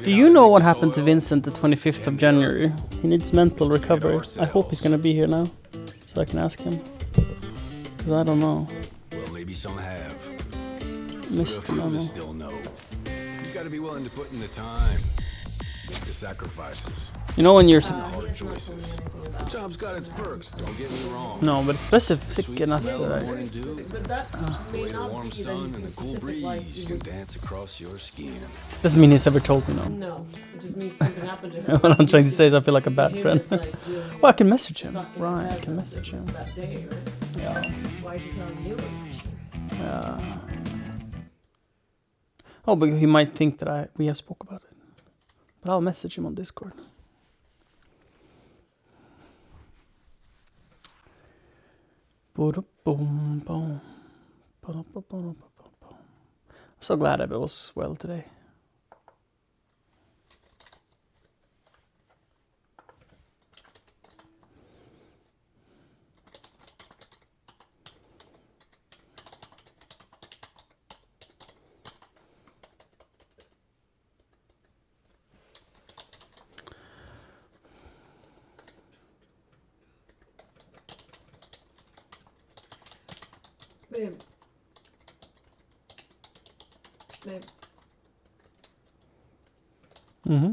Do you know what happened to Vincent the 25th of January? He needs mental recovery. I hope he's gonna be here now, so I can ask him. Because I don't know. Well, maybe some have. Missed the memo. Still no. You gotta be willing to put in the time. Make the sacrifices. You know when you're... Hard choices. The job's got its perks, don't get me wrong. No, but it's specific enough that I... But that may The not warm be sun that and the cool specific, like, breeze can dance across your skin. Doesn't mean he's ever told me no. No, it just means something happened to him. What I'm trying to say is I feel like a To bad him, friend. it's like really Well, I can message him. stuck in his Right, I head can that message it was him. that day, right? Yeah. Why is he telling you? Oh, but he might think that we have spoke about it. But I'll message him on Discord. So glad Ebba was well today. Babe. Babe. Mm-hmm.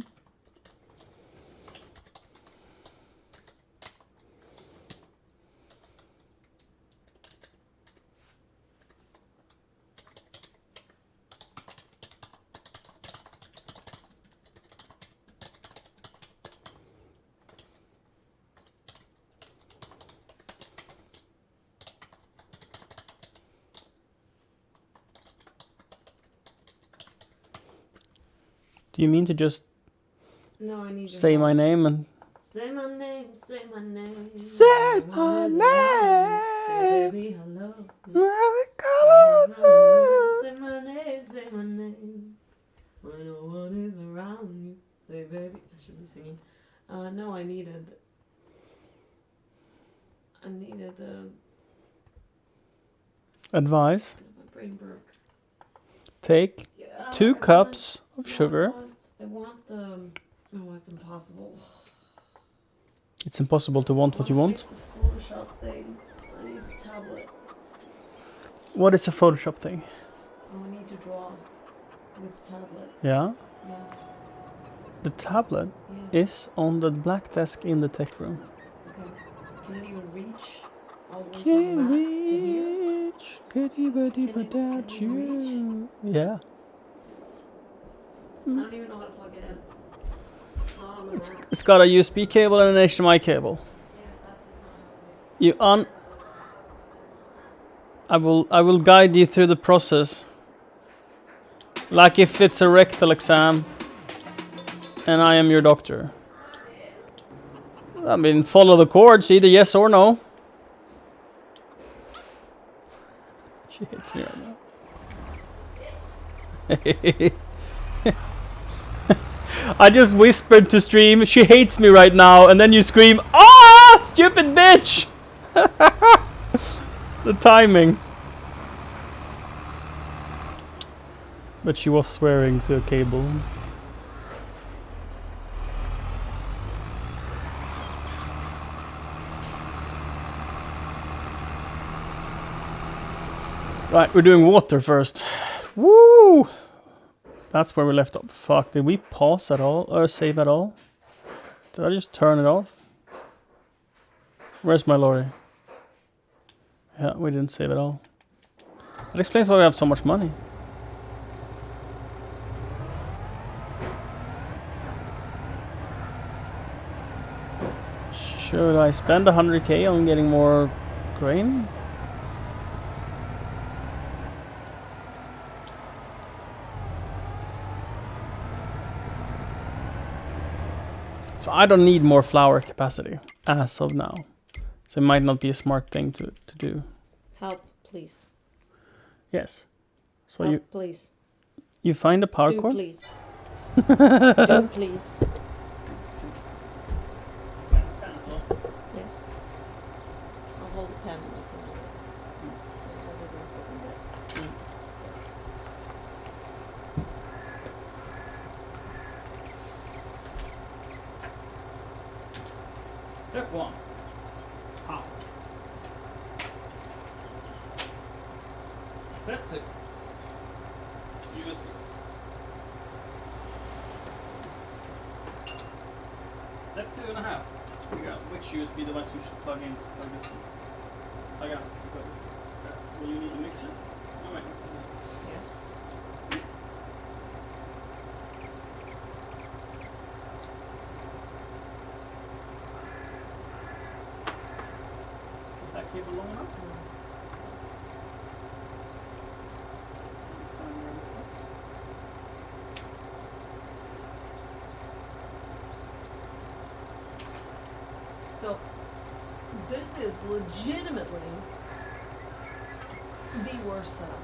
Do you mean to just No, I need say my name and... Say my name, say my name. Say my name! Say baby, hello. Say my name, say my name. When no one is around you. Say baby, I should be singing. No, I needed, Advice. my brain broke. Take Yeah, 2 cups of I sugar. want the, oh, it's impossible. It's impossible to want what you want. It's the Photoshop thing. I need a tablet. What is a Photoshop thing? Oh, I need to draw with tablet. Yeah. Yeah, The tablet yeah. is on the black desk in the tech room. Okay. Can you reach all the way from the Can't Mac to here? reach, could anybody Can without you you? Yeah. I don't even know how to plug it in. Not on the Mac. It's got a USB cable and an HDMI cable. Yeah, that does not help me. I will guide you through the process. Like if it's a rectal exam and I am your doctor. I mean, follow the chords, either yes or no. She hates me right now. I just whispered to stream, she hates me right now, and then you scream, ah, stupid bitch! The timing. But she was swearing to a cable. Right, we're doing water first. Woo! That's where we left off. Fuck, did we pause at all? Or save at all? Did I just turn it off? Where's my lorry? Yeah, we didn't save at all. That explains why we have so much money. Should I spend 100k on getting more grain? So I don't need more flour capacity as of now. So it might not be a smart thing to do. Help, please. Yes. So Help, please. you find a power Do cord? please. Do please. Yes. I'll hold the pen. Step 1. Power. Step 2. USB. Step 2.5. Figure out which USB device we should plug in to plug this in. Plug out to plug this in. Will you need a mixer? Oh wait, this one. Yes. Is that cable long enough? Find where this goes. So, this is legitimately the worst setup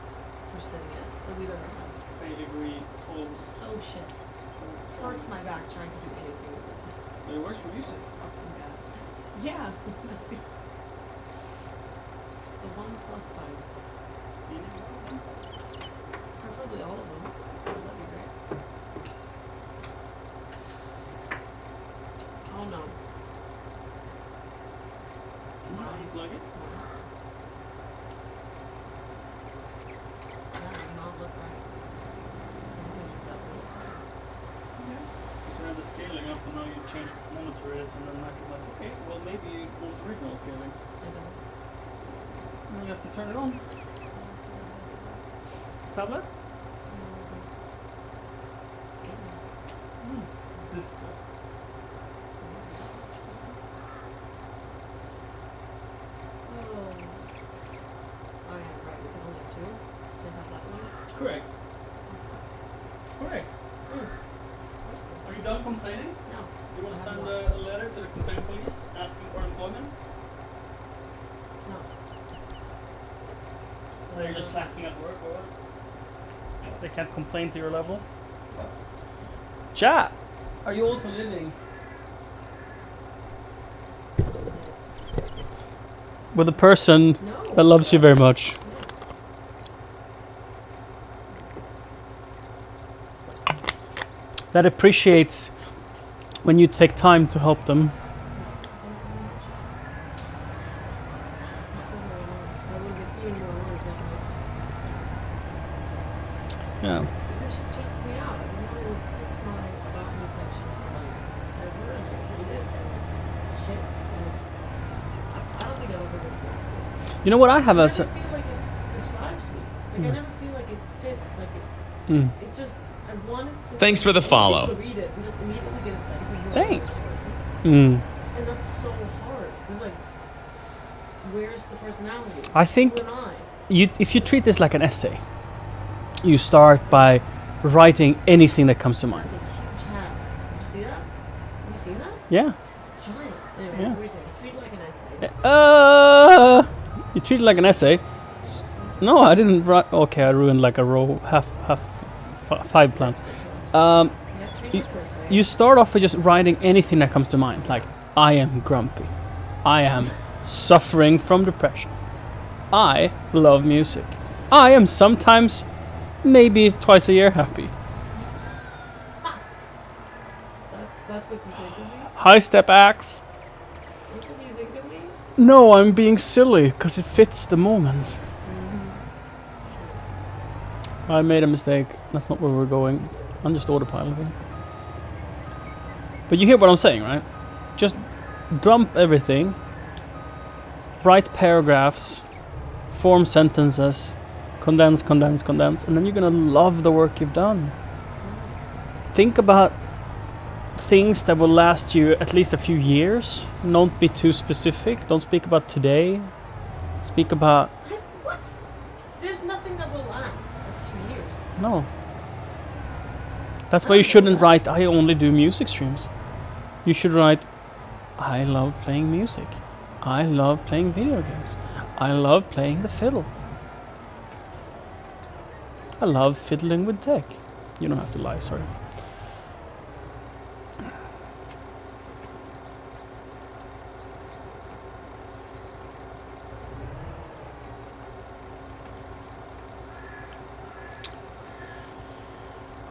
for sitting in that we've ever had. I agree. It's Full. so shit. Hurts my back trying to do anything with this. But it works for music. Fucking bad. Yeah, that's the one plus side. You need one. Preferably all of them. That'd be great. Oh no. Can you unplug it? That does not look right. I think it's got one time. So you have the scaling up and now you change which monitor it is and then Mac is like, okay, well maybe you want original scaling. I don't. And then you have to turn it on. Tablet? This. Oh yeah, right. We can only have two. Can't have that one. Correct. That sucks. Correct. That's cool. Are you done complaining? No. You want to I have send one. a letter to the complaint police asking for employment? No. They're just slacking at work or what? They can't complain to your level? Chat! Are you also living with a person No. that loves you very much? Yes. That appreciates when you take time to help them? I'm still very annoyed. I would get even more annoyed if that happened. Yeah. This just stresses me out. I want to fix my about me section for like ever, and I read it, and it's shit. And it's, I don't think I've ever been forced to do it. You know what I have I as never a... feel like it describes me. Like I never feel like it fits. Like Mm. it just. I wanted to. Thanks for the follow. To read it and just immediately get a sense of who Thanks. I am as a person. Mm. And that's so hard. It's like, where's the personality? I think Who am I? if you treat this like an essay, you start by writing anything that comes to mind. That's a huge hat. Did you see that? Have you seen that? Yeah. It's giant. Anyway, Yeah. what were you saying? Treat it like an essay. You treat it like an essay. No, I didn't write. Okay, I ruined like a row, half, 5 plants. Yeah, treat it you- like an essay. You start off with just writing anything that comes to mind, like I am grumpy, I am suffering from depression, I love music, I am sometimes, maybe twice a year, happy. That's what you think of me? High step axe. That's what you think of me? No, I'm being silly because it fits the moment. I made a mistake. That's not where we're going. I'm just autopiloting. But you hear what I'm saying, right? Just dump everything. Write paragraphs. Form sentences. Condense, and then you're gonna love the work you've done. Think about things that will last you at least a few years. Don't be too specific. Don't speak about today. Speak about... What? There's nothing that will last a few years. No. That's why you shouldn't write, I only do music streams. You should write, I love playing music. I love playing video games. I love playing the fiddle. I love fiddling with tech. You don't have to lie, sorry.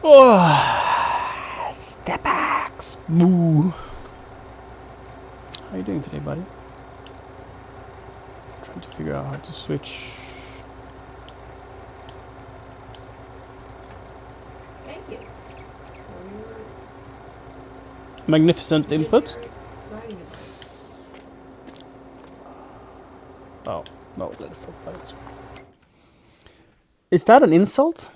Oh, step backs. Boo. How you doing today, buddy? Trying to figure out how to switch. Thank you. For your Magnificent input. generic writing advice. Oh, no, let's stop that. Is that an insult?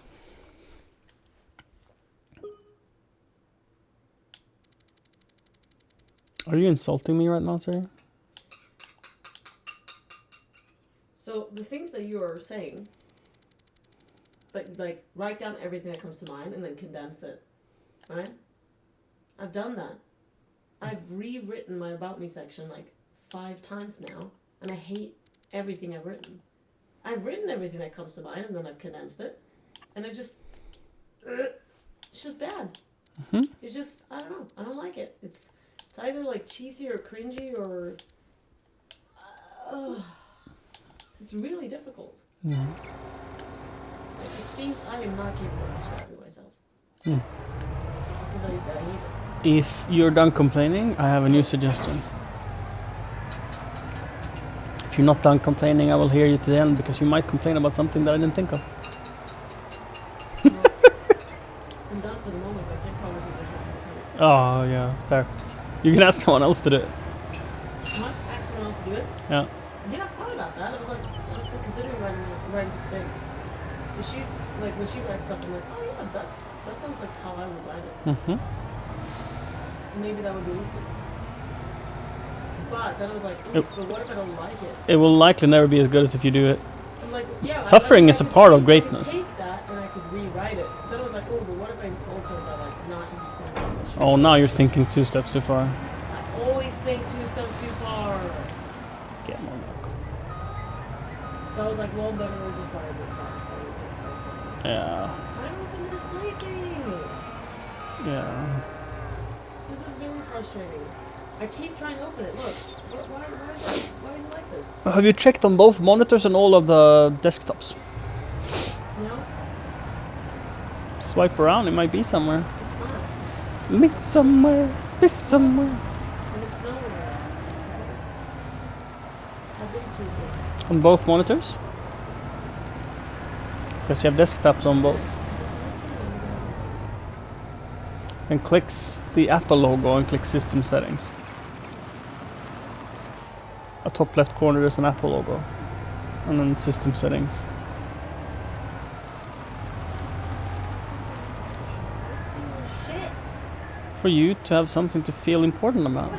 Are you insulting me right now, sir? So the things that you are saying, like write down everything that comes to mind and then condense it, right? I've done that. I've rewritten my About Me section like 5 times now, and I hate everything I've written. I've written everything that comes to mind and then I've condensed it, and it's just bad. Mhm. It's just, I don't know, I don't like it. It's either like cheesy or cringy or it's really difficult. Mhm. Like, it seems I am not capable of describing myself. Mm. Because I hate it. If you're done complaining, I have a new suggestion. If you're not done complaining, I will hear you to the end because you might complain about something that I didn't think of. Well, I'm done for the moment, but I can't promise you there's nothing to Oh, yeah, fair. You can ask someone else to do it. come. Ask someone else to do it. Yeah. Yeah, I've thought about that. I was considering writing the thing. But she's like, when she writes stuff, I'm like, oh yeah, that sounds like how I would write it. Mm-hmm. Maybe that would be easier. But then I was like, oof, but what if I don't like it? It will likely never be as good as if you do it. I'm like, yeah. Suffering is a part of I greatness. could take that and I could rewrite it. Then I was like, oh, but what if I insult her by like not using English? Oh, now you're thinking 2 steps too far. I always think 2 steps too far. Let's get more milk. So I was like, well, better just write this out. So it starts like, Yeah. how do I open the display thing? Yeah. This is very frustrating. I keep trying to open it. Look, why is it like this? Have you checked on both monitors and all of the desktops? No, Swipe around, it might be somewhere. it's not. Be somewhere. Be somewhere. And it's nowhere. How big is it? On both monitors? Because you have desktops on both. And clicks the Apple logo and click System Settings. At top left corner there's an Apple logo. And then System Settings. Shit. For you to have something to feel important about.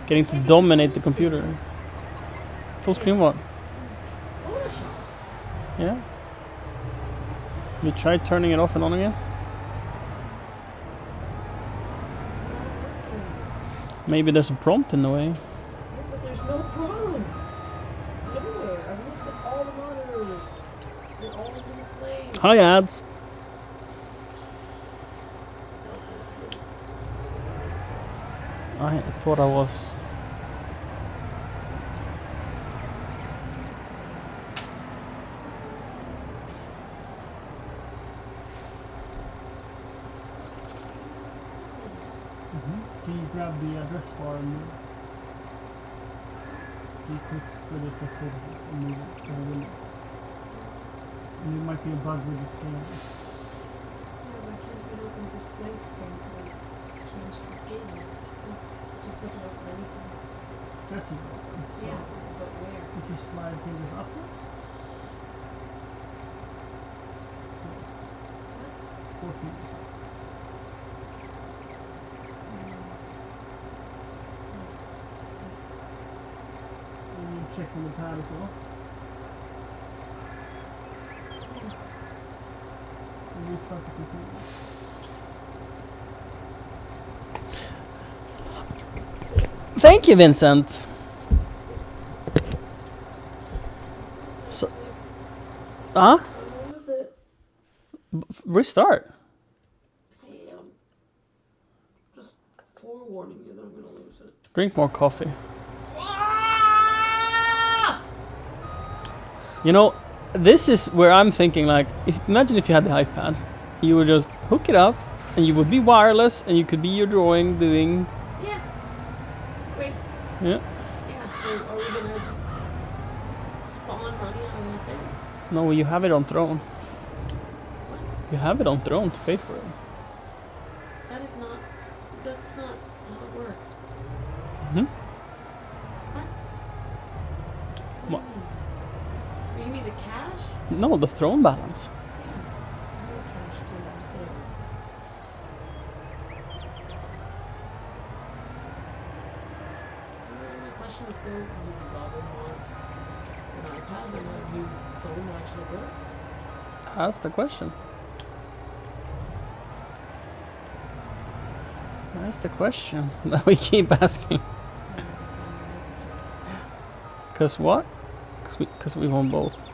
Getting to dominate the computer. Full screen what? Photoshop. Yeah. You tried turning it off and on again? It's not working. Maybe there's a prompt in the way. Yeah, but there's no prompt. Nowhere. I've looked at all the monitors. They're all in the displays. Hi ads. I thought I was. Can you grab the address bar and you click where it says and move it to the window? And there might be a bug with the scale. Yeah, but I can't even open the displays thing to change the scaling. It just doesn't open anything. Says it's open. So Yeah, but where? if you slide fingers upwards, 4 fingers up. And you check on the pad as well. And restart the computer. Thank you, Vincent. So, What was it? restart. Hey, just forewarning you that I'm gonna lose it. Drink more coffee. You know, this is where I'm thinking like, imagine if you had the iPad you would just hook it up, and you would be wireless, and you could be your drawing doing. Yeah. Great. Yeah. Yeah. So are we gonna just spawn money out of nothing? No, you have it on Throne. What? You have it on Throne to pay for it. That's not how it works. Hmm? What? What? Do you mean the cash? No, the Throne balance. Yeah. I know cash too, whatever. The question is still, would you rather want an iPad than a new phone that actually works? That's the question. That's the question that we keep asking. Cause what? Cause we want both.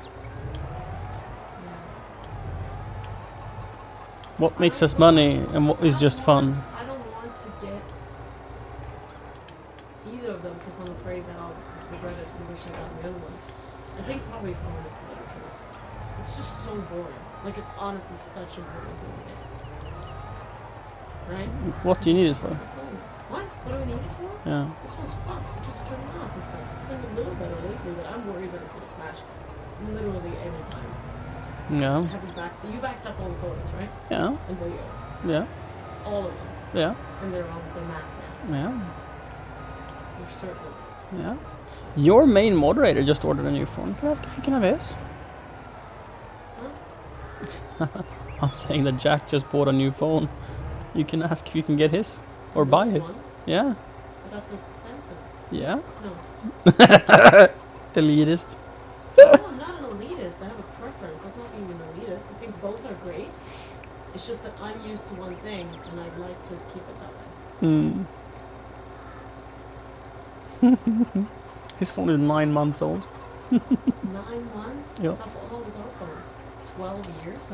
What makes us money and what is just fun? I don't want to get either of them because I'm afraid that I'll regret it and wish I got the other one. I think probably phone is the better choice. It's just so boring. Like, it's honestly such an important thing to get. Right? What do you need it for? A phone. What? What do I need it for? Yeah. This one's fucked. It keeps turning off and stuff. It's been a little better lately, but I'm worried that it's gonna crash literally any time. Yeah. You backed up all the photos, right? Yeah. And videos. Yeah. All of them. Yeah. And they're on the Mac now. Yeah. You're certain of this. Yeah. Your main moderator just ordered a new phone. Can I ask if you can have his? Huh? I'm saying that Jack just bought a new phone. You can ask if you can get his or Is it buy the his. one? Yeah. That's a Samsung. Yeah. No. Elitist. No, I'm not an elitist. I have a preference. That's not being an elitist. I think both are great. It's just that I'm used to one thing, and I'd like to keep it that way. Hmm. His phone is 9 months old. 9 months? Yeah. How old is our phone? 12 years?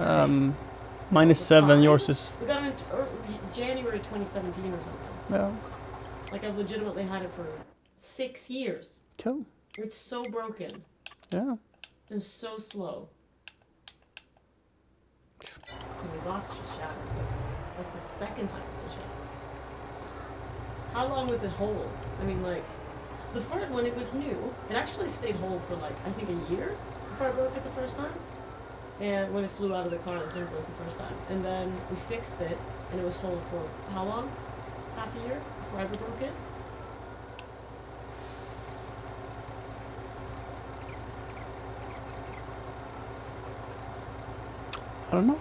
Mine is 7. 5? Yours is. We got it in January 2017 or something. Yeah. Like, I've legitimately had it for 6 years. Cool. It's so broken Yeah. and so slow. And the glass is just shattered, but that's the second time it's been shattered. How long was it whole? I mean, like, the first, when it was new, it actually stayed whole for, like, I think a year before I broke it the first time. And when it flew out of the car, that's when it broke the first time. And then we fixed it, and it was whole for how long? Half a year before I ever broke it? I don't know.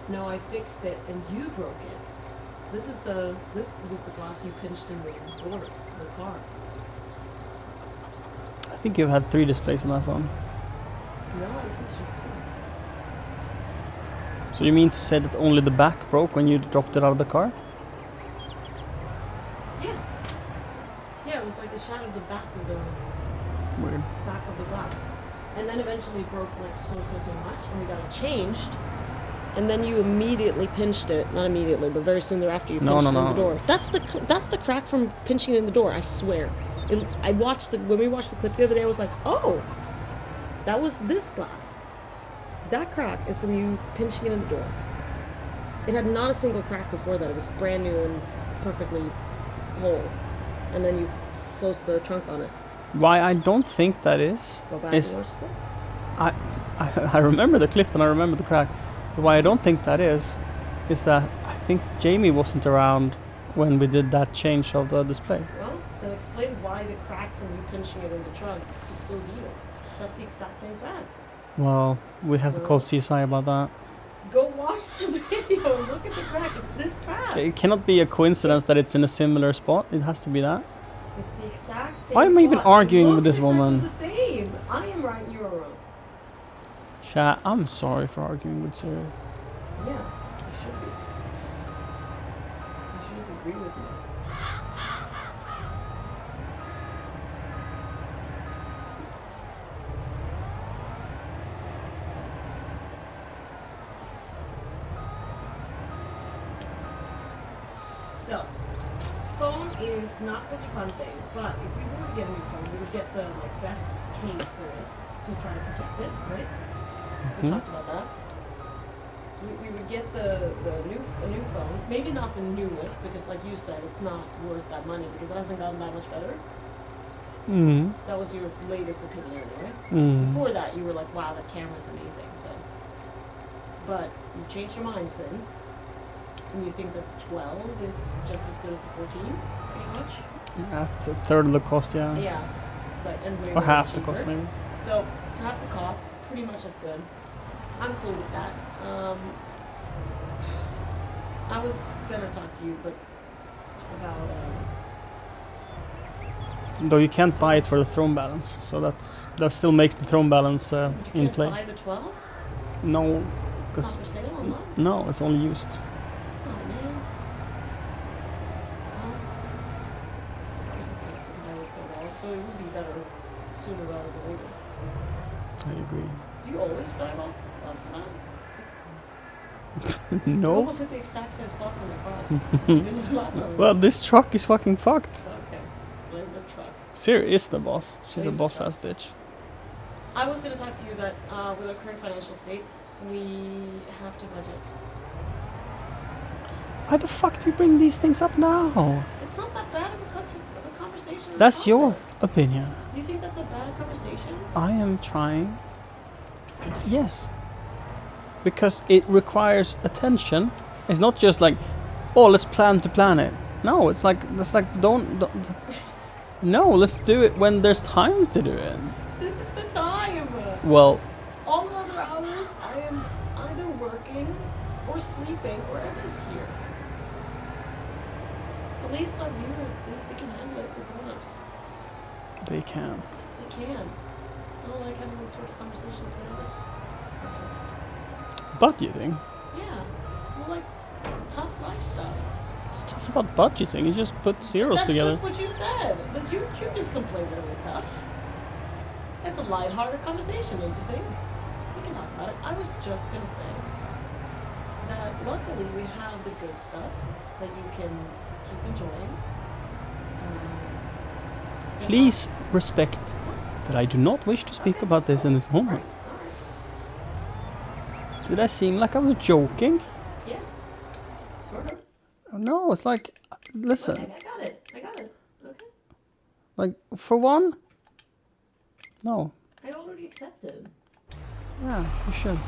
No, I fixed it, and you broke it. This was the glass you pinched in the door, the car. I think you've had 3 displays on that phone. No, I think it's just 2. So you mean to say that only the back broke when you dropped it out of the car? Yeah. Yeah, it was like it shattered the back of the Weird. glass. And then eventually broke like so much, and we got it changed. And then you immediately pinched it. Not immediately, but very soon thereafter you pinched it in the door. That's the crack from pinching it in the door, I swear. When we watched the clip the other day, I was like, oh, that was this glass. That crack is from you pinching it in the door. It had not a single crack before that. It was brand new and perfectly whole. And then you closed the trunk on it. Why I don't think that is. Go back and watch the clip. I remember the clip and I remember the crack. But why I don't think that is that I think Jamie wasn't around when we did that change of the display. Well, then explain why the crack from you pinching it in the trunk is still here. That's the exact same crack. Well, we have to call CSI about that. Go watch the video and look at the crack. It's this crack. It cannot be a coincidence that it's in a similar spot. It has to be that. It's the exact same Why am I even spot. arguing It with this looks woman? exactly the same. I am right, you are wrong. Chat, I'm sorry for arguing with Sarah. Yeah, you should be. You should just agree with me. So, phone is not such a fun thing, but if we were to get a new phone, we would get the like best case there is to try to protect it, right? We talked about that. So we would get a new phone, maybe not the newest, because like you said, it's not worth that money because it hasn't gotten that much better. Mm. That was your latest opinion, anyway. Mm. Before that, you were like, "Wow, that camera's amazing." So, but you've changed your mind since, and you think that the 12 is just as good as the 14, pretty much. Yeah, it's a third of the cost, yeah. Yeah, but and way Or way half the cheaper. cost, maybe. So half the cost, pretty much as good. I'm cool with that. I was gonna talk to you, but about Though you can't buy it for the throne balance, so that still makes the throne balance you in can't play. buy the 12. No, It's not because for sale online. no, it's only used. Oh man. Well, it's probably something else we can buy with the wallets, though it would be better sooner rather than later. I agree. Do you always buy for that? You No. almost hit the exact same spots in the cars. You didn't the last time. Well, this truck is fucking fucked. Okay. Blame the truck. Siri is the boss. She's a Blame the boss truck. ass bitch. I was going to talk to you that with our current financial state, we have to budget. Why the fuck do you bring these things up now? It's not that bad of a conversation. to That's have your it. opinion. You think that's a bad conversation? I am trying. Yes. Because it requires attention. It's not just like, oh, let's plan to plan it. No, it's like don't no, let's do it when there's time to do it. This is the time. Well, All other hours, I am either working or sleeping or Emma's here. At least our viewers, they can handle it. They're grown-ups. they can. They can. I don't like having these sort of conversations when Emma's Budgeting. yeah. Well, like tough life stuff. It's tough about budgeting. You just put zeros That's together. just what you said. But you just complained that it was tough. It's a lighthearted conversation, don't you think? We can talk about it. I was just gonna say that luckily we have the good stuff that you can keep enjoying. Yeah. Please respect that I do not wish to speak about this in this moment. Did I seem like I was joking? Yeah. Sort of. No, it's like, listen, Okay, I got it. Okay. like for one, no, I already accepted. yeah, you should.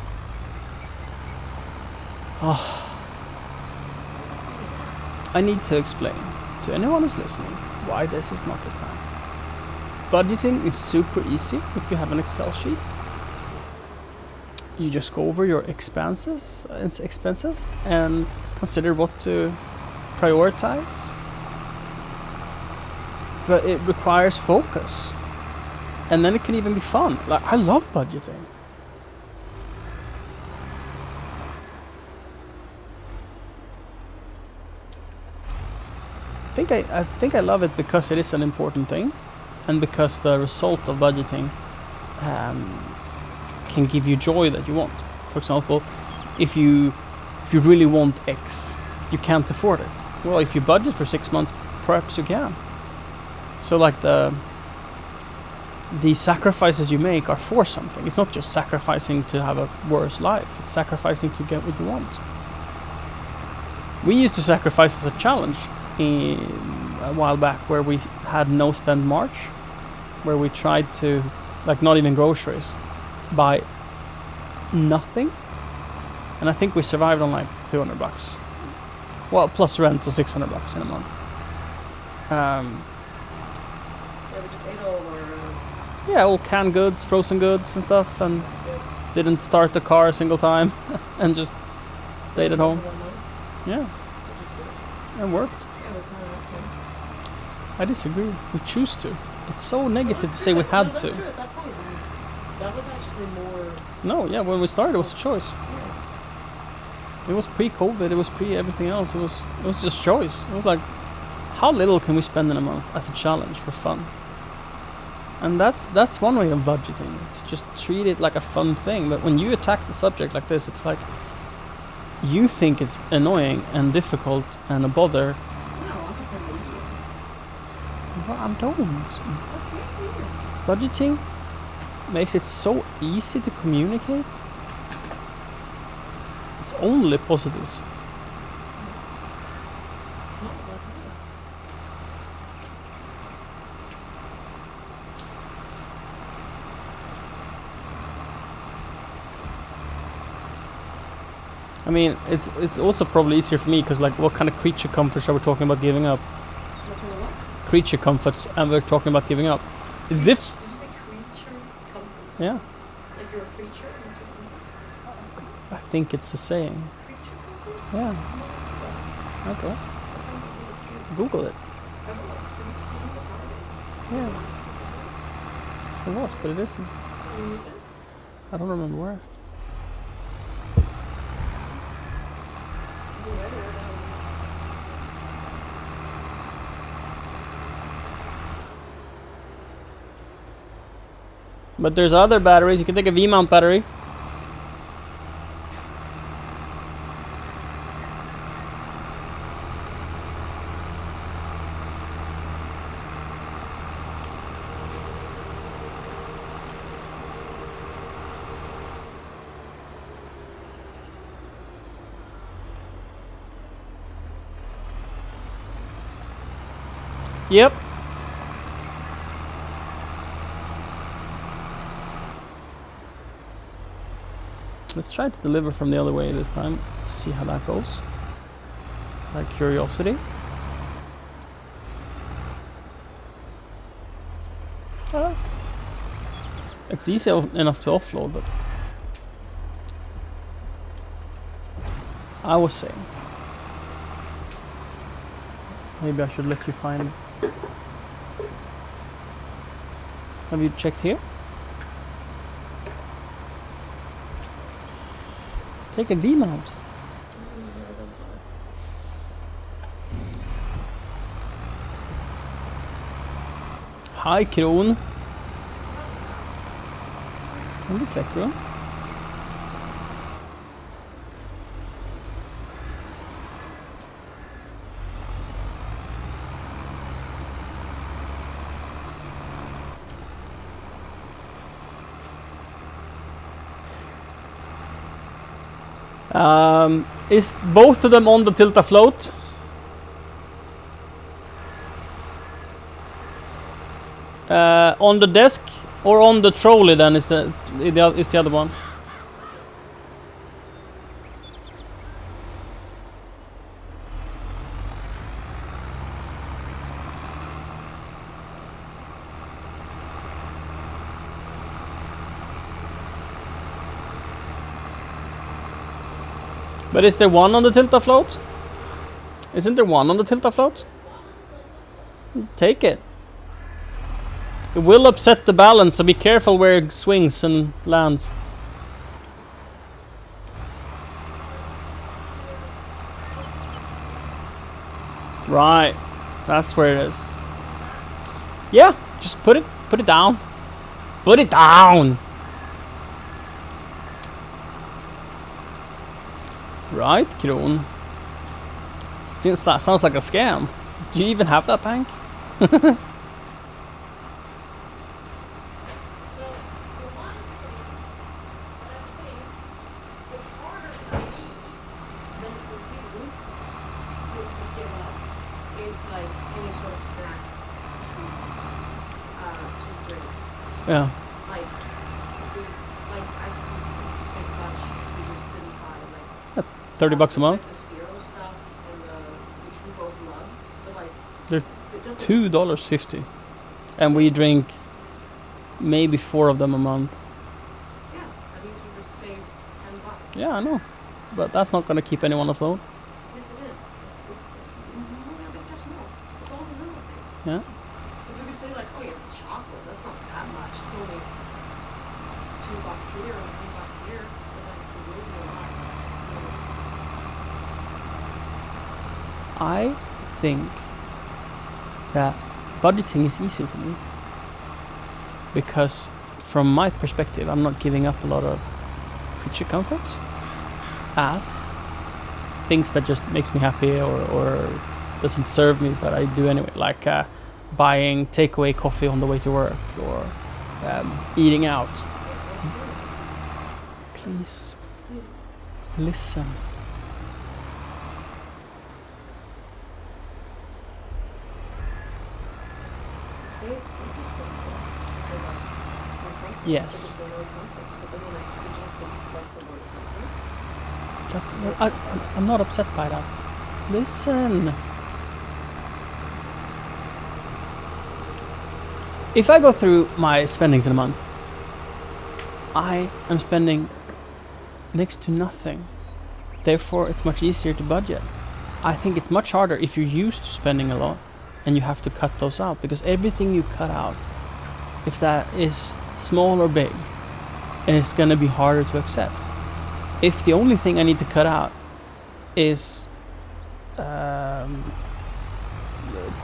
Oh, I need to explain to anyone who's listening why this is not the time. Budgeting is super easy if you have an Excel sheet. You just go over your expenses and consider what to prioritize. But it requires focus. And then it can even be fun. Like, I love budgeting. I think I love it because it is an important thing, and because the result of budgeting can give you joy that you want. For example, if you really want X, you can't afford it. Well, if you budget for 6 months, perhaps you can. So like the sacrifices you make are for something. It's not just sacrificing to have a worse life. It's sacrificing to get what you want. We used to sacrifice as a challenge a while back, where we had no spend March, where we tried to, like, not even groceries, buy nothing, and I think we survived on like $200. Well, plus rent, so $600 in a month. Yeah, we just ate all of our Yeah, all canned goods, frozen goods and stuff, and goods. didn't start the car a single time, and just stayed at home. 1 month. Yeah, It just worked. it worked. Yeah, we kind of had to. I disagree. We choose to. It's so negative to say we had That's to. true. At that point, that was actually more. No, yeah, when we started, it was a choice. Yeah. It was pre-COVID. It was pre-everything else. It was just choice. It was like, how little can we spend in a month as a challenge for fun? And that's one way of budgeting, to just treat it like a fun thing. But when you attack the subject like this, it's like you think it's annoying and difficult and a bother, No, I'm a friendly idiot. Well, I don't. That's great to hear. Budgeting makes it so easy to communicate. It's only positives. Not about to hear. I mean, it's also probably easier for me because, like, what kind of creature comforts are we talking about giving up? What kind of what? Creature comforts, and we're talking about giving up. It's Did diff. you say creature comforts? Yeah, Like you're a creature and that's your comfort? I think it's a saying. Creature comforts? Yeah. No, Okay. that sounds really cute. Google it. I don't know. Have you seen the part? Yeah, Is it it was, but it isn't. good? You need it? I don't remember where. You read it? But there's other batteries. You can take a V-mount battery. Yep. Let's try to deliver from the other way this time to see how that goes. Out of curiosity. Yes. It's easy enough to offload, but I was saying maybe I should let you find. Have you checked here? Take a V-mount. Hi, Kron. In the tech room. Is both of them on the tilt-a-float? On the desk or on the trolley then is the other one? But is there one on the tilt-a-float? Isn't there one on the tilt-a-float? Take it. It will upset the balance, so be careful where it swings and lands. Right, that's where it is. Yeah, just put it down. Put it down. Right, Kron. Since that sounds like a scam. Do you even have that bank? So the one thing that I think is harder for me than for you to give up is like any sort of snacks, treats, sweet drinks. Yeah. Like if we I think so much if we just didn't buy like $30 a month. like the zero stuff and the which we both love, but like There's it doesn't $2.50, and we drink maybe 4 of them a month. yeah, that means we would save $10. Yeah, I know, but that's not gonna keep anyone afloat. Yes, it is. It's more than just more. It's all the little things. Yeah. Because we could say like, oh yeah, chocolate. That's not that much. It's only $2 here and $3 here. But like, it would be a lot. I think that budgeting is easy for me because from my perspective I'm not giving up a lot of creature comforts as things that just makes me happy or doesn't serve me, but I do anyway, like buying takeaway coffee on the way to work or eating out. Please listen. See, it's easy for people. They're like, uncomfort Yes. because they're really comfort. But then when I suggest them like the word comfort, I'm not upset by that. Listen. If I go through my spendings in a month, I am spending next to nothing. Therefore, it's much easier to budget. I think it's much harder if you're used to spending a lot and you have to cut those out, because everything you cut out, if that is small or big, it's going to be harder to accept. If the only thing I need to cut out is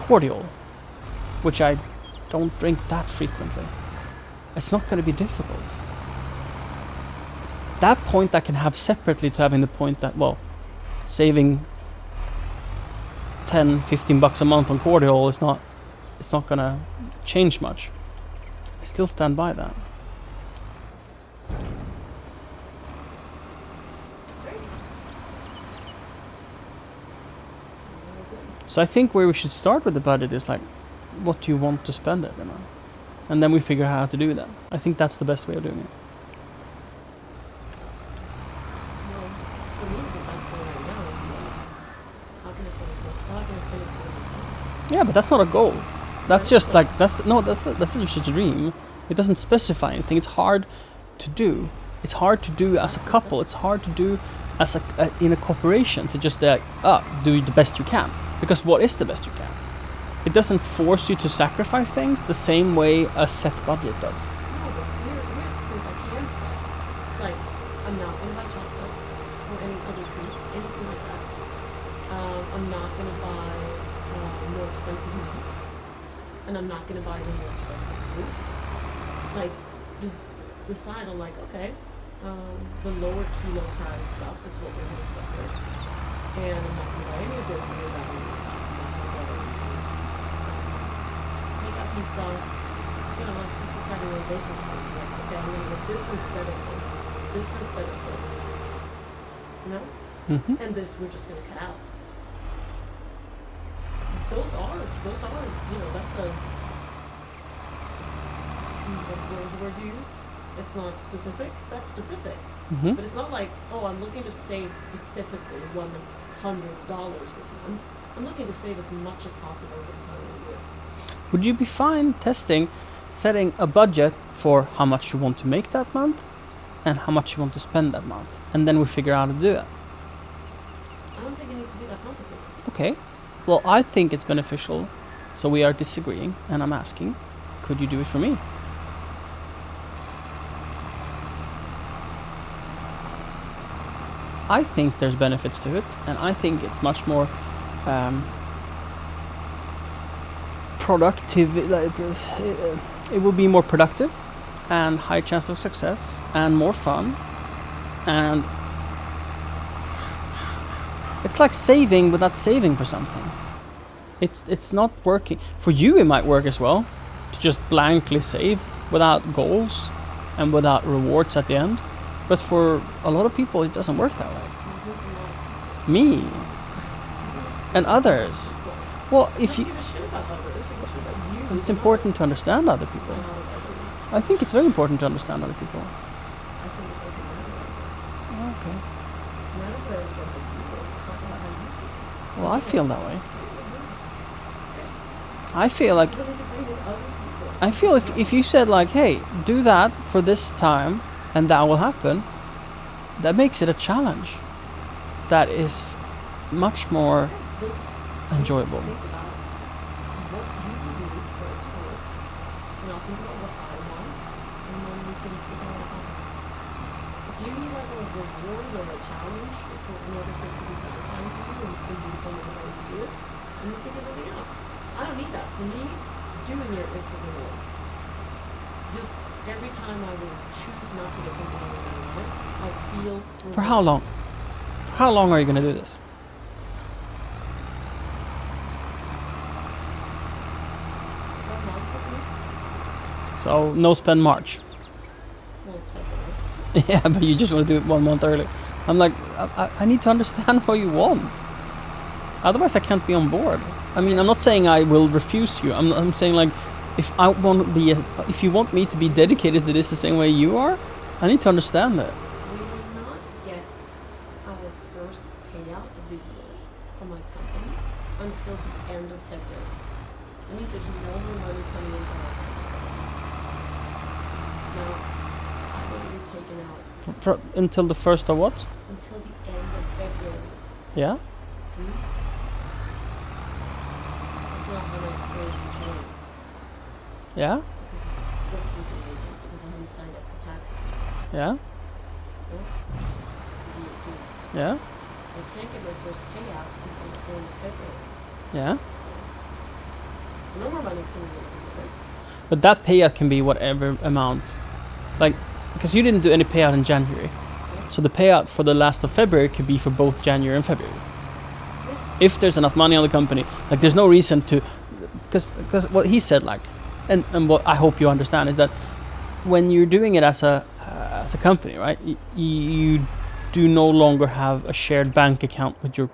cordial, which I don't drink that frequently, it's not going to be difficult. That point I can have separately to having the point that, well, saving 10-15 bucks a month on cordial is not, it's not going to change much. I still stand by that. So I think where we should start with the budget is like, what do you want to spend every month? And then we figure out how to do that. I think that's the best way of doing it. well, for me, the best way right now would be like, how can I spend as much? How can I spend as much as possible? Yeah, but that's not a goal. That's just like, that's just a dream. It doesn't specify anything. It's hard to do. It's hard to do as a couple. It's hard to do as in a corporation, to just do the best you can. Because what is the best you can? It doesn't force you to sacrifice things the same way a set budget does. No, but here's the things I can say. It's like, I'm not going to buy chocolates or any other treats, anything like that. I'm not going to buy more expensive meats. And I'm not going to buy any more expensive fruits. Like, just decide on like, okay, the lower kilo price stuff is what we're going to stick with. And I'm not going to buy any of this, any of that, any of that. I'm not going to buy takeout pizza, you know, like just deciding on those sorts of things. Like, okay, I'm going to get this instead of this instead of this. You know? Mm-hmm. And this we're just going to cut out. Those are, you know, that's a, what was the word you used? It's not specific. That's specific. Mm-hmm. But it's not like, oh, I'm looking to save specifically $100 this month. I'm looking to save as much as possible this time of the year. Would you be fine setting a budget for how much you want to make that month and how much you want to spend that month? And then we figure out how to do it. I don't think it needs to be that complicated. Okay. Well, I think it's beneficial. So we are disagreeing, and I'm asking, could you do it for me? I think there's benefits to it, and I think it's much more productive. It will be more productive and high chance of success and more fun, and it's like saving without saving for something. It's not working. For you it might work as well, to just blankly save without goals and without rewards at the end. But for a lot of people it doesn't work that way. Me and others. Well, if you, give a shit about others. I give a shit about you. it's important to understand other people. Not others. I think it's very important to understand other people. I think it doesn't matter. Okay. It matters that I understand other people. So talk about how you feel. Well, I feel that way. I feel like, You don't need to agree with other people. I feel if you said like, hey, do that for this time and that will happen, that makes it a challenge. That is much more enjoyable. Think about what you need for it to work. And I'll think about what I want, and then we can figure out what happens. If you need like a reward or a challenge in order for it to be satisfying for you and for you to feel motivated to do it, then you figure something out. I don't need that. For me, doing it is the reward. Just every time I will choose not to get something I really want, I'll feel For how long? How long are you going to do this? So no spend March. Well, it's February. Yeah, but you just want to do it 1 month early. I'm like, I need to understand what you want. Otherwise, I can't be on board. I mean, I'm not saying I will refuse you. I'm saying like, if you want me to be dedicated to this the same way you are, I need to understand that. We will not get our first payout of the year from my company until the end of February. That means there's no more money coming into our account. Now, I've already taken out Until the first of what? until the end of February. Yeah. That's not when I first paid Yeah. because of bookkeeping reasons, because I hadn't signed up for taxes and stuff. Yeah. VAT. Yeah. So I can't get my first payout until the end of February. Yeah. So no more money's coming in. Right? But that payout can be whatever amount, like, because you didn't do any payout in January, so the payout for the last of February could be for both January and February. If there's enough money on the company, like, there's no reason to, because what he said, like, and what I hope you understand is that when you're doing it as a company, right, you do no longer have a shared bank account with your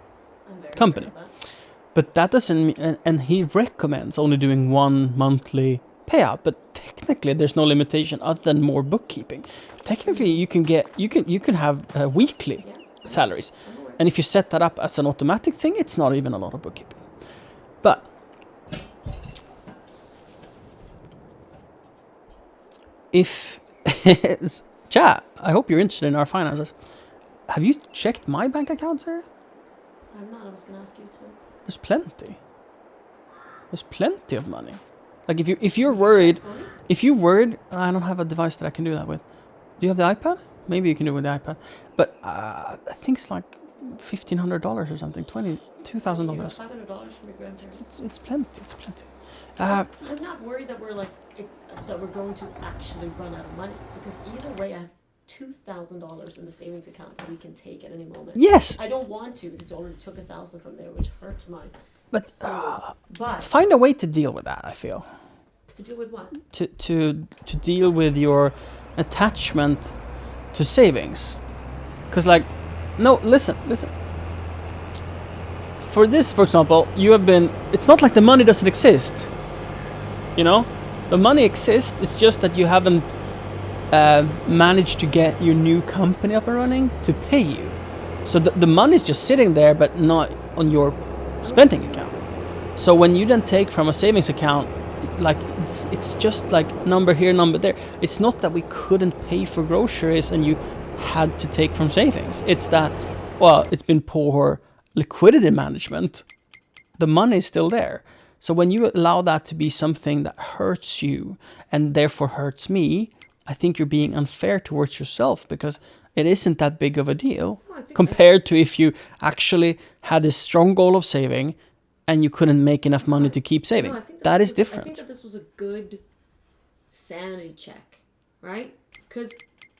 I'm very company. aware of that. But that doesn't mean, and he recommends only doing 1 monthly payout, but technically there's no limitation other than more bookkeeping. Technically you can have weekly Yeah. salaries, I'm aware. and if you set that up as an automatic thing, it's not even a lot of bookkeeping. But if chat, I hope you're interested in our finances. Have you checked my bank account, sir? I'm not. I was gonna ask you to. There's plenty. There's plenty of money. Like if you're worried, I don't have a device that I can do that with. Do you have the iPad? Maybe you can do it with the iPad. But I think it's like $1,500 or something, $2,000. $500 from your grandparents. It's plenty. It's plenty. I'm not worried that that we're going to actually run out of money, because either way, I have $2,000 in the savings account that we can take at any moment. Yes, I don't want to because you already took 1,000 from there, which hurts mine. but But find a way to deal with that. I feel to deal with what? to deal with your attachment to savings, because like, no, listen. For this, for example, you have been. It's not like the money doesn't exist. You know, the money exists. It's just that you haven't managed to get your new company up and running to pay you. So the money's just sitting there, but not on your spending account. So when you then take from a savings account, like it's just like number here, number there. It's not that we couldn't pay for groceries and you had to take from savings. It's that, well, it's been poor liquidity management. The money is still there. So when you allow that to be something that hurts you and therefore hurts me, I think you're being unfair towards yourself, because it isn't that big of a deal compared to if you actually had a strong goal of saving and you couldn't make enough money to keep saving. No, I think That is I different. think that this was a good sanity check, right? Because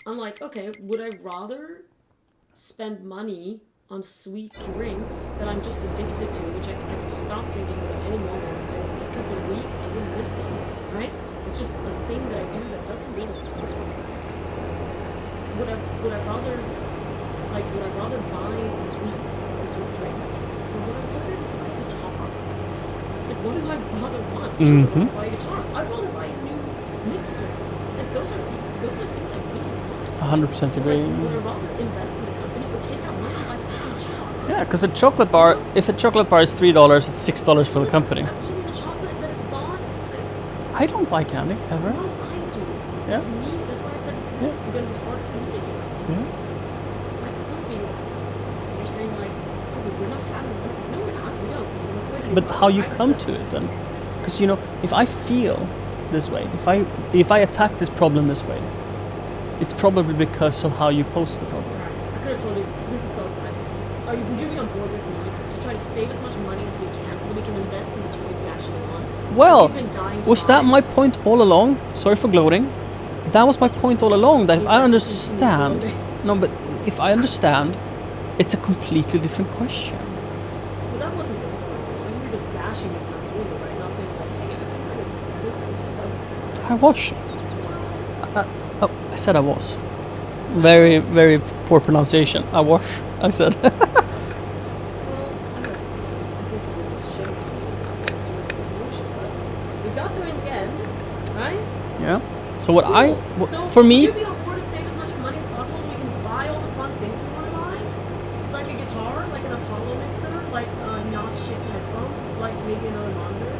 I'm like, okay, would I rather spend money on sweet drinks that I'm just addicted to, which I could stop drinking at any moment, and in a couple of weeks I wouldn't miss them, right? It's just a thing that I do that doesn't really serve me. Would I rather buy sweets and sweet drinks, or would I rather buy a guitar? Like, what do I rather want? Mhm. Buy a guitar. I'd rather buy a new mixer. Like, those are things I need. 100% agree. Like, would I rather invest in the company or take out money and buy fucking chocolate? Yeah, because a chocolate bar, if a chocolate bar is $3, it's $6 for the company. I'm eating the chocolate that it's gone. I don't buy candy ever. No, I do. Yeah. It's me. That's why I said this is going to be hard for me to do. Yeah. My point being is, you're saying like, oh, but we're not having it. No, we're not. We don't. It's a liquidity But problem, how you right? come It's to it then? Because, you know, if I feel this way, if I attack this problem this way, it's probably because of how you post the problem. Alright, I could have told you, this is so exciting. Would you be on board with me to try to save as much money as we can so that we can invest in the toys we actually want? Well, We've been dying to was buy. that my point all along? Sorry for gloating. That was my point all along, that if I understand, no, but if I understand, it's a completely different question. Well, that wasn't the point. I think you're just bashing me for not doing it right, not saying like, hey, I think I would this, but that was so exciting. I watch. Oh, I said I was. Very, very poor pronunciation. I was. I said. Well, I think we just showed the solution, but we got there in the end, right? Yeah. So what Cool. So for would me, you be on board to save as much money as possible so we can buy all the fun things we want to buy? Like a guitar, like an Apollo mixer, like not shitty headphones, like maybe another monitor.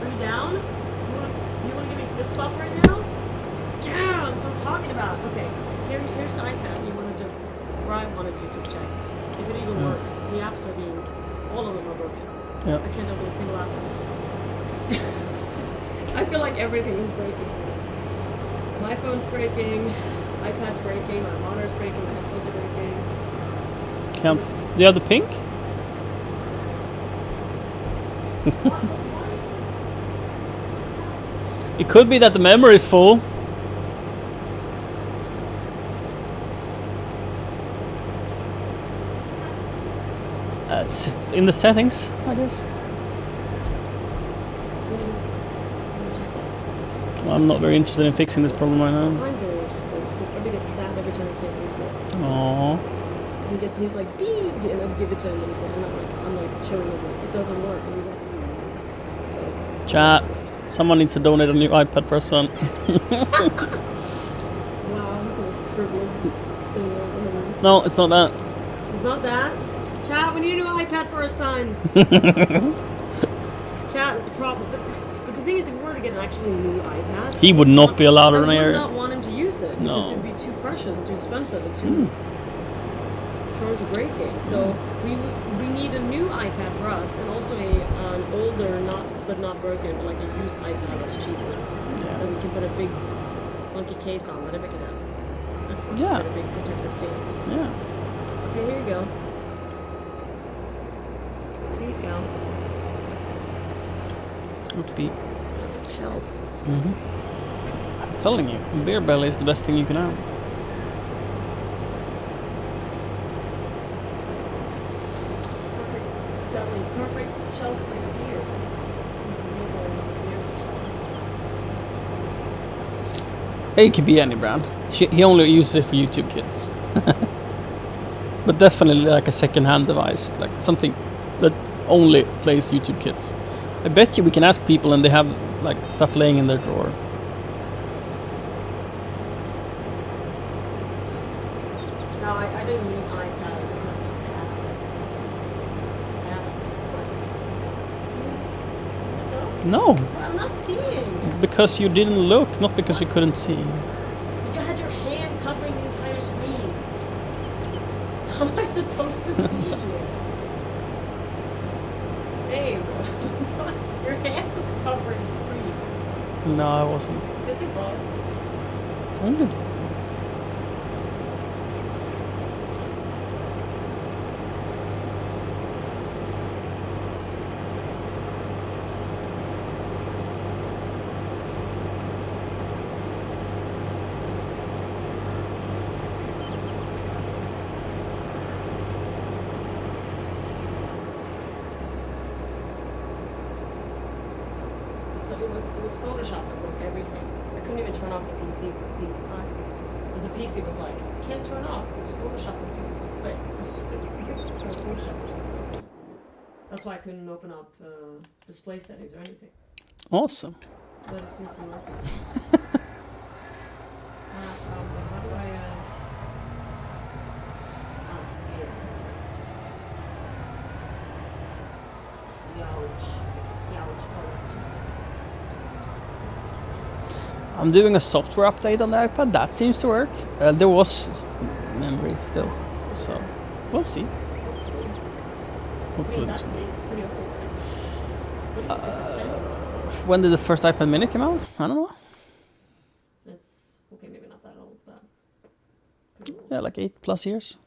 Are you down? You wanna give me this spot right now? Yeah, that's what I'm talking about. Okay, here's the iPad you wanted to, or I wanted you to check. If it even works. The apps are being, all of them are broken. Yeah. I can't open a single app on this. I feel like everything is breaking. My phone's breaking, iPad's breaking, my monitor's breaking, my headphones are breaking. can't. Do you have the pink? It could be that the memory is full. It's just in the settings, I guess. Well, I'm not very interested in fixing this problem right now. I'm very interested because Abby gets sad every time I can't use it. Aww. He's like, big, and I'll give it to him, and I'm like showing him like, it doesn't work, and he's like, so. Chat. Someone needs to donate a new iPad for a son. Wow, he's a privileged thing. No, it's not that. It's not that. Chat, we need a new iPad for our son. Chat, it's a problem. But the thing is, if we were to get an actually new iPad, He would not be allowed I in would an area. not want him to use it because No. it'd be too precious and too expensive and too prone to breaking. So we need a new iPad for us and also an older, but not broken, but like a used iPad that's cheaper. Yeah. That we can put a big clunky case on that Emma can have. Yeah. Put a big protective case. Yeah. Okay, here you go. There you go. Whoopee. Shelf. I'm telling you, beer belly is the best thing you can have. Perfect shelf for your beer. There's a new one as a beer shelf. It could be any brand. He only uses it for YouTube Kids. But definitely like a second-hand device, like something that only plays YouTube Kids. I bet you we can ask people and they have like stuff laying in their drawer. No, I didn't mean iPad. I just meant iPad. No, Well, I'm not seeing. because you didn't look, not because you couldn't see. You had your hand covering the entire screen. How am I supposed to see? Babe, your hand was covering the screen. No, I wasn't. Yes, it was. Only So it was Photoshop that broke everything. I couldn't even turn off the PC because the PC was like, can't turn off because Photoshop refuses to quit. So Photoshop was just broken. That's why I couldn't open up display settings or anything. awesome. But it seems to be working. How do I scale? Ouch. Oh, that's too bad. I'm doing a software update on the iPad. That seems to work. There was memory still, so we'll see. Hopefully this That one. is pretty old, right? What is this, September? When did the first iPad Mini come out? I don't know. It's okay, maybe not that old, but Yeah, like 8+ years.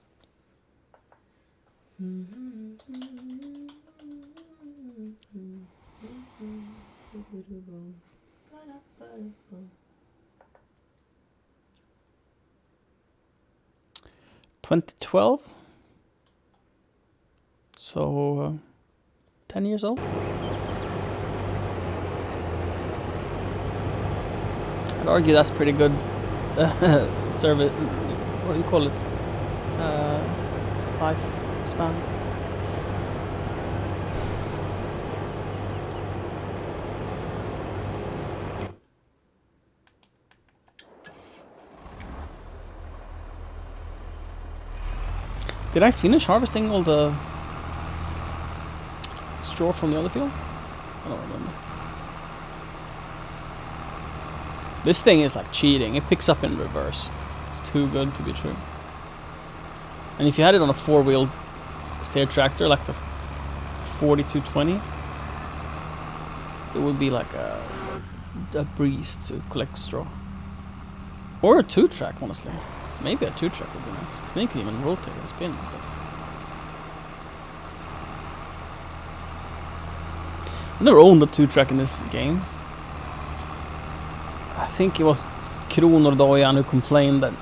$2012. So 10 years old. I'd argue that's pretty good service. What do you call it? Life span. Did I finish harvesting all the straw from the other field? I don't remember. This thing is like cheating. It picks up in reverse. It's too good to be true. And if you had it on a 4-wheel steer tractor, like the 4220, it would be like a breeze to collect straw. Or a 2-track, honestly. Maybe a 2-track would be nice, because then you can even rotate and spin and stuff. I never owned a 2-track in this game. I think it was Kronor who complained that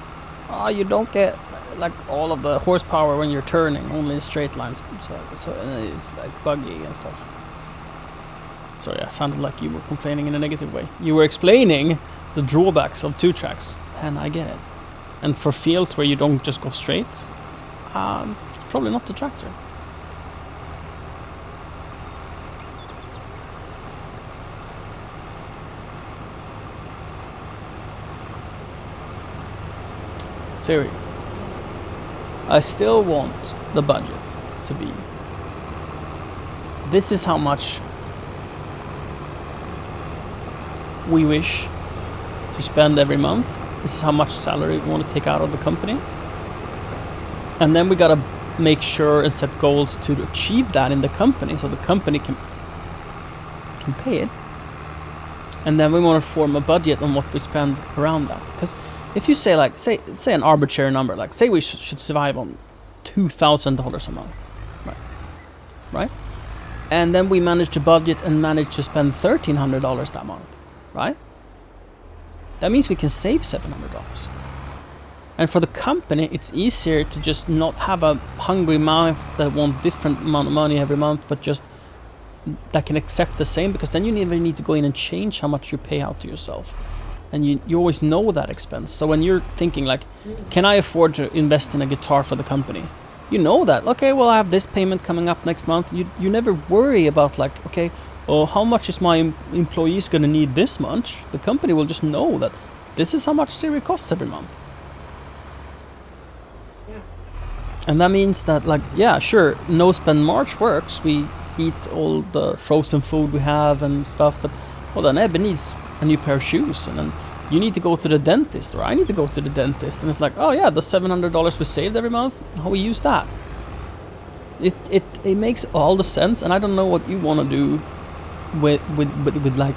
you don't get like all of the horsepower when you're turning, only in straight lines, so and it's like buggy and stuff. Sorry, I sounded like you were complaining in a negative way. You were explaining the drawbacks of 2-tracks, and I get it. And for fields where you don't just go straight, probably not the tractor. Siri, I still want the budget to be, this is how much we wish to spend every month. This is how much salary we want to take out of the company. And then we gotta make sure and set goals to achieve that in the company, so the company can pay it. And then we want to form a budget on what we spend around that. Because if you say like, say an arbitrary number, like say we should survive on $2,000 a month, right? And then we manage to budget and manage to spend $1,300 that month, right? That means we can save $700. And for the company, it's easier to just not have a hungry mouth that want different amount of money every month, but just that can accept the same, because then you never need to go in and change how much you pay out to yourself. And you always know that expense. So when you're thinking like, can I afford to invest in a guitar for the company? You know that, okay, well I have this payment coming up next month. You never worry about like, okay, oh, how much is my employees gonna need this much? The company will just know that this is how much Siri costs every month. Yeah. And that means that like, yeah, sure, no spend March works. We eat all the frozen food we have and stuff, but well then Ebbe needs a new pair of shoes, and then you need to go to the dentist, or I need to go to the dentist, and it's like, oh yeah, the $700 we saved every month, how we use that. It makes all the sense, and I don't know what you want to do with like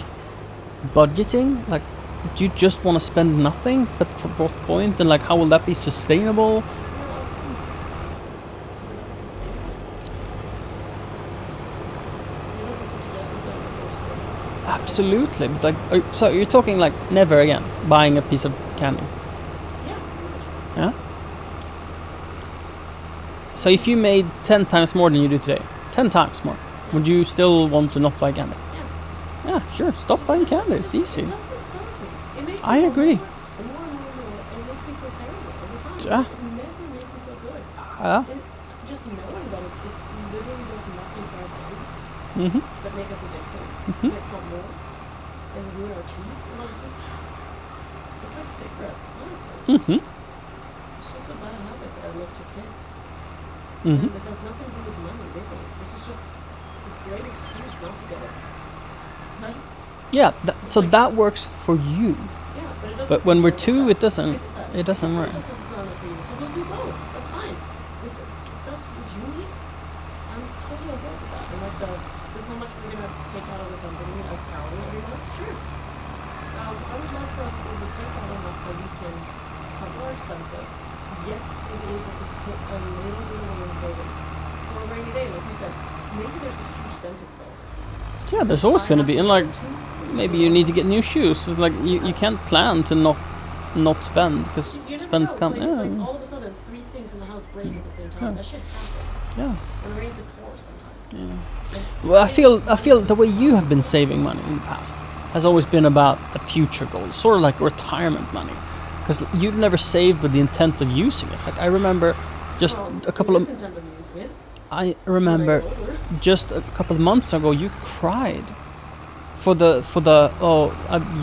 budgeting. Like, do you just want to spend nothing? But for what point? And like, how will that be sustainable? Absolutely, but like, so you're talking like never again buying a piece of candy? Yeah. So if you made 10 times more than you do today, 10 times more, would you still want to not buy candy? Yeah, sure. Stop buying candy. It's easy. It doesn't serve me. It makes I me agree. More, and it makes me feel terrible all the time. Yeah. It never makes me feel good. Yeah. And just knowing that it's literally does nothing for our bodies, Mhm. but make us addicted, Mhm. make us want more, and ruin our teeth. And like just, it's like cigarettes, honestly. Mhm. It's just a bad habit that I love to kick. Mhm. And it has nothing to do with money, really. This is just, it's a great excuse not to get it. Right? Yeah. So that works for you. Yeah, but it doesn't. But when we're work two, like it doesn't. that. It doesn't work. It's not enough for you, so we'll do both. That's fine. If that's what you need, I'm totally on board with that. And like this is how much we're gonna take out of the company as salary every month. Sure. I would love for us to be able to take out enough that we can cover our expenses, yet still be able to put a little bit away in savings for a rainy day. Like you said, maybe there's a huge dentist bill. Yeah, there's always going to be, and like maybe you need to get new shoes. It's like you can't plan to not spend, because You never spends know. come. It's like Yeah. all of a sudden 3 things in the house break at the same time. That shit happens. Yeah. When it rains, it pours sometimes. Yeah. Well, I feel the way you have been saving money in the past has always been about the future goals, sort of like retirement money. Because you've never saved with the intent of using it. Like I remember, just Well, a couple there of. is intent of using it I when I remember get older. just a couple of months ago you cried for the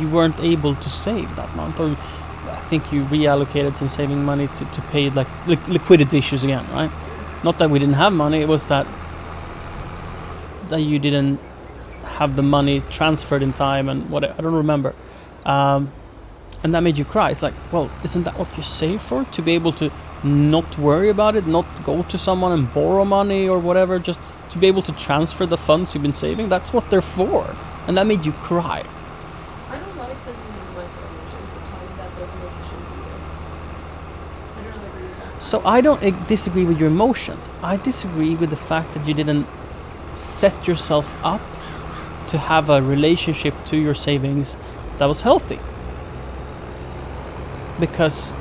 you weren't able to save that month, or I think you reallocated some saving money to pay like liquidity issues again, right? Not that we didn't have money, it was that you didn't have the money transferred in time and what I don't remember, and that made you cry. It's like, well, isn't that what you save for? To be able to not worry about it, not go to someone and borrow money or whatever, just to be able to transfer the funds you've been saving. That's what they're for, and that made you cry. I don't like that you minimize my emotions or tell me that those emotions shouldn't be there. I don't really agree with that. So I don't disagree with your emotions. I disagree with the fact that you didn't set yourself up to have a relationship to your savings that was healthy. Because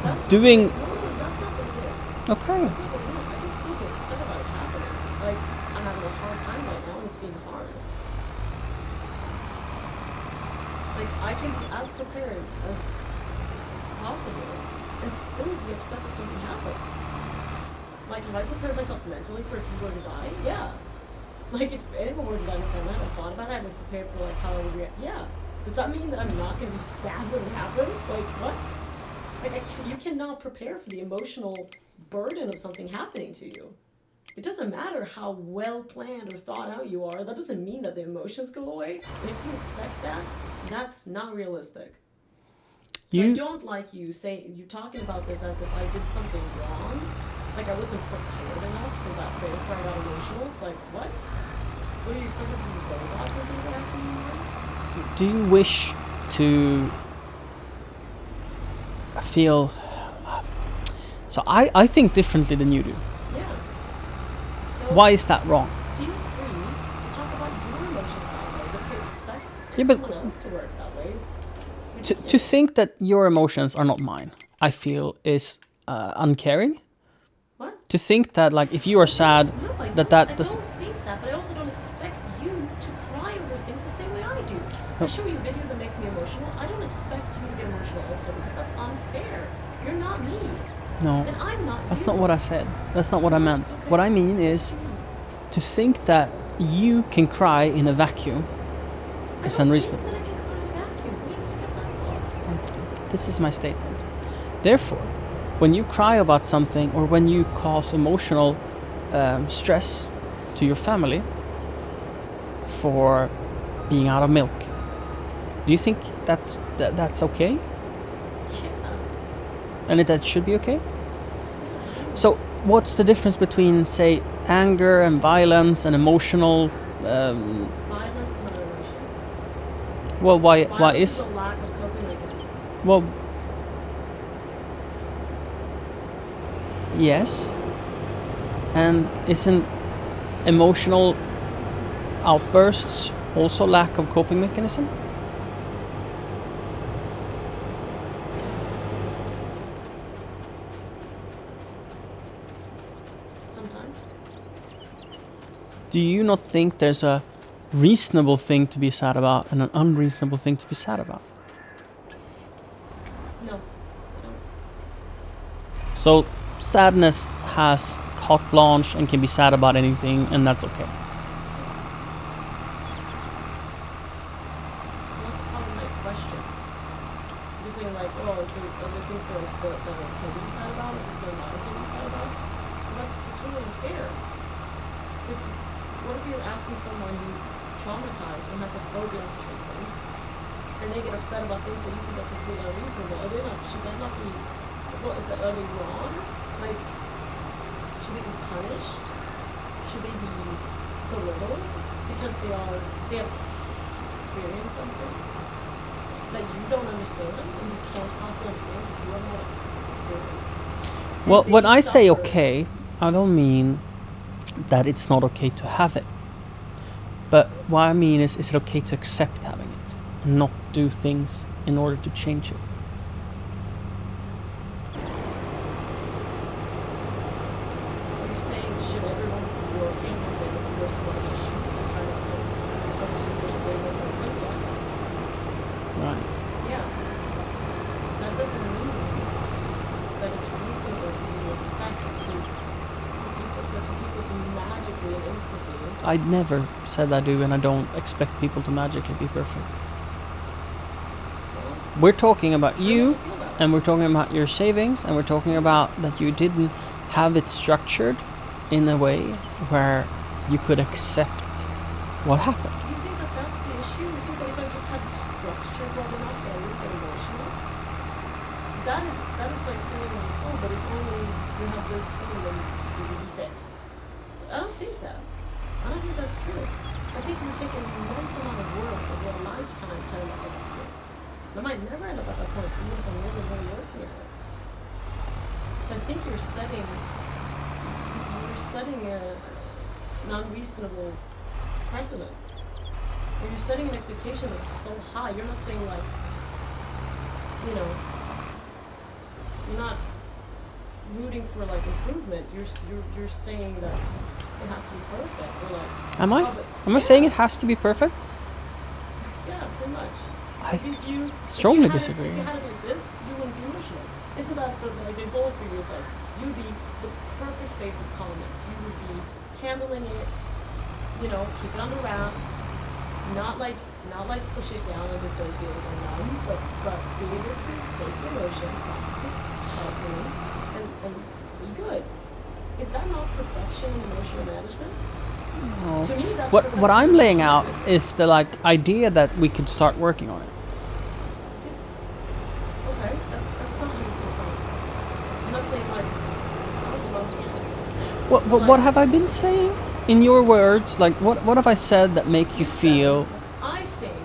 That's doing- not, no, that's not what it is. okay, That's not what it is. I just still get upset about it happening. Like, I'm having a hard time right now and it's being hard. Like, I can be as prepared as possible and still be upset that something happens. Like, have I prepared myself mentally for if you were to die? Yeah. Like, if anyone were to die in my family, have I thought about it? I've been prepared for, like, how I would react. Yeah. Does that mean that I'm not going to be sad when it happens? Like, what? Like, you cannot prepare for the emotional burden of something happening to you. It doesn't matter how well planned or thought out you are. That doesn't mean that the emotions go away. And if you expect that, that's not realistic. So I don't like you talking about this as if I did something wrong. Like I wasn't prepared enough, so that therefore I got emotional. It's like, what? What do you expect us to be robots when things are happening in life? do you wish to feel... So I think differently than you do. Yeah. So Why is that wrong? feel free to talk about your emotions that way, but to expect Yeah, but- someone else to work that way is To ridiculous. think that your emotions are not mine, I feel is uncaring. What? To think that like if you are sad, No, I that don't does... think that, but I also don't expect you to cry over things the same way I do. I show you a video that makes me emotional. I don't expect you to get emotional also because that's unfair. You're not me, No, and I'm not that's you. not what I said. That's not what I meant. Okay. What I mean is to think that you can cry in a vacuum I is don't unreasonable. think that I can cry in a vacuum. Where did you get that from? This is my statement. Therefore, when you cry about something or when you cause emotional stress to your family for being out of milk, do you think that's okay? Yeah. And that should be okay? So, what's the difference between, say, anger and violence and emotional? Violence is not an emotion. Well, why Violence is... is a lack of coping mechanisms. Well, yes. And isn't emotional outbursts also lack of coping mechanism? Sometimes. Do you not think there's a reasonable thing to be sad about and an unreasonable thing to be sad about? No. I don't. So sadness has carte blanche and can be sad about anything, and that's okay. What's the problem with my question? You're saying like, oh, are there things that can be sad about, or things that are not okay to be sad about? Well, that's really unfair. Because what if you're asking someone who's traumatized and has a phobia for something, and they get upset about things that you think are completely unreasonable? Are they not? Should that not be? What is that? Are they wrong? Like, should they be punished? Should they be belittled because they have experienced something that you don't understand and you can't possibly understand because you have not experienced? And Well, when they I say suffer. okay, I don't mean that it's not okay to have it. But what I mean is it okay to accept having it and not do things in order to change it? Are you saying should everyone be working on their personal issues and trying to become a super stable person? Yes. Right. Yeah. That doesn't you. I never said I do, and I don't expect people to magically be perfect. Well, We're talking about sure, you, I feel that way. and we're talking about your savings, and we're talking about that you didn't have it structured in a way where you could accept what happened. You think that that's the issue? You think that if I just had it structured well enough that I wouldn't get emotional? That is like saying, oh, but if only you have this thing, then you would be fixed. I don't think that. I don't think that's true. I think we take an immense amount of work over a lifetime to end up at that point. And I might never end up at that point, even if I'm really, really working at it. So I think you're setting an unreasonable precedent. Or you're setting an expectation that's so high. You're not saying like, you know, you're not rooting for like improvement. You're saying that it has to be perfect. Or like, Am I? oh, but- Am I saying it has to be perfect? Yeah, pretty much. I If you strongly if you had disagree. It, if you had it like this, you wouldn't be emotional. Isn't that the goal for you? Is like you would be the perfect face of calmness. You would be handling it, you know, keep it under wraps, not like push it down and dissociate it or numb, but be able to take the emotion, process it thoughtfully, and be good. Is that not perfection in emotional management? No. To me, that's What perfection I'm in laying emotional out management. is the like idea that we could start working on it. Okay, that's not how you think honestly. I'm not saying like I would love to. What have I been saying? In your words, like what have I said that make you feel? I think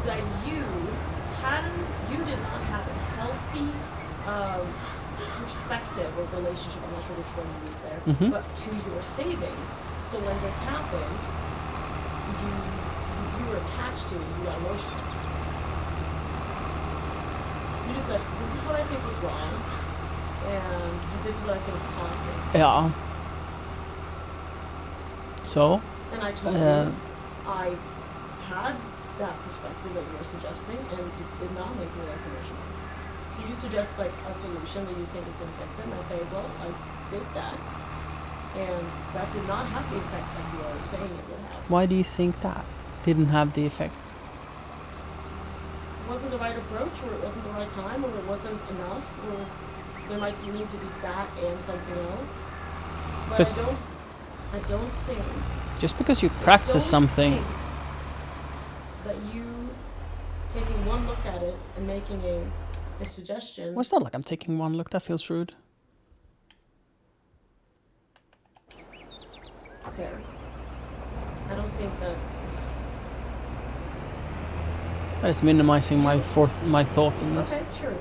that you did not have a healthy perspective or relationship. I'm not sure which one you used there, Mhm. but to your savings. So when this happened, you were attached to it. You got emotional. You just said, "This is what I think was wrong, and this is what I think caused it." Yeah. So, And I told you I had that perspective that you were suggesting, and it did not make me less emotional. So you suggest like a solution that you think is going to fix it, and I say, well, I did that, and that did not have the effect that you are saying it would have. why do you think that didn't have the effect? It wasn't the right approach, or it wasn't the right time, or it wasn't enough, or there might need to be that and something else. But 'Cause I don't think Just because you practice don't something, think that you taking one look at it and making a suggestion. well, it's not like I'm taking one look. That feels rude. Fair. I don't think that. That is minimizing my thought on this. Okay, sure.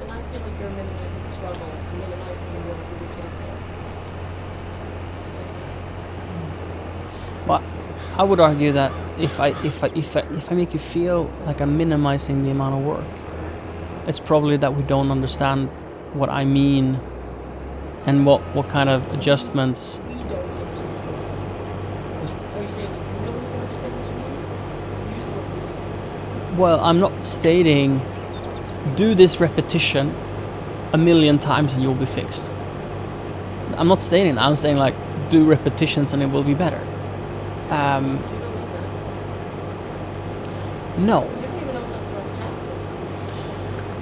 And I feel like you're minimizing the struggle, minimizing the work it would take to fix it. But I would argue that if I make you feel like I'm minimizing the amount of work, it's probably that we don't understand what I mean and what kind of adjustments. We don't understand what you mean. Just- Are you saying you don't even understand what you mean? Use the word we. Well, I'm not stating do this repetition a million times and you'll be fixed. I'm not stating that. I'm saying like do repetitions and it will be better. So you don't know that. No. You don't even know if that's the right path for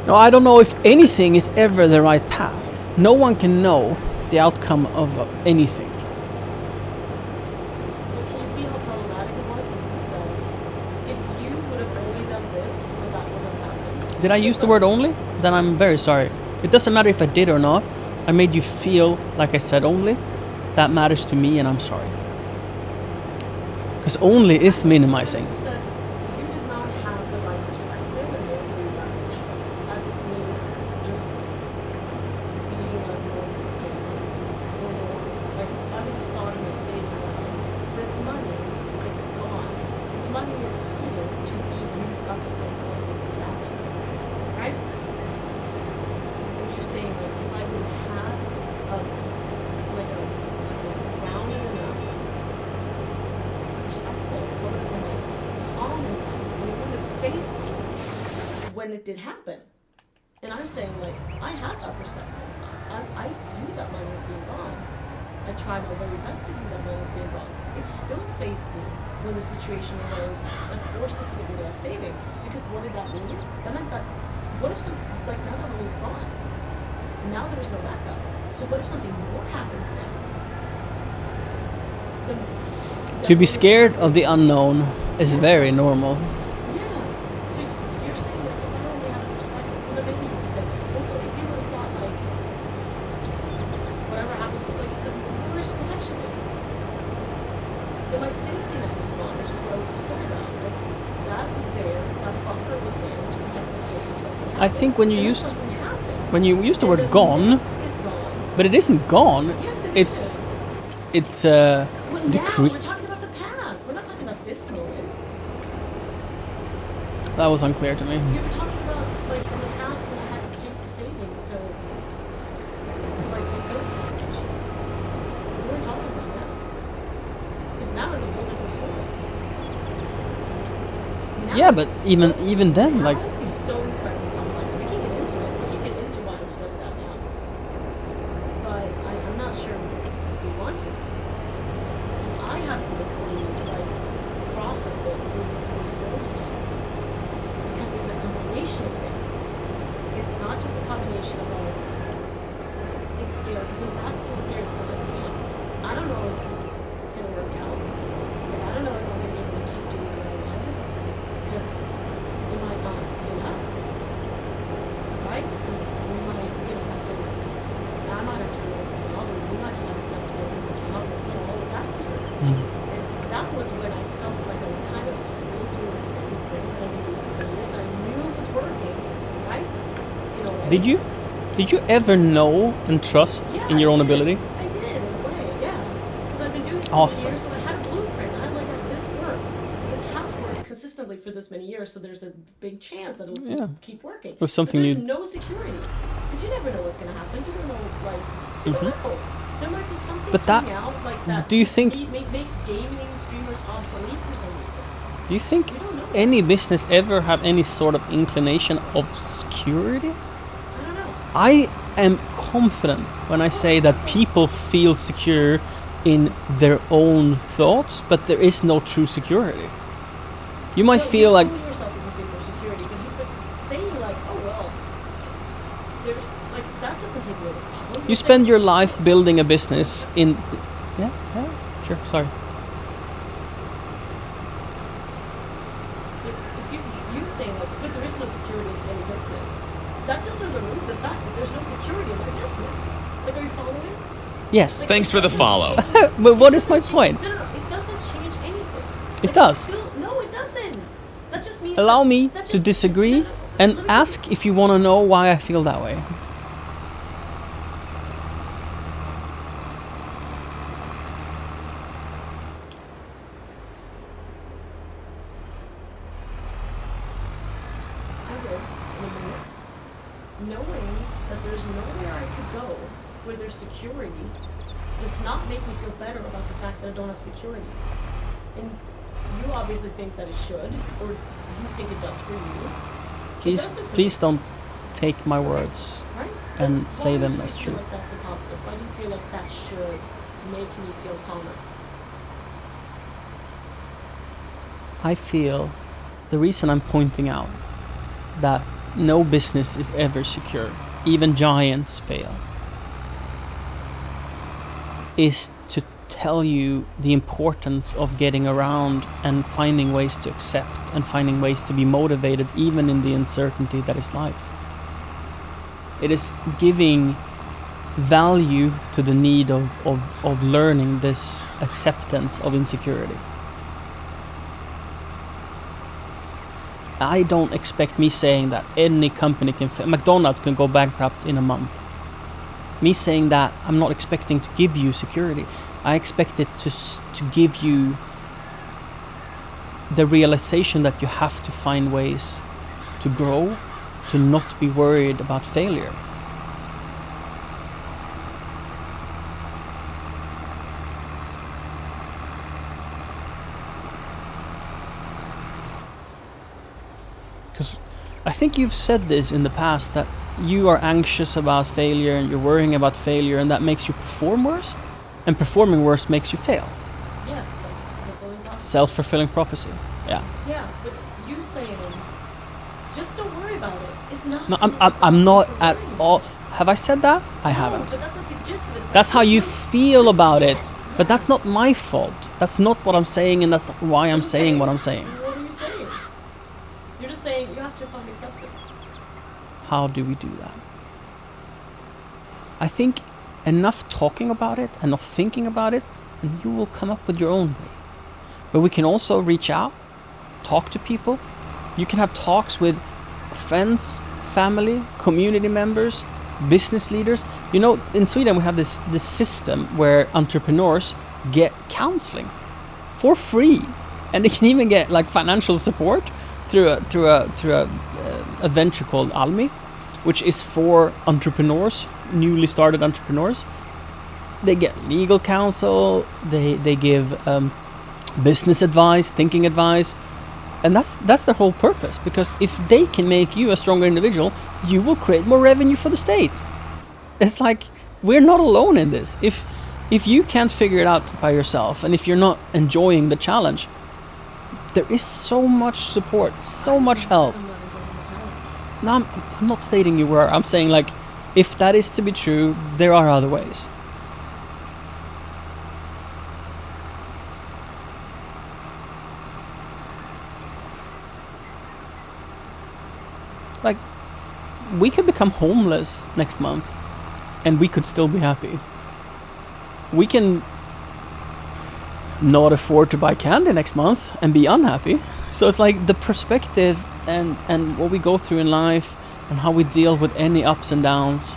you. No, I don't know if anything is ever the right path. No one can know the outcome of anything. So can you see how problematic it was when you said, if you would have only done this, then that would have happened? Did I use the word only? Then I'm very sorry. It doesn't matter if I did or not. I made you feel like I said only. That matters to me and I'm sorry. Because only is minimizing. You said you did not have the right perspective and therefore you got emotional. As if me just being a normal like if I would have thought of my savings as like, this money is gone. This money is here to be used up at some point when this happened. Right? And you're saying that if I would have had a grounded enough perspective, put it in a calm environment, when it wouldn't have faced me when it did happen. And I'm saying, like, I had that perspective. I view that money as being gone. I try my very best to view that money as being gone. it still faced me when the situation arose that forced us to get rid of that saving. Because what did that mean? That meant that, what if some, like now that money's gone, now there's no backup. So what if something more happens now? To be scared of the unknown is very normal. Yeah. So you're saying that if I only had a perspective, so then maybe you could say, well, if you would have thought like, whatever happens with like the worst protection thing, then my safety net was gone, which is what I was upset about. Like that was there, that buffer was there to protect us both if something happened. I think when you And if used something happens, when you use the and word gone, net is gone. but it isn't gone. Yes, it It's is. it's Well, now decre- we're talking about the past. We're not talking about this moment. that was unclear to me. You were talking about like in the past when I had to take the savings to like make those usage. We weren't talking about that. Because now is a whole different story. Now Yeah, it's but so- even then, now like is so incredibly complex. We can get into it. We can get into why I'm stressed out now. But I'm not sure we want to. Because I haven't been fully like processed it with yours yet. Because it's a combination of things. It's not just a combination of it's scary. Because in the past it's been scary. It's been like, damn, I don't know if it's gonna work out. Like I don't know if I'm gonna be able to keep doing what I love. Because it might not be enough. Right? And we might, have to I might have to go for a job, or we might have to go for a job, or all of that fear. mm, And that was when I felt like I was kind of still doing the same thing that I've been doing for many years that I knew was working, right? In a way. did you ever know and trust Yeah, in your I own did. ability? I did, in a way, yeah. Because I've been doing this Awesome. for years, so I had a blueprint. I had like, this works. This has worked consistently for this many years, so there's a big chance that it'll Yeah. keep working. Or something but there's new. no security. Because you never know what's going to happen. You don't know, like, you don't know. There might be something Mm-hmm. But that- coming out like that. do you think- makes gaming streamers obsolete for some reason? Do you think We don't know. any business ever have any sort of inclination of security? I don't know. I am confident when I say that people feel secure in their own thoughts, but there is no true security. You might No, feel you like fool yourself if you think there's security, but saying like, oh well, there's like that doesn't take away the problem. you spend your life building a business in. Yeah, sure. Sorry. If you say like, but there is no security in any business, that doesn't remove the fact that there's no security in my business. Like, are you following? Yes, Like, Thanks for the follow. but what It is my doesn't point? change- No, it doesn't change anything. It Like, does. No, it doesn't. That just means. Allow that- me that to just- disagree no, and let me- ask if you want to know why I feel that way. I will in a minute. Knowing that there's nowhere I could go where there's security does not make me feel better about the fact that I don't have security. And you obviously think that it should, or you think it does for you. Please, doesn't for please don't take my words. Right? And But say why them do you as feel true. Like that's a positive? Why do you feel like that should make me feel calmer? I feel the reason I'm pointing out that no business is ever secure, even giants fail, is to tell you the importance of getting around and finding ways to accept and finding ways to be motivated even in the uncertainty that is life. It is giving value to the need of learning this acceptance of insecurity. I don't expect me saying that any company can McDonald's can go bankrupt in a month. Me saying that, I'm not expecting to give you security. I expect it to give you the realization that you have to find ways to grow, to not be worried about failure. Because I think you've said this in the past, that you are anxious about failure and you're worrying about failure, and that makes you perform worse, and performing worse makes you fail. Yes, self-fulfilling prophecy. Self-fulfilling prophecy. Yeah. Yeah, but you saying, just don't worry about it. It's not. No, gonna stop I'm you not from at worrying. all. Have I said that? I No, haven't. but that's like the gist of it. It's That's like, how you just feel don't- about it. yeah, But yeah. that's not my fault. That's not what I'm saying, and that's not why I'm saying what I'm saying. What are you saying? You're just saying you have to find acceptance. How do we do that? I think enough talking about it, enough thinking about it, and you will come up with your own way. But we can also reach out, talk to people. You can have talks with friends, family, community members, business leaders. You know, in Sweden we have this system where entrepreneurs get counseling for free, and they can even get like financial support through a venture called Almi, which is for entrepreneurs, newly started entrepreneurs. They get legal counsel, they give business advice, thinking advice, and that's their whole purpose. Because if they can make you a stronger individual, you will create more revenue for the state. It's like we're not alone in this. If you can't figure it out by yourself, and if you're not enjoying the challenge, there is so much support, so much help. I'm not enjoying the challenge. No, I'm not stating you were. I'm saying, like, if that is to be true, there are other ways. Like, we could become homeless next month, and we could still be happy. We can not afford to buy candy next month and be unhappy. So it's like the perspective and what we go through in life and how we deal with any ups and downs,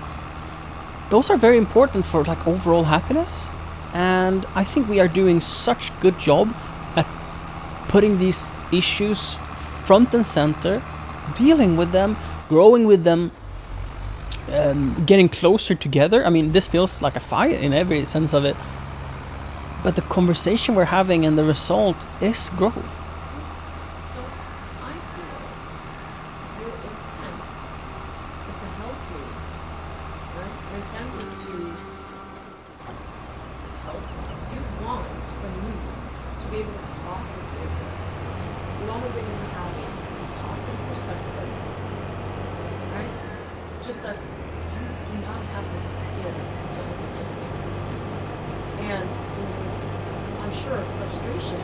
those are very important for like overall happiness. And I think we are doing such good job at putting these issues front and center, dealing with them, growing with them, getting closer together. I mean, this feels like a fight in every sense of it, but the conversation we're having and the result is growth. So I feel your intent is to help me, right? Your intent is to help. You want for me to be able to process this. You want me to be able to have a positive perspective, right? Just that you do not have the skills to help me get there. And I'm sure frustration,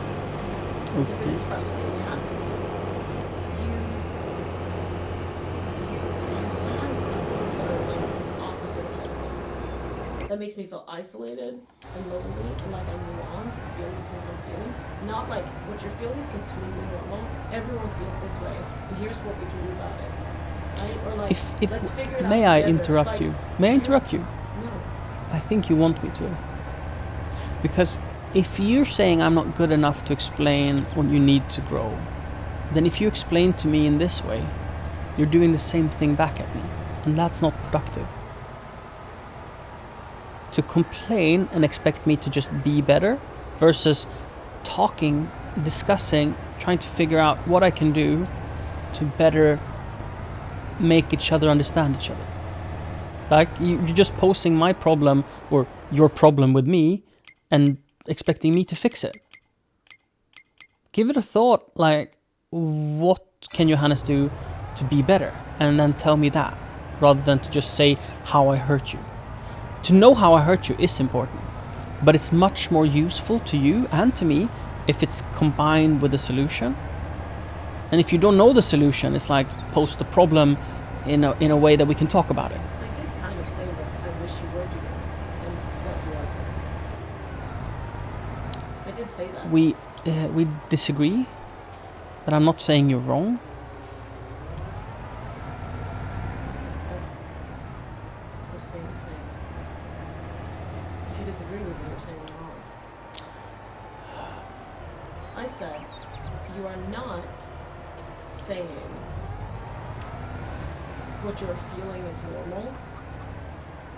because it is frustrating, it has to be. You sometimes see things that are like the opposite of helpful. That makes me feel isolated and lonely and like I move on for feeling the things I'm feeling. Not like what you're feeling is completely normal. Everyone feels this way, and here's what we can do about it. Right? Or like, let's figure it out May I together. It's interrupt like, you? May I interrupt you? No. I think you want me to. Because if you're saying I'm not good enough to explain what you need to grow, then if you explain to me in this way, you're doing the same thing back at me. And that's not productive. To complain and expect me to just be better versus talking, discussing, trying to figure out what I can do to better make each other understand each other. Like, you're just posing my problem or your problem with me and expecting me to fix it. Give it a thought, like, what can Johannes do to be better? And then tell me that, rather than to just say how I hurt you. To know how I hurt you is important, but it's much more useful to you and to me if it's combined with a solution. And if you don't know the solution, it's like post the problem in a way that we can talk about it. I did kind of say what I wish you were doing and what you are. I did say that. We disagree, but I'm not saying you're wrong. That's the same thing. If you disagree with me, you're saying I'm wrong. I said, you are not saying what you're feeling is normal.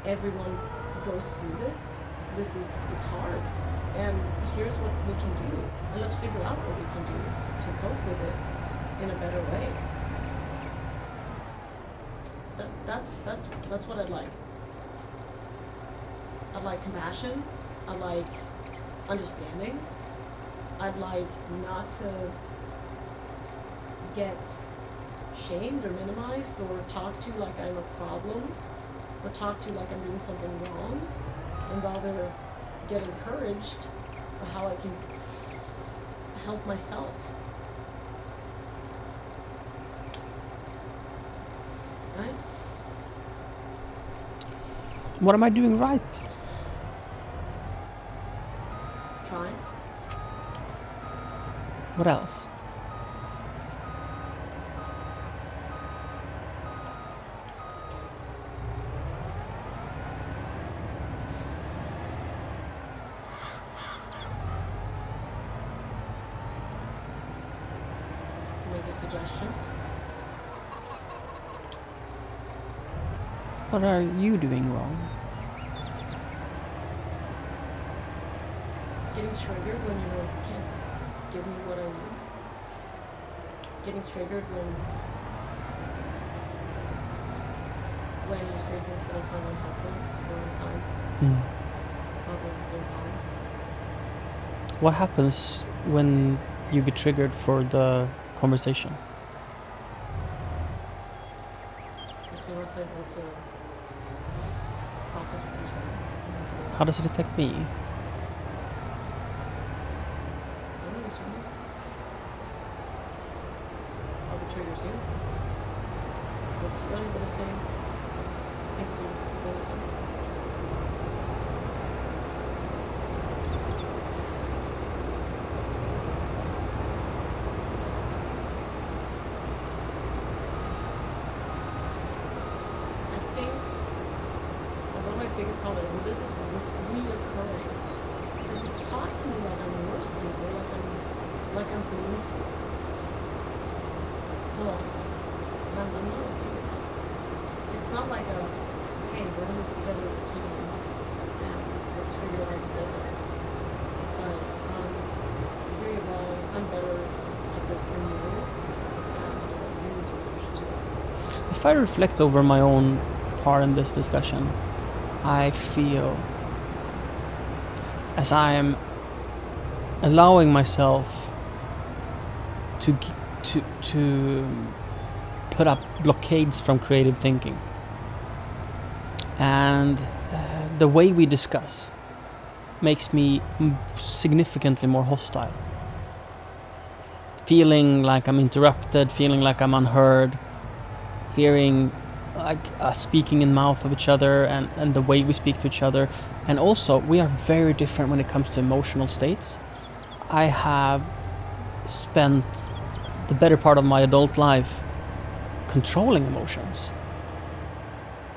Everyone goes through this. It's hard. And here's what we can do. And let's figure out what we can do to cope with it in a better way. That's what I'd like. I'd like compassion. I'd like understanding. I'd like not to get shamed or minimized or talked to like I'm a problem or talked to like I'm doing something wrong, and rather get encouraged for how I can help myself. Right? What am I doing right? Try. What else? Make suggestions. What are you doing wrong? Getting triggered when you can't give me what I need. Getting triggered when you say things that I find unhelpful or unkind. Not really staying calm. What happens when you get triggered for the conversation? Makes me less able to process what you're saying. How does it affect me? I don't know what you mean. How it triggers you. What are you going to say? Things you're going to say. I think one of my biggest problems is that this is reoccurring. Is that you talk to me like I'm worse than you, or like I'm beneath you. So often. And I'm not okay with that. It's not like a, hey, we're in this together as a team, and let's figure it out together. It's like, you're doing it wrong, I'm better at this than you, and you need to push it too. If I reflect over my own part in this discussion, I feel as I am allowing myself to put up blockades from creative thinking, and the way we discuss makes me significantly more hostile, feeling like I'm interrupted, feeling like I'm unheard, hearing like speaking in mouth of each other, and the way we speak to each other. And also, we are very different when it comes to emotional states. I have spent the better part of my adult life controlling emotions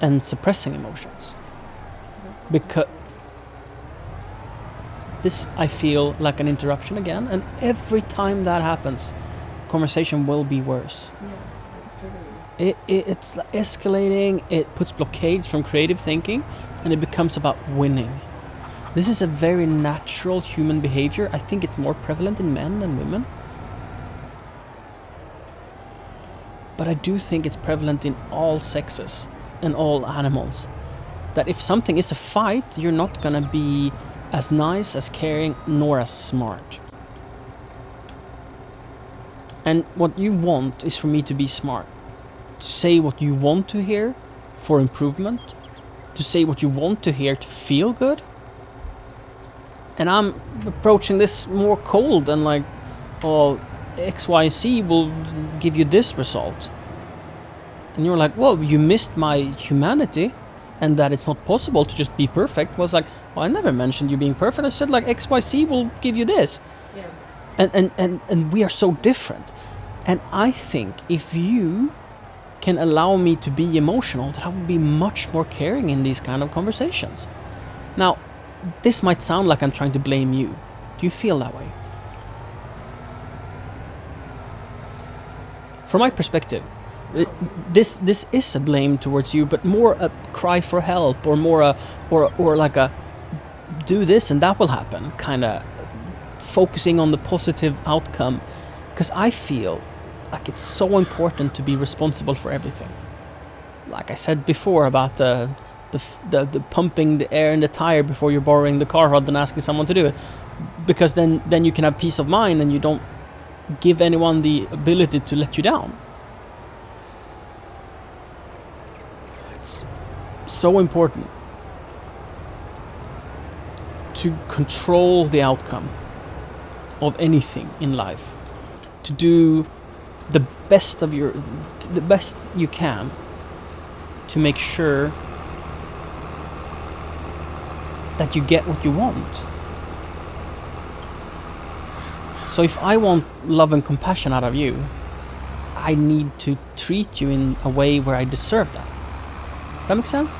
and suppressing emotions, because this, I feel like an interruption again, and every time that happens, conversation will be worse. Yeah, it's triggering. It's escalating, it puts blockades from creative thinking, and it becomes about winning. This is a very natural human behavior. I think it's more prevalent in men than women. But I do think it's prevalent in all sexes and all animals. That if something is a fight, you're not gonna be as nice, as caring, nor as smart. And what you want is for me to be smart. To say what you want to hear for improvement. To say what you want to hear to feel good. And I'm approaching this more cold and like, oh, X, Y, Z will give you this result. And you're like, well, you missed my humanity, and that it's not possible to just be perfect. Was like, well, I never mentioned you being perfect. I said like X, Y, Z will give you this. Yeah. And we are so different. And I think if you can allow me to be emotional, that I will be much more caring in these kind of conversations. Now, this might sound like I'm trying to blame you. Do you feel that way? From my perspective, this is a blame towards you, but more a cry for help, or more or like a do this and that will happen, kind of focusing on the positive outcome, because I feel like it's so important to be responsible for everything. Like I said before about the pumping the air in the tire before you're borrowing the car rather than asking someone to do it. because then you can have peace of mind and you don't give anyone the ability to let you down. It's so important to control the outcome of anything in life, to do the best you can to make sure that you get what you want. So if I want love and compassion out of you, I need to treat you in a way where I deserve that. Does that make sense?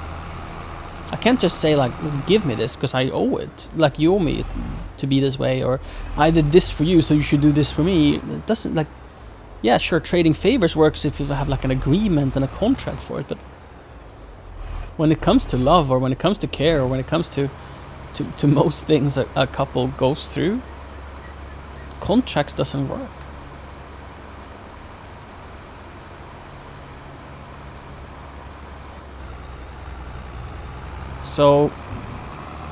I can't just say like, give me this because I owe it. Like you owe me to be this way, or I did this for you so you should do this for me. It doesn't, like, yeah, sure, trading favors works if you have like an agreement and a contract for it, but when it comes to love, or when it comes to care, or when it comes to most things a couple goes through, contracts doesn't work. So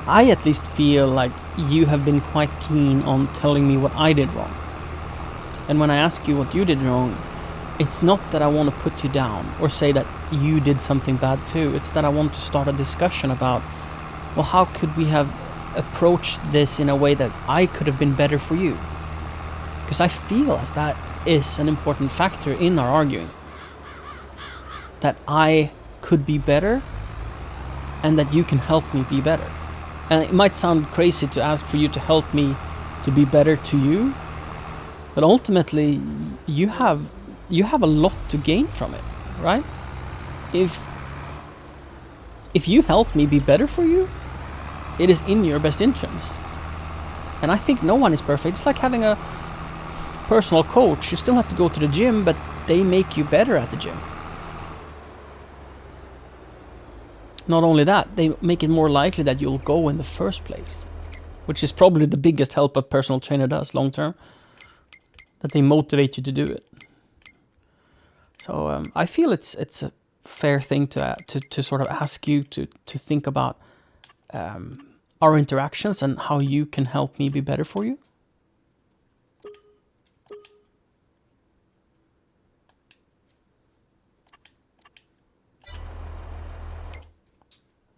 I at least feel like you have been quite keen on telling me what I did wrong. And when I ask you what you did wrong, it's not that I want to put you down or say that you did something bad too. It's that I want to start a discussion about, well, how could we have approached this in a way that I could have been better for you? Because I feel as that is an important factor in our arguing. That I could be better and that you can help me be better. And it might sound crazy to ask for you to help me to be better to you, but ultimately you have a lot to gain from it, right? If you help me be better for you, it is in your best interests. And I think no one is perfect. It's like having a personal coach. You still have to go to the gym, but they make you better at the gym. Not only that, they make it more likely that you'll go in the first place, which is probably the biggest help a personal trainer does long term, that they motivate you to do it. So I feel it's a fair thing to sort of ask you to think about our interactions and how you can help me be better for you.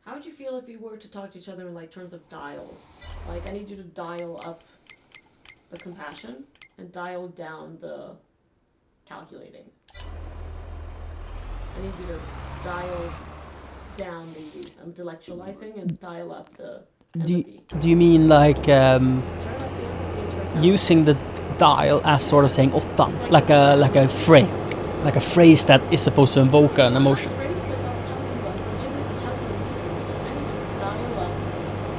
How would you feel if you were to talk to each other in like terms of dials? Like, I need you to dial up the compassion and dial down the calculating. I need you to dial down the intellectualizing and dial up the empathy. Do you mean like Turn up the empathy and turn down using the dial as sort of saying "ottan," like a phrase that is supposed to invoke an emotion? I'm not afraid to say about telling them, but Jimmy can tell you anything. I need to dial up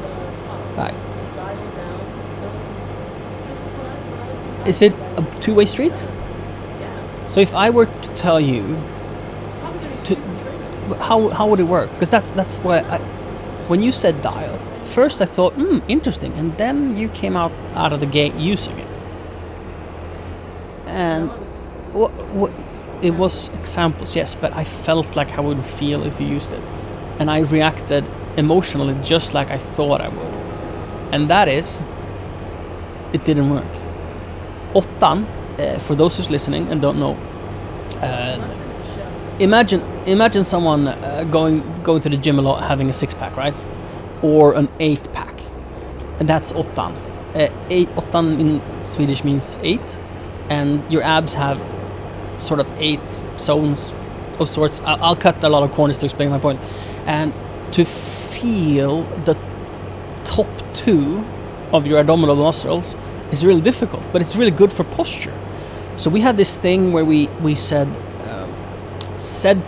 the pulse Right. and dial down the... This is what I think. Is it a two-way street? Yeah. So if I were to tell you, It's probably going to be super triggering. how would it work? Because that's why when you said dial, first I thought, interesting, and then you came out of the gate using it. And it was examples, yes, but I felt like how I would feel if you used it. And I reacted emotionally just like I thought I would. And that is, it didn't work. Ottan, for those who's listening and don't know, imagine someone going to the gym a lot, having a 6-pack, right? Or an 8-pack. And that's ottan. Ottan in Swedish means 8. And your abs have sort of 8 zones of sorts. I'll cut a lot of corners to explain my point. And to feel the top 2 of your abdominal muscles is really difficult, but it's really good for posture. So we had this thing where we said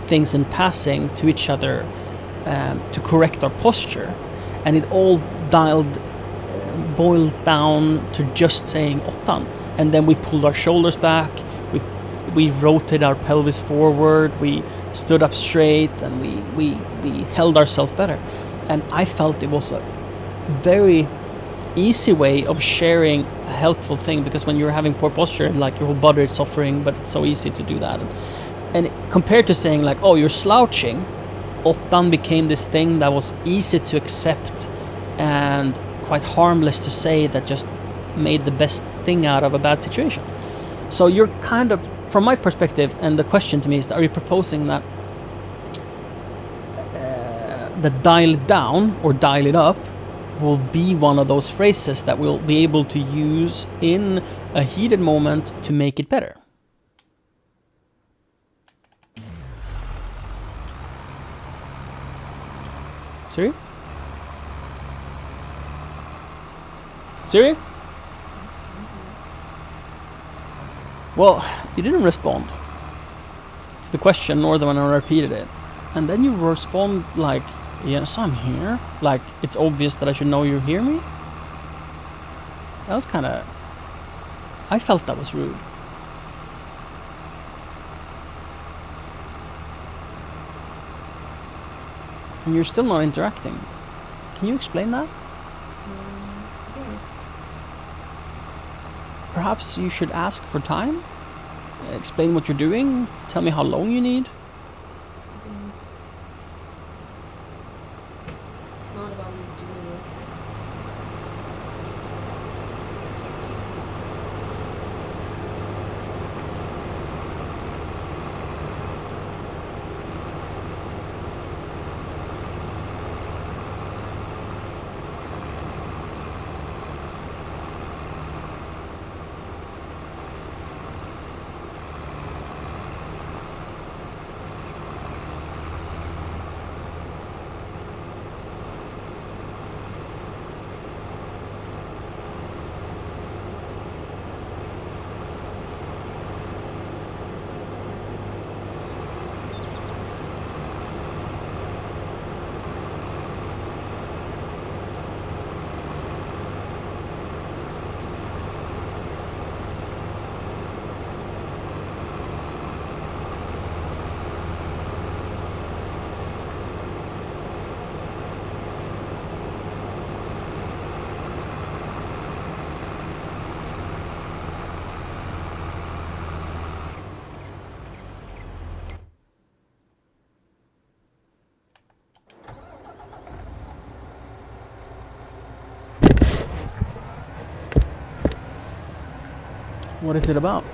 things in passing to each other to correct our posture, and it all boiled down to just saying ottan. And then we pulled our shoulders back, we rotated our pelvis forward, we stood up straight, and we held ourselves better. And I felt it was a very easy way of sharing a helpful thing, because when you're having poor posture, like your whole body is suffering, but it's so easy to do that. And compared to saying like, oh, you're slouching, ottan became this thing that was easy to accept and quite harmless to say that just made the best thing out of a bad situation. So you're kind of, from my perspective, and the question to me is, are you proposing that that dial it down or dial it up will be one of those phrases that we'll be able to use in a heated moment to make it better? Siri? Siri? Well, you didn't respond to the question nor when I repeated it. And then you respond like, yes, I'm here. Like, it's obvious that I should know you hear me. That was kind of... I felt that was rude. And you're still not interacting. Can you explain that? Yeah. Perhaps you should ask for time? Explain what you're doing? Tell me how long you need? It's not about me doing anything. What is it about?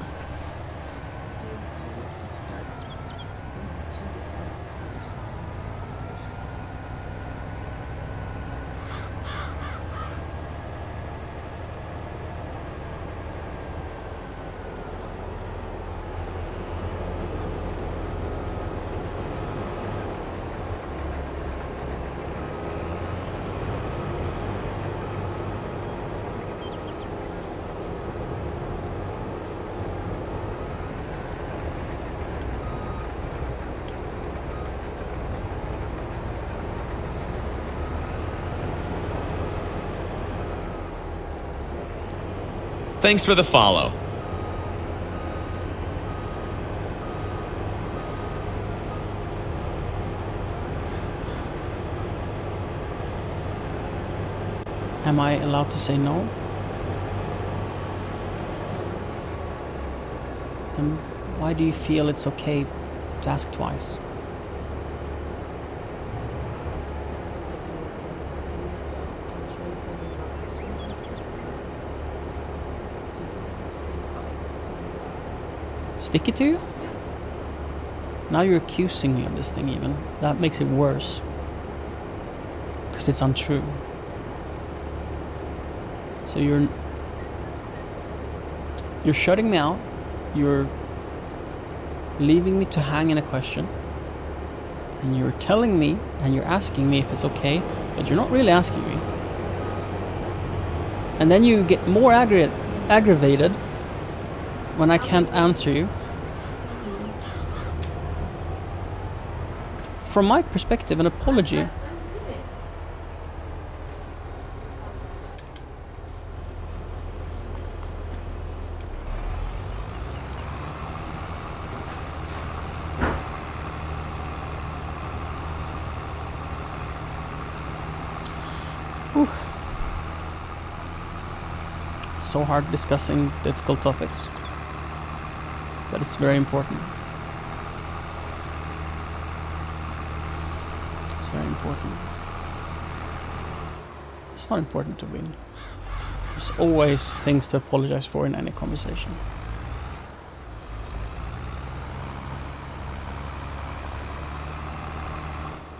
Thanks for the follow. Am I allowed to say no? Then why do you feel it's okay to ask twice? Stick it to you? Now you're accusing me of this thing even. That makes it worse. Because it's untrue. So you're shutting me out. You're leaving me to hang in a question. And you're telling me and you're asking me if it's okay, but you're not really asking me. And then you get more aggravated when I can't answer you. From my perspective, an apology so hard discussing difficult topics, but it's very important. It's very important. It's not important to win. There's always things to apologize for in any conversation.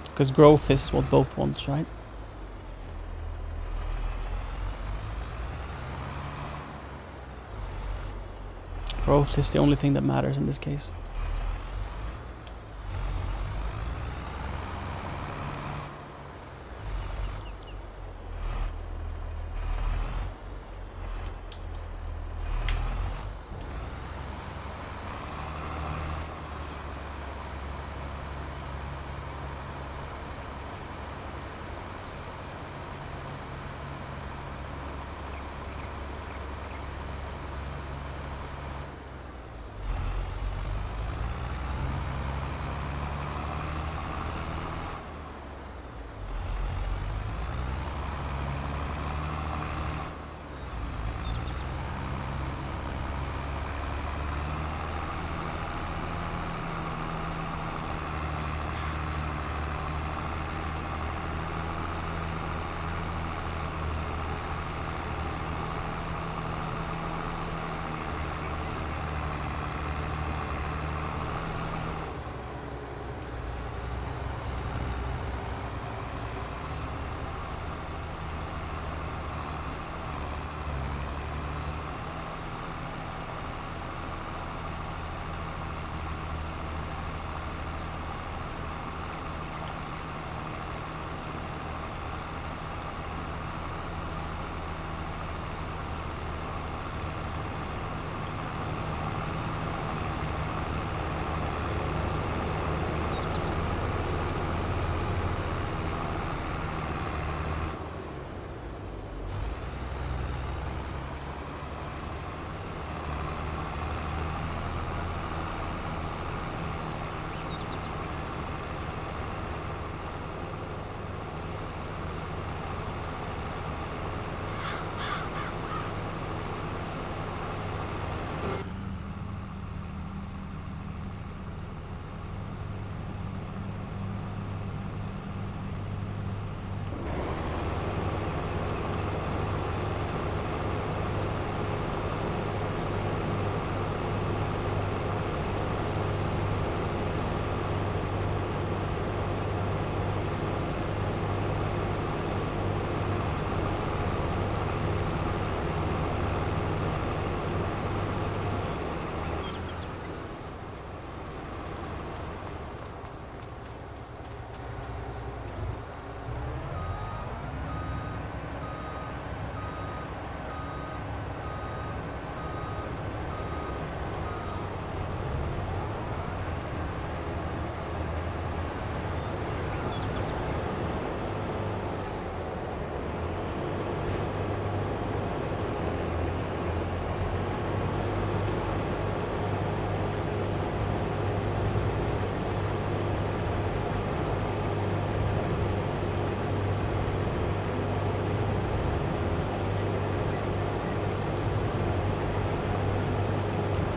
Because growth is what both want, right? Growth is the only thing that matters in this case.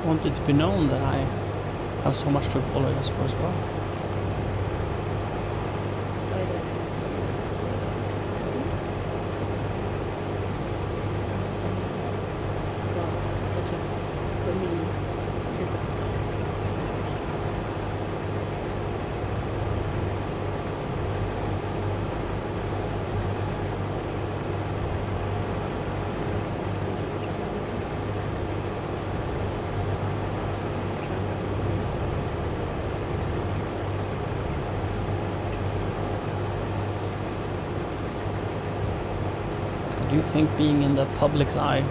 Want it to be known that I have so much to apologize for as well. Sorry that I couldn't tell you this way. Well, such a, for me, difficult time. I do think being in the public's eye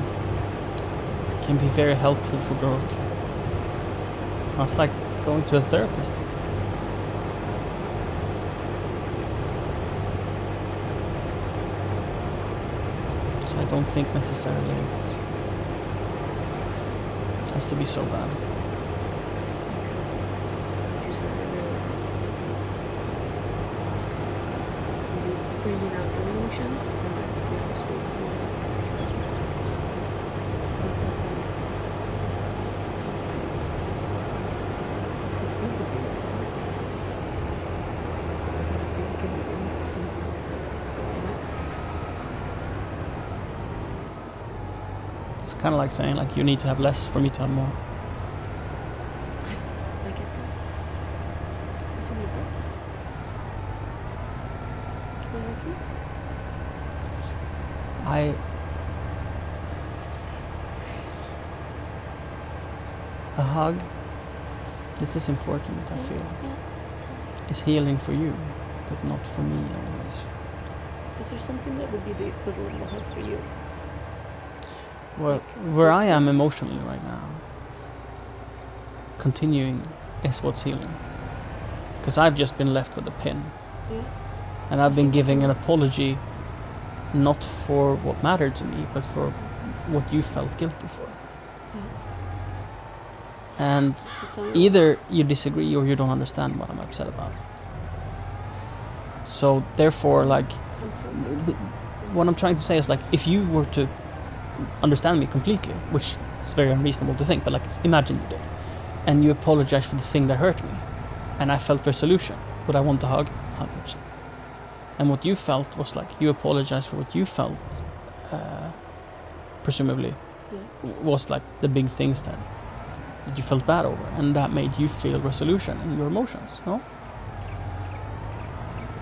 can be very helpful for growth. It's like going to a therapist. So I don't think necessarily it has to be so bad. You said earlier, really bringing out your emotions and then you have space to do that. That's right. I think that that's great. I think it'd be like that. I think it can be anything. kind of like saying like you need to have less for me to have more. I get that. Do my best. Can I hug you? I a hug. This is important. I feel Yeah. is healing for you, but not for me always. Is there something that would be the equivalent of a hug for you? Well, where I am emotionally right now, continuing is what's healing. Because I've just been left with a pin. Yeah. And I've been giving an apology not for what mattered to me, but for what you felt guilty for. And So tell me either you disagree or you don't understand what I'm upset about. So therefore, like, what I'm trying to say is like, if you were to understand me completely, which is very unreasonable to think, but like, imagine you did, and you apologize for the thing that hurt me, and I felt resolution, would I want to hug? 100%. And what you felt was like, you apologized for what you felt, presumably, was like the big things that you felt bad over, and that made you feel resolution in your emotions, no?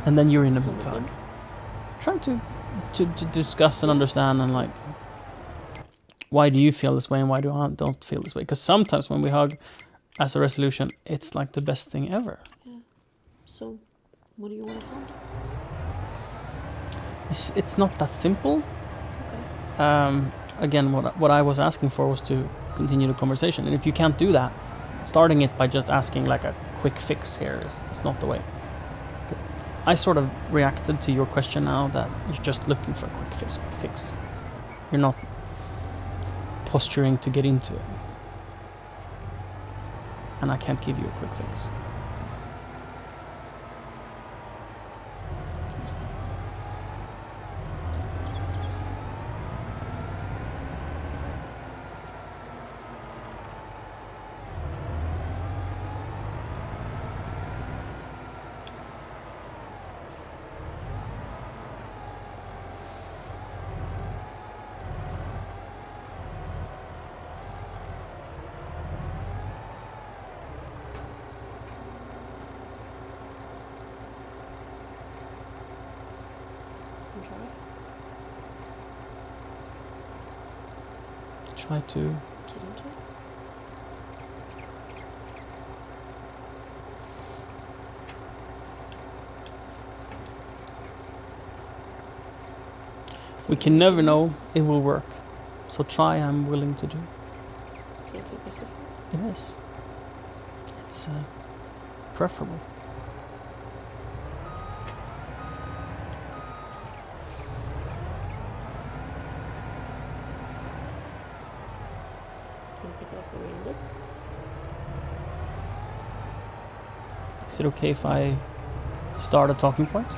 And then you're in a Some big of tug, them. trying to discuss and understand and like, why do you feel this way and why do I don't feel this way? Because sometimes when we hug as a resolution, it's like the best thing ever. So, what do you want to tell me? It's not that simple. Okay. Again, what I was asking for was to continue the conversation, and if you can't do that, starting it by just asking like a quick fix here is not the way. I sort of reacted to your question now that you're just looking for a quick fix. You're not posturing to get into it. And I can't give you a quick fix. Try to. Get into it. We can never know it will work. So try, I'm willing to do. So keep yourself. It is. It's preferable. Can you pick off where we ended? Is it okay if I start a talking point?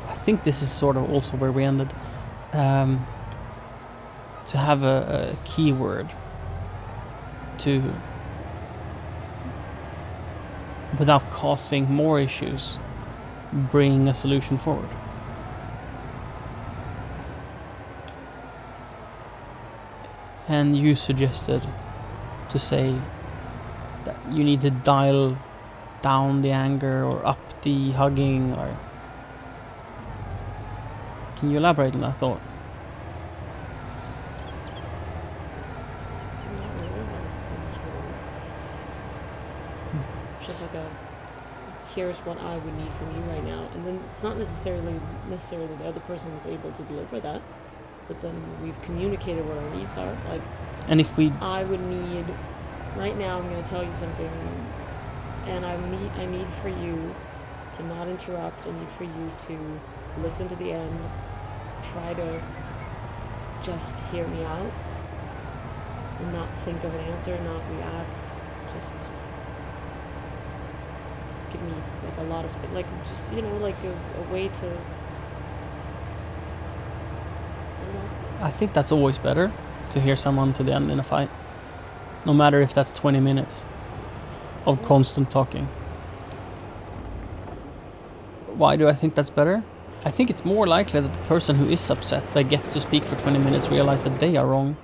I think this is sort of also where we ended. To have a keyword to, without causing more issues, bring a solution forward. And you suggested to say that you need to dial down the anger or up the hugging, or can you elaborate on that thought? I'm not really realizing how much it is. It's just like a, here's what I would need from you right now, and then it's not necessarily the other person is able to deliver that, but then we've communicated what our needs are. Like, And if we I would need, right now I'm going to tell you something, and I need for you to not interrupt. I need for you to listen to the end, try to just hear me out, and not think of an answer, not react, just give me like a lot of space, like just, you know, like a way to, I don't know. I think that's always better, to hear someone to the end in a fight. No matter if that's 20 minutes of constant talking. Why do I think that's better? I think it's more likely that the person who is upset that gets to speak for 20 minutes realize that they are wrong,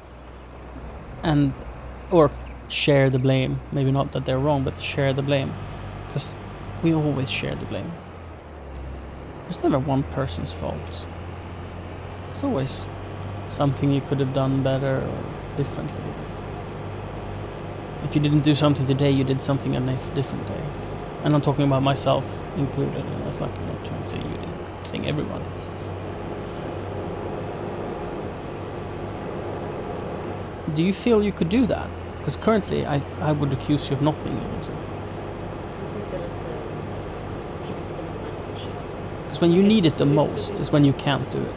and or share the blame. Maybe not that they're wrong, but share the blame, because we always share the blame. There's never one person's fault. It's always something you could have done better or differently. If you didn't do something today, you did something on a different day. And I'm talking about myself included. And it's like I'm not trying to say you did. I'm saying everyone does this. Do you feel you could do that? Because currently I would accuse you of not being able to. I think that it's a mindset shift. Because when you need it the It's- most is when you can't do it.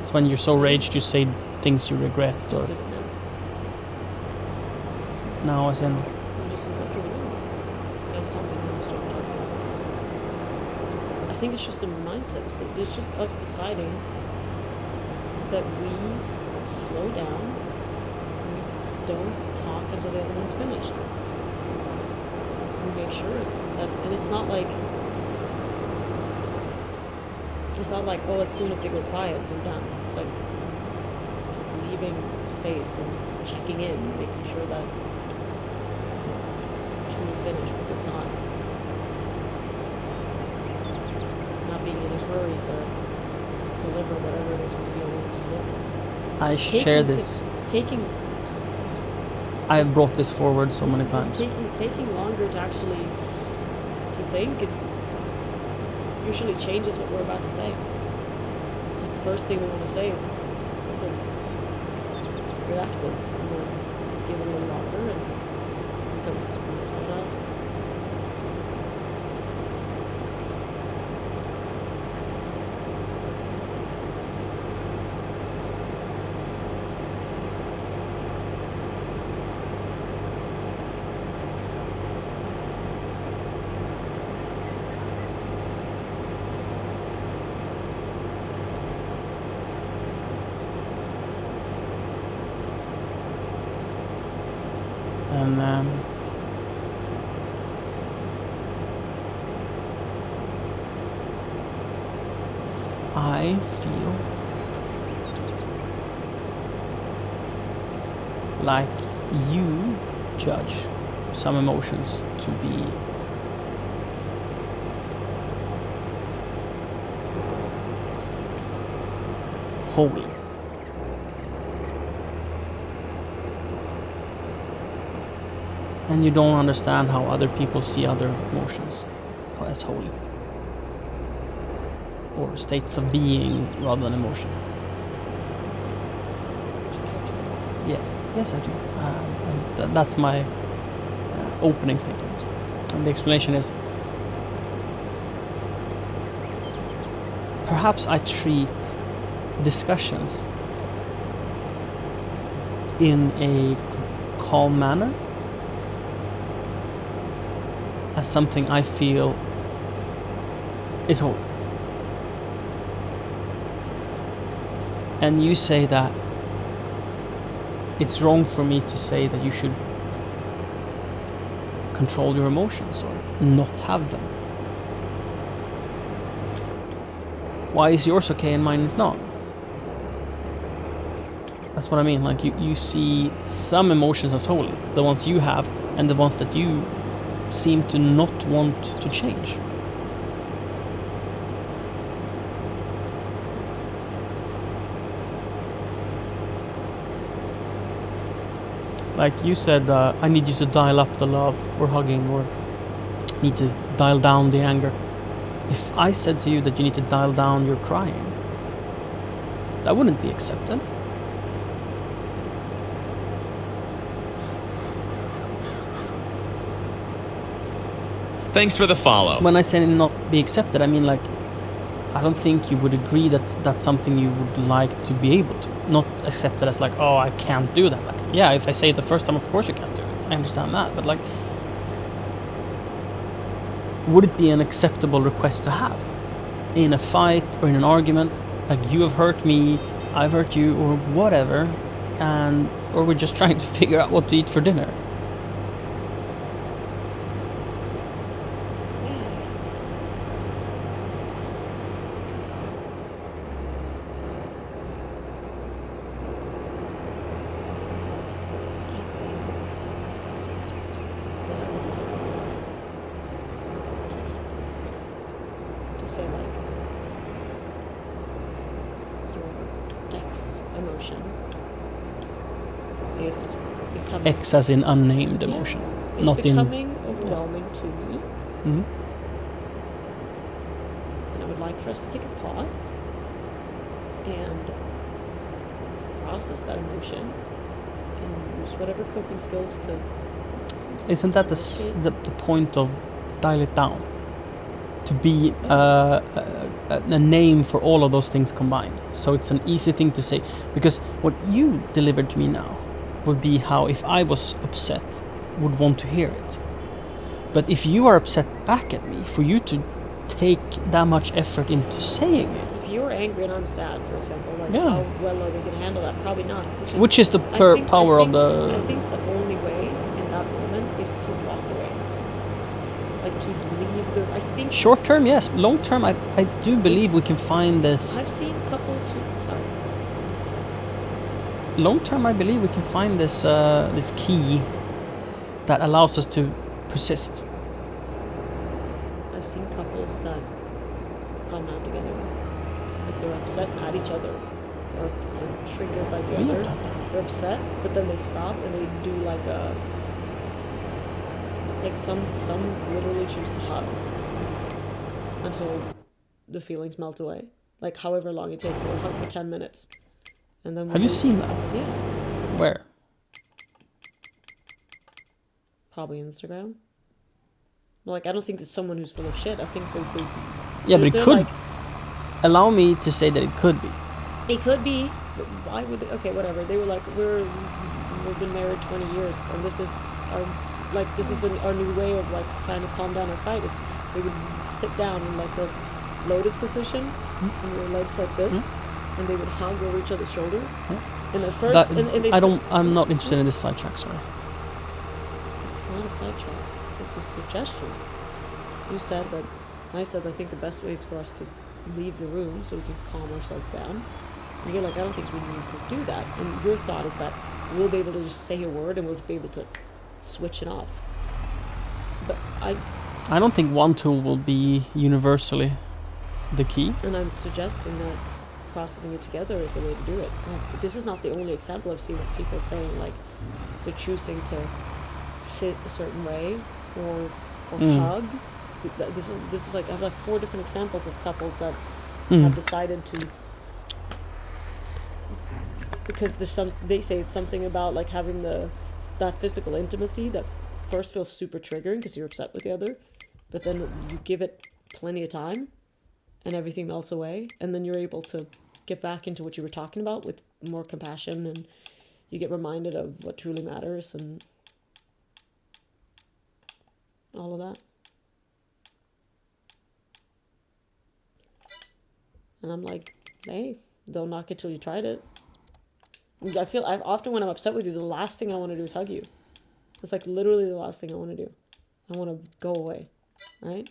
It's when you're so raged you say things you regret, or Just did it now. now as in You just invoked it now. That's not when you start talking. I think it's just a mindset. It's just us deciding that we slow down. We don't talk until the other one's finished. We make sure that, and it's not like oh, as soon as they go quiet, they're done. It's like leaving space and checking in, making sure that truly finished, but it's not being in a hurry to deliver whatever it is we feel we need to deliver. I Just taking share the- this. It's taking I have brought this forward so many It's times. taking longer to actually to think. It usually changes what we're about to say. Like the first thing we want to say is something reactive, and we'll give it a little longer, and it becomes more thought out. And I feel like you judge some emotions to be holy. And you don't understand how other people see other emotions as holy. Or states of being rather than emotion. Yes, yes I do. And that's my opening statement. And the explanation is, perhaps I treat discussions in a calm manner as something I feel is holy. And you say that it's wrong for me to say that you should control your emotions or not have them. Why is yours okay and mine is not? That's what I mean. Like you see some emotions as holy, the ones you have, and the ones that you seem to not want to change. Like you said, I need you to dial up the love or hugging, or need to dial down the anger. If I said to you that you need to dial down your crying, that wouldn't be accepted. Thanks for the follow. When I say not be accepted, I mean like I don't think you would agree that that's something you would like to be able to. Not accept it as like, oh, I can't do that. Like, yeah, if I say it the first time, of course you can't do it. I understand that. But like, would it be an acceptable request to have? In a fight or in an argument, like you have hurt me, I've hurt you, or whatever, and or we're just trying to figure out what to eat for dinner. becoming X as in unnamed emotion, it's not in. becoming overwhelming to me, Mhm. and I would like for us to take a pause and process that emotion and use whatever coping skills to. Isn't that the point of dial it down? To be a name for all of those things combined. So it's an easy thing to say. Because what you delivered to me now would be how if I was upset, would want to hear it. But if you are upset back at me, for you to take that much effort into saying it, If you're angry and I'm sad, for example, like Yeah. how well are we going to handle that? Probably not. which is the power of the. I think the only way in that moment is to walk away. Like to leave the. I think Short term, yes. Long term, I do believe we can find this. I've seen couples who. Sorry. Long term, I believe we can find this this key that allows us to persist. I've seen couples that calm down together. Like they're upset at each other. Or they're triggered by the We have other. done that. They're upset, but then they stop and they do like a. Like some literally choose to hug until the feelings melt away. Like however long it takes, they'll hug for 10 minutes. And then Have you seen that? Yeah, Where? probably Instagram. Well, like I don't think it's someone who's full of shit. I think they Yeah, but it they're could. like, Allow me to say that it could be. it could be, but why would they? Okay, whatever. They were like, we've been married 20 years, and this is our our new way of like trying to calm down our fight. Is they would sit down in like the lotus position, and your legs like this, and they would hug over each other's shoulder. And at first, That, and they I'm not interested in this sidetrack. Sorry. It's not a sidetrack. It's a suggestion. You said that. I said I think the best way is for us to leave the room so we can calm ourselves down. And you're like, I don't think we need to do that. And your thought is that we'll be able to just say a word and we'll be able to switch it off. But I don't think one tool will be universally the key. and I'm suggesting that processing it together is the way to do it. This is not the only example I've seen of people saying like they're choosing to sit a certain way or hug. This is like I have like 4 different examples of couples that have decided to, because they say it's something about like having that physical intimacy that first feels super triggering because you're upset with the other, but then you give it plenty of time and everything melts away, and then you're able to get back into what you were talking about with more compassion, and you get reminded of what truly matters and all of that. And I'm like, hey, don't knock it till you tried it. I feel often when I'm upset with you, the last thing I want to do is hug you. It's like literally the last thing I want to do. I want to go away, right?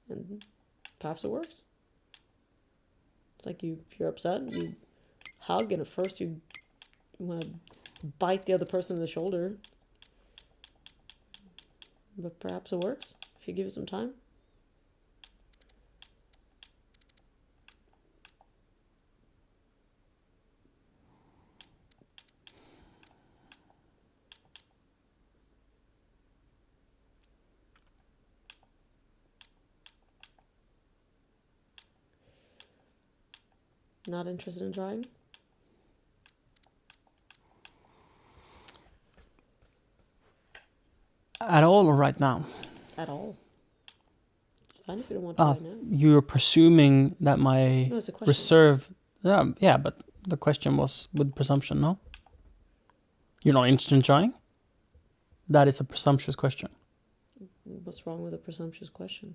And perhaps it works. It's like you're upset, you hug, and at first you want to bite the other person in the shoulder. But perhaps it works if you give it some time. Not interested in trying? At all or right now? At all. Fine if you don't want to right now. You're presuming that my No, it's a question. reserve. Yeah, but the question was with presumption, no? You're not interested in trying? That is a presumptuous question. What's wrong with a presumptuous question?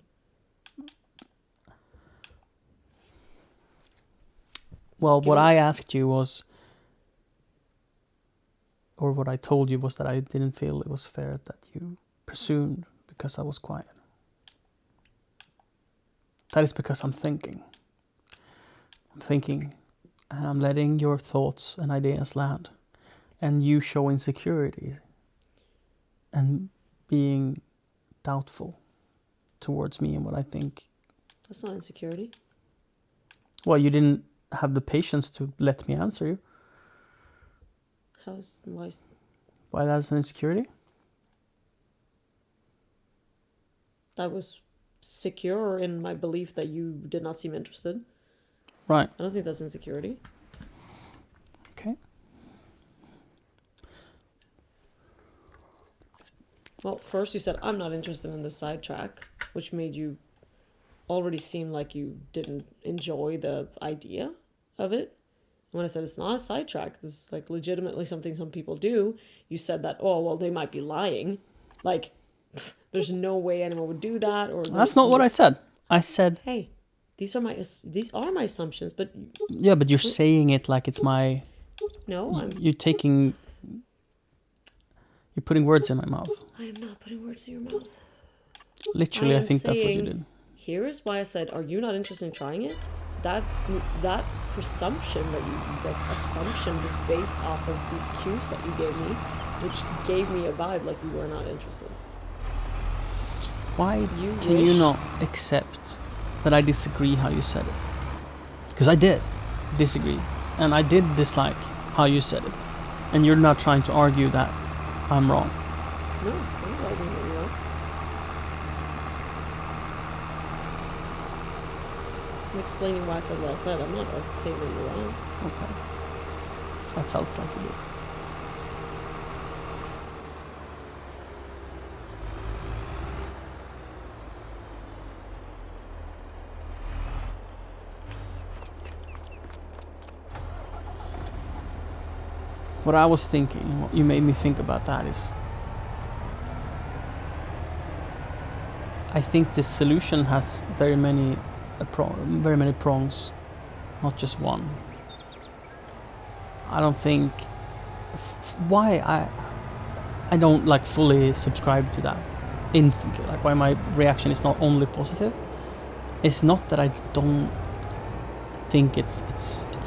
Well, what I asked you was, or what I told you was that I didn't feel it was fair that you presumed because I was quiet. That is because I'm thinking. I'm thinking, and I'm letting your thoughts and ideas land. And you show insecurity and being doubtful towards me and what I think. That's not insecurity. Well, you didn't have the patience to let me answer you. Why that's an insecurity? I was secure in my belief that you did not seem interested. Right. I don't think that's insecurity. Okay. Well, first you said, I'm not interested in the sidetrack, which made you already seem like you didn't enjoy the idea of it. And when I said it's not a sidetrack, this is like legitimately something some people do, you said that, oh, well, they might be lying. Like, there's no way anyone would do that. Or That's not what I said. I said, hey, these are my assumptions, but yeah, but you're saying it like it's my... no, You're putting words in my mouth. I am not putting words in your mouth. Literally, I think that's what you saying, did. Here is why I said, are you not interested in trying it? That presumption that assumption was based off of these cues that you gave me, which gave me a vibe like you were not interested. Why can you not accept that I disagree how you said it? Because I did disagree, and I did dislike how you said it, and you're not trying to argue that I'm wrong. No, I'm not arguing that you're wrong. I'm explaining why I said what I said. I'm not saying that you're wrong. Okay. I felt like you did. What I was thinking, what you made me think about that is, I think this solution has very many prongs, not just one. I don't think why I don't like fully subscribe to that instantly. Like why my reaction is not only positive. It's not that I don't think it's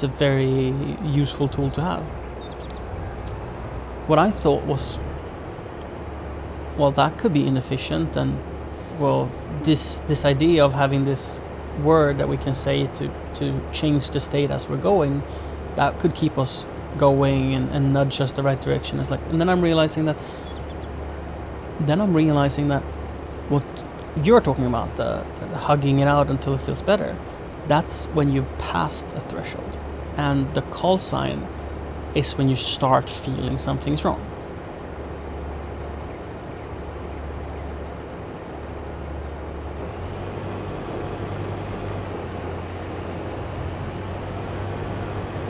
a very useful tool to have. What I thought was, well, that could be inefficient, and well, this idea of having this word that we can say to change the state as we're going, that could keep us going and nudge us the right direction. It's like, and then I'm realizing that what you're talking about, the hugging it out until it feels better, that's when you've passed a threshold, and the call sign is when you start feeling something's wrong.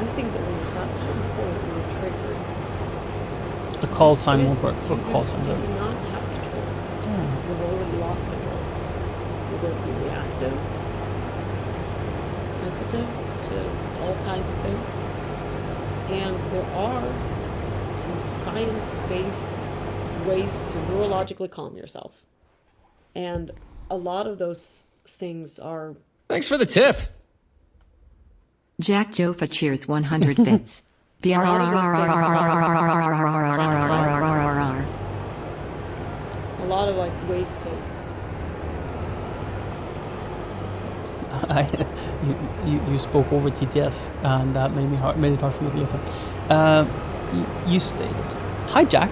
I think that when you pass a certain point, you're triggered. The call sign won't work. You Or call sign do doesn't. not have control. Yeah. You've already lost control. You're going to be reactive, sensitive to all kinds of things. And there are some science-based ways to neurologically calm yourself. And a lot of those things are... Thanks for the tip. Jack Joffa cheers 100 bits. A lot of like ways to... You spoke over TTS, and that made it hard for me to listen. You stated, hi Jack,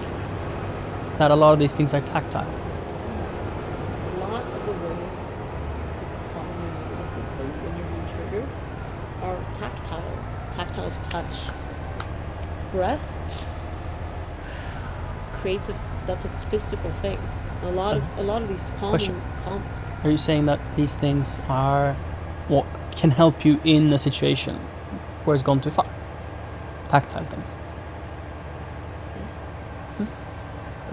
that a lot of these things are tactile. A lot of the ways to calm your nervous system when you're being triggered are tactile. Tactile is touch. Breath creates that's a physical thing. A lot of these Question. Are you saying that these things are what can help you in a situation where it's gone too far? Tactile things.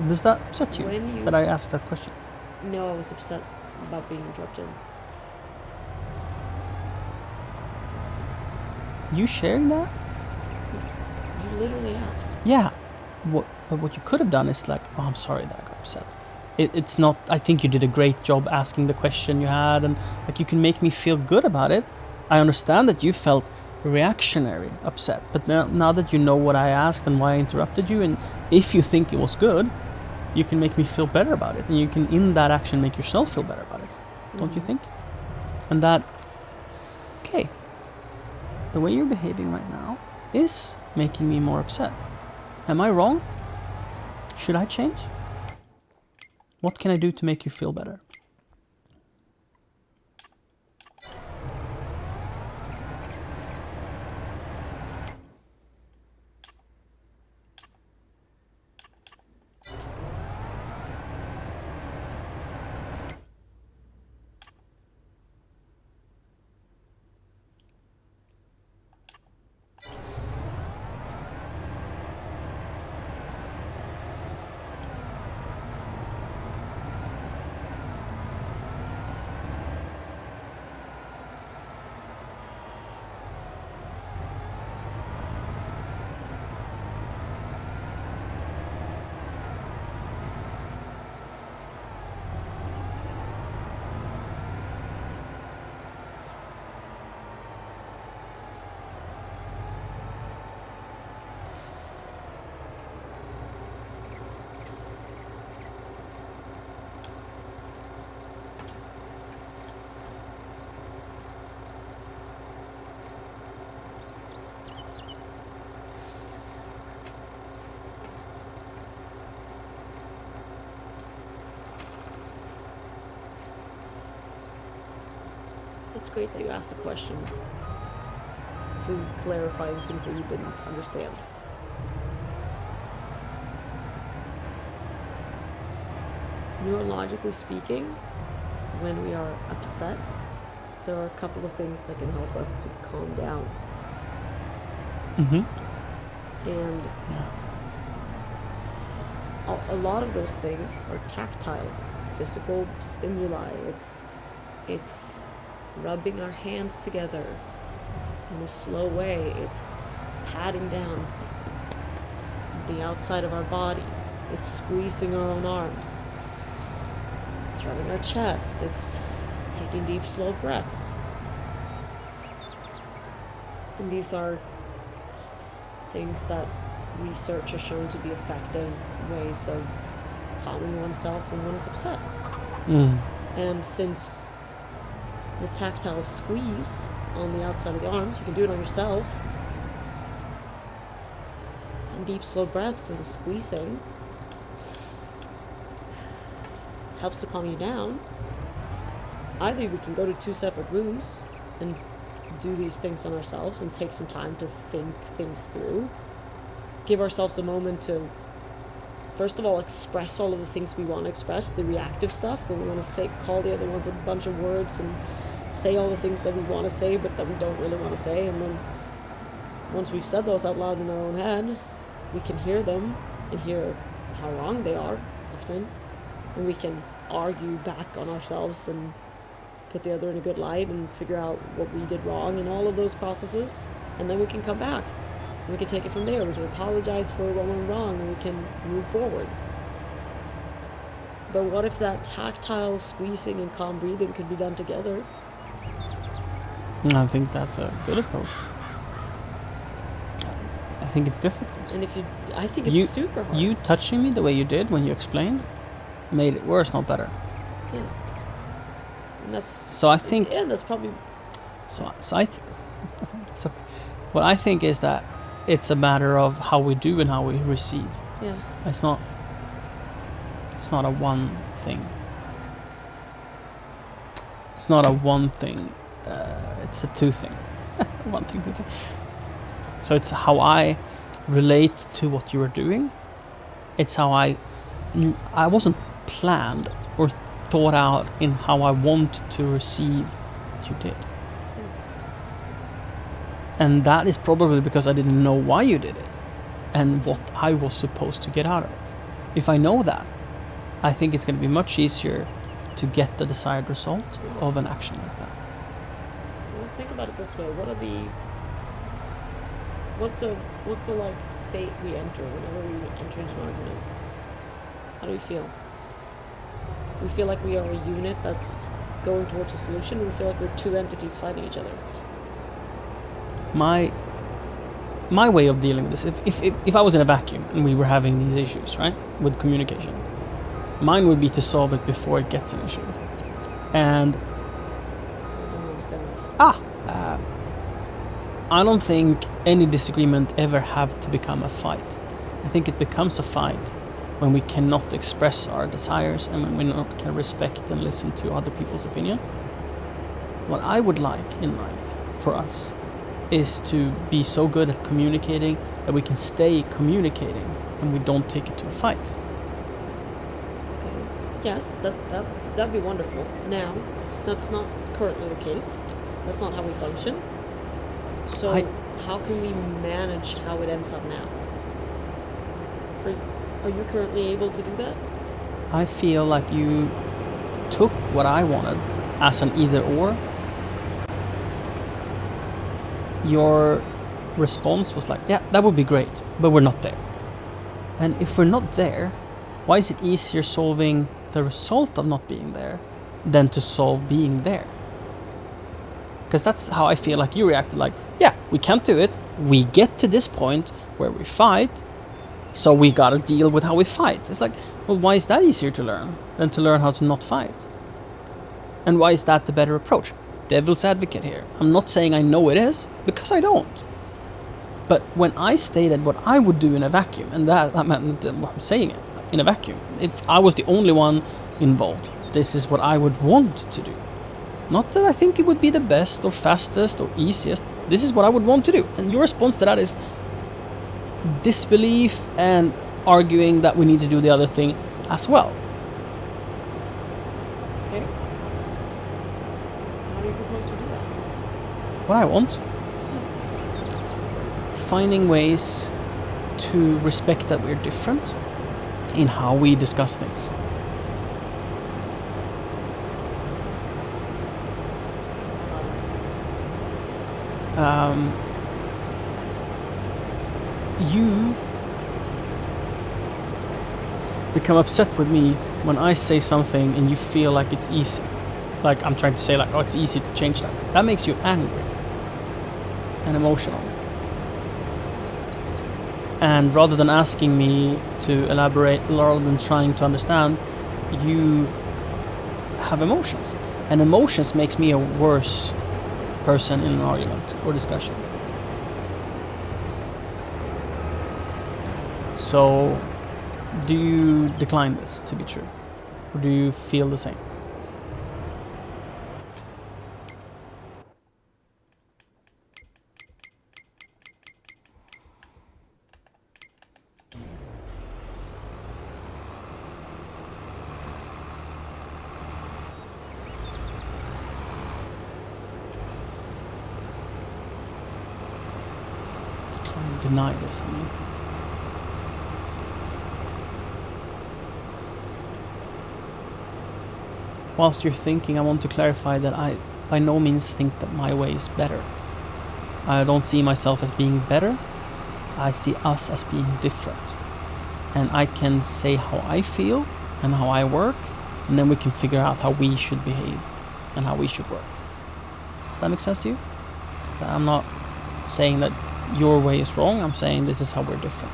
Does that upset you that I asked that question? No, I was upset about being interrupted. You sharing that? You literally asked. Yeah. But what you could have done is like, oh, I'm sorry that I got upset. It's not, I think you did a great job asking the question you had, and like you can make me feel good about it. I understand that you felt reactionary upset, but now that you know what I asked and why I interrupted you, and if you think it was good, you can make me feel better about it, and you can in that action make yourself feel better about it. Don't you think? And that, okay, the way you're behaving right now is making me more upset. Am I wrong? Should I change? What can I do to make you feel better? It's great that you asked the question to clarify the things that you didn't understand. Neurologically speaking, when we are upset, there are a couple of things that can help us to calm down. Mm-hmm. And Yeah. a lot of those things are tactile, physical stimuli. It's rubbing our hands together in a slow way. It's patting down the outside of our body. It's squeezing our own arms. It's rubbing our chest. It's taking deep, slow breaths. And these are things that research has shown to be effective ways of calming oneself when one is upset. Mm. And since the tactile squeeze on the outside of the arms, you can do it on yourself. And deep, slow breaths and the squeezing helps to calm you down. Either we can go to 2 separate rooms and do these things on ourselves and take some time to think things through. Give ourselves a moment to, first of all, express all of the things we want to express, the reactive stuff, when we want to say, call the other ones a bunch of words and say all the things that we want to say but that we don't really want to say. And then once we've said those out loud in our own head, we can hear them and hear how wrong they are often, and we can argue back on ourselves and put the other in a good light and figure out what we did wrong in all of those processes. And then we can come back and we can take it from there. We can apologize for what went wrong and we can move forward. But what if that tactile squeezing and calm breathing could be done together? I think that's a good approach. I think it's difficult. And I think it's super hard. You touching me the way you did when you explained made it worse, not better. Yeah. And that's... So I think... Yeah, that's probably... So what I think is that it's a matter of how we do and how we receive. Yeah. It's not a one thing. It's not a one thing. It's a two thing. One thing, two thing. So it's how I relate to what you were doing. It's how I wasn't planned or thought out in how I want to receive what you did. And that is probably because I didn't know why you did it and what I was supposed to get out of it. If I know that, I think it's going to be much easier to get the desired result of an action like that. Well, think about it this way. What's the like state we enter whenever we enter into an argument? How do we feel? We feel like we are a unit that's going towards a solution, or we feel like we're two entities fighting each other? My way of dealing with this, if I was in a vacuum and we were having these issues, right, with communication, mine would be to solve it before it gets an issue. And I don't understand that. I don't think any disagreement ever have to become a fight. I think it becomes a fight when we cannot express our desires and when we not can respect and listen to other people's opinion. What I would like in life for us is to be so good at communicating that we can stay communicating and we don't take it to a fight. Okay. Yes, that'd be wonderful. Now, that's not currently the case. That's not how we function. So how can we manage how it ends up now? Are you currently able to do that? I feel like you took what I wanted as an either or. Your response was like, yeah, that would be great, but we're not there. And if we're not there, why is it easier solving the result of not being there than to solve being there? Because that's how I feel like you reacted, like, yeah, we can't do it. We get to this point where we fight, so we gotta deal with how we fight. It's like, well, why is that easier to learn than to learn how to not fight? And why is that the better approach? Devil's advocate here. I'm not saying I know it is, because I don't. But when I stated what I would do in a vacuum, and that meant I'm saying it in a vacuum. If I was the only one involved, this is what I would want to do. Not that I think it would be the best or fastest or easiest. This is what I would want to do. And your response to that is disbelief and arguing that we need to do the other thing as well. Okay. How do you propose to do that? What I want, finding ways to respect that we're different in how we discuss things. You become upset with me when I say something and you feel like it's easy. Like I'm trying to say, like, oh, it's easy to change that. That makes you angry and emotional. And rather than asking me to elaborate, rather than trying to understand, you have emotions. And emotions makes me a worse person in an argument or discussion. So, do you decline this to be true? Or do you feel the same? Deny this, I mean. Whilst you're thinking, I want to clarify that I by no means think that my way is better. I don't see myself as being better. I see us as being different. And I can say how I feel and how I work, and then we can figure out how we should behave and how we should work. Does that make sense to you? I'm not saying that your way is wrong, I'm saying this is how we're different.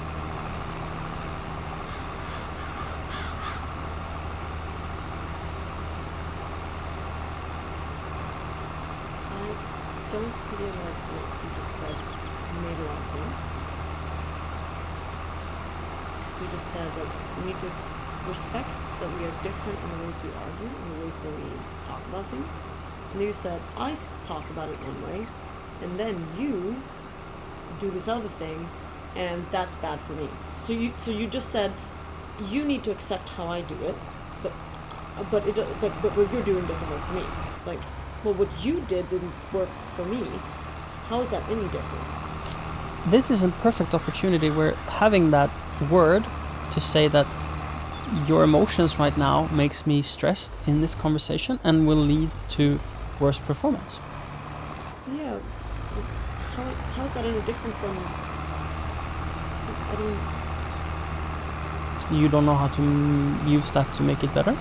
I don't feel like what you just said made a lot of sense. So you just said that we need to respect that we are different in the ways we argue, in the ways that we talk about things. And then you said, I talk about it one way, and then you do this other thing, and that's bad for me. So you just said you need to accept how I do it, but what you're doing doesn't work for me. It's like, well, what you did didn't work for me. How is that any different? This is a perfect opportunity where having that word to say that your emotions right now makes me stressed in this conversation and will lead to worse performance. Yeah. How is that any different from? I don't. You don't know how to use that to make it better? I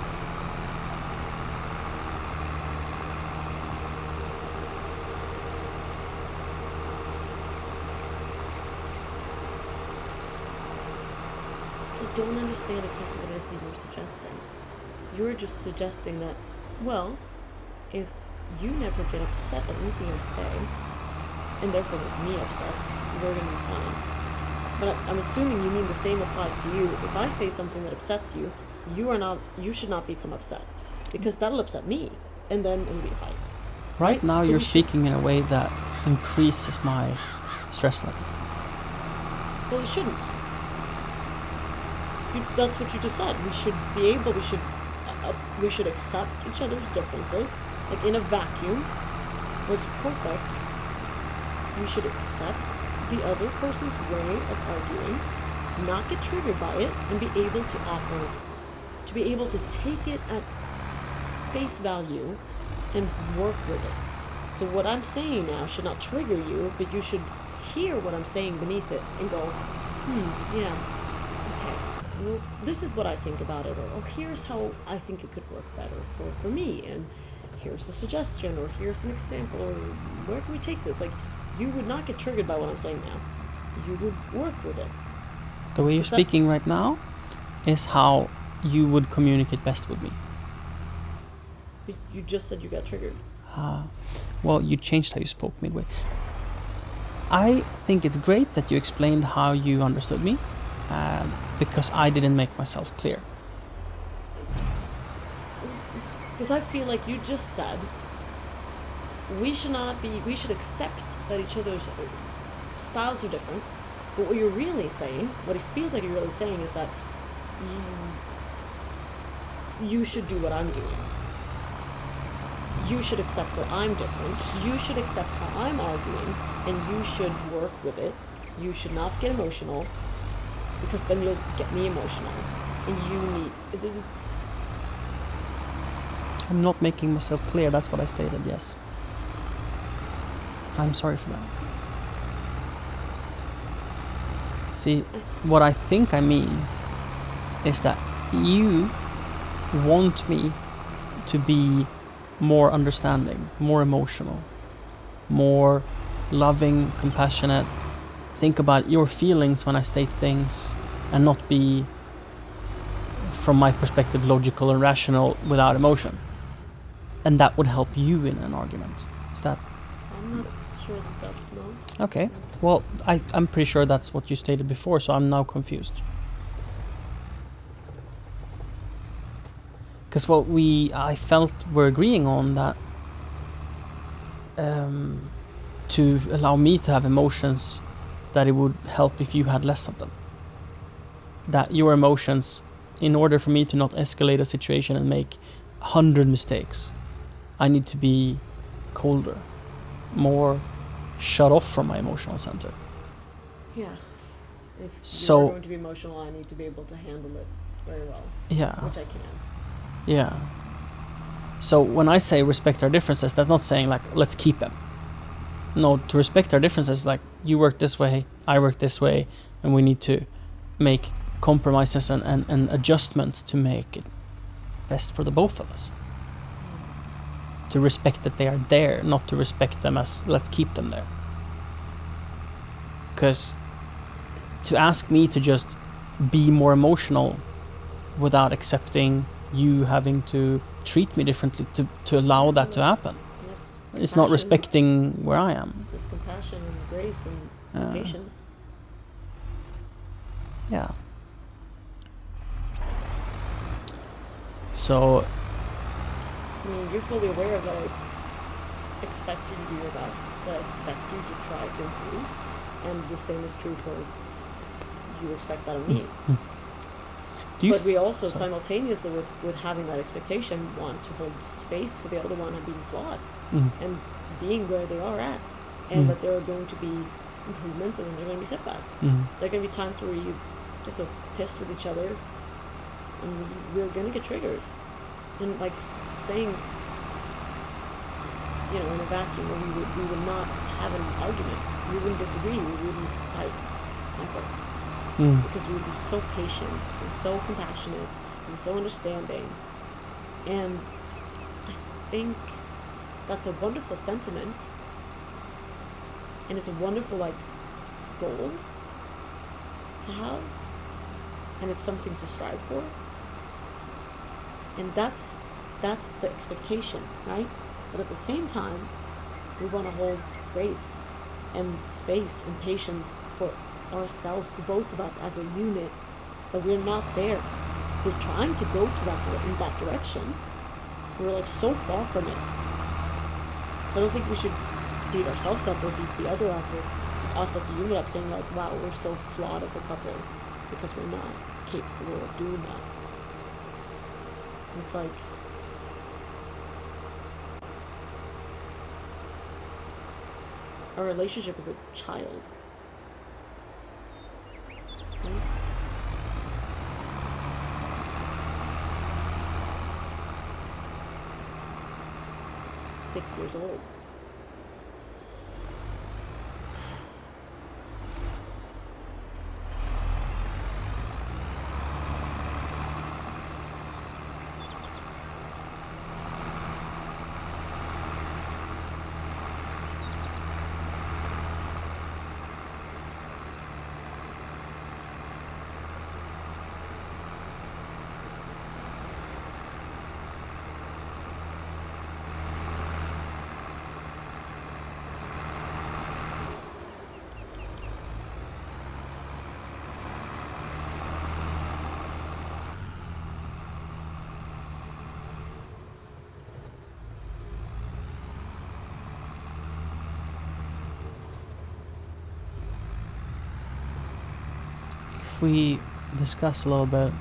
don't understand exactly what it is that you're suggesting. You're just suggesting that, well, if you never get upset at anything I say, and therefore make me upset, we're gonna be fine. But I'm assuming you mean the same applies to you. If I say something that upsets you, you should not become upset, because that'll upset me, and then it'll be a fight. Right now, So you're we should- speaking in a way that increases my stress level. Well, it shouldn't. That's what you just said. We should be able. We should accept each other's differences, like in a vacuum, where it's perfect. We should accept the other person's way of arguing, not get triggered by it, and be able to be able to take it at face value and work with it. So what I'm saying now should not trigger you, but you should hear what I'm saying beneath it and go, yeah, okay. Well, this is what I think about it, or here's how I think it could work better for me, and here's a suggestion, or here's an example, or where can we take this? Like, you would not get triggered by what I'm saying now. You would work with it. The way you're Is that- speaking right now is how you would communicate best with me. But you just said you got triggered. Well, you changed how you spoke midway. I think it's great that you explained how you understood me, because I didn't make myself clear. Because I feel like you just said we should accept that each other's styles are different. But what you're really saying, what it feels like you're really saying, is that you should do what I'm doing. You should accept that I'm different. You should accept how I'm arguing, and you should work with it. You should not get emotional, because then you'll get me emotional. And you need... I'm not making myself clear, that's what I stated, yes. I'm sorry for that. See, what I think I mean is that you want me to be more understanding, more emotional, more loving, compassionate, think about your feelings when I state things, and not be, from my perspective, logical and rational without emotion. And that would help you in an argument. Is that... I'm not sure that no. Okay. Well, I'm pretty sure that's what you stated before, so I'm now confused. Because what I felt we're agreeing on that to allow me to have emotions, that it would help if you had less of them. That your emotions, in order for me to not escalate a situation and make 100 mistakes, I need to be colder, more shut off from my emotional center. Yeah. If So- you're going to be emotional, I need to be able to handle it very well, Yeah. which I can't. Yeah. So when I say respect our differences, that's not saying like, let's keep them. No, to respect our differences, like, you work this way, I work this way, and we need to make compromises and adjustments to make it best for the both of us. To respect that they are there, not to respect them as, let's keep them there. Because to ask me to just be more emotional without accepting you having to treat me differently, to allow that to happen, And that's it's not compassion. respecting where I am. It's compassion and grace and patience. Yeah. So, I mean, you're fully aware of that. I expect you to do your best. That I expect you to try to improve, and the same is true for you. Expect that of me. do you But we also sorry. simultaneously, with having that expectation, want to hold space for the other one and being flawed Mhm. and being where they are at, and Mm. that there are going to be improvements and then there are going to be setbacks. Mhm. There are going to be times where you get so pissed with each other, and we're going to get triggered. And like saying, you know, in a vacuum, where we would not have an argument, we wouldn't disagree, we wouldn't fight, never. Mm. Because we would be so patient and so compassionate and so understanding. And I think that's a wonderful sentiment, and it's a wonderful goal to have, and it's something to strive for. And that's the expectation, right? But at the same time, we want to hold grace and space and patience for ourselves, for both of us as a unit, that we're not there. We're trying to go to in that direction. We're like so far from it. So I don't think we should beat ourselves up or beat the other up or us as a unit up, saying like, wow, we're so flawed as a couple because we're not capable of doing that. It's like, our relationship is a child. Right? It's 6 years old. We discuss a little bit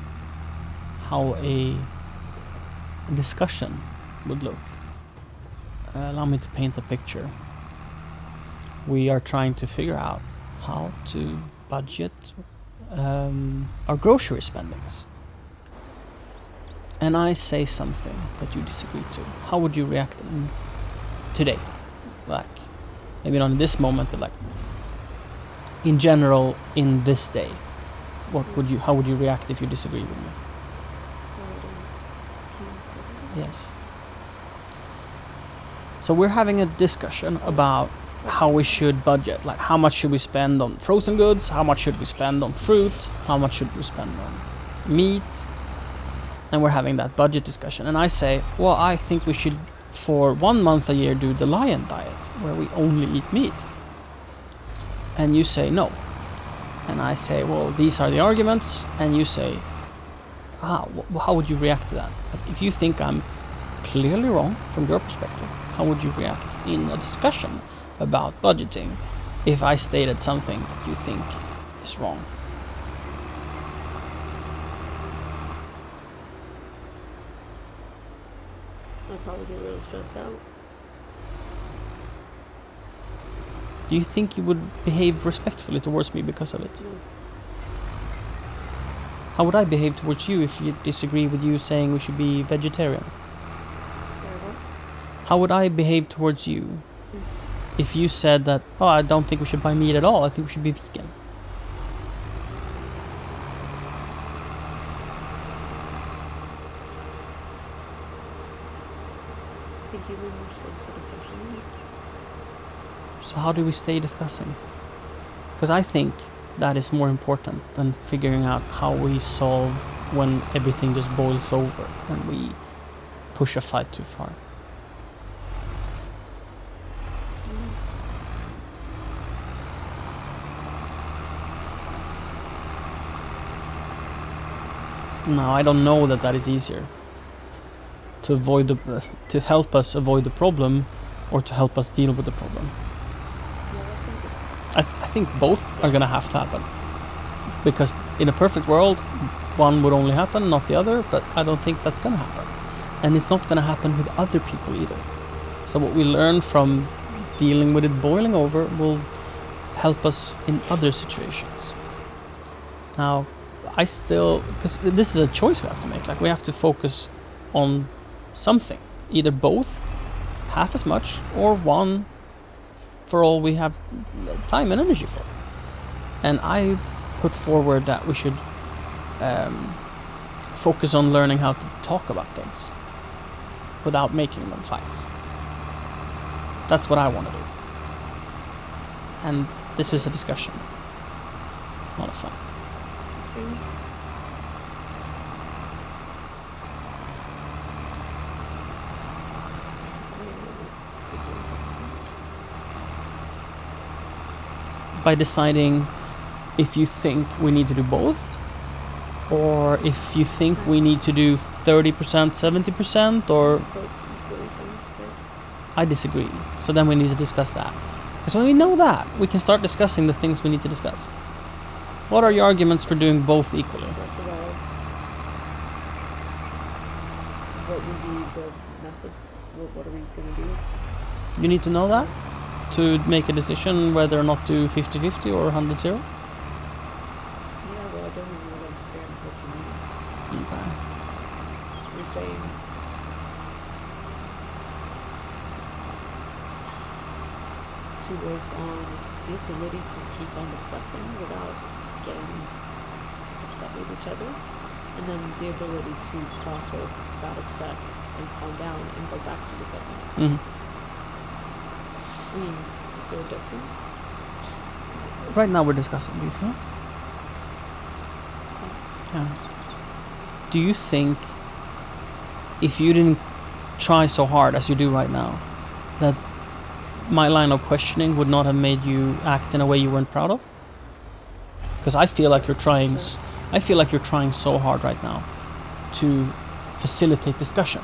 how a discussion would look. Allow me to paint a picture. We are trying to figure out how to budget our grocery spendings. And I say something that you disagree to. How would you react today? Like, maybe not in this moment, but like in general in this day. How would you react if you disagree with me? Yes. So we're having a discussion about how we should budget. Like, how much should we spend on frozen goods? How much should we spend on fruit? How much should we spend on meat? And we're having that budget discussion. And I say, well, I think we should, for 1 month a year, do the lion diet, where we only eat meat. And you say no. And I say, well, these are the arguments. And you say, how would you react to that? If you think I'm clearly wrong from your perspective, how would you react in a discussion about budgeting if I stated something that you think is wrong? I'd probably get really stressed out. Do you think you would behave respectfully towards me because of it? No. How would I behave towards you if you disagree with you saying we should be vegetarian? Sorry, what? How would I behave towards you if you said that, oh, I don't think we should buy meat at all, I think we should be vegan? I think you need more space for discussion. So how do we stay discussing? Because I think that is more important than figuring out how we solve when everything just boils over and we push a fight too far. No, I don't know that is easier. To help us avoid the problem, or to help us deal with the problem. I think both are gonna have to happen. Because in a perfect world, one would only happen, not the other, but I don't think that's gonna happen. And it's not gonna happen with other people either. So what we learn from dealing with it boiling over will help us in other situations. Now, because this is a choice we have to make. Like, we have to focus on something, either both, half as much, or one for all we have time and energy for. And I put forward that we should focus on learning how to talk about things without making them fights. That's what I want to do. And this is a discussion, not a fight. By deciding if you think we need to do both, or if you think we need to do 30%, 70%, or Both equally sounds good. I disagree. So then we need to discuss that. Because when we know that, we can start discussing the things we need to discuss. What are your arguments for doing both equally? First of all, what would be the methods? What are we going to do? You need to know that to make a decision whether or not to 50-50 or 100-0. Yeah, well, I don't really understand what you mean. Okay. You're saying to work on the ability to keep on discussing without getting upset with each other, and then the ability to process that upset and calm down and go back to discussing. Mhm. I mean, is there a difference? Right now we're discussing, do you feel? Yeah. Do you think if you didn't try so hard as you do right now, that my line of questioning would not have made you act in a way you weren't proud of? Because I feel like you're trying. I feel like you're trying so hard right now to facilitate discussion.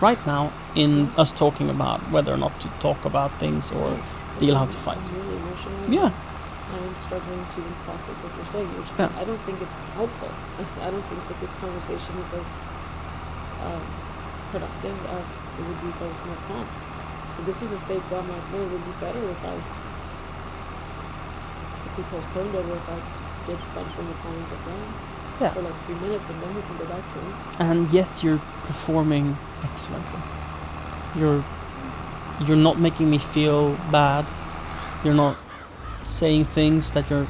Right now, in us talking about whether or not to talk about things or deal how to fight. I'm really emotional. Yeah. I am struggling to process what you're saying, which Yeah. I don't think it's helpful. I don't think that this conversation is as productive as it would be if I was more calm. So this is a state where I'm like, no, it would be better if we postponed it, or if I did something to calm myself down Yeah. for like a few minutes, and then we can go back to it. And yet you're performing excellently. You're not making me feel bad. You're not saying things that you're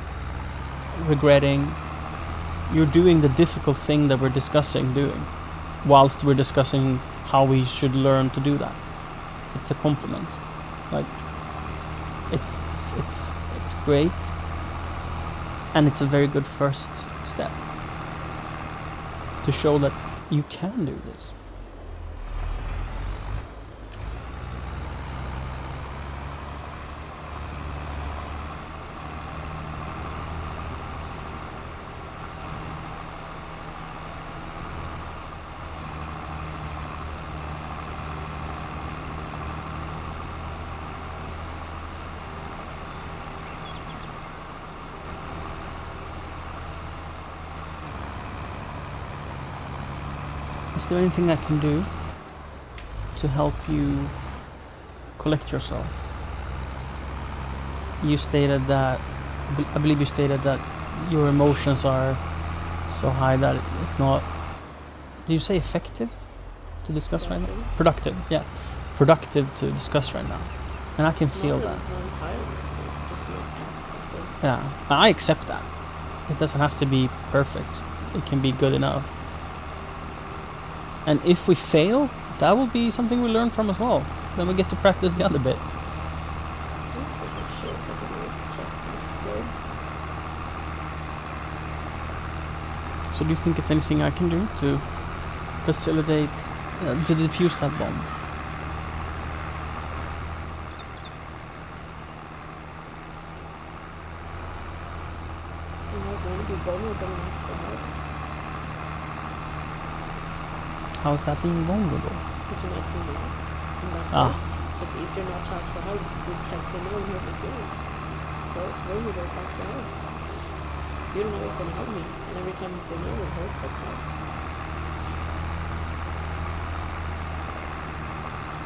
regretting. You're doing the difficult thing that we're discussing doing, whilst we're discussing how we should learn to do that. It's a compliment. Like, it's great, and it's a very good first step to show that you can do this. Is there anything I can do to help you collect yourself? You stated that, I believe you stated that your emotions are so high that it's not, did you say effective to discuss right now? Productive, yeah. Productive to discuss right now. And I can feel that. It's not entirely. It's just not as effective. Yeah, I accept that. It doesn't have to be perfect. It can be good enough. And if we fail, that will be something we learn from as well. Then we get to practice the other bit. So do you think it's anything I can do to facilitate, to diffuse that bomb? Am I going to be vulnerable and ask for help? How is that being vulnerable? Because you're not seeing me. And that Ah. hurts. So it's easier not to ask for help because we can't say no and hurt my feelings. So it's vulnerable to ask for help. You don't always want to help me, and every time you say no, it hurts like that.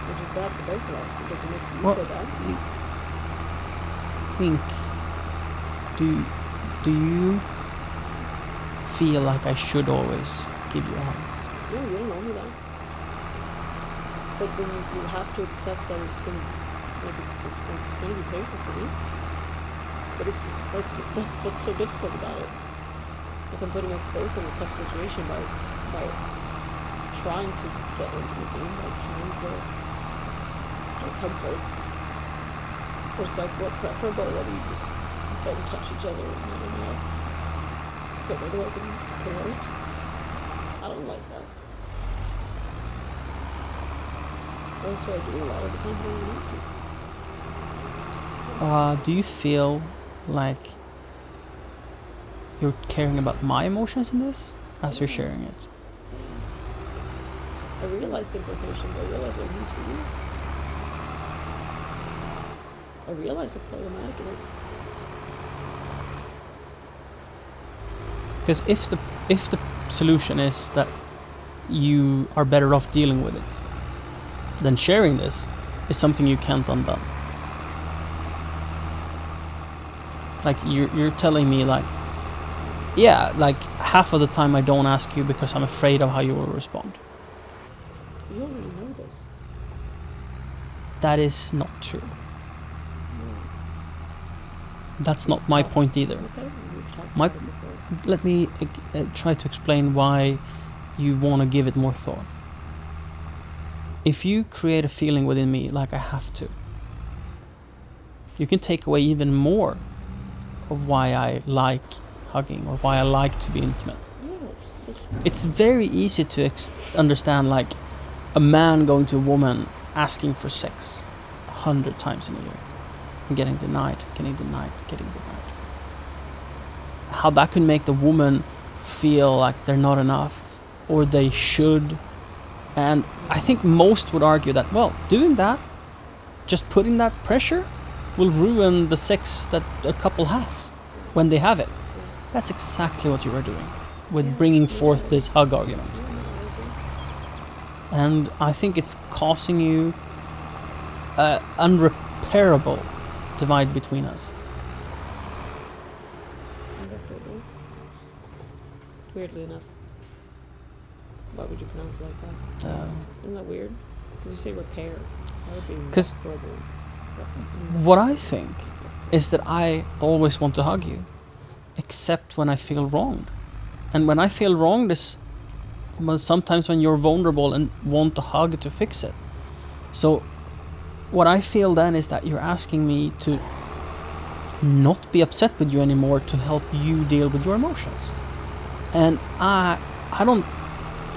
Which is bad for both of us because it makes you Well, feel bad. Think, do you feel like I should always give you a hug? No, you don't know me that. But then you have to accept that it's gonna be painful for me. But it's like that's what's so difficult about it. Like I'm putting us both in a tough situation by trying to get intimacy, by trying to get comfort. But it's like what's preferable whether you just don't touch each other and not even ask. Because otherwise it can hurt. I don't like that. That's what I do a lot of the time when I'm asking. Do you feel like you're caring about my emotions in this as you're sharing it. I realize the implications. I realize what it means for you. I realize how problematic it is. Because if the solution is that you are better off dealing with it, then sharing this is something you can't undo. Like you're telling me like, yeah, like half of the time I don't ask you because I'm afraid of how you will respond. You already know this. That is not true. That's not my point either. Okay, we've talked My- about it before. Let me try to explain why you want to give it more thought. If you create a feeling within me like I have to, you can take away even more of why I like hugging or why I like to be intimate. Yeah, It's very easy to understand like a man going to a woman asking for sex 100 times in a year and getting denied. How that can make the woman feel like they're not enough or they should. And I think most would argue that, well, doing that, just putting that pressure will ruin the sex that a couple has when they have it. That's exactly what you are doing with bringing forth this hug argument. And I think it's causing you an unrepairable divide between us. Weirdly enough. Why would you pronounce it like that? Isn't that weird? Because you say repair. That would be 'Cause- reparable. What I think is that I always want to hug you, except when I feel wronged. And when I feel wronged is sometimes when you're vulnerable and want a hug to fix it. So what I feel then is that you're asking me to not be upset with you anymore to help you deal with your emotions. And I don't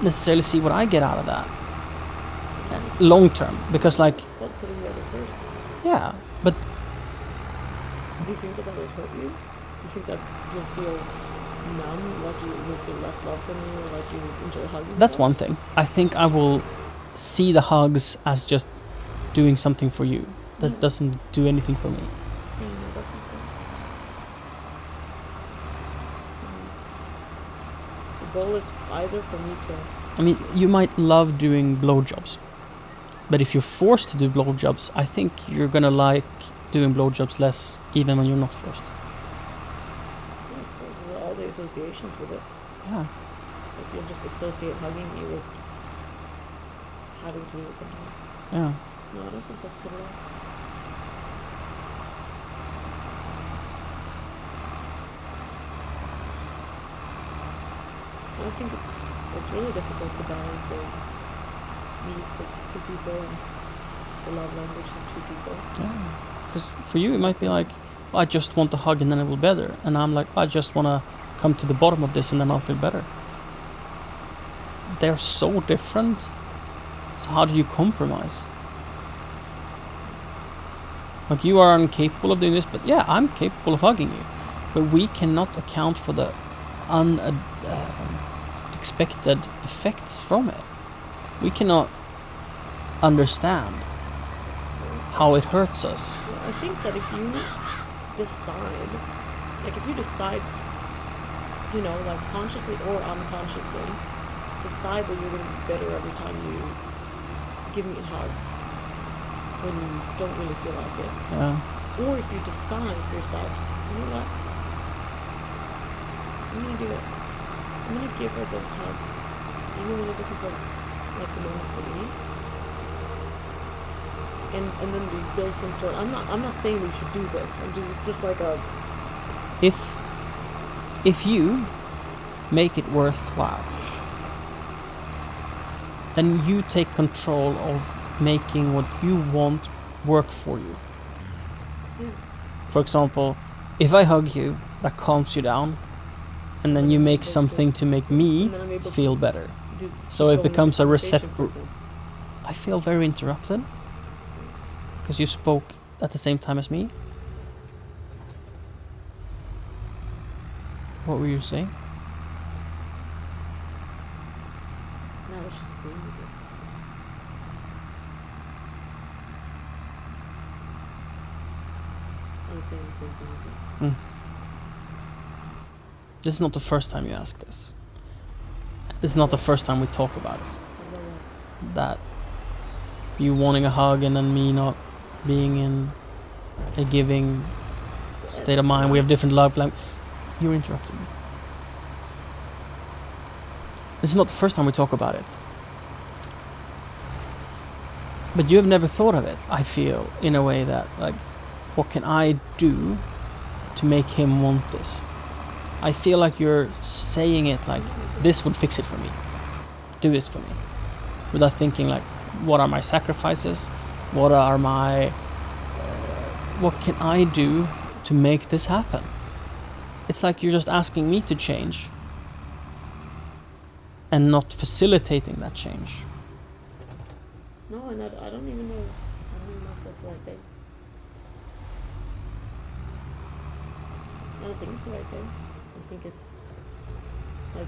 necessarily see what I get out of that long term, because like, It's called putting the other first. yeah, but Do you think that will hurt you? You think that you'll feel numb, like you'll feel less love from me, or like you enjoy hugging? that's less? one thing. I think I will see the hugs as just doing something for you that doesn't do anything for me. Yeah, no, that's okay. The goal is either for me to. I mean, you might love doing blowjobs, but if you're forced to do blowjobs, I think you're gonna like doing blowjobs less, even when you're not forced. Yeah, of course, there's all the associations with it. Yeah. It's like you'll just associate hugging me with having to do it sometimes. Yeah. No, I don't think that's good at all. I think it's really difficult to balance the needs of two people and the love language of two people. Yeah. Because for you, it might be like, I just want a hug and then it will be better. And I'm like, I just want to come to the bottom of this and then I'll feel better. They're so different. So how do you compromise? Like, you are incapable of doing this, but yeah, I'm capable of hugging you. But we cannot account for the unexpected effects from it. We cannot understand how it hurts us. I think that if you decide, you know, like consciously or unconsciously, decide that you're going to be better every time you give me a hug when you don't really feel like it. Yeah. Or if you decide for yourself, you know what? I'm going to do it. I'm going to give her those hugs, even when it doesn't feel like the moment for me. And then we build some sort. I'm not saying we should do this. It's just like a. If you make it worthwhile, then you take control of making what you want work for you. Yeah. For example, if I hug you, that calms you down, and then you make something to make me And then I'm able feel to better. Do, So keep it going with becomes the a conversation, for reciprocal. example. I feel very interrupted because you spoke at the same time as me. What were you saying? No, I was just agreeing with you. I was saying the same thing as you. This is not the first time you ask this. This is not the first time we talk about it. What about what? That you wanting a hug and then me not being in a giving state of mind. We have different love language. You're interrupting me. This is not the first time we talk about it. But you have never thought of it, I feel, in a way that, like, what can I do to make him want this? I feel like you're saying it like, this would fix it for me. Do it for me. Without thinking, like, what are my sacrifices? What are my... what can I do to make this happen? It's like you're just asking me to change and not facilitating that change. No, and I don't even know. I don't even know if that's the right thing. I don't think it's the right thing. I think it's like,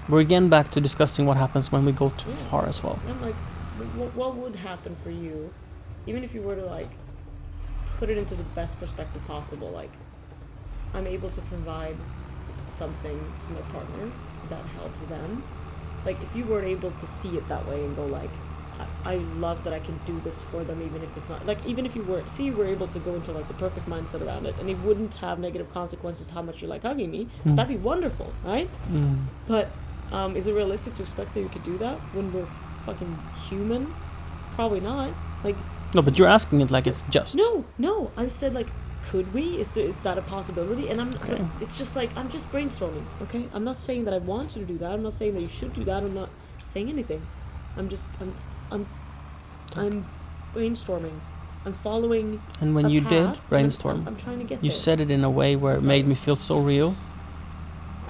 We're again back to discussing what happens when we go too Yeah. far as well. I'm like, what would happen for you, even if you were to like put it into the best perspective possible? Like, I'm able to provide something to my partner that helps them. Like, if you were able to see it that way and go like, I love that I can do this for them, even if it's not like, even if you were able to go into like the perfect mindset around it, and it wouldn't have negative consequences to how much you like hugging me, that'd be wonderful, right? But is it realistic to expect that you could do that when we're fucking human? Probably not. Like, No, but you're asking it like it's just. no. I said like, could we? Is that a possibility? And Okay. but it's just like, I'm just brainstorming. Okay, I'm not saying that I want you to do that. I'm not saying that you should do that. I'm not saying anything. I'm brainstorming. I'm following. And when a you path, did and brainstorm, I'm trying to get you there. said it in a way where it made me feel so real.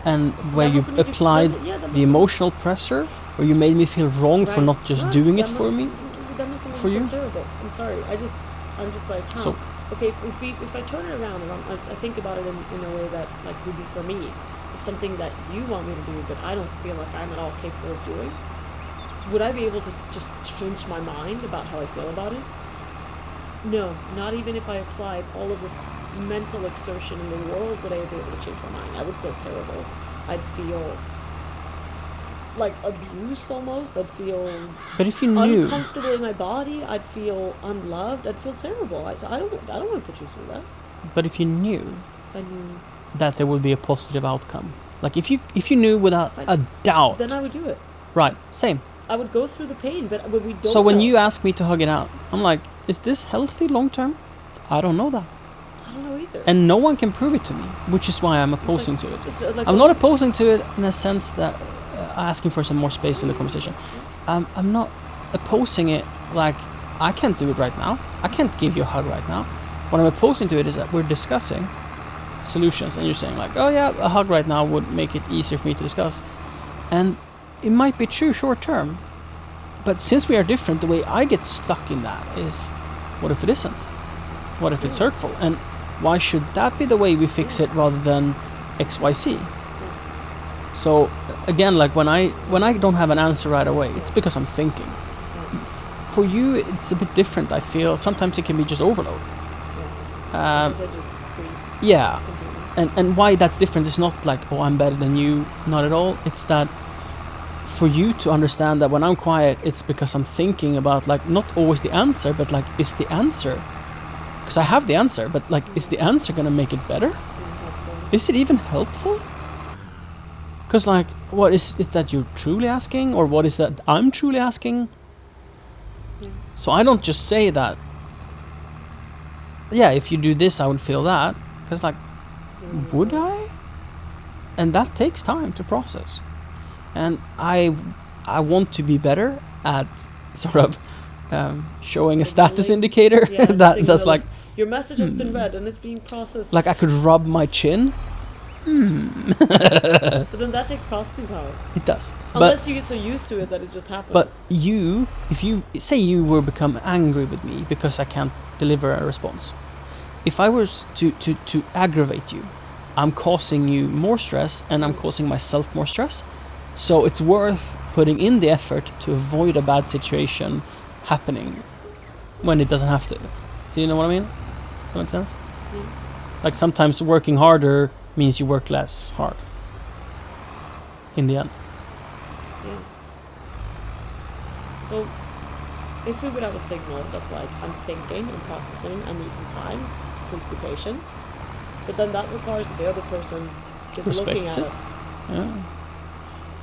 And That where you must've made you- applied that- yeah, that the must've- emotional pressure, where you made me feel wrong for Right. not just Right. doing it That for must- me. That must have for been you? terrible. I'm sorry. I'm just like, huh. So- Okay, if I turn it around and I think about it in a way that like would be for me, it's something that you want me to do, but I don't feel like I'm at all capable of doing. Would I be able to just change my mind about how I feel about it? No, not even if I applied all of the mental exertion in the world would I be able to change my mind. I would feel terrible. I'd feel like abused almost. I'd feel But if you knew, uncomfortable in my body. I'd feel unloved. I'd feel terrible. I don't want to put you through that. but if you knew I mean, that there would be a positive outcome, like if you knew without a doubt, then I would do it. right? Same. I would go through the pain, but when we don't. So when know- you ask me to hug it out, I'm like, is this healthy long term? I don't know that, I don't know either. and no one can prove it to me, which is why I'm opposing to it. It's like I'm not opposing to it in a sense that asking for some more space in the conversation. I'm not opposing it like I can't do it right now. I can't give you a hug right now. What I'm opposing to it is that we're discussing solutions, and you're saying like, oh yeah, a hug right now would make it easier for me to discuss, and it might be true short term, but since we are different, the way I get stuck in that is, what if it isn't? What if it's hurtful? And why should that be the way we fix it rather than XYZ? So again, like when I don't have an answer right away, it's because I'm thinking. For you, it's a bit different. I feel sometimes it can be just overload. Sometimes I just freeze. Yeah, Completely. and why that's different is not like, oh, I'm better than you, not at all. It's that for you to understand that when I'm quiet, it's because I'm thinking about like not always the answer, but like, is the answer? Because I have the answer, but like, is the answer gonna make it better? Is it even helpful? Because like, what is it that you're truly asking, or what is that I'm truly asking? So I don't just say that, yeah, if you do this, I would feel that. Because like, would I? And that takes time to process. And I want to be better at sort of showing a status Signaling. indicator Yeah, that's signaling. like Your message has been read and it's being processed. I could rub my chin. But then that takes processing power. It does. Unless you get so used to it that it just happens. But you, if you say you were become angry with me because I can't deliver a response, if I was to aggravate you I'm causing you more stress and I'm causing myself more stress. So it's worth putting in the effort to avoid a bad situation happening when it doesn't have to. Do you know what I mean? That makes sense? Yeah. Like sometimes working harder means you work less hard. In the end. Yeah. So, if we would have a signal that's like, I'm thinking, I'm processing, I need some time, please be patient. But then that requires that the other person is looking Respects at it. us, Yeah.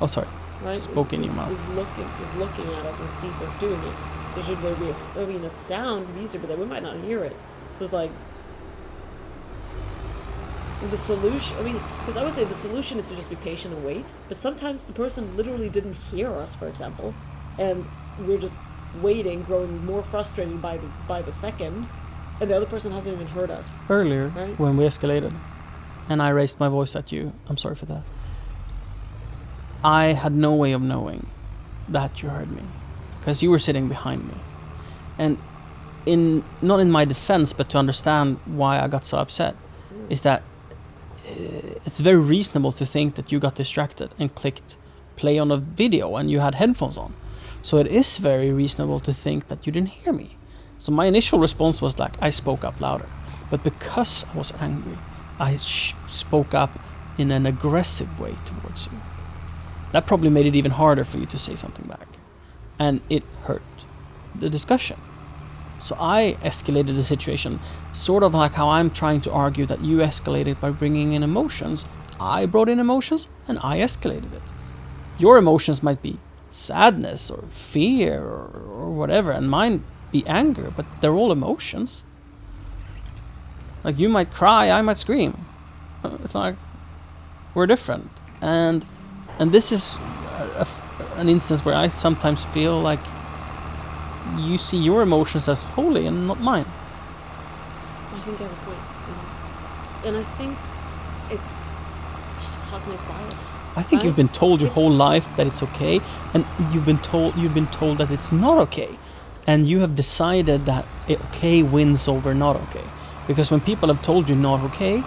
Oh, sorry. right? Spoke in your mouth. Is looking at us and sees us doing it. So should there be a sound easier, but then we might not hear it. So it's like the solution. I mean, because I would say the solution is to just be patient and wait. But sometimes the person literally didn't hear us, for example, and we're just waiting, growing more frustrated by the second, and the other person hasn't even heard us. Earlier, Right. when we escalated, and I raised my voice at you, I'm sorry for that. I had no way of knowing that you heard me, because you were sitting behind me. And not in my defense, but to understand why I got so upset, is that it's very reasonable to think that you got distracted and clicked play on a video and you had headphones on. So it is very reasonable to think that you didn't hear me. So my initial response was like, I spoke up louder. But because I was angry, I spoke up in an aggressive way towards you. That probably made it even harder for you to say something back. And it hurt the discussion. So I escalated the situation, sort of like how I'm trying to argue that you escalated by bringing in emotions. I brought in emotions and I escalated it. Your emotions might be sadness or fear or whatever, and mine be anger, but they're all emotions. Like you might cry, I might scream. It's like we're different. And this is an instance where I sometimes feel like you see your emotions as holy and not mine. I think you have a point. And I think it's just cognitive bias. I think you've been told your whole life that it's okay, and you've been told that it's not okay, and you have decided that okay wins over not okay. Because when people have told you not okay,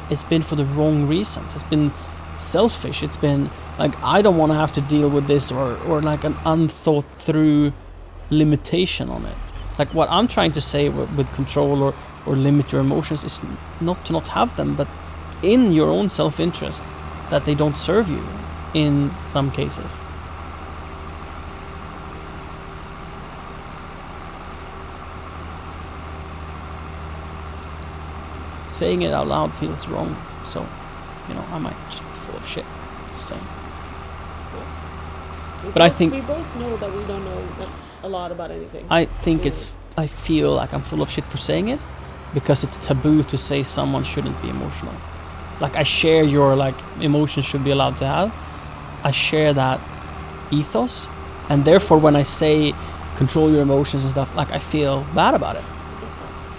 it's been for the wrong reasons. It's been selfish. It's been like, I don't want to have to deal with this, or like an unthought through limitation on it. Like what I'm trying to say with control or limit your emotions is not to not have them, but in your own self-interest, that they don't serve you in some cases. Saying it out loud feels wrong, so I might just be full of shit. Just saying. But I think we both know that we don't know a lot about anything. I think I feel like I'm full of shit for saying it, because it's taboo to say someone shouldn't be emotional. Like I share your emotions should be allowed to have. I share that ethos, and therefore when I say control your emotions and stuff, I feel bad about it.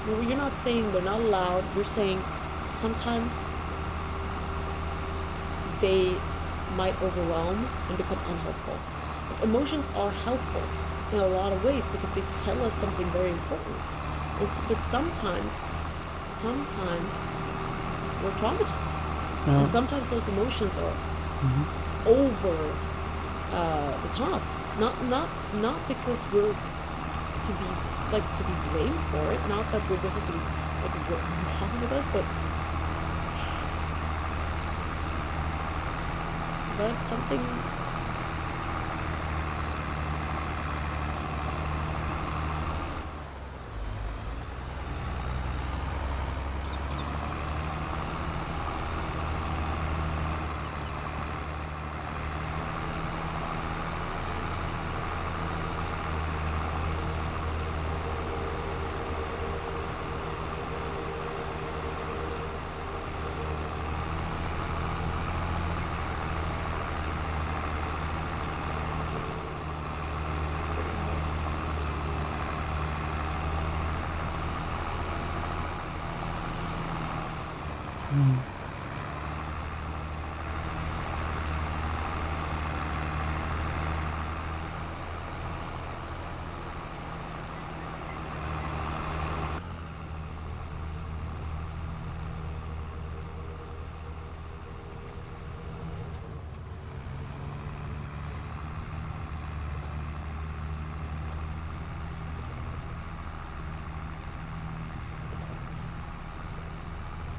Well, you're not saying they're not allowed. You're saying sometimes they might overwhelm and become unhelpful. Emotions are helpful in a lot of ways because they tell us something very important. But sometimes we're traumatized, and sometimes those emotions are over the top. Not because we're to be blamed for it. Not that there's something wrong with us, but something.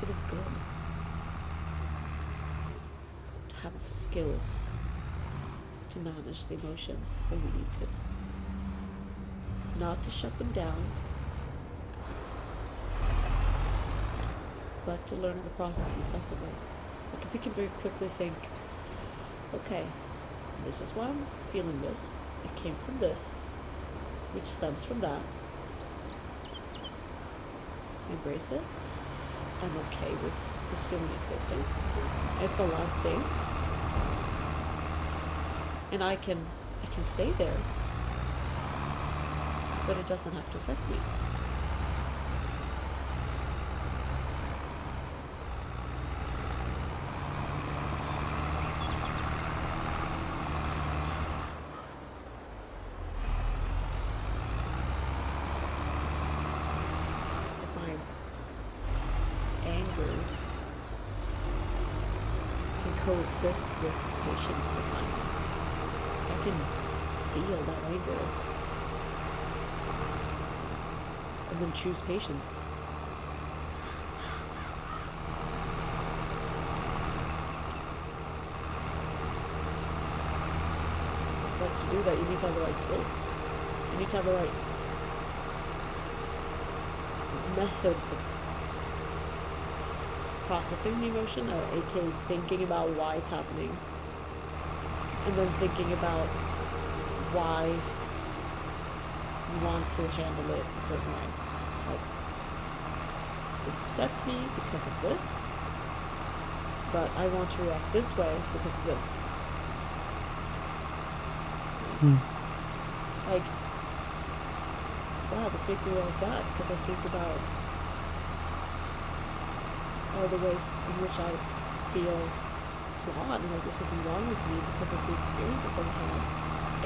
it is good to have the skills to manage the emotions when we need to. Not to shut them down, but to learn how to process them effectively. Like if we can very quickly think, okay, this is why I'm feeling this. It came from this, which stems from that. Embrace it. I'm okay with this feeling existing. It's a loud space. And I can stay there. But it doesn't have to affect me. Coexist with patience and kindness. I can feel that anger and then choose patience. But to do that, you need to have the right skills. You need to have the right methods of processing the emotion, aka thinking about why it's happening, and then thinking about why you want to handle it a certain way. It's like, this upsets me because of this, but I want to react this way because of this. Like, wow, this makes me really sad because I think about all the ways in which I feel flawed and like there's something wrong with me because of the experiences I've had,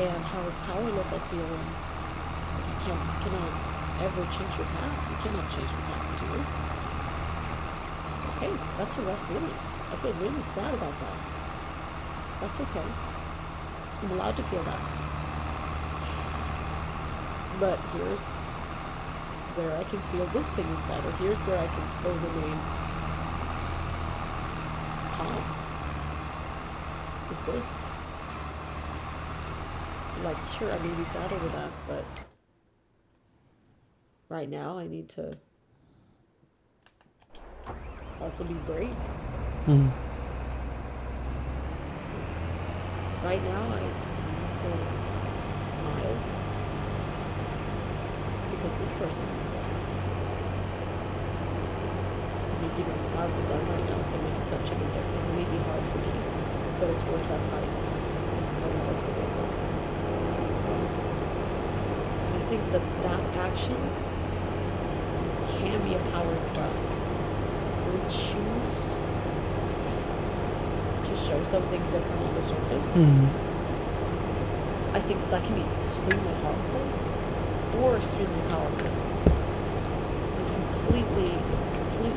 and how powerless I feel, and you cannot ever change your past. You cannot change what's happened to you. Okay, that's a rough feeling. I feel really sad about that. That's okay. I'm allowed to feel that. But here's where I can feel this thing instead, or here's where I can still remain calm. Is this. Like, sure, I may be sad over that, but right now I need to also be brave. Right now I need to smile because this person needs it. I mean, giving a smile to them right now is going to make such a big difference. It may be hard for me, but it's worth that price. This moment does for me. I think that that action can be empowering for us. When we choose to show something different on the surface, I think that can be extremely harmful or extremely powerful. It completely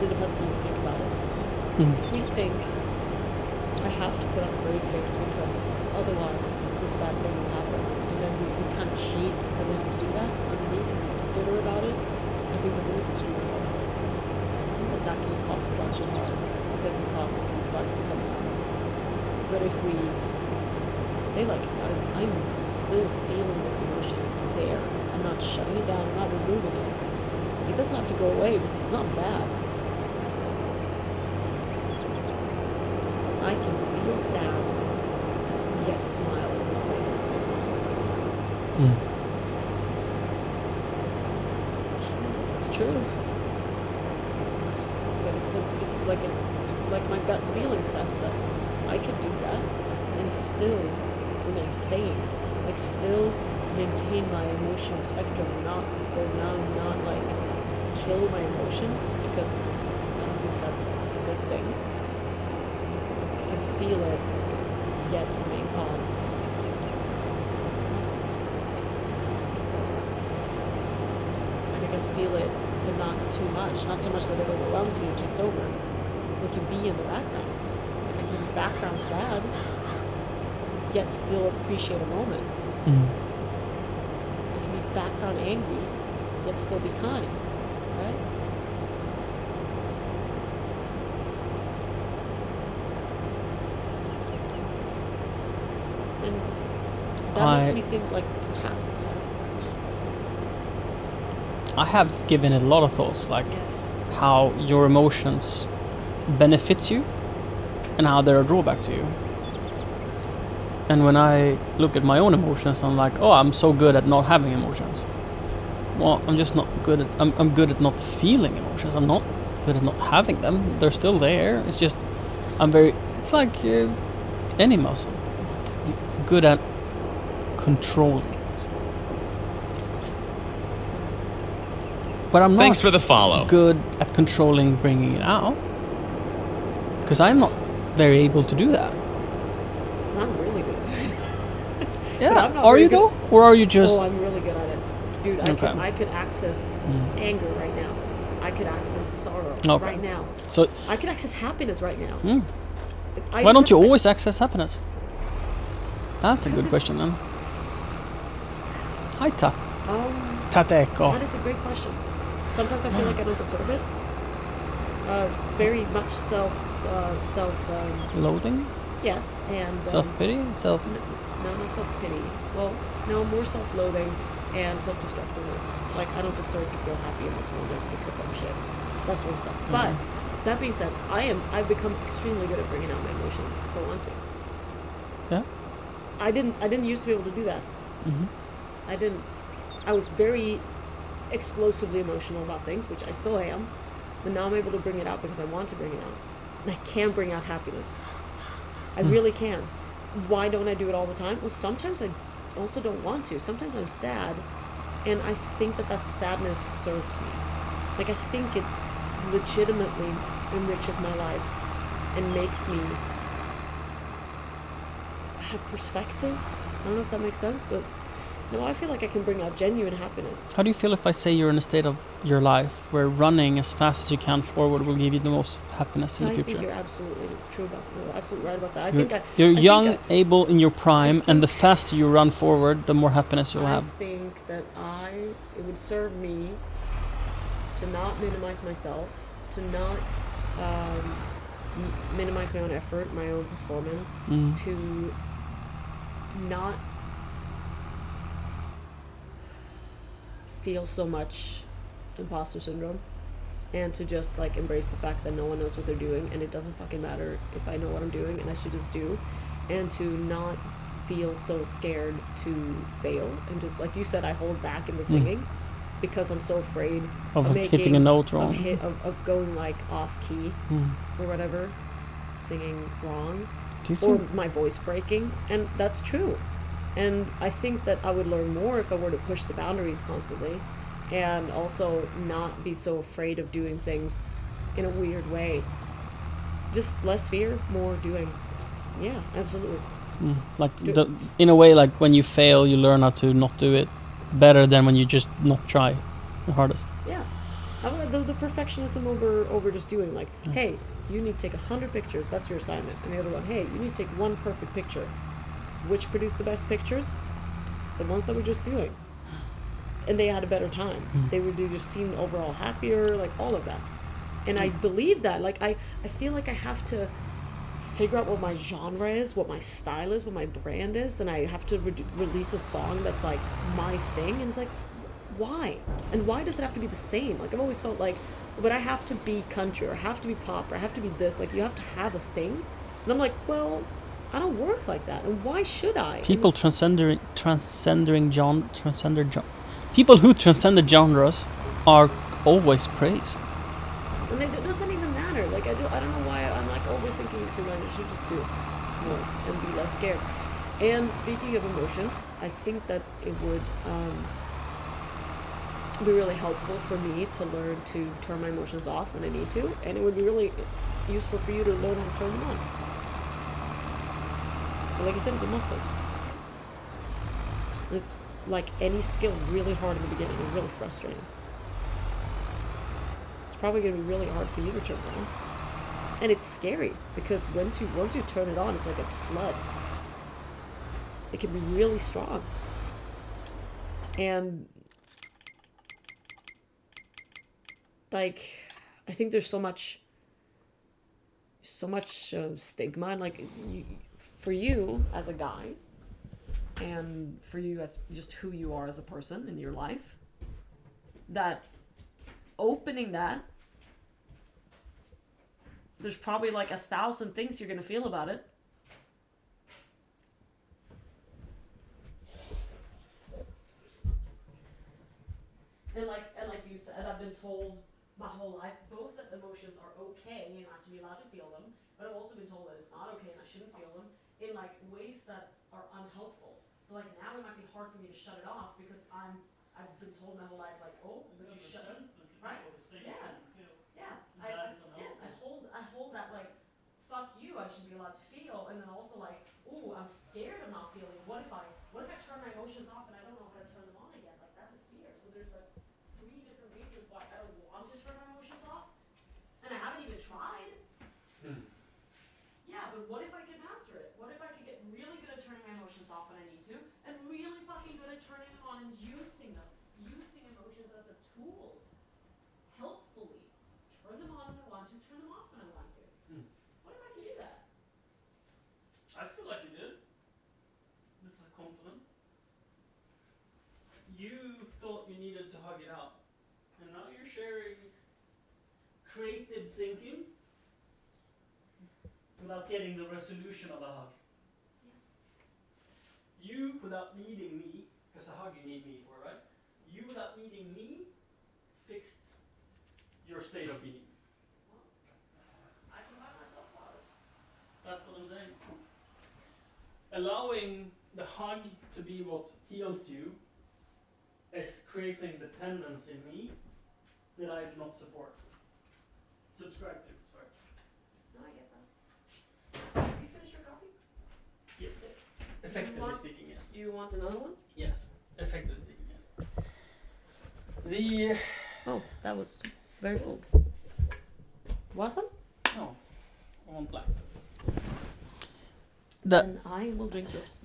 depends on how you think about it. If we think, I have to put on a brave face because otherwise this bad thing will happen, and then we kind of hate that we have to do that underneath and be bitter about it, I think that is extremely harmful. I think that can cause a bunch of harm. That can cause us to become harm. But if we say, like, I'm still feeling this emotion, it's there, I'm not shutting it down, I'm not removing it, it doesn't have to go away because it's not bad. I can feel sad, yet smile at this thing. It's true. It's like my gut feeling says that I could do that and still remain sane, like still maintain my emotional spectrum, not go down, not like kill my emotions, because I don't think that's a good thing. I can feel it, yet remain calm. And I can feel it, but not too much, not so much that it overwhelms me or takes over. It can be in the background. Like I can be background sad, yet still appreciate a moment. I can be background angry, yet still be kind, right? And that makes me think like perhaps. I have given it a lot of thoughts, like how your emotions benefits you and how they're a drawback to you. And when I look at my own emotions, I'm like, oh, I'm so good at not having emotions. Well, I'm just not good at, I'm good at not feeling emotions. I'm not good at not having them. They're still there. It's just, it's like any muscle. Like, good at controlling it. But I'm not Thanks for the follow. good at controlling bringing it out. Because I'm not very able to do that. I'm really good at it. Yeah, I'm not are very you good- though? Or are you just... Oh, I'm really good at it. Dude, Okay. I could access anger right now. I could access sorrow Okay. right now. So, I could access happiness right now. mm, I why just don't you have to- always access happiness? That's a good question then. Hi, Tateko. That is a great question. Sometimes I feel like I don't deserve it. Very much self, Loathing? yes, and Self-pity? No, not self-pity. Well, no, more self-loathing and self-destructiveness. Like, I don't deserve to feel happy in this moment because I'm shit. That sort of stuff. But, that being said, I've become extremely good at bringing out my emotions if I want to. Yeah? I didn't used to be able to do that. I didn't. I was very explosively emotional about things, which I still am. But now I'm able to bring it out because I want to bring it out. And I can bring out happiness. I really can. Why don't I do it all the time? Well, sometimes I also don't want to. Sometimes I'm sad, and I think that sadness serves me. Like, I think it legitimately enriches my life and makes me have perspective. I don't know if that makes sense, but no, I feel like I can bring out genuine happiness. How do you feel if I say you're in a state of your life where running as fast as you can forward will give you the most happiness in the I future? think you're absolutely absolutely right about that. You're I young, think able, in your prime, and the faster you run forward, the more happiness you'll I have. think that it would serve me to not minimize myself, to not minimize my own effort, my own performance, to not feel so much imposter syndrome, and to just like embrace the fact that no one knows what they're doing and it doesn't fucking matter if I know what I'm doing and I should just do, and to not feel so scared to fail, and just like you said, I hold back in the singing because I'm so afraid Of hitting a note wrong. of going like off key or whatever, singing wrong, Do you or think... my voice breaking, and that's true. And I think that I would learn more if I were to push the boundaries constantly, and also not be so afraid of doing things in a weird way. Just less fear, more doing. Yeah, absolutely. Like, in a way, like when you fail, you learn how to not do it better than when you just not try the hardest. Yeah. The perfectionism over just doing, like, hey, you need to take 100 pictures, that's your assignment. And the other one, hey, you need to take one perfect picture. Which produced the best pictures? The ones that were just doing. And they had a better time. They just seemed overall happier, like all of that. And I believe that. Like, I feel like I have to figure out what my genre is, what my style is, what my brand is, and I have to release a song that's like my thing. And it's like, why? And why does it have to be the same? Like, I've always felt like, but I have to be country, or I have to be pop, or I have to be this. Like, you have to have a thing. And I'm like, well, I don't work like that, and why should I? People people who transcend genres are always praised. And it doesn't even matter. Like, I don't know why I'm like overthinking it too much. I should just do more and be less scared. And speaking of emotions, I think that it would be really helpful for me to learn to turn my emotions off when I need to, and it would be really useful for you to learn how to turn them on. But like you said, it's a muscle. It's like any skill, really hard in the beginning and really frustrating. It's probably going to be really hard for you to turn it on. And it's scary because once you turn it on, it's like a flood. It can be really strong. And like, I think there's so much stigma, and like, for you as a guy, and for you as just who you are as a person in your life, that opening that, there's probably like 1,000 things you're gonna feel about it. And like you said, I've been told my whole life both that emotions are okay and I should be allowed to feel them, but I've also been told that it's not okay and I shouldn't feel them in like ways that are unhelpful. So like now it might be hard for me to shut it off because I've been told my whole life like, oh, but you shut it, right? Yeah, yeah. I hold that like, fuck you, I should be allowed to feel, and then also like, ooh, I'm scared of not feeling. What if I turn my emotions off and I don't know how to turn them on again? Like that's a fear. So there's like 3 different reasons why I don't want to turn my emotions off, and I haven't even tried. Yeah, but what if I could master it? What if I could get really good at turning my emotions off when I need to, and really fucking good at turning them on and using them, using emotions as a tool, helpfully. Turn them on when I want to, turn them off when I want to. What if I can do that? I feel like you did. This is a compliment. You thought you needed to hug it out, and now you're sharing creative thinking without getting the resolution of a hug. Yeah. You, without needing me, because a hug you need me for, right? You, without needing me, fixed your state of being. Well, I can buy myself flowers. That's what I'm saying. Allowing the hug to be what heals you is creating dependence in me that I do not support. Subscribe to, sorry. No, I get that. You finished your coffee? Yes. Effectively speaking, yes. Do you want another one? Yes. Effectively speaking, yes. Oh, that was very full. Want some? No. I want black. Then I will drink yours.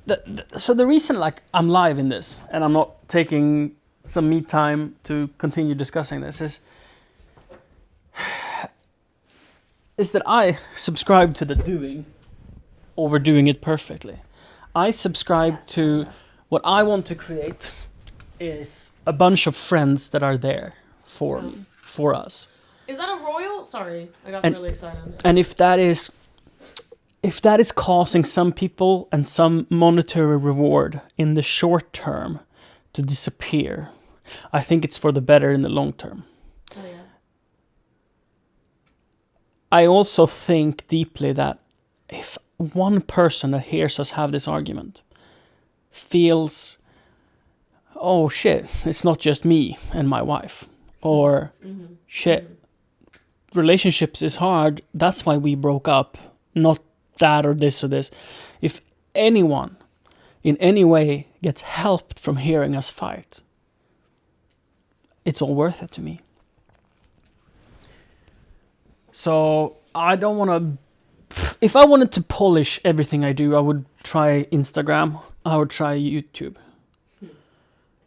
So the reason like I'm live in this and I'm not taking some me time to continue discussing this is that I subscribe to the doing over doing it perfectly. I subscribe to what I want to create is a bunch of friends that are there for me, for us. Is that a royal? Sorry, I got really excited. And if that is causing some people and some monetary reward in the short term to disappear, I think it's for the better in the long term. Oh, yeah. I also think deeply that if one person that hears us have this argument feels, oh shit, it's not just me and my wife, or shit, relationships is hard, that's why we broke up, not that or this or this. If anyone in any way gets helped from hearing us fight, it's all worth it to me. So I don't want to, if I wanted to polish everything I do, I would try Instagram, I would try YouTube.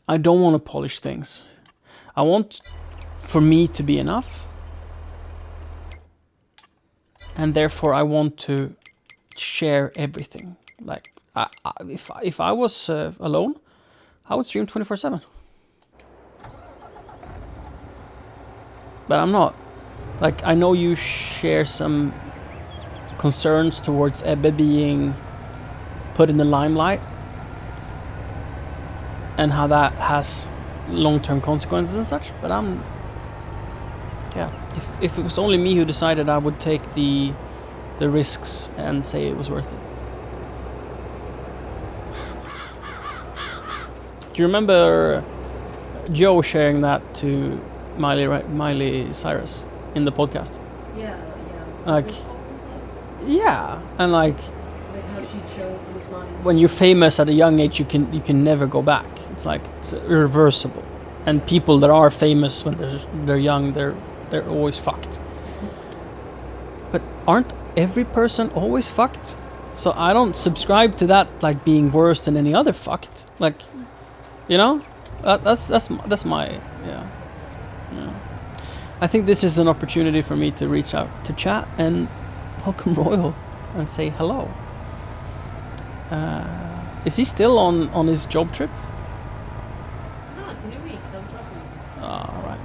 I don't want to polish things. I want for me to be enough, and therefore I want to share everything. Like if I was alone, I would stream 24/7. But I'm not. Like, I know you share some concerns towards Ebbe being put in the limelight and how that has long-term consequences and such, but if it was only me who decided, I would take the risks and say it was worth it. Do you remember Joe sharing that to Miley Cyrus in the podcast? Yeah. Like, yeah, and like how she chose his mind. when you're famous at a young age, you can never go back. It's like it's irreversible. And people that are famous when they're young, they're always fucked. But aren't every person always fucked? So I don't subscribe to that, like being worse than any other fucked. Like, you know, that's my yeah. I think this is an opportunity for me to reach out to chat and welcome Royal and say hello. Is he still on his job trip? No, it's a new week. That was last week. Ah, right.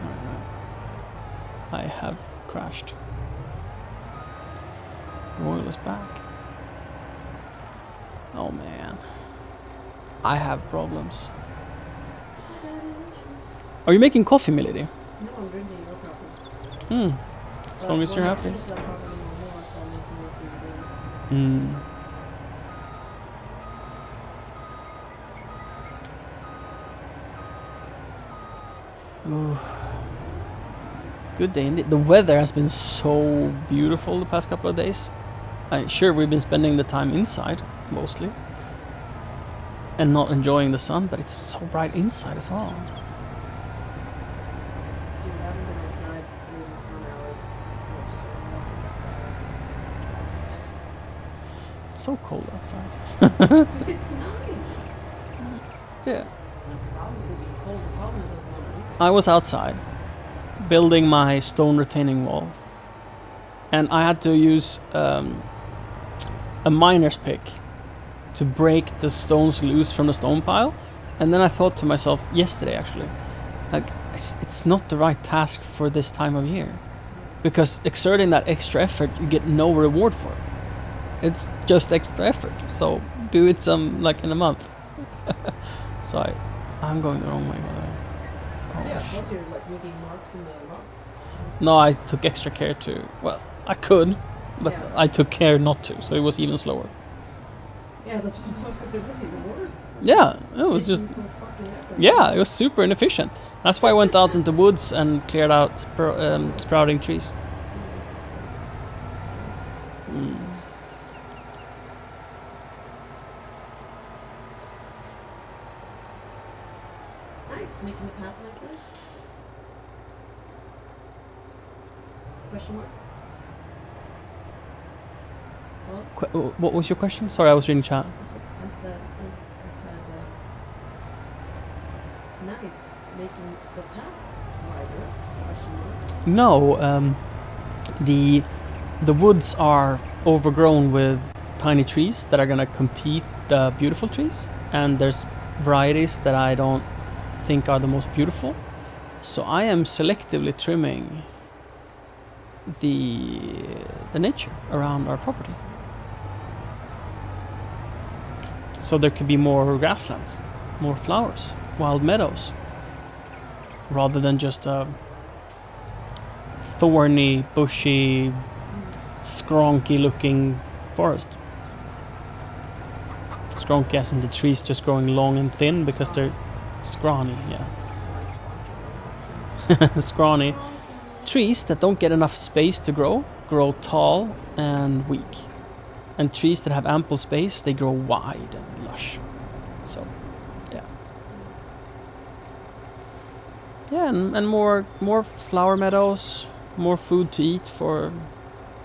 I have crashed. Royal is back. Oh man. I have problems. Are you making coffee, Milady? No, I'm drinking no problem. As long as you're happy. Ooh. Good day indeed. The weather has been so beautiful the past couple of days. Sure, we've been spending the time inside mostly and not enjoying the sun, but it's so bright inside as well. Dude, I haven't been outside during the sun hours for so long. It's so cold outside. It's nice. Yeah. It's no problem with it being cold. The problem is this one week. I was outside building my stone retaining wall, and I had to use a miner's pick to break the stones loose from the stone pile. And then I thought to myself yesterday, actually, like, it's not the right task for this time of year, because exerting that extra effort you get no reward for. It's just extra effort, so do it like in a month. So I'm going the wrong way, by the way. Oh, Yeah, plus you're like making marks in the rocks. no, I took extra care to. Well, I could, but Yeah. I took care not to, so it was even slower. Yeah, that's what I was gonna say. That's even worse. Yeah, it was just. Taking full fucking effort. Yeah, it was super inefficient. That's why I went out into the woods and cleared out sprouting trees. Nice, making the path nicer. Question mark? Well, What was your question? Sorry, I was reading chat. I said, nice, making the path wider, question mark. No, the woods are overgrown with tiny trees that are gonna compete the beautiful trees, and there's varieties that I don't think are the most beautiful. So I am selectively trimming the nature around our property. So there could be more grasslands, more flowers, wild meadows, rather than just a thorny, bushy, skronky looking forest. Skronky as in the trees just growing long and thin because they're scrawny, yeah. Scrawny. Trees that don't get enough space to grow tall and weak. And trees that have ample space, they grow wide and lush. So, yeah. Yeah, and more flower meadows, more food to eat for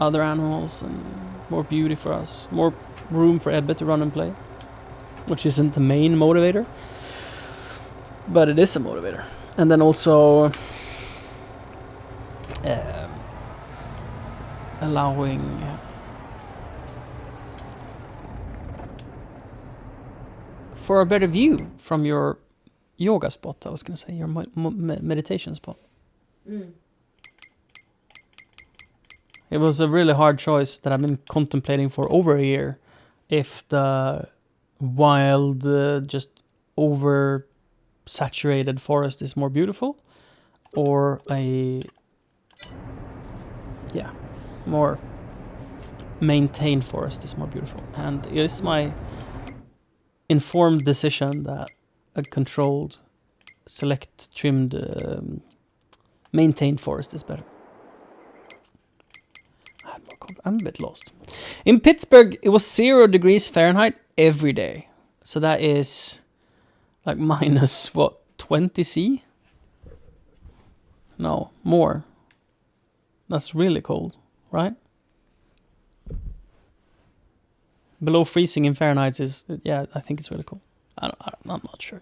other animals, and more beauty for us. More room for Ebbe to run and play, which isn't the main motivator, but it is a motivator. And then also allowing for a better view from your yoga spot. I was going to say your meditation spot. It was a really hard choice that I've been contemplating for over a year. If the wild, just over-saturated forest is more beautiful, or a more maintained forest is more beautiful. And it is my informed decision that a controlled, select, trimmed, maintained forest is better. I'm a bit lost. In Pittsburgh, it was 0 degrees Fahrenheit every day. So that is like minus, what, 20 C? No, more. That's really cold, right? Below freezing in Fahrenheit is, yeah, I think it's really cold. I'm not sure.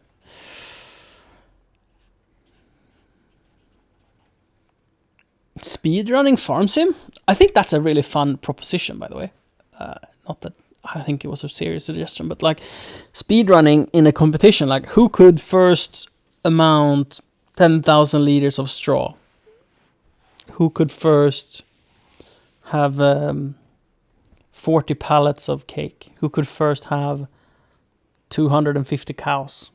Speedrunning farm sim? I think that's a really fun proposition, by the way. Not that I think it was a serious suggestion, but like speedrunning in a competition, like who could first amount 10,000 liters of straw? Who could first have 40 pallets of cake? Who could first have 250 cows?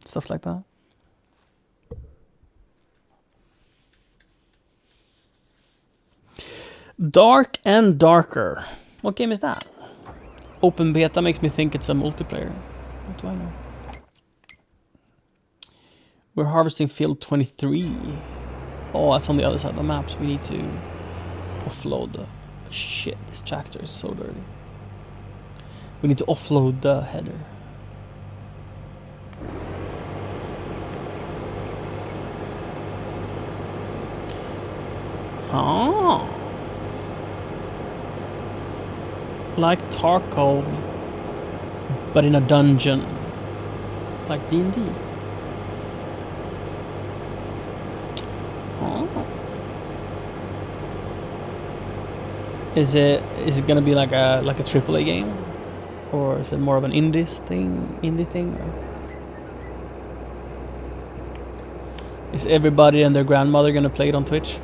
Stuff like that. Dark and Darker. What game is that? Open beta makes me think it's a multiplayer. What do I know? We're harvesting field 23. Oh, that's on the other side of the map, so we need to offload the... Shit, this tractor is so dirty. We need to offload the header. Oh. Like Tarkov, but in a dungeon. Like D&D. Oh. Is it gonna be like a AAA game? Or is it more of an indie thing? Or? Is everybody and their grandmother gonna play it on Twitch?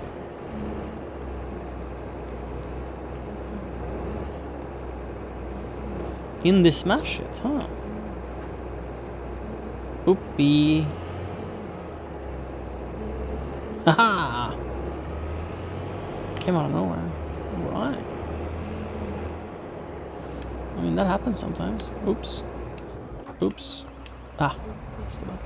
Indie smash it, huh? Oopie. Haha! Came out of nowhere. Right. I mean, that happens sometimes. Oops. Oops. Ah, that's the button.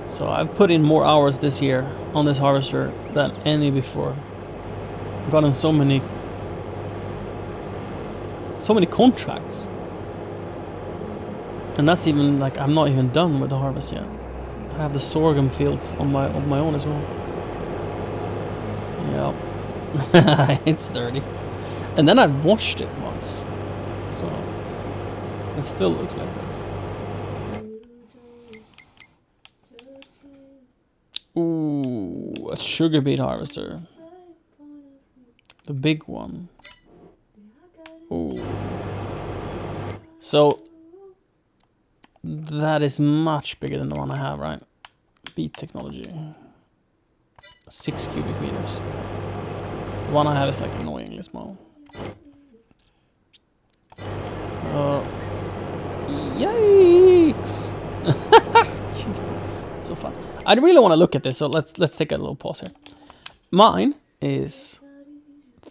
So I've put in more hours this year on this harvester than any before. I've gotten so many contracts. And that's even like, I'm not even done with the harvest yet. I have the sorghum fields on my own as well. Yep. It's dirty. And then I've washed it once. So it still looks like this. Ooh, a sugar beet harvester. The big one. Ooh. So that is much bigger than the one I have, right? Beet technology. 6 cubic meters. The one I have is like annoyingly small. Yikes! So fun. I really want to look at this, so let's take a little pause here. Mine is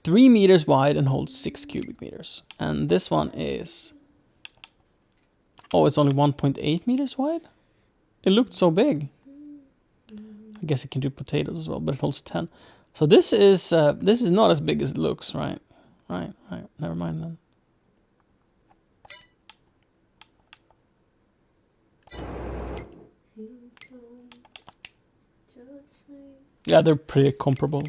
3 meters wide and holds 6 cubic meters. And this one is... Oh, it's only 1.8 meters wide? It looked so big. I guess it can do potatoes as well, but it holds 10. So this is not as big as it looks, right? Right. Never mind then. Yeah, they're pretty comparable.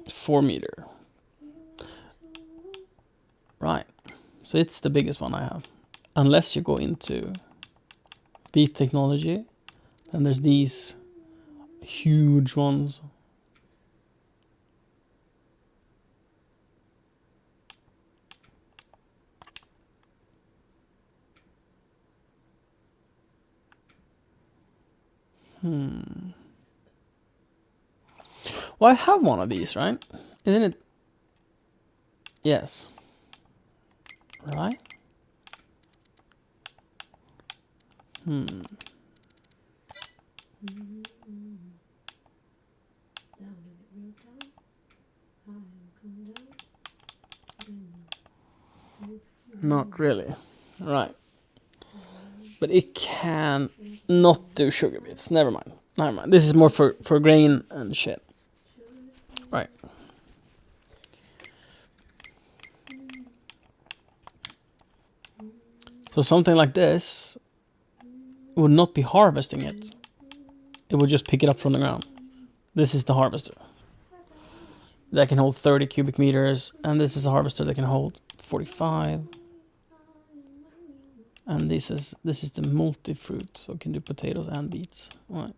Four meter. Right. So it's the biggest one I have. Unless you go into beet technology, and there's these huge ones. Well, I have one of these, right? Isn't it? Yes. Right? Not really. Right. But it can not do sugar beets. Never mind. Never mind. This is more for grain and shit. Right. So something like this would not be harvesting it. It would just pick it up from the ground. This is the harvester. That can hold 30 cubic meters. And this is a harvester that can hold 45. And this is the multi-fruit, so it can do potatoes and beets. Right.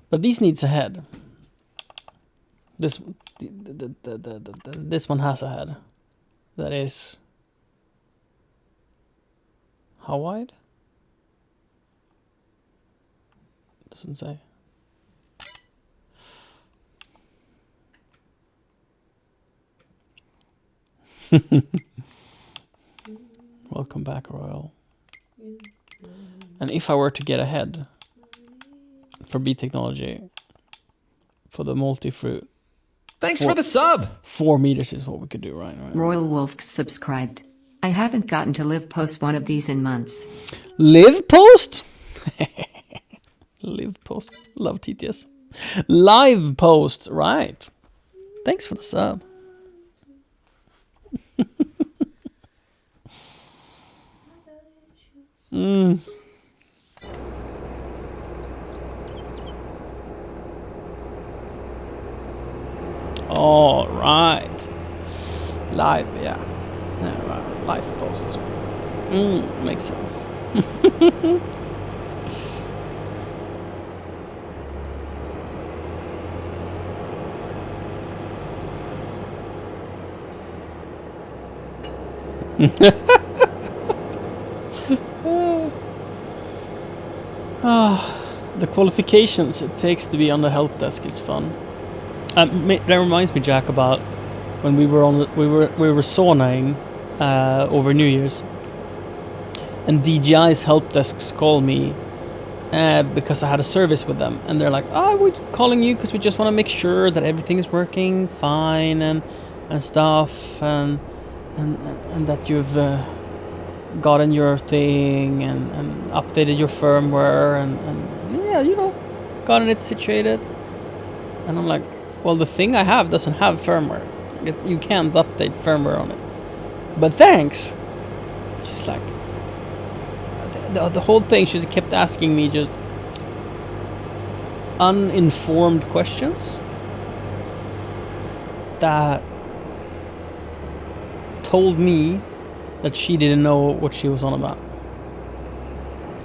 But these needs a head. This one has a head. That is how wide? Doesn't say. Welcome back, Royal. And if I were to get ahead for beet technology for the multi-fruit, Thanks for the sub. 4 meters is what we could do, right? Royal Wolf subscribed. I haven't gotten to live post one of these in months. Live post? Live post. Love TTS. Live post, right. Thanks for the sub. All right. Live, yeah. Yeah, right. Live posts. Makes sense. The qualifications it takes to be on the help desk is fun. That reminds me, Jack, about when we were saunaing over New Year's, and DJI's help desks called me because I had a service with them, and they're like, "Oh, we're calling you because we just want to make sure that everything is working fine and stuff, and that you've gotten your thing and updated your firmware and yeah, you know, gotten it situated." And I'm like, well, the thing I have doesn't have firmware. You can't update firmware on it. But thanks. She's like, the whole thing, she kept asking me just uninformed questions that told me that she didn't know what she was on about.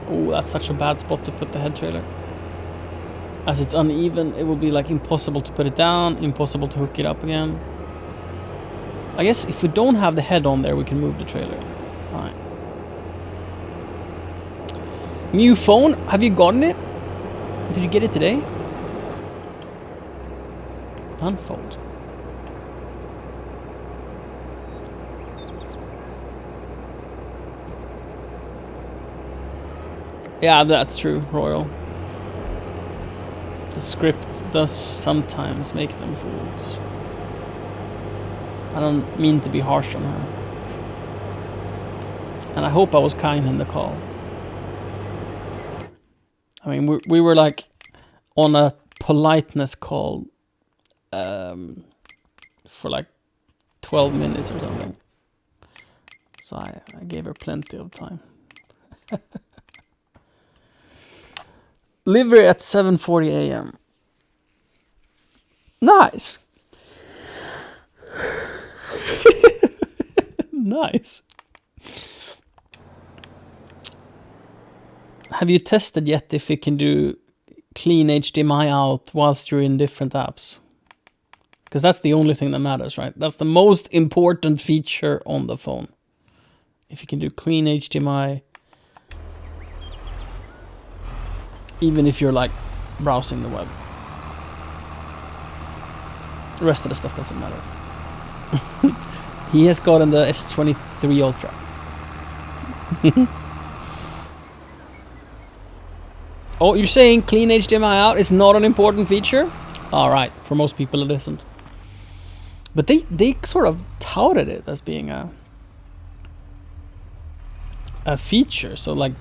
Oh, that's such a bad spot to put the head trailer. As it's uneven, it will be like impossible to put it down, impossible to hook it up again. I guess if we don't have the head on there, we can move the trailer. Alright. New phone? Have you gotten it? Did you get it today? Unfold. Yeah, that's true, Royal. The script does sometimes make them fools. I don't mean to be harsh on her. And I hope I was kind in the call. I mean, we were like on a politeness call for like 12 minutes or something. So I gave her plenty of time. Livery at 7:40 a.m. Nice. Nice. Have you tested yet if it can do clean HDMI out whilst you're in different apps? Because that's the only thing that matters, right? That's the most important feature on the phone. If you can do clean HDMI, even if you're like browsing the web. The rest of the stuff doesn't matter. He has gotten the S23 Ultra. Oh, you're saying clean HDMI out is not an important feature? Alright, for most people it isn't. But they sort of touted it as being a a feature. So like,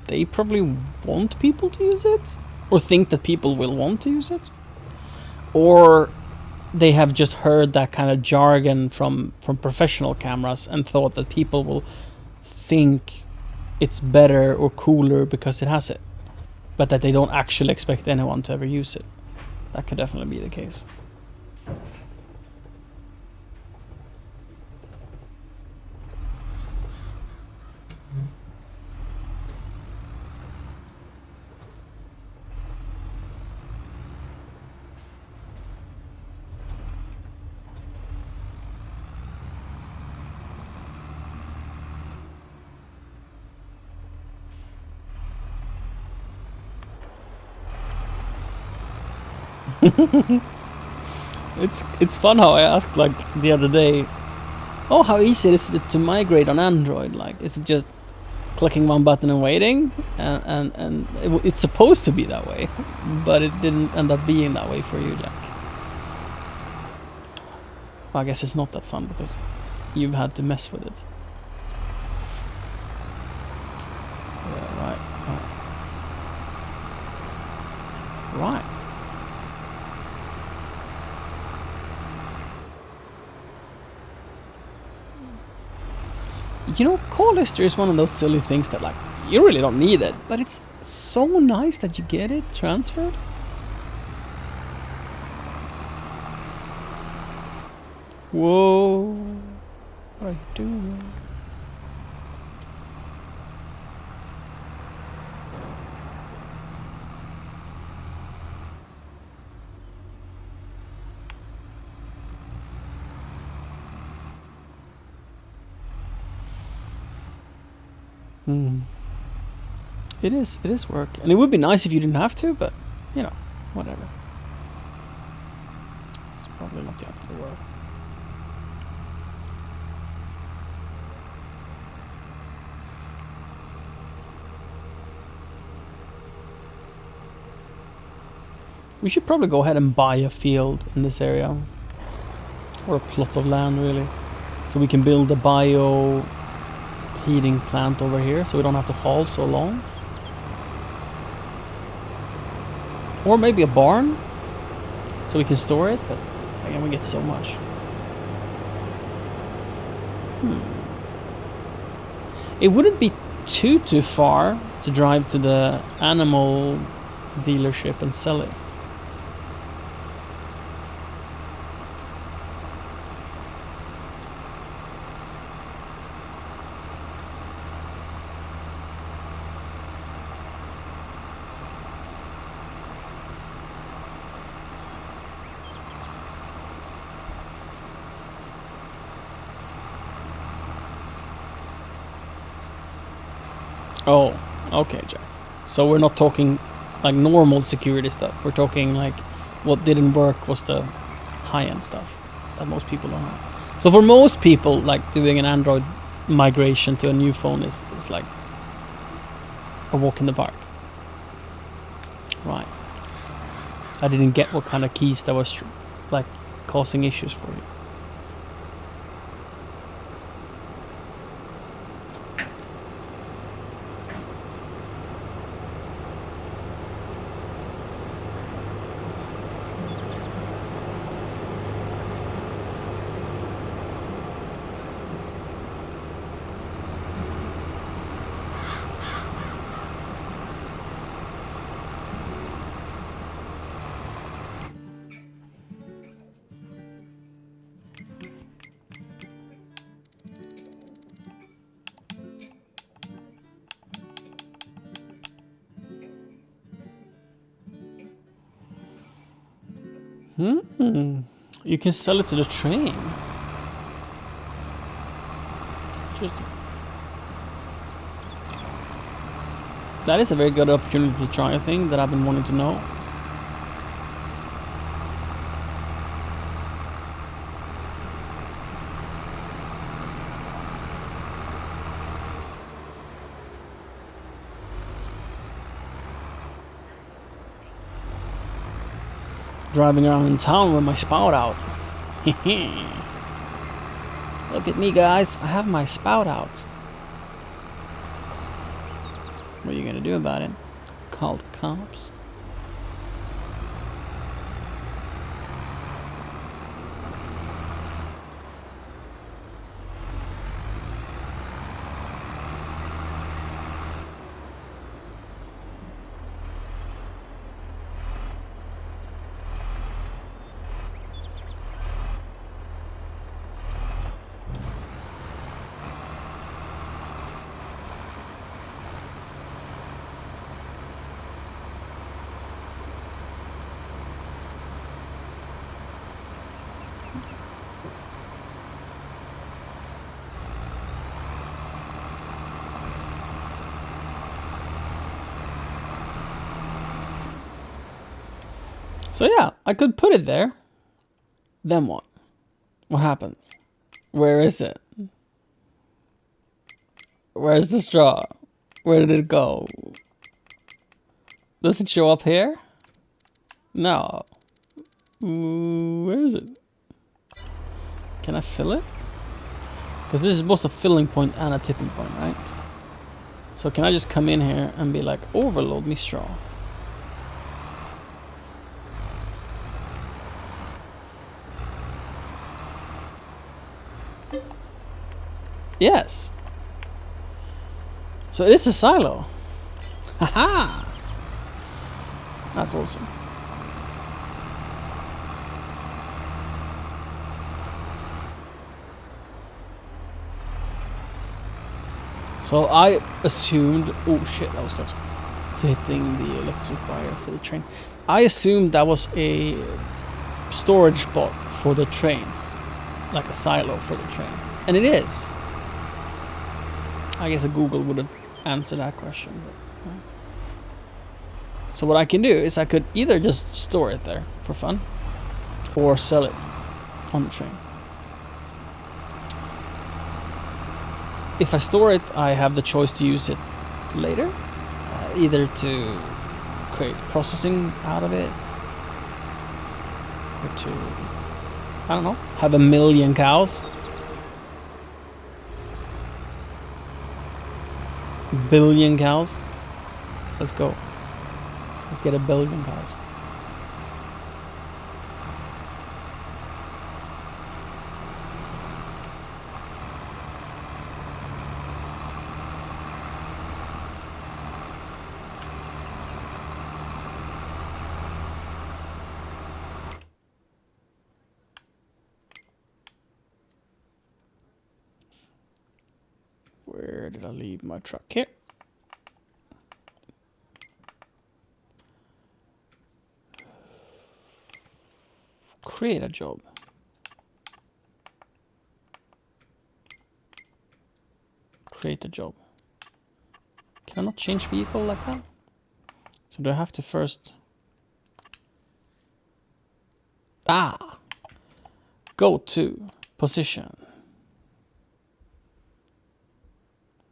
they probably want people to use it, or think that people will want to use it, or they have just heard that kind of jargon from professional cameras and thought that people will think it's better or cooler because it has it, but that they don't actually expect anyone to ever use it. That could definitely be the case. It's fun how I asked like the other day, oh, how easy is it to migrate on Android? Like, is it just clicking one button and waiting? And it's supposed to be that way, but it didn't end up being that way for you, Jack. Well, I guess it's not that fun because you've had to mess with it. Yeah, right. You know, call history is one of those silly things that, like, you really don't need it, but it's so nice that you get it transferred. Whoa. What are you doing? It is work, and it would be nice if you didn't have to, but you know, whatever. It's probably not the end of the world. We should probably go ahead and buy a field in this area, or a plot of land really, so we can build a bio heating plant over here, so we don't have to haul so long. Or maybe a barn, so we can store it, but again, we get so much. It wouldn't be too far to drive to the animal dealership and sell it. Oh, okay, Jack. So we're not talking like normal security stuff. We're talking like what didn't work was the high-end stuff that most people don't have. So for most people, like doing an Android migration to a new phone is like a walk in the park. Right. I didn't get what kind of keys that was like causing issues for you. You can sell it to the train. Interesting. That is a very good opportunity to try a thing that I've been wanting to know. Driving around in town with my spout out. Look at me, guys. I have my spout out. What are you gonna do about it? Call the cops? So yeah, I could put it there. Then what? What happens? Where is it? Where's the straw? Where did it go? Does it show up here? No. Where is it? Can I fill it? Because this is both a filling point and a tipping point, right? So can I just come in here and be like, overload me straw? Yes. So it is a silo. Haha. That's awesome. So I assumed, oh shit, that was close to hitting the electric wire for the train. I assumed that was a storage spot for the train, like a silo for the train, and it is. I guess a Google wouldn't answer that question. But, so what I can do is I could either just store it there for fun, or sell it on the train. If I store it, I have the choice to use it later, either to create processing out of it, or to, I don't know, have 1 million cows. Billion cows. Let's go. Let's get 1 billion cows. Where did I leave my truck? Here. Create a job. Create a job. Can I not change vehicle like that? So do I have to first... Go to position.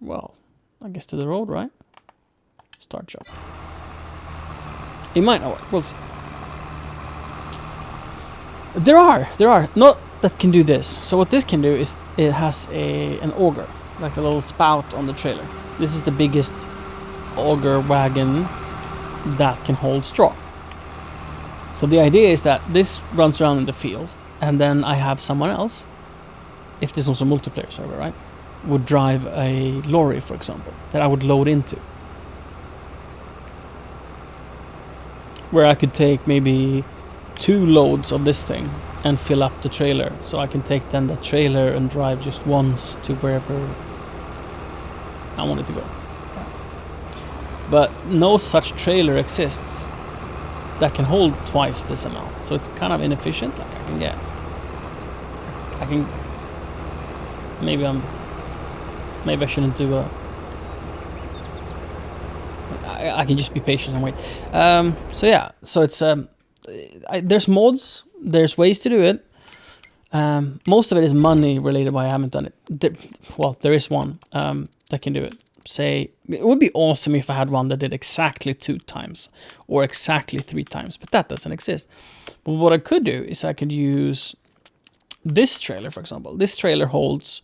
Well, I guess to the road, right? Start job. It might not work. We'll see. There are not that can do this. So what this can do is it has an auger, like a little spout on the trailer. This is the biggest auger wagon that can hold straw. So the idea is that this runs around in the field, and then I have someone else, if this was a multiplayer server, right, would drive a lorry, for example, that I would load into. Where I could take maybe 2 loads of this thing and fill up the trailer. So I can take then the trailer and drive just once to wherever I want it to go. Yeah. But no such trailer exists that can hold twice this amount. So it's kind of inefficient. Like maybe I shouldn't do a... I can just be patient and wait. So yeah, so it's there's mods, there's ways to do it. Most of it is money related, but I haven't done it. There is one that can do it. Say, it would be awesome if I had one that did exactly 2 times or exactly 3 times, but that doesn't exist. But what I could do is I could use this trailer, for example. This trailer holds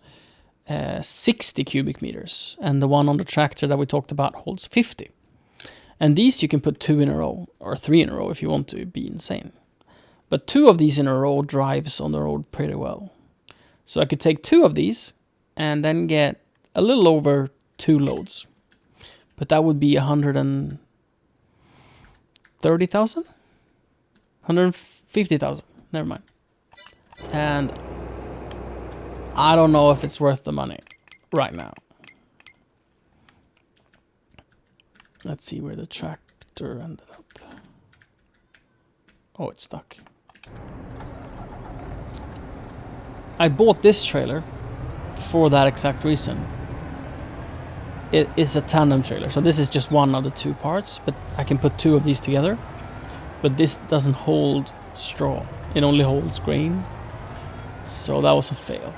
60 cubic meters, and the one on the tractor that we talked about holds 50. And these you can put 2 in a row, or 3 in a row if you want to be insane. But 2 of these in a row drives on the road pretty well. So I could take 2 of these and then get a little over 2 loads. But that would be 130,000? 150,000, never mind. And I don't know if it's worth the money right now. Let's see where the tractor ended up. Oh, it's stuck. I bought this trailer for that exact reason. It is a tandem trailer, so this is just one of the 2 parts, but I can put 2 of these together. But this doesn't hold straw, it only holds grain. So that was a fail.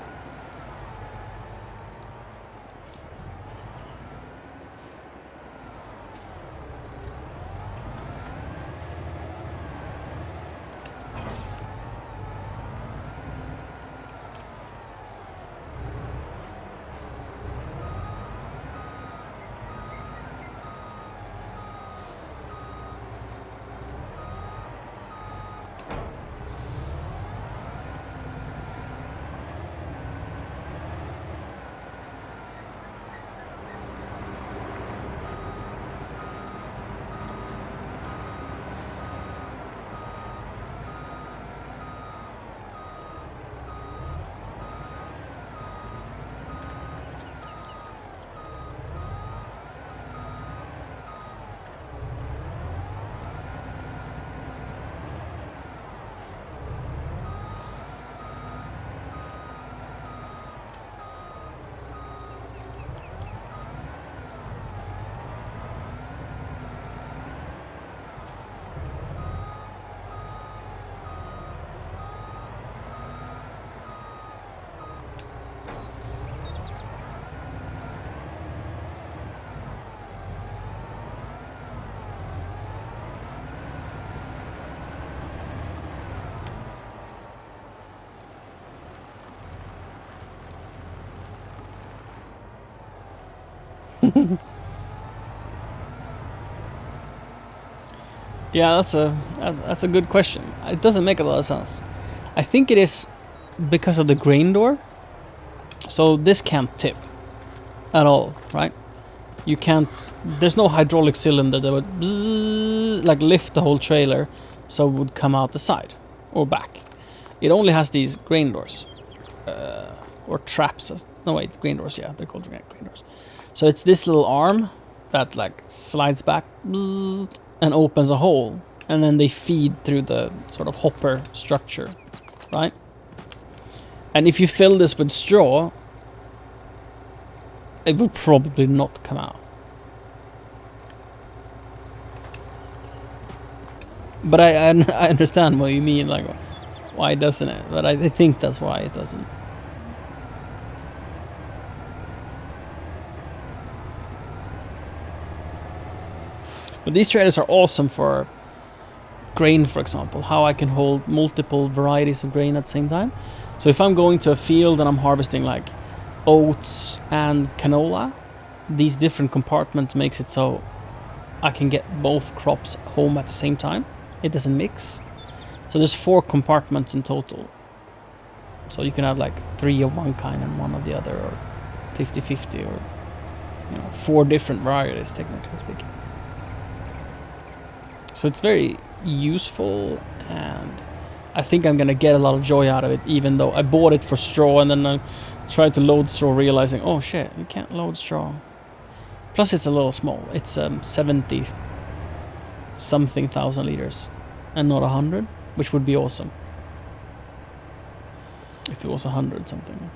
Yeah, that's a good question. It doesn't make a lot of sense. I think it is because of the grain door. So this can't tip at all, right? You can't. There's no hydraulic cylinder that would bzzz, like lift the whole trailer, so it would come out the side or back. It only has these grain doors, or traps. No wait, grain doors. Yeah, they're called grain doors. So it's this little arm that like slides back bzzz, and opens a hole, and then they feed through the sort of hopper structure, right? And if you fill this with straw, it would probably not come out. But I understand what you mean, like, why doesn't it? But I think that's why it doesn't. But these trailers are awesome for grain, for example, how I can hold multiple varieties of grain at the same time. So if I'm going to a field and I'm harvesting like oats and canola, these different compartments makes it so I can get both crops home at the same time. It doesn't mix. So there's 4 compartments in total. So you can have like 3 of one kind and 1 of the other, or 50-50, or 4 different varieties, technically speaking. So it's very useful, and I think I'm gonna get a lot of joy out of it, even though I bought it for straw and then I tried to load straw realizing, oh shit, you can't load straw. Plus it's a little small. It's 70 something thousand liters and not 100, which would be awesome if it was 100 something.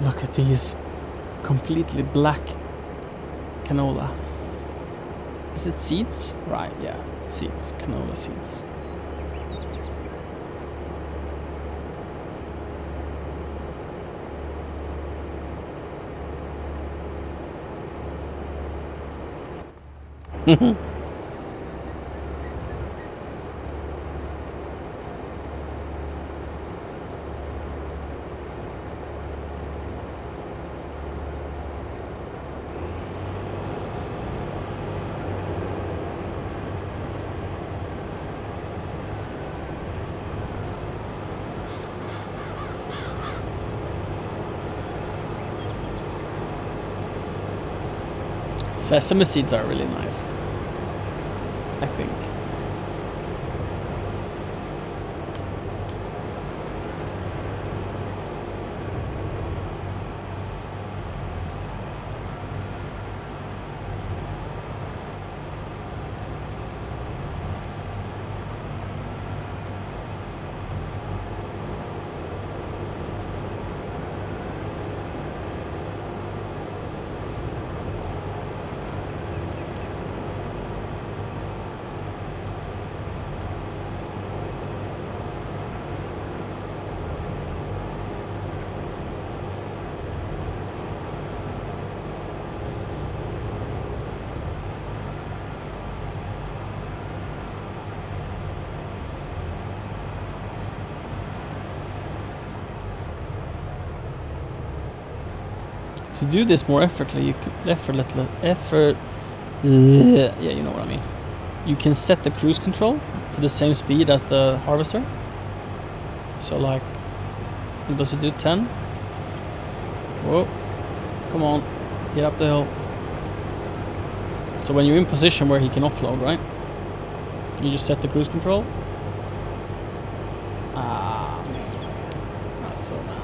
Look at these completely black canola. Is it seeds? Right, yeah, seeds, canola seeds. Sesame seeds are really nice, I think. To do this more effortlessly, you can yeah, you know what I mean. You can set the cruise control to the same speed as the harvester. So like, what does it do? 10? Whoa, come on, get up the hill. So when you're in position where he can offload, right? You just set the cruise control. Ah, man, that's so nice.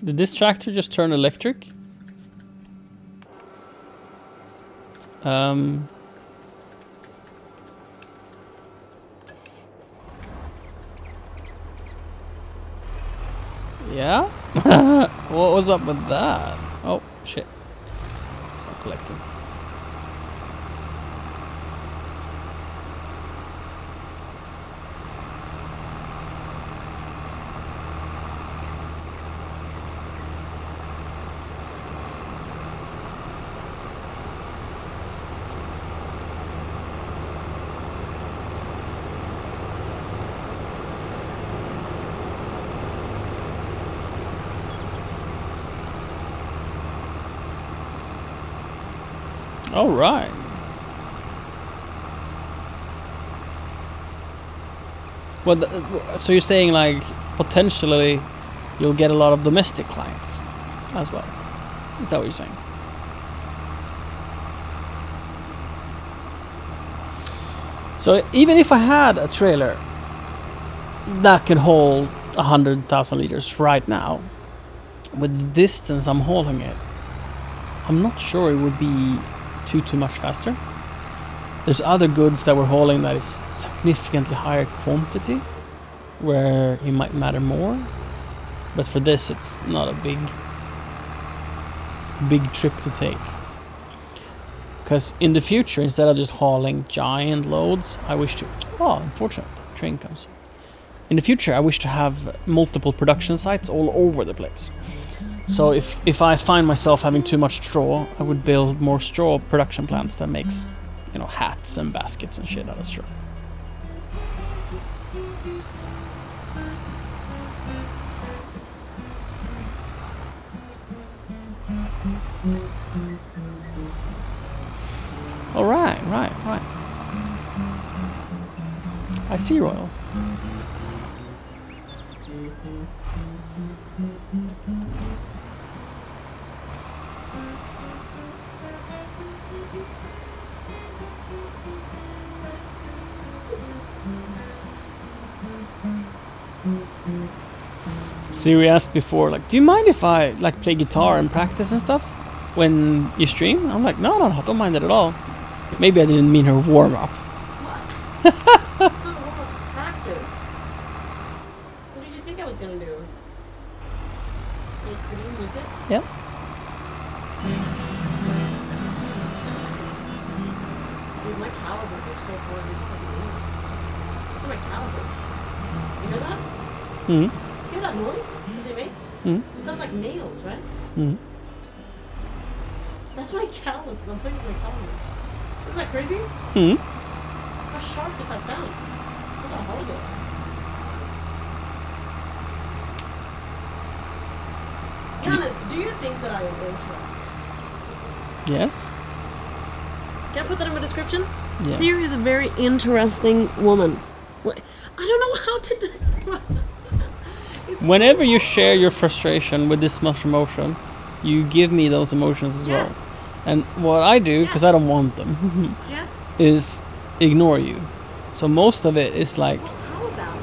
Did this tractor just turn electric? Yeah? What was up with that? Oh, shit. It's not collecting. All right. Well, so you're saying like potentially you'll get a lot of domestic clients as well. Is that what you're saying? So even if I had a trailer that could hold 100,000 liters right now, with the distance I'm hauling it, I'm not sure it would be too much faster. There's other goods that we're hauling that is significantly higher quantity, where it might matter more. But for this, it's not a big trip to take. Because in the future, instead of just hauling giant loads, I wish to... Oh, unfortunately, the train comes. In the future, I wish to have multiple production sites all over the place. So if I find myself having too much straw, I would build more straw production plants that makes, you know, hats and baskets and shit out of straw. All right. I see, Royal. Siri asked before, like, do you mind if I like play guitar and practice and stuff when you stream? I'm like, no, I don't mind that at all. Maybe I didn't mean her warm up. So the warm-up's practice. What did you think I was gonna do? Make pretty music? Yep. Dude, my calluses are so cold. These are like nails. Those are my calluses. You hear that? Mm. You hear that noise that they make? Mm. It sounds like nails, right? Mm. That's my calluses. I'm playing with my calluses. Isn't that crazy? Mm. How sharp is that sound? That's how hard they are. Jonas, do you think that I am interesting? Yes. Can I put that in my description? Yes. Siri is a very interesting woman. What? I don't know how to describe. It's Whenever so you hard. share your frustration with this much emotion, you give me those emotions as Yes. well. And what I do, because I don't want them, Yes. is ignore you. So most of it is like, Well, how about you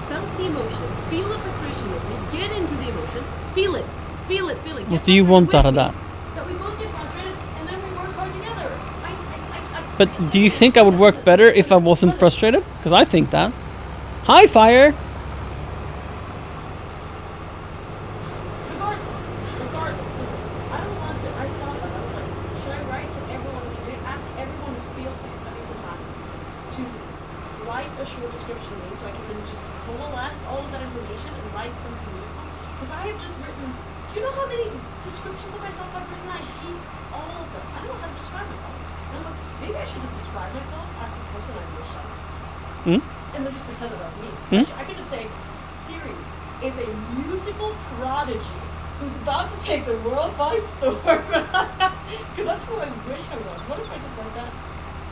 felt the emotions, feel the frustration with me, get into the emotion, feel it, feel it, feel it. what do you want out of that? That we both get frustrated and then we work hard together. But do you think I would work better if I wasn't frustrated? Because I think that. Hi, Fire! Regardless, listen, I don't want to, I thought about it, I was like, should I write to everyone in the community, ask everyone who feels like spending some time to write a short description of me so I can then just coalesce all of that information and write something useful? Because I have just written, do you know how many descriptions of myself I've written? I hate all of them. I don't know how to describe myself. And I'm like, maybe I should just describe myself as the person I wish I was. Hmm? And then just pretend that that's me. Hmm? I could just say, Siri is a musical prodigy who's about to take the world by storm. Because that's who I wish I was. What if I just write that?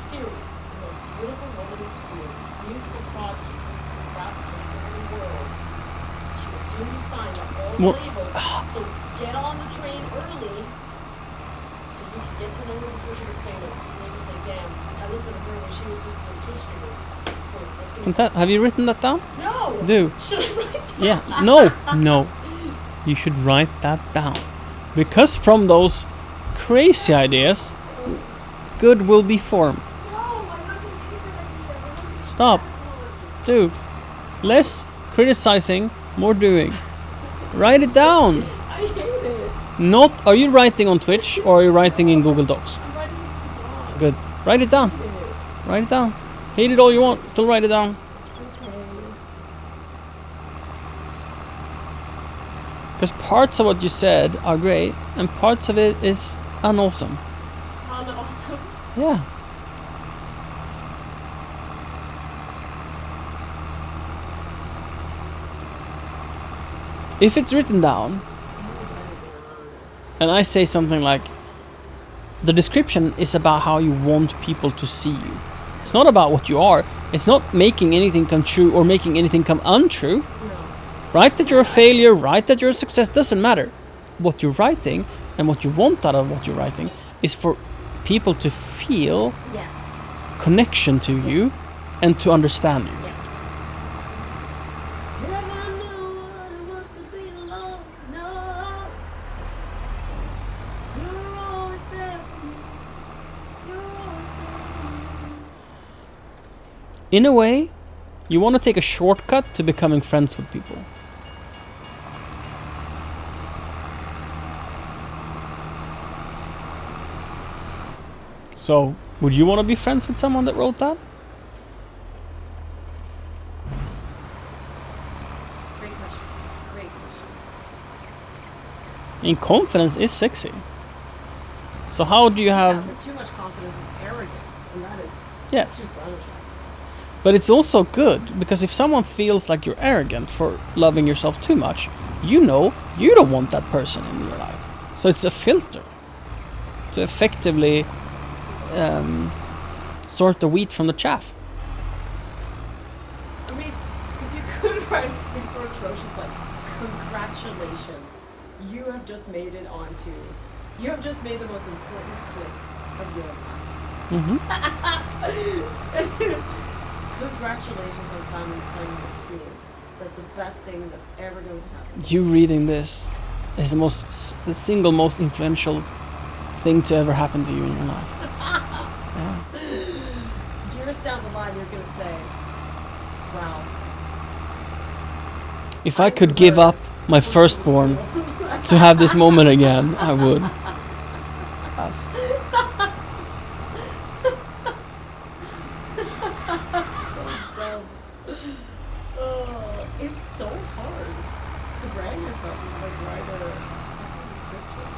Siri, the most beautiful woman in school, musical prodigy, who's about to take over the world. She will soon be signed up all the Well- labels. So get on the train early so you can get to know her before she gets famous. And maybe say, damn, I listened to her when she was just a Twitch streamer. Wait, that's gonna Have you written that down? No! Do. Should I write that? Yeah. No. No. You should write that down. Because from those crazy ideas, good will be formed. No, I'm not gonna give you good ideas. I'm gonna Stop. Do. Less criticizing, more doing. Write it down. I hate it. Not. Are you writing on Twitch or are you writing in Google Docs? I'm writing it wrong. Good. Write it down. I hate it. Write it down. Hate it all you want. Still write it down. Okay. Because parts of what you said are great and parts of it is unawesome. Awesome. Yeah. If it's written down and I say something like, the description is about how you want people to see you. It's not about what you are. It's not making anything come true or making anything come untrue. No. Write that you're a failure, write that you're a success, doesn't matter. What you're writing and what you want out of what you're writing is for people to feel Yes. connection to you and to understand you. Yes. Never knew what it was to be alone. No. You're always there for me. You're always there for me. In a way, you want to take a shortcut to becoming friends with people. So, would you want to be friends with someone that wrote that? Great question. Great question. I mean, confidence is sexy. So how do you have... Yeah, but too much confidence is arrogance, and that is Yes. super unattractive. But it's also good, because if someone feels like you're arrogant for loving yourself too much, you know you don't want that person in your life. So it's a filter to effectively sort the wheat from the chaff. I mean, because you could write a super atrocious, like, congratulations, you have just made it onto, you have just made the most important click of your life. Congratulations on finally playing the stream. That's the best thing that's ever going to happen. You reading this is the single most influential thing to ever happen to you in your life. Yeah. Years down the line, you're going to say, wow. If I could give up my firstborn to have this moment again, I would. That's... yourself to like write out a description.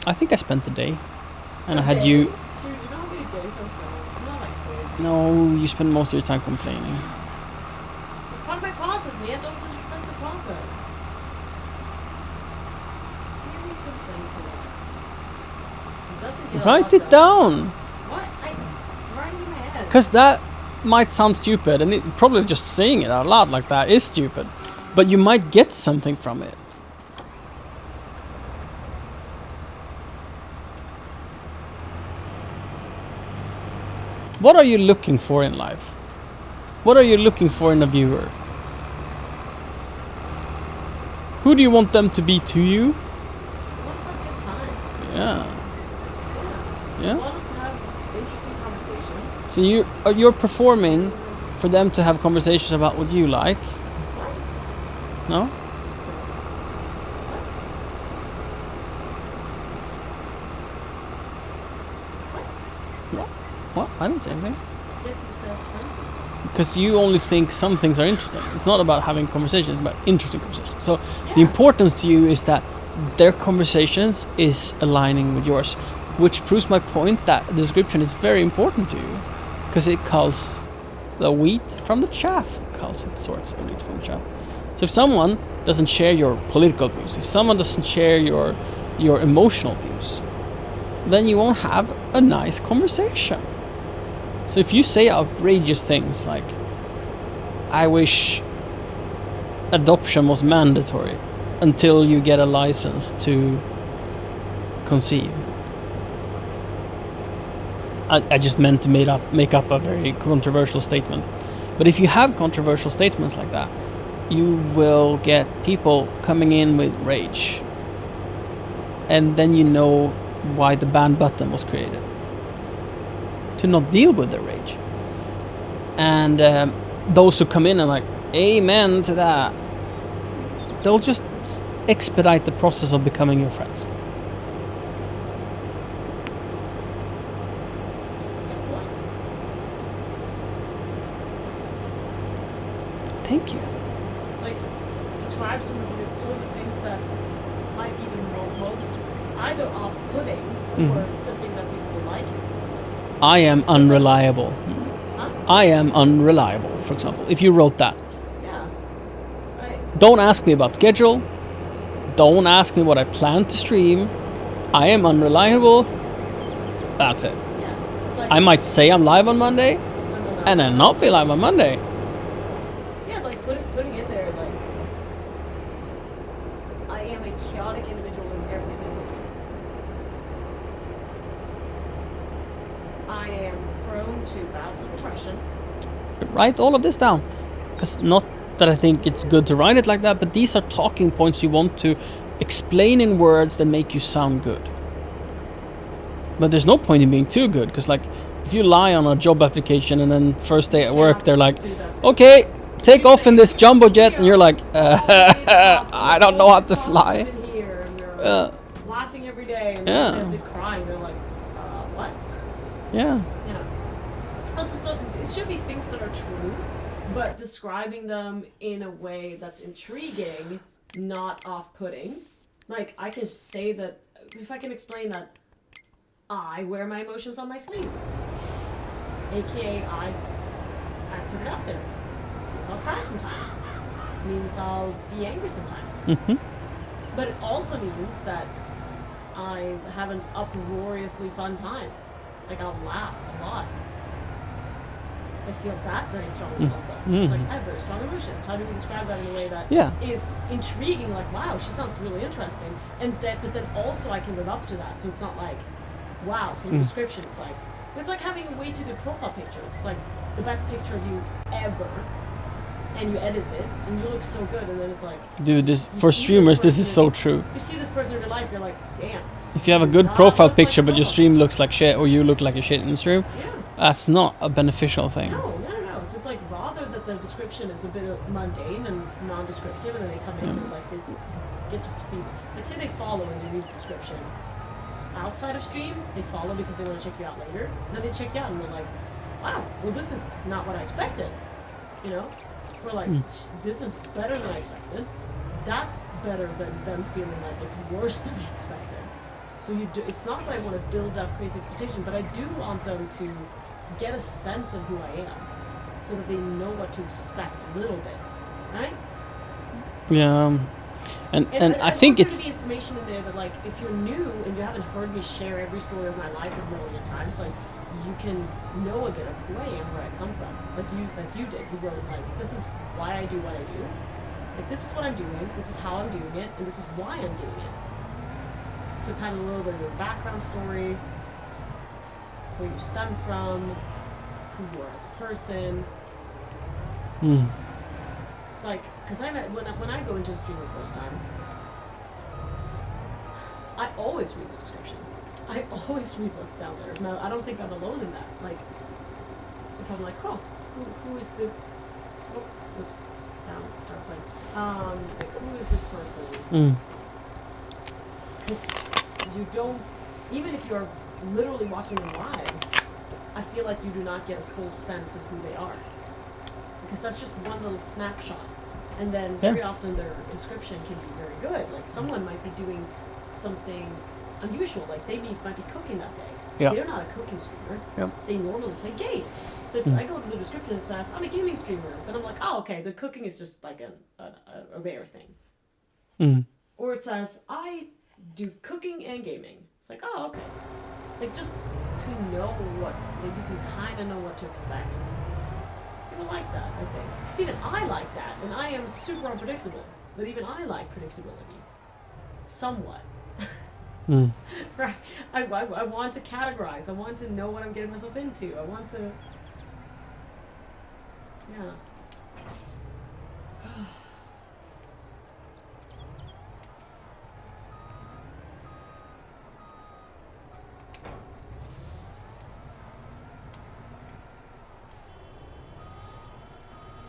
I think I spent the day, and I A had day? you. Dude, you know how many days I spent? I'm not like crazy. No, you spend most of your time complaining. It's part of my process, man. Don't disrespect the process. Siri complains a lot. It doesn't get a Write lot it done. down, What? I'm writing in my head. because that might sound stupid, and probably just saying it out loud like that is stupid, but you might get something from it. What are you looking for in life? What are you looking for in a viewer? Who do you want them to be to you? What's a good time? Yeah. Yeah. Yeah. I want us to have interesting conversations. So you're performing for them to have conversations about what you like. What? No? What? What? I didn't say anything. Yes, you said plenty. Because you only think some things are interesting. It's not about having conversations, it's about interesting conversations. So the Yeah. importance to you is that their conversations is aligning with yours, which proves my point that the description is very important to you, because it culls the wheat from the chaff. It sorts the wheat from the chaff. So if someone doesn't share your political views, if someone doesn't share your emotional views, then you won't have a nice conversation. So if you say outrageous things like, I wish adoption was mandatory until you get a license to conceive. I just meant to make up a very controversial statement. But if you have controversial statements like that, you will get people coming in with rage. And then you know why the ban button was created. To not deal with their rage. And those who come in and like, amen to that, they'll just expedite the process of becoming your friends. Good point. Thank you. Like, describe some of the things that might be the most either off-putting or the thing that people will like you for the most. I am unreliable. Huh? I am unreliable, for example. If you wrote that, Yeah. Right. don't ask me about schedule. Don't ask me what I plan to stream. I am unreliable. That's it. Yeah. It's like, I might say I'm live on Monday and and then not be live on Monday. yeah, like putting in there like I am a chaotic individual in every single way. I am prone to bouts of depression. Write all of this down. Because not that I think it's good to write it like that, but these are talking points you want to explain in words that make you sound good. But there's no point in being too good, because like if you lie on a job application and then first day at work they're like, Do that. okay, take off in this jumbo jet, and you're like, I don't know how to fly. In here, and you're laughing every day, and Yeah. then they're crying. They're like, what? Yeah. Yeah. Also, so it should be things that are true, but describing them in a way that's intriguing, not off-putting. Like, I can say that, if I can explain that I wear my emotions on my sleeve. AKA, I put it out there. Means I'll cry sometimes. Means I'll be angry sometimes. Mm-hmm. But it also means that I have an uproariously fun time. Like, I'll laugh a lot. So I feel that very strongly also. It's like, I have very strong emotions. How do we describe that in a way that is intriguing? Like, wow, she sounds really interesting. But then also I can live up to that. So it's not like, wow, from the description, it's like having a way too good profile picture. It's like the best picture of you ever. And you edit it, and you look so good, and then it's like... Dude, this you for see streamers, this is person- so true. You see this person in your life, you're like, damn. If you have a good Not profile look like picture, a but your profile stream looks like shit, or you look like a shit in the stream, Yeah. that's not a beneficial thing. No. So it's like, rather that the description is a bit mundane and non-descriptive, and then they come in and like they get to see, like say they follow and they read the description. Outside of stream, they follow because they want to check you out later. And then they check you out and they're like, wow, well, this is not what I expected. You know, we're like, this is better than I expected. That's better than them feeling like it's worse than they expected. So it's not that I want to build up crazy expectation, but I do want them to get a sense of who I am, so that they know what to expect a little bit, right? Yeah. And I think want there it's to be information in there that, like, if you're new and you haven't heard me share every story of my life a million times, like, you can know a bit of who I am, where I come from, like you did. You wrote, like, this is why I do what I do. Like, this is what I'm doing, this is how I'm doing it, and this is why I'm doing it. So kind of a little bit of your background story, where you stem from, who you are as a person. It's like, because when I go into a stream the first time, I always read the description. I always read what's down there. Now, I don't think I'm alone in that. Like, if I'm like, oh, who is this? Oh, oops, sound start playing. Like, who is this person? Because you don't, even if you're literally watching them live, I feel like you do not get a full sense of who they are. Because that's just one little snapshot. And then very often their description can be very good. Like, someone might be doing something unusual, like they might be cooking that day. Yeah. They're not a cooking streamer. Yep. They normally play games. So if I go to the description and it says, I'm a gaming streamer, then I'm like, oh, okay, the cooking is just like a rare thing. Or it says, I do cooking and gaming. It's like, oh, okay. Like, just to know what, like, you can kind of know what to expect. People like that, I think. See, even I like that, and I am super unpredictable. But even I like predictability. Somewhat. Right? I want to categorize. I want to know what I'm getting myself into. I want to... Yeah.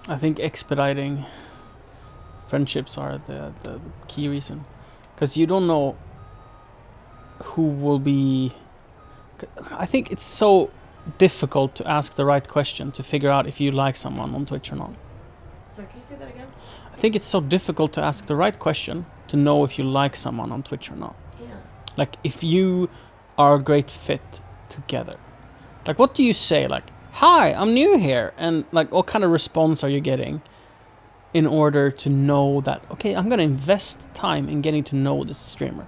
I think expediting friendships are the key reason, because you don't know who will be. I think it's so difficult to ask the right question to figure out if you like someone on Twitch or not. Sorry, can you say that again? I think it's so difficult to ask the right question to know if you like someone on Twitch or not. Yeah. Like, if you are a great fit together, like, what do you say? Like, hi, I'm new here. And, like, what kind of response are you getting in order to know that, okay, I'm going to invest time in getting to know this streamer?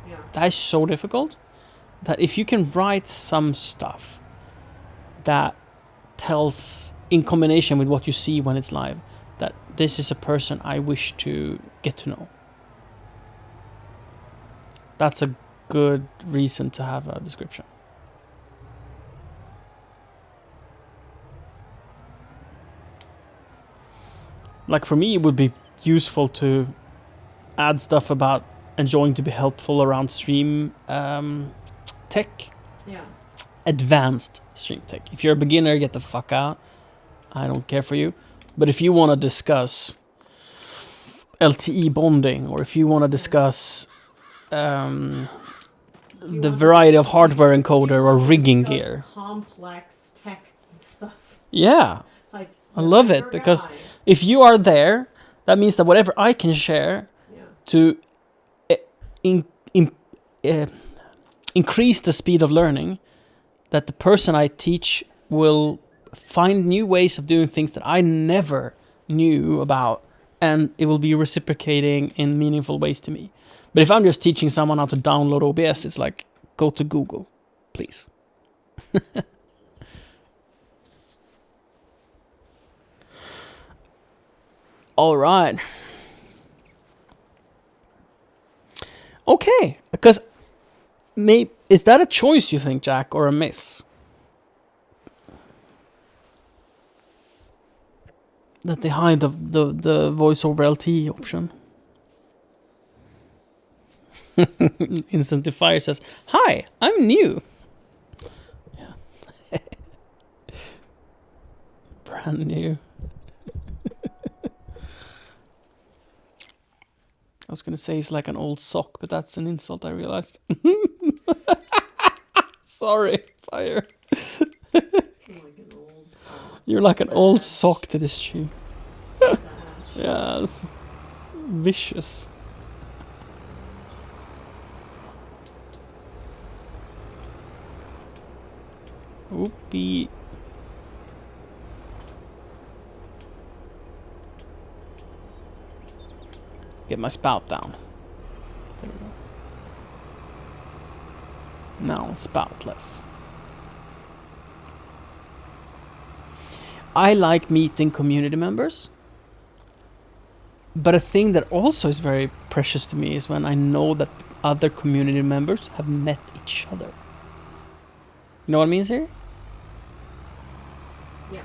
Yeah. That is so difficult that if you can write some stuff that tells, in combination with what you see when it's live, that this is a person I wish to get to know, that's a good reason to have a description. Like, for me, it would be useful to add stuff about enjoying to be helpful around stream tech. Yeah. Advanced stream tech. If you're a beginner, get the fuck out. I don't care for you. But if you want to discuss LTE bonding, or if you want to discuss the variety of hardware encoder or rigging gear. Complex tech stuff. Yeah. Like, I love your it, because guy. if you are there, that means that whatever I can share Yeah. to increase the speed of learning, that the person I teach will find new ways of doing things that I never knew about, and it will be reciprocating in meaningful ways to me. But if I'm just teaching someone how to download OBS, it's like, go to Google, please. All right. Okay, because is that a choice, you think, Jack, or a miss? That they hide the voice over LTE option. Incentifier says, "Hi, I'm new." Yeah. Brand new. I was gonna say he's like an old sock, but that's an insult, I realized. Sorry, Fire. Oh my goodness. You're like an old sock to this stream. Sash. Yeah, it's vicious. Whoopee. Get my spout down. There we go. Now spoutless. I like meeting community members. But a thing that also is very precious to me is when I know that other community members have met each other. You know what I mean here? Yeah.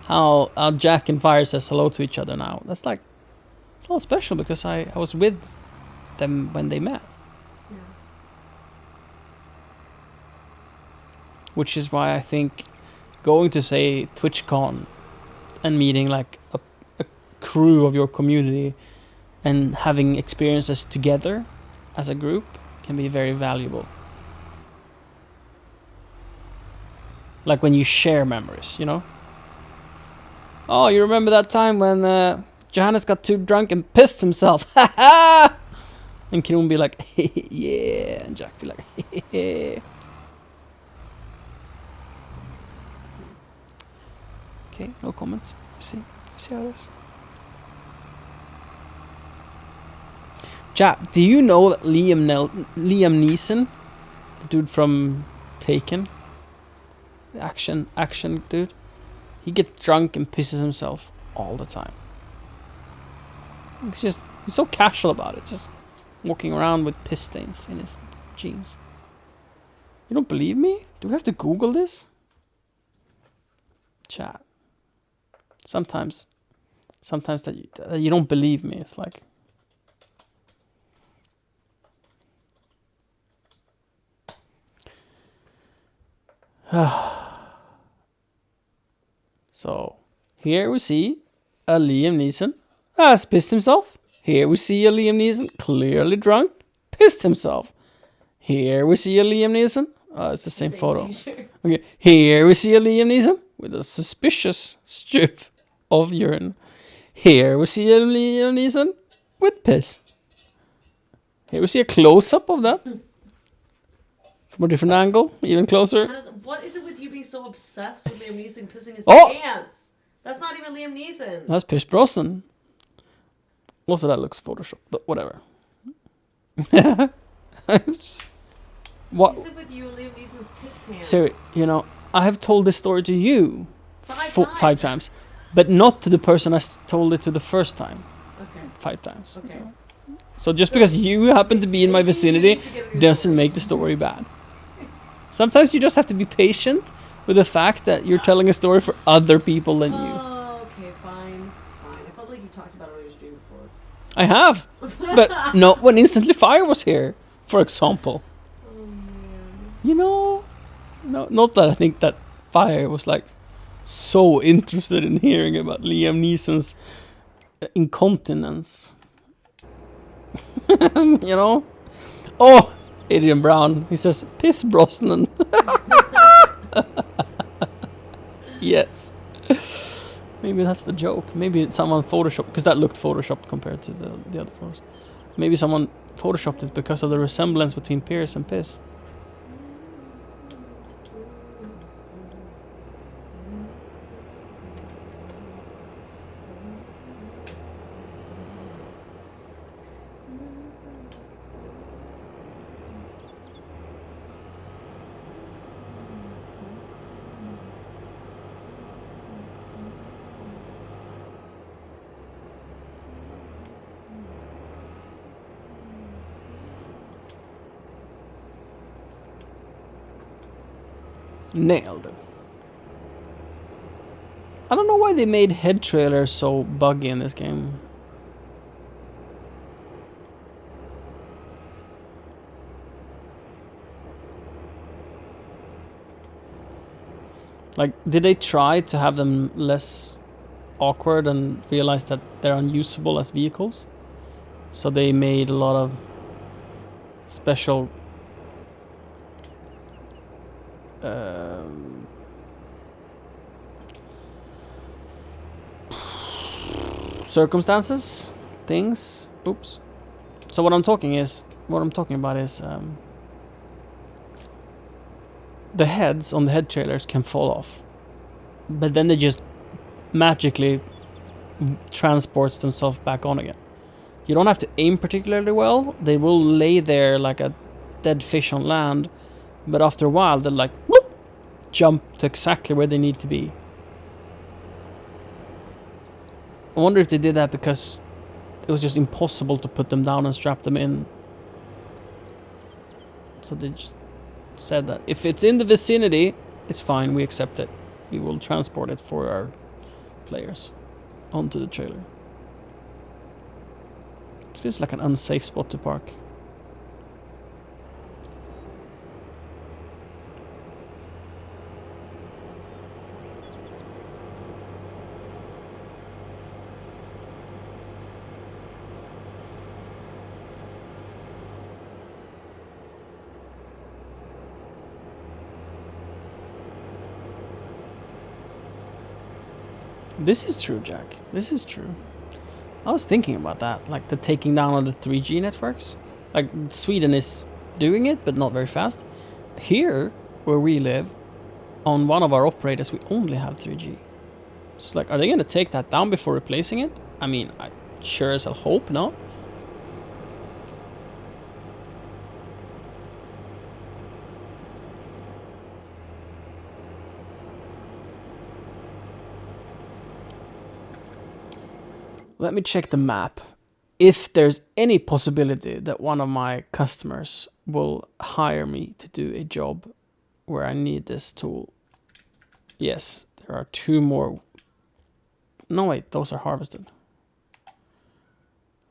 How Jack and Fire says hello to each other now. That's like, it's a little special because I was with them when they met. Yeah. Which is why I think going to, say, TwitchCon and meeting like a crew of your community and having experiences together as a group can be very valuable. Like when you share memories, you know? Oh, you remember that time when Johannes got too drunk and pissed himself? Ha ha! And Kron be like, yeah, and Jack be like, hehe. Okay, no comments. I see how it is. Chat, do you know that Liam Neeson, the dude from Taken, the action dude, he gets drunk and pisses himself all the time. He's so casual about it, just walking around with piss stains in his jeans. You don't believe me? Do we have to Google this? Chat. Sometimes that you don't believe me, it's like. So, here we see a Liam Neeson has pissed himself. Here we see a Liam Neeson clearly drunk, pissed himself. Here we see a Liam Neeson. It's the same photo. Picture. Okay, here we see a Liam Neeson with a suspicious strip of urine. Here we see a Liam Neeson with piss. Here we see a close-up of that. From a different angle, even closer. Hannes, what is it with you being so obsessed with Liam Neeson pissing his Oh! pants? That's not even Liam Neeson. That's Pierce Brosnan. Also, that looks Photoshop, but whatever. What? What is it with you and Liam Neeson's piss pants? Siri, you know, I have told this story to you Five times, but not to the person I told it to the first time. Okay. 5 times. Okay. So just because you happen to be in my vicinity doesn't make the story bad. Sometimes you just have to be patient with the fact that you're telling a story for other people than you. Oh, okay, fine. I felt like you talked about it on your stream before. I have, but not when Instantly Fire was here, for example. Oh man. You know, not that I think that Fire was like so interested in hearing about Liam Neeson's incontinence. You know? Oh, Adrian Brown, he says, piss Brosnan. Yes. Maybe that's the joke. Maybe someone photoshopped, because that looked photoshopped compared to the other photos. Maybe someone photoshopped it because of the resemblance between Pierce and piss. Nailed. I don't know why they made head trailers so buggy in this game. Like, did they try to have them less awkward and realize that they're unusable as vehicles? So they made a lot of special circumstances, things. Oops. So what I'm talking about is the heads on the head trailers can fall off, but then they just magically transports themselves back on again. You don't have to aim particularly well. They will lay there like a dead fish on land, but after a while they'll like whoop, jump to exactly where they need to be. I wonder if they did that because it was just impossible to put them down and strap them in. So they just said that if it's in the vicinity, it's fine, we accept it. We will transport it for our players onto the trailer. It feels like an unsafe spot to park. This is true, Jack. This is true. I was thinking about that, like the taking down of the 3G networks. Like Sweden is doing it, but not very fast. Here, where we live, on one of our operators, we only have 3G. It's like, are they going to take that down before replacing it? I mean, I sure as hell hope not. Let me check the map. If there's any possibility that one of my customers will hire me to do a job where I need this tool. Yes, there are 2 more. No, wait, those are harvested.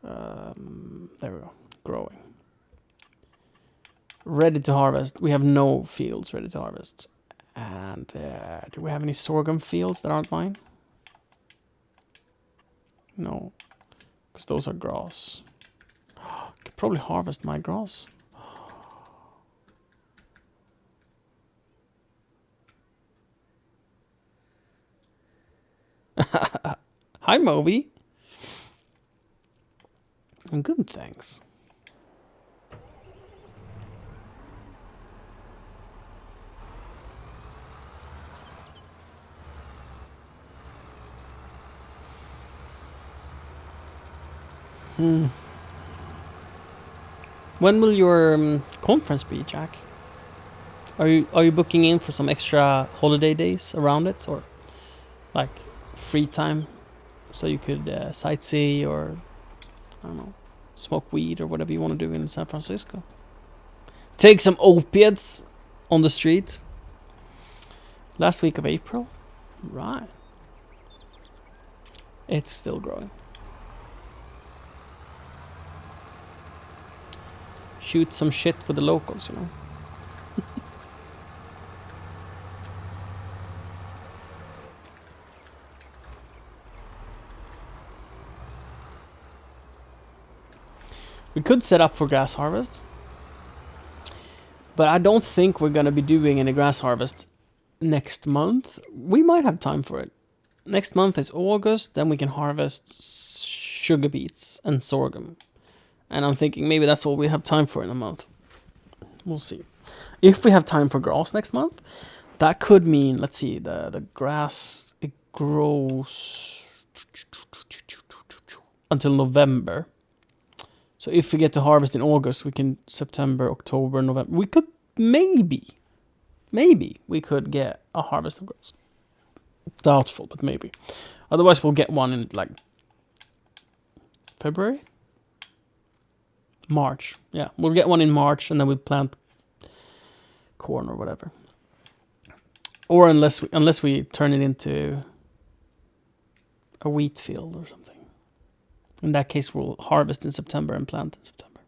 There we go. Growing. Ready to harvest. We have no fields ready to harvest. And do we have any sorghum fields that aren't mine? No, because those are grass. Could probably harvest my grass. Hi, Moby. I'm good, thanks. When will your conference be, Jack? Are you booking in for some extra holiday days around it, or like free time, so you could sightsee or I don't know, smoke weed or whatever you want to do in San Francisco? Take some opiates on the street. Last week of April, right? It's still growing. Shoot some shit for the locals, you know. We could set up for grass harvest, but I don't think we're gonna be doing any grass harvest next month. We might have time for it. Next month is August, then we can harvest sugar beets and sorghum. And I'm thinking maybe that's all we have time for in a month. We'll see. If we have time for grass next month, that could mean, let's see, the grass, it grows until November. So if we get to harvest in August, we can September, October, November. We could maybe we could get a harvest of grass. Doubtful, but maybe. Otherwise, we'll get one in like February? March. Yeah, we'll get one in March and then we'll plant corn or whatever. Or unless we turn it into a wheat field or something. In that case, we'll harvest in September and plant in September.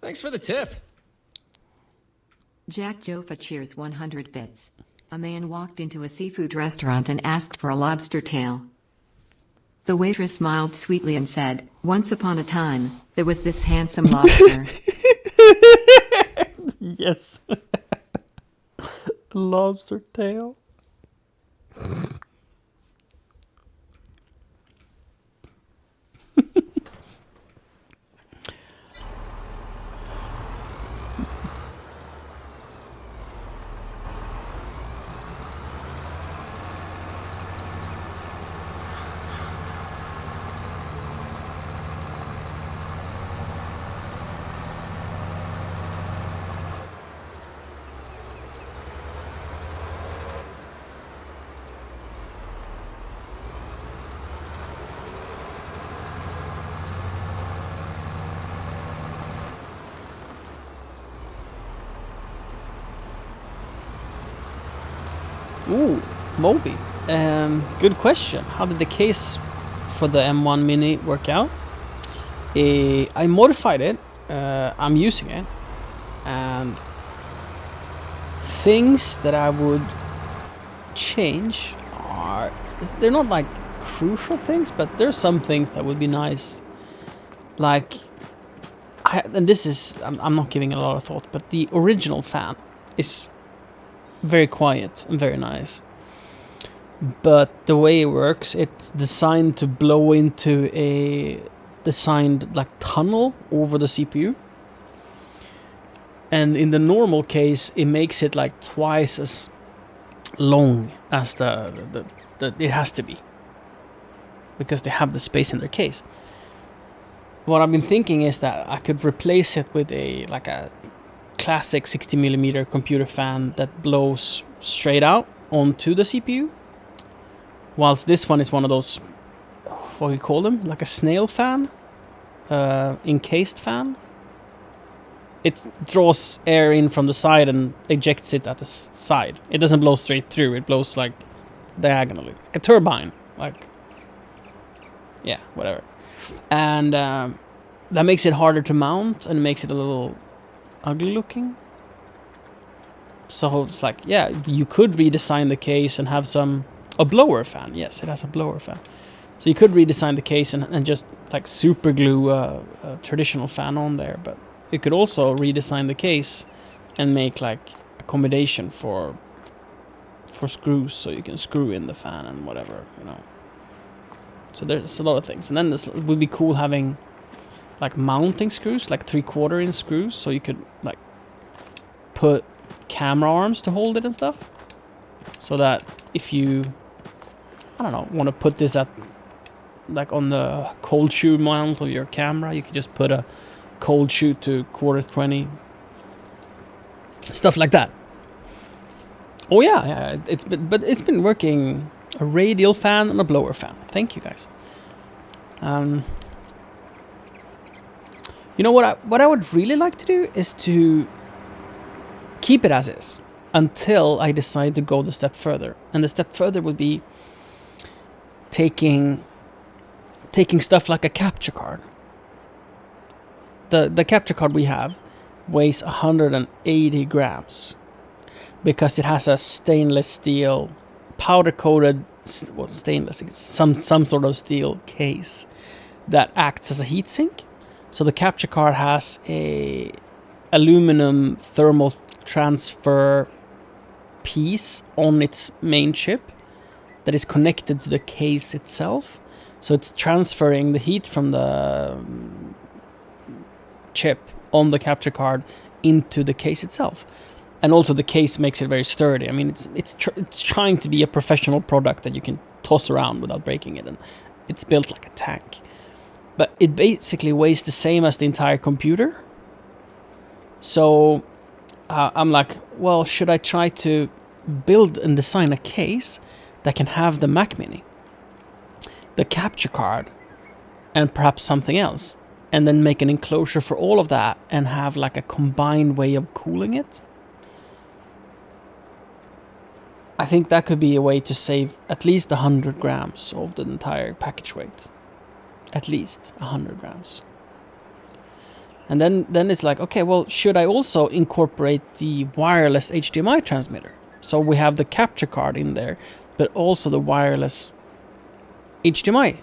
Thanks for the tip. Jack Joffa cheers 100 bits. A man walked into a seafood restaurant and asked for a lobster tail. The waitress smiled sweetly and said, "Once upon a time, there was this handsome lobster." Yes. Lobster tail. Ooh, Moby. Good question. How did the case for the M1 Mini work out? I modified it. I'm using it, and things that I would change are, they're not like crucial things, but there's some things that would be nice. Like, and this is, I'm not giving it a lot of thought, but the original fan is very quiet and very nice. But the way it works, it's designed to blow into a designed like tunnel over the CPU. And in the normal case, it makes it like twice as long as the it has to be, because they have the space in their case. What I've been thinking is that I could replace it with a classic 60mm computer fan that blows straight out onto the CPU, whilst this one is one of those, what do you call them, like a snail fan, encased fan. It draws air in from the side and ejects it at the side. It doesn't blow straight through, it blows like diagonally, like a turbine, like, yeah, whatever. And that makes it harder to mount and makes it a little ugly looking. So it's like, yeah, you could redesign the case and have a blower fan. Yes, it has a blower fan. So you could redesign the case and just like super glue a traditional fan on there. But you could also redesign the case and make like accommodation for screws, so you can screw in the fan and whatever, you know. So there's a lot of things. And then this would be cool having like mounting screws, like 3/4 inch screws, so you could like put camera arms to hold it and stuff. So that if you, I don't know, want to put this at like on the cold shoe mount of your camera, you could just put a cold shoe to 1/4 stuff like that. Oh yeah, it's been working. A radial fan and a blower fan. Thank you guys. You know what I would really like to do is to keep it as is until I decide to go the step further. And the step further would be taking stuff like a capture card. The capture card we have weighs 180 grams because it has a stainless steel powder coated, well, stainless, some sort of steel case that acts as a heatsink. So the capture card has a aluminum thermal transfer piece on its main chip that is connected to the case itself. So it's transferring the heat from the chip on the capture card into the case itself. And also the case makes it very sturdy. I mean, it's trying to be a professional product that you can toss around without breaking it, and it's built like a tank. But it basically weighs the same as the entire computer. So I'm like, well, should I try to build and design a case that can have the Mac Mini, the capture card, and perhaps something else, and then make an enclosure for all of that and have like a combined way of cooling it? I think that could be a way to save at least 100 grams of the entire package weight. At least 100 grams. And then it's like, okay, well, should I also incorporate the wireless HDMI transmitter? So we have the capture card in there, but also the wireless HDMI,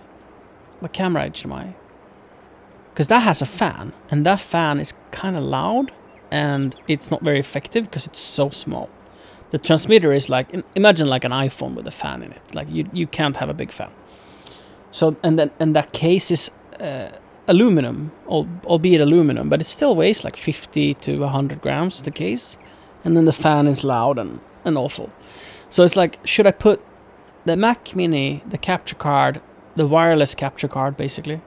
the camera HDMI. Because that has a fan, and that fan is kind of loud, and it's not very effective because it's so small. The transmitter is like, imagine like an iPhone with a fan in it. Like you can't have a big fan. So and that case is aluminum, albeit aluminum, but it still weighs like 50 to 100 grams, the case. And then the fan is loud and awful. So it's like, should I put the Mac Mini, the capture card, the wireless capture card basically,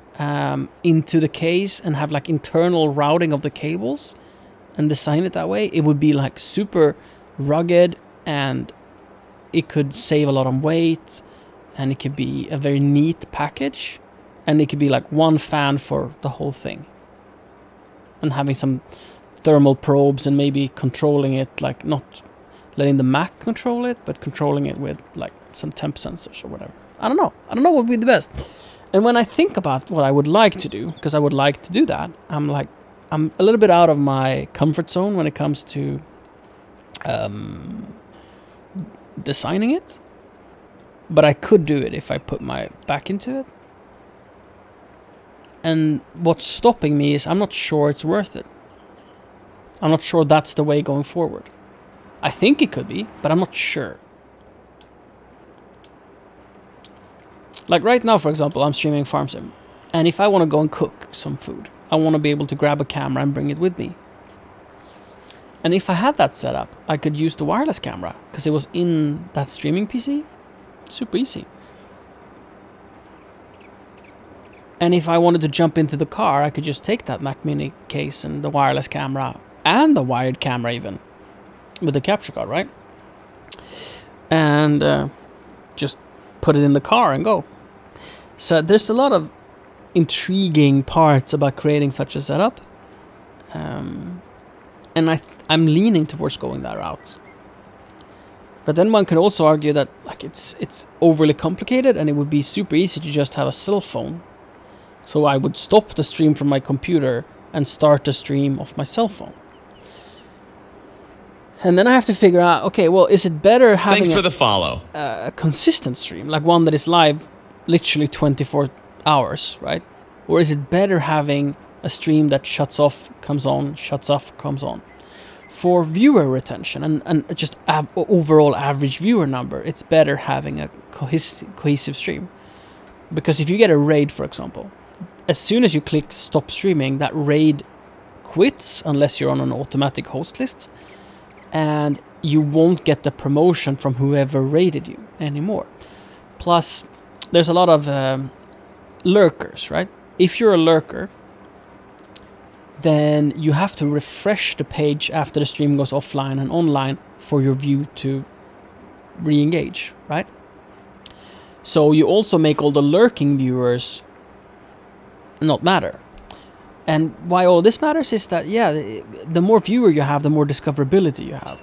into the case and have like internal routing of the cables and design it that way? It would be like super rugged, and it could save a lot on weight, and it could be a very neat package, and it could be like one fan for the whole thing, and having some thermal probes and maybe controlling it, like not letting the Mac control it, but controlling it with like some temp sensors or whatever. I don't know what would be the best. And when I think about what I would like to do, because I would like to do that, I'm a little bit out of my comfort zone when it comes to designing it, but I could do it if I put my back into it. And what's stopping me is I'm not sure it's worth it. I'm not sure that's the way going forward. I think it could be, but I'm not sure. Like right now, for example, I'm streaming Farm Sim, and if I want to go and cook some food, I want to be able to grab a camera and bring it with me. And if I had that set up, I could use the wireless camera because it was in that streaming PC. Super easy. And if I wanted to jump into the car, I could just take that Mac Mini case and the wireless camera and the wired camera even with the capture card, right? And just put it in the car and go. So there's a lot of intriguing parts about creating such a setup. And I'm leaning towards going that route. But then one could also argue that like it's overly complicated and it would be super easy to just have a cell phone. So I would stop the stream from my computer and start the stream off my cell phone. And then I have to figure out, okay, well, is it better having Thanks for the follow. A consistent stream, like one that is live literally 24 hours, right? Or is it better having a stream that shuts off, comes on, shuts off, comes on? For viewer retention and just overall average viewer number, it's better having a cohesive stream. Because if you get a raid, for example, as soon as you click stop streaming, that raid quits unless you're on an automatic host list, and you won't get the promotion from whoever raided you anymore. Plus, there's a lot of lurkers, right? If you're a lurker, then you have to refresh the page after the stream goes offline and online for your view to re-engage, right? So you also make all the lurking viewers not matter. And why all this matters is that, yeah, the more viewer you have, the more discoverability you have.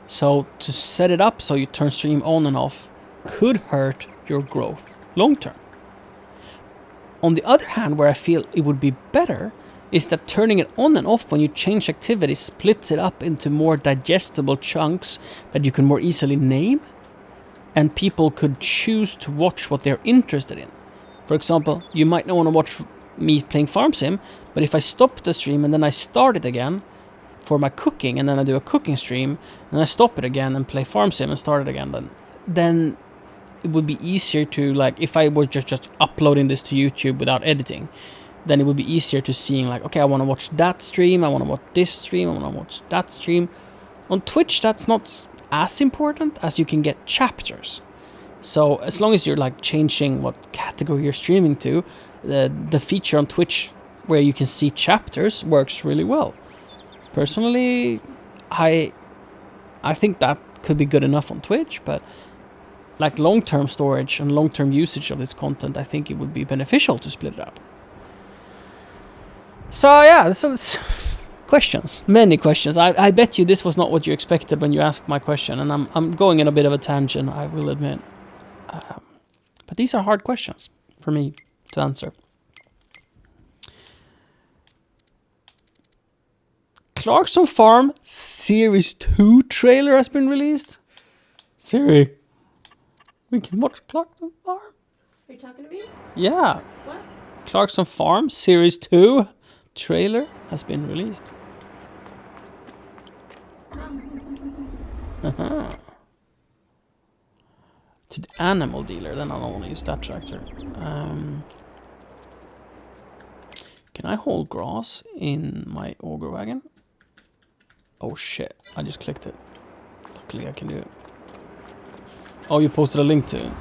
So to set it up so you turn stream on and off could hurt your growth long term. On the other hand, where I feel it would be better is that turning it on and off when you change activity splits it up into more digestible chunks that you can more easily name, and people could choose to watch what they're interested in. For example, you might not want to watch me playing Farm Sim, but if I stop the stream and then I start it again for my cooking, and then I do a cooking stream, and I stop it again and play Farm Sim and start it again, then it would be easier to, like, if I were just uploading this to YouTube without editing, then it would be easier to seeing, like, okay, I want to watch that stream, I want to watch this stream, I want to watch that stream. On Twitch, that's not as important, as you can get chapters. So as long as you're like changing what category you're streaming to, the feature on Twitch where you can see chapters works really well. Personally, I think that could be good enough on Twitch, but like long-term storage and long-term usage of this content, I think it would be beneficial to split it up. So yeah, so it's questions, many questions. I bet you this was not what you expected when you asked my question, and I'm going in a bit of a tangent, I will admit. But these are hard questions for me to answer. Clarkson Farm Series 2 trailer has been released. Siri, we can watch Clarkson Farm? Are you talking to me? Yeah. What? Clarkson Farm Series 2 trailer has been released. To the animal dealer, then I don't want to use that tractor. Can I hold grass in my auger wagon? Oh shit, I just clicked it. Luckily I can do it. Oh, you posted a link to it.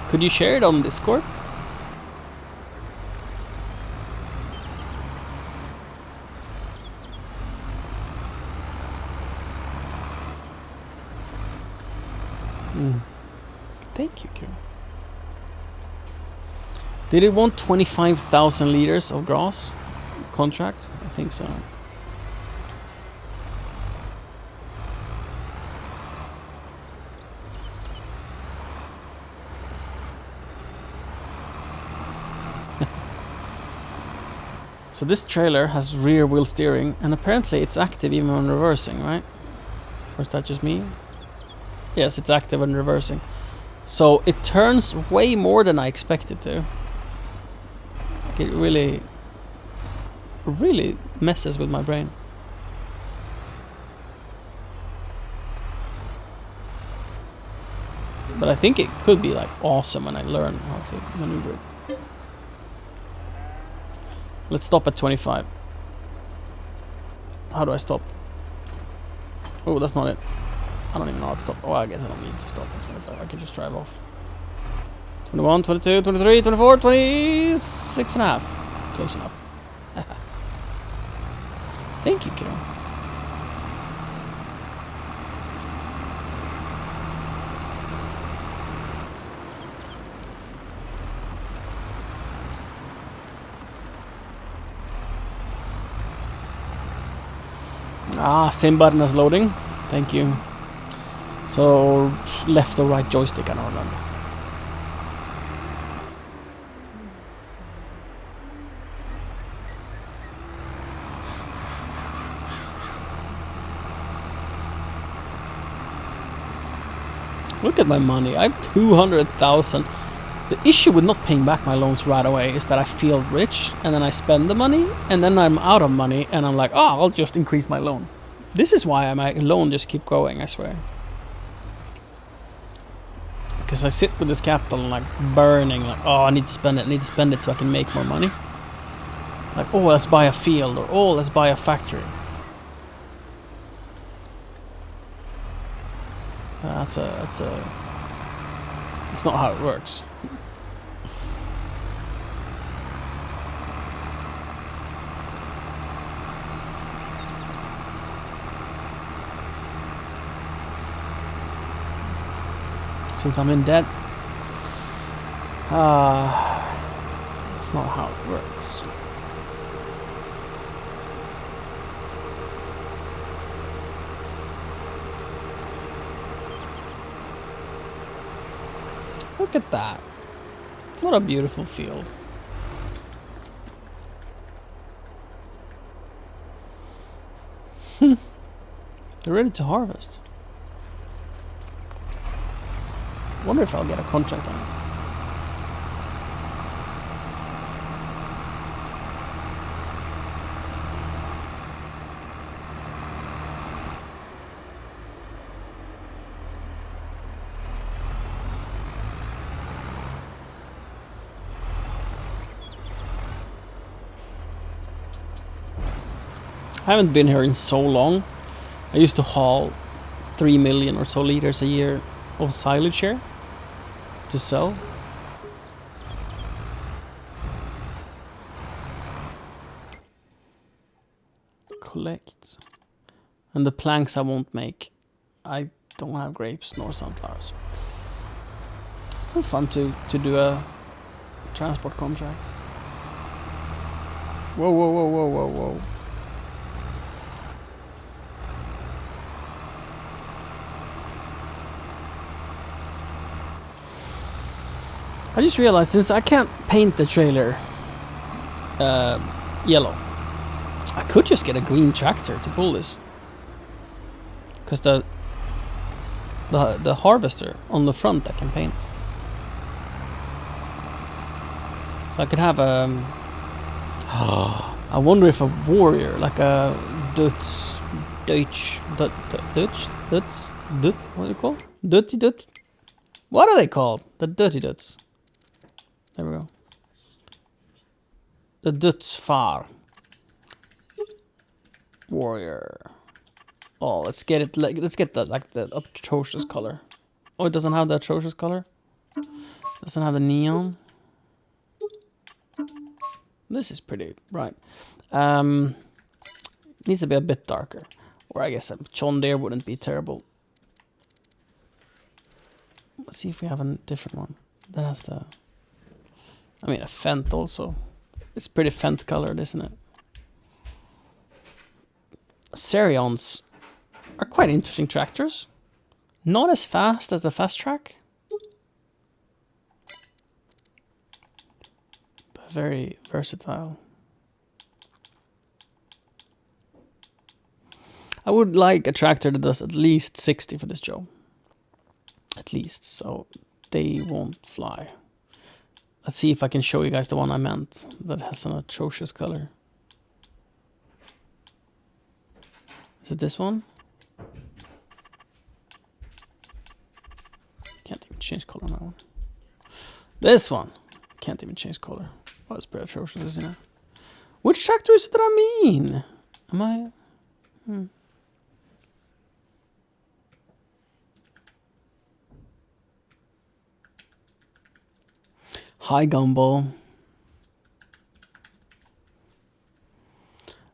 Could you share it on Discord? Thank you, Kira. Did it want 25,000 liters of grass contract? I think so. So this trailer has rear wheel steering, and apparently it's active even when reversing, right? Or is that just me? Yes, it's active when reversing. So it turns way more than I expected to. Like it really messes with my brain. But I think it could be like awesome when I learn how to maneuver it. Let's stop at 25. How do I stop? Oh, that's not it. I don't even know how to stop. Oh, I guess I don't need to stop at 25. I can just drive off. 21, 22, 23, 24, 26 and a half. Close enough. Thank you, kiddo. Ah, same button as loading. Thank you. So, left or right joystick, I don't remember. Look at my money. I have 200,000. The issue with not paying back my loans right away is that I feel rich and then I spend the money and then I'm out of money and I'm like, oh, I'll just increase my loan. This is why my loan just keep growing, I swear. Because I sit with this capital and like burning, like, oh, I need to spend it so I can make more money. Like, oh, let's buy a field, or oh, let's buy a factory. It's not how it works. Since I'm in debt, it's not how it works. Look at that. What a beautiful field. They're ready to harvest. Wonder if I'll get a contract on it. I haven't been here in so long. I used to haul 3 million or so liters a year of silage here to sell. Collect. And the planks I won't make. I don't have grapes nor sunflowers. Still fun to do a transport contract. Whoa, whoa, whoa, whoa, whoa, whoa. I just realized since I can't paint the trailer yellow, I could just get a green tractor to pull this. Because the harvester on the front I can paint. So I could have a... I wonder if a warrior, like a Dutch, what are they called? Dirty Dutch? What are they called? The Dirty Dutch. There we go. The Dutch Far warrior. Oh, let's get it. Let's get the like the atrocious color. Oh, it doesn't have the atrocious color. Doesn't have the neon. This is pretty right. Needs to be a bit darker. Or I guess a John Deere wouldn't be terrible. Let's see if we have a different one that has the. I mean, a Fendt also. It's pretty Fendt colored, isn't it? Serions are quite interesting tractors. Not as fast as the Fast Track. But very versatile. I would like a tractor that does at least 60 for this job. At least, so they won't fly. Let's see if I can show you guys the one I meant that has an atrocious color. Is it this one? Can't even change color on that one. This one! Can't even change color. Oh, it's pretty atrocious, isn't it? Which tractor is it that I mean? Am I... Hi, Gumball.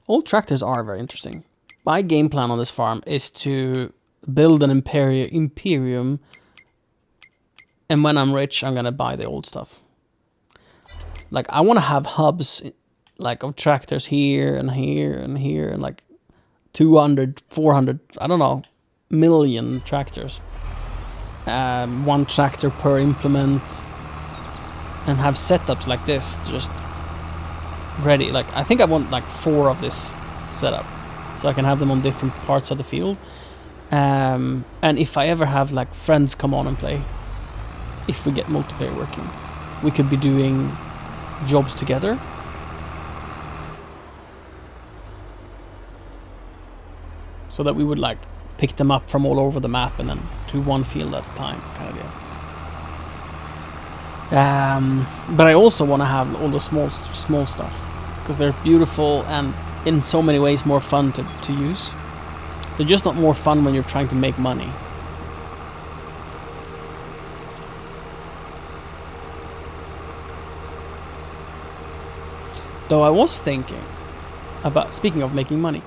Old tractors are very interesting. My game plan on this farm is to build an Imperium, and when I'm rich, I'm gonna buy the old stuff. Like, I want to have hubs, like, of tractors here and here and here, and like 200, 400, I don't know, million tractors. One tractor per implement, and have setups like this, just ready. Like, I think I want like 4 of this setup, so I can have them on different parts of the field. And if I ever have like friends come on and play, if we get multiplayer working, we could be doing jobs together. So that we would like pick them up from all over the map and then do one field at a time, kind of deal. But I also want to have all the small stuff, because they're beautiful and in so many ways more fun to use. They're just not more fun when you're trying to make money. Though I was thinking about, speaking of making money,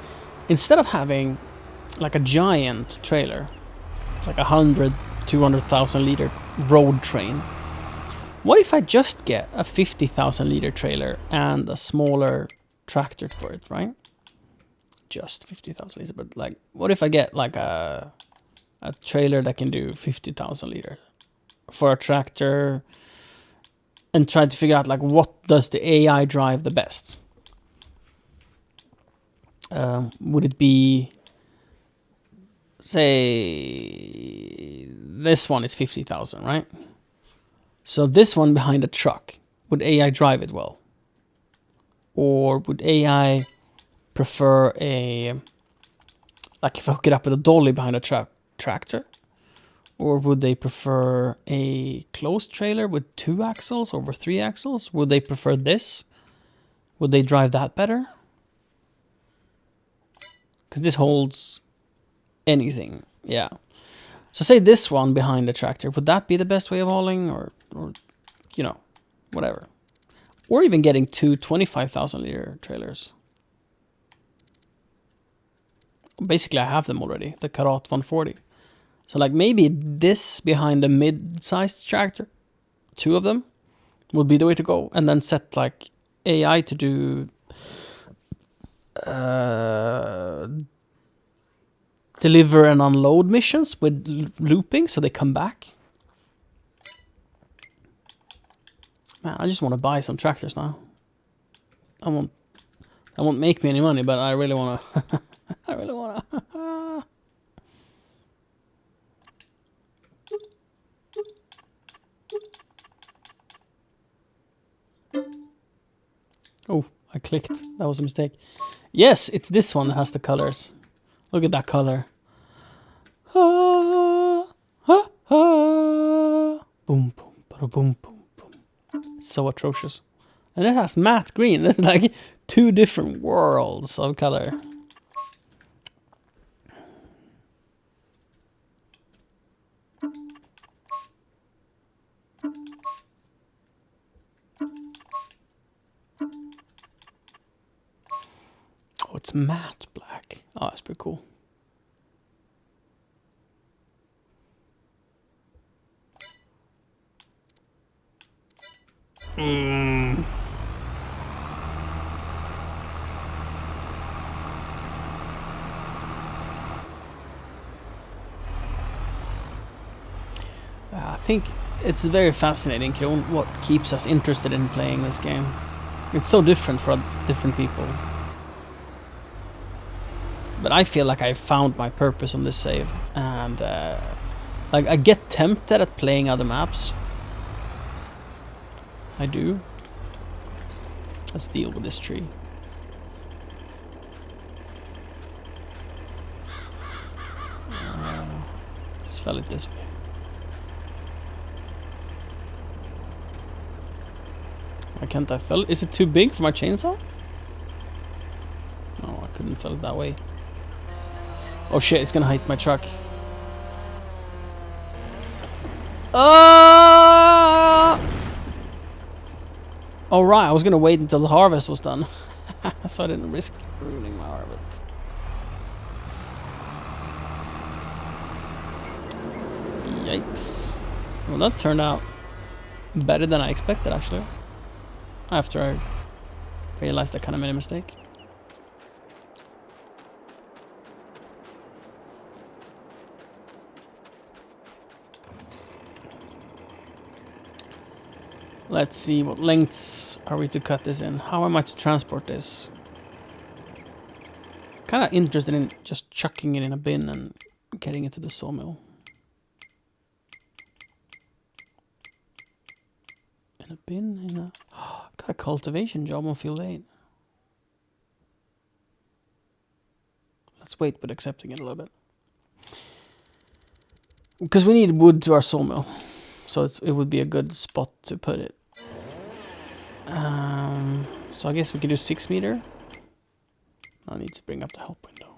instead of having like a giant trailer, like 100-200,000 liter road train, what if I just get a 50,000 liter trailer and a smaller tractor for it, right? Just 50,000 liters, but like, what if I get like a trailer that can do 50,000 liters for a tractor, and try to figure out like what does the AI drive the best? Would it be, say, this one is 50,000, right? So this one behind a truck, would AI drive it well? Or would AI prefer a, like if I hook it up with a dolly behind a tractor? Or would they prefer a closed trailer with 2 axles over 3 axles? Would they prefer this? Would they drive that better? Because this holds anything, yeah. So say this one behind the tractor, would that be the best way of hauling? Or you know, whatever. Or even getting 2 25,000 liter trailers. Basically, I have them already, the Karat 140. So like maybe this behind a mid-sized tractor, 2 of them, would be the way to go. And then set like AI to do deliver and unload missions with looping, so they come back. Man, I just want to buy some tractors now. I won't make me any money, but I really want to. I really want to. Oh, I clicked. That was a mistake. Yes, it's this one that has the colors. Look at that color. Ah, ah, ah. Boom, boom, boom, boom, boom. It's so atrocious. And it has matte green. There's like 2 different worlds of color. Oh, it's matte black. Oh, that's pretty cool. I think it's very fascinating, Kron, what keeps us interested in playing this game. It's so different for different people. But I feel like I found my purpose on this save, and like I get tempted at playing other maps. I do. Let's deal with this tree. Let's fell it this way. Why can't I fell it? Is it too big for my chainsaw? No, I couldn't fell it that way. Oh shit, it's gonna hit my truck. Alright, I was gonna wait until the harvest was done. So I didn't risk ruining my harvest. Yikes. Well, that turned out better than I expected, actually. After I realized I kind of made a mistake. Let's see, what lengths are we to cut this in? How am I to transport this? Kind of interested in just chucking it in a bin and getting it to the sawmill. In a bin? In a... got a cultivation job on field 8. Let's wait with accepting it a little bit. Because we need wood to our sawmill. So it would be a good spot to put it. So I guess we could do 6 meter. I need to bring up the help window.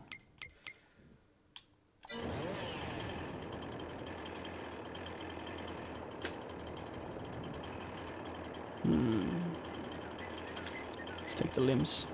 Let's take the limbs.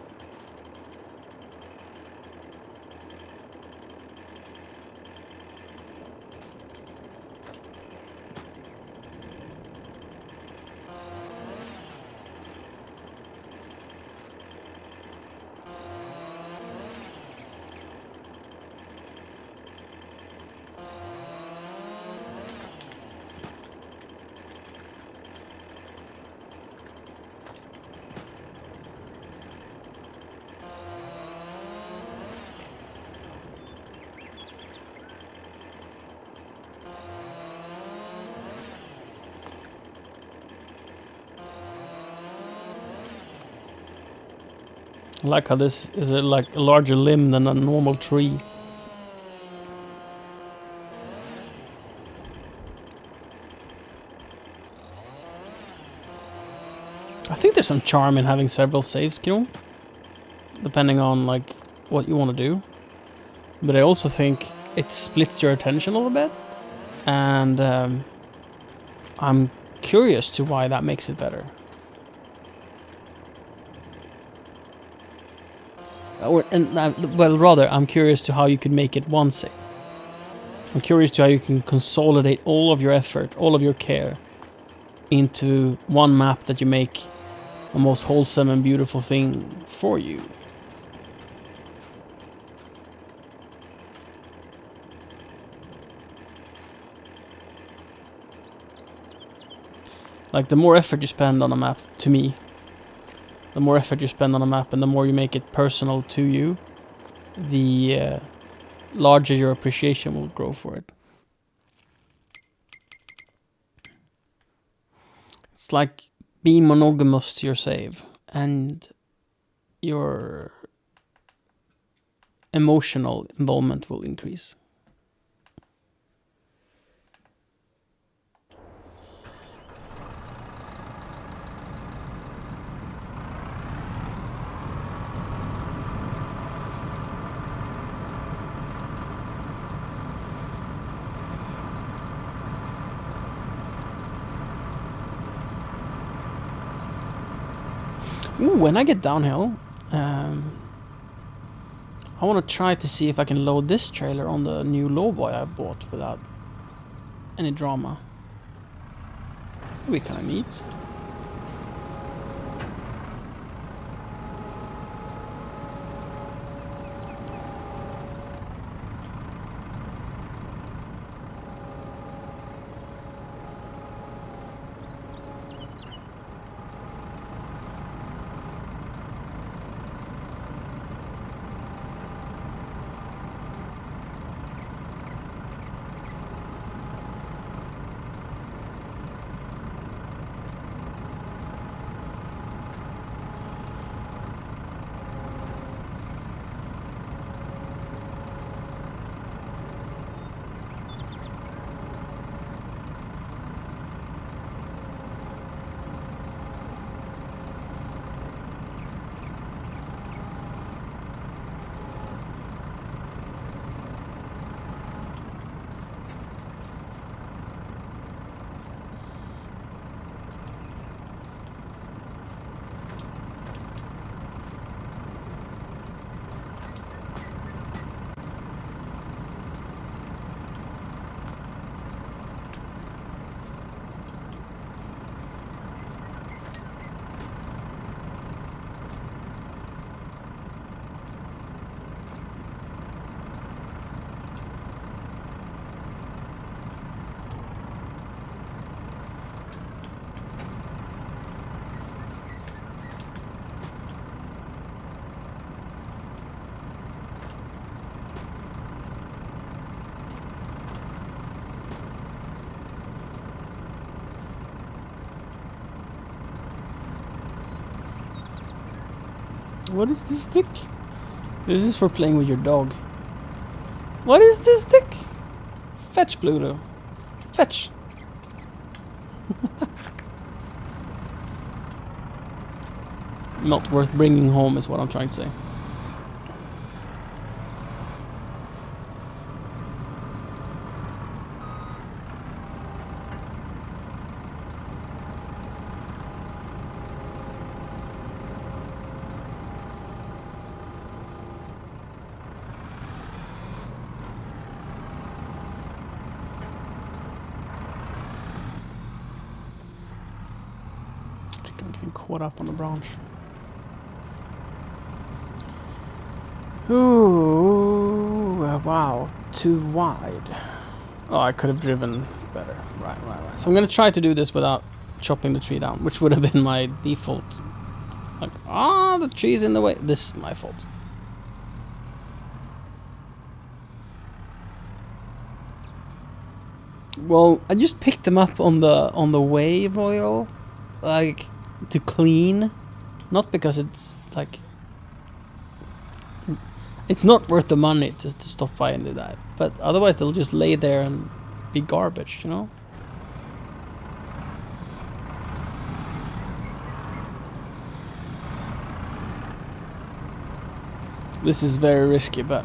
I like how this is like a larger limb than a normal tree. I think there's some charm in having several saves, Kieran, depending on like what you want to do. But I also think it splits your attention a little bit, and I'm curious to why that makes it better. Well, rather, I'm curious to how you could make it one save. I'm curious to how you can consolidate all of your effort, all of your care, into one map that you make a most wholesome and beautiful thing for you. Like, the more effort you spend on a map, to me, the more effort you spend on a map and the more you make it personal to you, the larger your appreciation will grow for it. It's like being monogamous to your save, and your emotional involvement will increase. Ooh, when I get downhill, I want to try to see if I can load this trailer on the new lowboy I bought without any drama. That'd be kind of neat. What is this stick? This is for playing with your dog. What is this stick? Fetch, Pluto. Fetch. Not worth bringing home is what I'm trying to say. I think I'm getting caught up on the branch. Ooh, wow, too wide. Oh, I could have driven better. Right. So I'm gonna try to do this without chopping the tree down, which would have been my default. Like, the tree's in the way. This is my fault. Well, I just picked them up on the wave oil, like to clean, not because it's like it's not worth the money to stop by and do that. But otherwise, they'll just lay there and be garbage, you know. This is very risky, but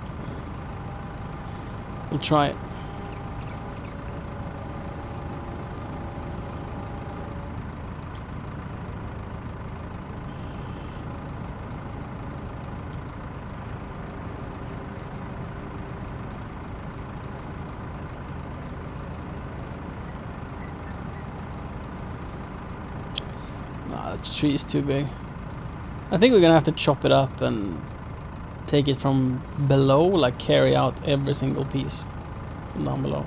we'll try it. Nah, the tree is too big. I think we're gonna have to chop it up and take it from below, like carry out every single piece from down below.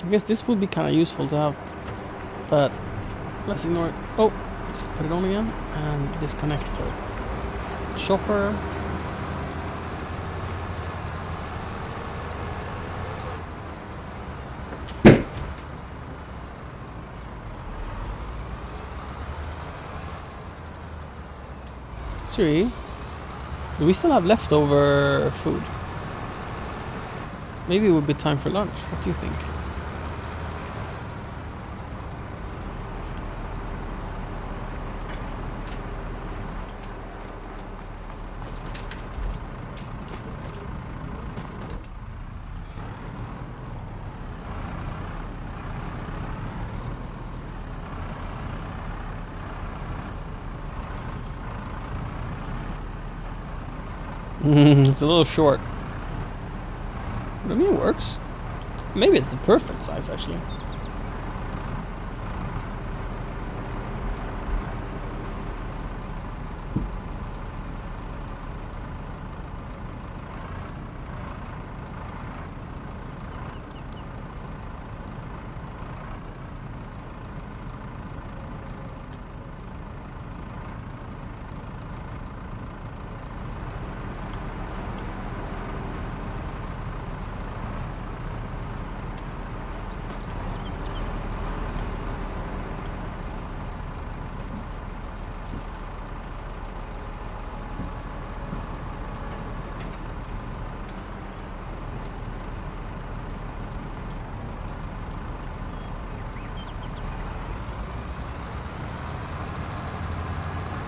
I guess this would be kind of useful to have, but let's ignore it. Oh, let's put it on again and disconnect the chopper. Siri, do we still have leftover food? Maybe it would be time for lunch. What do you think? It's a little short. But I mean, it works. Maybe it's the perfect size, actually.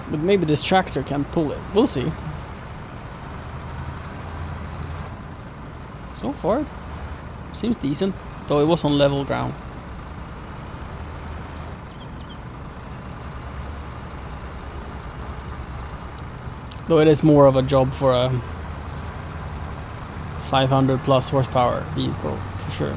But maybe this tractor can pull it. We'll see. go for it. Seems decent, though it was on level ground. Though it is more of a job for a 500 plus horsepower vehicle, for sure.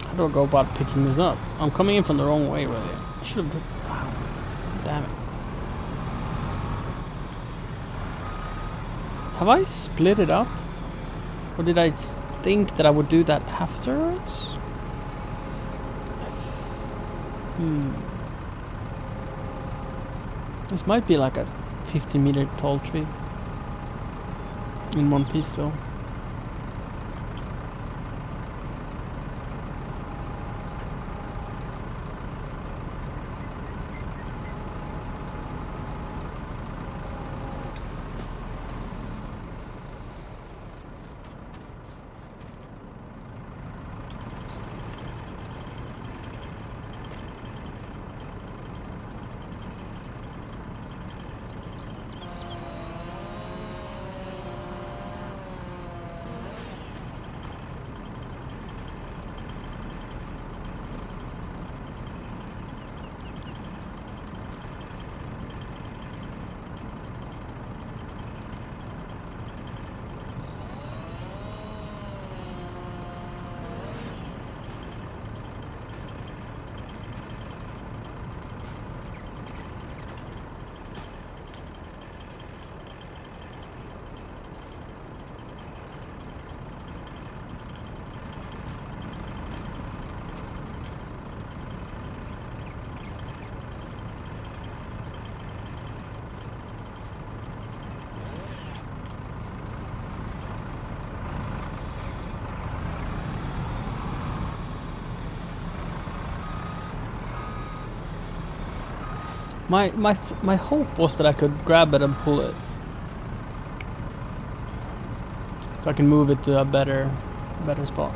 How do I go about picking this up? I'm coming in from the wrong way, really. I should have... Wow. Damn it. Have I split it up? Or did I think that I would do that afterwards? This might be like a 50-meter tall tree. In one piece, though. My hope was that I could grab it and pull it, so I can move it to a better spot.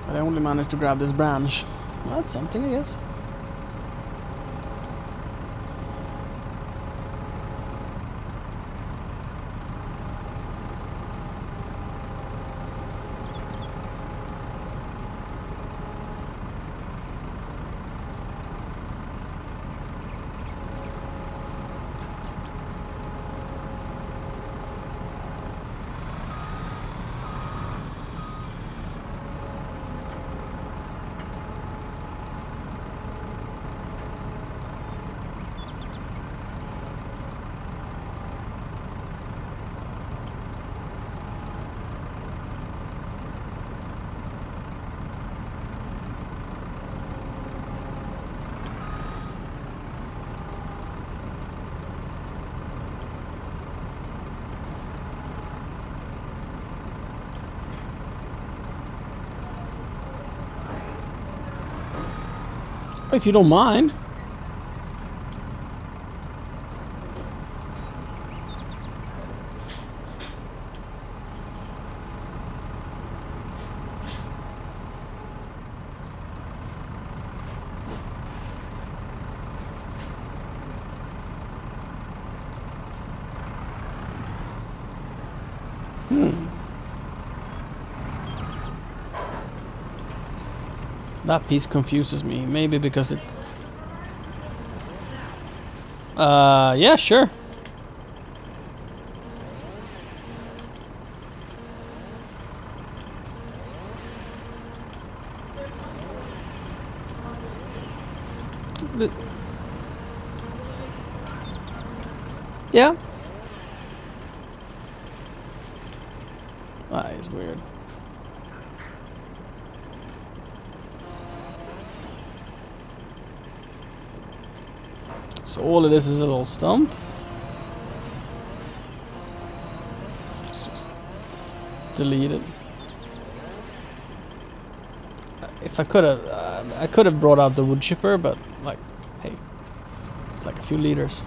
But I only managed to grab this branch. Well, that's something, I guess. If you don't mind. That piece confuses me. Maybe because it... yeah, sure. The- Yeah. That is weird. So all of this is a little stump. Let's just delete it. If I could have brought out the wood chipper, but like, hey, it's like a few liters.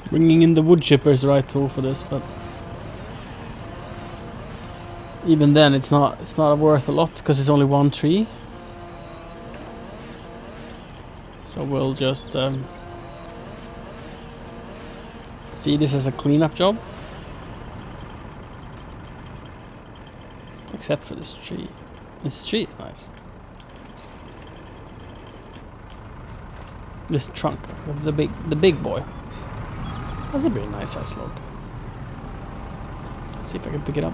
Bringing in the wood chipper is the right tool for this, but even then it's not worth a lot because it's only one tree. So we'll just see this as a cleanup job, except for this tree. This tree is nice. This trunk, the big boy. That's a pretty nice size log. See if I can pick it up.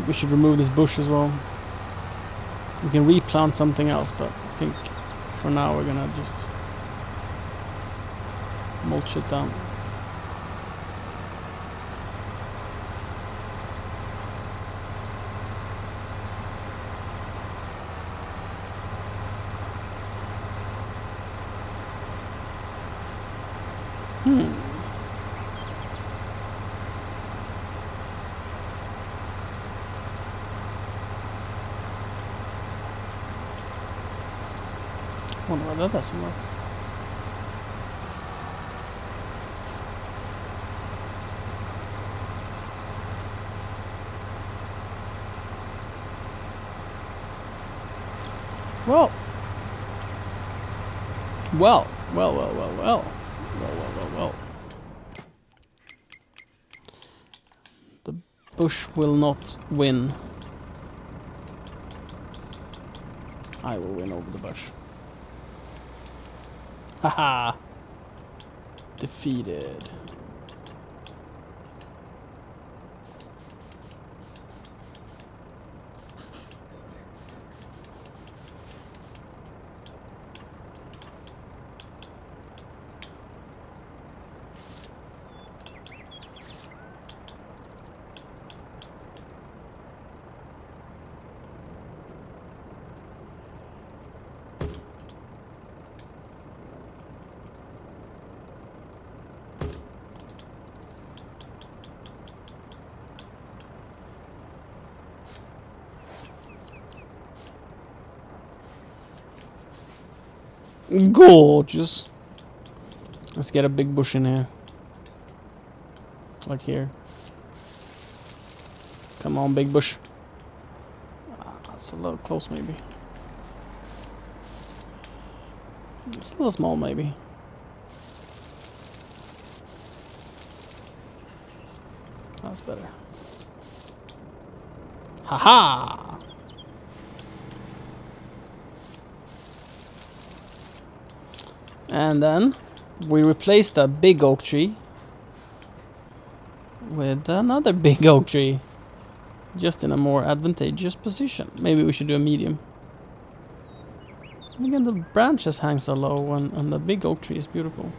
we should remove this bush as well. We can replant something else, but I think for now we're gonna just mulch it down. Wonder why that doesn't work. Well. The bush will not win. I will win over the bush. Haha! Defeated. Gorgeous. Let's get a big bush in here. Like here. Come on, big bush. That's a little close, maybe. It's a little small, maybe. That's better. Haha! And then we replaced a big oak tree with another big oak tree, just in a more advantageous position. Maybe we should do a medium. And again, the branches hang so low, and the big oak tree is beautiful.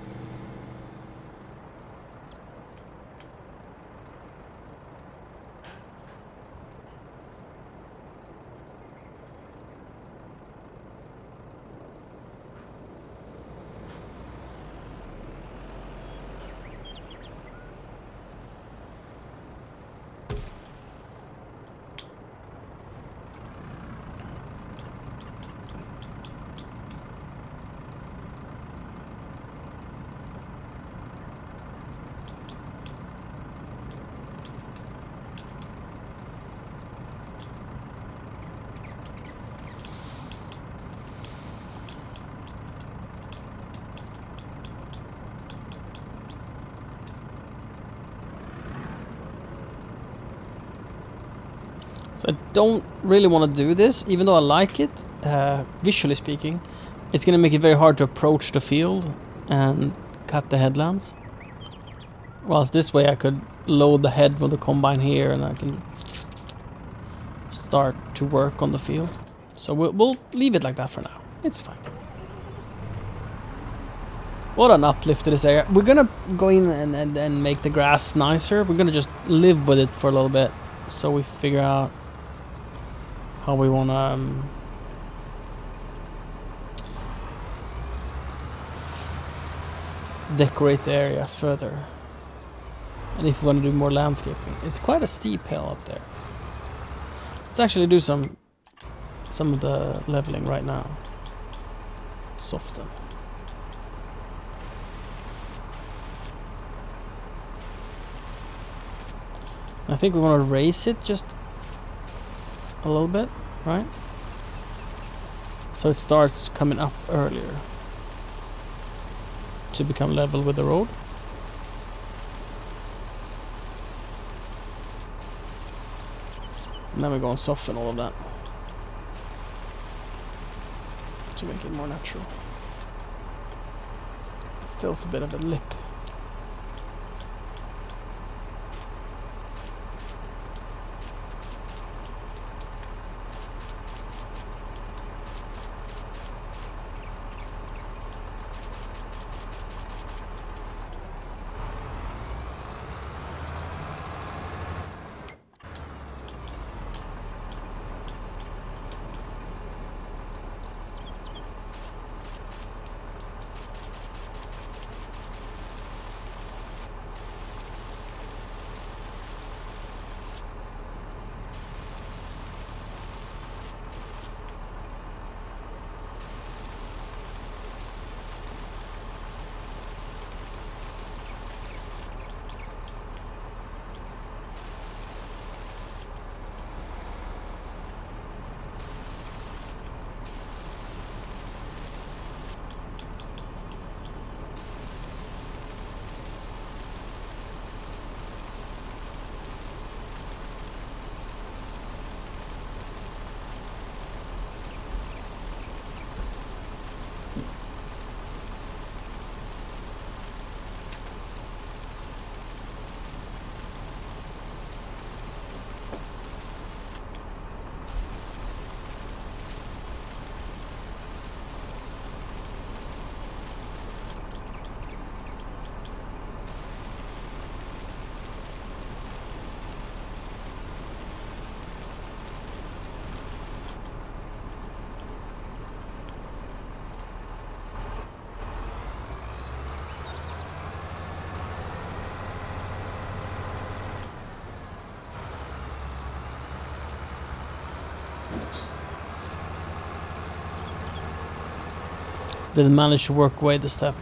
So I don't really want to do this, even though I like it, visually speaking. It's going to make it very hard to approach the field and cut the headlands. Whilst this way I could load the head with the combine here and I can start to work on the field. So we'll leave it like that for now. It's fine. What an uplift to this area. We're going to go in and make the grass nicer. We're going to just live with it for a little bit so we figure out how we want to decorate the area further, and if we want to do more landscaping. It's quite a steep hill up there. Let's actually do some of the leveling right now. Soften. I think we want to raise it just a little bit, right? So it starts coming up earlier to become level with the road. And then we're going to soften all of that to make it more natural. Still a bit of a lip. Didn't manage to work away the step.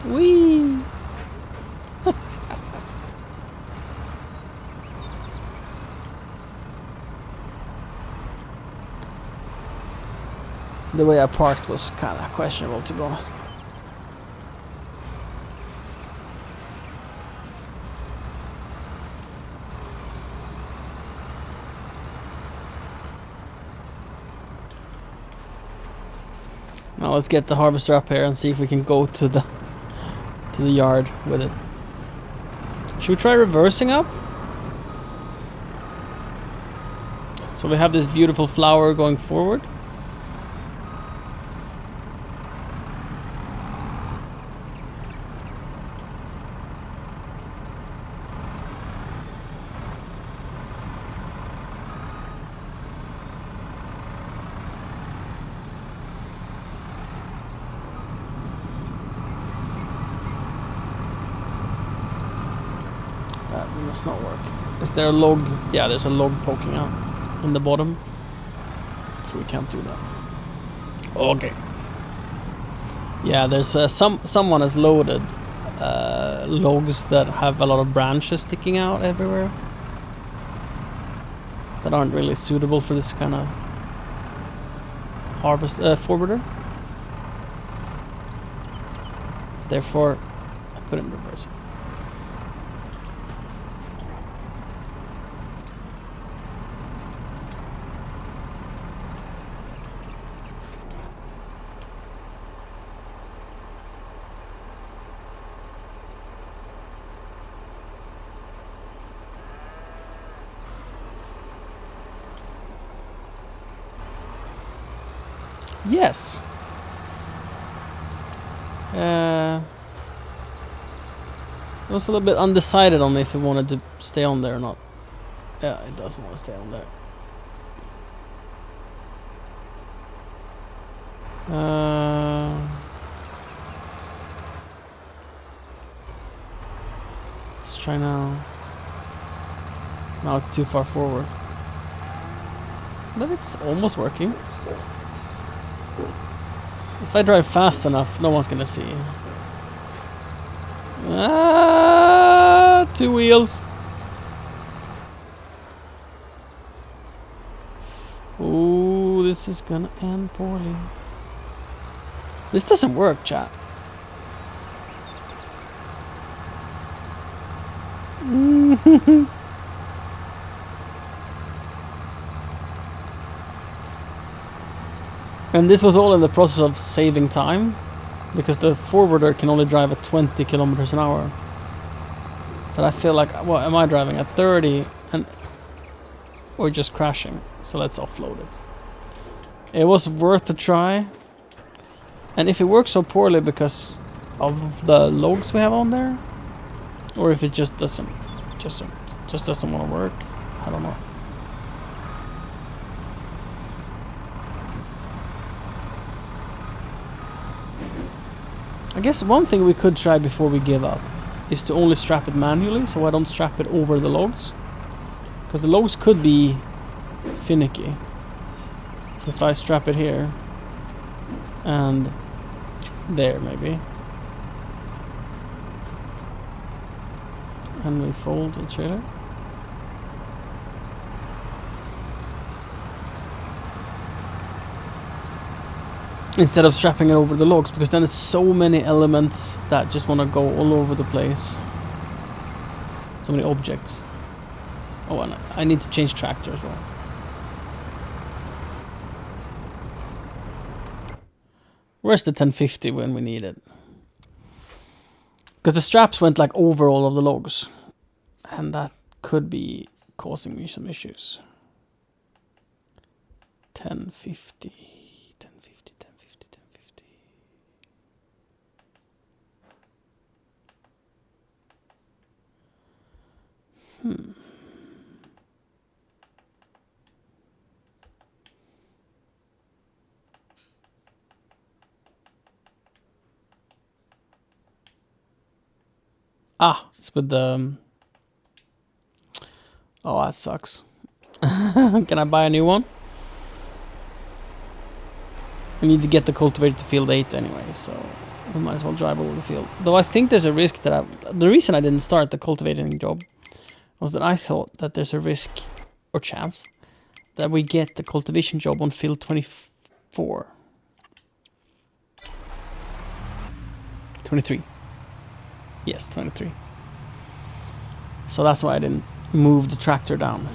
Whee! The way I parked was kind of questionable, to be honest. Now let's get the harvester up here and see if we can go to the yard with it. Should we try reversing up? So we have this beautiful flower going forward. That must not work. Is there a log? Yeah, there's a log poking out in the bottom. So we can't do that. Okay. Yeah, there's someone has loaded logs that have a lot of branches sticking out everywhere. That aren't really suitable for this kind of harvest forwarder. Therefore, I couldn't reverse it. Yes. I was a little bit undecided on if it wanted to stay on there or not. Yeah, it doesn't want to stay on there. Let's try now. Now it's too far forward. But it's almost working. If I drive fast enough, no one's gonna see. Ah, 2 wheels. Ooh, this is gonna end poorly. This doesn't work, chat. And this was all in the process of saving time, because the forwarder can only drive at 20 kilometers an hour. But I feel like, well, am I driving at 30 and or just crashing? So let's offload it. It was worth a try. And if it works so poorly because of the logs we have on there, or if it just doesn't want to work, I don't know. I guess one thing we could try before we give up is to only strap it manually, so I don't strap it over the logs. Because the logs could be finicky. So if I strap it here and there maybe, and we fold the trailer. Instead of strapping it over the logs, because then it's so many elements that just want to go all over the place. So many objects. Oh, and I need to change tractor as well. Where's the 1050 when we need it? Because the straps went like over all of the logs. And that could be causing me some issues. 1050. Ah, it's with the... Oh, that sucks. Can I buy a new one? We need to get the cultivator to field 8 anyway, so we might as well drive over the field. Though I think there's a risk that the reason I didn't start the cultivating job was that I thought that there's a risk or chance that we get the cultivation job on field 24. 23. Yes, 23. So that's why I didn't move the tractor down.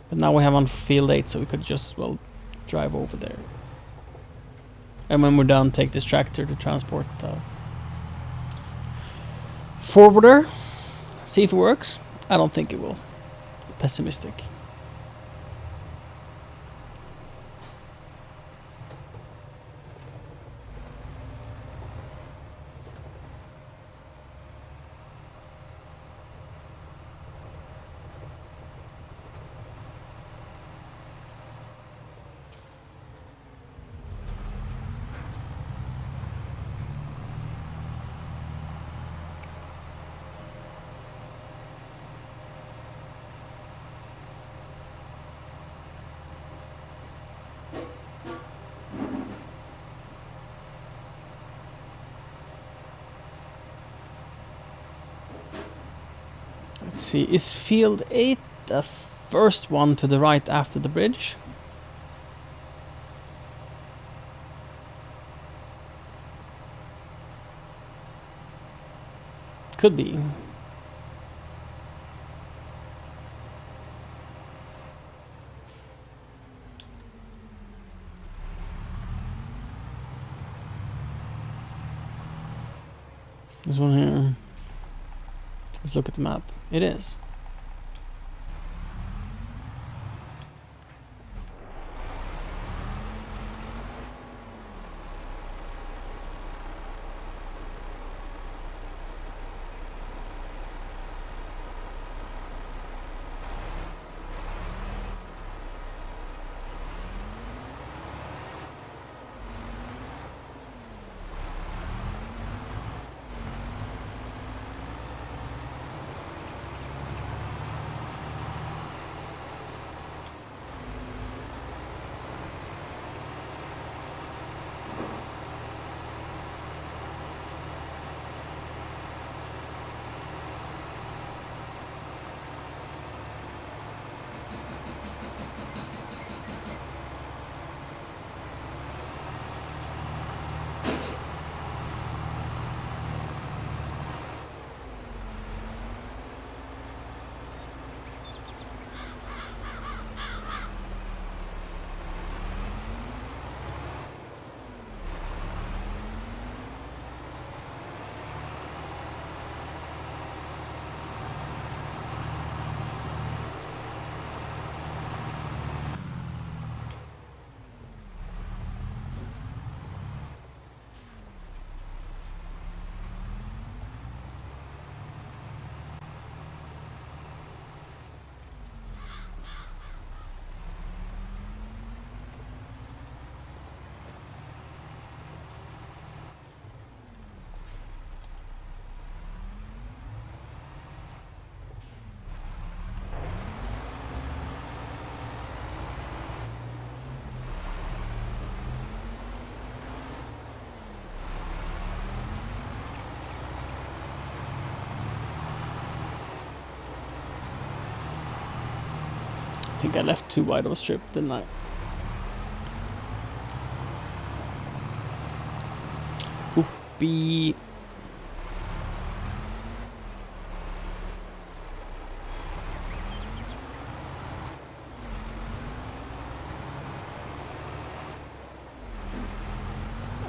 But now we have on field 8, so we could just, well, drive over there. And when we're done, take this tractor to transport the forwarder. See if it works. I don't think it will. Pessimistic. Let's see, is field 8 the first one to the right after the bridge? Could be. This one here. Let's look at the map. It is. I think I left too wide of a strip, didn't I? Oopie.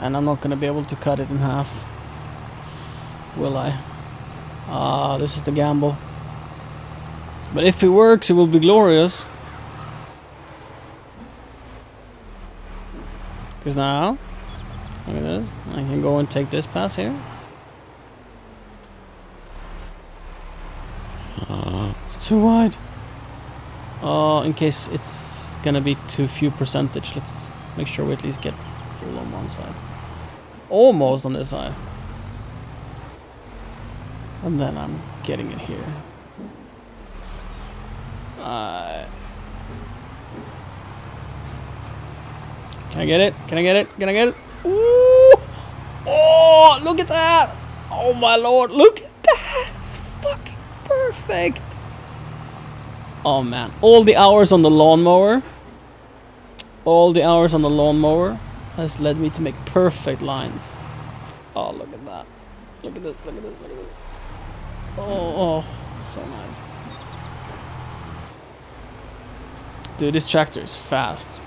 And I'm not gonna be able to cut it in half. Will I? Ah, this is the gamble. But if it works, it will be glorious. Because now, look at this, I can go and take this pass here. It's too wide. In case it's gonna be too few percentage, let's make sure we at least get full on one side. Almost on this side. And then I'm getting it here. Can I get it? Can I get it? Can I get it? Ooh! Oh, look at that! Oh my lord, look at that! It's fucking perfect! Oh man, all the hours on the lawnmower. All the hours on the lawnmower has led me to make perfect lines. Oh, look at that. Look at this, look at this, look at this. Oh, so nice. Dude, this tractor is fast.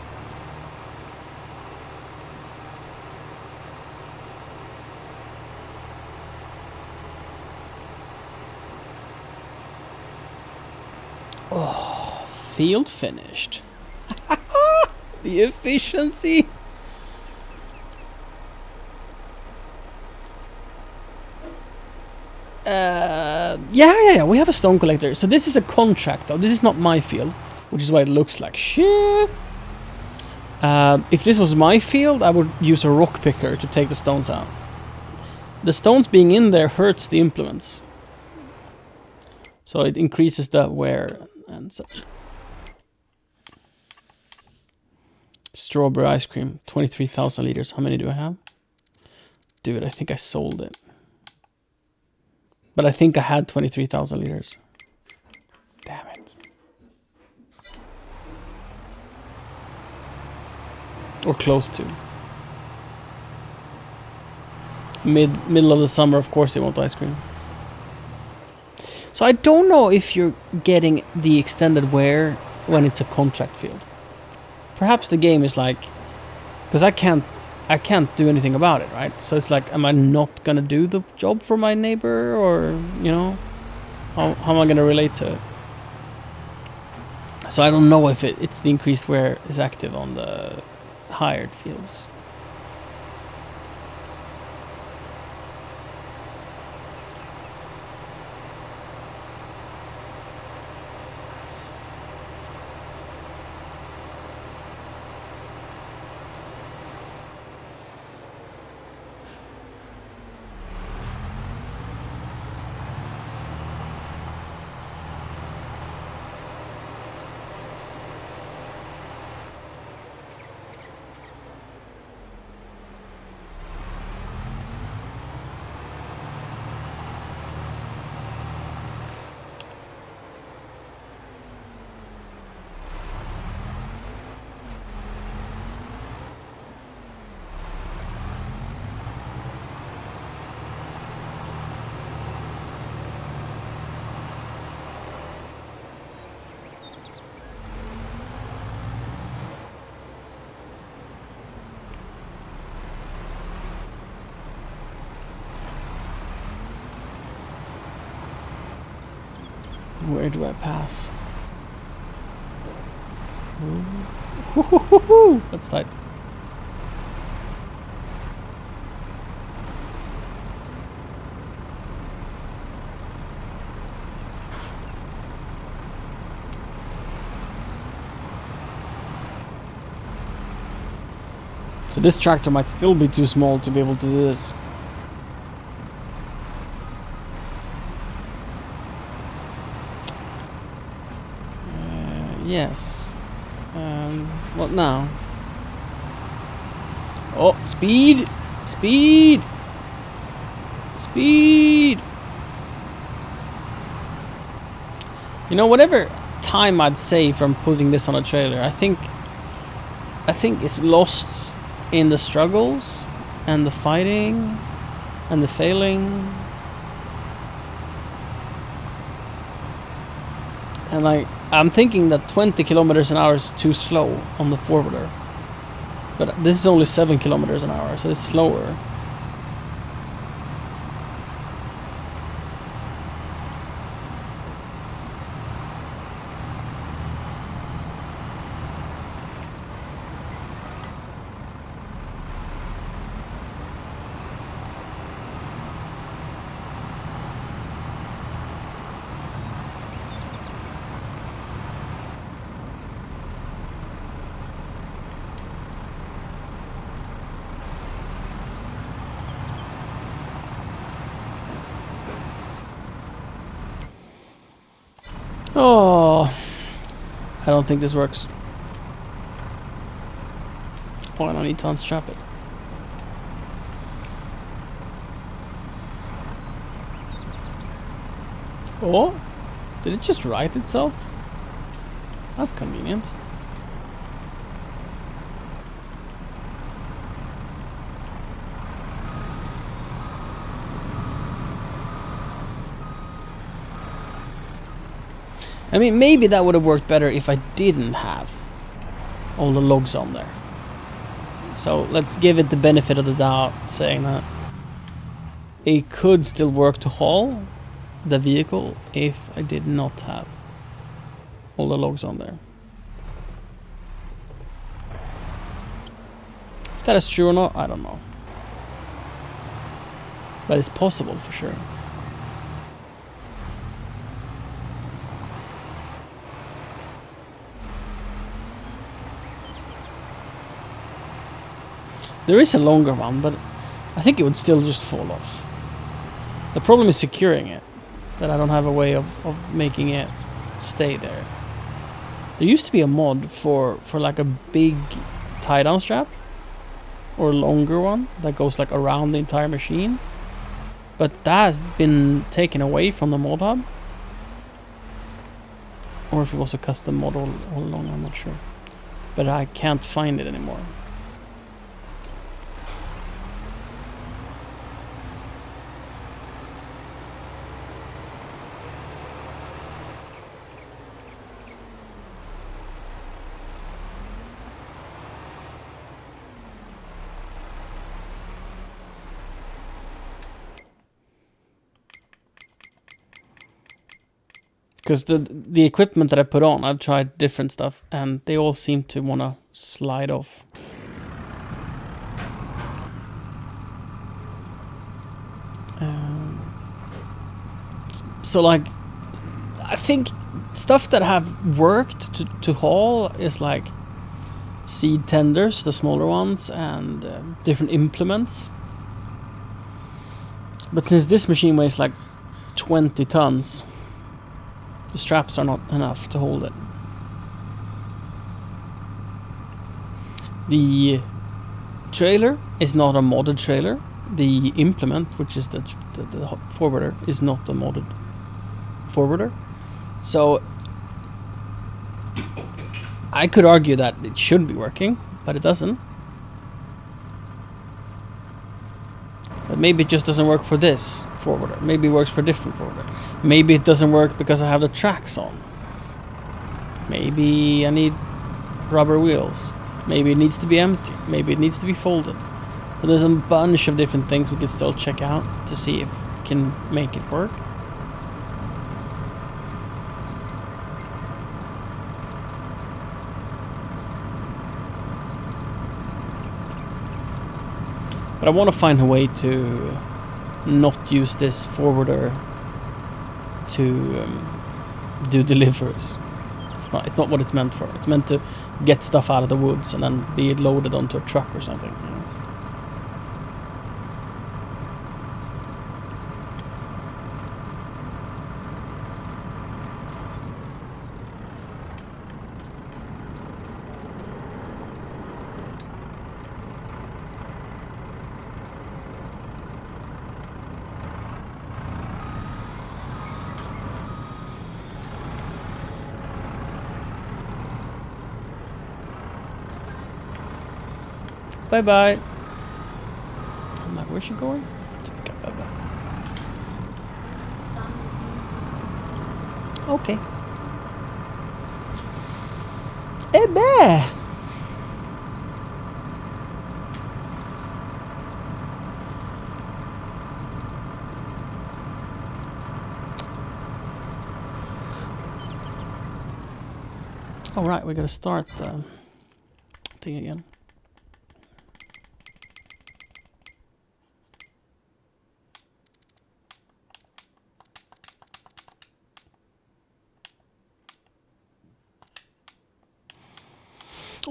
Oh, field finished. The efficiency. Yeah, we have a stone collector. So this is a contract though. This is not my field, which is why it looks like shit. If this was my field, I would use a rock picker to take the stones out. The stones being in there hurts the implements. So it increases the wear and such. Strawberry ice cream, 23,000 liters. How many do I have? Dude, I think I sold it. But I think I had 23,000 liters. Damn it. Or close to. Middle of the summer, of course they want ice cream. So I don't know if you're getting the extended wear when it's a contract field. Perhaps the game is like, because I can't do anything about it, right? So it's like, am I not gonna do the job for my neighbor, or you know, how am I gonna relate to it? So I don't know if it's the increased wear is active on the hired fields. Where do I pass? Ooh. That's tight. So this tractor might still be too small to be able to do this. Yes. What now? Oh, speed! Speed! Speed! You know, whatever time I'd save from putting this on a trailer, I think it's lost in the struggles and the fighting and the failing. And like, I'm thinking that 20 kilometers an hour is too slow on the forwarder. But this is only 7 kilometers an hour, so it's slower. Oh, I don't think this works. Oh, I don't need to unstrap it. Oh, did it just right itself? That's convenient. I mean, maybe that would have worked better if I didn't have all the logs on there. So let's give it the benefit of the doubt, saying that it could still work to haul the vehicle if I did not have all the logs on there. If that is true or not, I don't know. But it's possible for sure. There is a longer one, but I think it would still just fall off. The problem is securing it, that I don't have a way of making it stay there. There used to be a mod for like a big tie-down strap, or a longer one that goes like around the entire machine, but that has been taken away from the mod hub. Or if it was a custom mod all along, I'm not sure. But I can't find it anymore. Because the equipment that I put on, I've tried different stuff, and they all seem to want to slide off. So like, I think stuff that have worked to haul is like seed tenders, the smaller ones, and different implements. But since this machine weighs like 20 tons, the straps are not enough to hold it. The trailer is not a modded trailer. The implement, which is the forwarder, is not a modded forwarder. So I could argue that it should be working, but it doesn't. But maybe it just doesn't work for this forwarder. Maybe it works for a different forwarder. Maybe it doesn't work because I have the tracks on. Maybe I need rubber wheels. Maybe it needs to be empty. Maybe it needs to be folded. But there's a bunch of different things we can still check out to see if we can make it work. But I want to find a way to not use this forwarder to do deliveries. It's not what it's meant for. It's meant to get stuff out of the woods and then be loaded onto a truck or something. You know? Bye-bye. I'm like, where's she going? To pick up Baba. Okay. Ebbe! All right, we gotta start the thing again.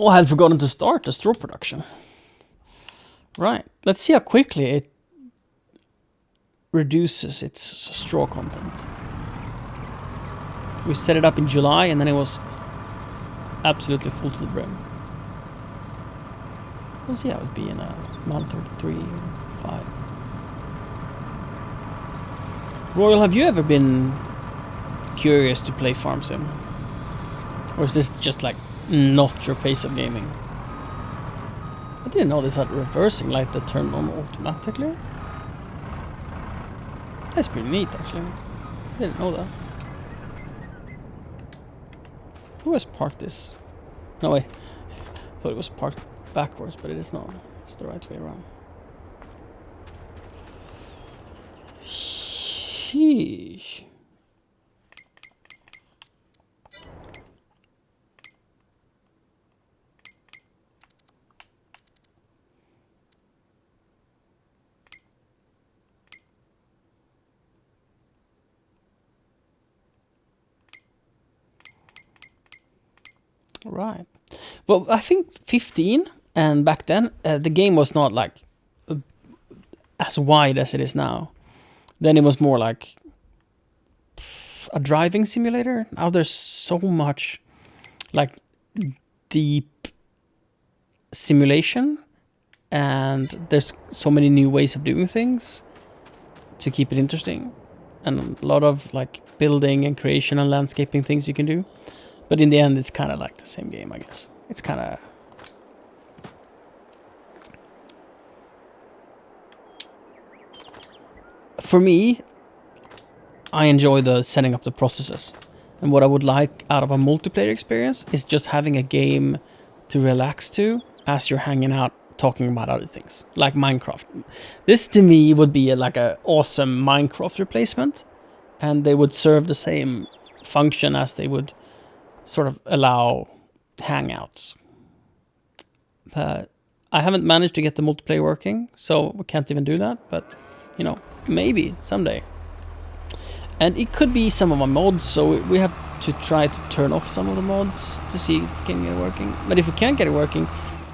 Oh, I had forgotten to start the straw production. Right, let's see how quickly it reduces its straw content. We set it up in July, and then it was absolutely full to the brim. We'll see how it would be in a month or 3 or 5. Royal, have you ever been curious to play Farm Sim? Or is this just like not your pace of gaming? I didn't know this had reversing light that turned on automatically. That's pretty neat, actually. I didn't know that. Who has parked this? No, wait. I thought it was parked backwards, but it is not. It's the right way around. Sheesh. Right. Well, I think 15, and back then the game was not like as wide as it is now. Then it was more like a driving simulator. Now there's so much like deep simulation, and there's so many new ways of doing things to keep it interesting, and a lot of like building and creation and landscaping things you can do. But in the end, it's kind of like the same game, I guess. It's kind of... For me, I enjoy the setting up the processes. And what I would like out of a multiplayer experience is just having a game to relax to as you're hanging out talking about other things, like Minecraft. This, to me, would be like an awesome Minecraft replacement. And they would serve the same function as they would sort of allow hangouts. But I haven't managed to get the multiplayer working, so we can't even do that. But, you know, maybe someday. And it could be some of my mods, so we have to try to turn off some of the mods to see if we can get it working. But if we can't get it working,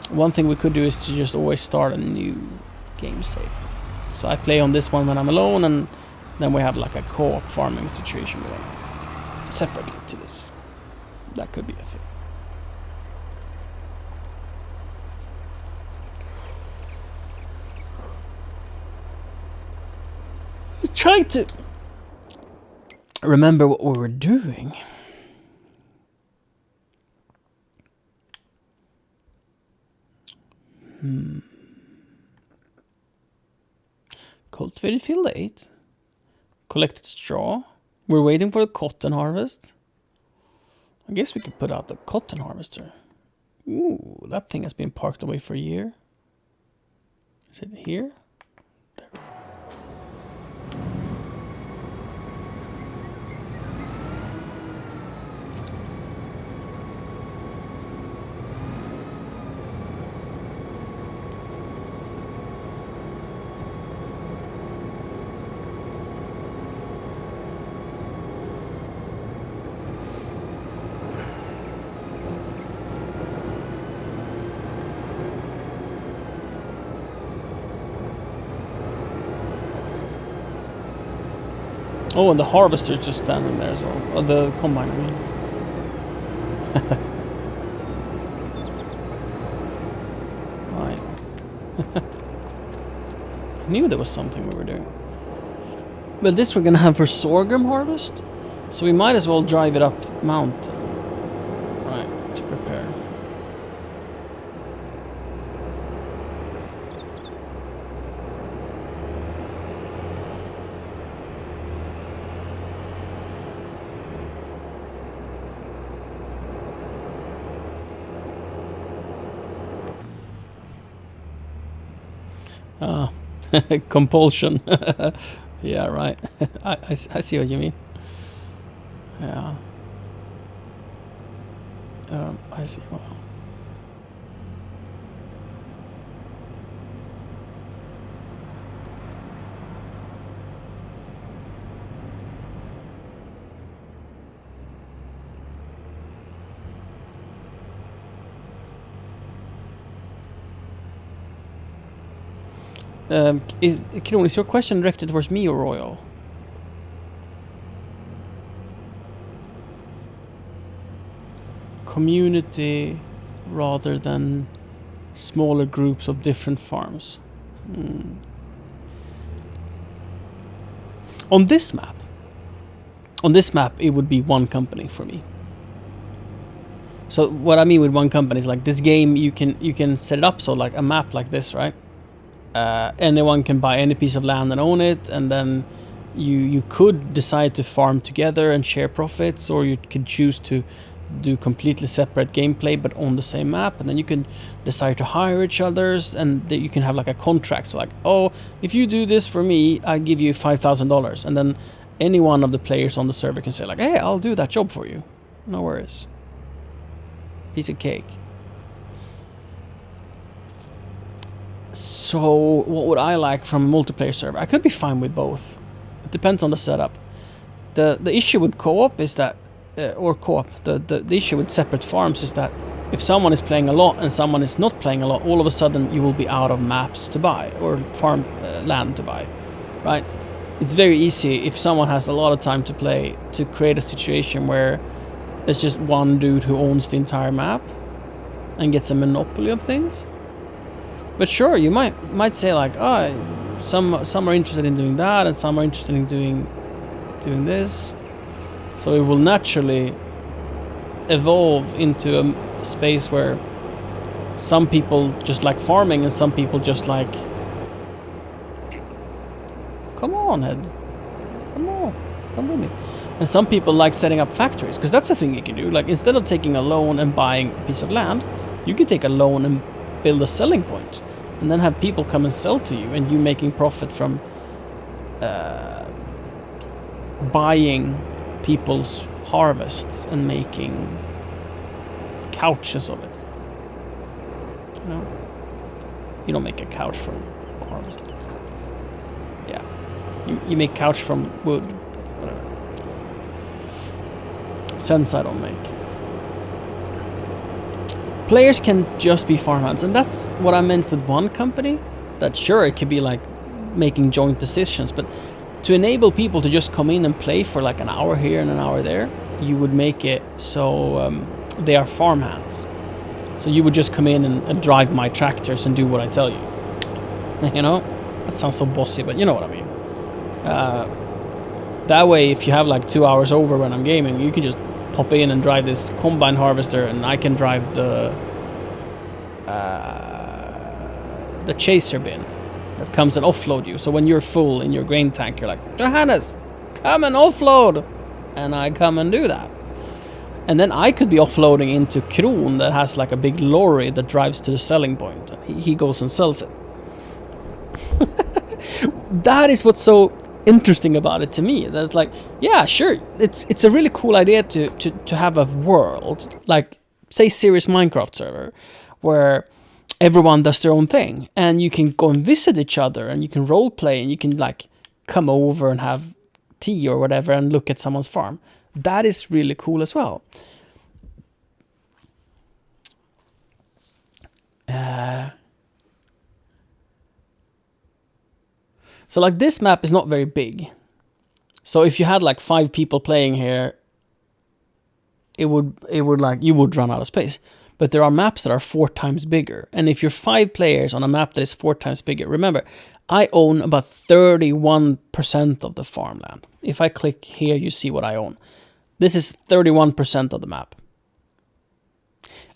one thing we could do is to just always start a new game save. So I play on this one when I'm alone, and then we have like a co-op farming situation going on separately to this. That could be a thing. I'm trying to remember what we were doing. Cultivated field 8. Collected straw. We're waiting for the cotton harvest. I guess we could put out the cotton harvester. Ooh, that thing has been parked away for a year. Is it here? There. Oh, and the harvester's just standing there as well. Oh, the combine, I mean. Right. I knew there was something we were doing. But this we're gonna have for sorghum harvest, so we might as well drive it up the mountain. Right, to prepare. Compulsion. Yeah, right. I see what you mean. Yeah. I see. Wow. Kiron, is your question directed towards me or Royal? community rather than smaller groups of different farms. On this map, it would be one company for me. So what I mean with one company is like this game, you can set it up so like a map like this, right? Anyone can buy any piece of land and own it, and then you could decide to farm together and share profits, or you could choose to do completely separate gameplay but on the same map, and then you can decide to hire each other's, and you can have like a contract. So like, oh, if you do this for me, I give you $5,000, and then any one of the players on the server can say like, hey, I'll do that job for you, no worries, piece of cake. So what would I like from a multiplayer server? I could be fine with both. It depends on the setup. The issue with co-op is that the issue with separate farms is that if someone is playing a lot and someone is not playing a lot, all of a sudden you will be out of maps to buy or farm land to buy, right? It's very easy if someone has a lot of time to play to create a situation where there's just one dude who owns the entire map and gets a monopoly of things. But sure, you might say like, oh, some are interested in doing that and some are interested in doing this. So it will naturally evolve into a space where some people just like farming and some people just like, come on, Head, come with me. And some people like setting up factories, because that's the thing you can do. Like, instead of taking a loan and buying a piece of land, you can take a loan and build a selling point, and then have people come and sell to you, and you making profit from buying people's harvests and making couches of it. You know, you don't make a couch from harvest. Yeah, you make couch from wood. But whatever. Sense I don't make. Players can just be farmhands, and that's what I meant with one company. That sure, it could be like making joint decisions, but to enable people to just come in and play for like an hour here and an hour there, you would make it so they are farmhands. So you would just come in and drive my tractors and do what I tell you. You know? That sounds so bossy, but you know what I mean. That way, if you have like 2 hours over when I'm gaming, you can just pop in and drive this combine harvester, and I can drive the chaser bin that comes and offload you. So when you're full in your grain tank, you're like, Johannes, come and offload, and I come and do that. And then I could be offloading into Kron that has like a big lorry that drives to the selling point, and he goes and sells it. That is what's so interesting about it to me. That's like, yeah, sure, it's a really cool idea to have a world like, say, serious Minecraft server where everyone does their own thing, and you can go and visit each other, and you can role play, and you can like come over and have tea or whatever and look at someone's farm. That is really cool as well. So like, this map is not very big. So if you had like 5 people playing here, it would like, you would run out of space. But there are maps that are 4 times bigger. And if you're 5 players on a map that is 4 times bigger, remember, I own about 31% of the farmland. If I click here, you see what I own. This is 31% of the map.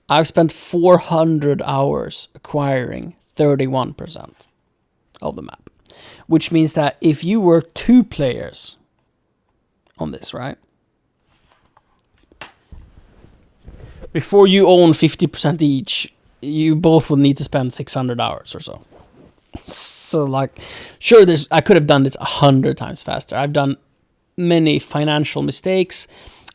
I've spent 400 hours acquiring 31% of the map. Which means that if you were 2 players on this, right? Before you own 50% each, you both would need to spend 600 hours or so. So like, sure, I could have done this 100 times faster. I've done many financial mistakes.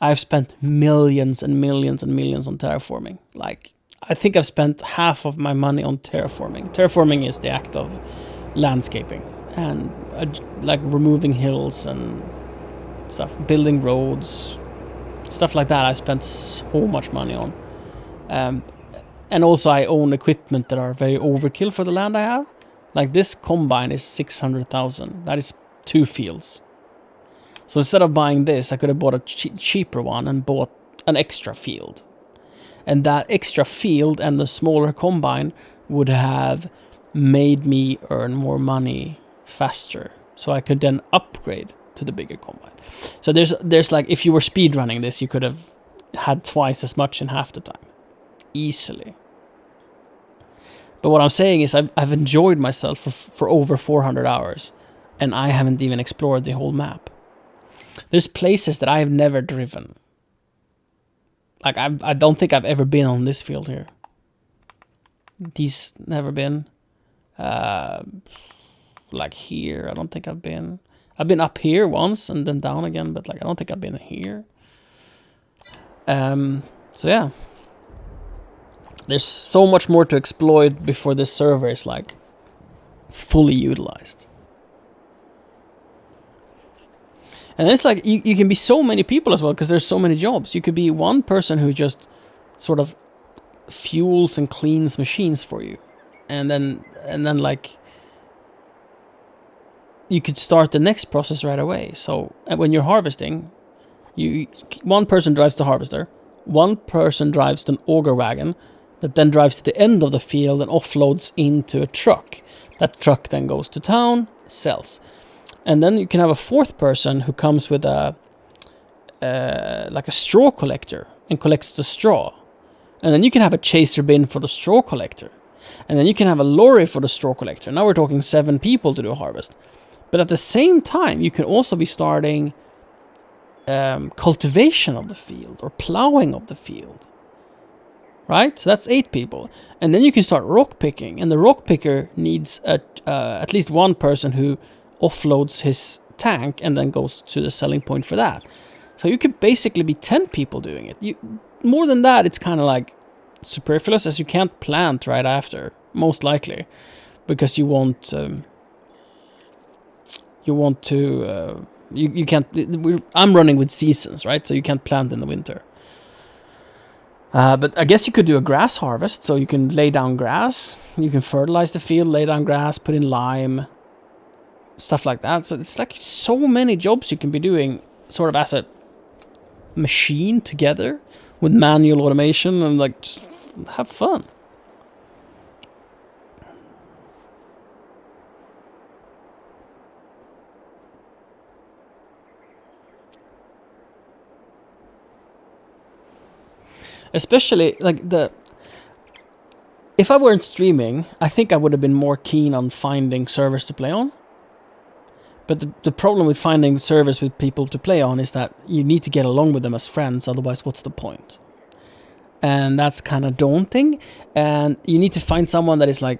I've spent millions and millions and millions on terraforming. Like, I think I've spent half of my money on terraforming. Terraforming is the act of landscaping and like removing hills and stuff, building roads, stuff like that. I spent so much money on. And also I own equipment that are very overkill for the land I have. Like, this combine is 600,000. That is 2 fields. So instead of buying this, I could have bought a cheaper one and bought an extra field. And that extra field and the smaller combine would have made me earn more money faster. So I could then upgrade to the bigger combine. So there's like, if you were speed running this, you could have had twice as much in half the time. Easily. But what I'm saying is I've enjoyed myself for over 400 hours. And I haven't even explored the whole map. There's places that I have never driven. Like, I don't think I've ever been on this field here. These never been. Like here, I don't think I've been. I've been up here once and then down again, but like I don't think I've been here. So yeah. There's so much more to exploit before this server is like fully utilized. And it's like, you can be so many people as well, because there's so many jobs. You could be one person who just sort of fuels and cleans machines for you. And then like, you could start the next process right away. So when you're harvesting, one person drives the harvester, one person drives the auger wagon, that then drives to the end of the field and offloads into a truck. That truck then goes to town, sells. And then you can have a fourth person who comes with like a straw collector and collects the straw. And then you can have a chaser bin for the straw collector. And then you can have a lorry for the straw collector. Now we're talking 7 people to do a harvest. But at the same time, you can also be starting cultivation of the field or plowing of the field. Right? So that's 8 people. And then you can start rock picking. And the rock picker needs at least one person who offloads his tank and then goes to the selling point for that. So you could basically be 10 people doing it. More than that, it's kind of like superfluous, as you can't plant right after, most likely, because you can't. I'm running with seasons, right? So you can't plant in the winter. But I guess you could do a grass harvest, so you can lay down grass, you can fertilize the field, lay down grass, put in lime, stuff like that. So it's like so many jobs you can be doing sort of as a machine together with manual automation, and like just have fun. Especially like if I weren't streaming, I think I would have been more keen on finding servers to play on. But the problem with finding servers with people to play on is that you need to get along with them as friends, otherwise what's the point? And that's kind of daunting, and you need to find someone that is like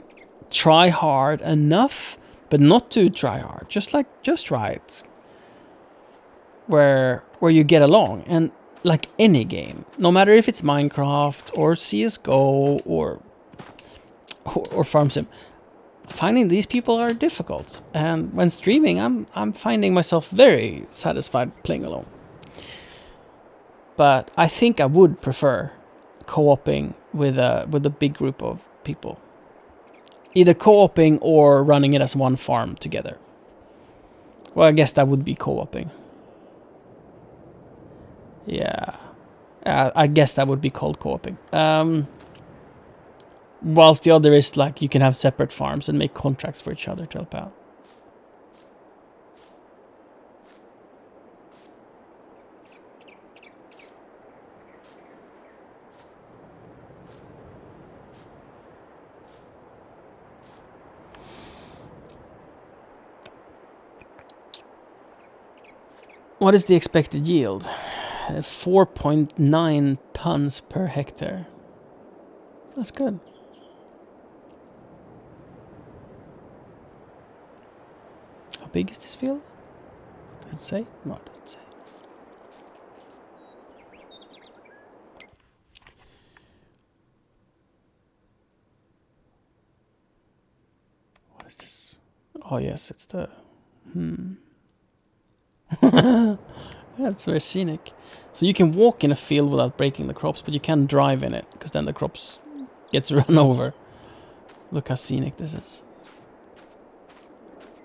try hard enough, but not too try hard, just right. Where you get along, and like any game, no matter if it's Minecraft or CSGO or Farm Sim, finding these people are difficult. And when streaming, I'm finding myself very satisfied playing alone. But I think I would prefer co-oping with a big group of people. Either co-oping or running it as one farm together. Well, I guess that would be co-oping. Yeah. I guess that would be called co-oping. Whilst the other is like you can have separate farms and make contracts for each other to help out. What is the expected yield? 4.9 tons per hectare. That's good. How big is this field? Does it say? No, it doesn't say. What is this? Oh yes, it's the... That's very scenic. So you can walk in a field without breaking the crops, but you can't drive in it, because then the crops gets run over. Look how scenic this is.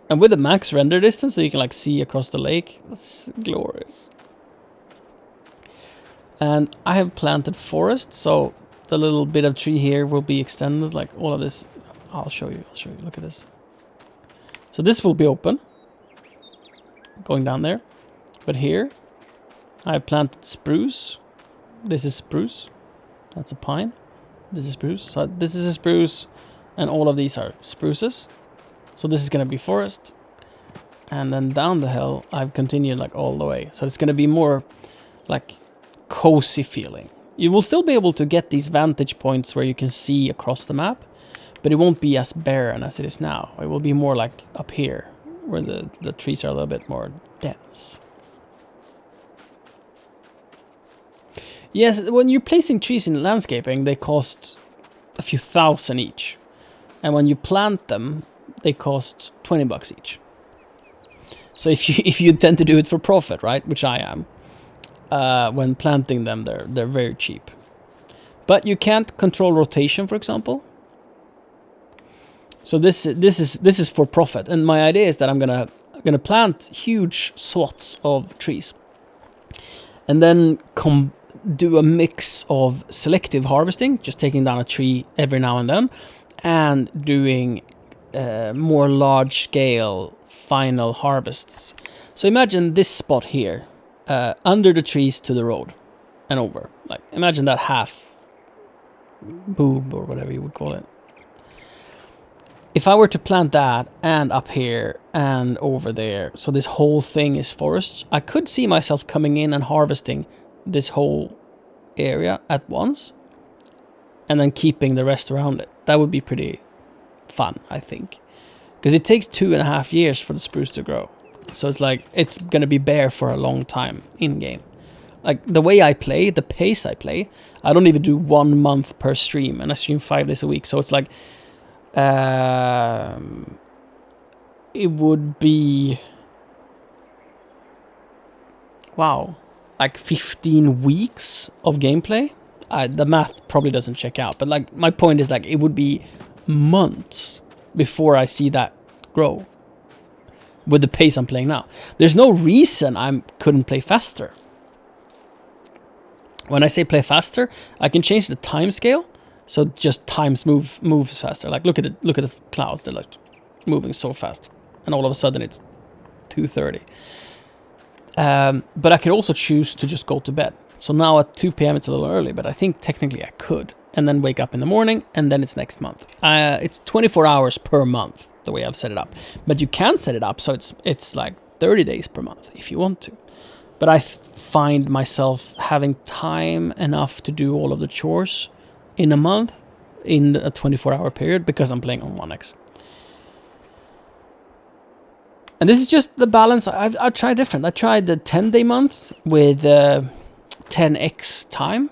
And with the max render distance, so you can like see across the lake. That's glorious. And I have planted forest, so the little bit of tree here will be extended, like all of this. I'll show you. Look at this. So this will be open, going down there. But here, I've planted spruce. This is spruce. That's a pine. This is spruce. So this is a spruce, and all of these are spruces. So this is going to be forest. And then down the hill, I've continued like all the way. So it's going to be more like cozy feeling. You will still be able to get these vantage points where you can see across the map, but it won't be as barren as it is now. It will be more like up here, where the trees are a little bit more dense. Yes, when you're placing trees in landscaping, they cost a few thousand each. And when you plant them, they cost $20 each. So if you intend to do it for profit, right, which I am, when planting them, they're very cheap. But you can't control rotation, for example. So this is for profit, and my idea is that I'm gonna plant huge swaths of trees, and then do a mix of selective harvesting, just taking down a tree every now and then, and doing more large-scale final harvests. So imagine this spot here, under the trees to the road and over. Like imagine that half boob or whatever you would call it. If I were to plant that and up here and over there, so this whole thing is forest, I could see myself coming in and harvesting this whole area at once and then keeping the rest around it. That would be pretty fun, I think. Because it takes 2.5 years for the spruce to grow. So it's like, it's going to be bare for a long time in-game. Like, the way I play, the pace I play, I don't even do 1 month per stream, and I stream 5 days a week. So it's like, it would be, wow, like 15 weeks of gameplay. The math probably doesn't check out, but like my point is like it would be months before I see that grow with the pace I'm playing now. There's no reason I couldn't play faster. When I say play faster, I can change the time scale, so just times moves faster. Like look at the clouds; they're like moving so fast, and all of a sudden it's 2:30. But I could also choose to just go to bed. So now at 2 p.m. it's a little early, but I think technically I could, and then wake up in the morning, and then it's next month. It's 24 hours per month the way I've set it up, but you can set it up so it's like 30 days per month if you want to. But I find myself having time enough to do all of the chores in a month in a 24-hour period because I'm playing on 1x. And this is just the balance. I've tried different. I tried the 10-day month with 10x time.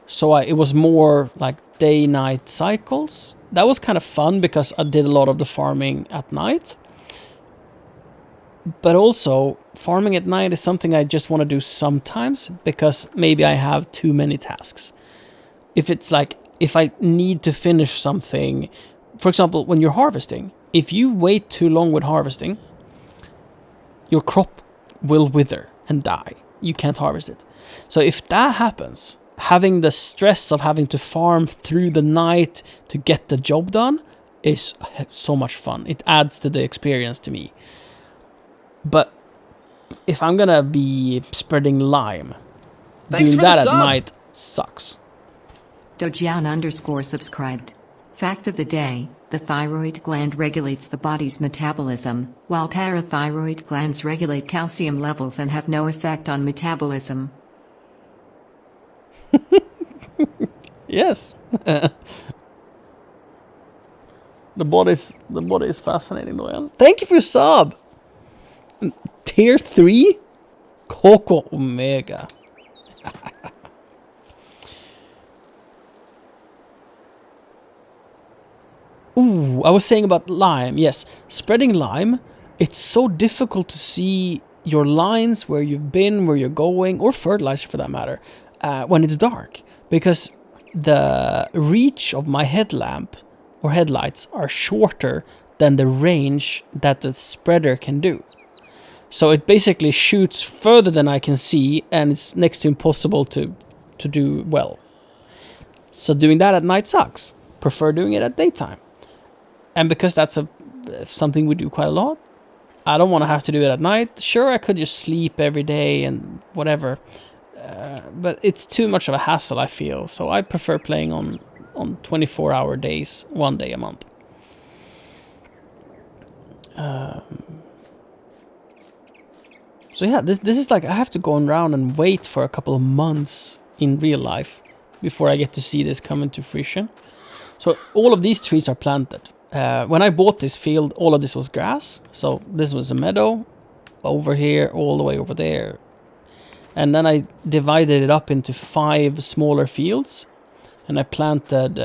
So it was more like day-night cycles. That was kind of fun because I did a lot of the farming at night. But also, farming at night is something I just want to do sometimes because maybe I have too many tasks. If it's like, if I need to finish something, for example, when you're harvesting, if you wait too long with harvesting, your crop will wither and die. You can't harvest it. So if that happens, having the stress of having to farm through the night to get the job done is so much fun. It adds to the experience to me. But if I'm gonna be spreading lime, doing that at night sucks. Dojian _subscribed. Fact of the day: the thyroid gland regulates the body's metabolism, while parathyroid glands regulate calcium levels and have no effect on metabolism. Yes. The body is fascinating, Dojan. Thank you for your sub. Tier 3? Coco Omega. Ooh, I was saying about lime. Yes, spreading lime, it's so difficult to see your lines, where you've been, where you're going, or fertilizer for that matter, when it's dark. Because the reach of my headlamp or headlights are shorter than the range that the spreader can do. So it basically shoots further than I can see, and it's next to impossible to do well. So doing that at night sucks. Prefer doing it at daytime. And because that's something we do quite a lot, I don't want to have to do it at night. Sure, I could just sleep every day and whatever. But it's too much of a hassle, I feel. So I prefer playing on 24-hour days, 1 day a month. So yeah, this is like I have to go around and wait for a couple of months in real life before I get to see this come into fruition. So all of these trees are planted. When I bought this field, all of this was grass. So this was a meadow over here, all the way over there. And then I divided it up into 5 smaller fields. And I planted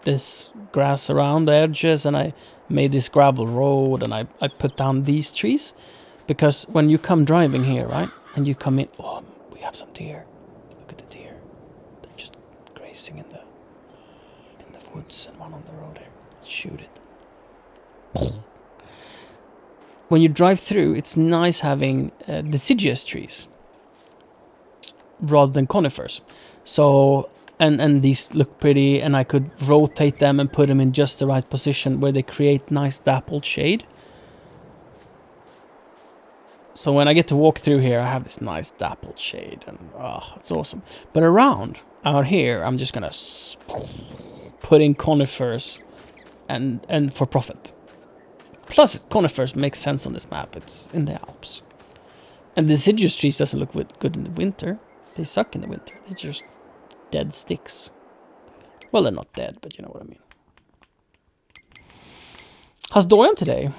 this grass around the edges, and I made this gravel road, and I put down these trees. Because when you come driving here, right, and you come in, oh, we have some deer. Look at the deer. They're just grazing in the woods, and one on the road here. Let's shoot it. When you drive through, it's nice having deciduous trees rather than conifers. So, and these look pretty, and I could rotate them and put them in just the right position where they create nice dappled shade. So when I get to walk through here, I have this nice dappled shade, and it's awesome. But around out here, I'm just gonna put in conifers, and for profit. Plus, conifers makes sense on this map. It's in the Alps, and deciduous trees doesn't look good in the winter. They suck in the winter. They're just dead sticks. Well, they're not dead, but you know what I mean. How's Dorian today?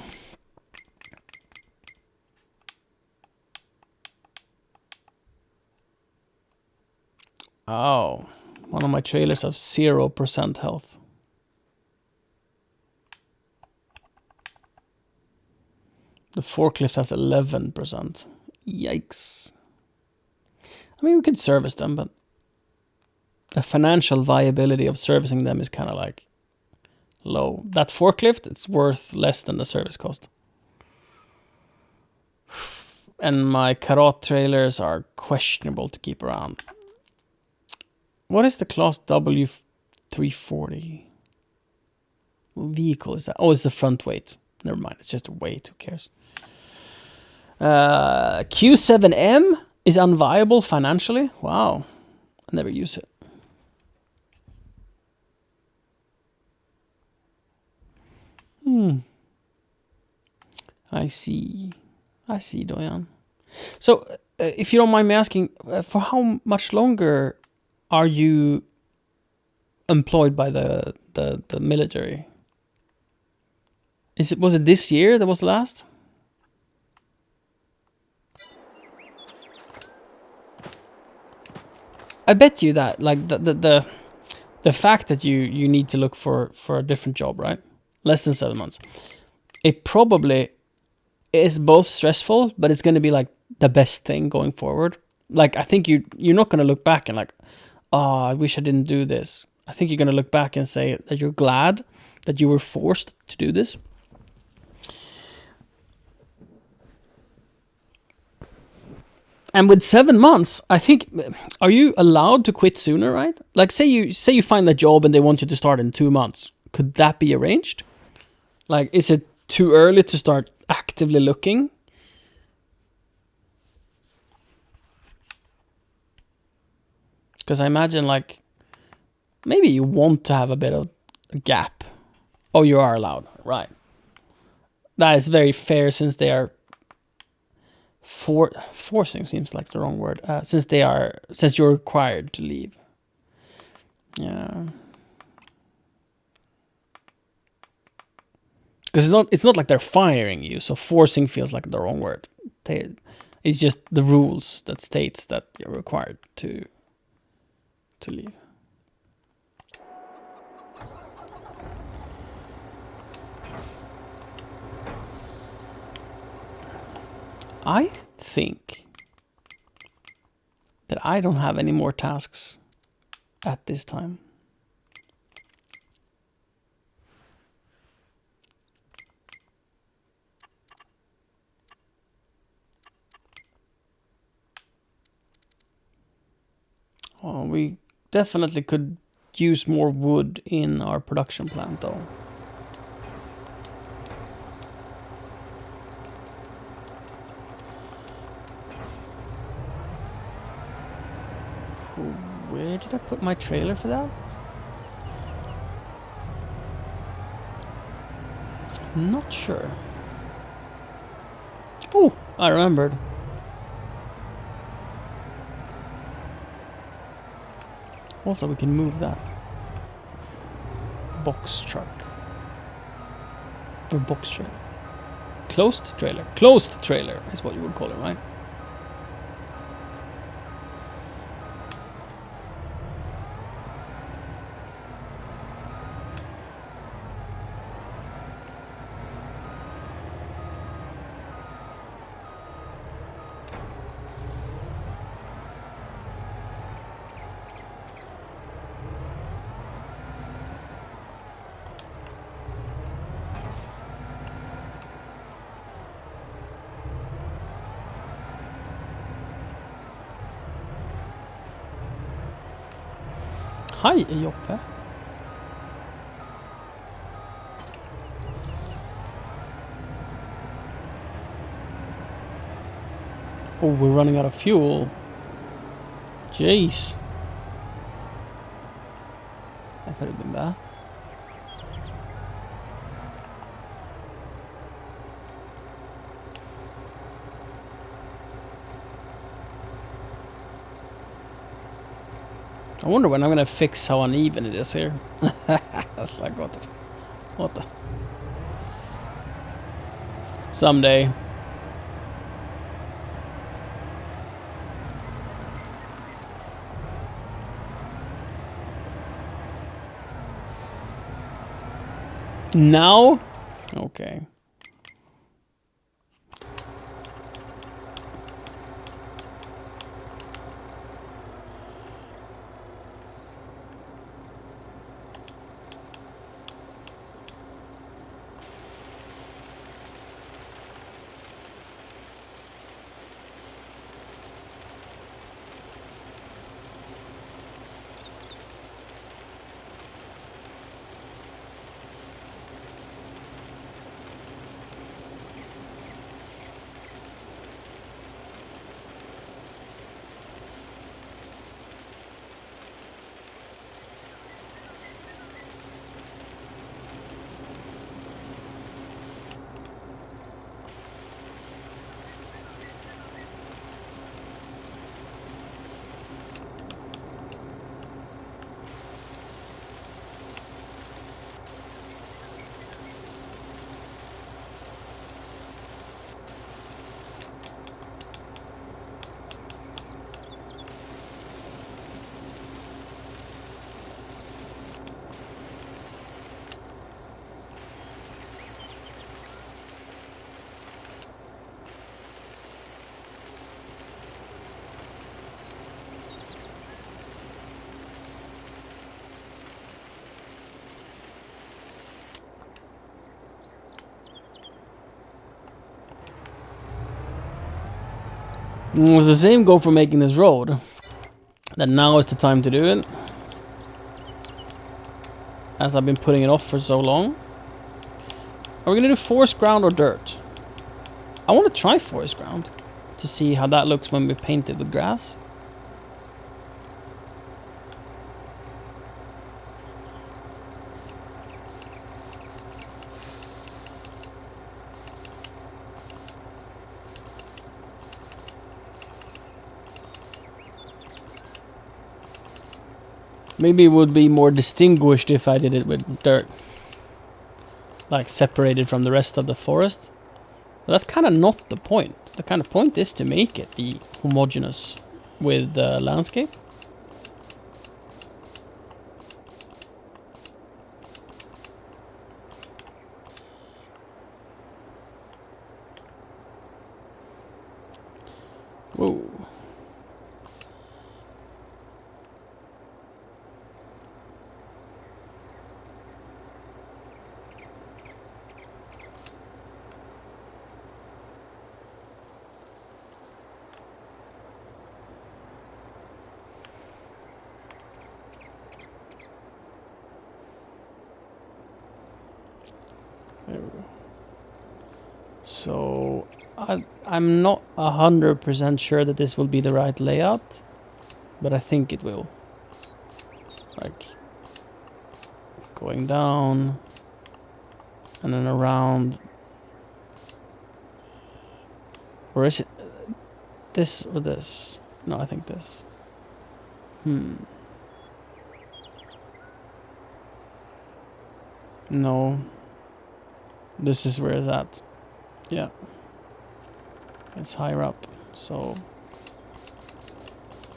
Oh, one of my trailers have 0% health. The forklift has 11%. Yikes. I mean, we could service them, but the financial viability of servicing them is kind of like low. That forklift, it's worth less than the service cost. And my Karat trailers are questionable to keep around. What is the class W340? What vehicle is that? Oh, it's the front weight. Never mind, it's just a weight. Who cares? Q7M is unviable financially. Wow, I never use it. I see, Doyan. So, if you don't mind me asking, for how much longer are you employed by the military? Was it this year that was last? I bet you that, like, the fact that you need to look for a different job, right? Less than 7 months. It probably is both stressful, but it's going to be like the best thing going forward. Like, I think you're not going to look back and like, oh, I wish I didn't do this. I think you're going to look back and say that you're glad that you were forced to do this. And with 7 months, I think, are you allowed to quit sooner, right? Like, say you find a job and they want you to start in 2 months. Could that be arranged? Like, is it too early to start actively looking? Because I imagine, like, maybe you want to have a bit of a gap. Oh, you are allowed, right? That is very fair, since they are forcing seems like the wrong word. Since you're required to leave. Yeah. Because it's not like they're firing you, so forcing feels like the wrong word. It's just the rules that states that you're required to leave. I think that I don't have any more tasks at this time. Oh, we definitely could use more wood in our production plant, though. Where did I put my trailer for that? Not sure. Oh, I remembered. Also, we can move that box truck. Or box trailer. Closed trailer. Closed trailer is what you would call it, right? Hej Joppe. Oh, we're running out of fuel. Jeez. That could have been bad. I wonder when I'm gonna fix how uneven it is here. That's like what the someday. Now? Okay. It's the same goal for making this road. That now is the time to do it. As I've been putting it off for so long. Are we gonna do forest ground or dirt? I want to try forest ground. To see how that looks when we paint it with grass. Maybe it would be more distinguished if I did it with dirt. Like separated from the rest of the forest. But that's kind of not the point. The kind of point is to make it be homogeneous with the landscape. Whoa. So I'm not 100% sure that this will be the right layout, but I think it will. Like going down and then around. Or is it this or this? No, I think this. No. This is where it's at. Yeah. It's higher up. So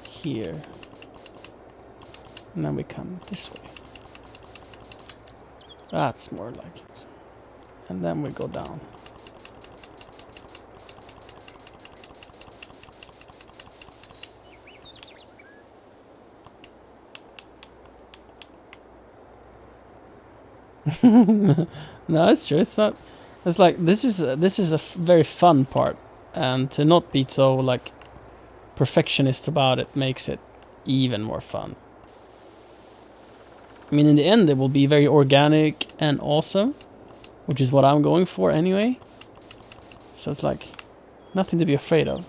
here. And then we come this way. That's more like it. And then we go down. No, it's true. It's not. It's like this is a very fun part, and to not be so like perfectionist about it makes it even more fun. I mean, in the end, it will be very organic and awesome, which is what I'm going for anyway. So it's like nothing to be afraid of.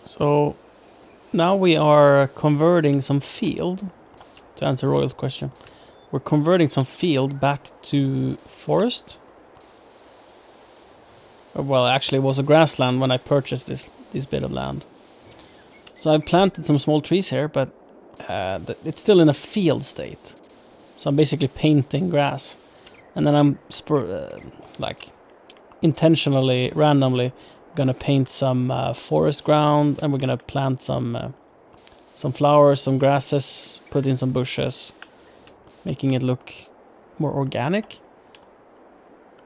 So now we are converting some field, to answer Royal's question. We're converting some field back to forest. Well, actually it was a grassland when I purchased this bit of land. So I've planted some small trees here, but it's still in a field state. So I'm basically painting grass. And then I'm like intentionally, randomly gonna paint some forest ground, and we're gonna plant some flowers, some grasses, put in some bushes, making it look more organic.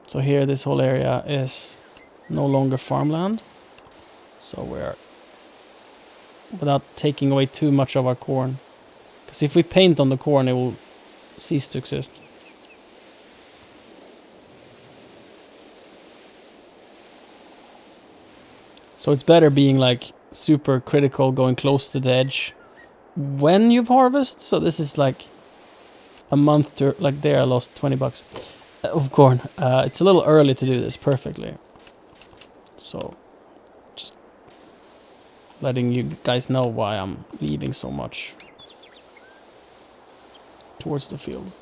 So here, this whole area is no longer farmland. So we're, without taking away too much of our corn, because if we paint on the corn, it will cease to exist. So it's better being like super critical, going close to the edge when you've harvested. So this is like a month to, like there I lost $20 of corn. It's a little early to do this perfectly. So just letting you guys know why I'm leaving so much towards the field.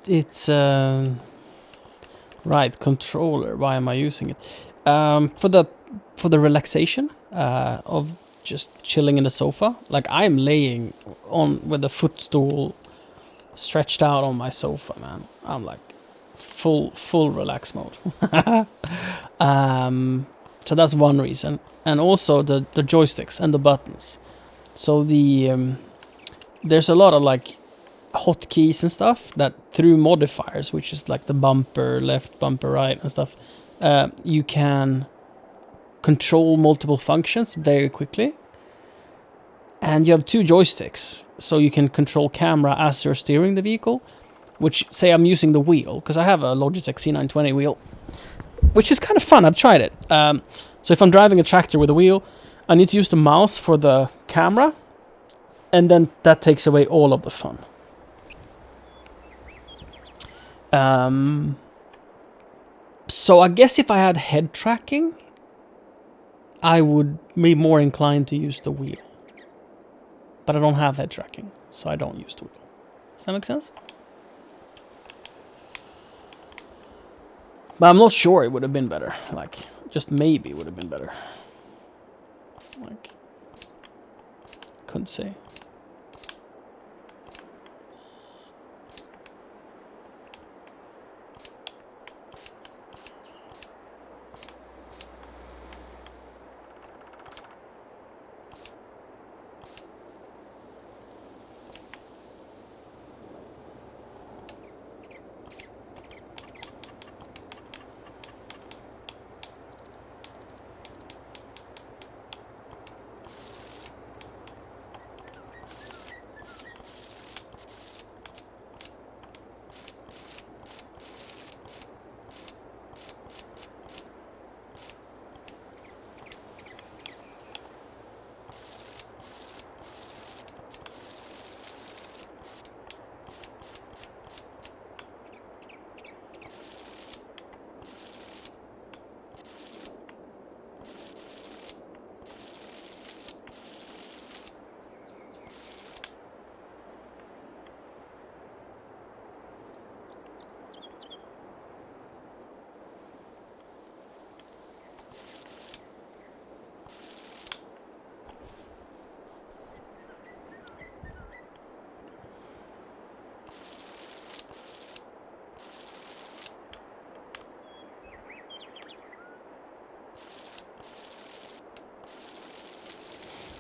it's right controller. Why am I using it? For the relaxation of just chilling in the sofa. Like I'm laying on with the footstool stretched out on my sofa, man. I'm like full relax mode. So that's one reason, and also the joysticks and the buttons. So there's a lot of like hotkeys and stuff that through modifiers, which is like the bumper left, bumper right, and stuff, you can control multiple functions very quickly. And you have 2 joysticks, so you can control camera as you're steering the vehicle. Which, say I'm using the wheel, because I have a Logitech C920 wheel, which is kind of fun. I've tried it. So if I'm driving a tractor with a wheel, I need to use the mouse for the camera, and then that takes away all of the fun. So I guess if I had head tracking, I would be more inclined to use the wheel. But I don't have head tracking, so I don't use the wheel. Does that make sense? But I'm not sure it would have been better. Like, just maybe it would have been better. Like, couldn't say.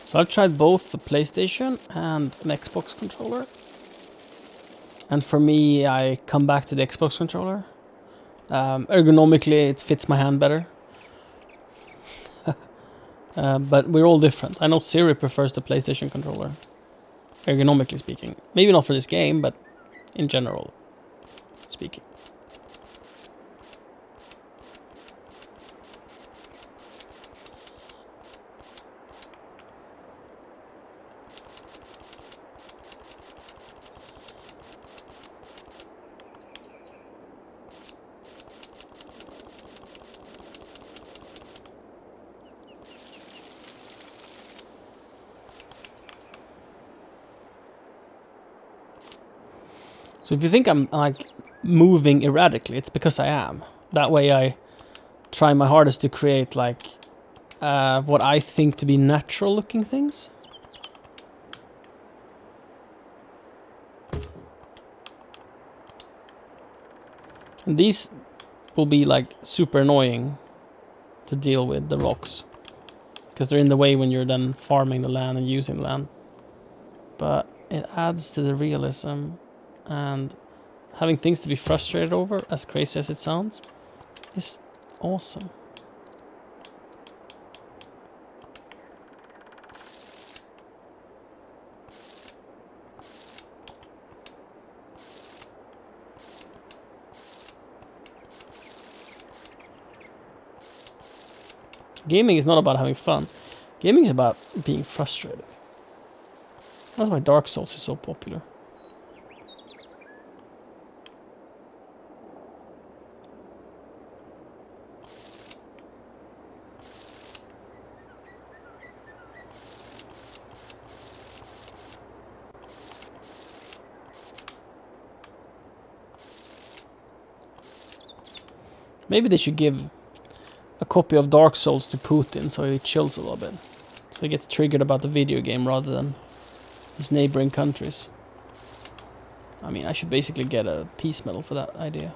So I've tried both the PlayStation and an Xbox controller. And for me, I come back to the Xbox controller. Ergonomically, it fits my hand better. But we're all different. I know Siri prefers the PlayStation controller, ergonomically speaking. Maybe not for this game, but in general speaking. So if you think I'm like moving erratically, it's because I am. That way I try my hardest to create like what I think to be natural looking things. And these will be like super annoying to deal with, the rocks. Because they're in the way when you're then farming the land and using the land. But it adds to the realism. And having things to be frustrated over, as crazy as it sounds, is awesome. Gaming is not about having fun. Gaming is about being frustrated. That's why Dark Souls is so popular. Maybe they should give a copy of Dark Souls to Putin so he chills a little bit. So he gets triggered about the video game rather than his neighboring countries. I mean, I should basically get a peace medal for that idea.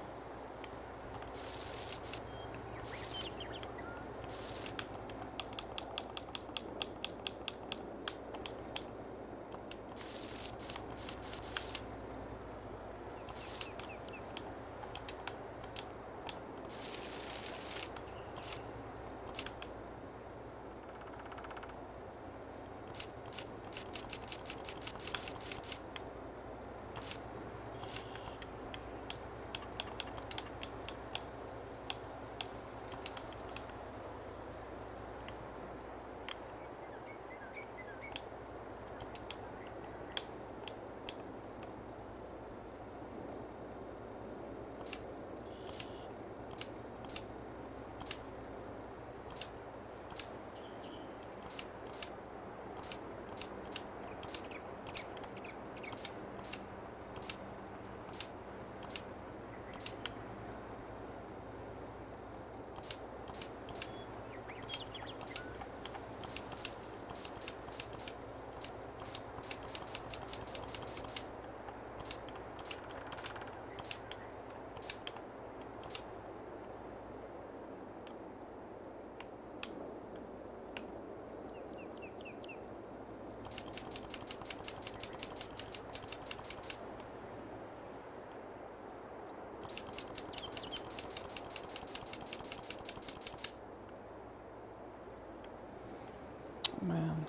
Man,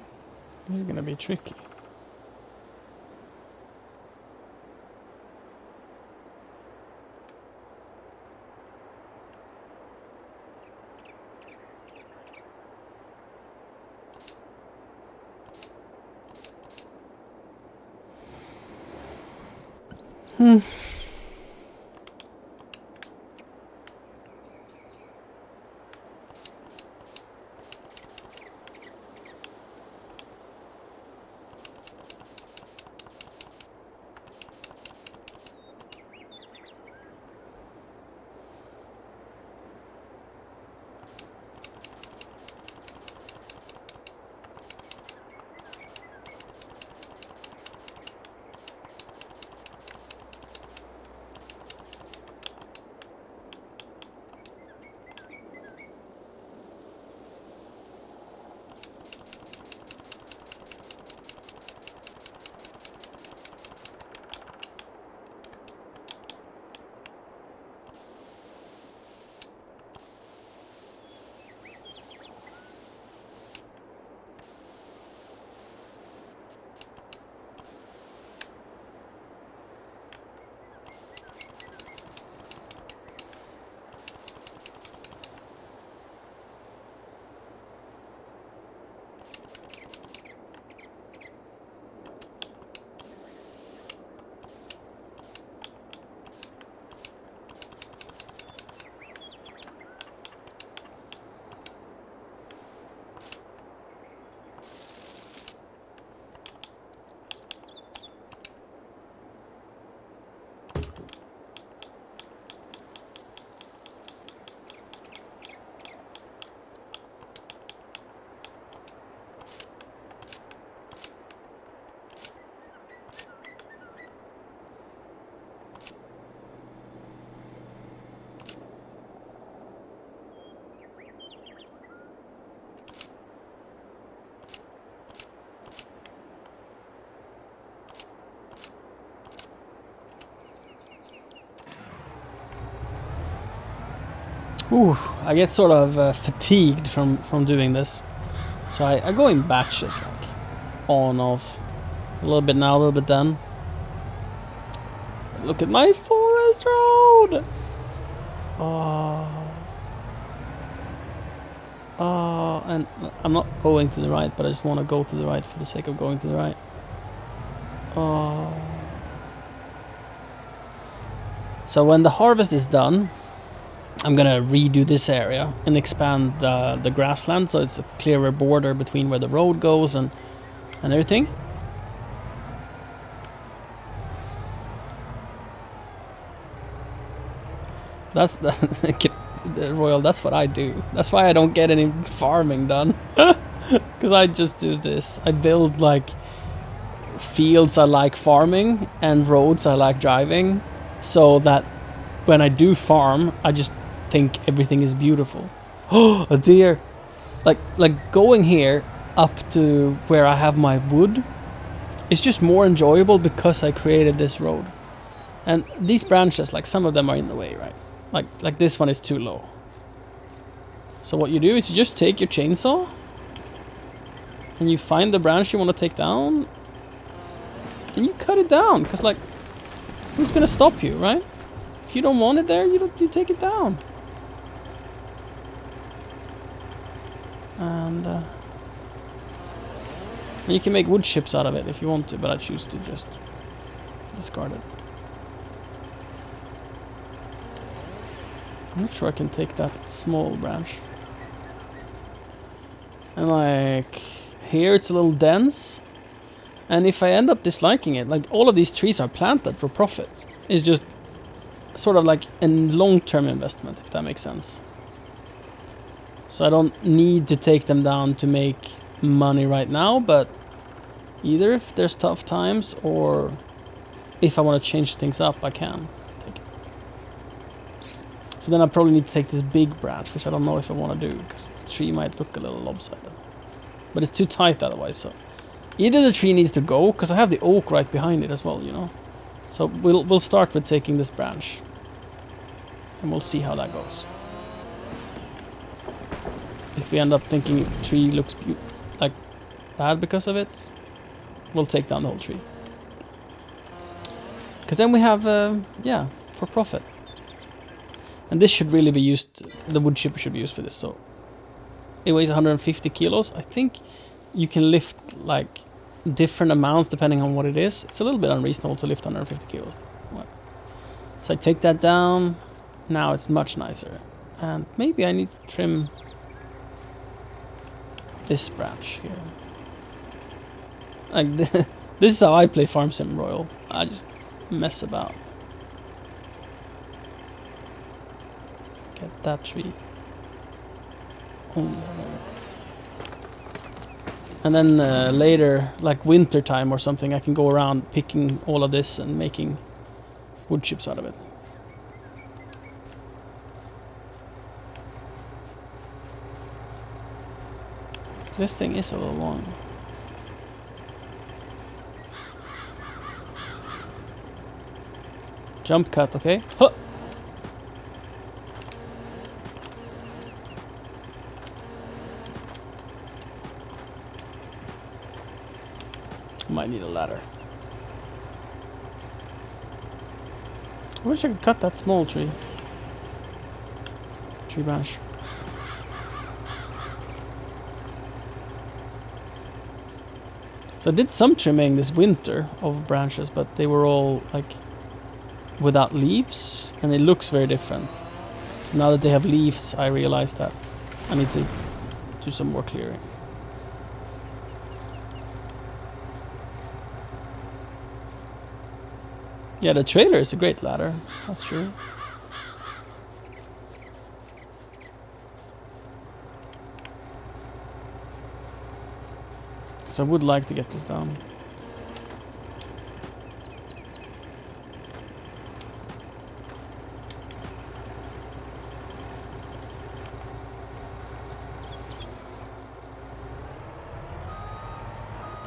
this is gonna be tricky. Ooh, I get sort of fatigued from doing this. So I go in batches, like on, off, a little bit now, a little bit then. Look at my forest road! And I'm not going to the right, but I just want to go to the right for the sake of going to the right. So when the harvest is done, I'm gonna redo this area and expand the grassland so it's a clearer border between where the road goes and everything. That's the Royal, that's what I do. That's why I don't get any farming done. Because I just do this. I build like fields I like farming and roads I like driving, so that when I do farm, I just think everything is beautiful. Oh, a deer! Like going here up to where I have my wood is just more enjoyable because I created this road. And these branches, like some of them are in the way, right? Like this one is too low. So what you do is you just take your chainsaw and you find the branch you want to take down and you cut it down, because like, who's gonna stop you, right? If you don't want it there, you take it down. And you can make wood chips out of it if you want to, but I choose to just discard it. I'm not sure I can take that small branch. And like, here it's a little dense. And if I end up disliking it, like all of these trees are planted for profit. It's just sort of like a long-term investment, if that makes sense. So I don't need to take them down to make money right now, but either if there's tough times or if I want to change things up, I can take it. So then I probably need to take this big branch, which I don't know if I want to do, because the tree might look a little lopsided. But it's too tight otherwise, so either the tree needs to go, because I have the oak right behind it as well, you know. So we'll start with taking this branch, and we'll see how that goes. If we end up thinking tree looks like bad because of it, we'll take down the whole tree. Because then we have, yeah, for profit. And this should really be used, the wood chipper should be used for this, so it weighs 150 kilos. I think you can lift like different amounts depending on what it is. It's a little bit unreasonable to lift 150 kilos. So I take that down. Now it's much nicer. And maybe I need to trim this branch here. Like this is how I play Farm Sim Royal. I just mess about. Get that tree. And then later, like winter time or something, I can go around picking all of this and making wood chips out of it. This thing is a little long. Jump cut, okay? Huh! Might need a ladder. I wish I could cut that small tree. Tree branch. So I did some trimming this winter of branches, but they were all like without leaves, and it looks very different. So now that they have leaves, I realize that I need to do some more clearing. Yeah, the trailer is a great ladder, that's true. Because I would like to get this down.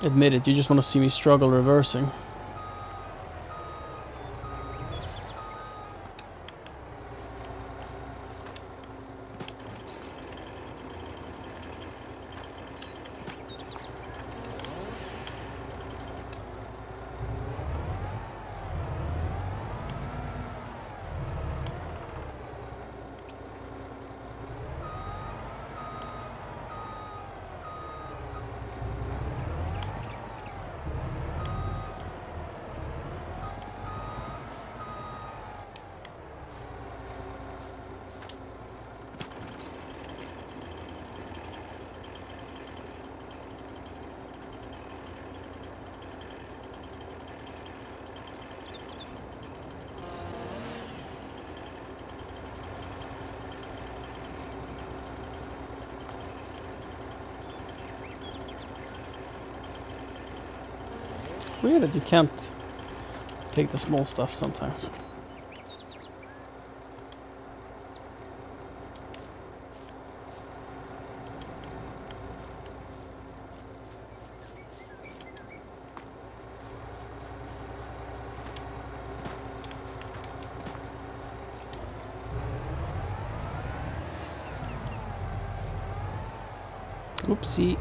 Admit it, you just want to see me struggle reversing. weird that you can't take the small stuff sometimes. Oopsie.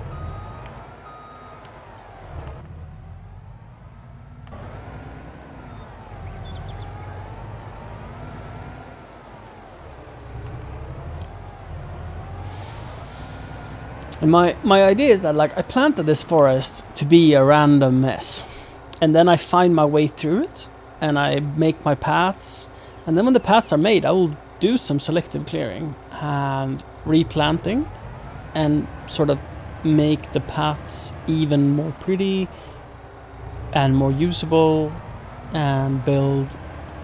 And my idea is that, like, I planted this forest to be a random mess, and then I find my way through it, and I make my paths, and then when the paths are made, I will do some selective clearing and replanting, and sort of make the paths even more pretty and more usable, and build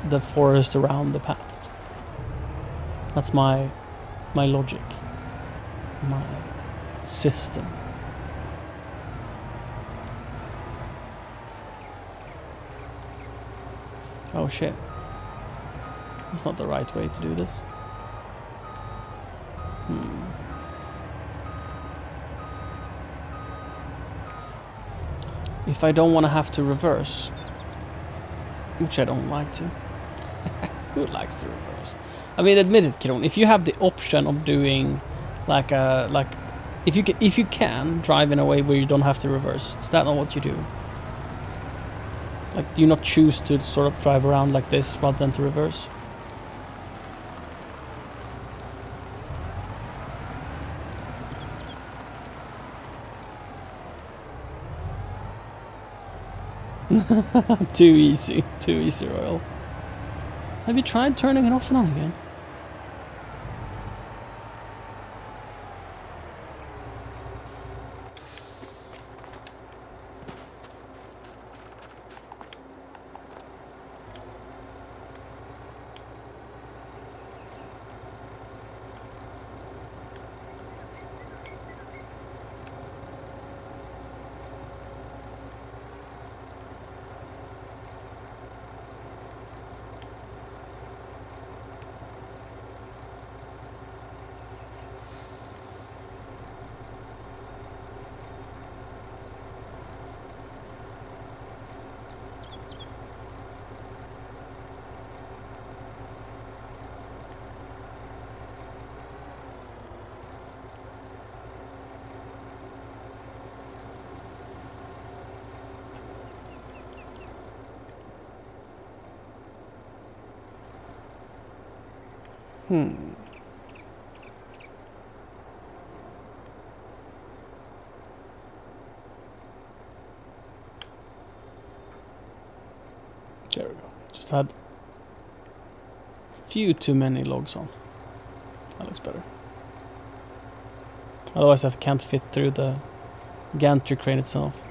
the forest around the paths. That's my logic, my system. Oh shit. That's not the right way to do this. If I don't want to have to reverse, which I don't like to. Who likes to reverse? I mean, admit it, Kiron. If you have the option of doing if you can drive in a way where you don't have to reverse, is that not what you do? Like, do you not choose to sort of drive around like this rather than to reverse? Too easy, Royal. Have you tried turning it off and on again? There we go. Just had a few too many logs on. That looks better. Otherwise I can't fit through the gantry crane itself.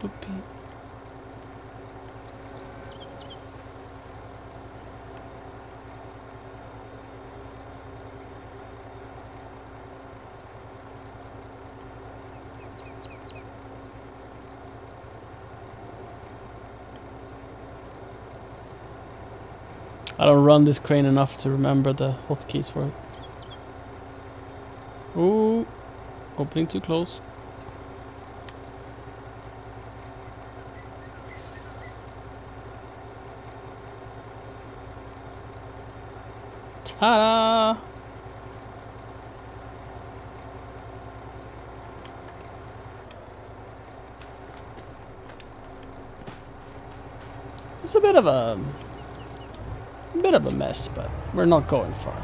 Oopie. I don't run this crane enough to remember the hotkeys for it. Ooh. Opening too close. Ta-da! It's a bit of a mess, but we're not going far.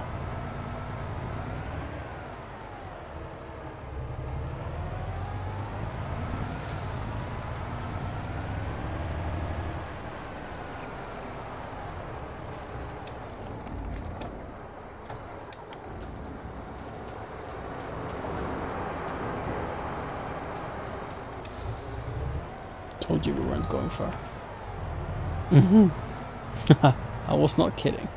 Told you we weren't going far. I was not kidding.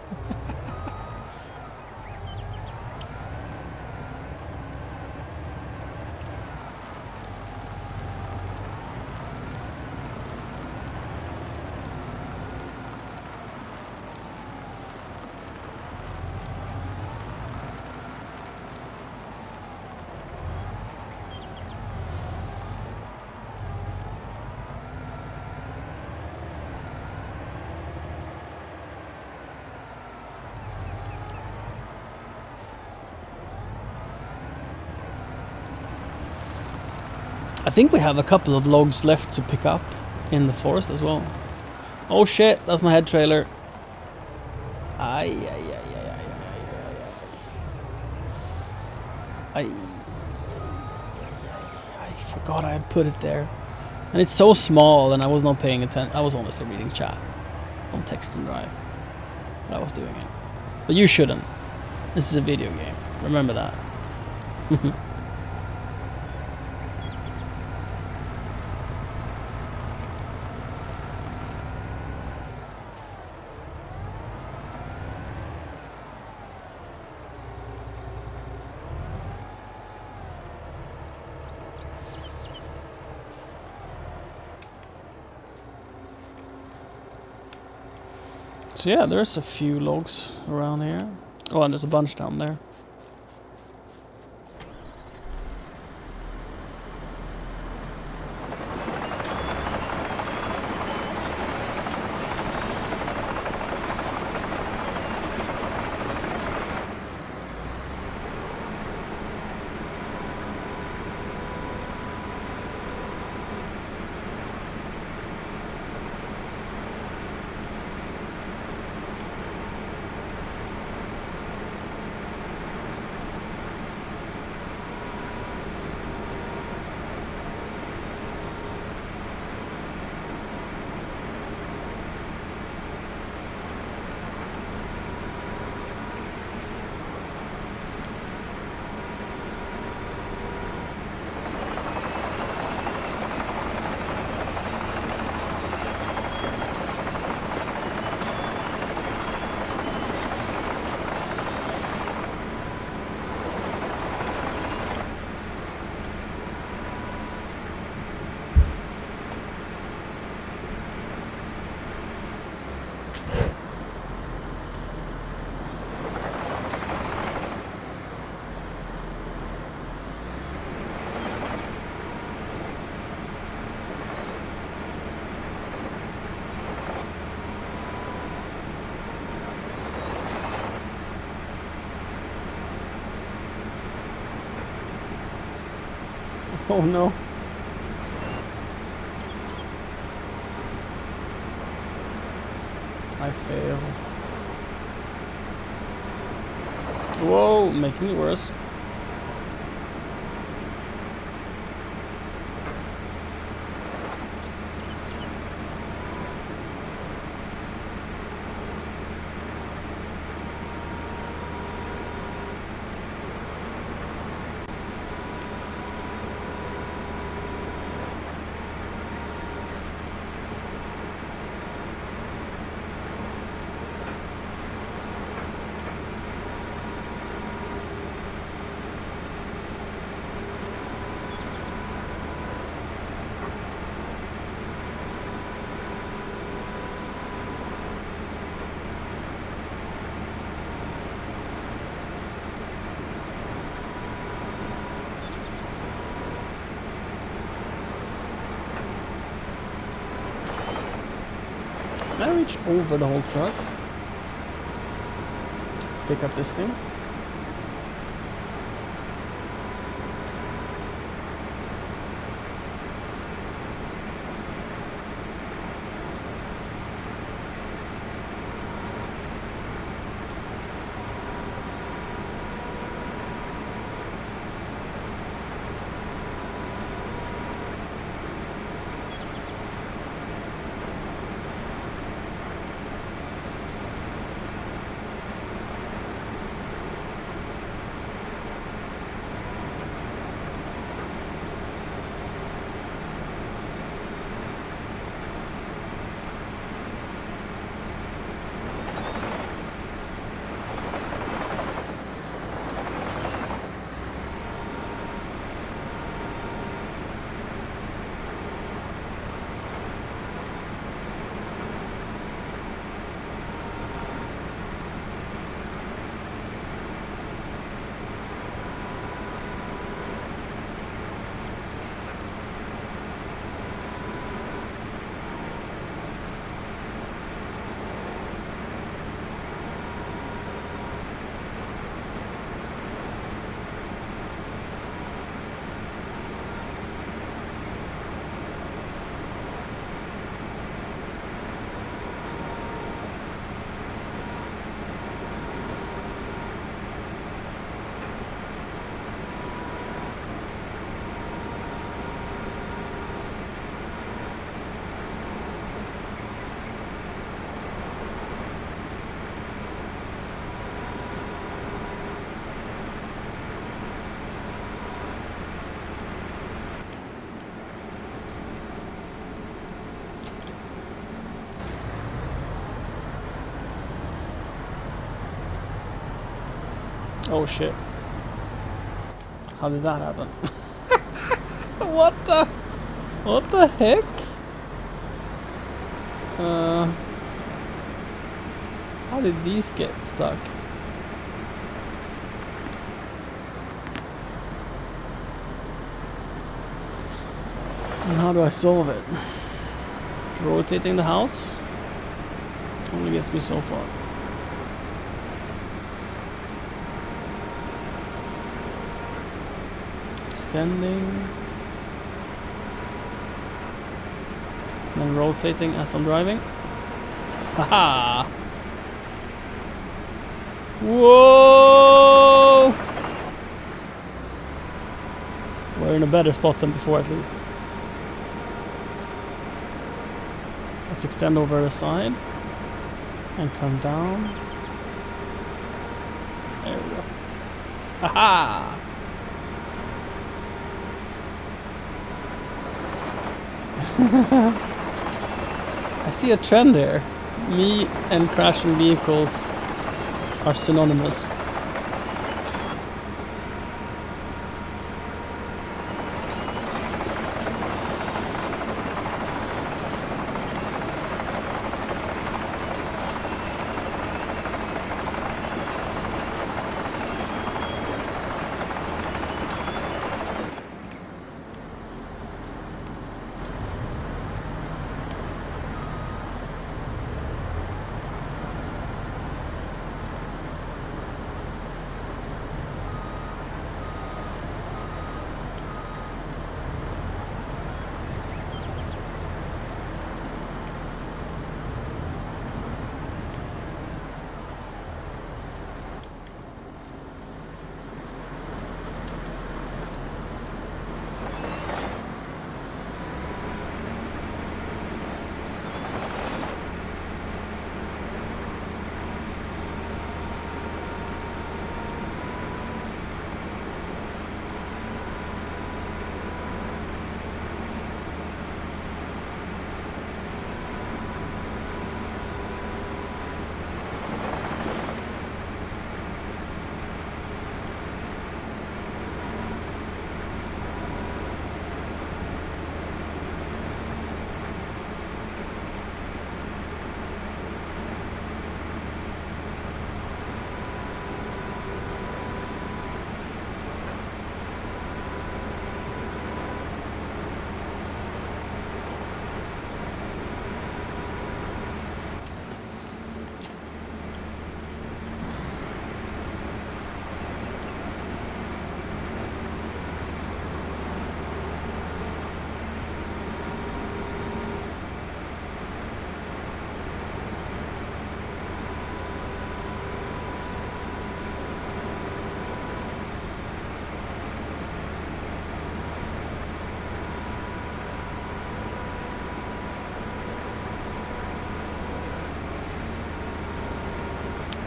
I think we have a couple of logs left to pick up in the forest as well. Oh shit, that's my head trailer. I forgot I had put it there. And it's so small and I was not paying attention. I was honestly reading chat on text and drive. But I was doing it. But you shouldn't. This is a video game. Remember that. So yeah, there's a few logs around here. Oh, and there's a bunch down there. Oh no. I failed. Whoa, making it worse. Can I reach over the whole truck? Pick up this thing. Oh shit. How did that happen? What the heck? How did these get stuck? And how do I solve it? Rotating the house only gets me so far. Extending. And then rotating as I'm driving. Haha! Whoa! We're in a better spot than before, at least. Let's extend over the side and come down. There we go. Haha! I see a trend there. Me and crashing vehicles are synonymous.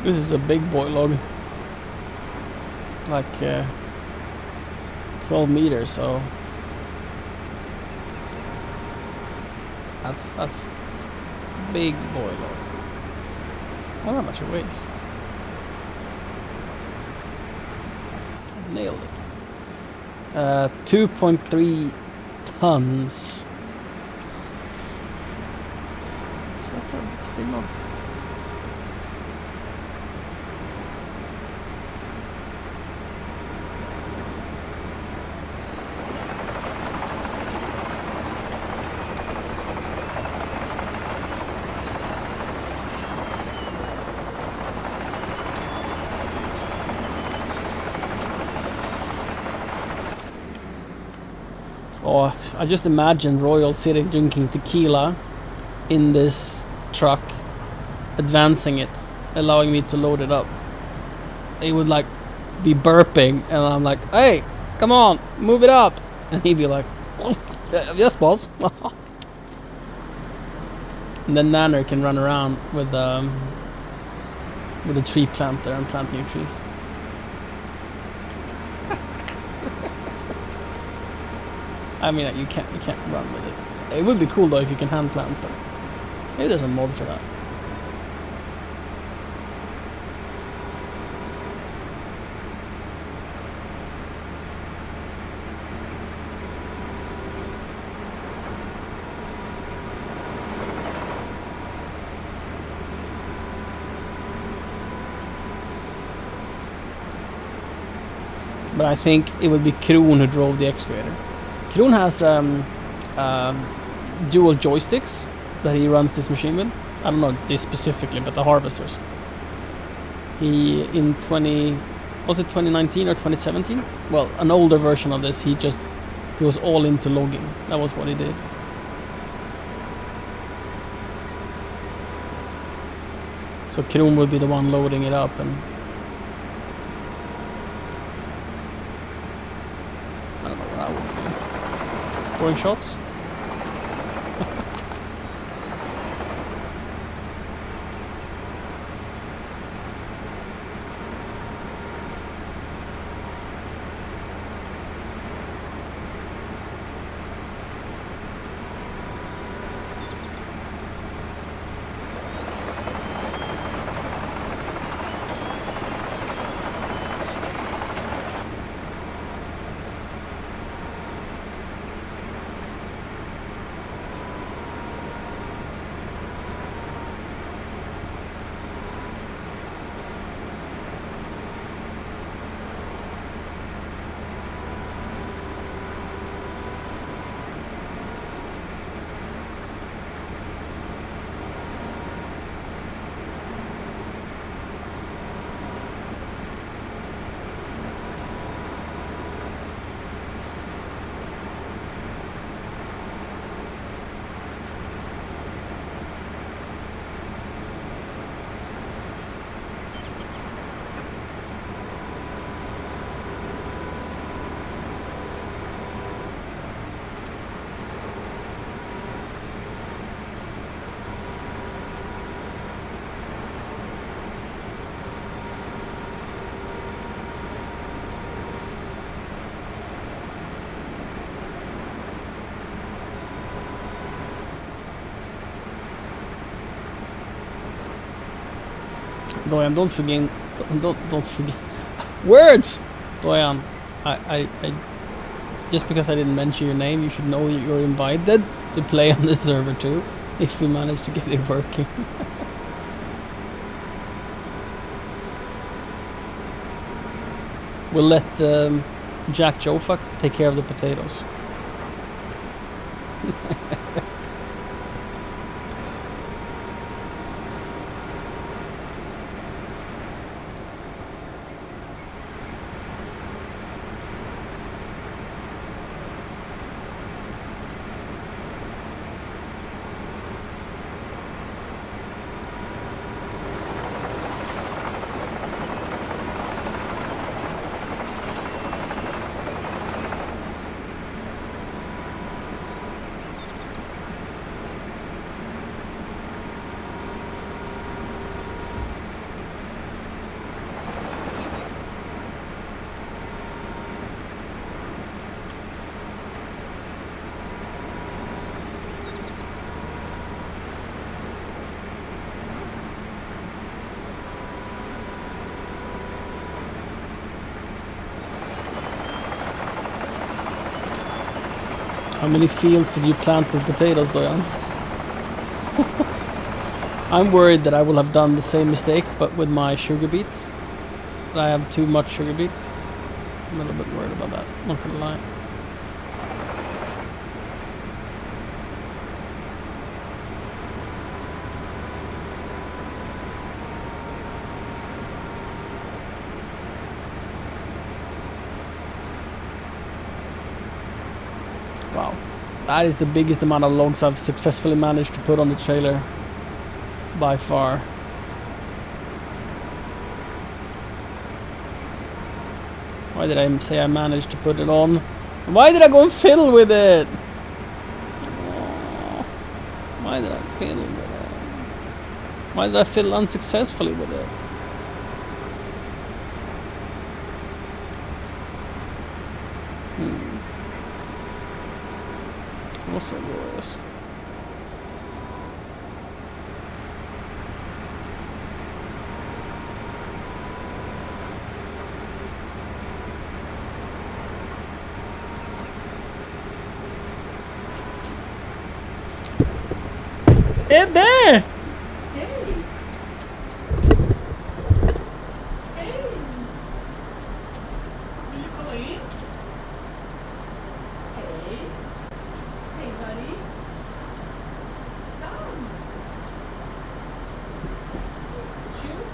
This is a big boy log. Like 12 meters, so that's a big boy log. I wonder how much it weighs. Nailed it. 2.3 tons. So that's a big log. Oh, I just imagined Royal sitting drinking tequila in this truck, advancing it, allowing me to load it up. He would like be burping, and I'm like, "Hey, come on, move it up," and he'd be like, "Oh, yes, boss." And then Nanner can run around with a tree planter and plant new trees. I mean, you can't run with it. It would be cool though if you can hand plant, but maybe there's a mod for that. But I think it would be Kron who drove the excavator. Kron has dual joysticks that he runs this machine with. I don't know this specifically, but the harvesters. He in 2019 or 2017? Well, an older version of this. He was all into logging. That was what he did. So Kron would be the one loading it up, and I don't know what I would do. Pouring shots? Doyan, don't forget words. Doyan, I just because I didn't mention your name, you should know that you're invited to play on this server too, if we manage to get it working. We'll let Jack Jofuck take care of the potatoes. How many fields did you plant with potatoes, Doyan? I'm worried that I will have done the same mistake, but with my sugar beets. I have too much sugar beets. I'm a little bit worried about that, not gonna lie. Wow, that is the biggest amount of logs I've successfully managed to put on the trailer by far. Why did I say I managed to put it on? Why did I go and fiddle with it? Oh, why did I fiddle with it? Why did I fiddle unsuccessfully with it? It was so glorious. Ebbe! Hey! Hey! Will you come in? Hey! Hey, buddy! Come! Shoes?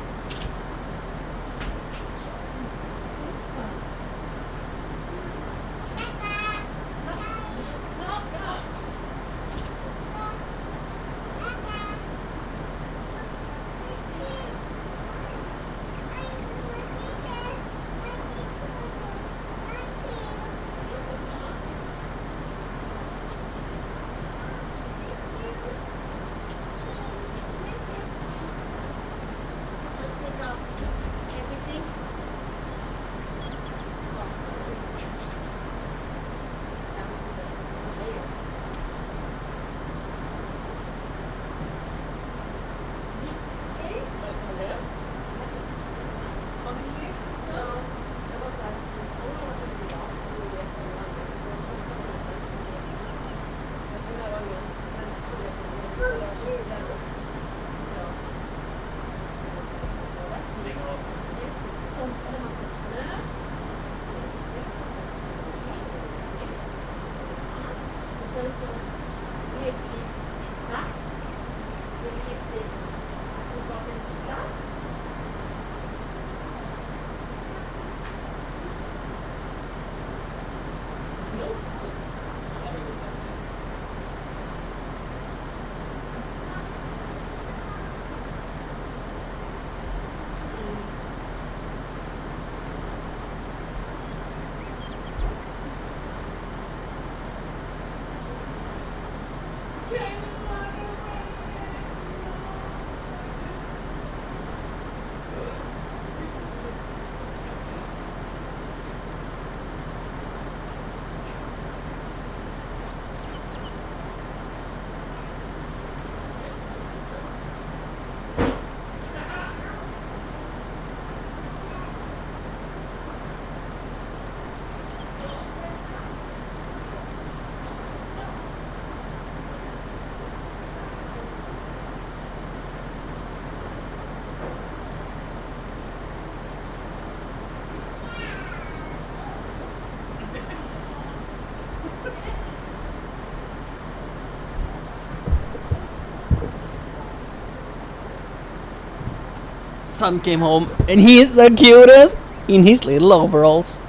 Son came home and he is the cutest in his little overalls.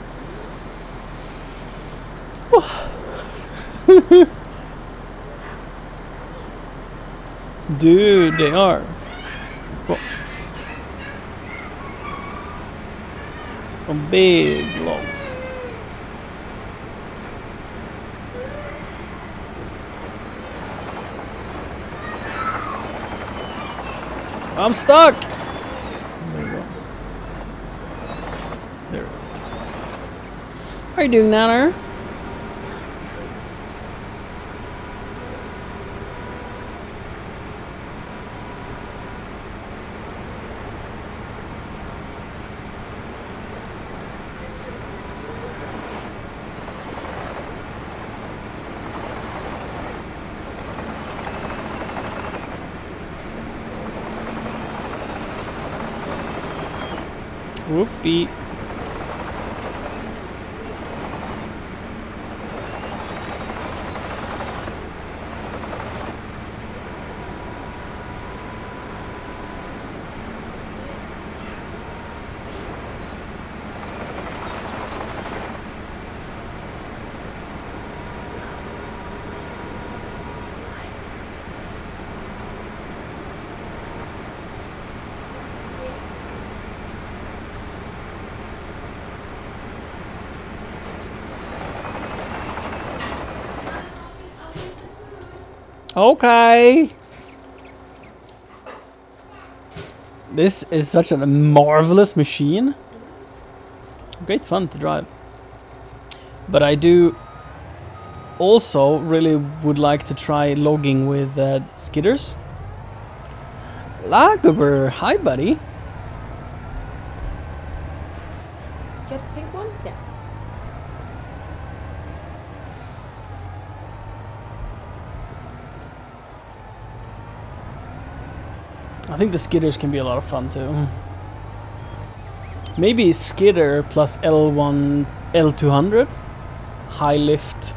Dude, they are. Whoa. Some big logs. I'm stuck. There we go. There we go. How are you doing, Nanner? Whoopee. Okay. This is such a marvelous machine. Great fun to drive. But I do also really would like to try logging with skidders. Lagerber, hi buddy. You got the pink one? Yes. I think the skidders can be a lot of fun too. Maybe skidder plus L1, L200, high lift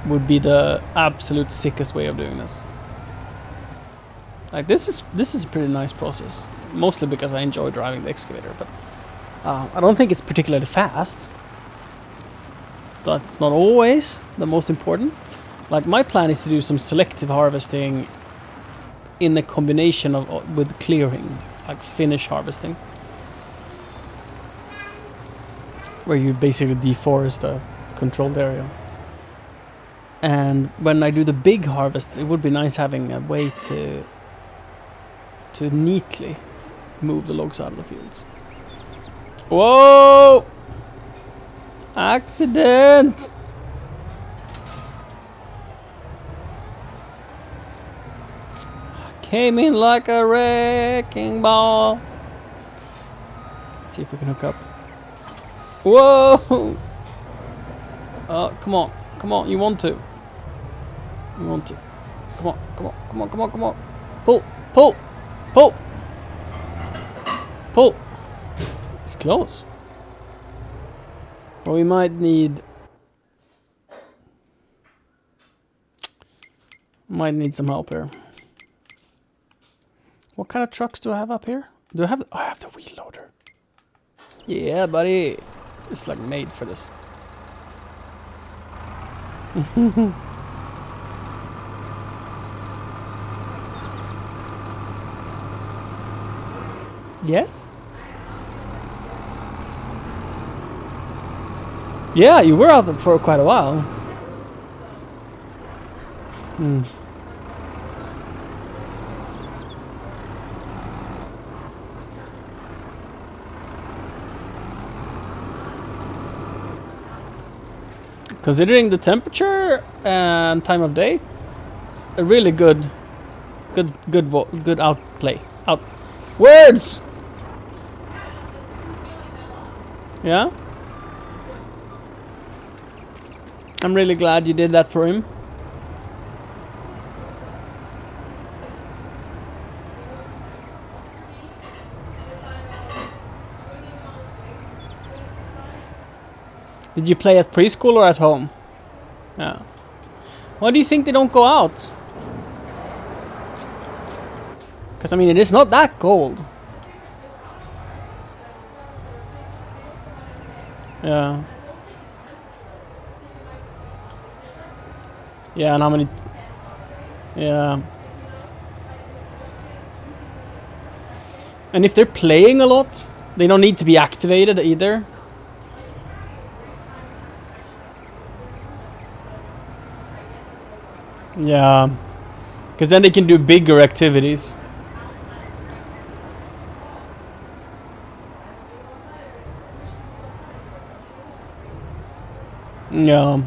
would be the absolute sickest way of doing this. Like this is a pretty nice process, mostly because I enjoy driving the excavator, but I don't think it's particularly fast. That's not always the most important. Like my plan is to do some selective harvesting in a combination of with clearing, like finish harvesting, where you basically deforest a controlled area. And when I do the big harvests, it would be nice having a way to neatly move the logs out of the fields. Whoa! Accident! Came in like a wrecking ball. Let's see if we can hook up. Whoa! Oh, come on. Come on, you want to. You want to. Come on, come on, come on, come on, come on. Pull, pull, pull. Pull. It's close. Well, we might need... Might need some help here. What kind of trucks do I have up here? Do I have... Oh, I have the wheel loader. Yeah, buddy. It's like made for this. Yes? Yeah, you were out there for quite a while. Hmm. Considering the temperature and time of day, it's a really good outplay. Out words. Yeah. I'm really glad you did that for him. Did you play at preschool or at home? Yeah. Why do you think they don't go out? Because, I mean, it is not that cold. Yeah. Yeah, and how many... Yeah. And if they're playing a lot, they don't need to be activated either. Yeah, because then they can do bigger activities. Yeah.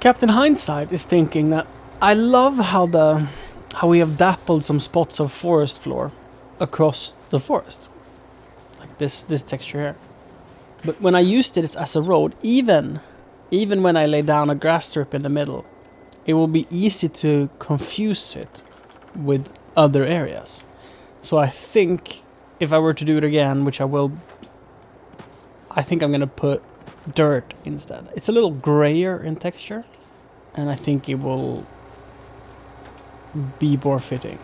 Captain Hindsight is thinking that I love how we have dappled some spots of forest floor across the forest, like this texture here. But when I used it as a road, even when I lay down a grass strip in the middle, it will be easy to confuse it with other areas. So I think if I were to do it again, which I will, I think I'm gonna put dirt instead. It's a little grayer in texture, and I think it will be more fitting.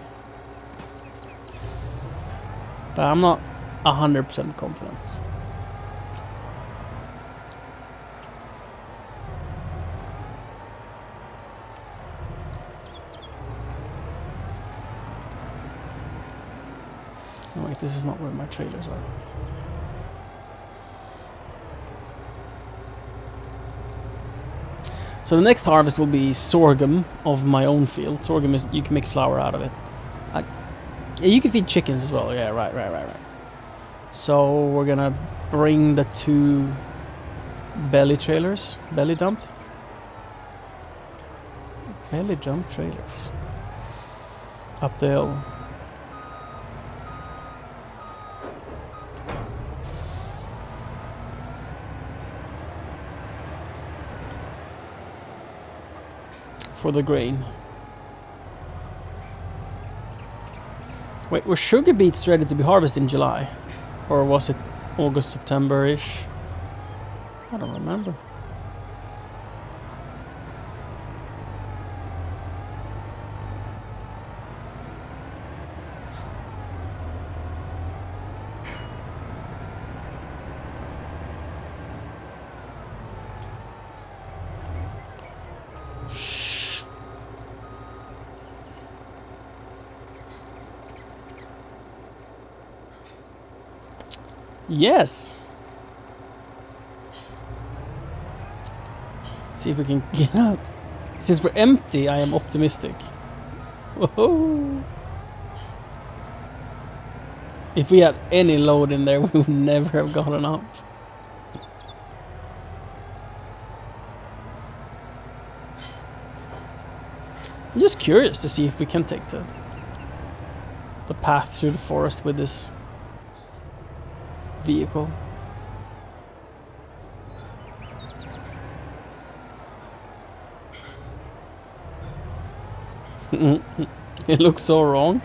But I'm not 100% confident. Oh wait, this is not where my trailers are. So the next harvest will be sorghum of my own field. Sorghum is, you can make flour out of it. You can feed chickens as well. Yeah, right. So we're gonna bring the 2 belly trailers, belly dump trailers up the hill. For the grain. Wait, were sugar beets ready to be harvested in July? Or was it August, September-ish? I don't remember. Yes. See if we can get out. Since we're empty, I am optimistic. Whoa. If we had any load in there, we would never have gotten up. I'm just curious to see if we can take the path through the forest with this vehicle. It looks so wrong.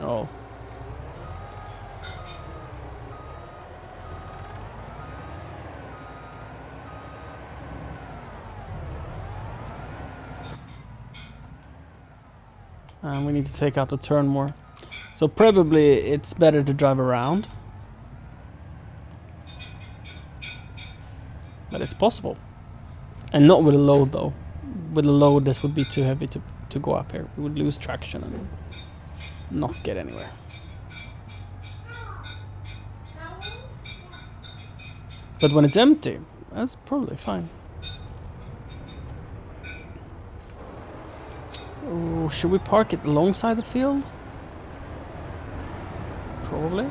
Oh. And we need to take out the turn more. So probably it's better to drive around. But it's possible. And not with a load though. With a load this would be too heavy to go up here. We would lose traction and not get anywhere. But when it's empty, that's probably fine. Oh, should we park it alongside the field? Probably.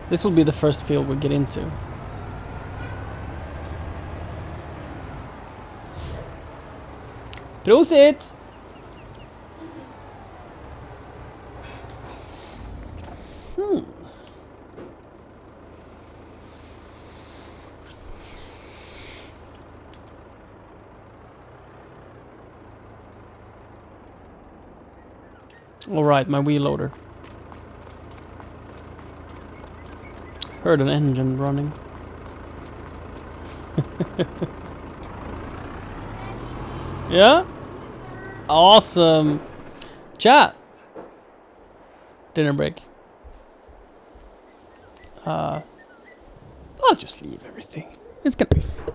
This will be the first field we get into. Prosit! Alright, my wheel loader. Heard an engine running. Yeah? Awesome. Chat. Dinner break. I'll just leave everything. It's gonna be fun.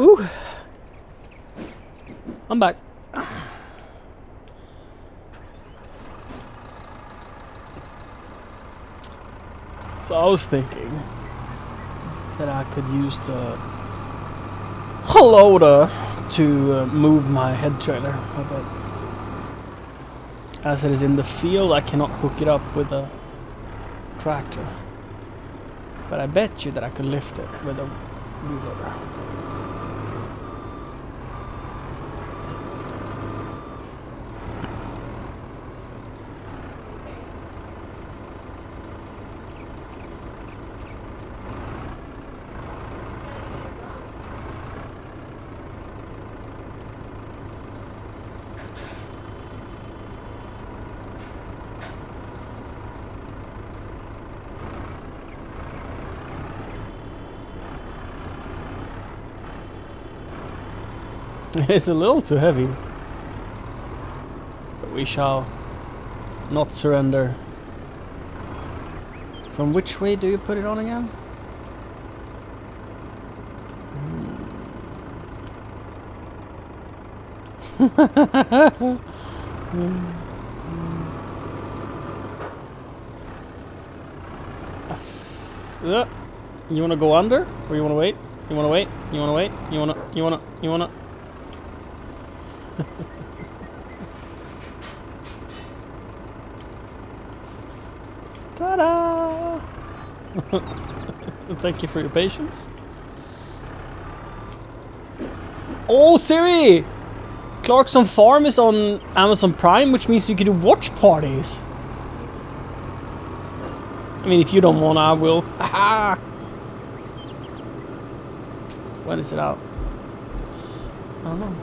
Ooh. I'm back. So I was thinking that I could use the loader to move my head trailer a bit. As it is in the field, I cannot hook it up with a tractor. But I bet you that I could lift it with a wheel loader. It's a little too heavy. But we shall not surrender. From which way do you put it on again? You wanna go under? Or you wanna wait? You wanna wait? You wanna wait? You wanna Ta-da! Thank you for your patience. Oh, Siri! Clarkson Farm is on Amazon Prime, which means we can do watch parties. I mean, if you don't want, I will. Haha! When is it out? I don't know.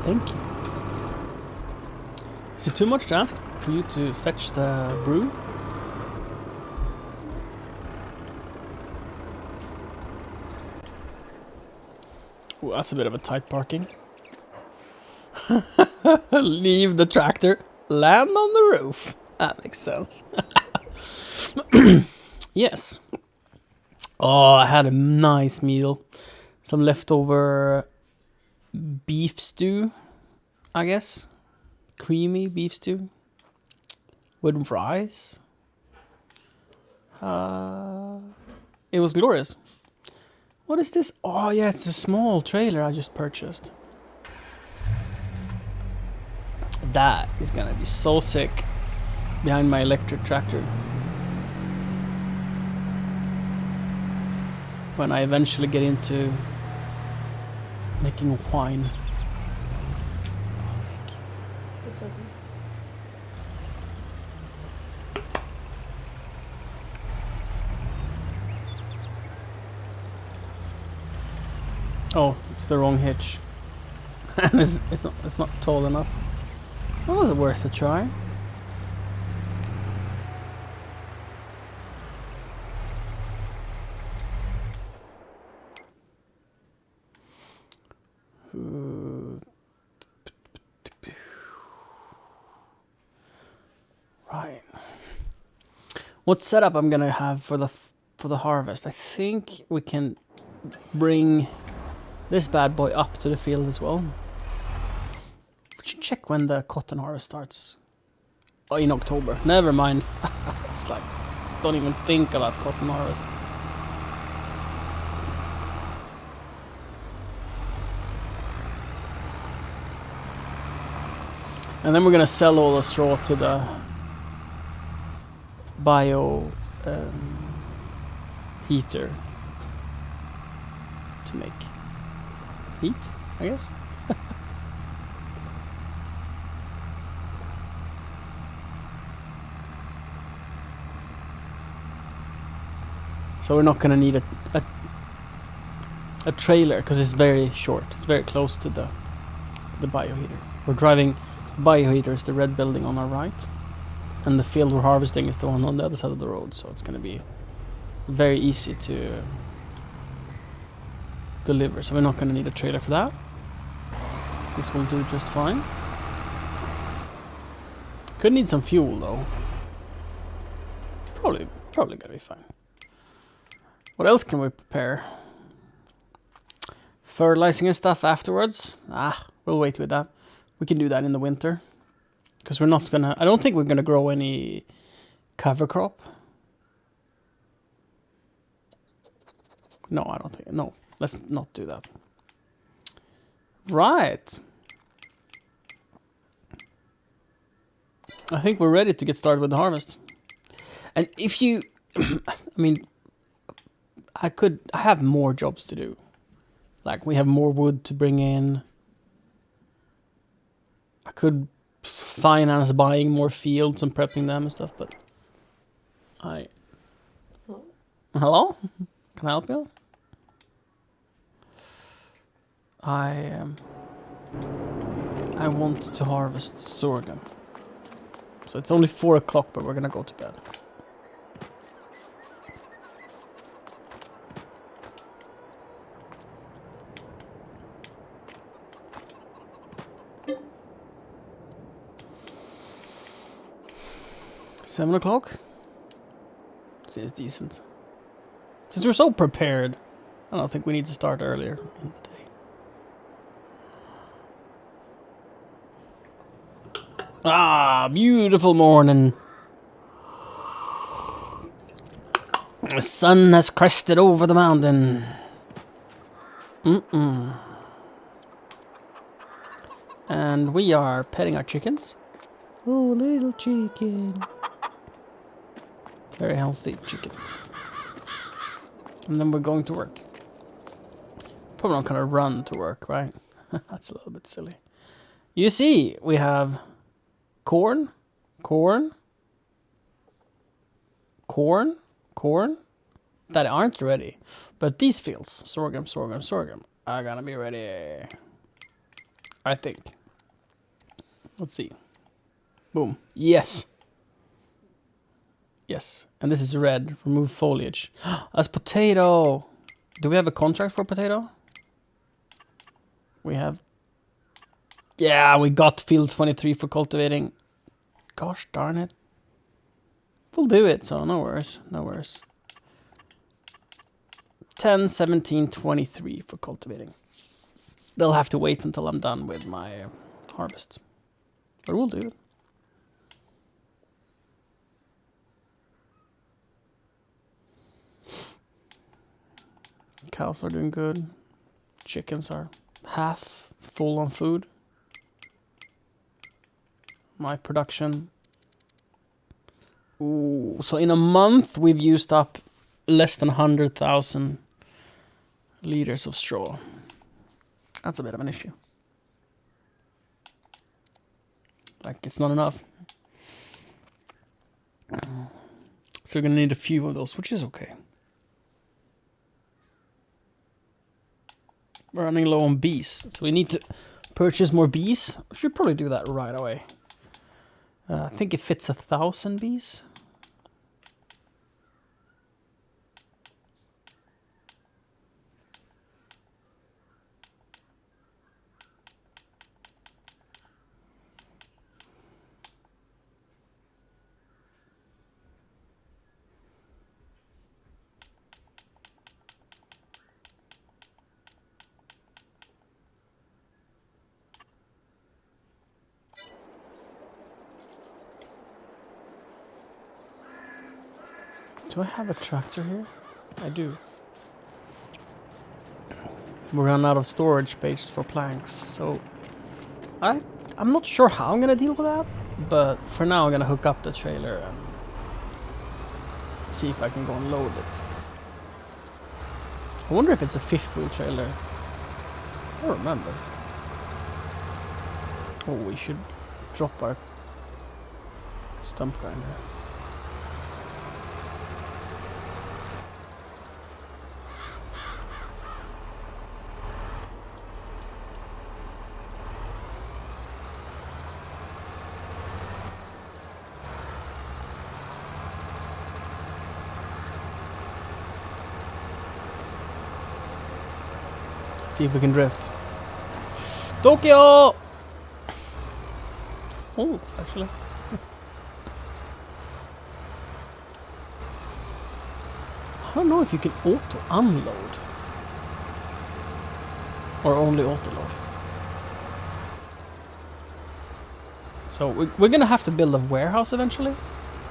Thank you. Is it too much to ask for you to fetch the brew? Ooh, that's a bit of a tight parking. Leave the tractor, land on the roof. That makes sense. Yes. Oh, I had a nice meal. Some leftover beef stew, I guess. Creamy beef stew with rice. It was glorious. What is this? Oh yeah, it's a small trailer I just purchased. That is gonna be so sick behind my electric tractor when I eventually get into making wine. It's open. Oh, it's the wrong hitch. And it's not tall enough. That was worth a try. Right. What setup I'm gonna have for the harvest? I think we can bring this bad boy up to the field as well. We should check when the cotton harvest starts. Oh, in October. Never mind. It's like, don't even think about cotton harvest. And then we're gonna sell all the straw to the bio heater to make heat, I guess. So we're not gonna need a trailer because it's very short. It's very close to the bioheater. We're driving. Bioheater is the red building on our right, and the field we're harvesting is the one on the other side of the road. So it's gonna be very easy to deliver. So we're not gonna need a trailer for that. This will do just fine. Could need some fuel though. Probably gonna be fine. What else can we prepare? Fertilizing and stuff afterwards? We'll wait with that. We can do that in the winter. Because we're not gonna... I don't think we're gonna grow any cover crop. No, I don't think... No, let's not do that. Right. I think we're ready to get started with the harvest. And if you... I mean... I have more jobs to do. Like, we have more wood to bring in. I could finance buying more fields and prepping them and stuff, but... Hello? Can I help you? I want to harvest sorghum. So it's only 4 o'clock, but we're gonna go to bed. $7 o'clock? Seems decent. Since we're so prepared, I don't think we need to start earlier in the day. Beautiful morning. The sun has crested over the mountain. And we are petting our chickens. Oh, little chicken. Very healthy chicken. And then we're going to work. Probably not gonna run to work, right? That's a little bit silly. You see, we have corn that aren't ready. But these fields, sorghum, are gonna be ready. I think. Let's see. Boom. Yes. Yes. And this is red. Remove foliage. That's potato. Do we have a contract for potato? We have... Yeah, we got field 23 for cultivating. Gosh darn it. We'll do it, so no worries. No worries. 10, 17, 23 for cultivating. They'll have to wait until I'm done with my harvest. But we'll do it. Cows are doing good. Chickens are half full on food. My production. Ooh, so in a month we've used up less than 100,000 liters of straw. That's a bit of an issue. Like, it's not enough. So we're gonna need a few of those, which is okay. We're running low on bees, so we need to purchase more bees. We should probably do that right away. I think it fits 1,000 bees. Do I have a tractor here? I do. We ran out of storage space for planks, so I'm not sure how I'm gonna deal with that, but for now I'm gonna hook up the trailer and see if I can go and load it. I wonder if it's a 5th wheel trailer. I don't remember. Oh, we should drop our stump grinder. See if we can drift. Tokyo! Almost, actually. I don't know if you can auto unload or only auto load. So we're gonna have to build a warehouse eventually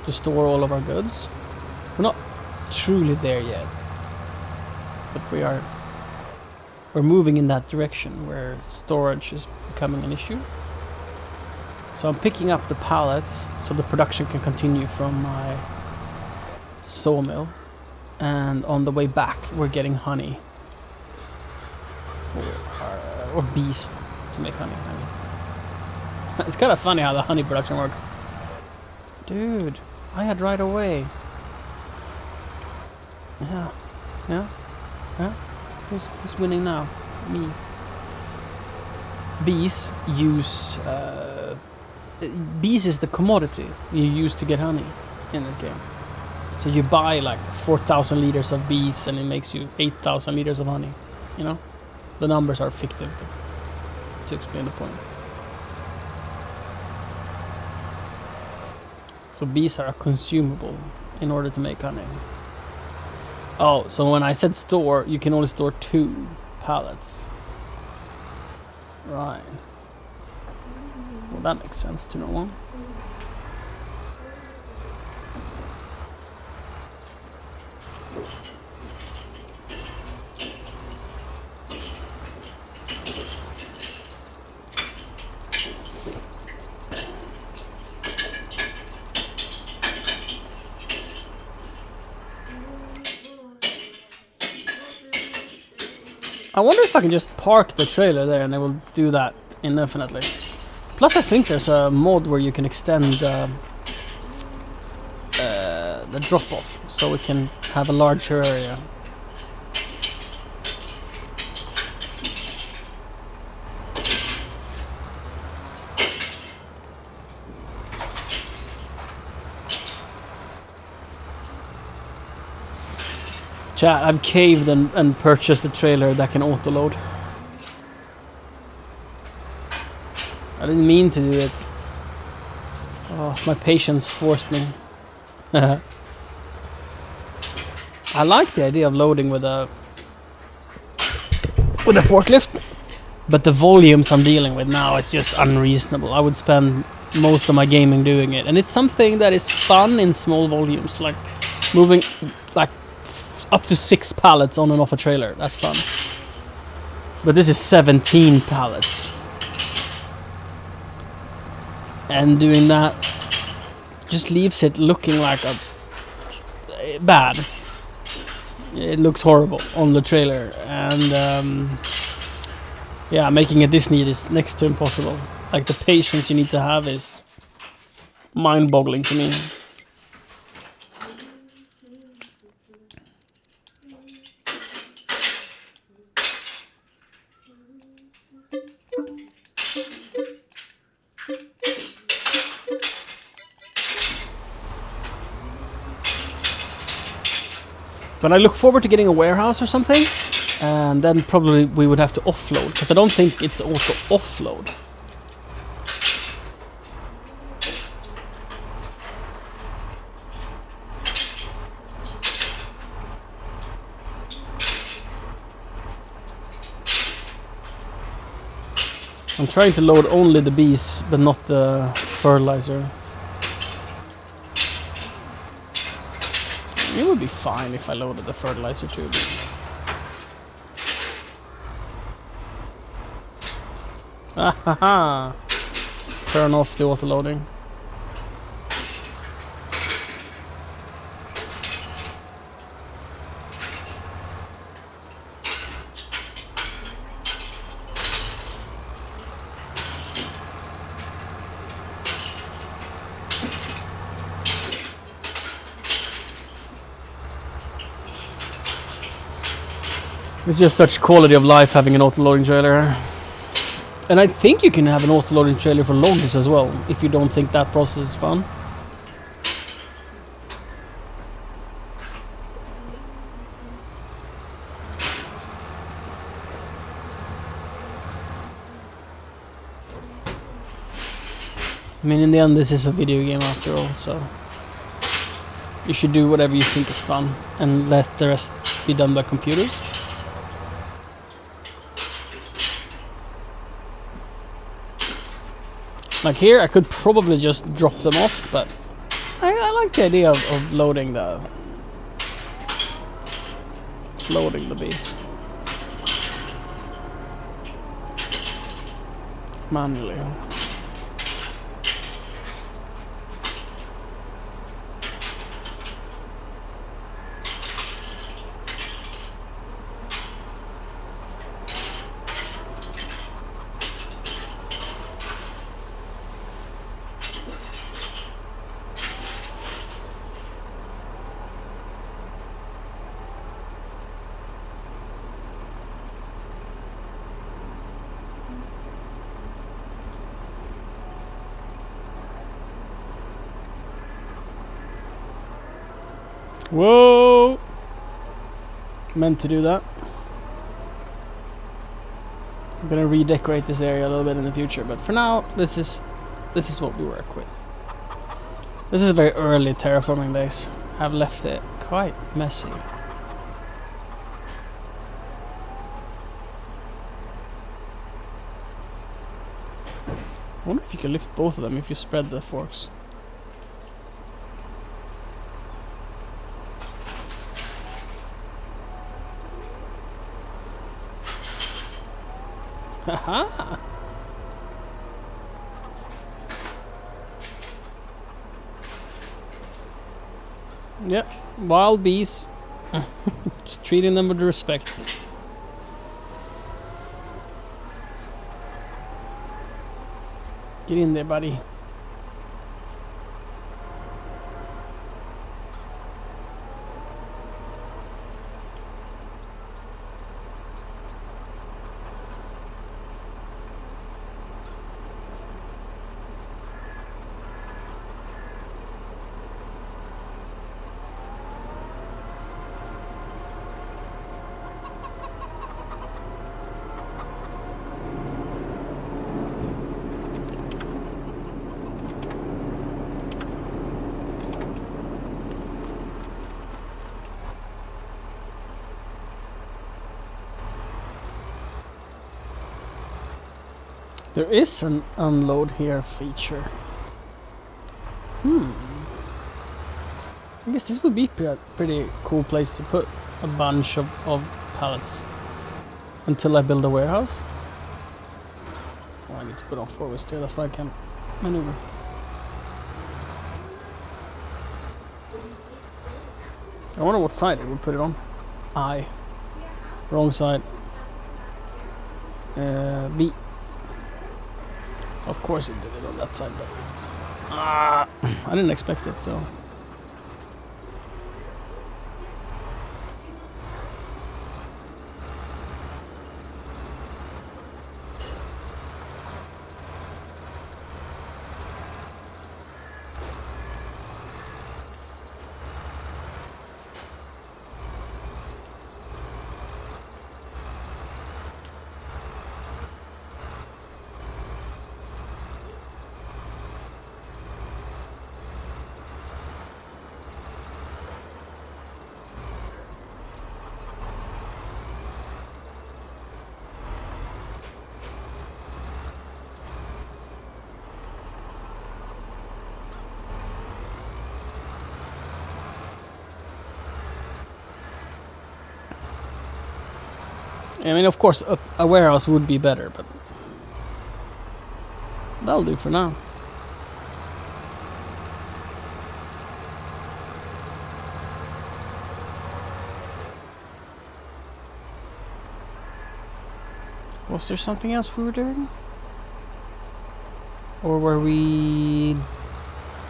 to store all of our goods. We're not truly there yet, but we're moving in that direction where storage is becoming an issue. So I'm picking up the pallets so the production can continue from my sawmill, and on the way back we're getting honey for or bees to make honey. I mean, it's kind of funny how the honey production works. Dude, I had right away. Yeah. Who's winning now? Me. Bees use bees is the commodity you use to get honey in this game. So you buy like 4,000 liters of bees and it makes you 8,000 liters of honey. You know? The numbers are fictive, but to explain the point. So bees are consumable in order to make honey. Oh, so when I said store, you can only store 2 pallets. Right. Well, that makes sense to no one. I wonder if I can just park the trailer there and it will do that indefinitely. Plus I think there's a mod where you can extend the drop-off so we can have a larger area. Chat, I've caved and purchased a trailer that can auto-load. I didn't mean to do it. Oh, my patience forced me. I like the idea of loading with a forklift, but the volumes I'm dealing with now is just unreasonable. I would spend most of my gaming doing it, and it's something that is fun in small volumes, like moving like up to 6 pallets on and off a trailer. That's fun. But this is 17 pallets. And doing that just leaves it looking like a bad. It looks horrible on the trailer, and yeah, making it this neat is next to impossible. Like, the patience you need to have is mind-boggling to me. But I look forward to getting a warehouse or something, and then probably we would have to offload, because I don't think it's auto offload. I'm trying to load only the bees, but not the fertilizer. It would be fine if I loaded the fertilizer too. Ahaha! Turn off the auto-loading. It's just such quality of life having an auto-loading trailer. And I think you can have an auto-loading trailer for logs as well, if you don't think that process is fun. I mean, in the end, this is a video game after all, so you should do whatever you think is fun and let the rest be done by computers. Like here, I could probably just drop them off, but I like the idea of loading the bees manually. Whoa! Meant to do that. I'm gonna redecorate this area a little bit in the future, but for now, this is what we work with. This is very early terraforming days. I've left it quite messy. I wonder if you can lift both of them if you spread the forks. Haha! Yep, wild bees. Just treating them with respect. Get in there, buddy. There is an unload here feature. I guess this would be a pretty cool place to put a bunch of pallets until I build a warehouse. Oh, I need to put on forward steer, that's why I can't maneuver. I wonder what side it would put it on. Wrong side. B. Of course it did it on that side, but I didn't expect it though. I mean, of course, a warehouse would be better, but that'll do for now. Was there something else we were doing? Or were we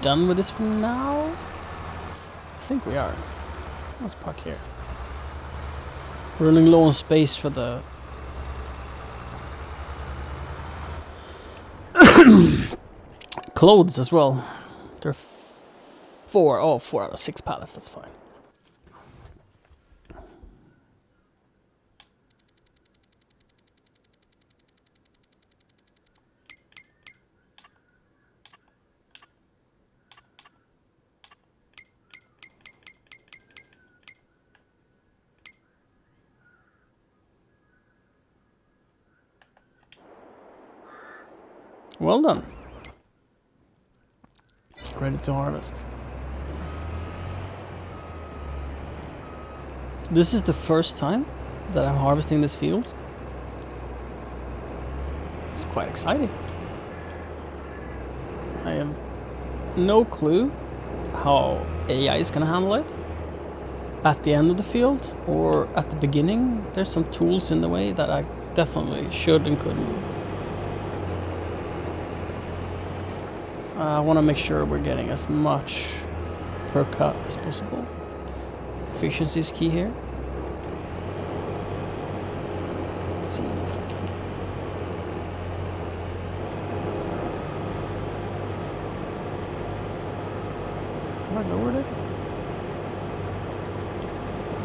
done with this for now? I think we are. Let's park here. Running low on space for the clothes as well. There are 4 out of 6 pallets, that's fine. Well done. Ready to harvest. This is the first time that I'm harvesting this field. It's quite exciting. I have no clue how AI is gonna handle it at the end of the field or at the beginning. There's some tools in the way that I definitely should and couldn't. I want to make sure we're getting as much per cut as possible. Efficiency is key here. Let's see if I can get... Have I lowered it?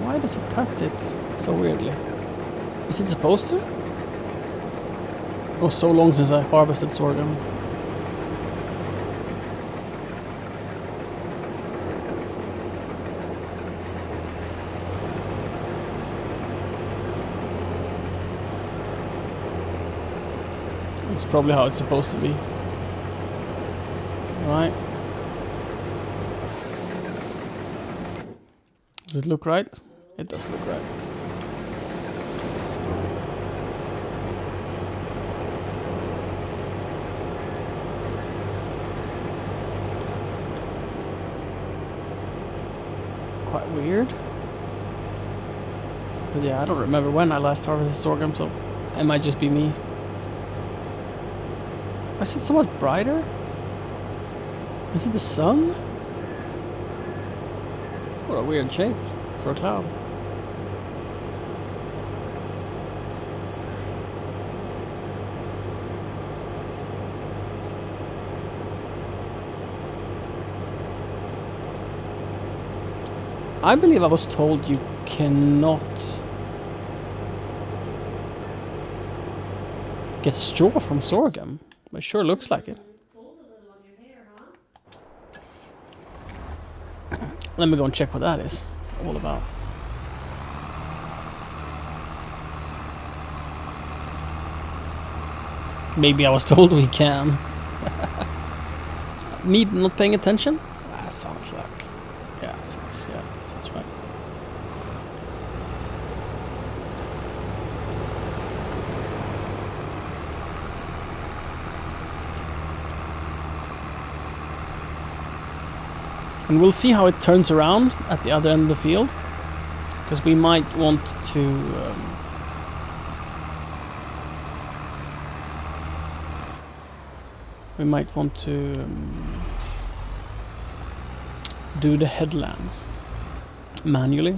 Why does it cut it so weirdly? Is it supposed to? It was so long since I harvested sorghum. That's probably how it's supposed to be. Right. Does it look right? It does look right. Quite weird. But yeah, I don't remember when I last harvested sorghum, so it might just be me. Is it somewhat brighter? Is it the sun? What a weird shape for a cloud. I believe I was told you cannot get straw from sorghum. It sure looks like it. Let me go and check what that is all about. Maybe I was told we can. Me not paying attention? That sounds like... Yeah, sounds right. And we'll see how it turns around at the other end of the field, because we might want to do the headlands manually.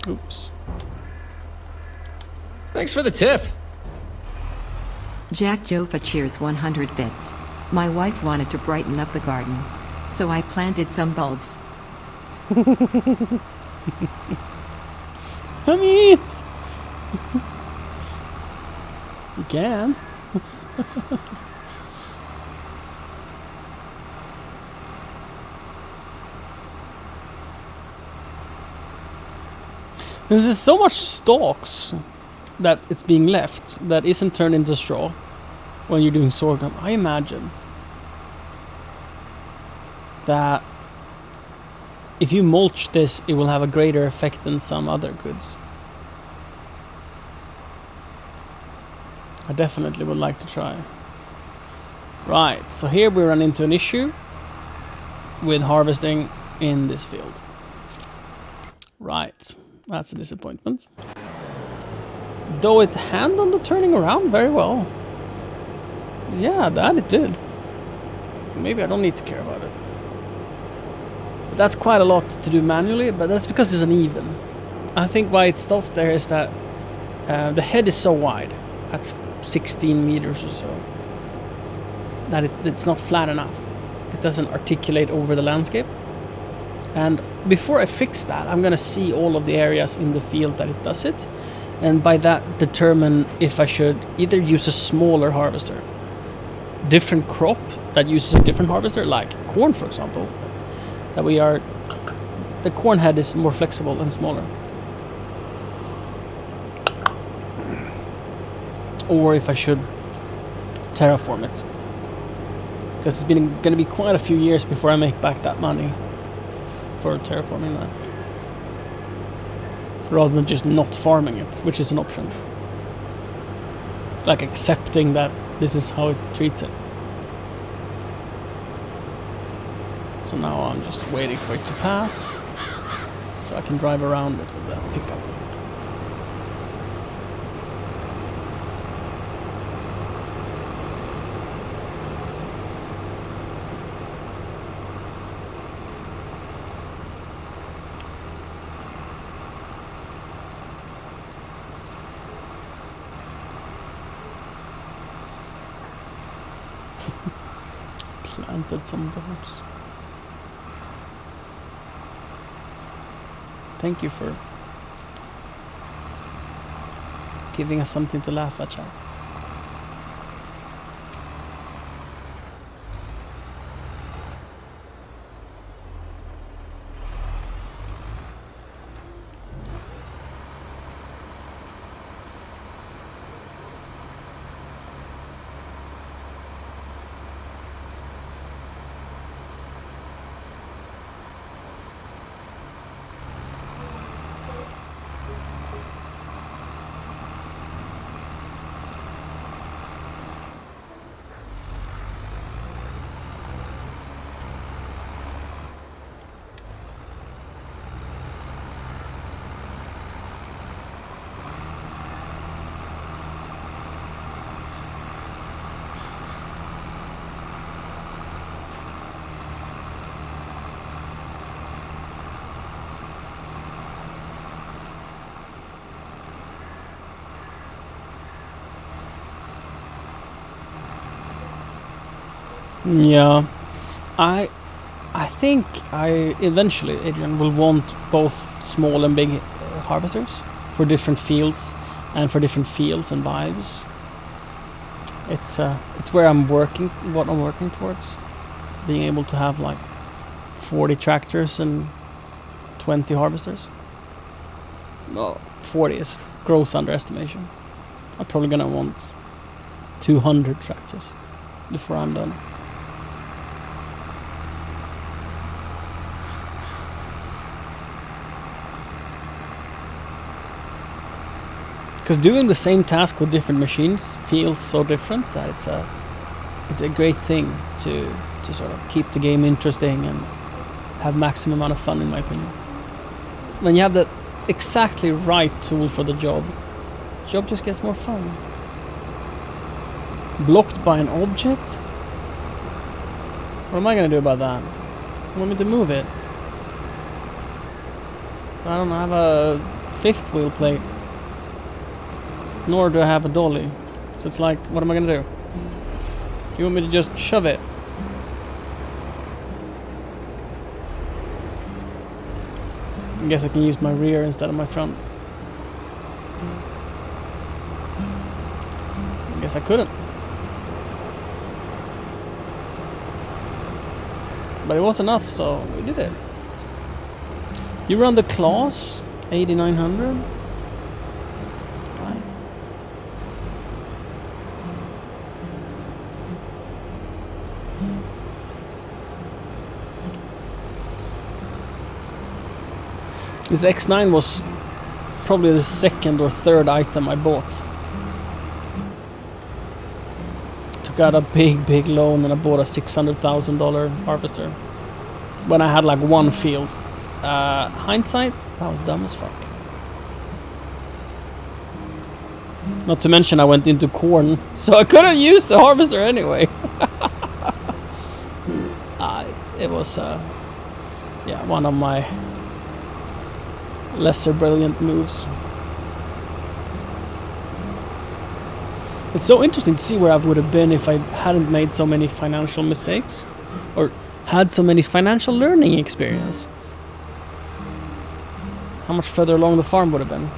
Oops. Thanks for the tip. Jack Joffa cheers 100 bits. My wife wanted to brighten up the garden, so I planted some bulbs. I mean... you can. There's so much stalks that it's being left that isn't turned into straw when you're doing sorghum. I imagine that if you mulch this, it will have a greater effect than some other goods. I definitely would like to try. Right, so here we run into an issue with harvesting in this field. Right. That's a disappointment. Though it handled the turning around very well. Yeah, that it did. So maybe I don't need to care about it. But that's quite a lot to do manually, but that's because it's uneven. I think why it stopped there is that the head is so wide. That's 16 meters or so. That it's not flat enough. It doesn't articulate over the landscape. And before I fix that, I'm gonna see all of the areas in the field that it does it, and by that determine if I should either use a smaller harvester, different crop that uses a different harvester, like corn for example, the corn head is more flexible and smaller. Or if I should terraform it. Because it's been going to be quite a few years before I make back that money for terraforming that. Rather than just not farming it, which is an option. Like accepting that this is how it treats it. So now I'm just waiting for it to pass, so I can drive around it with that pickup. Planted some bulbs. Thank you for giving us something to laugh at, chat. Yeah, I think I eventually, Adrian, will want both small and big harvesters for different fields and for different fields and vibes. It's where I'm working, what I'm working towards, being able to have like 40 tractors and 20 harvesters. Well, 40 is gross underestimation. I'm probably gonna want 200 tractors before I'm done. Because doing the same task with different machines feels so different that it's a great thing to sort of keep the game interesting and have maximum amount of fun, in my opinion. When you have the exactly right tool for the job just gets more fun. Blocked by an object? What am I gonna do about that? You want me to move it? I don't have a fifth wheel plate. Nor do I have a dolly. So it's like, what am I gonna do? Do you want me to just shove it? I guess I can use my rear instead of my front. I guess I couldn't. But it was enough, so we did it. You run the Claas 8900. This X9 was probably the second or third item I bought. Took out a big loan and I bought a $600,000 harvester when I had like one field. Hindsight, that was dumb as fuck. Not to mention I went into corn, so I couldn't use the harvester anyway. It was yeah, one of my lesser brilliant moves. It's so interesting to see where I would have been if I hadn't made so many financial mistakes, or had so many financial learning experience. How much further along the farm would have been.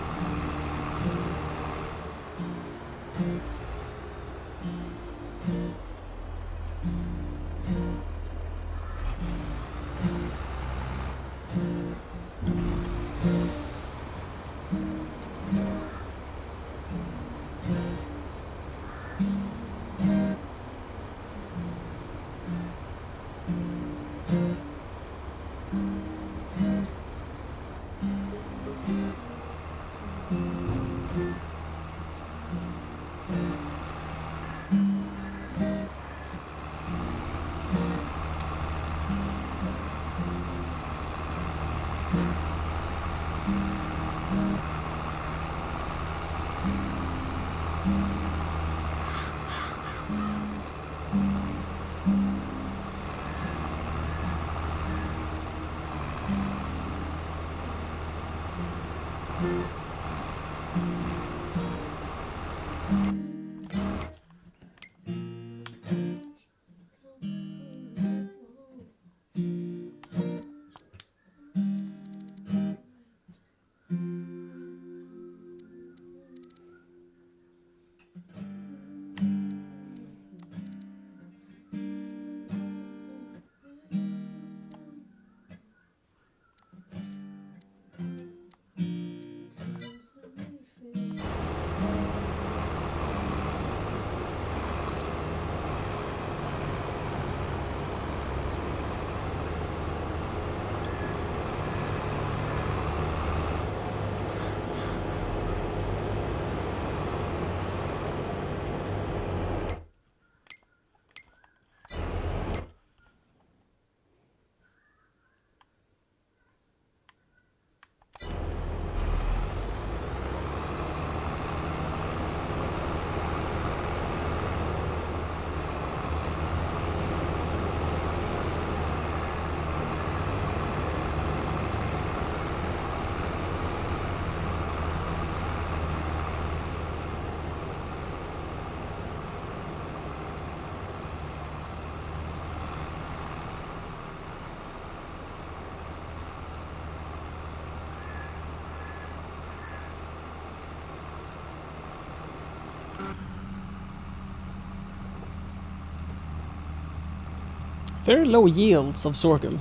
Very low yields of sorghum.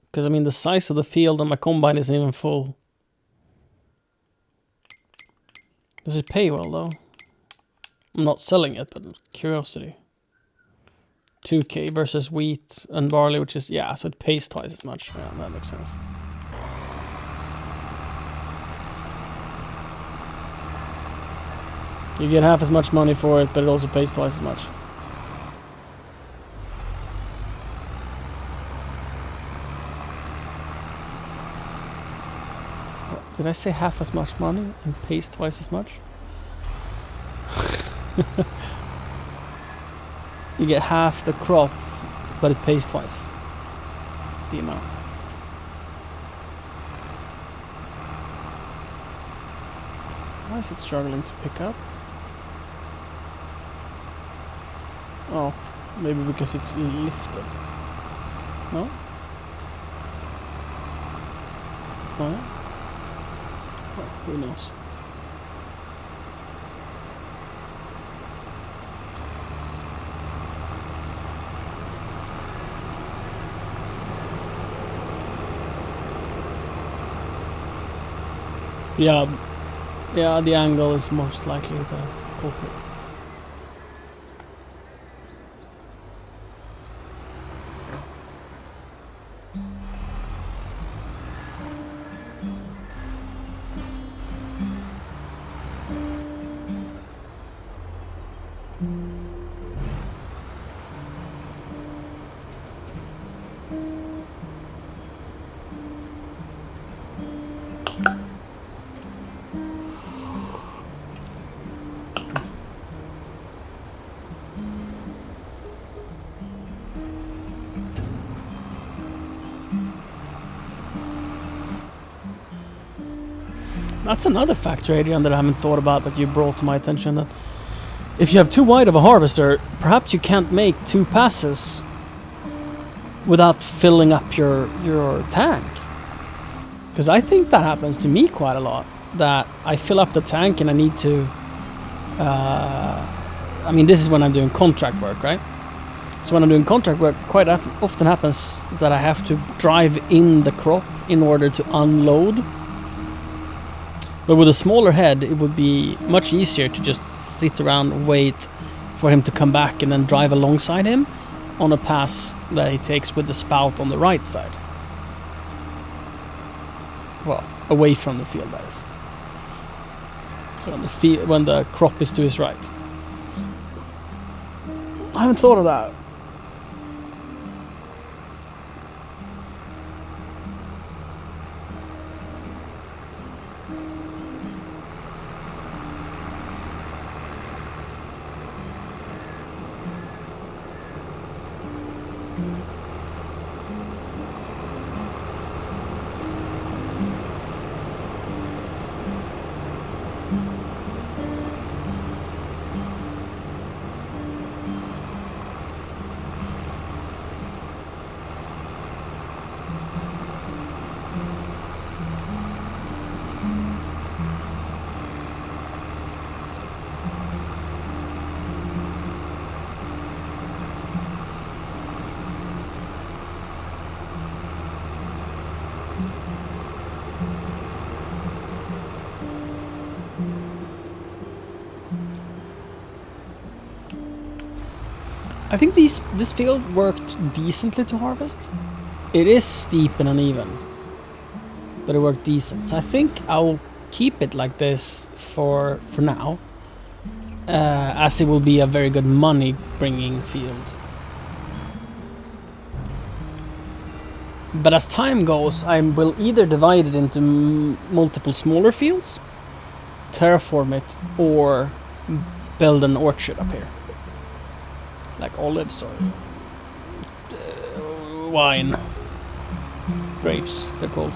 Because I mean the size of the field on my combine isn't even full. Does it pay well though? I'm not selling it, but curiosity. 2k versus wheat and barley, which is, yeah, so it pays twice as much. Yeah, that makes sense. You get half as much money for it, but it also pays twice as much. Did I say half as much money and pays twice as much? You get half the crop, but it pays twice the amount. Why is it struggling to pick up? Oh, maybe because it's lifted. No? It's not? Oh, who knows? Yeah, the angle is most likely the culprit. That's another factor, Adrian, that I haven't thought about that you brought to my attention. That if you have too wide of a harvester, perhaps you can't make 2 passes without filling up your tank. Because I think that happens to me quite a lot. That I fill up the tank and I need to... I mean, this is when I'm doing contract work, right? So when I'm doing contract work, quite often happens that I have to drive in the crop in order to unload. But with a smaller head, it would be much easier to just sit around and wait for him to come back and then drive alongside him on a pass that he takes with the spout on the right side. Well, away from the field, that is. So when the crop is to his right. I haven't thought of that. I think this field worked decently to harvest. It is steep and uneven, but it worked decent. So I think I'll keep it like this for now, as it will be a very good money-bringing field. But as time goes, I will either divide it into multiple smaller fields, terraform it, or build an orchard up here. Like olives or wine. Grapes, they're called.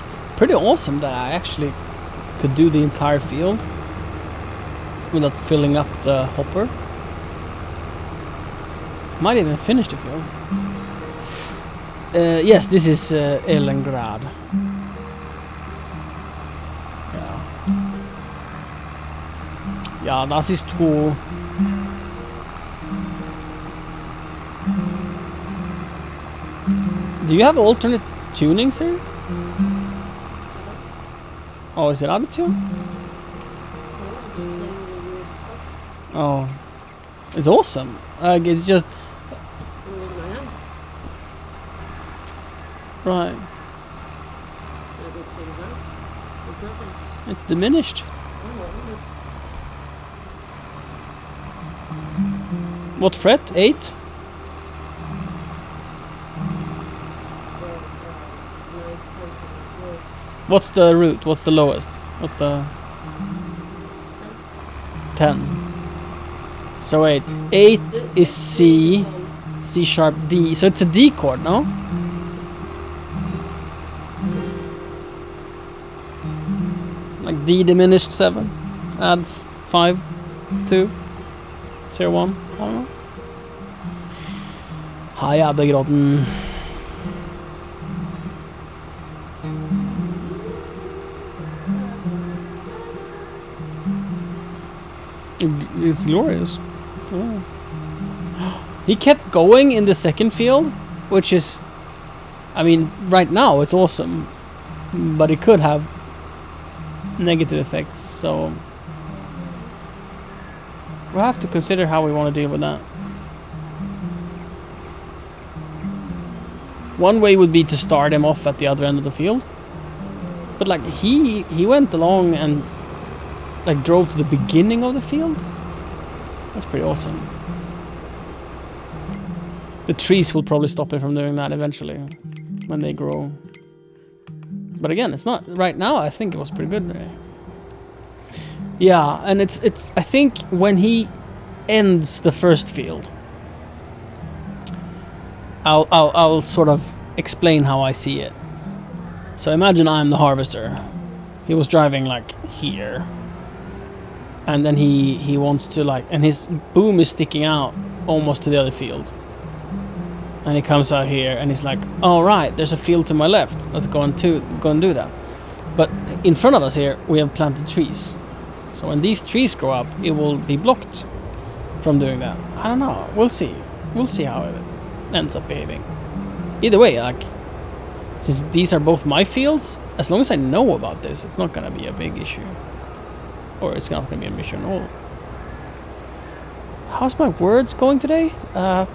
It's pretty awesome that I actually could do the entire field without filling up the hopper. Might even finish the field. Yes, this is Elengrad. Ja. Ja, das ist wo... Do you have alternate tunings here? Oh, is it out of tune? Oh, it's awesome. It's just right. It's diminished. What fret? 8? What's the root? What's the lowest? What's the 10? So 8. 8 is C, C sharp, D. So it's a D chord, no? Like D diminished 7. Add 5, 2, 0, 1. I don't know. Hei, Abbegrodden. It's glorious. Oh. He kept going in the second field, which is, I mean, right now it's awesome, but it could have negative effects, so we'll have to consider how we want to deal with that. One way would be to start him off at the other end of the field, but like he went along and like drove to the beginning of the field. That's pretty awesome. The trees will probably stop him from doing that eventually. when they grow. But again, it's not right now. I think it was pretty good today. Yeah, and it's. I think when he ends the first field, I'll sort of explain how I see it. So imagine I'm the harvester. He was driving like here, and then he wants to like, and his boom is sticking out almost to the other field. And he comes out here and he's like, all right, there's a field to my left. Let's go and do that. But in front of us here, we have planted trees. So when these trees grow up, it will be blocked from doing that. I don't know. We'll see. We'll see how it ends up behaving. Either way, like, since these are both my fields, as long as I know about this, it's not going to be a big issue. Or it's not going to be an issue at all. How's my words going today? Not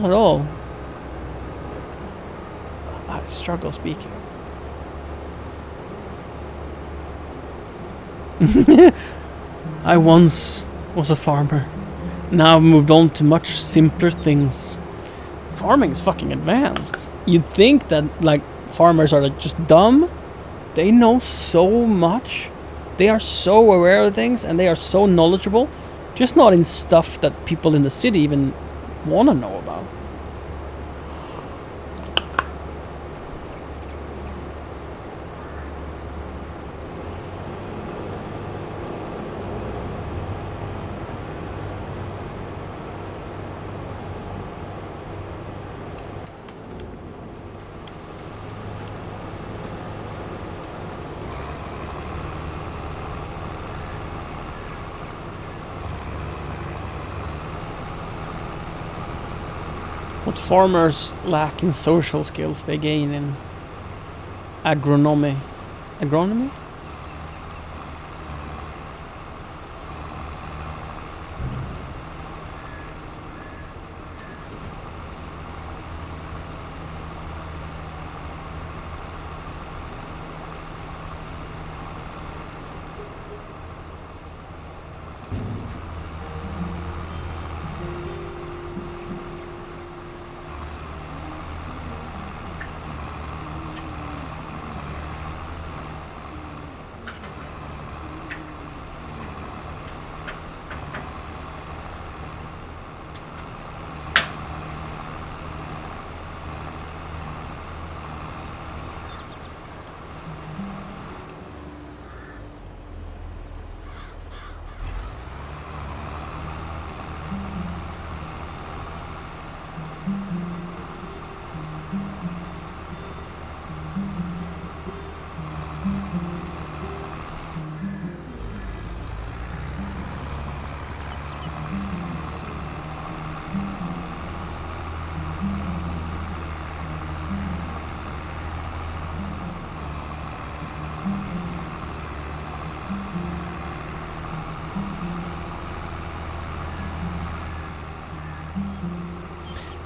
at all. I struggle speaking. I once was a farmer. Now I've moved on to much simpler things. Farming is fucking advanced. You'd think that like farmers are just dumb. They know so much. They are so aware of things and they are so knowledgeable. Just not in stuff that people in the city even want to know about. What farmers lack in social skills, they gain in agronomy. Agronomy?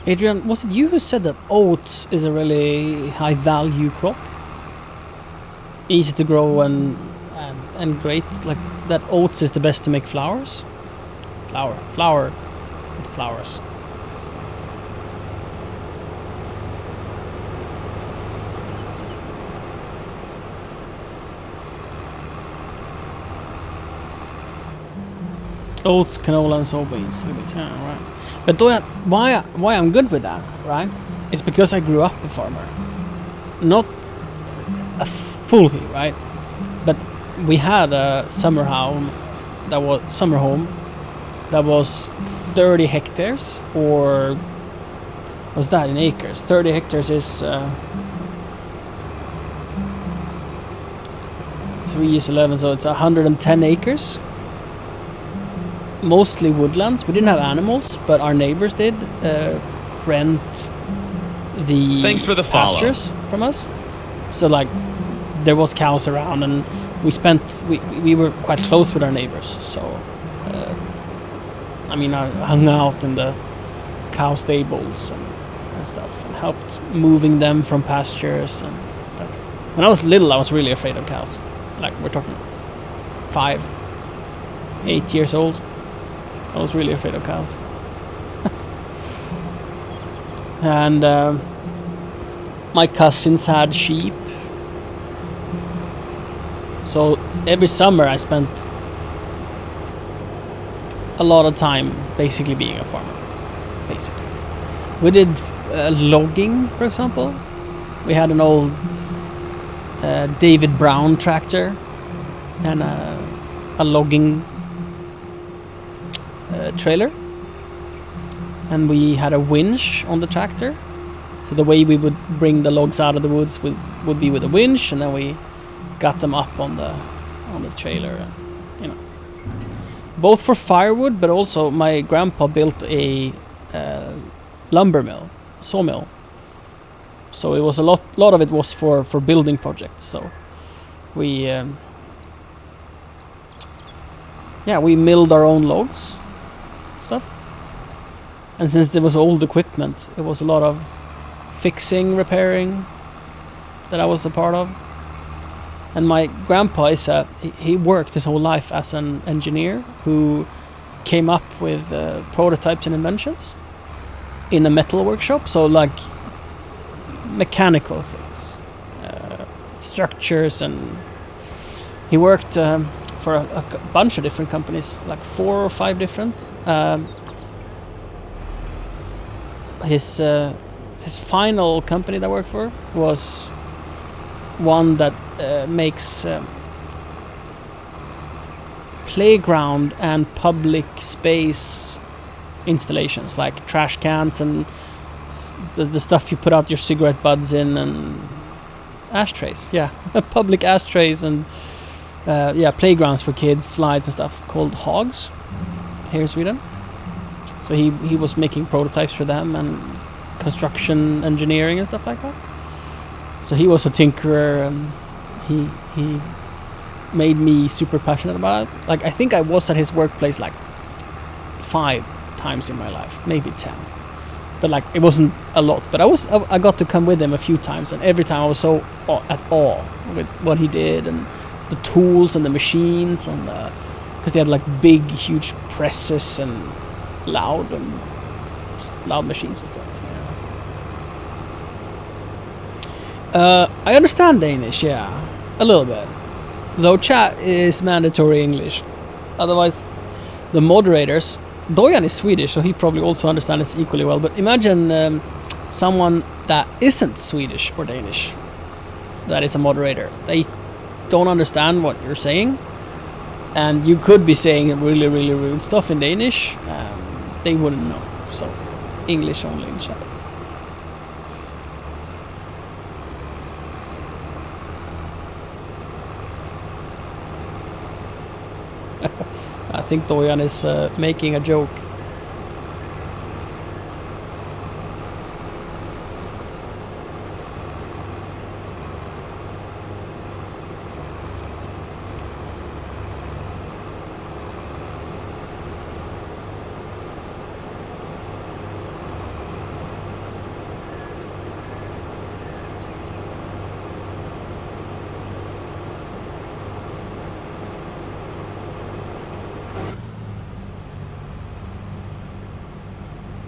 Adrian, was it you who said that oats is a really high value crop? Easy to grow and great, like that oats is the best to make flours? Flour with flowers. Oats, canola and soybeans. Yeah, right. But why I'm good with that, right? It's because I grew up a farmer. Not a fully, right? But we had a summer home that was 30 hectares, or what's that in acres? 30 hectares is 3 is 11, so it's 110 acres. Mostly woodlands. We didn't have animals, but our neighbors did rent the Thanks for the follow. pastures from us. So like there was cows around, and we were quite close with our neighbors. So I mean, I hung out in the cow stables and stuff, and helped moving them from pastures and stuff. When I was little, I was really afraid of cows. Like we're talking 5, 8 years old. I was really afraid of cows. my cousins had sheep. So every summer I spent a lot of time basically being a farmer. Basically, we did logging, for example. We had an old David Brown tractor and a logging trailer, and we had a winch on the tractor. So the way we would bring the logs out of the woods would be with a winch, and then we got them up on the trailer, and, you know, both for firewood, but also my grandpa built a lumber mill, sawmill. So it was a lot of it was for building projects. So we we milled our own logs, stuff. And since there was old equipment, it was a lot of fixing, repairing that I was a part of. And my grandpa he worked his whole life as an engineer who came up with prototypes and inventions in a metal workshop. So like mechanical things, structures, and he worked for a bunch of different companies, like 4 or 5 different. His final company that I worked for was one that makes playground and public space installations, like trash cans and the stuff you put out your cigarette butts in, and ashtrays. Yeah, public ashtrays, and playgrounds for kids, slides and stuff, called Hogs here in Sweden. So he was making prototypes for them and construction engineering and stuff like that. So he was a tinkerer, and he made me super passionate about it. Like, I think I was at his workplace like 5 times in my life, maybe 10. But like, it wasn't a lot. But I got to come with him a few times, and every time I was so at awe with what he did, and the tools and the machines, and because they had like big, huge presses and loud machines and stuff. I understand Danish, yeah, a little bit. Though chat is mandatory English. Otherwise, the moderators... Dojan is Swedish, so he probably also understands equally well. But imagine someone that isn't Swedish or Danish that is a moderator. They don't understand what you're saying. And you could be saying really, really rude stuff in Danish. They wouldn't know. So, English only in chat. I think Dojan is making a joke.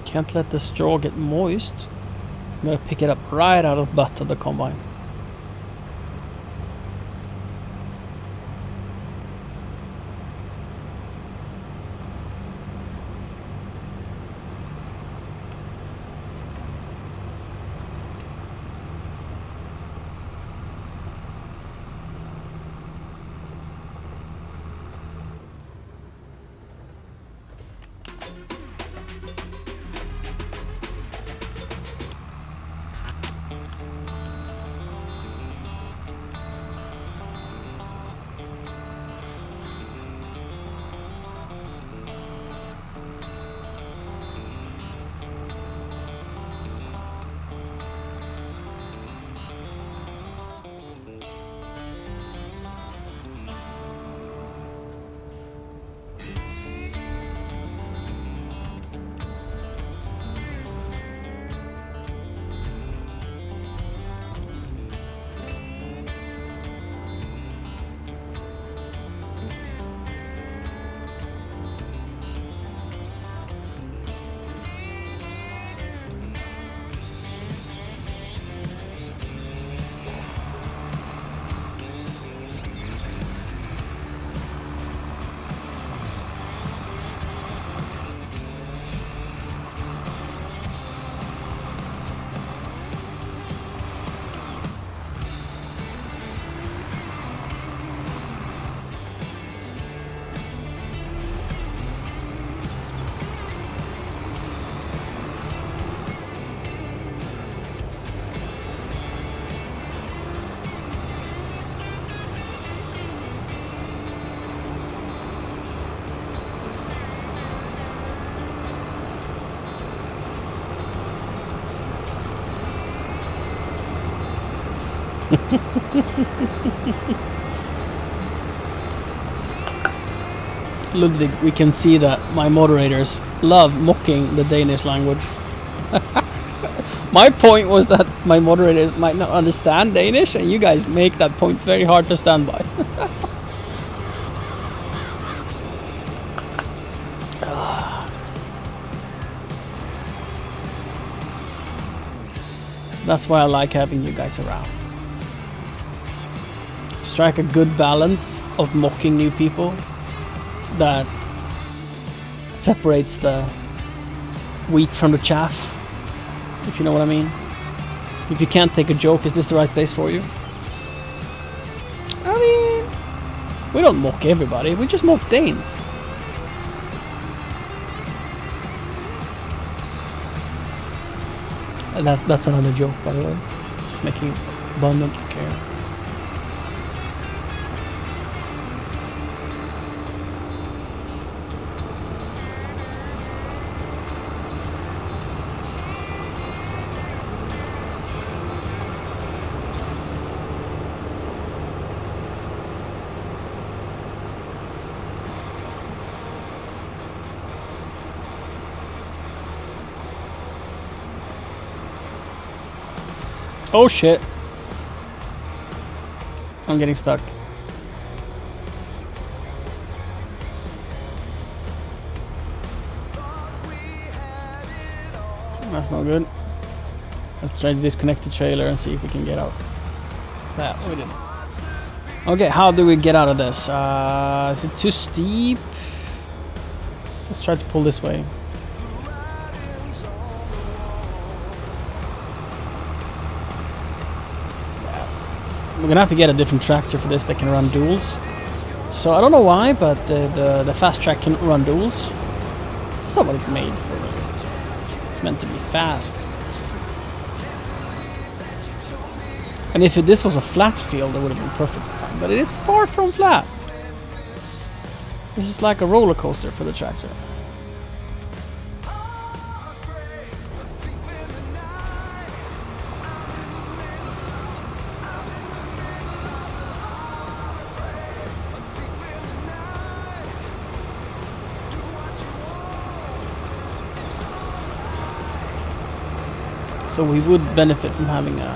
Can't let the straw get moist. I'm gonna pick it up right out of the butt of the combine. Ludwig, we can see that my moderators love mocking the Danish language. My point was that my moderators might not understand Danish, and you guys make that point very hard to stand by. That's why I like having you guys around. Strike a good balance of mocking new people that separates the wheat from the chaff, if you know what I mean. If you can't take a joke, is this the right place for you? I mean, we don't mock everybody, we just mock Danes. And that's another joke, by the way. Just making it abundantly clear. Oh shit. I'm getting stuck. That's not good. Let's try to disconnect the trailer and see if we can get out. That we did. Okay, how do we get out of this? Is it too steep? Let's try to pull this way. We're gonna have to get a different tractor for this that can run duals. So I don't know why, but the fast track can run duals. That's not what it's made for. It's meant to be fast. And if this was a flat field, it would have been perfectly fine. But it's far from flat. This is like a roller coaster for the tractor. So we would benefit from having a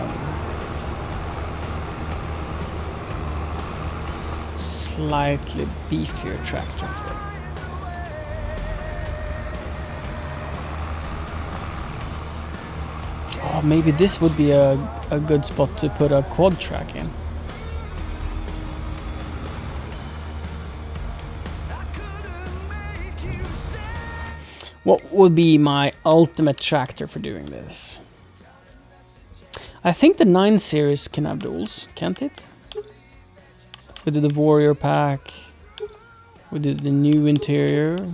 slightly beefier tractor for it. Oh, maybe this would be a good spot to put a quad track in. What would be my ultimate tractor for doing this? I think the 9 series can have duals, can't it? We do the Warrior pack. We do the new interior.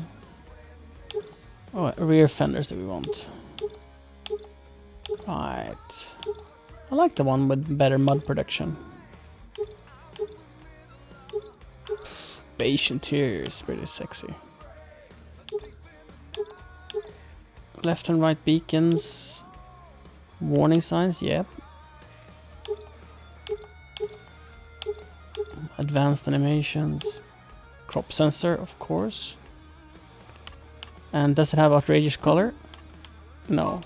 Oh, rear fenders that we want. Right. I like the one with better mud production. Beige interior is pretty sexy. Left and right beacons. Warning signs, yep. Advanced animations. Crop sensor, of course. And does it have outrageous color? No.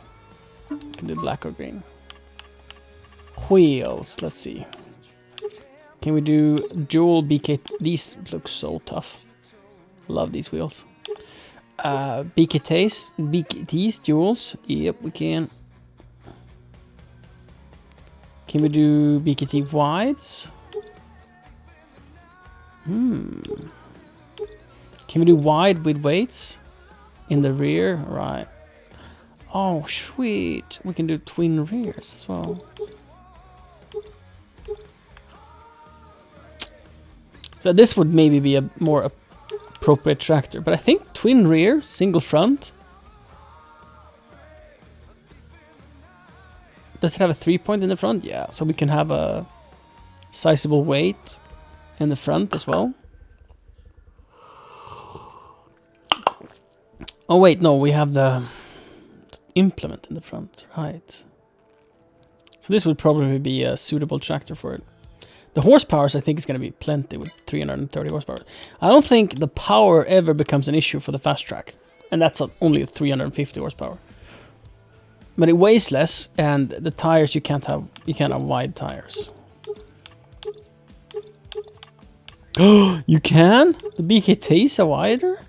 You can do black or green. Wheels, let's see. Can we do dual BK? These look so tough. Love these wheels. BKTs, duals. Yep, we can. Can we do BKT wides? Can we do wide with weights in the rear? Right. Oh, sweet. We can do twin rears as well. So this would maybe be a more appropriate tractor, but I think twin rear, single front. Does it have a 3-point in the front? Yeah, so we can have a sizable weight in the front as well. Oh wait, no, we have the implement in the front, right. So this would probably be a suitable tractor for it. The horsepowers, I think, is going to be plenty with 330 horsepower. I don't think the power ever becomes an issue for the fast track. And that's only 350 horsepower. But it weighs less, and the tires you can't have wide tires. Oh, you can? The BKTs are wider?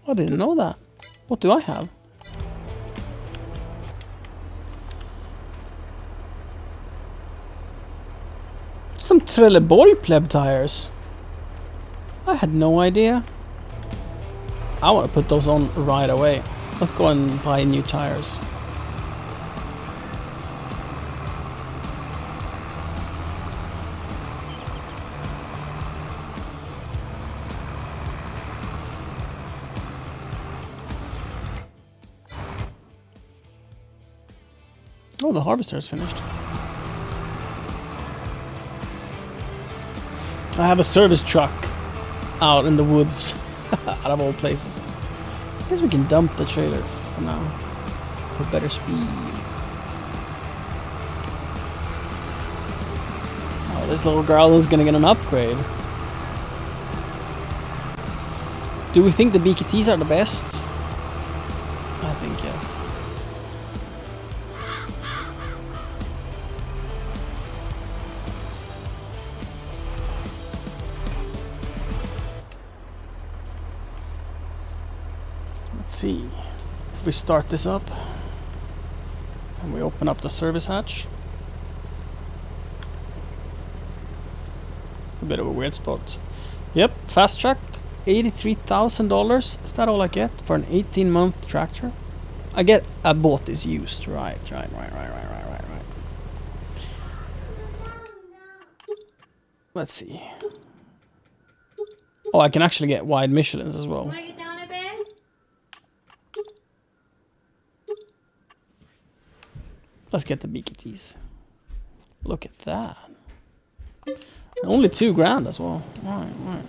Oh, I didn't know that. What do I have? Some Trelleborg pleb tires. I had no idea. I want to put those on right away. Let's go and buy new tires. Oh, the harvester is finished. I have a service truck out in the woods, out of all places. I guess we can dump the trailer for now, for better speed. Oh, this little girl is gonna get an upgrade. Do we think the BKTs are the best? I think yes. Let's see, if we start this up and we open up the service hatch. A bit of a weird spot. Yep, fast track, $83,000. Is that all I get for an 18-month tractor? I bought this used, right. Let's see. Oh, I can actually get wide Michelins as well. Let's get the BKTs. Look at that. Only $2,000 as well. Right.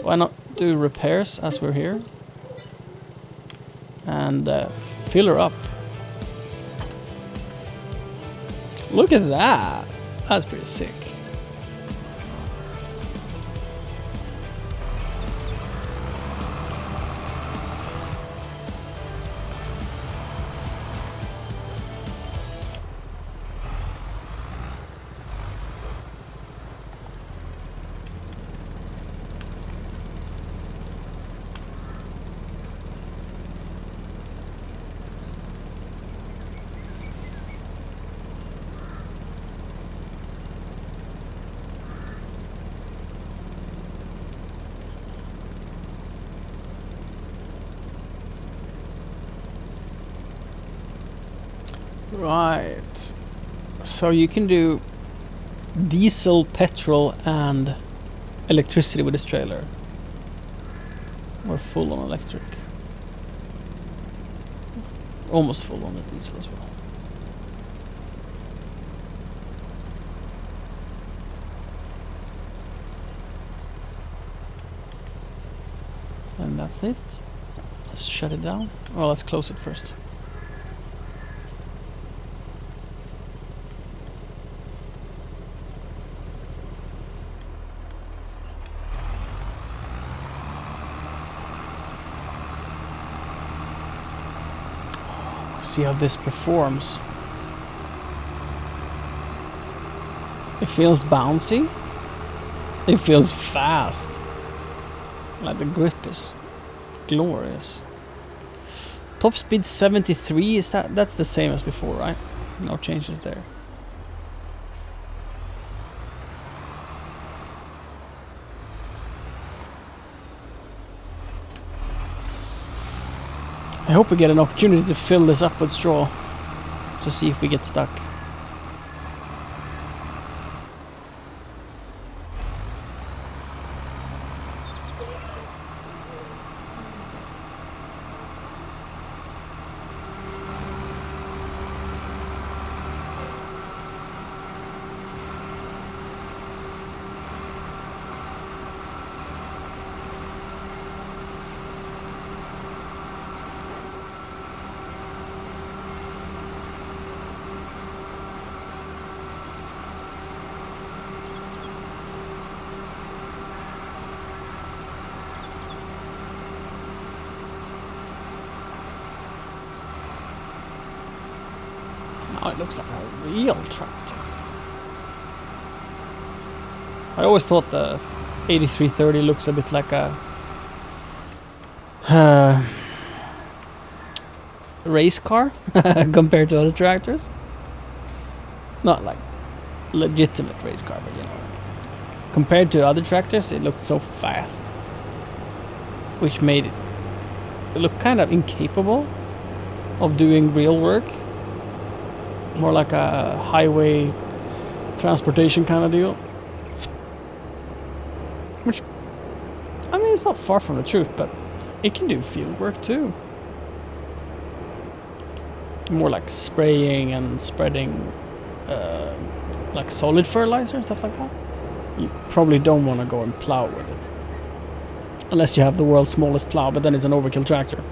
Why not do repairs as we're here? And fill her up. Look at that. That's pretty sick. Right. So you can do diesel, petrol, and electricity with this trailer. Or full on electric. Almost full on the diesel as well. And that's it. Let's shut it down. Well, let's close it first. See how this performs. It feels bouncy. It feels fast. Like the grip is glorious. Top speed 73, that's the same as before, right? No changes there. I hope we get an opportunity to fill this up with straw to see if we get stuck. it looks like a real tractor. I always thought the 8330 looks a bit like a race car compared to other tractors. Not like legitimate race car, but you know, compared to other tractors, it looked so fast, which made it look kind of incapable of doing real work. More like a highway transportation kind of deal. Which, I mean, it's not far from the truth, but it can do field work too. More like spraying and spreading like solid fertilizer and stuff like that. You probably don't want to go and plow with it. Unless you have the world's smallest plow, but then it's an overkill tractor.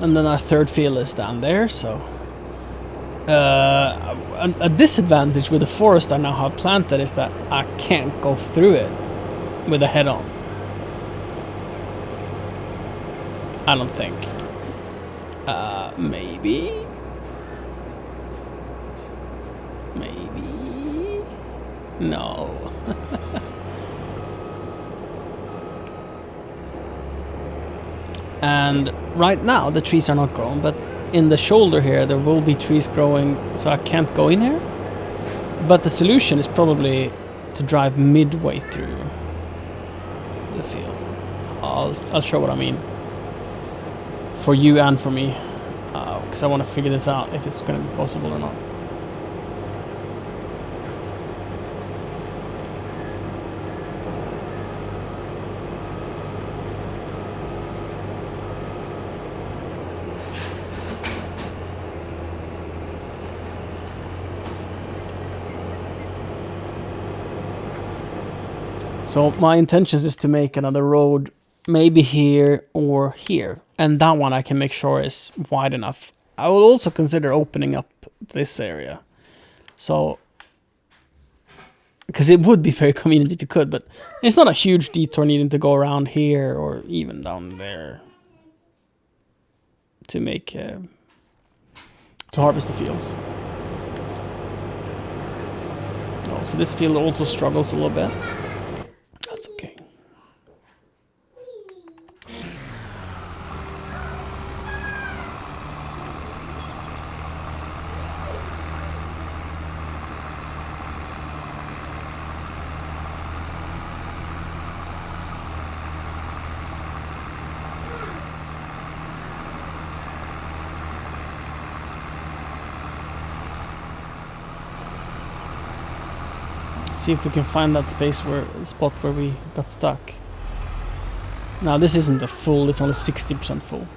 And then our third field is down there, so a disadvantage with the forest I now have planted is that I can't go through it with a head-on. I don't think. Maybe? Maybe? No. And right now the trees are not growing, but in the shoulder here there will be trees growing, so I can't go in here. But the solution is probably to drive midway through the field. I'll show what I mean. For you and for me. Because I want to figure this out, if it's going to be possible or not. So my intentions is to make another road, maybe here or here, and that one I can make sure is wide enough. I will also consider opening up this area, so because it would be very convenient if you could, but it's not a huge detour needing to go around here or even down there to make to harvest the fields. Oh, so this field also struggles a little bit. That's okay. See if we can find that spot where we got stuck. Now this isn't the full, it's only 60% full.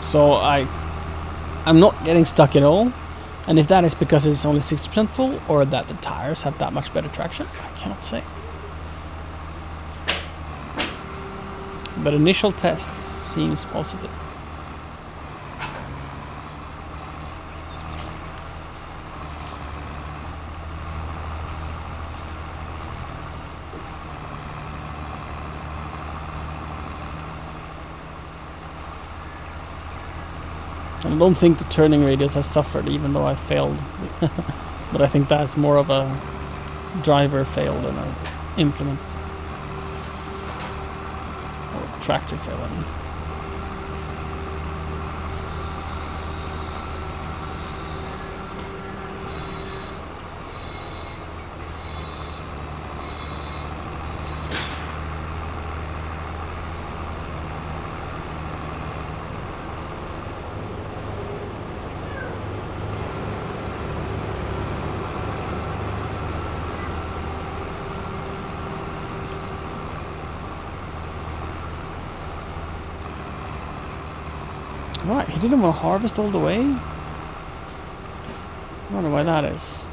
So I'm not getting stuck at all. And if that is because it's only 60% full or that the tires have that much better traction, I cannot say. But initial tests seems positive. I don't think the turning radius has suffered, even though I failed. But I think that's more of a driver fail than an implement. Tractor fail, I mean. Right, he didn't want to harvest all the way? I wonder why that is.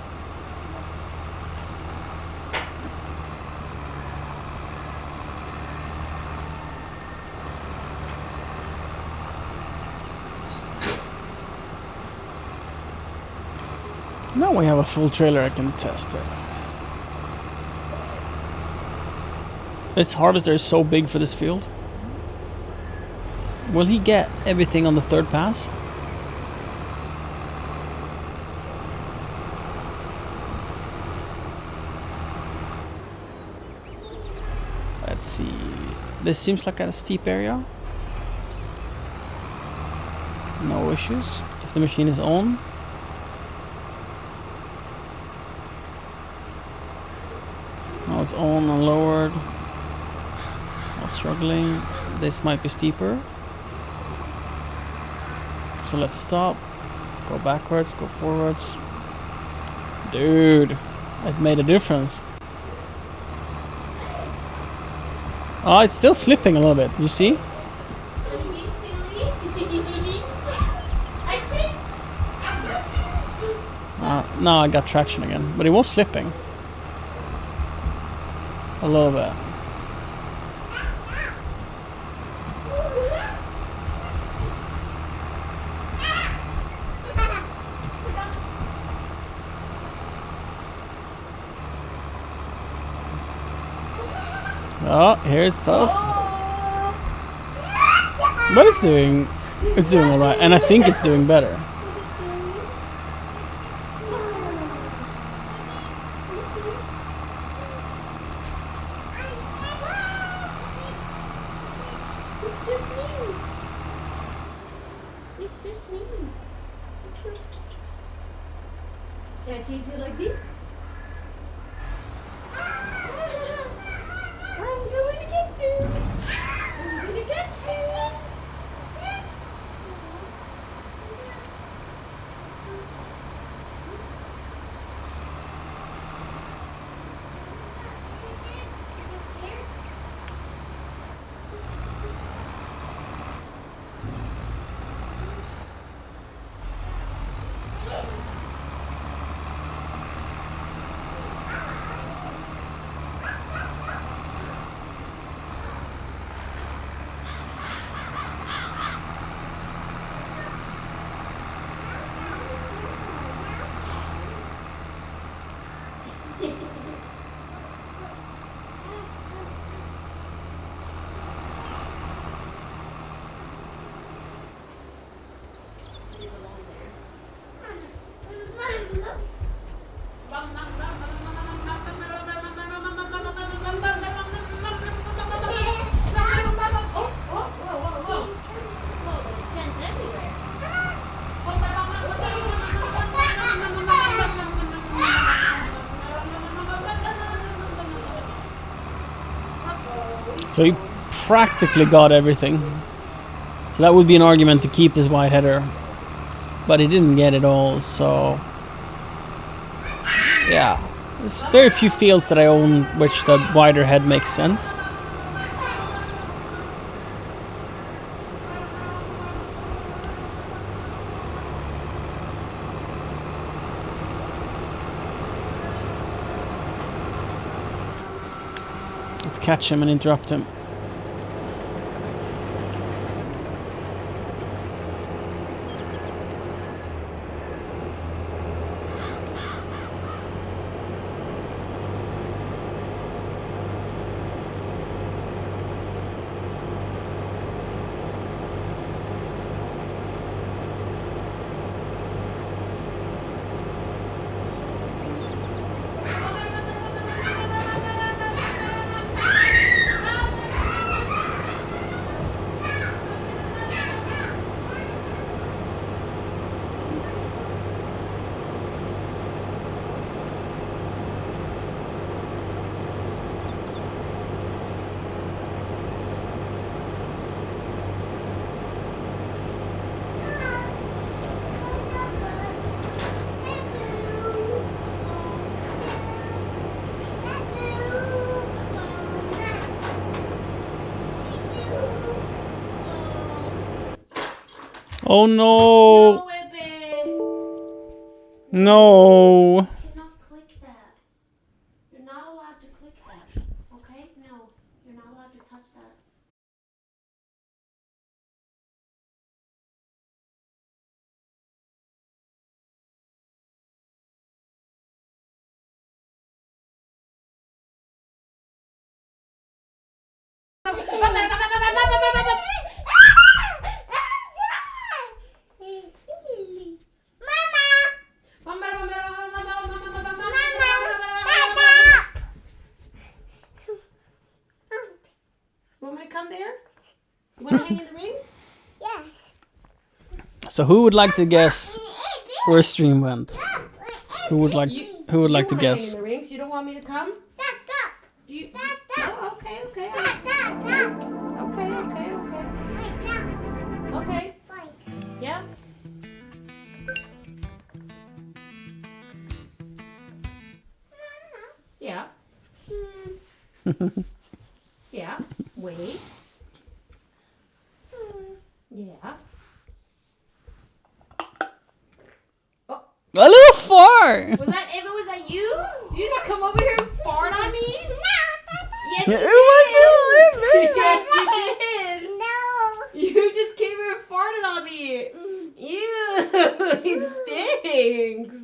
Now we have a full trailer I can test it. This harvester is so big for this field. Will he get everything on the third pass? Let's see. This seems like a steep area. No issues. If the machine is on. Now it's on and lowered. Not struggling. This might be steeper. So let's stop. Go backwards, go forwards. Dude, it made a difference. Oh, it's still slipping a little bit. You see? Now I got traction again, but it was slipping. A little bit. Oh, here's tough. But it's doing alright, and I think it's doing better. Can I tease you like this? I'm going to get you. I'm going to get you. So he practically got everything. So that would be an argument to keep this wide header. But he didn't get it all, so... yeah. There's very few fields that I own which the wider head makes sense. Let's catch him and interrupt him. Oh no! No, Whippy! No! You cannot click that. You're not allowed to click that. Okay? No. You're not allowed to touch that. So who would like to guess where stream went? Who would like to You were guess? hanging the rings. You don't want me to come? Do you? Oh, okay. Okay. Okay. Yeah. Yeah. Yeah. Wait. Yeah. A little far. Was that Eva? Was that you? You just come over here and fart on me? Yes, you It did. was Yes, you did. You just came here and farted on me. Ew, it stinks.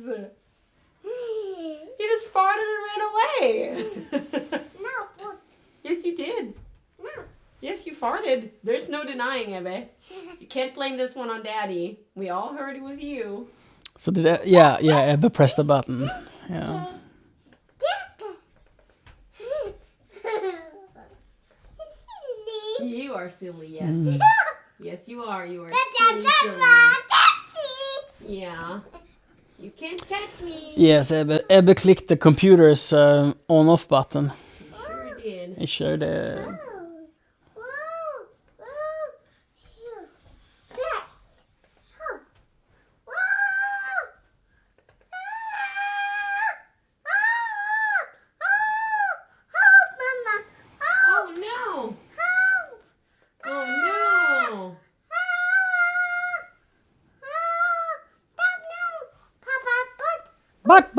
You just farted and ran away. Yes, you did. Yes, you farted. There's no denying it, eh? You can't blame this one on Daddy. We all heard it was you. So did I, yeah, Ebba pressed the button. Yeah. You are silly, yes. Yes, you are. You are silly. Yeah. You can't catch me. Yes, Ebba clicked the computer's on-off button. Sure did. He sure did. Oh no! Oh no! But.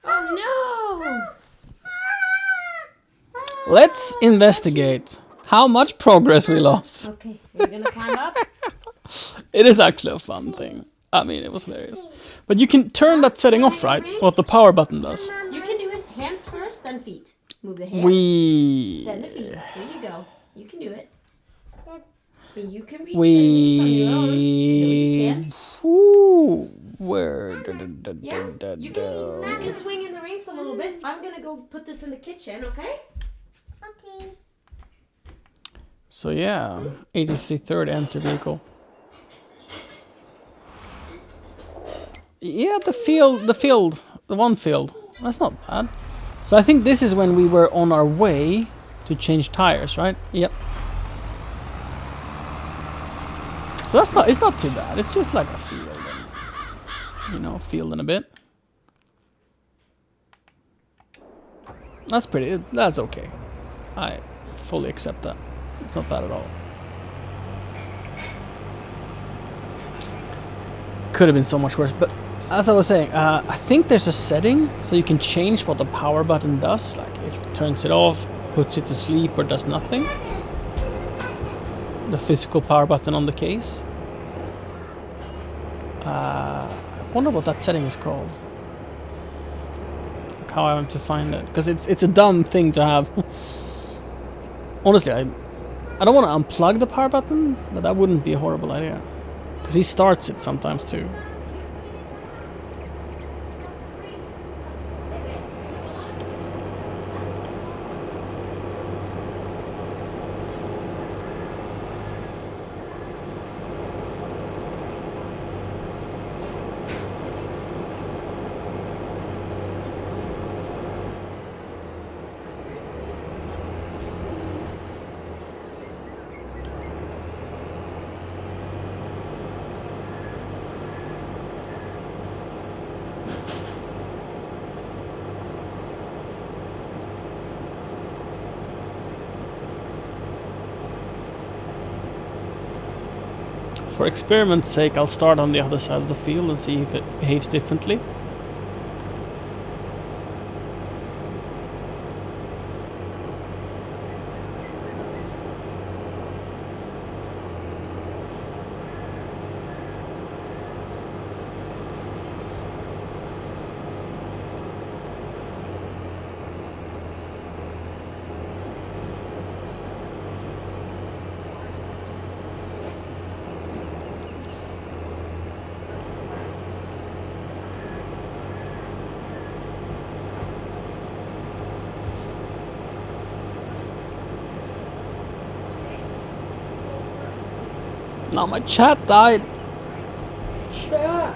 Oh no! Let's investigate how much progress we lost. Okay, we're gonna climb up. It is actually a fun thing. I mean, it was hilarious. But you can turn that setting off, right? What the power button does. You can do it hands first, then feet. Move the hands, then the feet. There you go. You can do it. And you can reach the rings on your own. No, you can't. Ooh, where? Yeah, you can swing in the rings a little bit. I'm gonna go put this in the kitchen, okay? So yeah, 83rd enter vehicle. Yeah, the one field. That's not bad. So I think this is when we were on our way to change tires, right? Yep. So it's not too bad. It's just like a field, and, field in a bit. That's okay. I fully accept that. It's not bad at all. Could have been so much worse, but as I was saying, I think there's a setting so you can change what the power button does, like if it turns it off, puts it to sleep, or does nothing. The physical power button on the case. I wonder what that setting is called. Like how I want to find it, because it's a dumb thing to have. Honestly, I don't want to unplug the power button, but that wouldn't be a horrible idea, because he starts it sometimes too. For experiment's sake, I'll start on the other side of the field and see if it behaves differently. Now my chat died. Chat.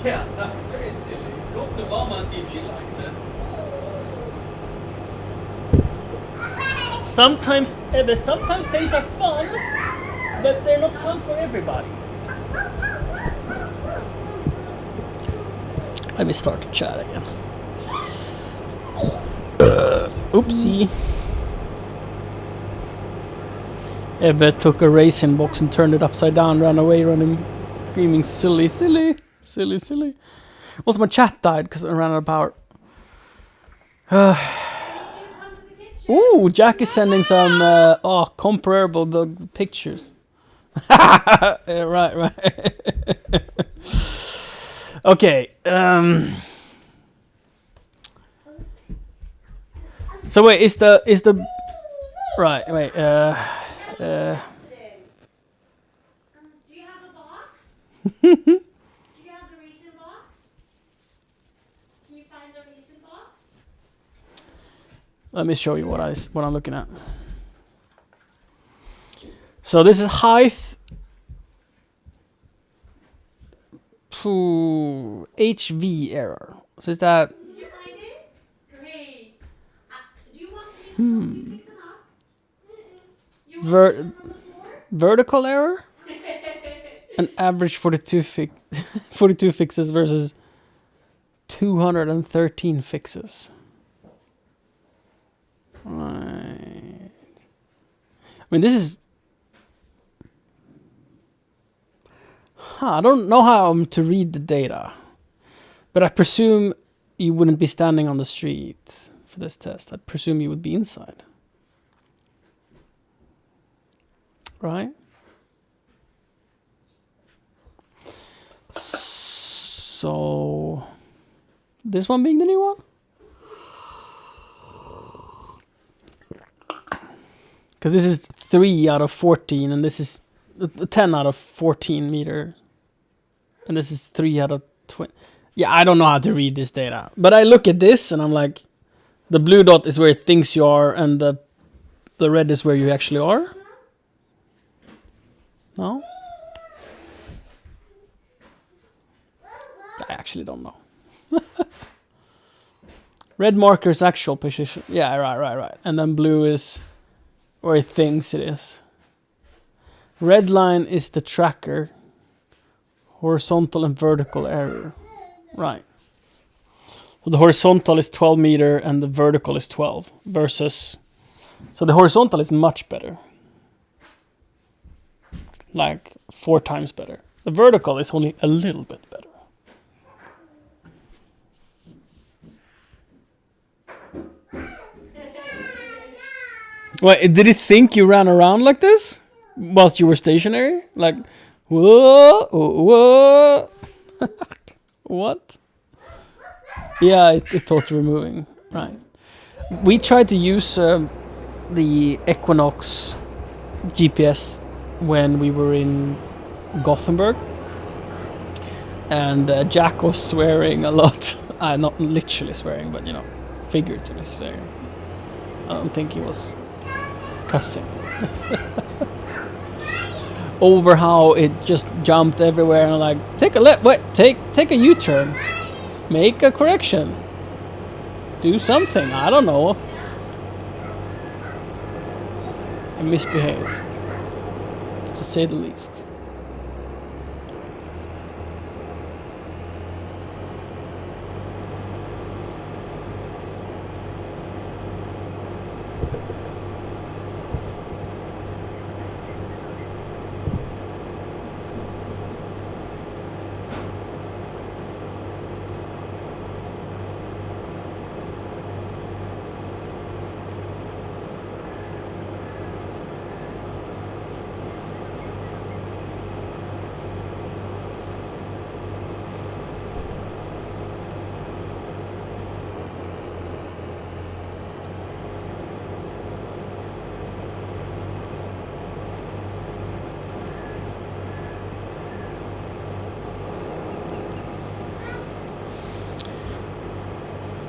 Yes, that's very silly. Go to mama and see if she likes it. Sometimes things are fun, but they're not fun for everybody. Let me start the chat again. Oopsie. Ebbe took a raisin box and turned it upside down, ran away running, screaming silly, silly, silly, silly. Also my chat died because I ran out of power. Ooh, Jack is sending some comparable pictures. Yeah, right. Okay. So wait, is the right? Wait. Do you have a box? Do you have the recent box? Can you find the recent box? Let me show you what I'm looking at. So this is height. HV error. So is that? Did you find it? Great. Do you want me to pick them up? You want Ver- them on the floor? Vertical error? An average 42 fixes versus 213 fixes. Right. I mean, this is... I don't know how I'm to read the data. But I presume you wouldn't be standing on the street for this test. I presume you would be inside. Right? So... this one being the new one? Because this is 3 out of 14, and this is 10 out of 14 meter. And this is 3 out of 20. Yeah, I don't know how to read this data. But I look at this, and I'm like, the blue dot is where it thinks you are, and the red is where you actually are. No? I actually don't know. Red marker is actual position. Yeah, right. And then blue is where it thinks it is. Red line is the tracker. Horizontal and vertical error. Right. So the horizontal is 12 meter and the vertical is 12 versus... So the horizontal is much better. Like 4 times better. The vertical is only a little bit better. Wait, did it think you ran around like this whilst you were stationary? Like, whoa, whoa. What? Yeah, it thought you were moving. Right. We tried to use the Equinox GPS when we were in Gothenburg. And Jack was swearing a lot. Not literally swearing, but, figuratively swearing. I don't think he was cussing. Over how it just jumped everywhere, and like, take a U-turn, make a correction, do something. I don't know. I misbehaved, to say the least.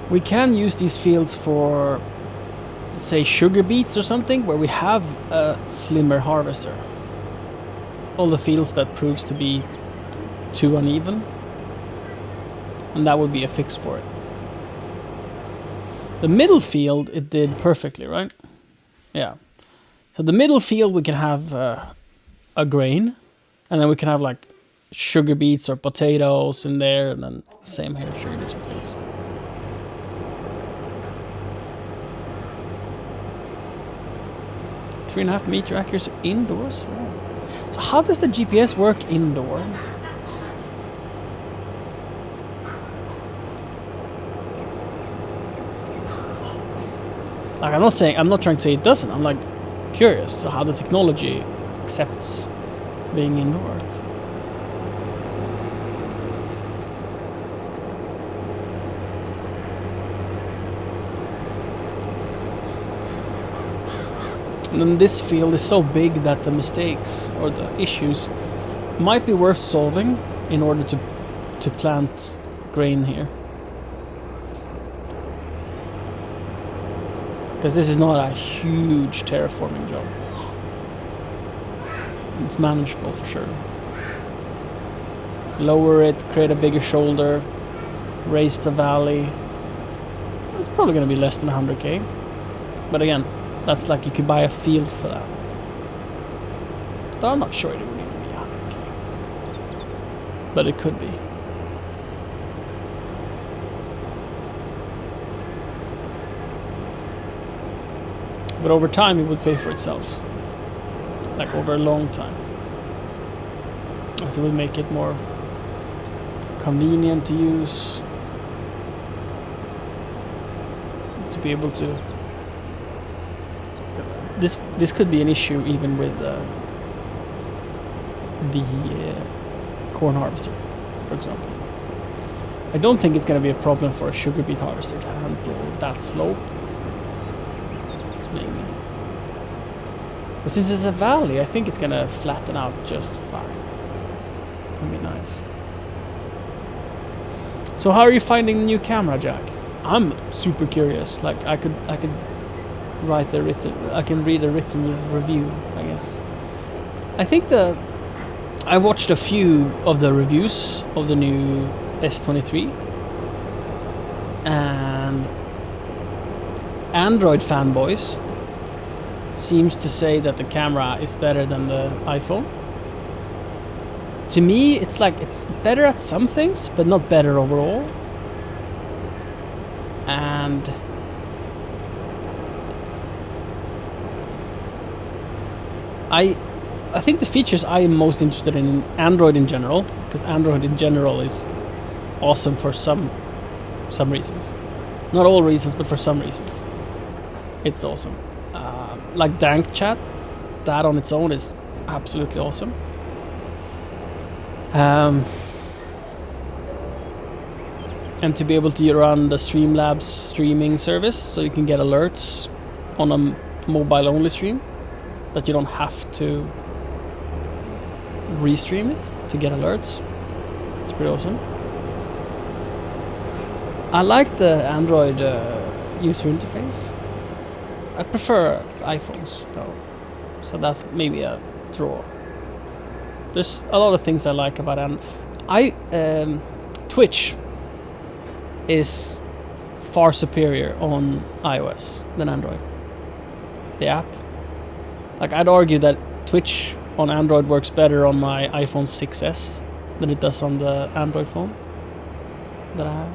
We can use these fields for, say, sugar beets or something, where we have a slimmer harvester. All the fields that proves to be too uneven. and that would be a fix for it. The middle field, it did perfectly, right? Yeah. So the middle field, we can have a grain, and then we can have like sugar beets or potatoes in there, and then same here, sugar beets or potatoes. Three and a half meter accuracy indoors. Wow. So how does the GPS work indoor? Like, I'm not trying to say it doesn't. I'm like curious to how the technology accepts being indoors. And then this field is so big that the mistakes or the issues might be worth solving in order to plant grain here. Because this is not a huge terraforming job. It's manageable for sure. Lower it, create a bigger shoulder, raise the valley. It's probably going to be less than 100k. But again, that's like you could buy a field for that. Though I'm not sure it would even be 100k. But it could be. But over time, it would pay for itself. Like over a long time. As it would make it more convenient to use. To be able to... This could be an issue even with the corn harvester, for example. I don't think it's going to be a problem for a sugar beet harvester to handle that slope. Maybe. But since it's a valley, I think it's gonna flatten out just fine. That'd be nice. So how are you finding the new camera, Jack? I'm super curious. Like I could write I can read a written review, I guess. I think I watched a few of the reviews of the new S23, and Android fanboys seems to say that the camera is better than the iPhone. To me, it's like it's better at some things, but not better overall. And I think the features I am most interested in Android in general, because Android in general is awesome for some reasons. Not all reasons, but for some reasons. It's awesome. Like Dank Chat, that on its own is absolutely awesome. And to be able to run the Streamlabs streaming service, so you can get alerts on a mobile-only stream, that you don't have to restream it to get alerts. It's pretty awesome. I like the Android user interface. I prefer iPhones though, so that's maybe a draw. There's a lot of things I like about Twitch is far superior on iOS than Android. The app. Like I'd argue that Twitch on Android works better on my iPhone 6s than it does on the Android phone that I have.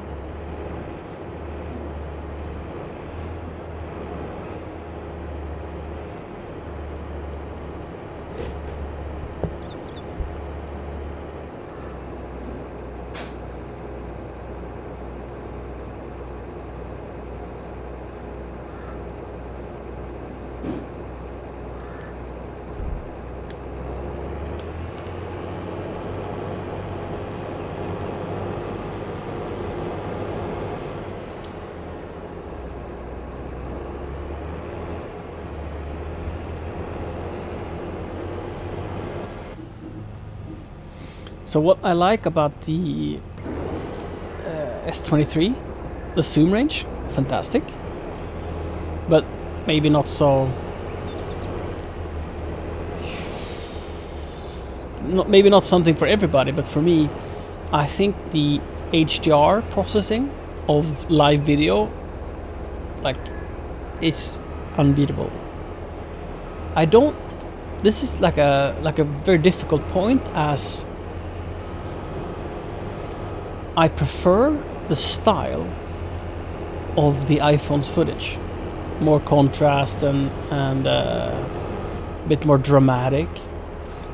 So what I like about the S23, the zoom range, fantastic, but maybe not so. Maybe not something for everybody, but for me, I think the HDR processing of live video, like, it's unbeatable. I don't. This is like a very difficult point, as I prefer the style of the iPhone's footage, more contrast and a bit more dramatic.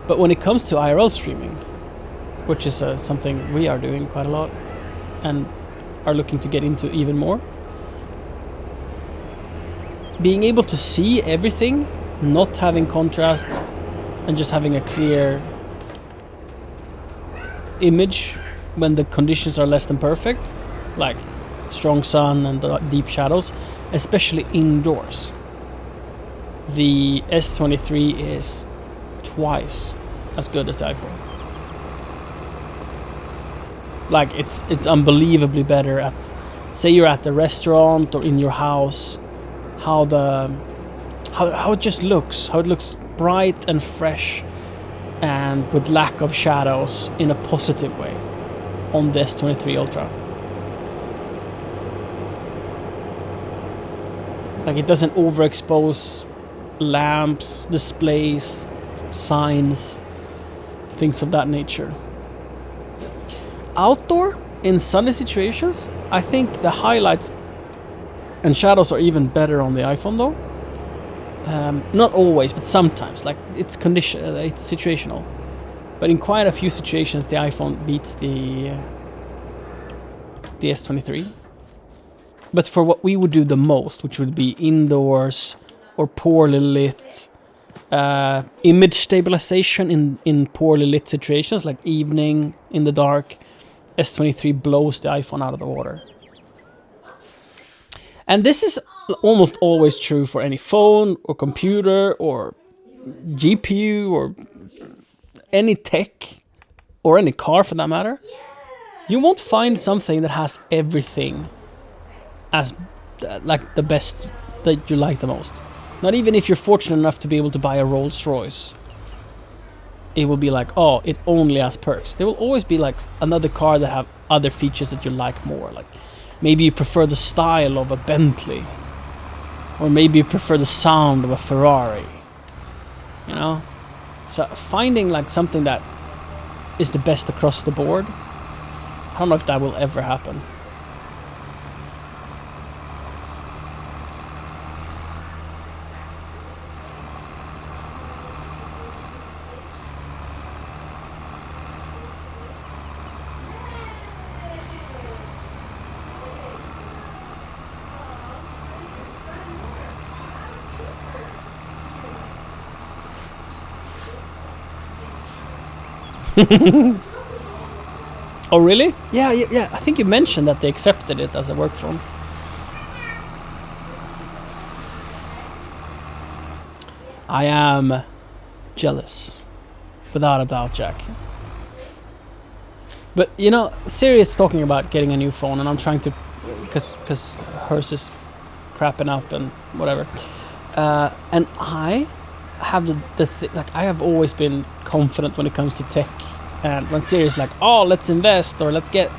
But when it comes to IRL streaming, which is something we are doing quite a lot and are looking to get into even more, being able to see everything, not having contrast, and just having a clear image when the conditions are less than perfect, like strong sun and deep shadows, especially indoors. The S23 is twice as good as the iPhone. Like, it's unbelievably better at, say you're at the restaurant or in your house, how it just looks, how it looks bright and fresh and with lack of shadows in a positive way on the S23 Ultra. Like, it doesn't overexpose lamps, displays, signs, things of that nature. Outdoor, in sunny situations, I think the highlights and shadows are even better on the iPhone though. Not always, but sometimes. Like, it's situational. But in quite a few situations, the iPhone beats the S23. But for what we would do the most, which would be indoors or poorly lit, image stabilization in poorly lit situations, like evening, in the dark, S23 blows the iPhone out of the water. And this is almost always true for any phone or computer or GPU or any tech or any car for that matter. You won't find something that has everything as like the best that you like the most. Not even if you're fortunate enough to be able to buy a Rolls Royce. It will be like, oh, it only has perks. There will always be like another car that have other features that you like more. Like, maybe you prefer the style of a Bentley, or maybe you prefer the sound of a Ferrari. You know, so finding like something that is the best across the board, I don't know if that will ever happen. Oh, really? Yeah. I think you mentioned that they accepted it as a work phone. I am jealous, without a doubt, Jack. But, you know, Siri is talking about getting a new phone, and I'm trying to, because hers is crapping up and whatever. And I have like, I have always been confident when it comes to tech. And when Siri's like, oh, let's invest or let's get,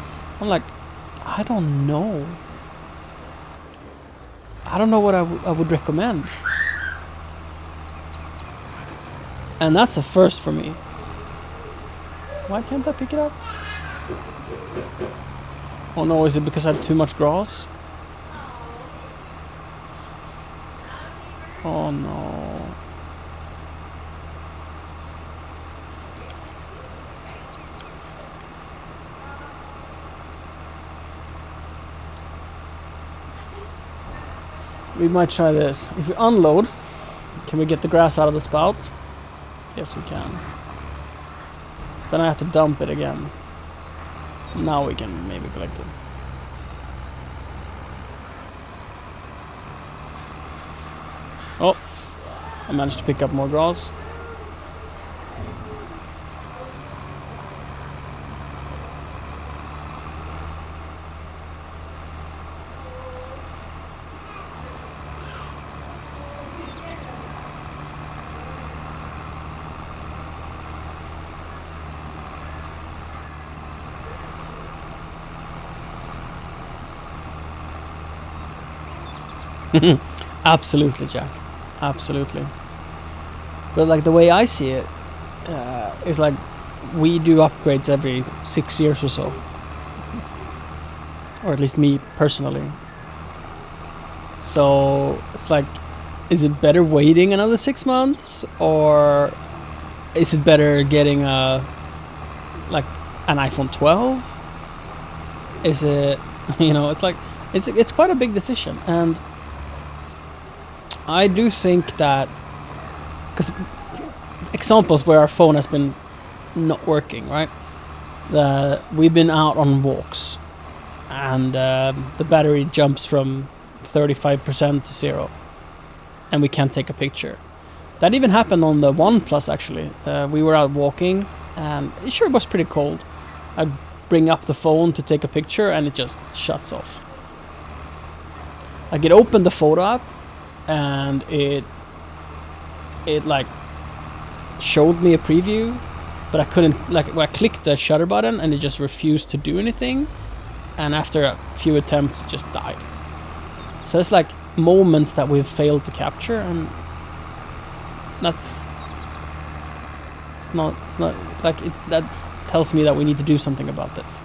I'm like, I don't know. I don't know what I would recommend. And that's a first for me. Why can't I pick it up? Oh no, is it because I have too much grass? Oh no. We might try this. If we unload, can we get the grass out of the spout? Yes, we can. Then I have to dump it again. Now we can maybe collect it. Oh, I managed to pick up more grass. Absolutely, Jack. Absolutely. But like the way I see it, is like we do upgrades every 6 years or so, or at least me personally. So it's like, is it better waiting another 6 months, or is it better getting an iPhone 12? Is it, it's like it's quite a big decision, and I do think that, because examples where our phone has been not working, right? We've been out on walks, and the battery jumps from 35% to 0, and we can't take a picture. That even happened on the OnePlus, actually. We were out walking, and it sure was pretty cold. I bring up the phone to take a picture, and it just shuts off. Like, it opened the photo app, and it like showed me a preview, but I couldn't, I clicked the shutter button and it just refused to do anything, and after a few attempts it just died. So it's like moments that we've failed to capture, and it's not like it, that tells me that we need to do something about this.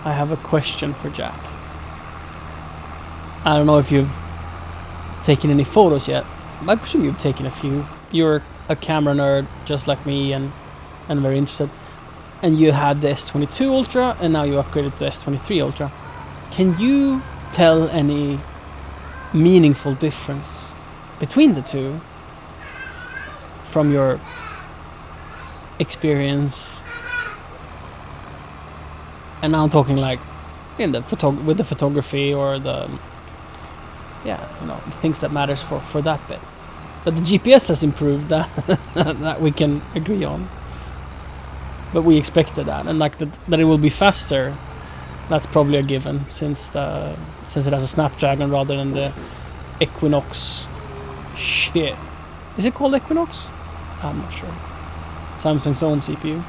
I have a question for Jack. I don't know if you've taken any photos yet. I presume you've taken a few. You're a camera nerd just like me, and very interested. And you had the S22 Ultra, and now you upgraded to S23 Ultra. Can you tell any meaningful difference between the two from your experience? And now I'm talking like in the with the photography, or the things that matters for that bit. That the GPS has improved, that that we can agree on. But we expected that, and like that it will be faster. That's probably a given, since it has a Snapdragon rather than the Equinox shit. Is it called Equinox? I'm not sure. Samsung's own CPU.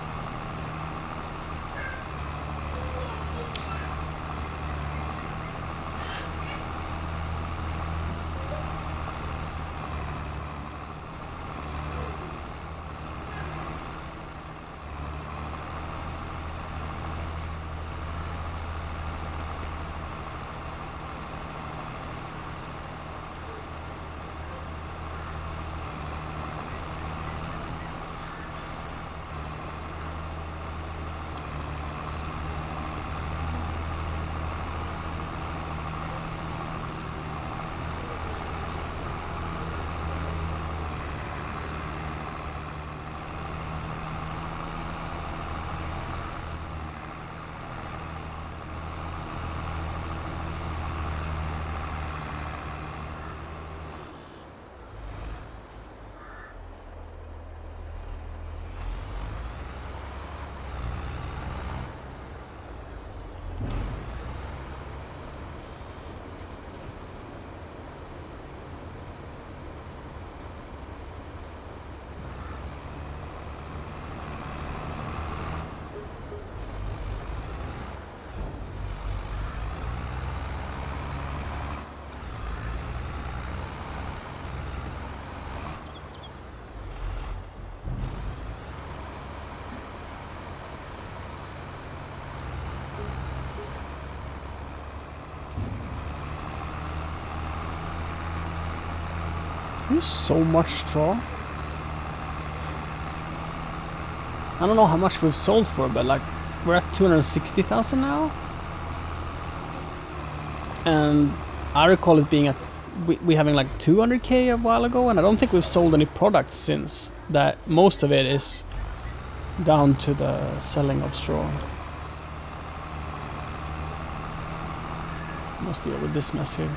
There's so much straw. I don't know how much we've sold for, but like we're at 260,000 now. And I recall it being at we having like 200k a while ago, and I don't think we've sold any products since. That most of it is down to the selling of straw. Must deal with this mess here.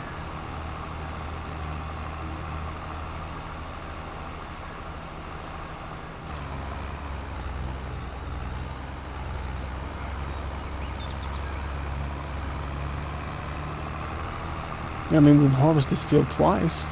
I mean, we've harvested this field twice.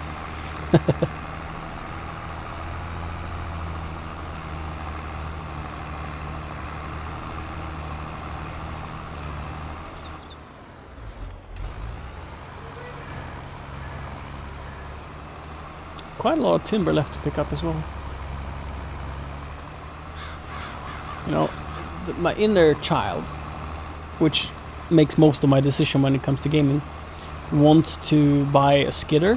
Quite a lot of timber left to pick up as well. You know, my inner child, which makes most of my decision when it comes to gaming, wants to buy a skidder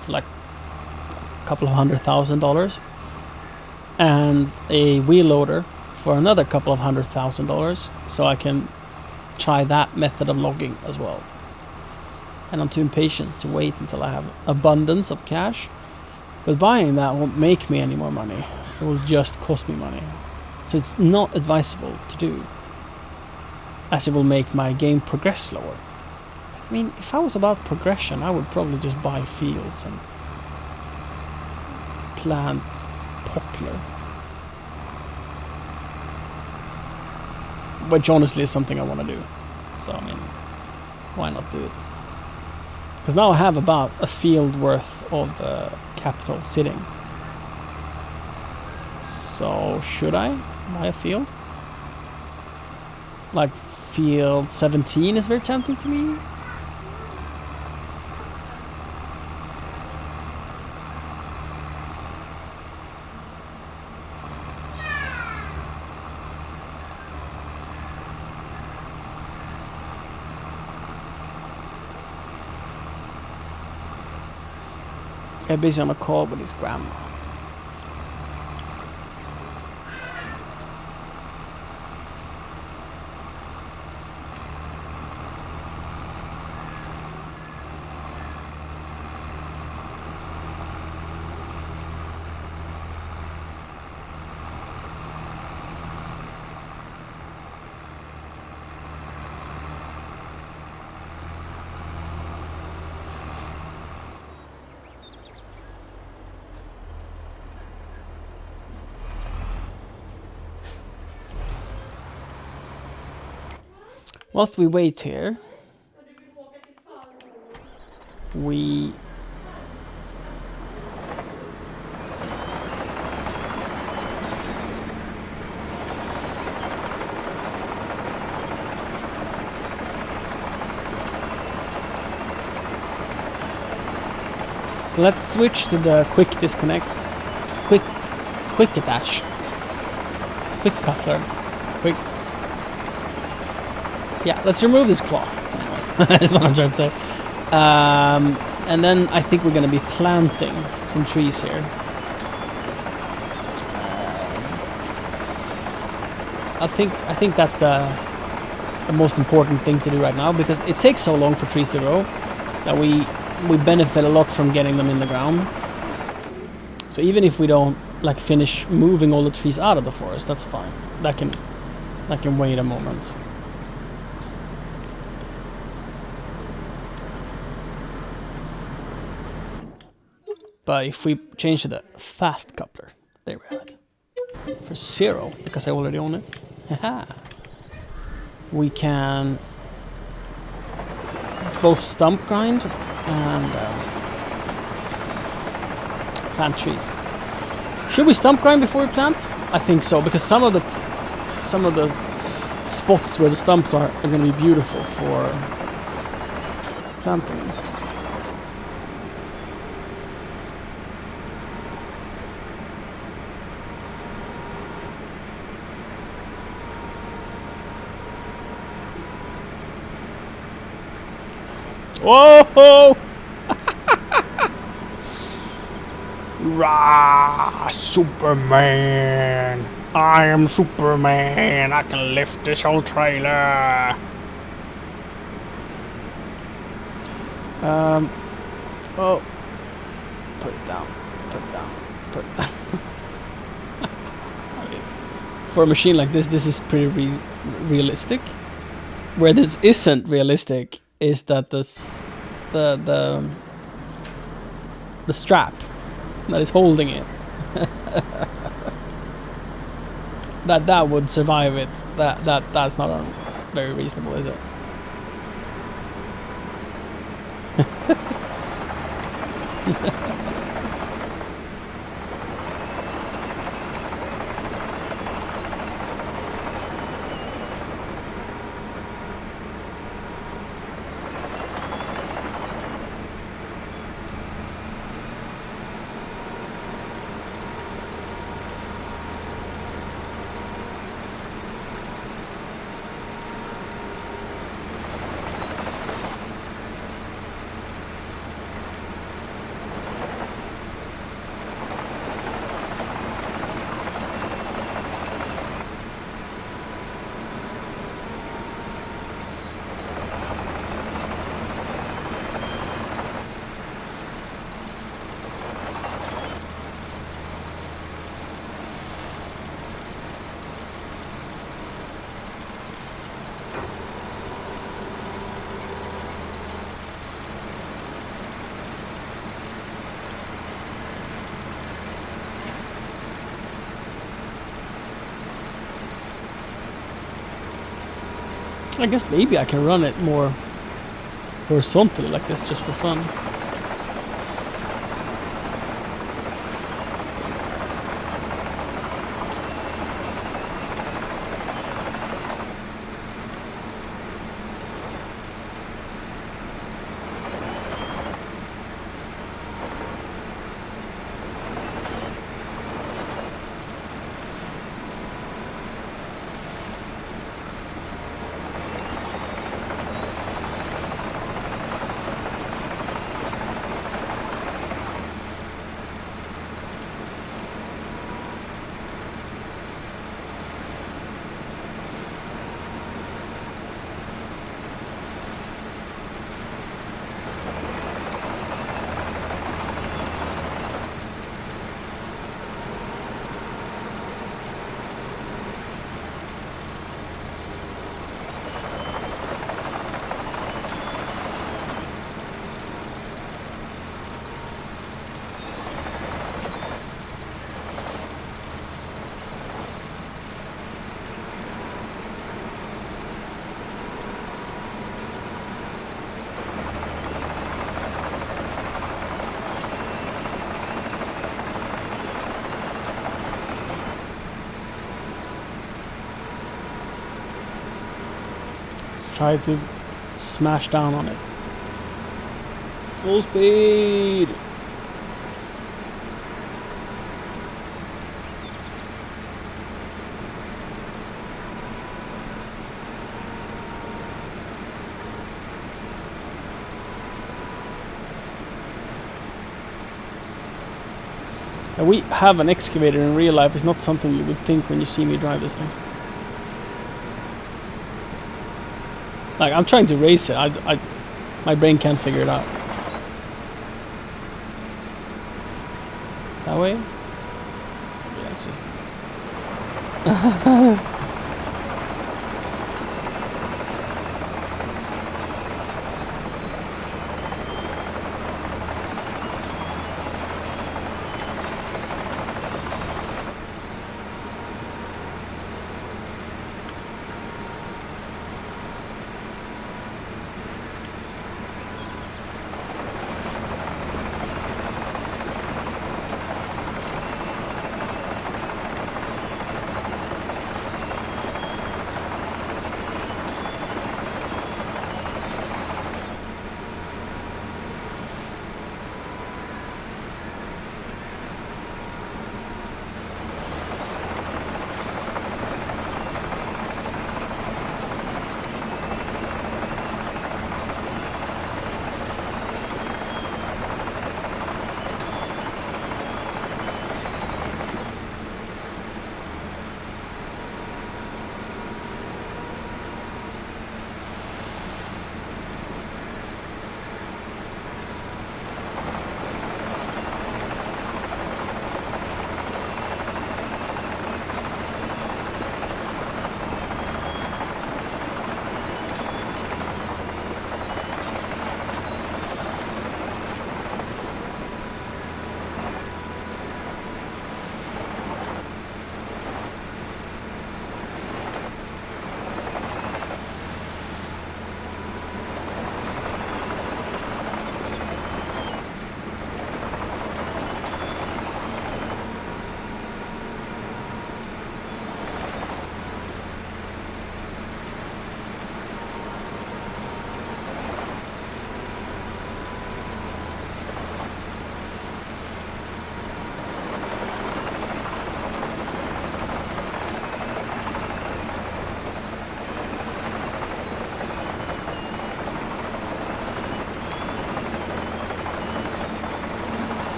for like a couple of $100,000 and a wheel loader for another couple of $100,000, so I can try that method of logging as well. And I'm too impatient to wait until I have abundance of cash. But buying that won't make me any more money. It will just cost me money. So it's not advisable to do, as it will make my game progress slower. I mean, if I was about progression, I would probably just buy fields and plant poplar. Which honestly is something I want to do. So, I mean, why not do it? Because now I have about a field worth of capital sitting. So, should I buy a field? Like, field 17 is very tempting to me. I'm busy on a call with his grandma. Whilst we wait here, we let's switch to the quick disconnect, quick attach, quick coupler, quick. Yeah, let's remove this claw. That's what I'm trying to say. And then I think we're going to be planting some trees here. I think that's the most important thing to do right now, because it takes so long for trees to grow that we benefit a lot from getting them in the ground. So even if we don't like finish moving all the trees out of the forest, that's fine. That can wait a moment. But if we change to the fast coupler, there we have it. For 0, because I already own it. We can both stump grind and plant trees. Should we stump grind before we plant? I think so, because some of the spots where the stumps are going to be beautiful for planting. Whoa! Rah, Superman. I am Superman. I can lift this whole trailer. Oh. Put it down. Put it down. Put it down. For a machine like this is pretty realistic. Where this isn't realistic is that the strap that is holding it that would survive it. That's not very reasonable, is it? I guess maybe I can run it more horizontally like this just for fun. Let's try to smash down on it. Full speed! And we have an excavator in real life. It's not something you would think when you see me drive this thing. Like, I'm trying to race it. My brain can't figure it out. That way? Yeah, it's just...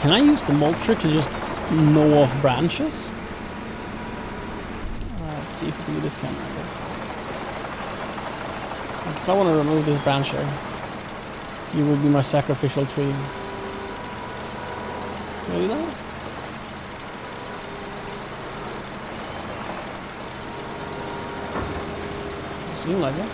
Can I use the mulcher to just gnaw off branches? Let's see if we can do this camera. Like if I want to remove this branch here, you will be my sacrificial tree. Can I do that? Seem like it.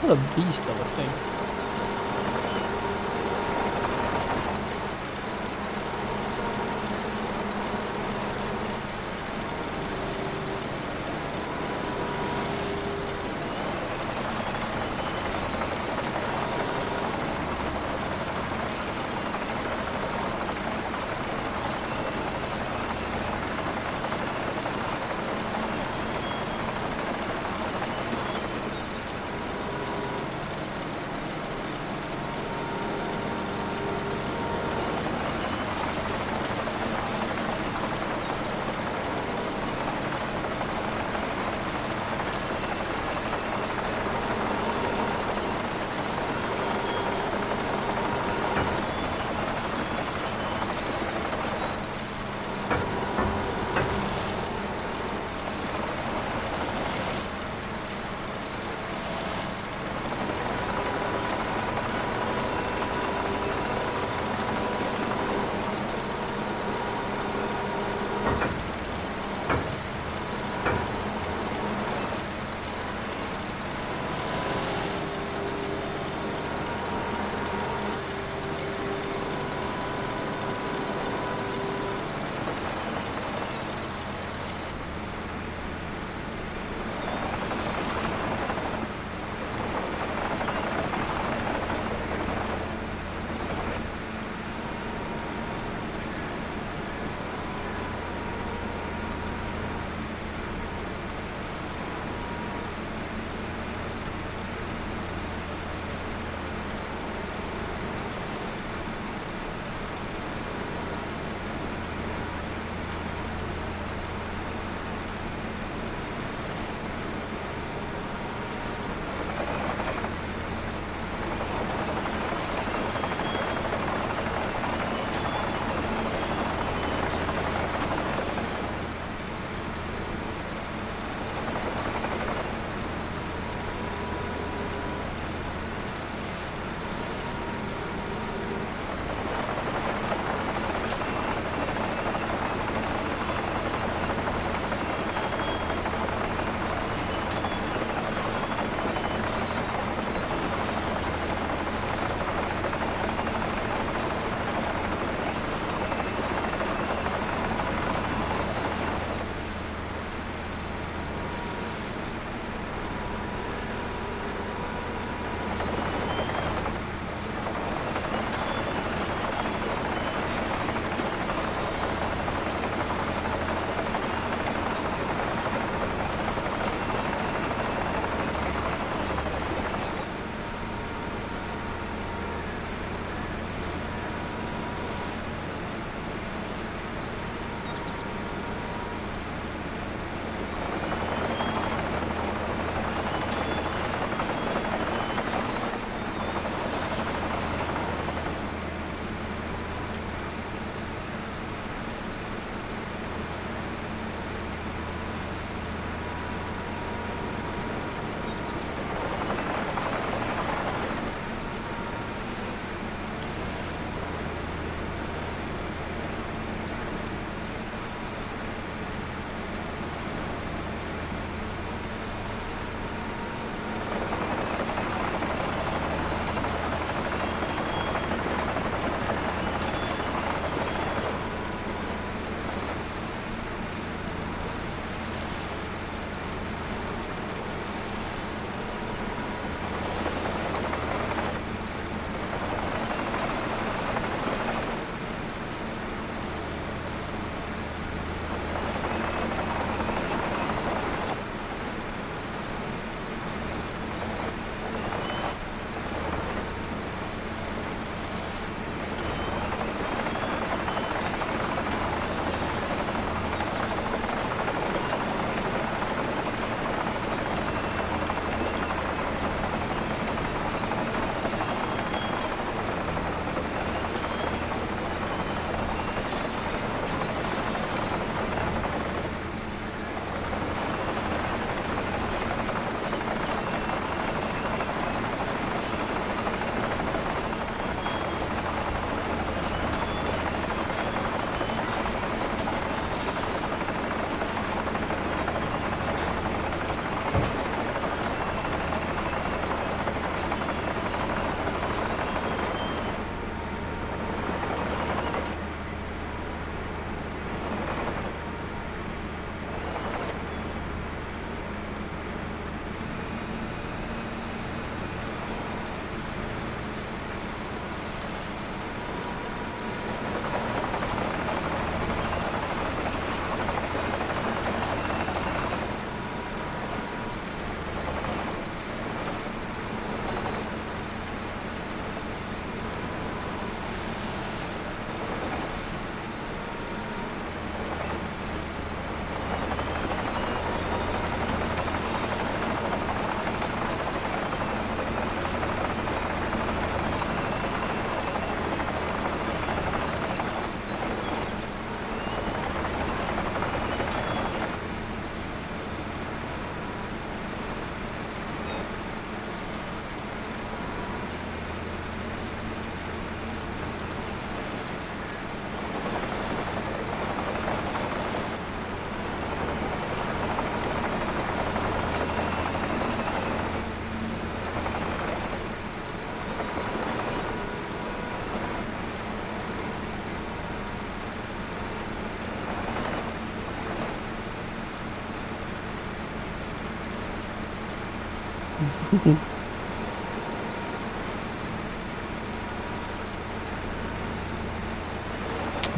What a beast of a thing.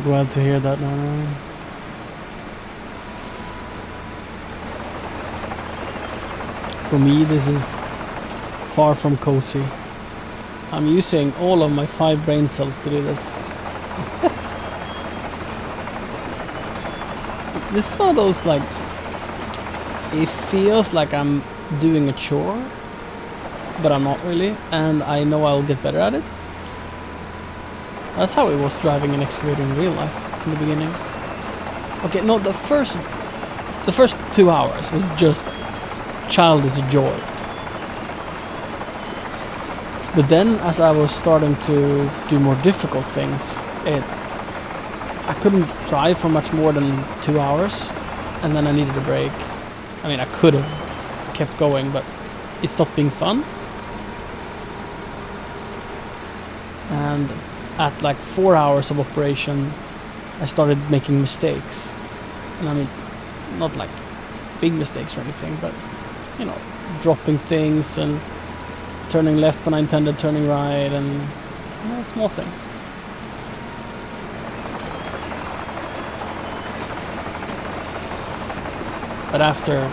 Glad to hear that, Nana. For me, this is far from cozy. I'm using all of my 5 brain cells to do this. This is one of those, like, it feels like I'm doing a chore, but I'm not really, and I know I'll get better at it. That's how it was driving an excavator in real life in the beginning. Okay, no, the first 2 hours was just childish joy. But then, as I was starting to do more difficult things, I couldn't drive for much more than 2 hours, and then I needed a break. I mean, I could have kept going, but it stopped being fun. And at like 4 hours of operation, I started making mistakes. And I mean, not like big mistakes or anything, but, you know, dropping things and turning left when I intended turning right, and, you know, small things. But after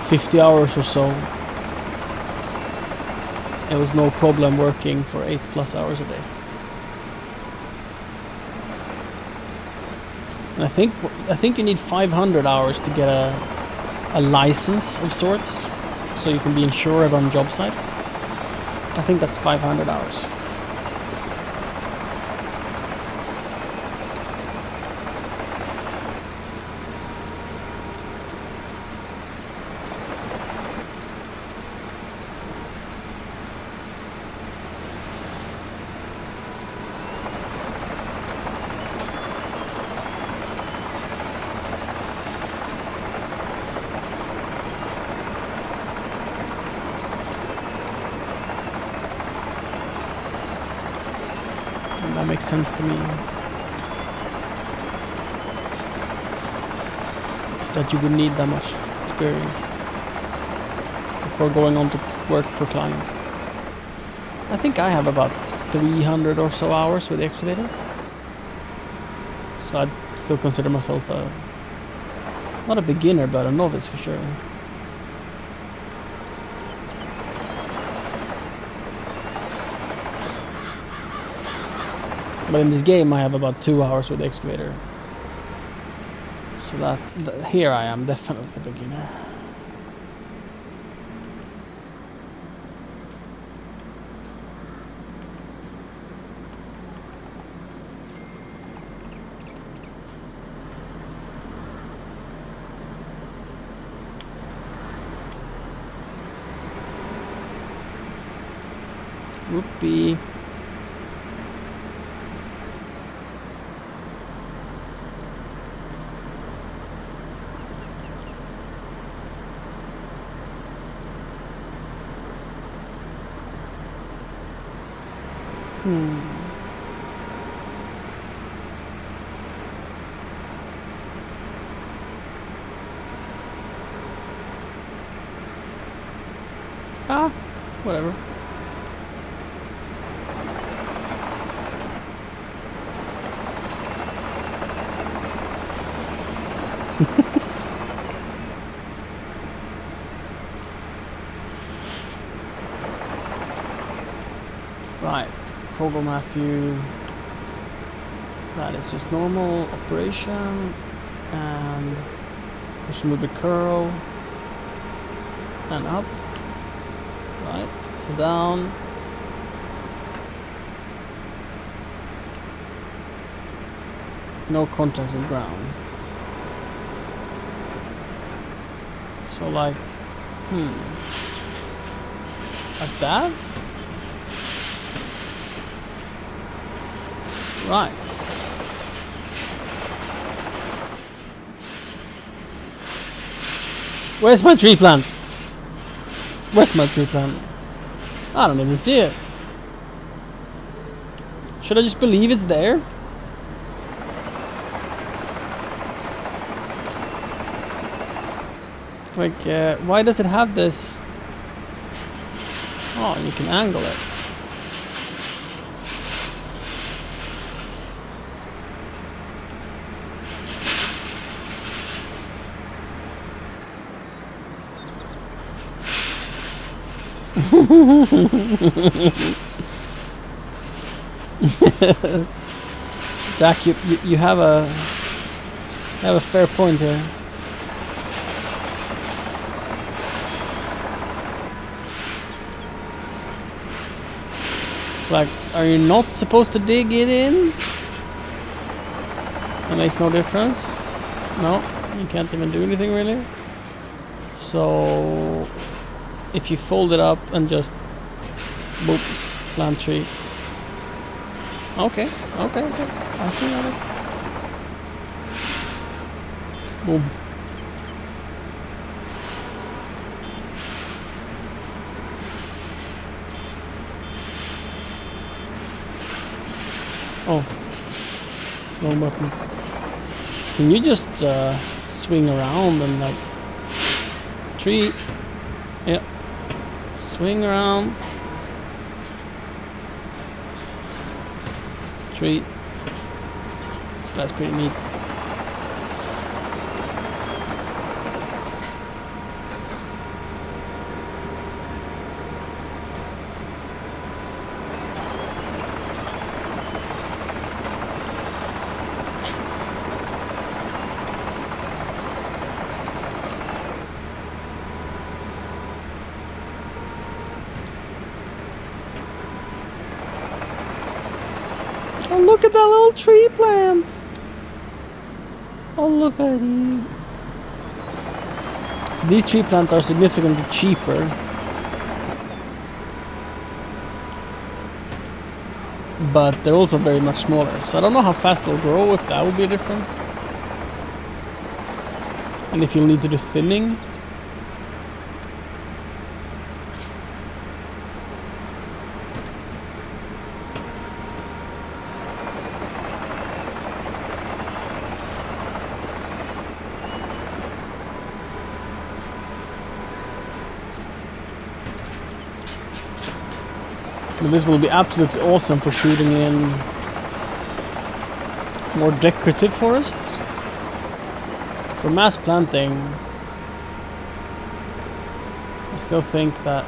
50 hours or so, it was no problem working for 8+ hours a day. And I think you need 500 hours to get a license of sorts, so you can be insured on job sites. I think that's 500 hours. That makes sense to me. That you would need that much experience before going on to work for clients. I think I have about 300 or so hours with the excavator. So I'd still consider myself not a beginner, but a novice for sure. But in this game I have about 2 hours with the excavator. So that here I am definitely a beginner. Whoopee. Whatever. Right, toggle map view. That is just normal operation, and push move the curl and up. Right, so down. No contact with ground. So like, like that? Right. Where's my tree plant? Where's my tree plant? I don't even see it. Should I just believe it's there? Like, why does it have this Oh, and you can angle it. Jack, you have a fair point here. It's like, are you not supposed to dig it in? It makes no difference. No, you can't even do anything really. So if you fold it up and just boop, plant tree. Okay. I see how it is. Boom. Oh, wrong button. Can you just swing around and like tree? Yeah. Swing around. Tree. That's pretty neat. Oh, look at that little tree plant. Oh, look at it. So these tree plants are significantly cheaper. But they're also very much smaller. So I don't know how fast they'll grow, if that will be a difference. And if you'll need to do thinning. But this will be absolutely awesome for shooting in more decorative forests. For mass planting, I still think that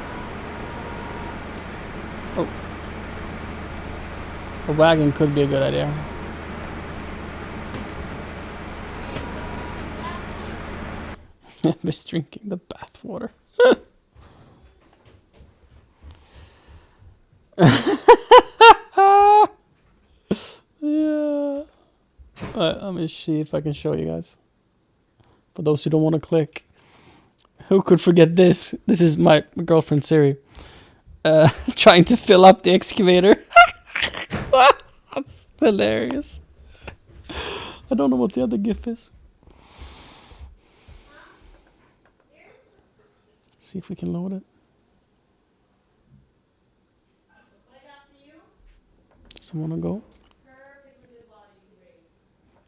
a wagon could be a good idea. Just drinking the bath water. Yeah. Let me see if I can show you guys. For those who don't want to click. Who could forget this? This is my girlfriend Siri. Trying to fill up the excavator. That's hilarious. I don't know what the other GIF is. See if we can load it. Someone wanna go?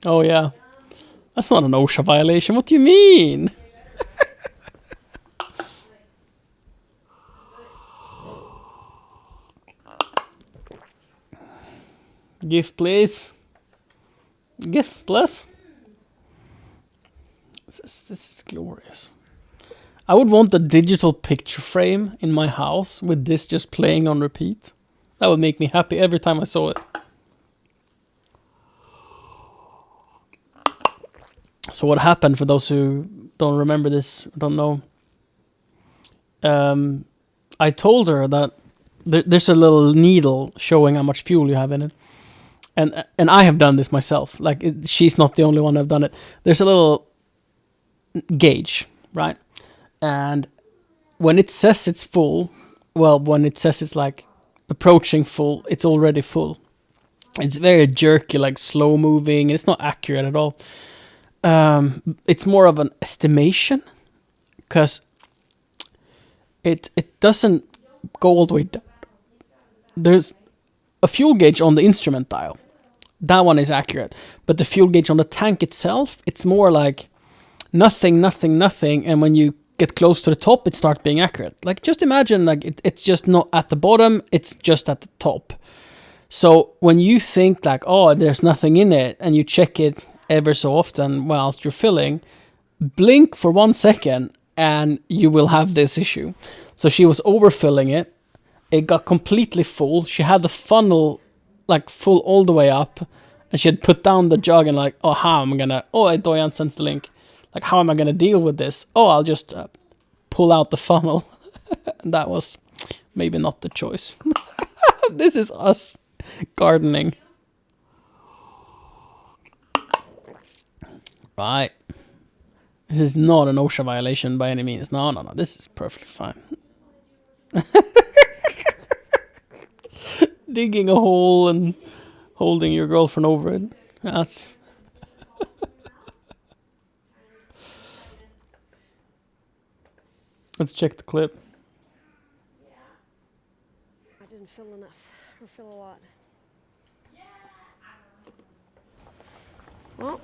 Oh yeah. That's not an OSHA violation. What do you mean? GIF please. GIF plus. This is glorious. I would want a digital picture frame in my house with this just playing on repeat. That would make me happy every time I saw it. So what happened, for those who don't remember this, don't know, I told her that there's a little needle showing how much fuel you have in it. And I have done this myself. Like, she's not the only one who've done it. There's a little gauge, right? And when it says it's full, well, when it says it's like approaching full, it's already full. It's very jerky, like slow moving. It's not accurate at all. It's more of an estimation, because it doesn't go all the way down. There's a fuel gauge on the instrument dial. That one is accurate. But the fuel gauge on the tank itself, it's more like nothing. And when you get close to the top, it starts being accurate. Like, just imagine, like, it's just not at the bottom, it's just at the top. So when you think like, oh, there's nothing in it, and you check it ever so often whilst you're filling, blink for 1 second and you will have this issue. So she was overfilling it. It got completely full. She had the funnel like full all the way up, and she had put down the jug and like, oh, how am I gonna, oh, Doyan sends the link. Like, how am I gonna deal with this? Oh, I'll just pull out the funnel. And that was maybe not the choice. This is us gardening. Right. This is not an OSHA violation by any means. No. This is perfectly fine. Digging a hole and holding your girlfriend over it. That's... Let's check the clip. I didn't fill enough, or fill a lot. Well,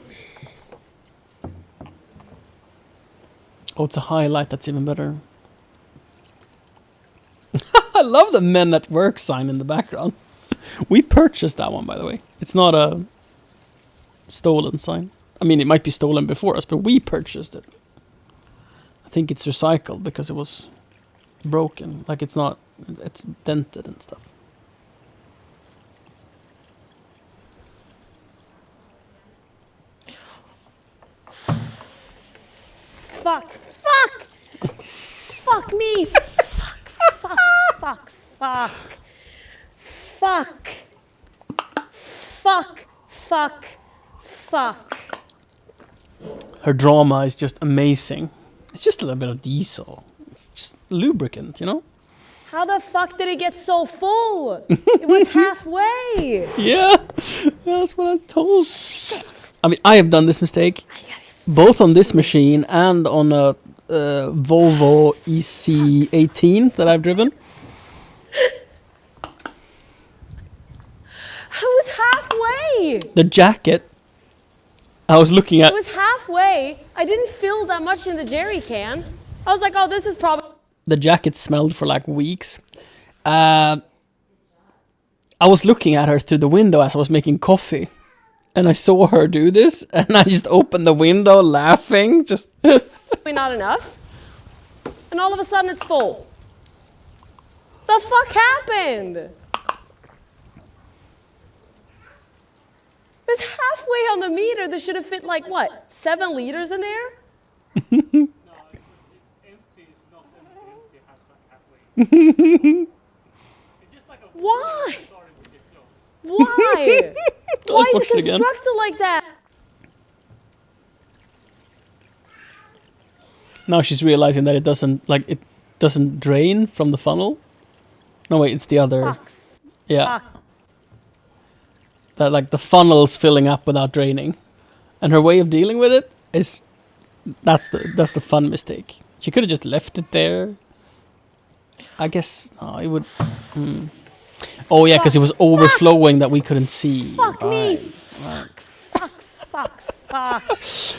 Oh, it's a highlight. That's even better. I love the Men at Work sign in the background. We purchased that one, by the way. It's not a stolen sign. I mean, it might be stolen before us, but we purchased it. I think it's recycled because it was broken. Like, it's not... It's dented and stuff. fuck, fuck me, fuck. Her drama is just amazing. It's just a little bit of diesel. It's just lubricant, you know? How the fuck did it get so full? It was halfway. Yeah, that's what I'm told. Shit. I mean, I have done this mistake, both on this machine and on a Volvo EC18 that I've driven. I was halfway. The jacket, I was looking at... It was halfway. I didn't fill that much in the jerry can. I was like, oh, this is probably... The jacket smelled for like weeks. I was looking at her through the window as I was making coffee. And I saw her do this. And I just opened the window laughing. Just... not enough. And all of a sudden it's full. The fuck happened? It was halfway on the meter. There should have fit like, what, 7 liters in there? Why? Why? Why is it constructed like that? Now she's realizing that it doesn't drain from the funnel. No, wait, it's the other. Fuck. Yeah. Fuck. That like the funnel's filling up without draining. And her way of dealing with it is that's the fun mistake. She could have just left it there. I guess no, it would. Oh yeah, because it was overflowing that we couldn't see. Fuck me. Right. Fuck.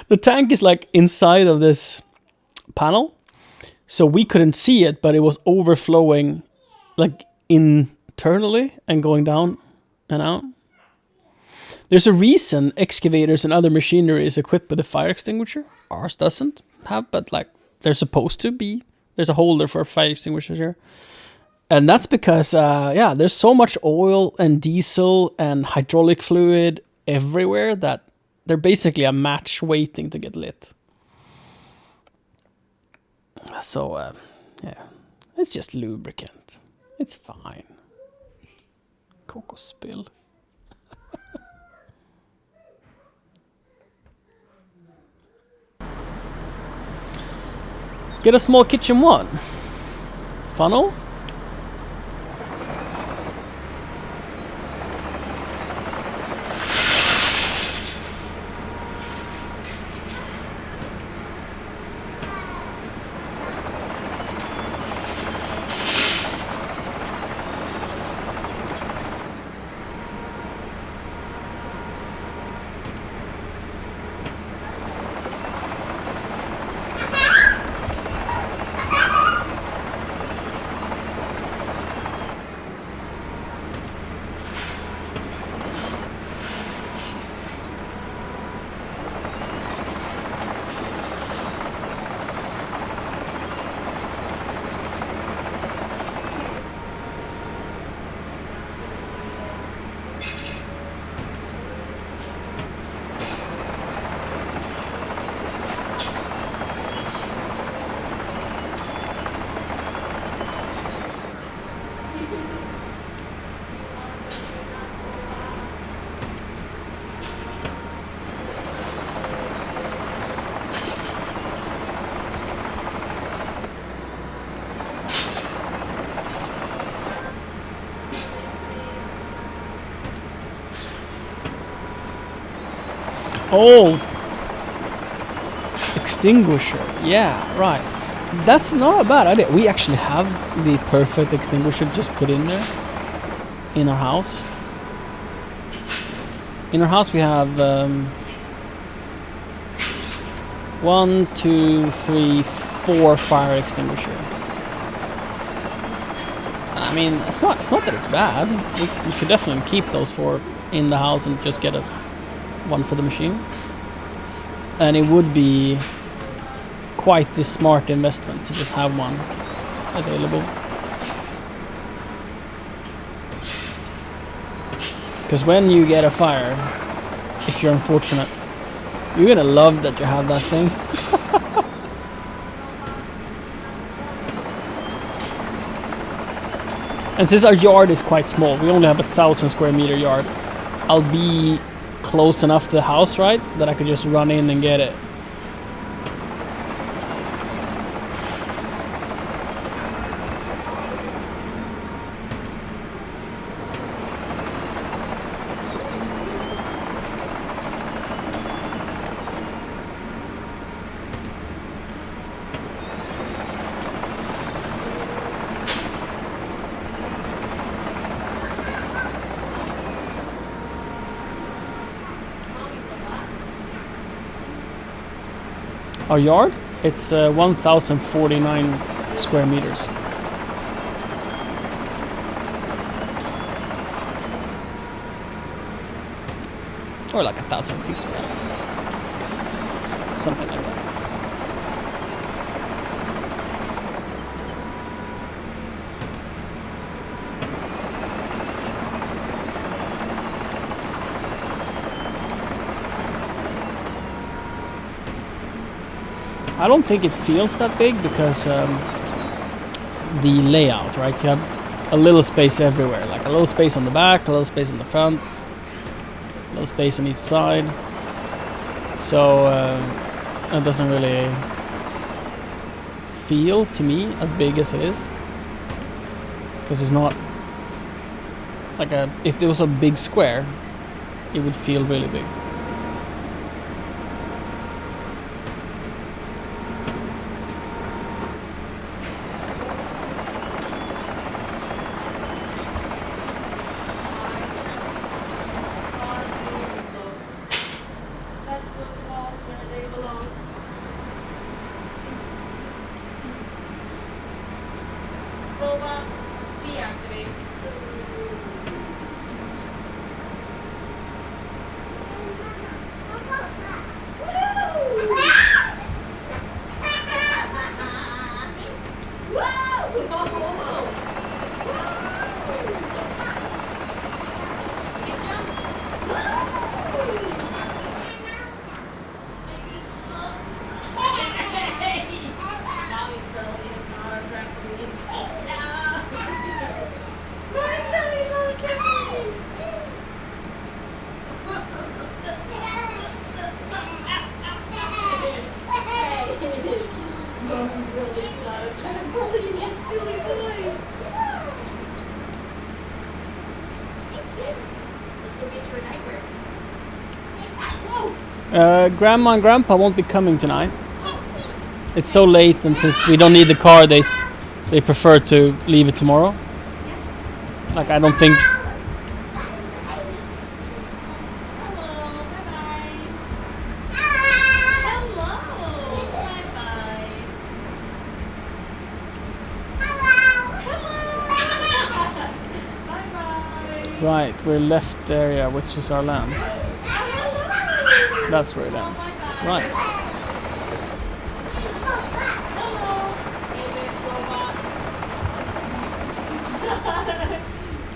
The tank is like inside of this panel, so we couldn't see it, but it was overflowing like internally and going down and out. There's a reason excavators and other machinery is equipped with a fire extinguisher. Ours doesn't have, but like they're supposed to be. There's a holder for fire extinguishers here. And that's because, there's so much oil and diesel and hydraulic fluid everywhere that they're basically a match waiting to get lit. So, it's just lubricant. It's fine. Cocoa spill. Get a small kitchen what? Funnel? Oh, extinguisher. Yeah, right. That's not a bad idea. We actually have the perfect extinguisher just put in there in our house. In our house we have 1, 2, 3, 4 fire extinguisher. I mean, it's not that it's bad. We could definitely keep those 4 in the house and just get one for the machine. And it would be quite the smart investment to just have one available. Because when you get a fire, if you're unfortunate, you're gonna love that you have that thing. And since our yard is quite small, we only have 1,000 square meter yard, I'll be close enough to the house, right, that I could just run in and get it. Our yard, it's 1,049 square meters. Or like 1,050. Something like that. I don't think it feels that big because the layout, right? You have a little space everywhere, like a little space on the back, a little space on the front, a little space on each side. So it doesn't really feel to me as big as it is, because it's not like if there was a big square, it would feel really big. Grandma and Grandpa won't be coming tonight. It's so late, and since we don't need the car, they prefer to leave it tomorrow. Like, I don't think. Right, we're left area, which is our land. That's where it ends. Right.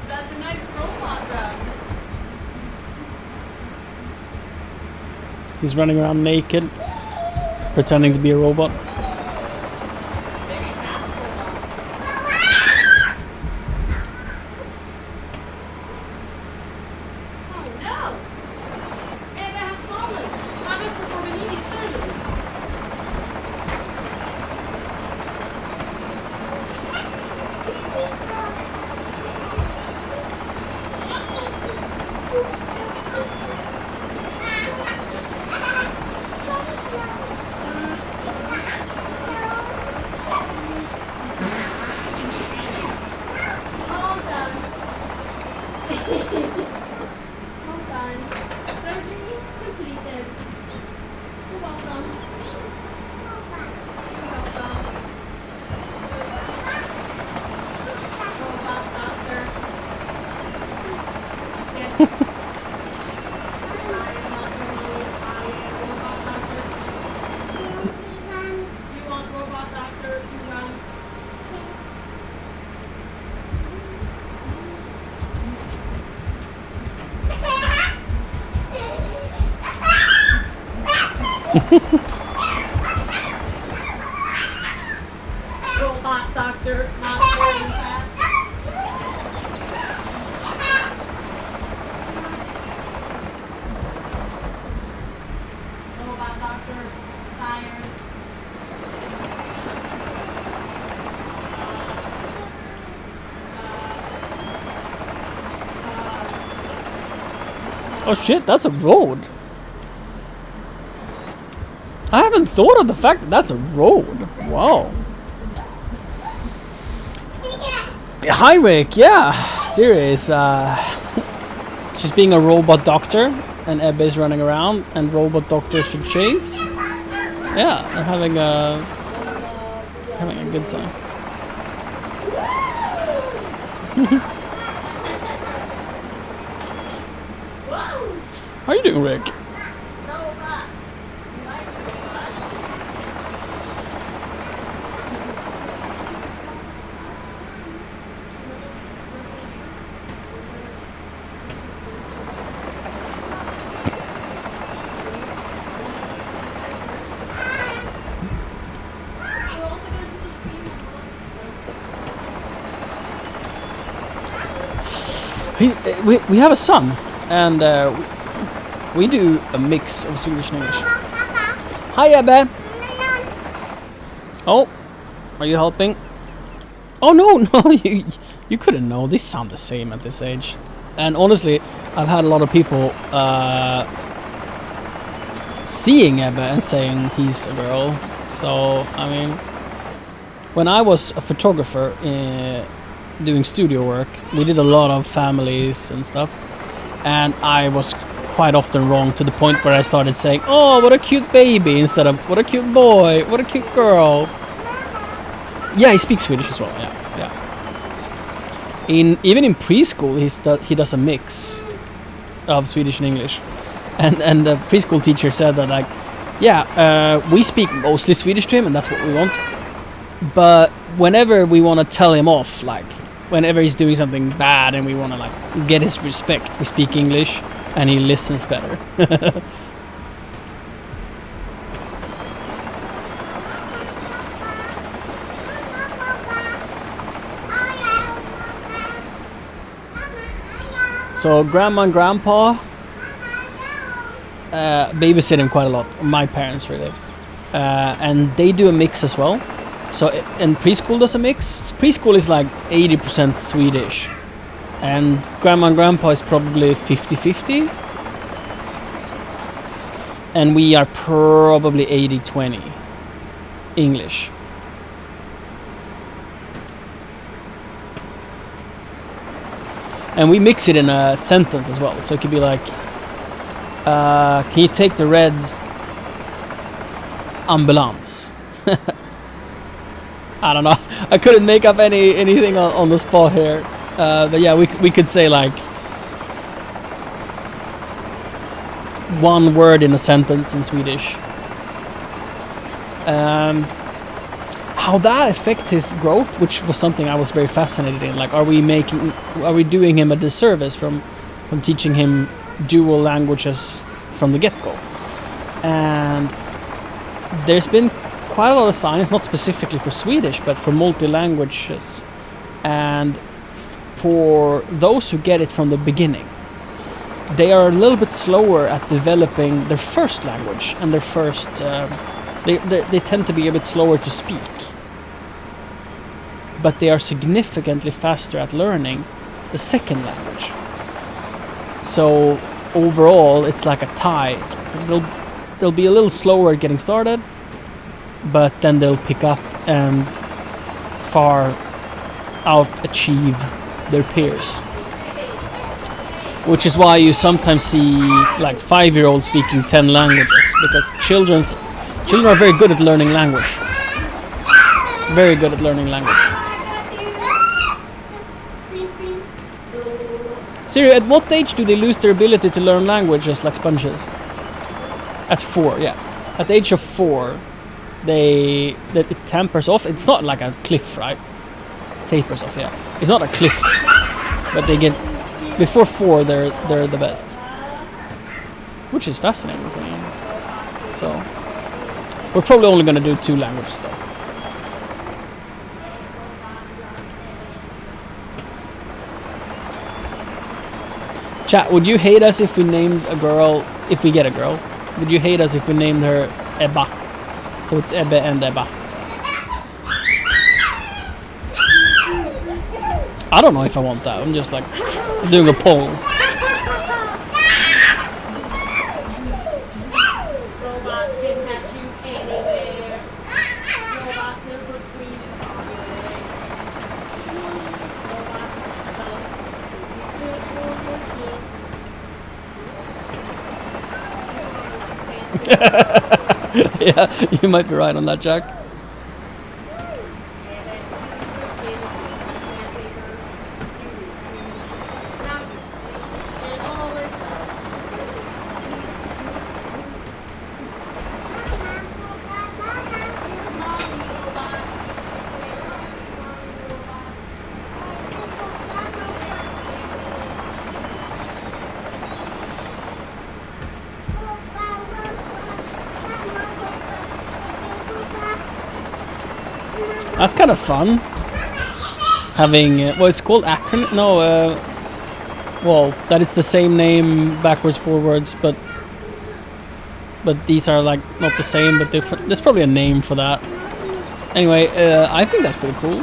That's a nice robot run. He's running around naked, pretending to be a robot. Well done. Surgery completed. You're welcome. You're welcome. Robot doctor. Yes. I am not remote. I am robot doctor. You want robot doctor to run? Robot doctor, not very fast. Robot doctor, tired. Oh shit, that's a road. I haven't thought of the fact that that's a road. Wow. Hi Rick, yeah. Serious. She's being a robot doctor and Ebbe is running around and robot doctor should chase. Yeah, they're having a good time. How are you doing, Rick? Robot. You like robot? We have a son, and we do a mix of Swedish and English. Hi, Ebbe. Oh, are you helping? Oh no, no, you couldn't know. They sound the same at this age. And honestly, I've had a lot of people seeing Ebbe and saying he's a girl. So I mean, when I was a photographer doing studio work, we did a lot of families and stuff, and I was quite often wrong to the point where I started saying, "Oh, what a cute baby," instead of "What a cute boy, what a cute girl." Yeah, he speaks Swedish as well. Yeah. Even in preschool, he does a mix of Swedish and English, and the preschool teacher said that like, yeah, we speak mostly Swedish to him, and that's what we want. But whenever we want to tell him off, like whenever he's doing something bad and we want to like get his respect, we speak English, and he listens better. So grandma and grandpa babysit him quite a lot. My parents really, and they do a mix as well. So and preschool does a mix. Preschool is like 80% Swedish, and grandma and grandpa is probably 50-50, and we are probably 80-20 English. And we mix it in a sentence as well. So it could be like, can you take the red ambulance? I don't know. I couldn't make up anything on the spot here. But yeah, we could say like one word in a sentence in Swedish. How that affects his growth, which was something I was very fascinated in. Like, are we doing him a disservice from teaching him dual languages from the get-go? And there's been quite a lot of science, not specifically for Swedish, but for multi-languages, and for those who get it from the beginning, they are a little bit slower at developing their first language, and their first they tend to be a bit slower to speak, but they are significantly faster at learning the second language. So overall, it's like a tie. They'll be a little slower at getting started, but then they'll pick up and far out achieve their peers. which is why you sometimes see like 5-year-olds speaking 10 languages, because children are very good at learning language. Very good at learning language. Siri, at what age do they lose their ability to learn languages like sponges? At 4, yeah. At the age of 4, it tampers off. It's not like a cliff, right? Tapers off, yeah. It's not a cliff, but they get before 4. They're the best, which is fascinating to me. So we're probably only gonna do 2 languages though. Chat, would you hate us if we named a girl, if we get a girl? Would you hate us if we named her Ebba? So it's Ebbe and Ebba. I don't know if I want that. I'm just like doing a poll. Robot can catch you anywhere. Robot can put cream on your legs. Robot is so Yeah, you might be right on that, Jack. That's kind of fun. Having, well, it's called acronym. No, well, that it's the same name backwards, forwards, but these are like not the same, but different. There's probably a name for that. Anyway, I think that's pretty cool.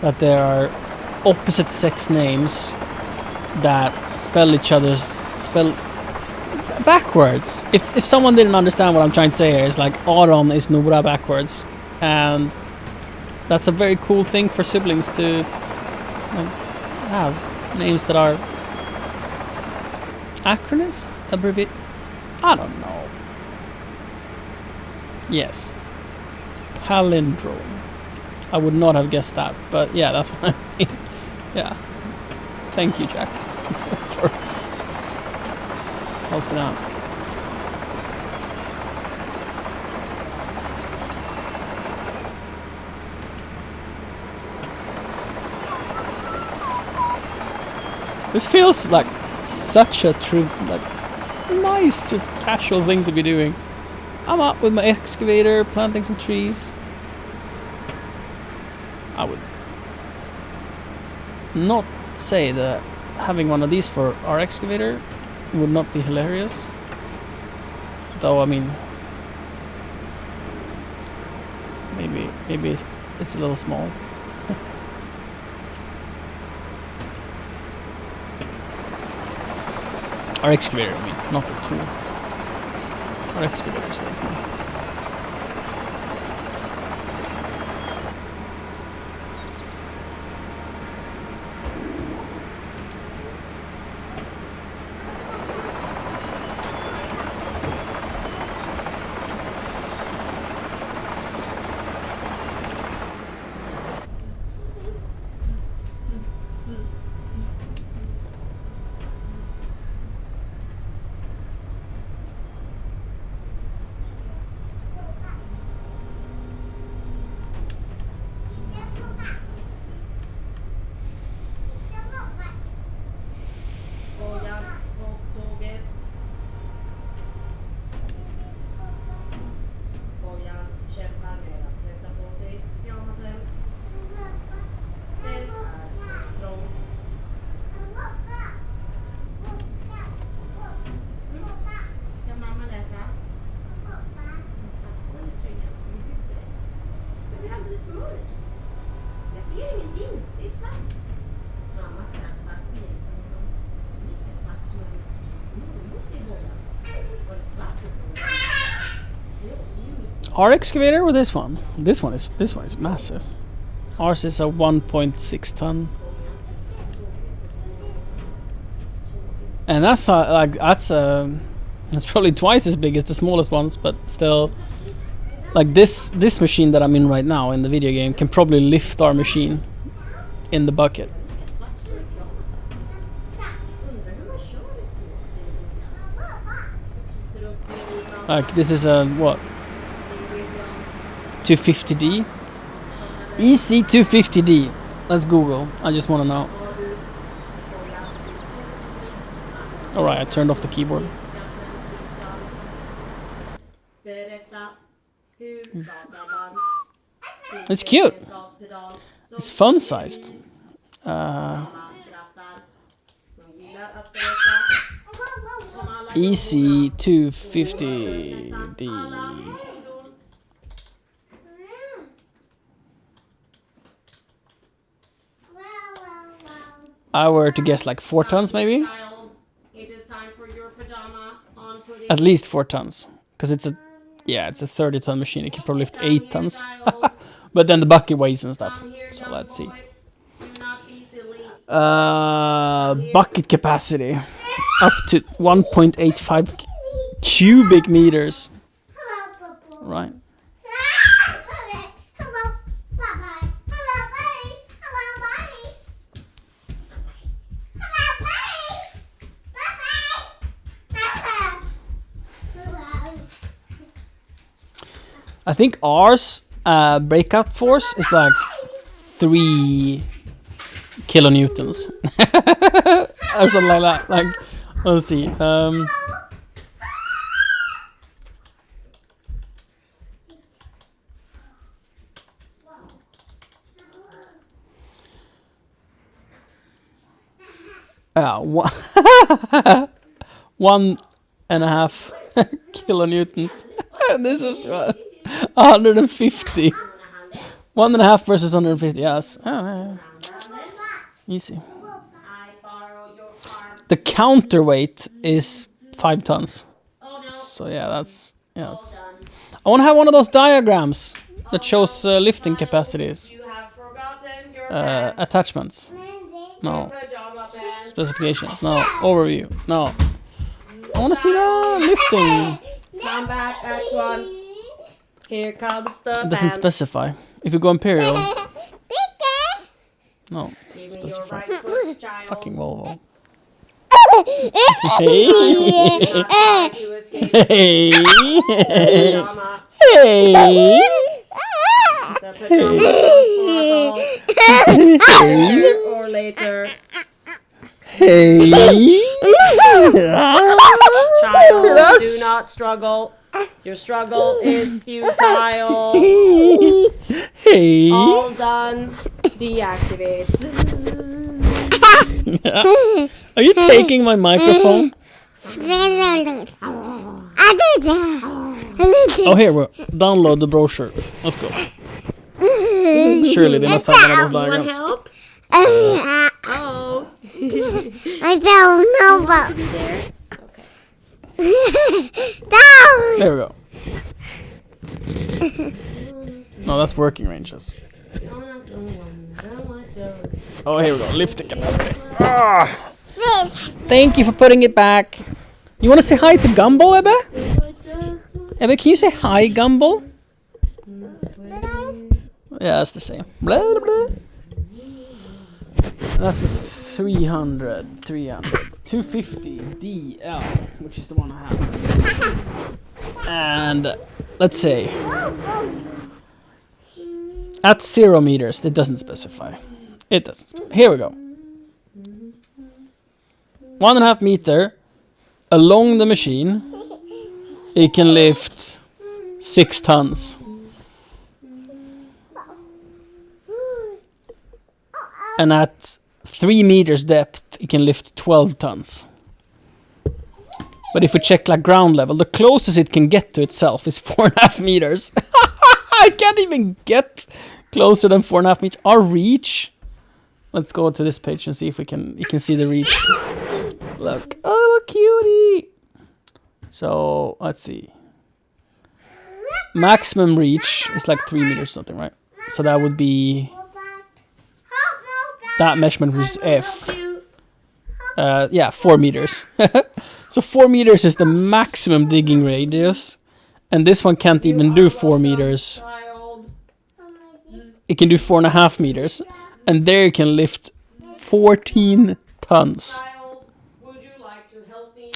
That there are opposite sex names that spell each other's backwards. If someone didn't understand what I'm trying to say here, it's like Aron is Nora backwards, and that's a very cool thing for siblings to like, have names that are acronyms, abbreviate. I don't know. Yes, palindrome. I would not have guessed that, but yeah, that's what I mean. Yeah. Thank you, Jack, for helping out. This feels like such a nice, just casual thing to be doing. I'm out with my excavator, planting some trees. I would not say that having one of these for our excavator would not be hilarious. Though, I mean, maybe it's a little small. Our excavator, I mean, not the tool. Our excavator, so that's me. Our excavator or this one? This one is massive. Ours is a 1.6 ton. And that's that's probably twice as big as the smallest ones, but still, like this machine that I'm in right now in the video game can probably lift our machine in the bucket. Like this is a what? 250D? EC250D. Let's Google. I just want to know. Alright, I turned off the keyboard. It's cute. It's fun sized. EC250D. I were to guess like 4 tons maybe? At least 4 tons. Because it's a 30 ton machine. It can probably lift 8 tons. But then the bucket weighs and stuff. So let's see. Bucket capacity. Up to 1.85 cubic meters. Right. I think ours breakout force is like 3 kilonewtons. Or something like that. Like, let's see. One and a half kilonewtons. This is 150. 1.5 versus 150. Yes. Easy. The counterweight is 5 tons. So yeah, that's. I want to have one of those diagrams that shows lifting capacities. Attachments. No. Specifications. No. Overview. No. I want to see the lifting. Come back at once. Here comes the It doesn't specify. If you go Imperial. No. It specify. Fucking Volvo. Hey. Hey. Hey. The pajama or later. Hey. Child, do not struggle. Your struggle is futile. Hey. All done. Deactivate. Are you taking my microphone? Oh, here, we'll download the brochure. Let's go. Surely they must have one of those diagrams. Help? Oh. I don't know about. Be there. Okay. There we go. No, that's working ranges. Oh, here we go. Lifting capacity. Thank you for putting it back. You want to say hi to Gumball, Ebbe? Ebbe, can you say hi, Gumball? Yeah, it's the same. Blah, blah, blah. That's the 250 DL, which is the one I have. And let's say at 0 meters, it doesn't specify. It doesn't. Here we go. 1.5 meter along the machine, it can lift 6 tons. And at 3 meters depth, it can lift 12 tons. But if we check like ground level, the closest it can get to itself is 4.5 meters. I can't even get closer than 4.5 meters. Our reach. Let's go to this page and see if you can see the reach. Look. Oh, cutie. So let's see. Maximum reach is like 3 meters or something, right? So that would be that measurement, which is F. Yeah, 4 meters. So 4 meters is the maximum digging radius. And this one can't even do 4 meters. It can do 4.5 meters. And there you can lift 14 tons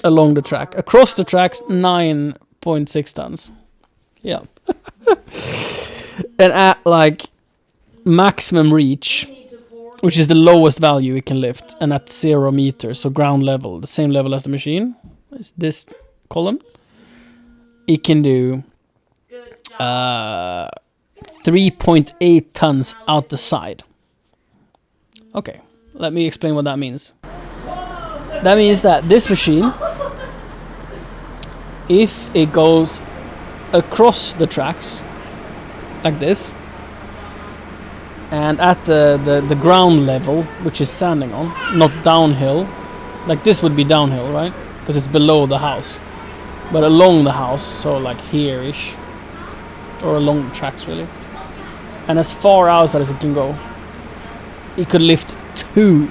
along the track. Across the tracks, 9.6 tons. Yeah. And at like maximum reach, which is the lowest value it can lift, and at 0 meters, so ground level, the same level as the machine, is this column, it can do 3.8 tons out the side. Okay, let me explain what that means. That means that this machine, if it goes across the tracks like this, and at the ground level, which is standing on, not downhill, like this would be downhill, right? Because it's below the house, but along the house, so like here-ish, or along the tracks really, and as far out as it can go, it could lift 2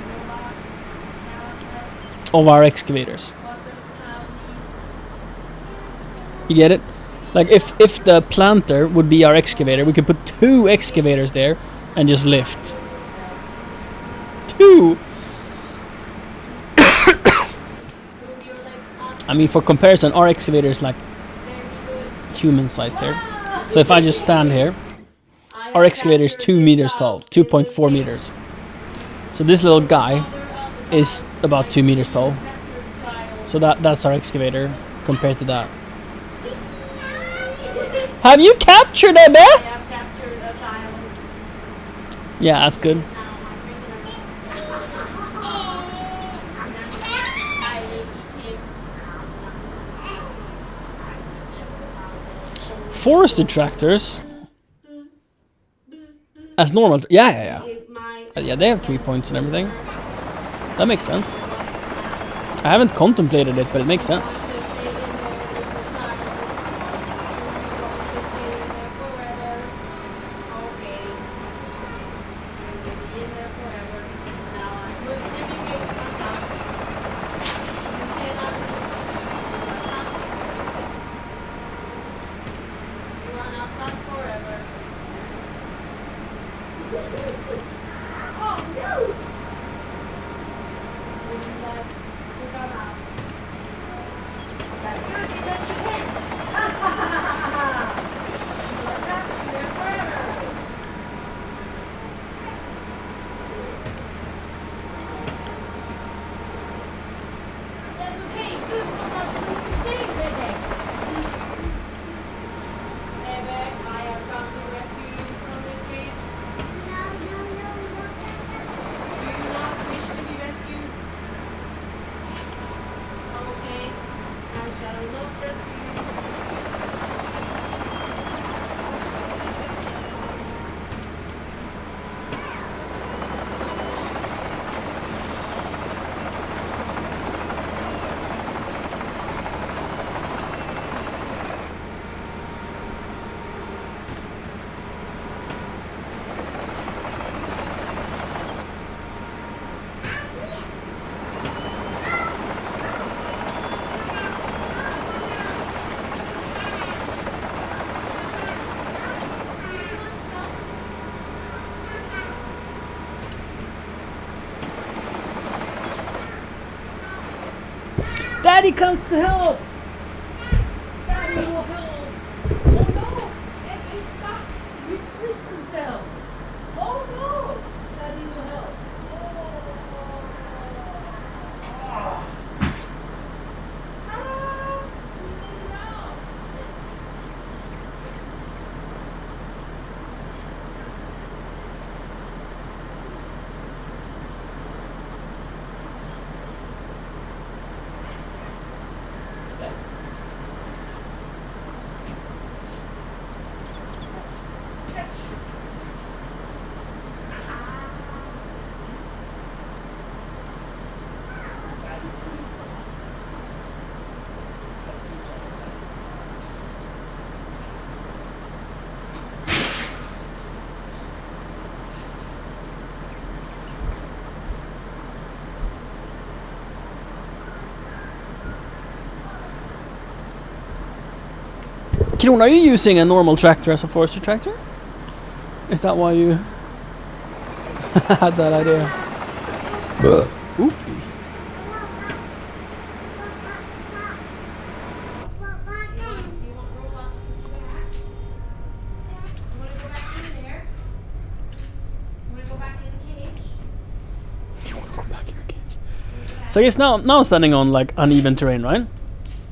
of our excavators. You get it? Like if the planter would be our excavator, we could put 2 excavators there and just lift 2. I mean, for comparison, our excavator is like human-sized here. So if I just stand here, our excavator is 2 meters tall, 2.4 meters. So this little guy is about 2 meters tall. So that's our excavator compared to that. Have you captured it, man? Yeah, that's good. Forested tractors, as normal. Yeah. Yeah, they have 3 points and everything. That makes sense. I haven't contemplated it, but it makes sense. Daddy comes to help! Daddy will help! Oh no! Daddy is stuck! He's twisted himself! Oh no! Daddy will help! Kron, are you using a normal tractor as a forestry tractor? Is that why you had that idea? Oopie. So I guess now I'm standing on like uneven terrain, right?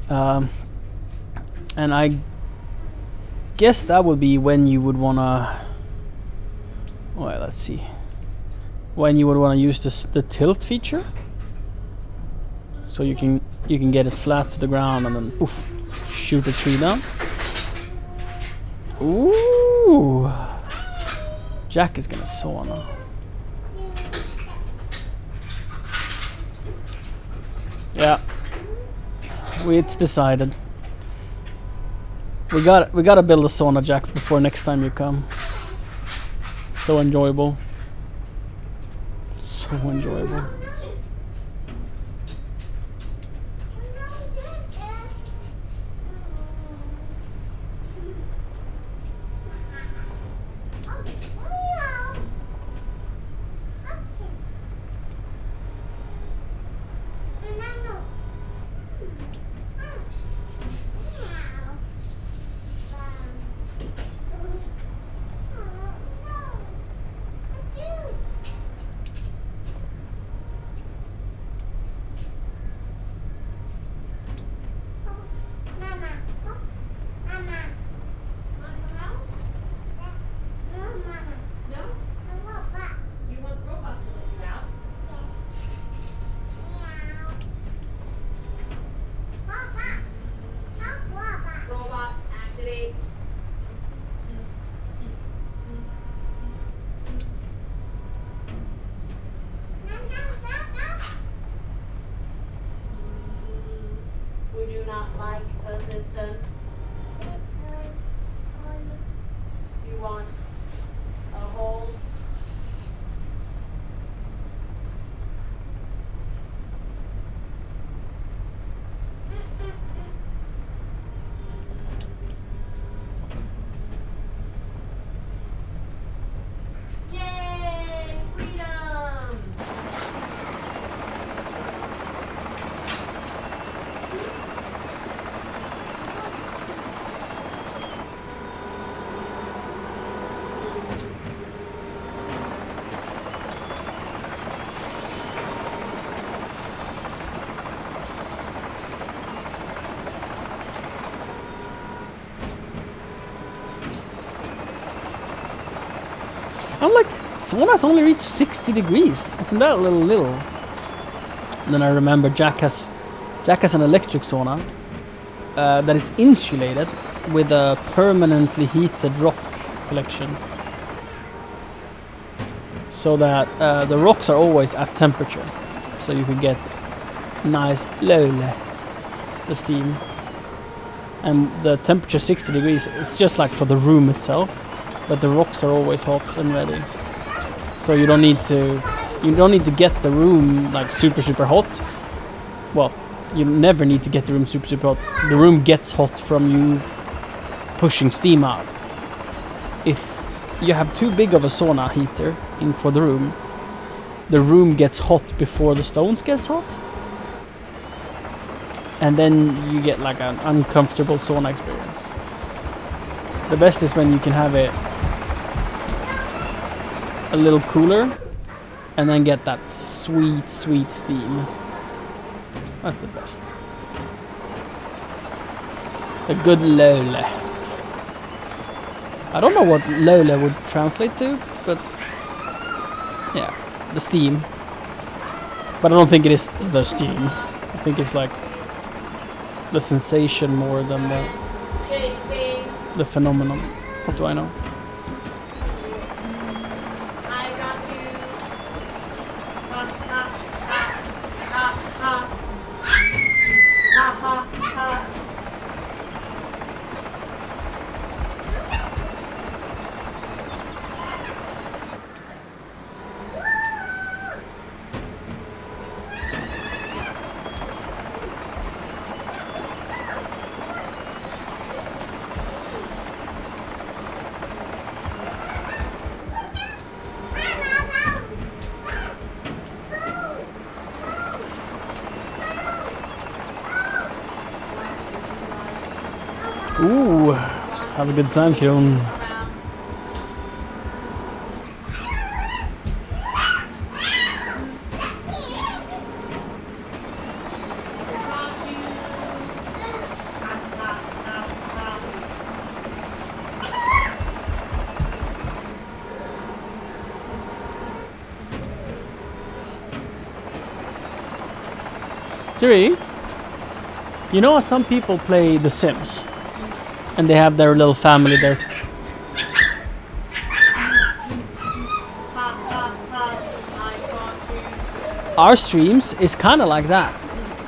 And I guess that would be when you would wanna. Well, let's see. When you would wanna use the tilt feature, so you can get it flat to the ground and then poof, shoot a tree down. Ooh, Jack is gonna saw now. Yeah, it's decided. We gotta build a sauna, Jack, before next time you come. So enjoyable. So enjoyable. Would you not like assistance? You want a hold? Yay! Freedom! I'm like, sauna's only reached 60 degrees. Isn't that a little? And then I remember Jack has an electric sauna that is insulated with a permanently heated rock collection, so that the rocks are always at temperature, so you could get nice lole, the steam. And the temperature 60 degrees, it's just like for the room itself, but the rocks are always hot and ready. So you don't need to get the room like super hot. Well, you never need to get the room super hot. The room gets hot from you pushing steam out. If you have too big of a sauna heater in for the room gets hot before the stones gets hot. And then you get like an uncomfortable sauna experience. The best is when you can have it a little cooler and then get that sweet steam. That's the best. A good lole. I don't know what lole would translate to, but yeah, the steam. But I don't think it is the steam. I think it's like the sensation more than the phenomenon. What do I know? I got you. Ha ha ha ha ha ha ha ha. Ooh, have a good time, Kron. Siri, you know how some people play The Sims and they have their little family there. Our streams is kind of like that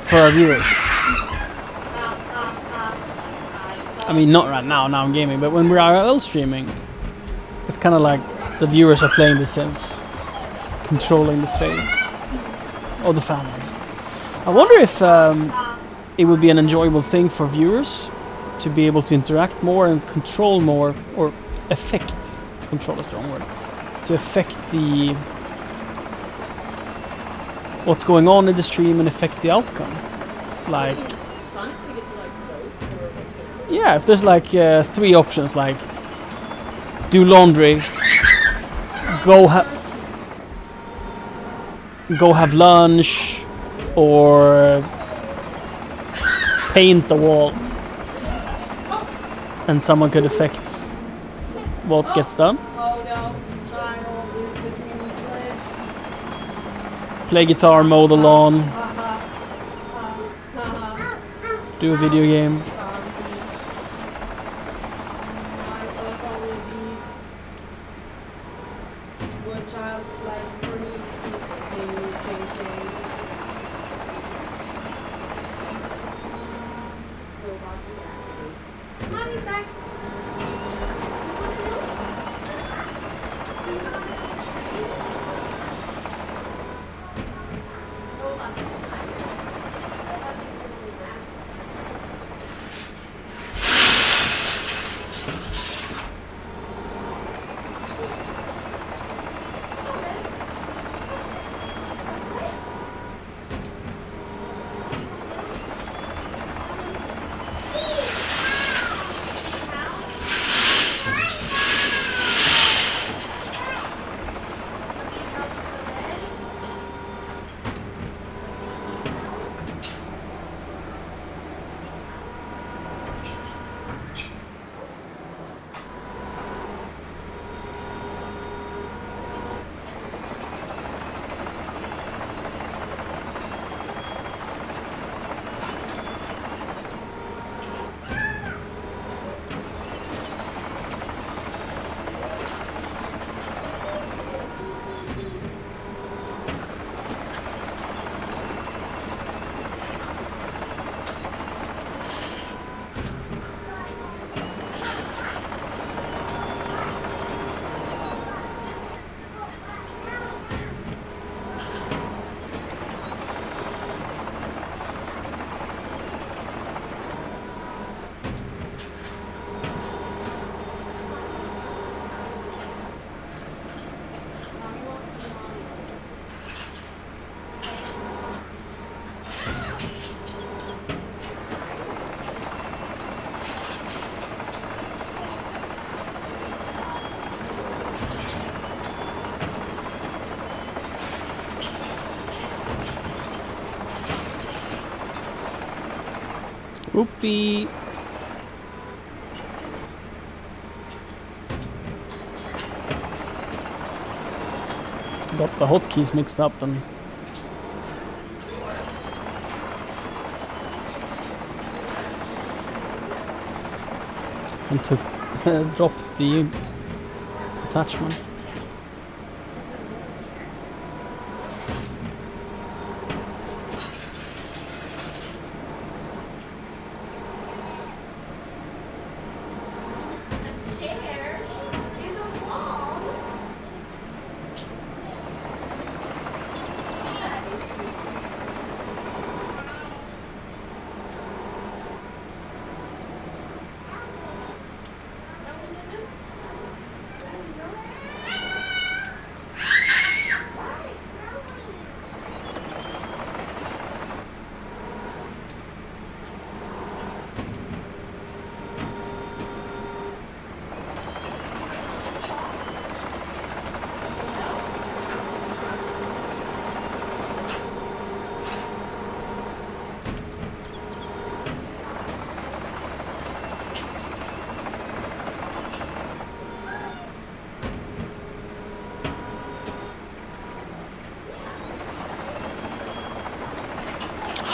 for our viewers. I mean, not right now, now I'm gaming, but when we're IRL streaming, it's kind of like the viewers are playing The Sims, controlling the fate of the family. I wonder if it would be an enjoyable thing for viewers to be able to interact more and control more, or affect, control is a strong word, to affect the what's going on in the stream and affect the outcome. Like, It's fun if we get to like vote for what's gonna happen. yeah, if there's like 3 options, like do laundry, go have lunch, or paint the wall, and someone could affect what gets done. Oh no, child is between the legs. Play guitar, mow the lawn, do a video game. Would child like free continue chasing? Mommy's back. Whoopee. Got the hotkeys mixed up and took dropped the attachment.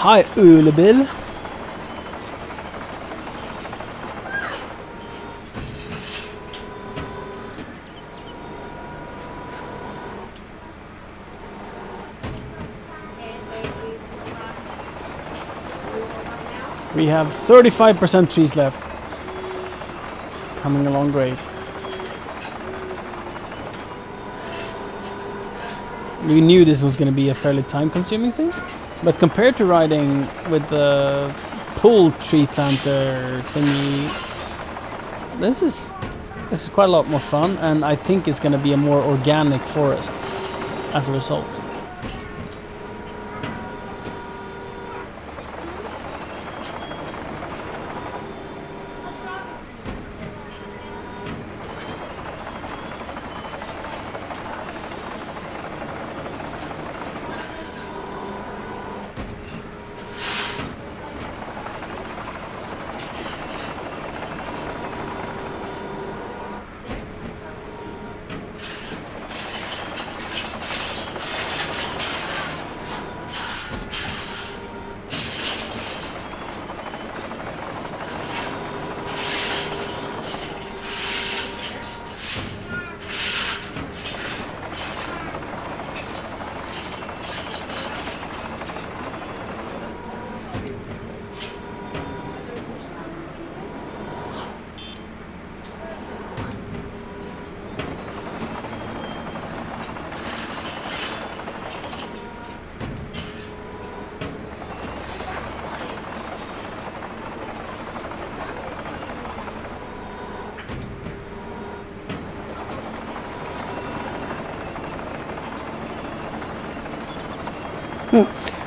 Hi, Ulebil. We have 35% trees left. Coming along great. We knew this was going to be a fairly time-consuming thing, but compared to riding with the pull tree planter thingy, this is quite a lot more fun, and I think it's going to be a more organic forest as a result.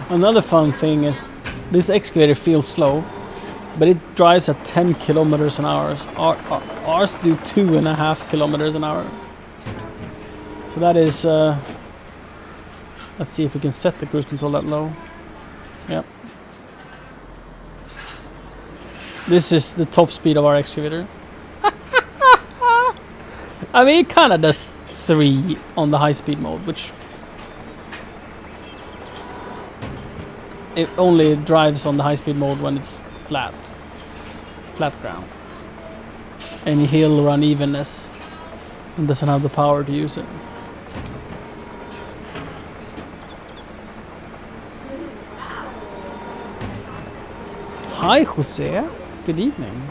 Another fun thing is this excavator feels slow, but it drives at 10 kilometers an hour. Ours do 2.5 kilometers an hour. So that is, let's see if we can set the cruise control that low. Yep. This is the top speed of our excavator. I mean, it kind of does 3 on the high speed mode, which it only drives on the high speed mode when it's flat ground. Any hill or unevenness, and doesn't have the power to use it. Hi Jose, good evening.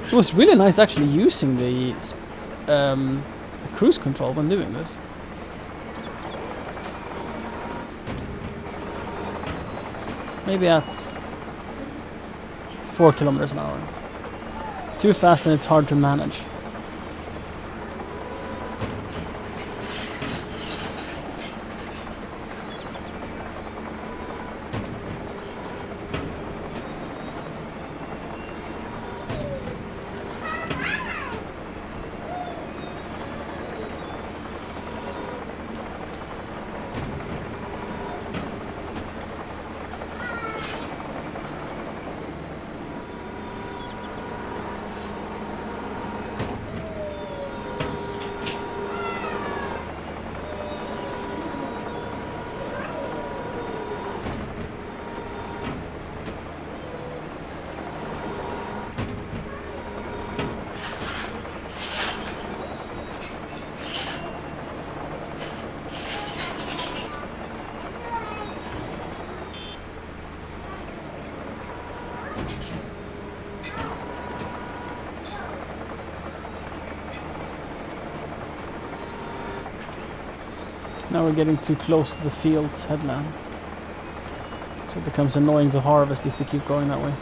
It was really nice actually using the cruise control when doing this. Maybe at 4 kilometers an hour. Too fast and it's hard to manage. Now we're getting too close to the field's headland. So it becomes annoying to harvest if we keep going that way.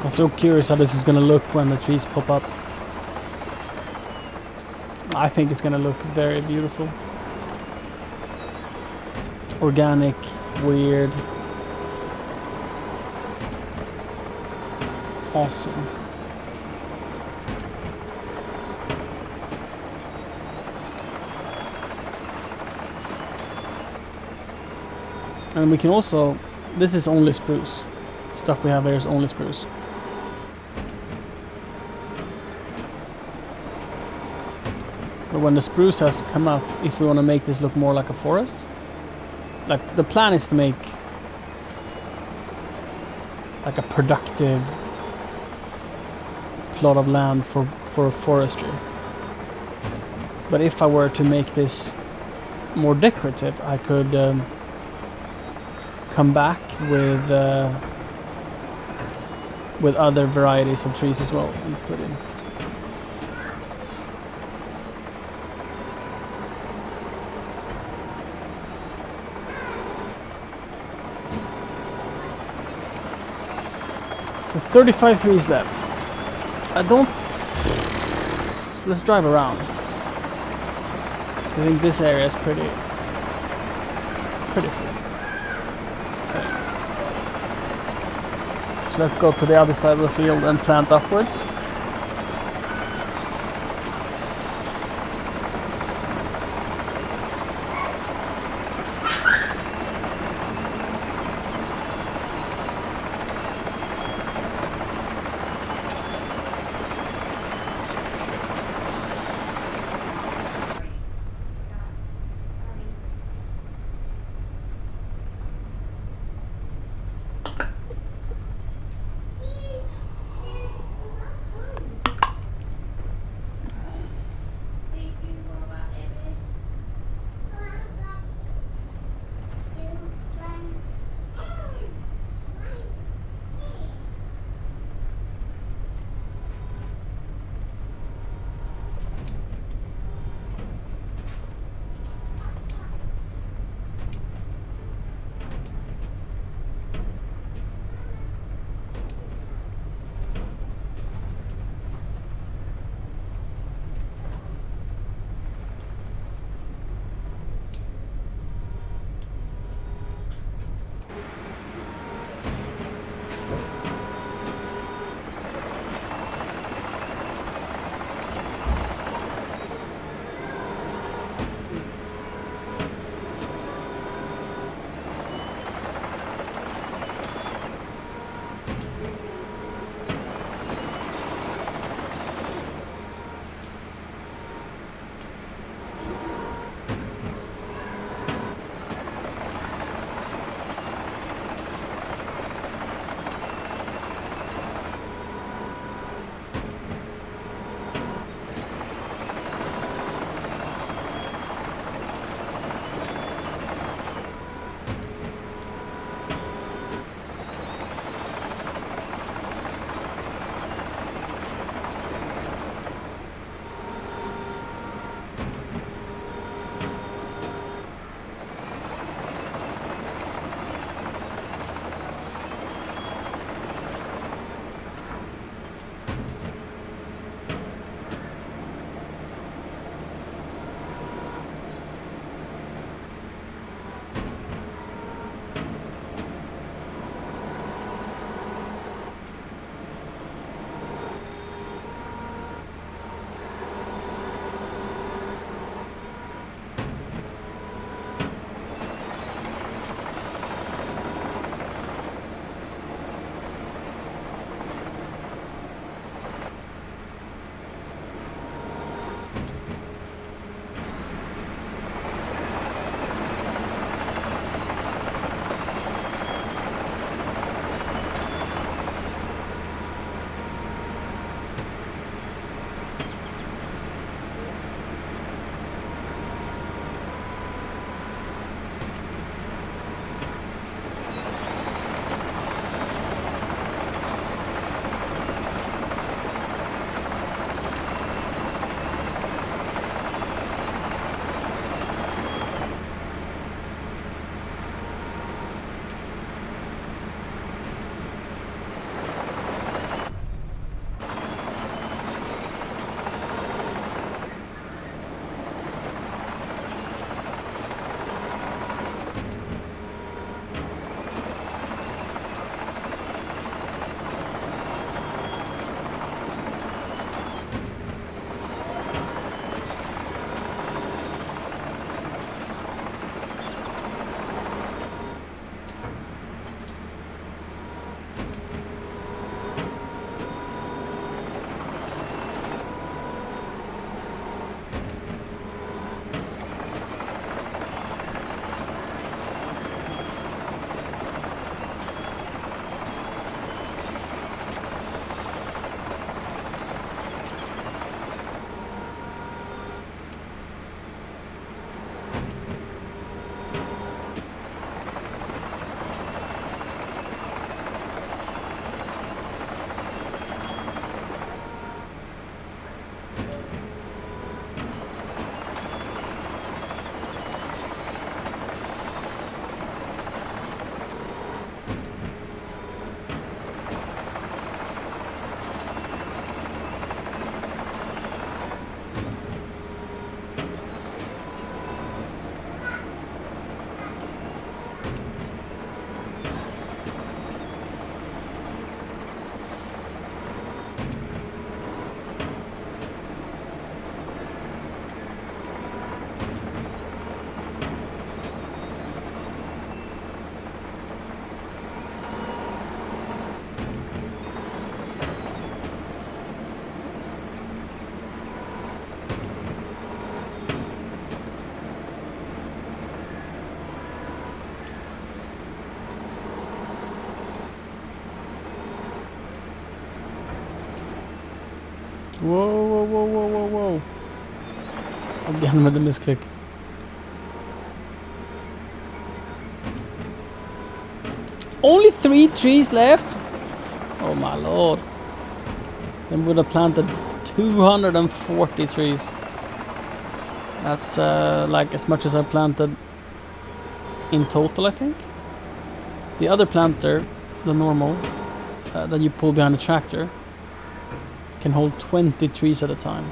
I'm so curious how this is gonna look when the trees pop up. I think it's gonna look very beautiful. Organic, weird. Awesome. And we can also, this is only spruce. Stuff we have here is only spruce. But when the spruce has come up, if we want to make this look more like a forest, like the plan is to make like a productive plot of land for forestry. But if I were to make this more decorative, I could come back with other varieties of trees as well and put in. So 35 trees left. Let's drive around. I think this area is pretty full. Okay. So let's go to the other side of the field and plant upwards. Whoa, whoa, whoa, whoa, whoa, whoa. Again with the misclick. Only 3 trees left? Oh my lord. Then we would have planted 240 trees. That's like as much as I planted in total, I think. The other planter, the normal, that you pull behind the tractor, can hold 20 trees at a time.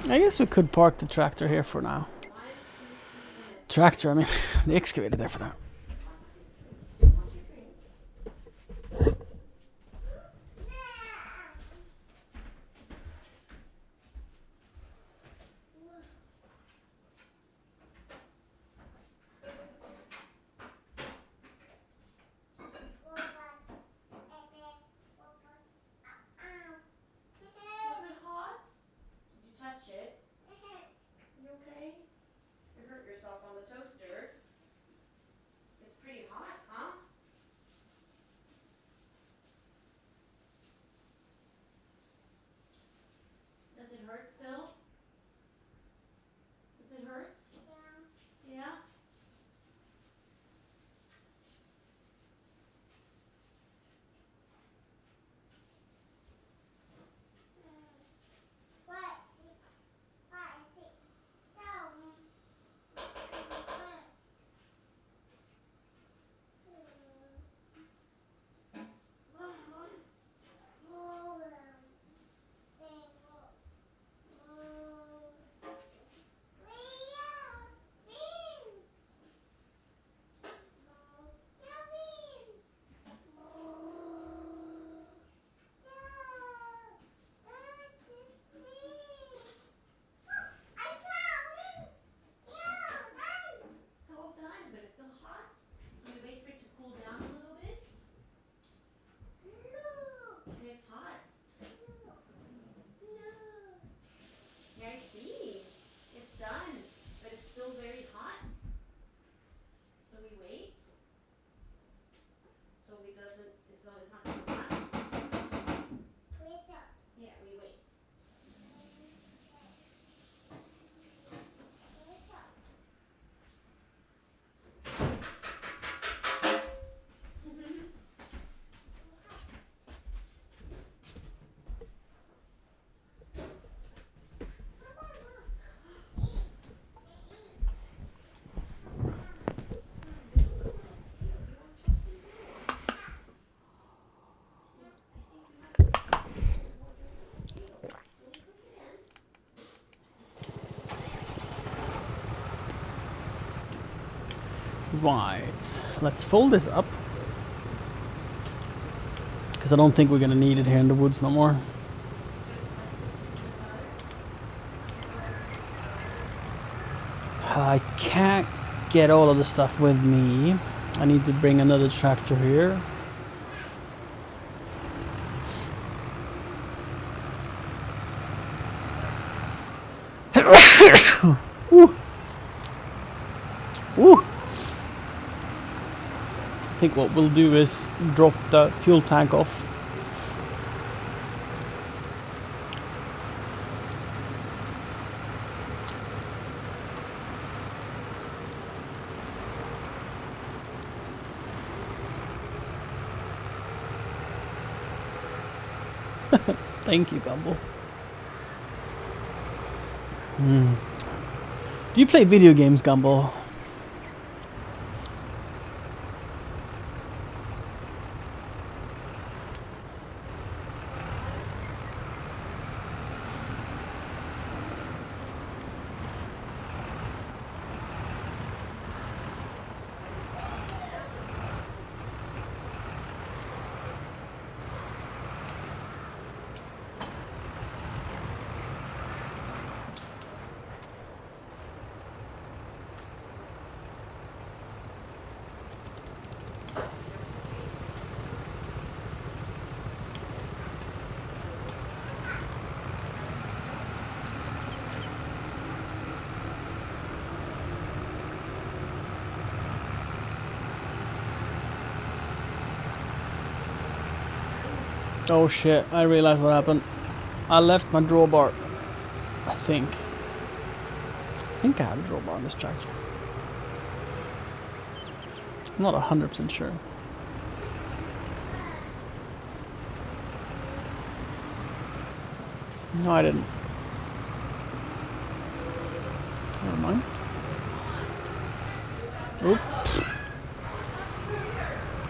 I guess we could park the tractor here for now. Tractor, I mean, the excavator there for now. Was it hot? Did you touch it? You okay? You hurt yourself on the toaster. It's pretty hot, huh? Does it hurt still? Does it hurt? Yeah. Yeah? All done, but it's still hot. So we wait for it to cool down a little bit. And it's hot. Yeah, I see. It's done, but it's still very hot. So we wait. So it doesn't, so it's not too hot. Yeah, we wait. Right, let's fold this up. Because I don't think we're gonna need it here in the woods no more. I can't get all of the stuff with me. I need to bring another tractor here. Ooh. Ooh. I think what we'll do is drop the fuel tank off. Thank you, Gumball. Do you play video games, Gumball? Oh shit, I realized what happened. I left my drawbar. I think I had a drawbar on this tractor. I'm not 100% sure. No, I didn't. Never mind. Oop.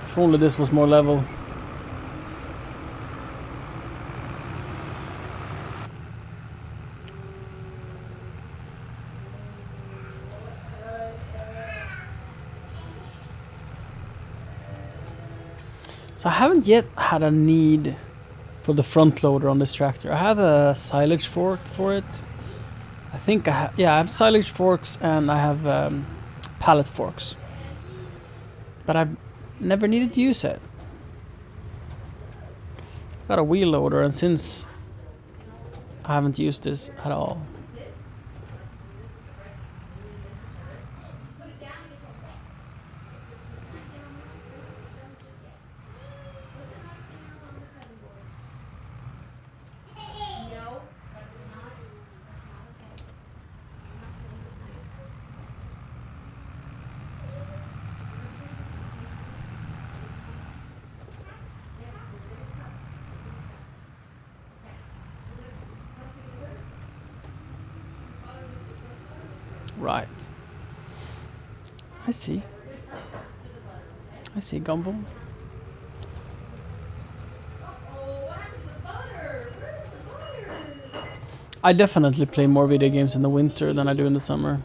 If only this was more level. So I haven't yet had a need for the front loader on this tractor. I have a silage fork for it. I think I have silage forks and I have pallet forks. But I've never needed to use it. I've got a wheel loader, and since I haven't used this at all. Right. I see, Gumball. I definitely play more video games in the winter than I do in the summer.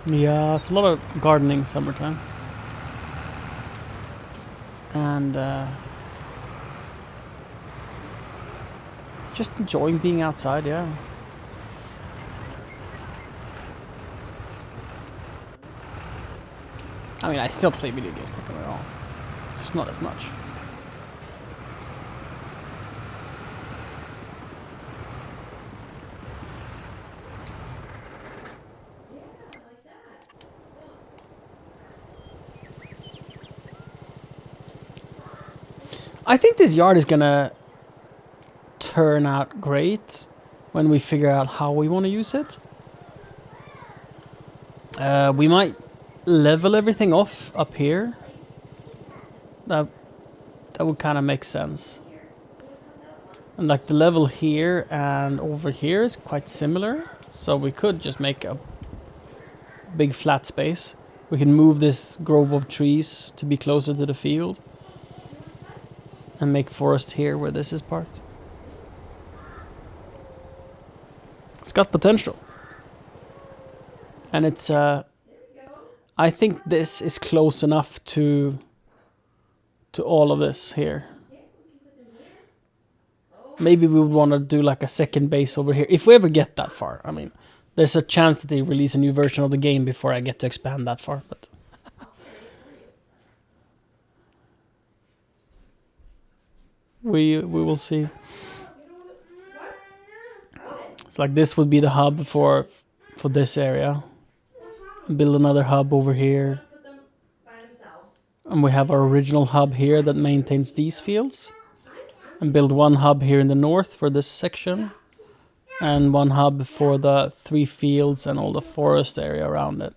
Yeah, it's a lot of gardening summertime. And just enjoying being outside, yeah. I mean, I still play video games, don't get me wrong. Just not as much. I think this yard is gonna turn out great when we figure out how we want to use it. We might level everything off up here That would kind of make sense. And like the level here and over here is quite similar, so we could just make a big flat space. We can move this grove of trees to be closer to the field and make forest here where this is parked. It's got potential. And it's I think this is close enough to all of this here. Maybe we would want to do like a second base over here if we ever get that far. I mean, there's a chance that they release a new version of the game before I get to expand that far, but we will see. It's like this would be the hub for this area. Build another hub over here. And we have our original hub here that maintains these fields. And build one hub here in the north for this section. And one hub for the 3 fields and all the forest area around it.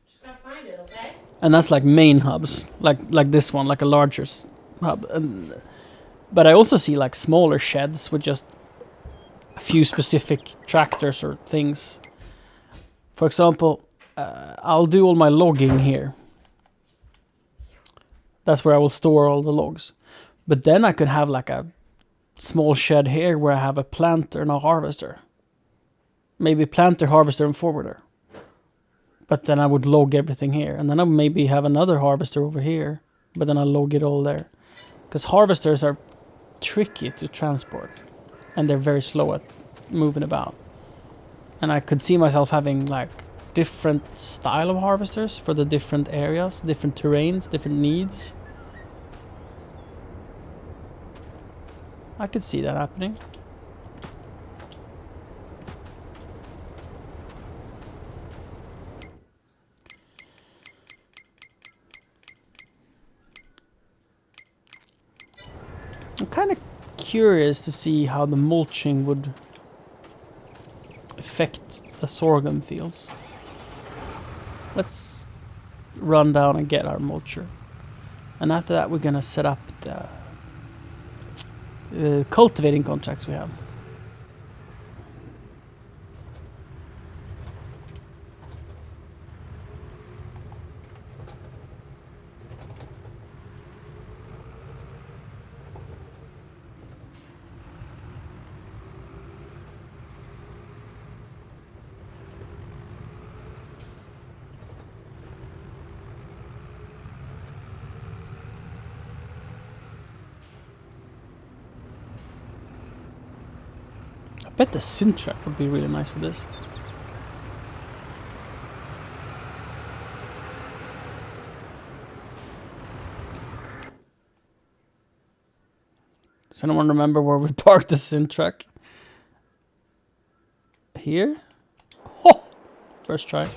Just gotta find it, okay? And that's like main hubs, like this one, like a larger hub. But I also see like smaller sheds with just a few specific tractors or things. For example, I'll do all my logging here. That's where I will store all the logs. But then I could have like a small shed here where I have a planter and a harvester. Maybe planter, harvester, and forwarder. But then I would log everything here. And then I maybe have another harvester over here. But then I'll log it all there. Because harvesters are tricky to transport. And they're very slow at moving about. And I could see myself having like different style of harvesters for the different areas, different terrains, different needs. I could see that happening. I'm kind of curious to see how the mulching would affect the sorghum fields. Let's run down and get our mulcher. And after that we're gonna set up the cultivating contracts we have. I bet the Syntrack would be really nice for this. Does anyone remember where we parked the Syntrack? Here? Oh! First try.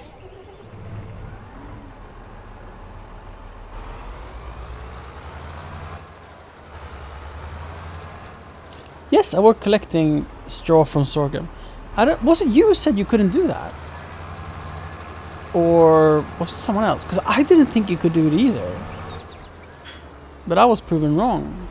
Yes, I were collecting straw from sorghum. Was it you who said you couldn't do that? Or was it someone else? Because I didn't think you could do it either. But I was proven wrong.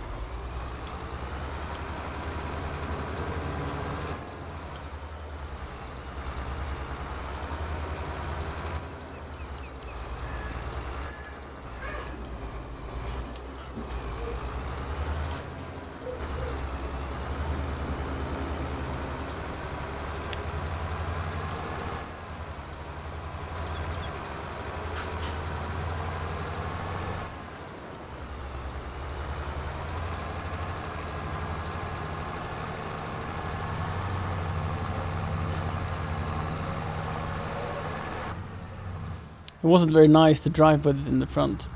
It wasn't very nice to drive with it in the front.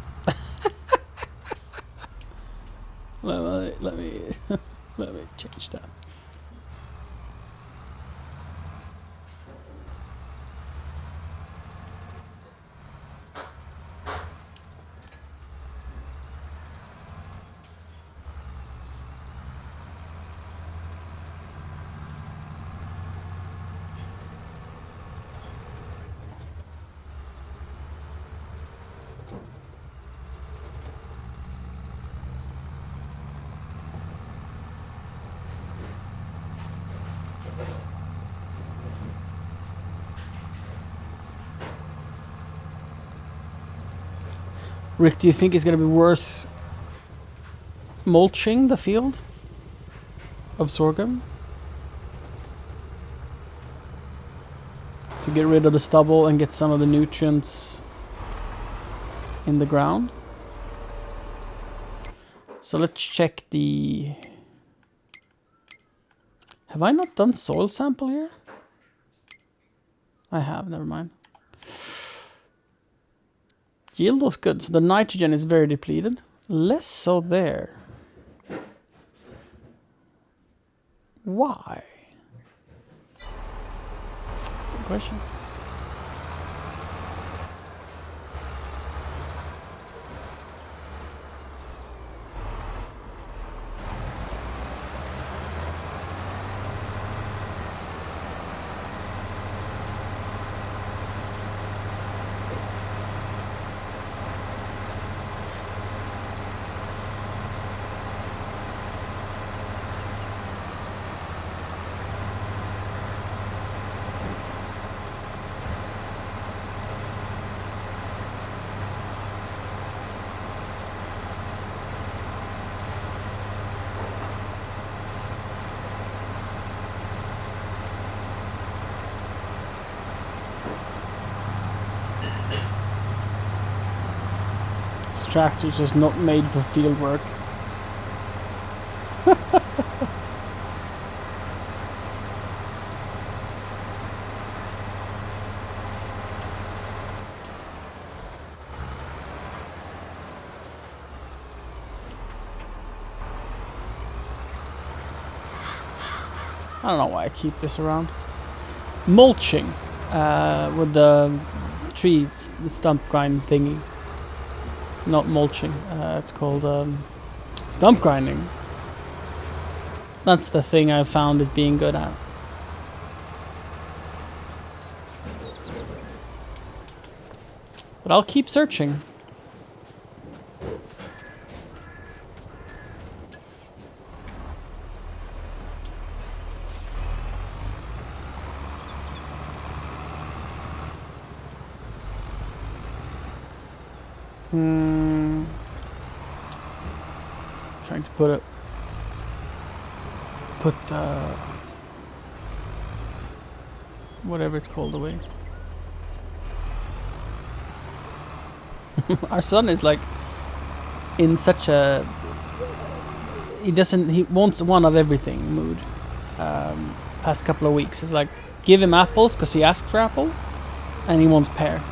let me change that. Rick, do you think it's gonna be worth mulching the field of sorghum to get rid of the stubble and get some of the nutrients in the ground? So let's check the... Have I not done soil sample here? I have, never mind. Yield was good, so the nitrogen is very depleted. Less so there. Why? Good question. This tractor is just not made for field work. I don't know why I keep this around. Mulching with the tree stump grind thingy. Not mulching, it's called stump grinding. That's the thing I've found it being good at. But I'll keep searching. Trying to put whatever it's called away. Our son is like in such a he wants one of everything mood. Past couple of weeks, it's like give him apples because he asked for apple, and he wants pear.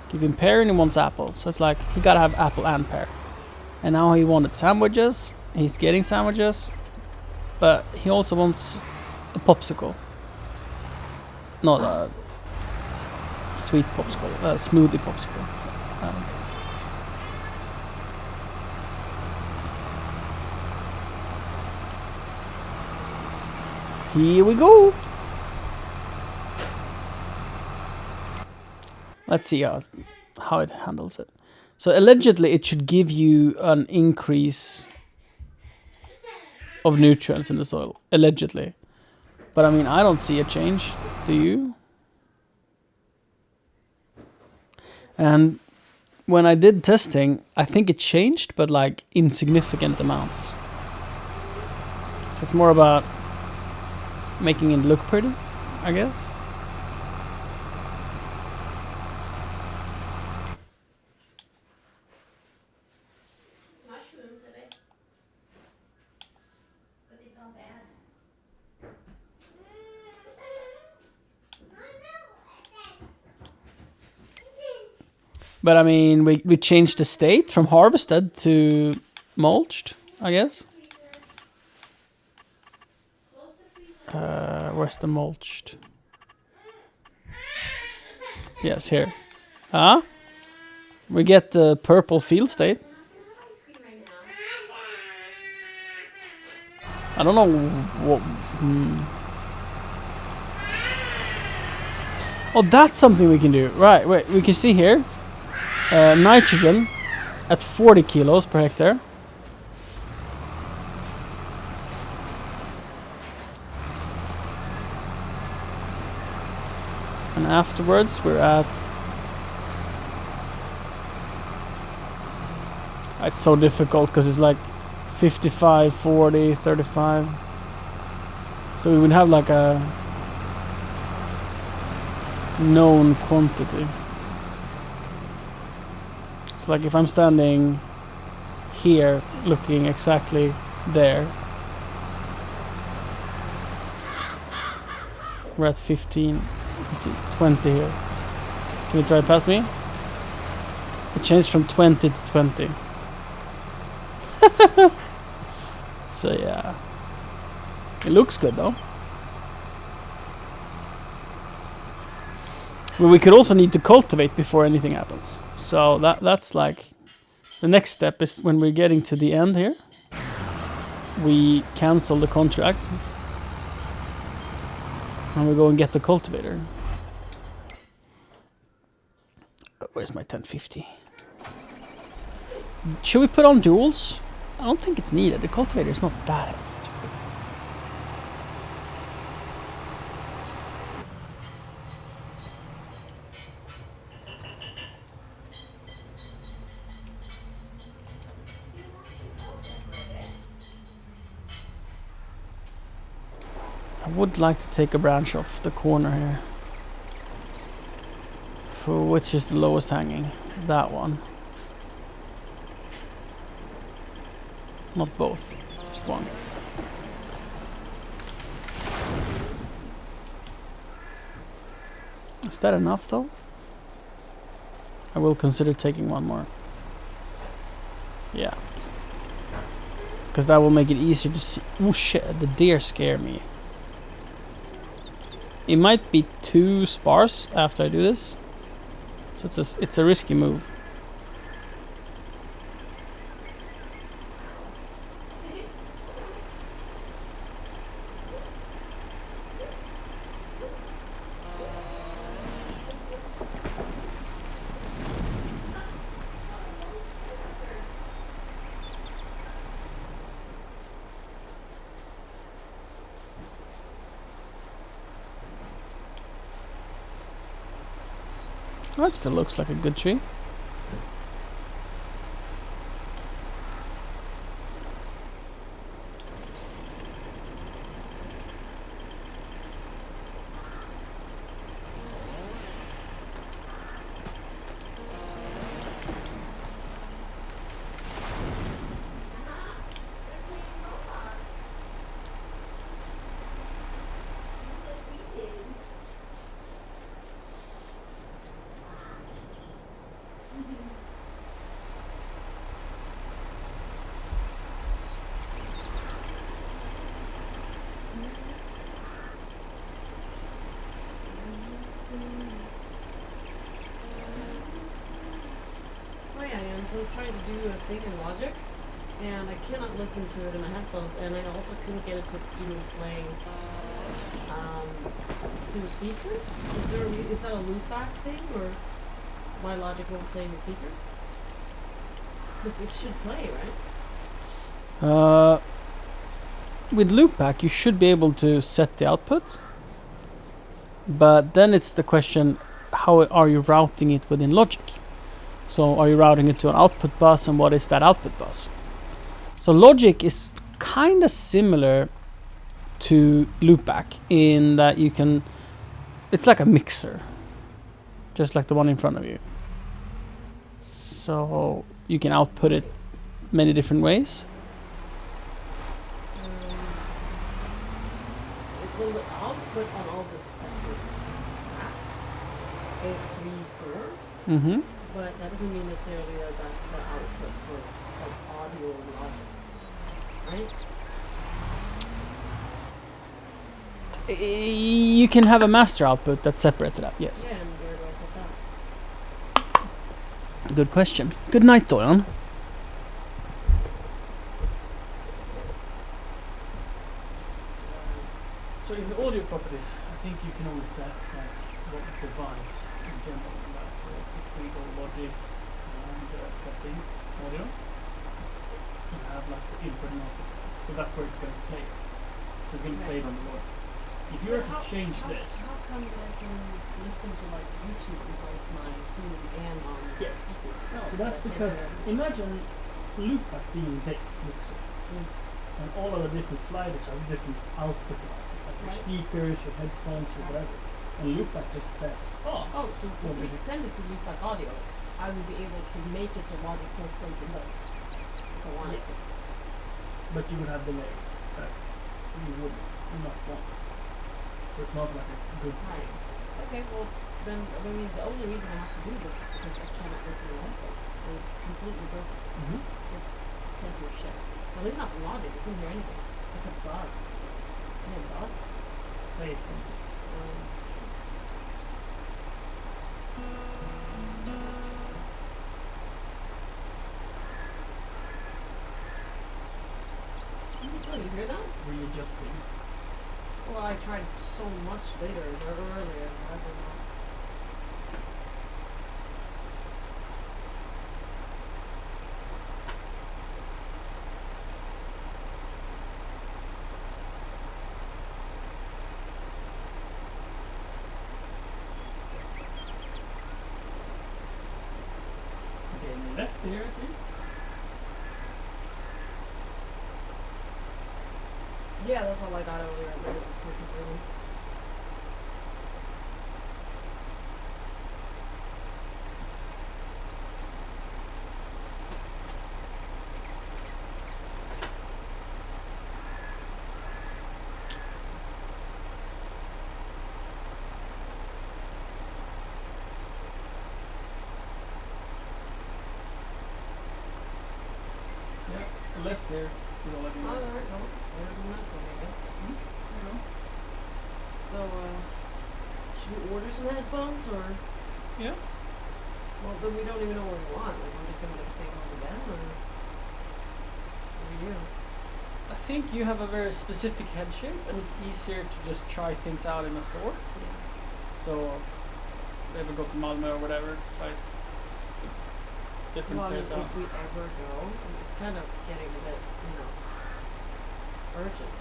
Give him pear and he wants apple. So it's like he gotta have apple and pear. And now he wanted sandwiches. He's getting sandwiches, but he also wants a popsicle. Not a sweet popsicle, a smoothie popsicle. Here we go. Let's see how it handles it. So allegedly it should give you an increase of nutrients in the soil. Allegedly. But I mean, I don't see a change. Do you? And when I did testing, I think it changed, but like insignificant amounts. So it's more about making it look pretty, I guess. Mushrooms, are they? But they got bad. But I mean, we changed the state from harvested to mulched, I guess. Where's the mulched? Yes, here. Huh? We get the purple field state. I don't know what... Oh, that's something we can do. Right, wait, we can see here. Nitrogen at 40 kilos per hectare. And afterwards we're at It's so difficult because it's like 55, 40, 35. So we would have like a known quantity. So like if I'm standing here looking exactly there, we're at 15. Let's see, 20 here. Can you drive past me? It changed from 20 to 20. So yeah, it looks good though. But we could also need to cultivate before anything happens. So that's like the next step is when we're getting to the end here. We cancel the contract and we go and get the cultivator. Where's my 1050? Should we put on duals? I don't think it's needed. The cultivator is not that heavy to put. I would like to take a branch off the corner here. For which is the lowest hanging? That one. Not both, just one. Is that enough though? I will consider taking one more. Yeah. Because that will make it easier to see. Oh shit, the deer scare me. It might be too sparse after I do this. So it's a risky move. That still looks like a good tree. So I was trying to do a thing in Logic, and I cannot listen to it in my headphones, and I also couldn't get it to even play through speakers. Is that a loopback thing, or why Logic won't play in the speakers? Because it should play, right? With loopback, you should be able to set the output, but then it's the question: how are you routing it within Logic? So are you routing it to an output bus, and what is that output bus? So Logic is kind of similar to loopback in that you can, it's like a mixer, just like the one in front of you. So you can output it many different ways. Well, the output on all the separate tracks is 3/4. Mm-hmm. But that doesn't mean necessarily that that's the output for like audio and Logic, right? You can have a master output that's separate to that, yes. Yeah, and where do I set that? Good question. Good night, Doyan. So in the audio properties, I think you can only set like what device in general. So if we go Logic and settings, audio, you have like the input and output device. So that's where it's going to play it. So it's going to play it on the Logic. If you were to change this, How come that I can listen to like YouTube on both my Zoom and on yes. speakers itself? So that's because imagine loopback being this mixer. And all of the different sliders have different output devices, like your Right. speakers, your headphones, or whatever. And loopback just says, oh, Oh, so if we send it to Loopback Audio, I will be able to make it so Logic Pro plays in both. If I wanted yes. But you would have delay that you would not want. So it's not like a good to. thing. Right. Okay, well, then, I mean, the only reason I have to do this is because I cannot listen to headphones. They're completely broken. Mm-hmm. Can't hear shit. At least not from Logic, I couldn't hear anything. It's a bus. Can you hear a bus? Play something. Oh, you hear that? Readjusting. Well, I tried so much later or earlier. I don't know. Okay, left there at least. Yeah, that's all I got earlier. I read this completely. Yeah, left there is all I can do. Alright, well, better than nothing, I guess. So, should we order some headphones, or? Yeah. Well, then we don't even know what we want. Like, we're just gonna get the same ones again, or? What do you do? I think you have a very specific head shape, and it's easier to just try things out in a store. So, if you ever go to Malmö or whatever, try different Well, I mean, pairs out. if we ever go, it's kind of getting a bit, urgent.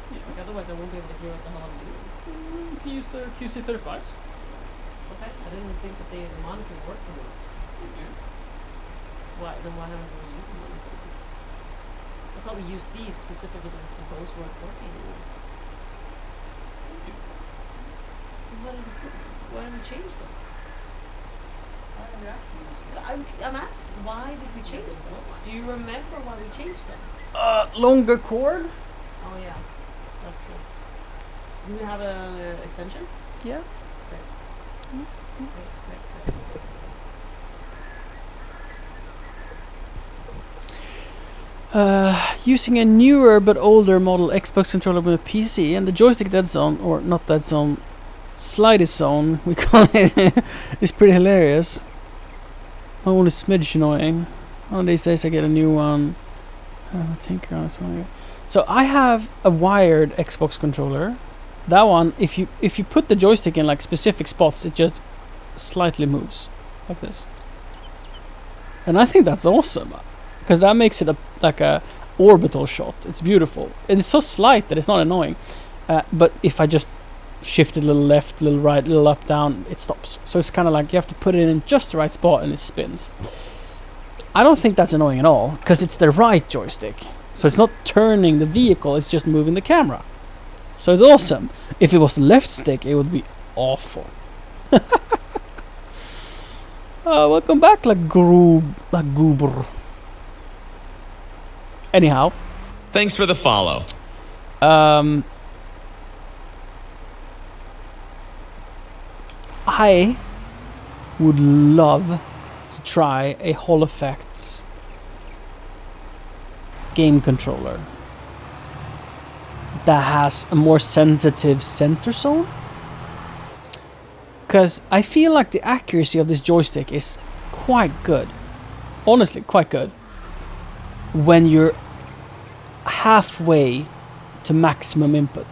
Yeah. Like, otherwise I won't be able to hear what the hell I'm doing. You can use the QC35s. Okay, I didn't think that the monitoring worked on those. Why? Then why haven't we been using them instead of these? I thought we used these specifically because the bows weren't working anymore. Then why did we change them? I'm asking, why did we change them? Do you remember why we changed them? Longer cord? Oh yeah, that's true. Do you have an extension? Yeah. Great. Great. Using a newer but older model Xbox controller with a PC and the joystick dead zone, or not dead zone, slidey zone, we call it, is pretty hilarious. Only smidge annoying. One of these days I get a new one. I think so I have a wired Xbox controller. That one, if you put the joystick in like specific spots, it just slightly moves like this. And I think that's awesome, because that makes it like a orbital shot. It's beautiful. And it's so slight that it's not annoying. But if I just shift it a little left, a little right, a little up, down, it stops. So it's kind of like you have to put it in just the right spot and it spins. I don't think that's annoying at all, because it's the right joystick. So it's not turning the vehicle, it's just moving the camera. So it's awesome. If it was the left stick, it would be awful. Welcome back, Goober. Anyhow. Thanks for the follow. I would love to try a Hall Effects game controller that has a more sensitive center zone, because I feel like the accuracy of this joystick is quite good, honestly quite good, when you're halfway to maximum input.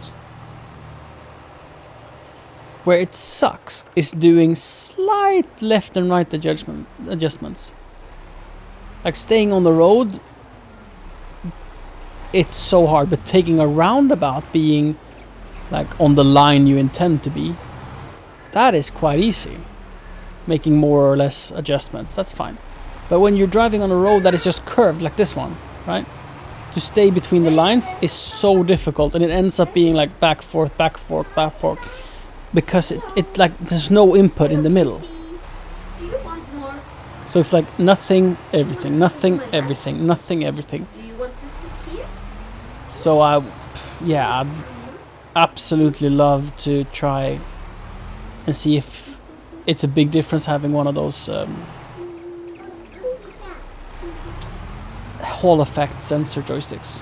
Where it sucks is doing slight left and right adjustments. Like staying on the road, it's so hard, but taking a roundabout, being like on the line you intend to be, that is quite easy. Making more or less adjustments, that's fine. But when you're driving on a road that is just curved like this one, right? To stay between the lines is so difficult, and it ends up being like back, forth, because it like there's no input in the middle. Do you want more? So it's like nothing, everything, nothing, everything, nothing, everything. Do you want to sit here? So I'd absolutely love to try and see if it's a big difference having one of those Hall effect sensor joysticks.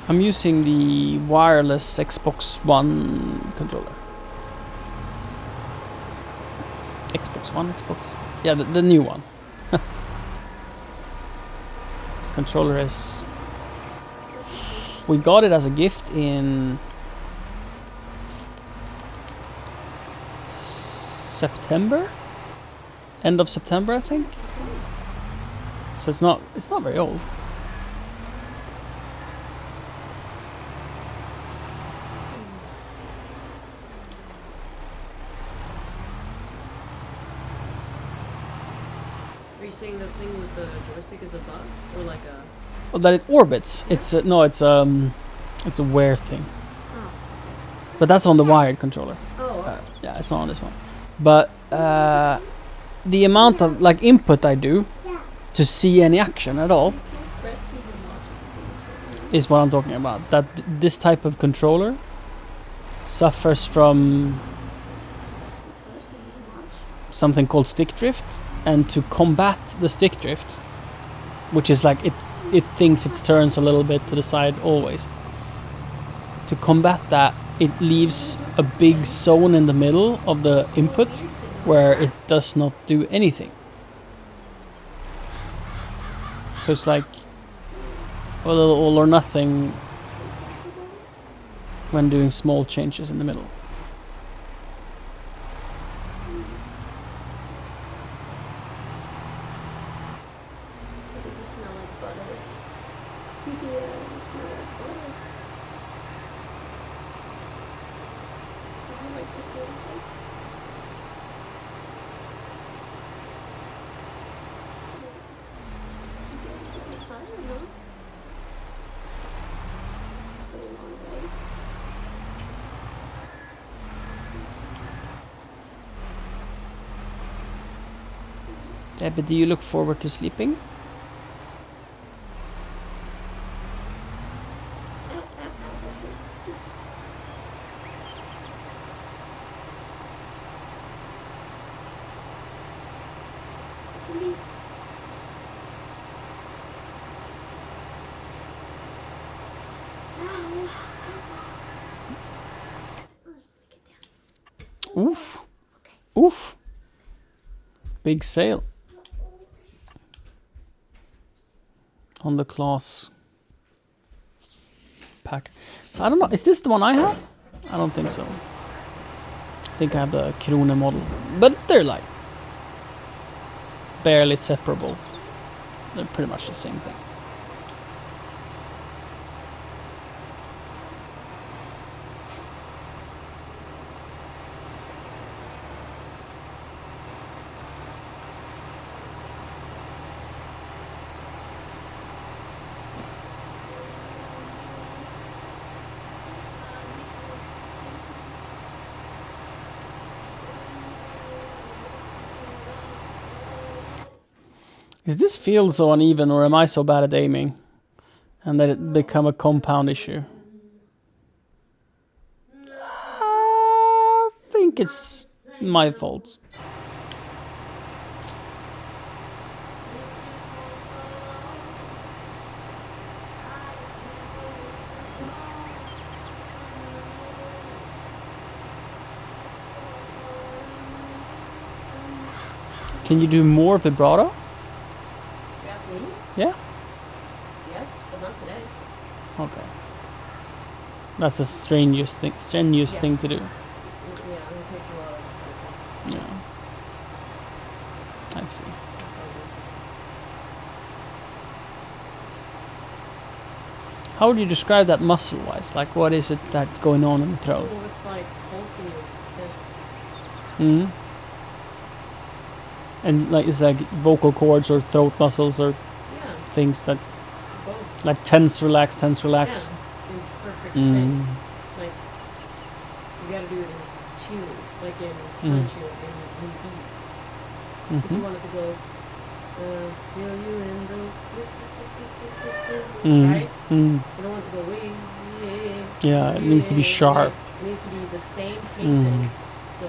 I'm using the wireless Xbox One controller. Xbox One, yeah, the new one. The controller is. We got it as a gift in September, end of September, I think. So it's not very old. Are you saying the thing with the joystick is a bug or like a? Well, that it orbits. It's a, no, it's a wear thing. Oh. But that's on the wired controller. Oh. Okay. Yeah, it's not on this one. But the amount of like input I do to see any action at all You can't breastfeed and watch at the same time. is what I'm talking about. That this type of controller suffers from Breastfeed first and then watch. something called stick drift, and to combat the stick drift, which is like it thinks it turns a little bit to the side always. To combat that, it leaves a big zone in the middle of the input where it does not do anything. So it's like a little all or nothing when doing small changes in the middle. I think you smell like butter. Yeah, you smell like butter. Do you like your sandwiches? You getting tired, huh? It's been a long day. But do you look forward to sleeping? Oof. Oof. Big sale. On the Claas pack. So I don't know, is this the one I have? I don't think so. I think I have the Krone model. But they're like barely separable. They're pretty much the same thing. Is this field so uneven, or am I so bad at aiming and that it become a compound issue? I think it's my fault. Can you do more vibrato? You're asking Me? Yeah. Yes, but not today. Okay. That's a strenuous thing. Strenuous Yeah. thing to do. Yeah, it takes a lot of effort. Yeah. I see. How would you describe that muscle-wise? Like, what is it that's going on in the throat? Oh, it's like pulsing your fist. Hmm. And like, it's like vocal cords or throat muscles or Yeah, things that both. like tense, relax, tense, relax. Yeah, in perfect sync. Mm. Like, you gotta do it in tune, like in Mm. punch, in beat. Because you Mhm. want it to go, feel you in the, Mm. right? Mm. You don't want it to go, Yeah, it needs to be sharp. It needs to be the same pacing. Mm. So,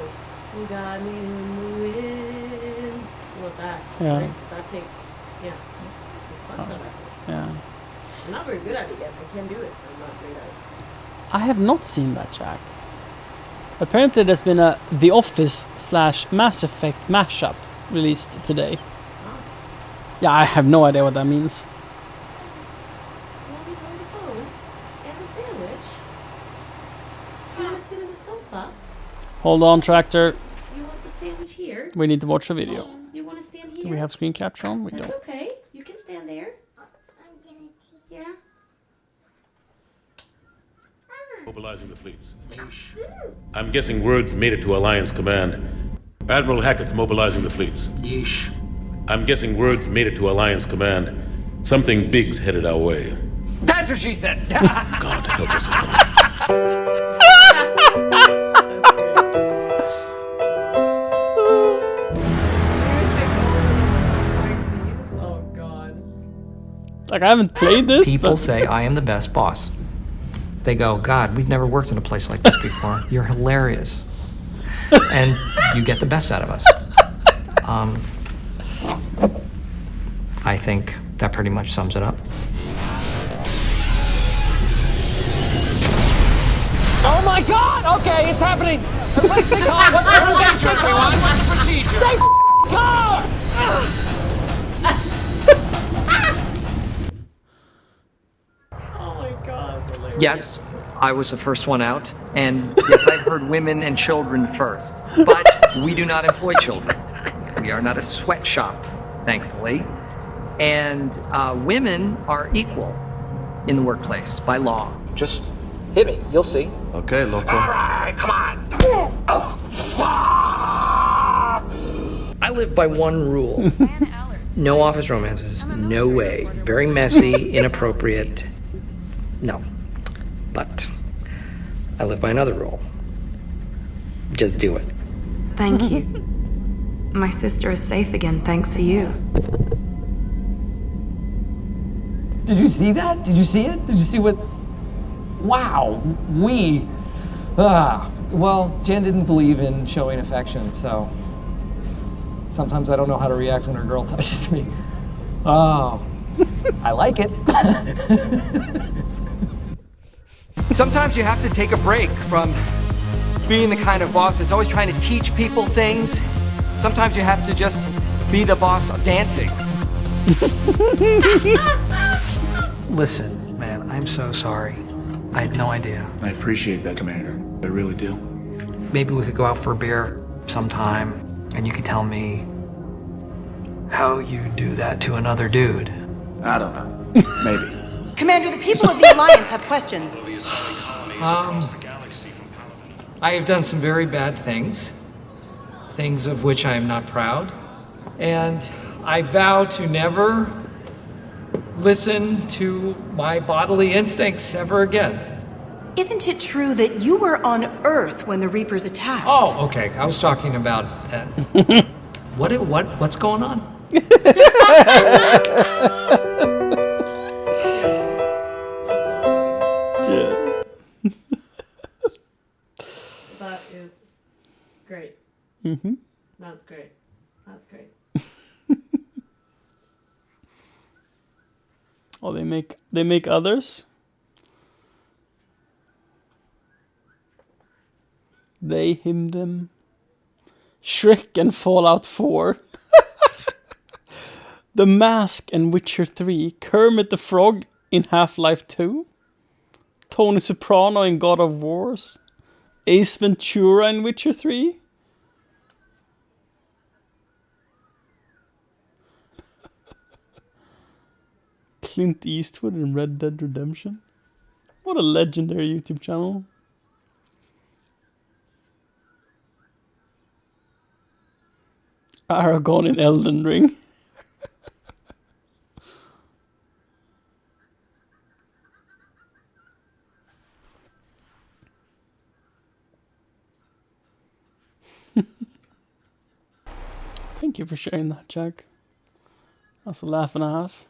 you got me in the wind. You want that, Yeah. right? That takes, yeah. It's fun stuff, I feel. Yeah. I'm not very good at it yet. I can do it. I'm not great at it. I have not seen that, Jack. Apparently, there's been a The Office / Mass Effect mashup released today. Yeah, I have no idea what that means. Well, we hold the phone and the sandwich. You want to sit on the sofa? Hold on, Tractor. You want the sandwich here? We need to watch a video. You want to stand here? Do we have screen capture on? We That's don't. okay. You can stand there. Yeah. Mobilizing the fleets. I'm guessing words made it to Alliance Command. Admiral Hackett's mobilizing the fleets. Yeesh. I'm guessing words made it to Alliance Command. Something big's headed our way. That's what she said. God help us all. Oh God. Like, I haven't played this, People but say I am the best boss. They go, God, we've never worked in a place like this before. You're hilarious. And you get the best out of us. I think that pretty much sums it up. Oh my God! Okay, it's happening. Everybody stay calm. What's the procedure, everyone? What's the procedure? Stay calm! Oh my God. Hilarious. Yes, I was the first one out, and yes, I've heard women and children first. But we do not employ children. We are not a sweatshop, thankfully. And women are equal in the workplace by law. Just hit me, you'll see. Okay, loco. Alright, come on! I live by one rule. No office romances. No way. Very messy, inappropriate. No. But I live by another rule. Just do it. Thank you. My sister is safe again thanks to you. Did you see that? Did you see it? Did you see what? Wow, well, Jen didn't believe in showing affection, so sometimes I don't know how to react when her girl touches me. Oh, I like it. Sometimes you have to take a break from being the kind of boss that's always trying to teach people things. Sometimes you have to just be the boss of dancing. Listen, man, I'm so sorry. I had no idea. I appreciate that, Commander. I really do. Maybe we could go out for a beer sometime, and you could tell me how you do that to another dude. I don't know. Maybe. Commander, the people of the Alliance have questions. I have done some very bad things, things of which I am not proud, and I vow to never listen to my bodily instincts ever again. Isn't it true that you were on Earth when the Reapers attacked? Oh, okay. I was talking about what's going on? That is great. Mm-hmm. That's great. That's great. Oh, they make others. They, him, them. Shrek and Fallout 4. The Mask in Witcher 3, Kermit the Frog in Half-Life 2, Tony Soprano in God of Wars, Ace Ventura in Witcher 3. Clint Eastwood in Red Dead Redemption. What a legendary YouTube channel. Aragorn in Elden Ring. Thank you for sharing that, Jack. That's a laugh and a half.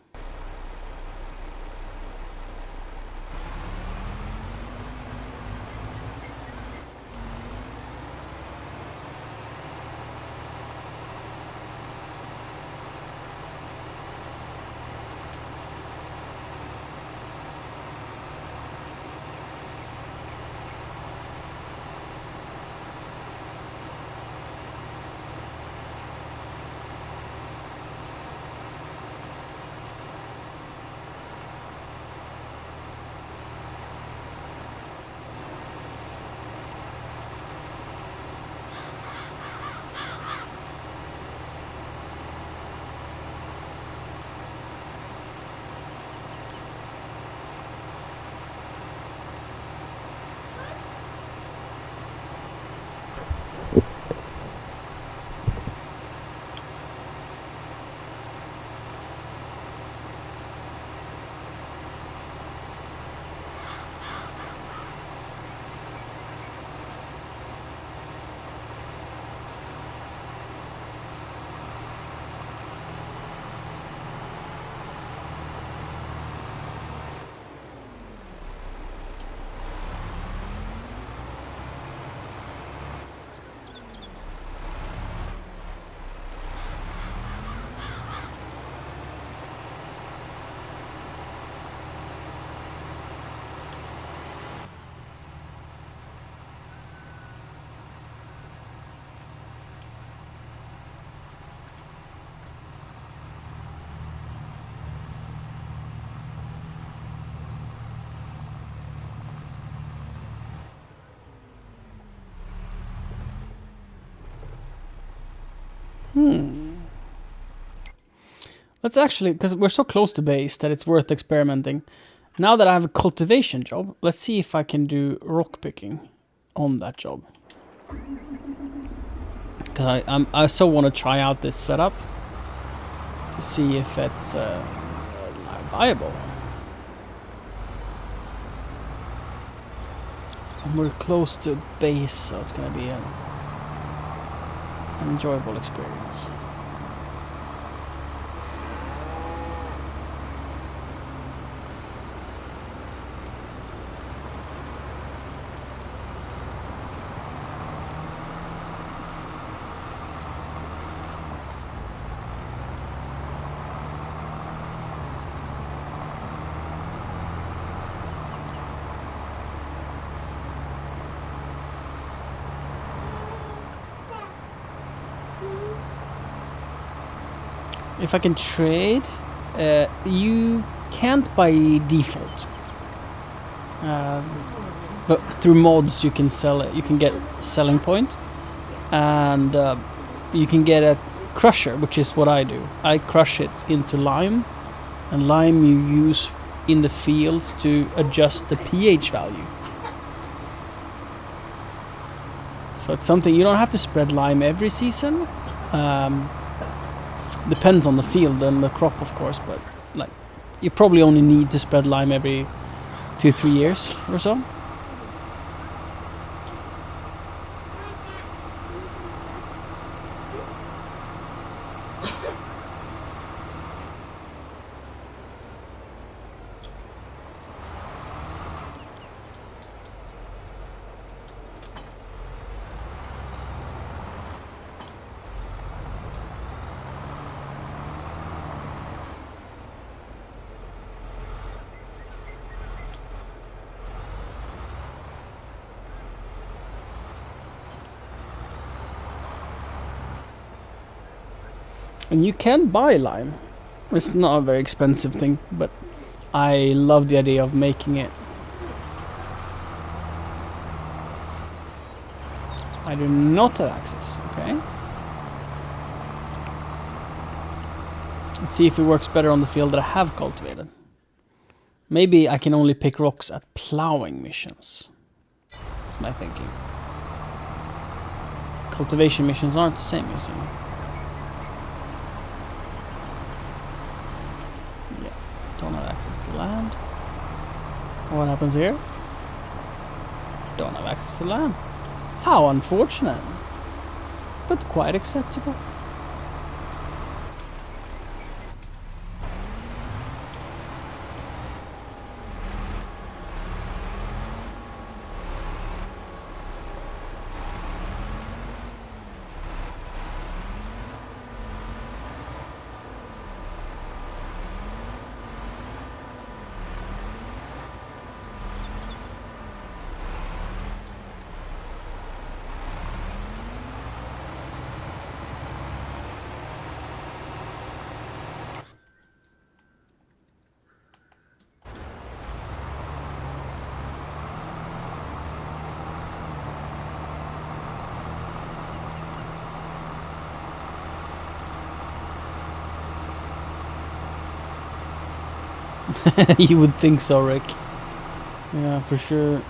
Let's actually, because we're so close to base that it's worth experimenting. Now that I have a cultivation job, let's see if I can do rock picking on that job. Because I so want to try out this setup to see if it's viable. And we're close to base, so it's going to be an enjoyable experience. If I can trade, you can't by default, but through mods you can sell it. You can get selling point, and you can get a crusher, which is what I do. I crush it into lime, and lime you use in the fields to adjust the pH value. So it's something you don't have to spread lime every season. Depends on the field and the crop, of course, but like you probably only need to spread lime every 2-3 years or so. And you can buy lime. It's not a very expensive thing, but I love the idea of making it. I do not have access, okay. Let's see if it works better on the field that I have cultivated. Maybe I can only pick rocks at plowing missions. That's my thinking. Cultivation missions aren't the same, you see. Yeah, don't have access to land. What happens here? Don't have access to land. How unfortunate. But quite acceptable. You would think so, Rick. Yeah, for sure.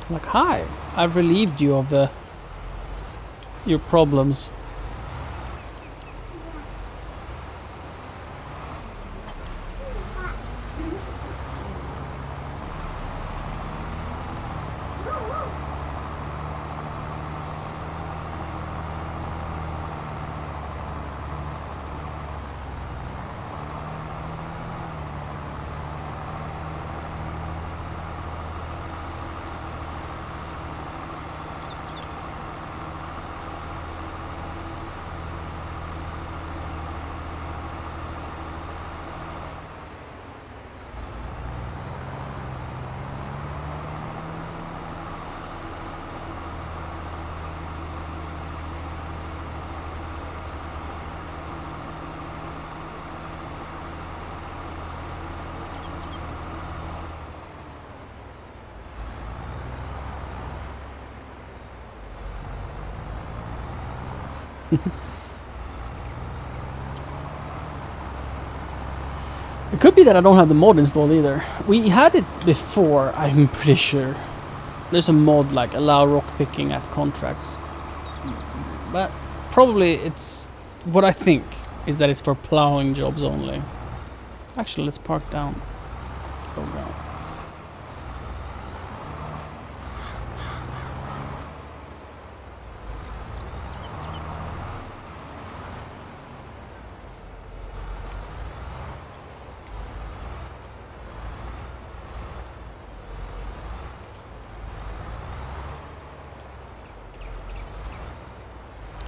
Like, hi, I've relieved you of your problems. It could be that I don't have the mod installed either. We had it before, I'm pretty sure. There's a mod like allow rock picking at contracts. But probably it's... What I think is that it's for plowing jobs only. Actually, let's park down. Go down.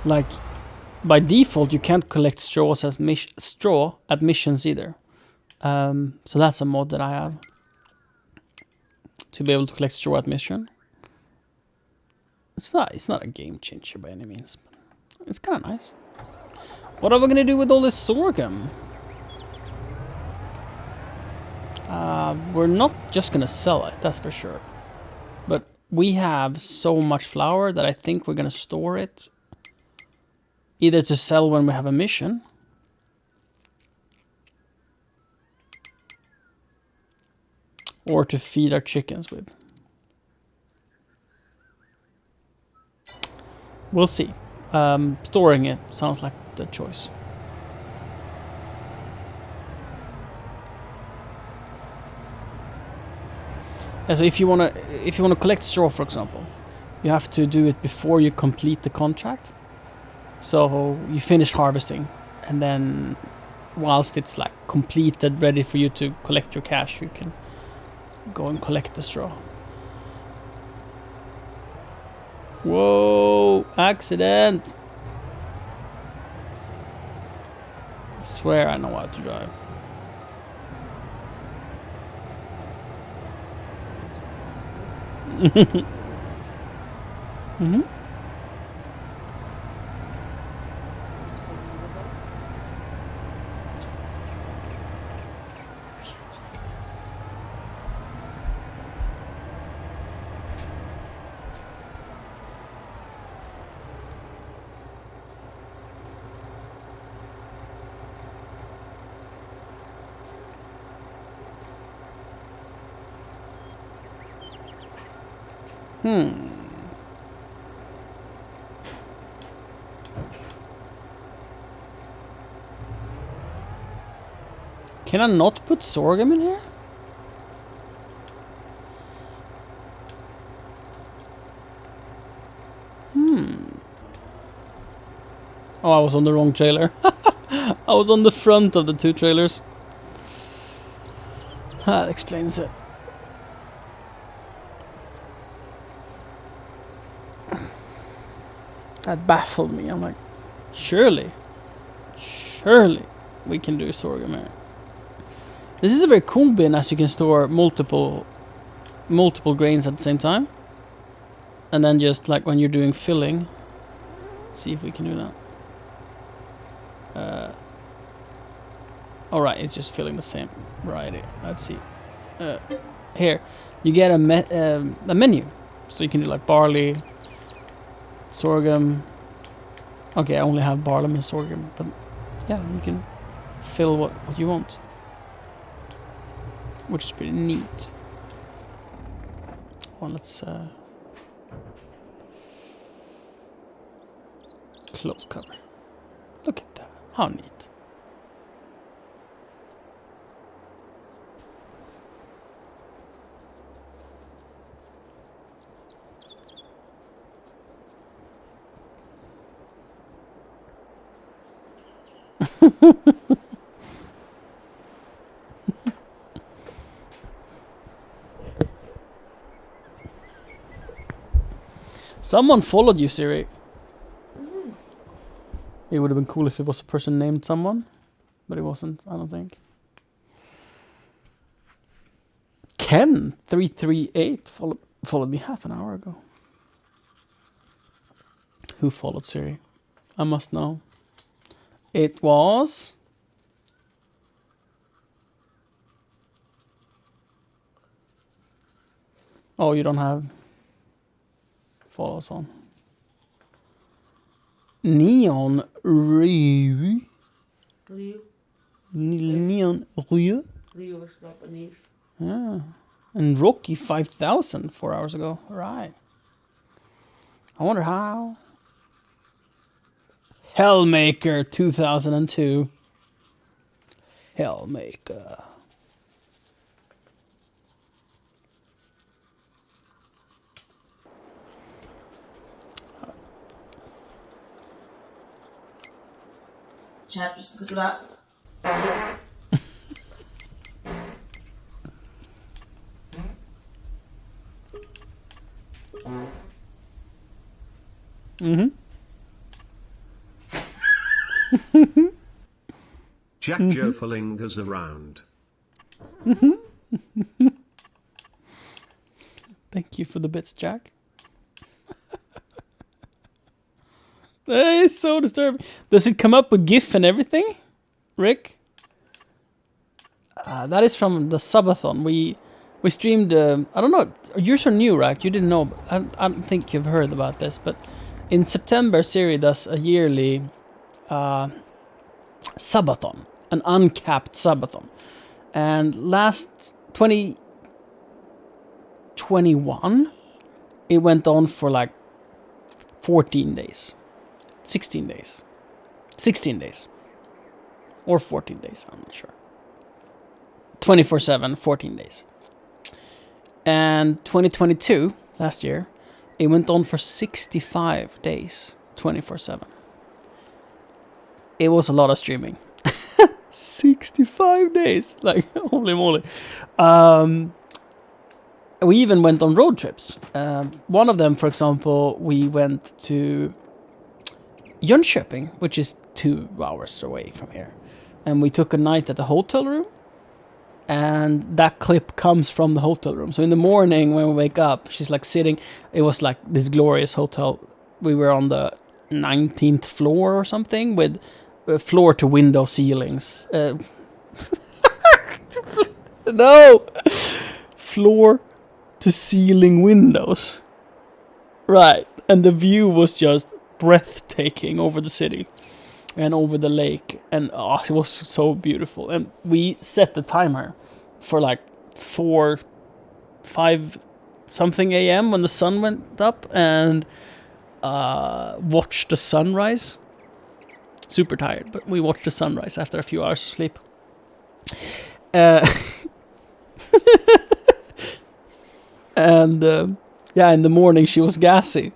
Like, by default, you can't collect straws as straw at missions either. So that's a mod that I have. To be able to collect straw at mission. It's not a game changer by any means. But it's kind of nice. What are we going to do with all this sorghum? We're not just going to sell it, that's for sure. But we have so much flour that I think we're going to store it. Either to sell when we have a mission. Or to feed our chickens with. We'll see. Storing it sounds like the choice. And so if you wanna collect straw, for example, you have to do it before you complete the contract. So you finish harvesting, and then whilst it's like completed, ready for you to collect your cash, you can go and collect the straw. Whoa! Accident! I swear I know how to drive. Mm-hmm. Can I not put sorghum in here? Oh, I was on the wrong trailer. I was on the front of the two trailers. That explains it. That baffled me. I'm like, surely we can do sorghum here. This is a very cool bin, as you can store multiple grains at the same time. And then just like when you're doing filling, let's see if we can do that. Alright, it's just filling the same variety. Let's see. Here, you get a menu. So you can do like barley, sorghum. Okay, I only have barley and sorghum, but yeah, you can fill what you want. Which is pretty neat. Well, let's close cover. Look at that. How neat. Someone followed you, Siri. It would have been cool if it was a person named someone, but it wasn't, I don't think. Ken338 followed me half an hour ago. Who followed Siri? I must know. It was... Oh, you don't have follows on. Neon Ryu. Neon Ryu. Yeah. And Rocky 5000 4 hours ago. Right. I wonder how. Hellmaker 2002. Hellmaker. Chat, just because of that. Jack Joe lingers around. Thank you for the bits, Jack. That is so disturbing. Does it come up with GIF and everything, Rick? That is from the Subathon. We streamed. I don't know. You're so new, right? You didn't know. I don't think you've heard about this, but in September, Siri does a yearly Subathon, an uncapped Subathon, and last 2021, it went on for like 14 days. 16 days. 16 days. Or 14 days, I'm not sure. 24/7, 14 days. And 2022, last year, it went on for 65 days, 24/7. It was a lot of streaming. 65 days! Like, holy moly. We even went on road trips. One of them, for example, we went to Jönköping, which is 2 hours away from here. And we took a night at the hotel room. and that clip comes from the hotel room. So in the morning when we wake up, she's like sitting. It was like this glorious hotel. We were on the 19th floor or something with floor to window ceilings. No, floor to ceiling windows. Right, and the view was just breathtaking over the city and over the lake, and it was so beautiful. And we set the timer for like 5 something a.m. when the sun went up, and watched the sunrise. Super tired, but we watched the sunrise after a few hours of sleep. And yeah, in the morning she was gassy,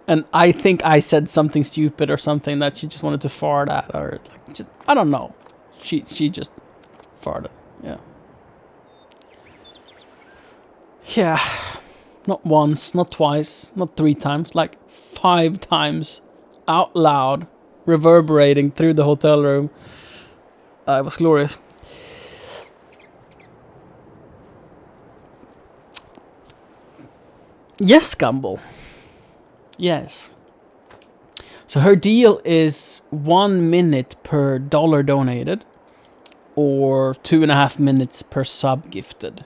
and I think I said something stupid or something that she just wanted to fart at, or like just, I don't know. She just farted. Yeah, not once, not twice, not 3 times, like 5 times out loud, reverberating through the hotel room. It was glorious. Yes, Gumball. Yes. So her deal is 1 minute per dollar donated, or 2.5 minutes per sub gifted.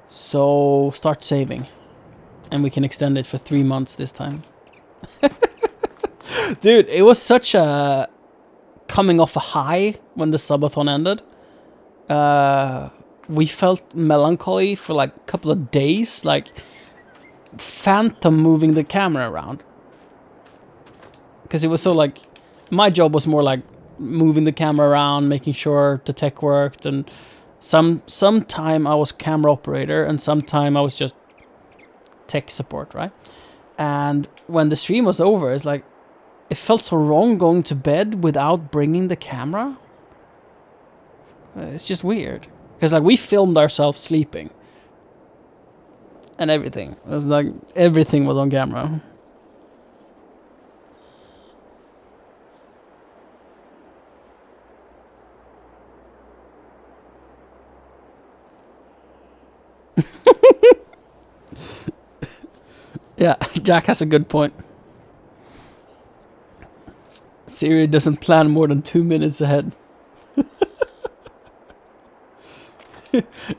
So start saving, and we can extend it for 3 months this time. Dude, it was such a coming off a high when the subathon ended. We felt melancholy for like a couple of days, like phantom moving the camera around. Because it was so like, my job was more like moving the camera around, making sure the tech worked, and sometime I was camera operator, and sometime I was just tech support, right? And when the stream was over, it's like, it felt so wrong going to bed without bringing the camera. It's just weird. Because like we filmed ourselves sleeping. And everything. It was like everything was on camera. Yeah, Jack has a good point. Siri doesn't plan more than 2 minutes ahead.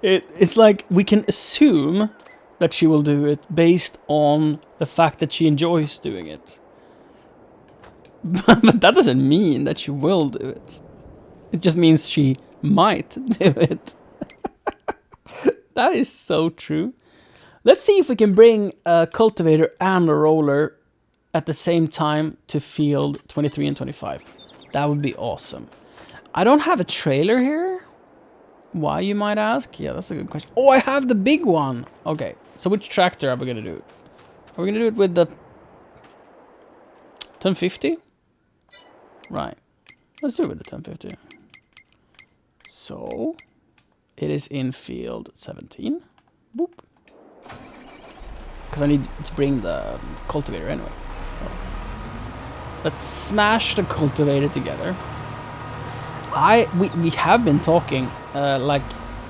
It's like we can assume that she will do it based on the fact that she enjoys doing it. But that doesn't mean that she will do it. It just means she might do it. That is so true. Let's see if we can bring a cultivator and a roller at the same time to field 23 and 25. That would be awesome. I don't have a trailer here. Why, you might ask? Yeah, that's a good question. Oh, I have the big one. Okay, so which tractor are we gonna do? Are we gonna do it with the 1050? Right. Let's do it with the 1050. So, it is in field 17. Boop. Because I need to bring the cultivator anyway. So, let's smash the cultivator together. We have been talking, like,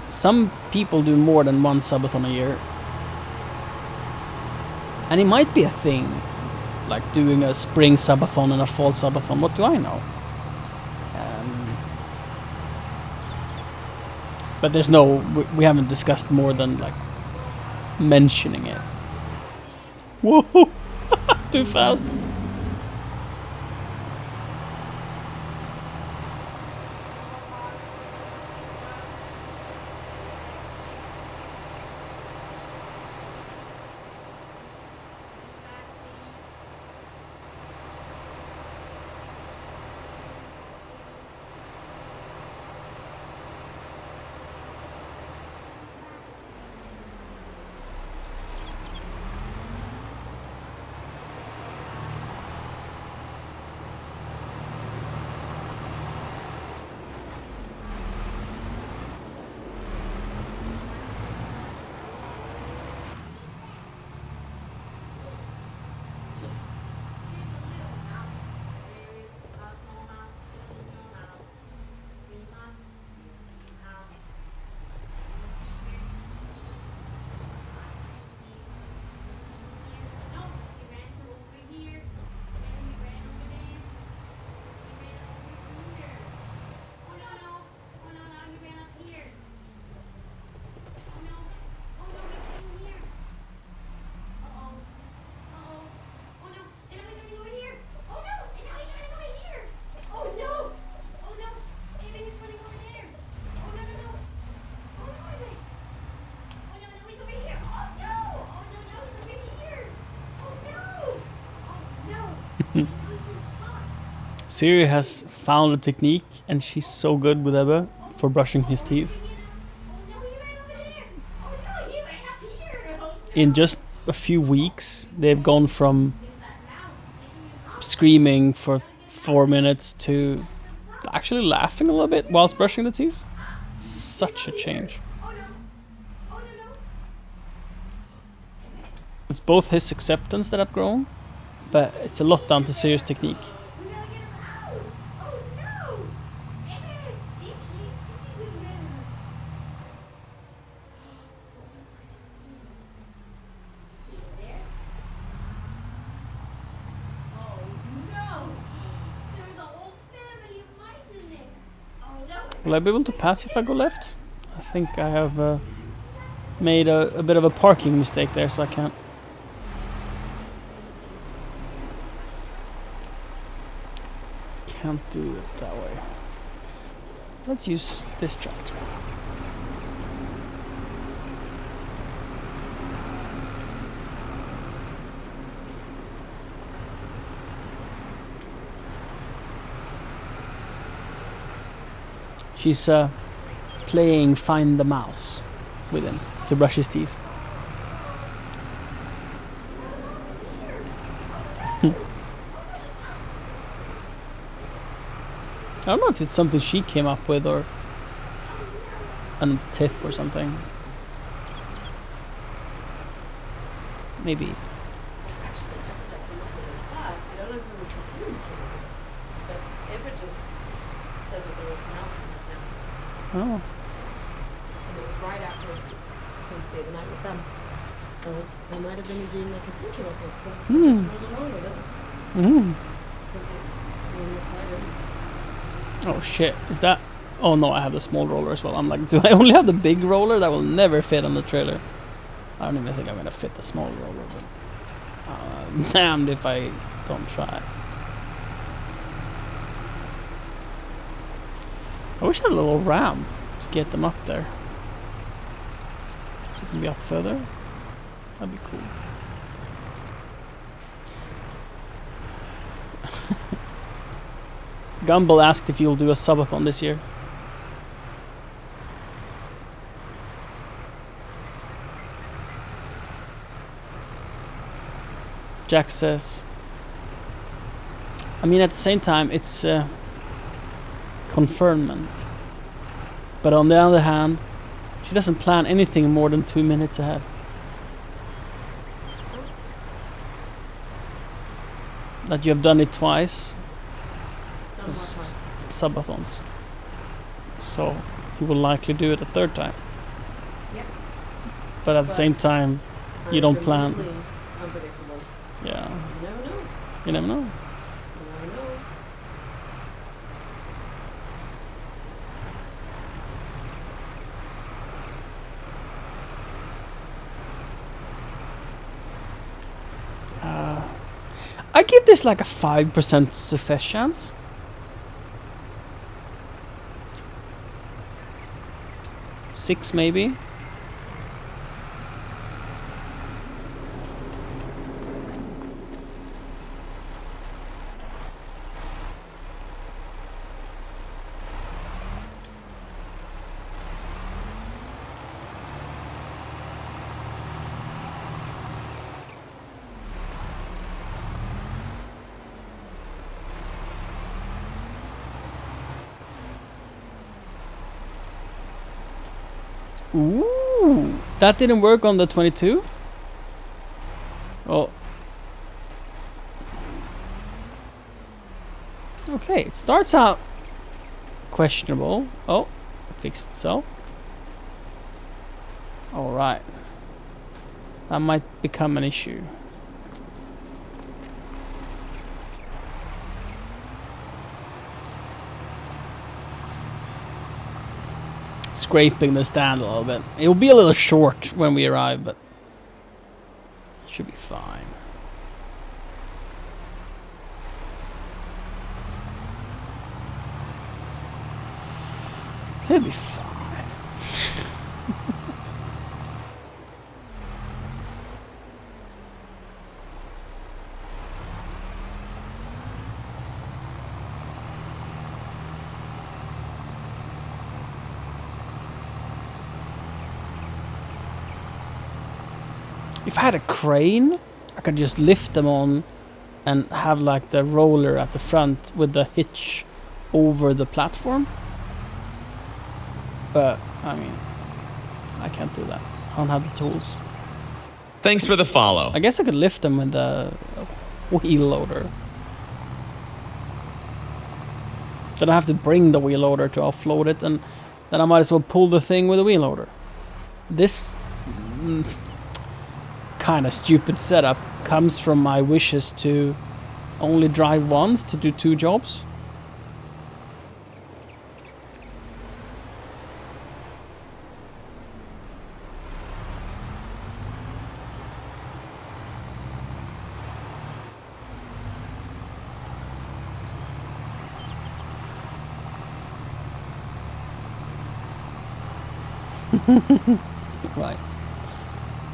some people do more than 1 subathon a year. And it might be a thing, like doing a spring subathon and a fall subathon. What do I know? But there's no, we haven't discussed more than, like, mentioning it. Whoa! Too fast. Siri has found a technique, and she's so good with Ebba for brushing his teeth. In just a few weeks, they've gone from screaming for 4 minutes to actually laughing a little bit whilst brushing the teeth. Such a change. It's both his acceptance that have grown, but it's a lot down to Siri's technique. Will I be able to pass if I go left? I think I have made a bit of a parking mistake there, so I can't. Can't do it that way. Let's use this tractor. She's playing find the mouse with him to brush his teeth. I don't know if it's something she came up with or a tip or something. Maybe. Actually, I don't know if it was communicated, but Amber just said that there was a mouse in his mouth. Oh. So, and it was right after he stayed the night with them. So they might have been a dream like a kid came up with, so I just went along with it. Because it made me excited. Oh shit, is that... Oh no, I have the small roller as well. I'm like, do I only have the big roller? That will never fit on the trailer. I don't even think I'm gonna fit the small roller, but... damned if I don't try. I wish I had a little ramp to get them up there. So it can be up further. That'd be cool. Gumball asked if you'll do a subathon this year. Jack says, I mean, at the same time, it's confirmment. But on the other hand, she doesn't plan anything more than 2 minutes ahead. That you have done it twice. Subathons. So you will likely do it a third time. Yep. But at the same time, you don't plan. Unpredictable. Yeah. You never know. You never know. You never know. I give this like a 5% success chance. Six maybe. Ooh, that didn't work on the 22. Oh. Okay, it starts out questionable. Oh, fixed itself. All right. That might become an issue. Scraping the stand a little bit. It will be a little short when we arrive, but it should be fine. It'll be fine. If I had a crane, I could just lift them on and have like the roller at the front with the hitch over the platform. But, I mean, I can't do that. I don't have the tools. Thanks for the follow. I guess I could lift them with the wheel loader. Then I have to bring the wheel loader to offload it, and then I might as well pull the thing with the wheel loader. This kind of stupid setup comes from my wishes to only drive once to do 2 jobs. Right.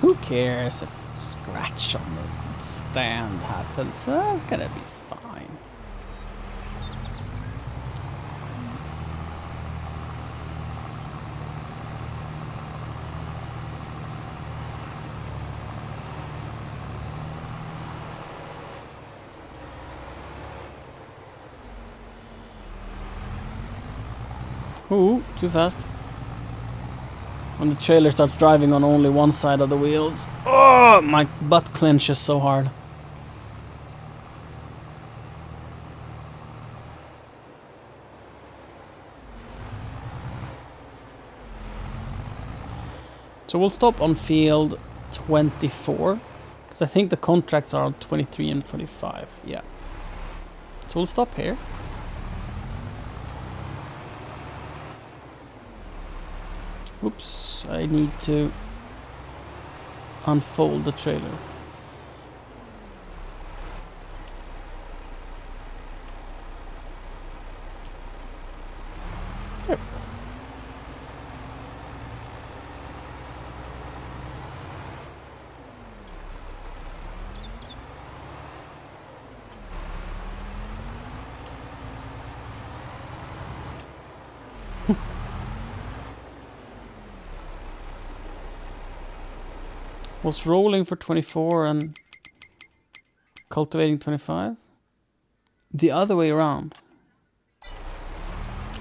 Who cares if a scratch on the stand happens? It's gonna be fine. Ooh, too fast. When the trailer starts driving on only one side of the wheels. Oh, my butt clenches so hard. So we'll stop on field 24. Because I think the contracts are on 23 and 25. Yeah. So we'll stop here. Oops, I need to unfold the trailer. There we go. Was rolling for 24 and cultivating 25? The other way around.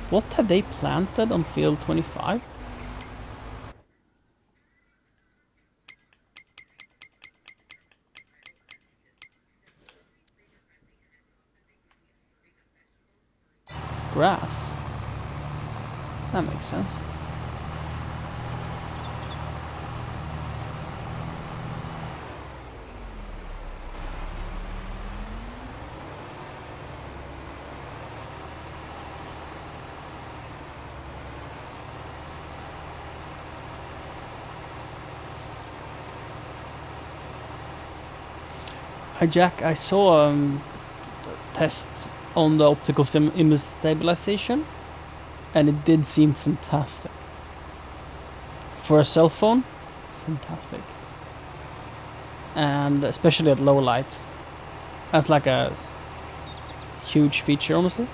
What have they planted on field 25? Grass. That makes sense. Hi Jack, I saw a test on the optical image stabilization and it did seem fantastic. For a cell phone, fantastic. And especially at low light. That's like a huge feature, honestly.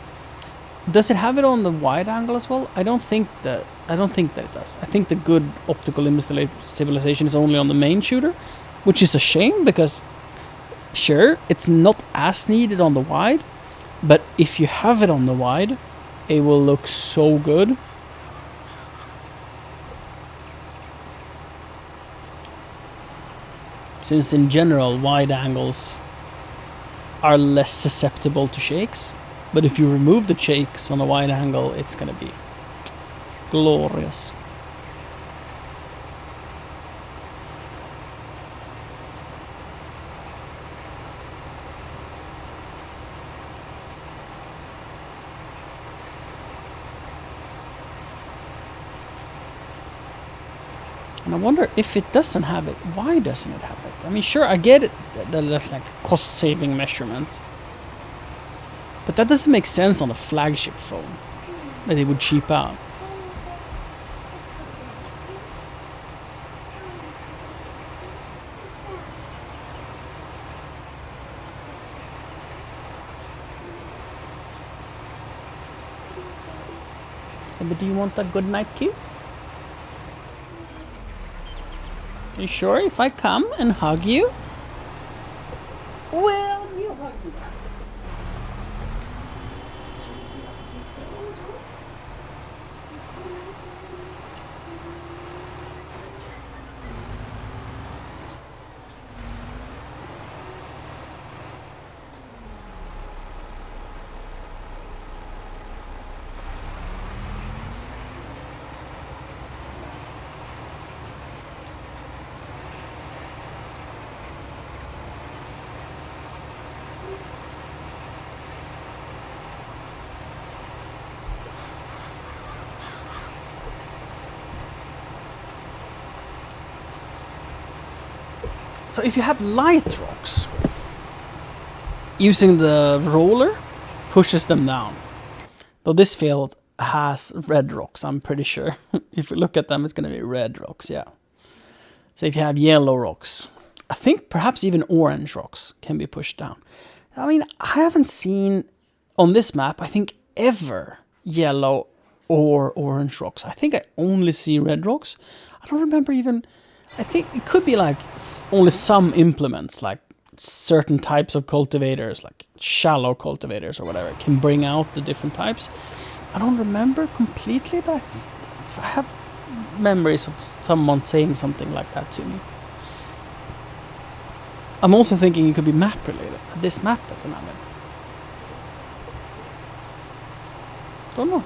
Does it have it on the wide angle as well? I don't think that it does. I think the good optical image stabilization is only on the main shooter, which is a shame because sure, it's not as needed on the wide, but if you have it on the wide, it will look so good. Since in general, wide angles are less susceptible to shakes, but if you remove the shakes on a wide angle, it's gonna be glorious. And I wonder if it doesn't have it, why doesn't it have it? I mean, sure, I get it that that's like a cost-saving measurement. But that doesn't make sense on a flagship phone, that it would cheap out. Hey, but do you want a good night kiss? You sure if I come and hug you? Well, you hug me. So if you have light rocks, using the roller pushes them down. Though this field has red rocks, I'm pretty sure. If we look at them, it's going to be red rocks, yeah. So if you have yellow rocks, I think perhaps even orange rocks can be pushed down. I mean, I haven't seen on this map, I think, ever yellow or orange rocks. I think I only see red rocks. I don't remember even... I think it could be like only some implements, like certain types of cultivators, like shallow cultivators or whatever, can bring out the different types. I don't remember completely, but I have memories of someone saying something like that to me. I'm also thinking it could be map related, but this map doesn't have it. Don't know.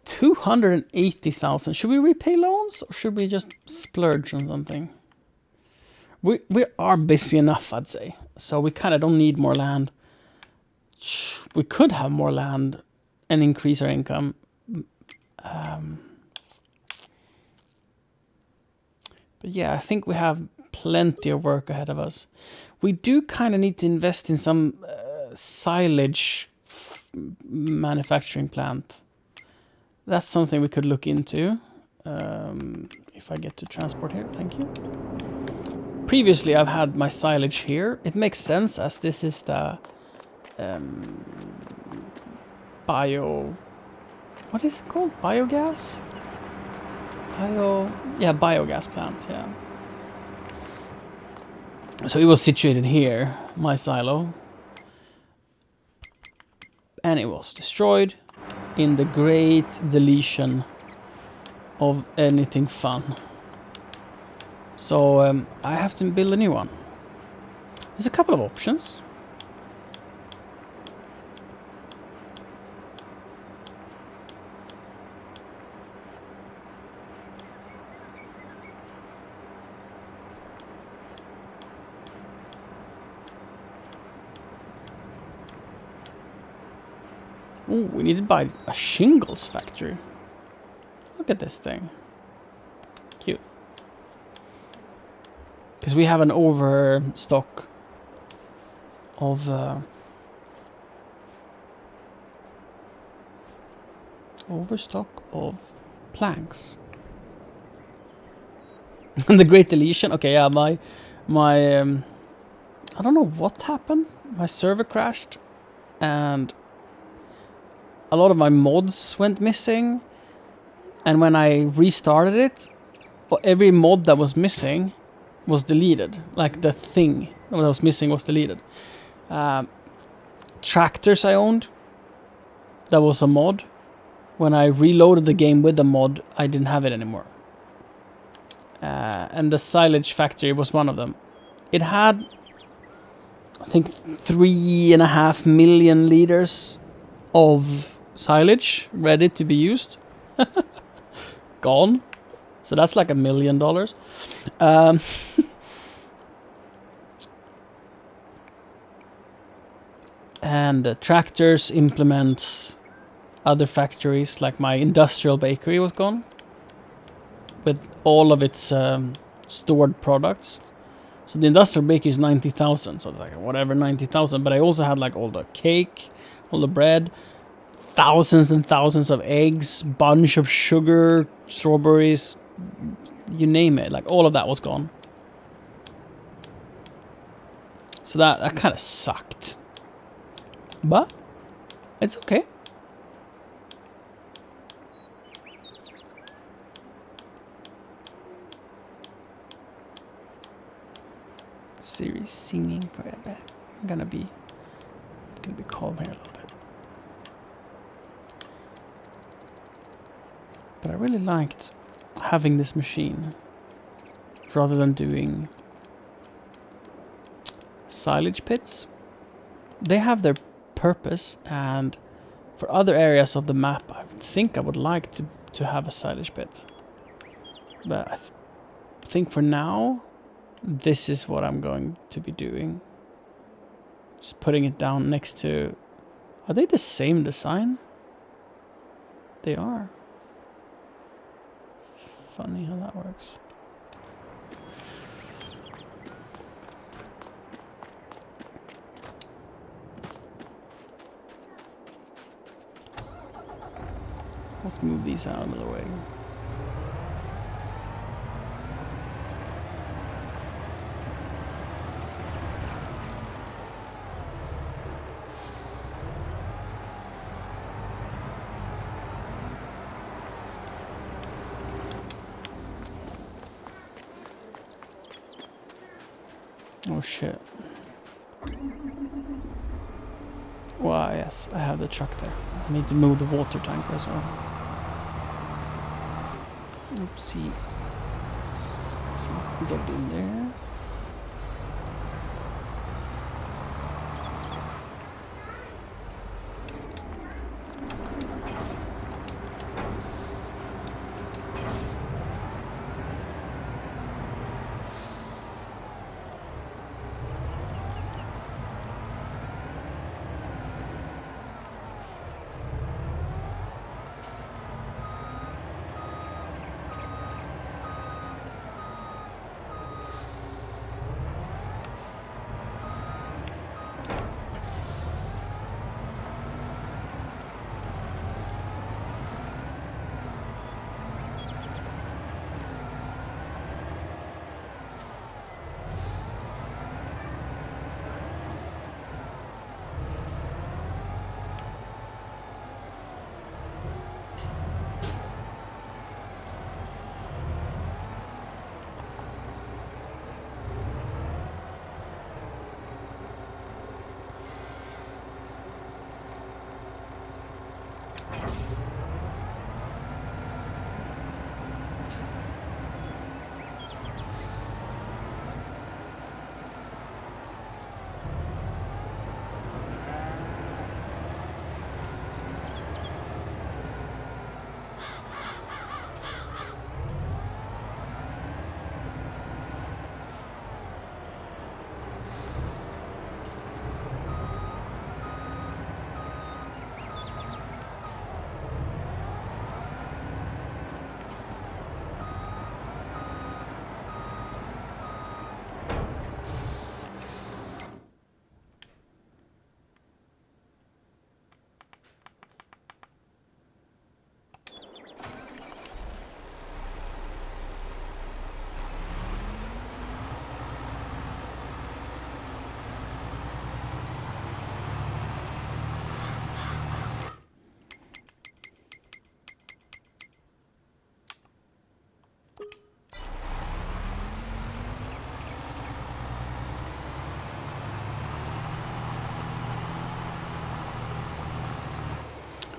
280,000. Should we repay loans or should we just splurge on something? We are busy enough, I'd say. So we kind of don't need more land. We could have more land and increase our income. But yeah, I think we have plenty of work ahead of us. We do kind of need to invest in some silage manufacturing plant. That's something we could look into. If I get to transport here, thank you. Previously, I've had my silage here. It makes sense as this is the what is it called? Biogas? Biogas plant, yeah. So it was situated here, my silo. And it was destroyed in the great deletion of anything fun. So I have to build a new one. There's a couple of options. Ooh, we need to buy a shingles factory. Look at this thing. Cute. Because we have an overstock of planks. And the great deletion. Okay, yeah, my I don't know what happened. My server crashed and a lot of my mods went missing, and when I restarted it, every mod that was missing was deleted. Like the thing that was missing was deleted. Tractors I owned, that was a mod. When I reloaded the game with the mod, I didn't have it anymore. And the silage factory was one of them. It had, I think, 3.5 million liters of silage ready to be used. Gone. So that's like $1 million. And tractors, implements, other factories, like my industrial bakery was gone with all of its stored products. So the industrial bakery is 90,000, so it's like whatever, 90,000. But I also had like all the cake, all the bread, thousands and thousands of eggs, bunch of sugar, strawberries, you name it. Like all of that was gone. So that kind of sucked. But it's okay. Siri's singing forever. I'm gonna be calm here a little bit. But I really liked having this machine rather than doing silage pits. They have their purpose, and for other areas of the map I think I would like to have a silage pit. But I think for now this is what I'm going to be doing. Just putting it down next to... Are they the same design? They are. Funny how that works. Let's move these out of the way. Oh shit. Well, yes, I have the truck there. I need to move the water tanker as well. Oopsie. Let's see if we can get it in there.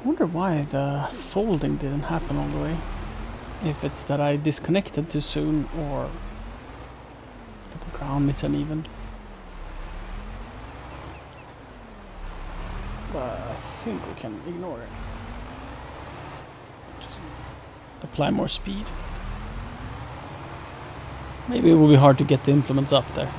I wonder why the folding didn't happen all the way. If it's that I disconnected too soon or that the ground is uneven. But I think we can ignore it. Just apply more speed. Maybe it will be hard to get the implements up there.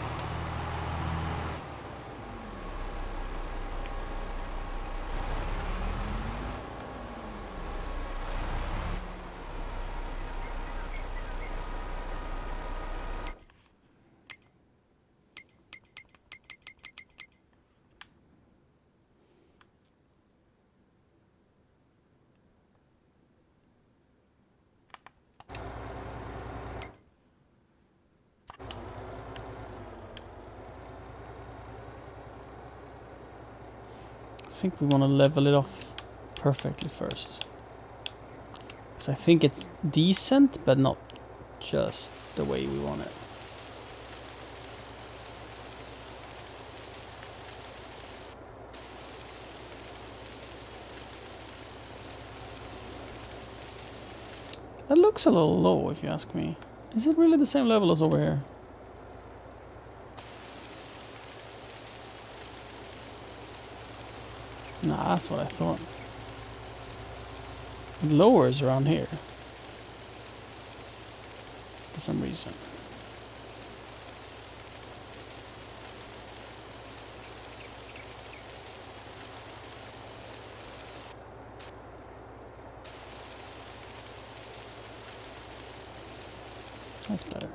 I think we want to level it off perfectly first. Because I think it's decent, but not just the way we want it. That looks a little low, if you ask me. Is it really the same level as over here? Nah, that's what I thought. It lowers around here. For some reason. That's better.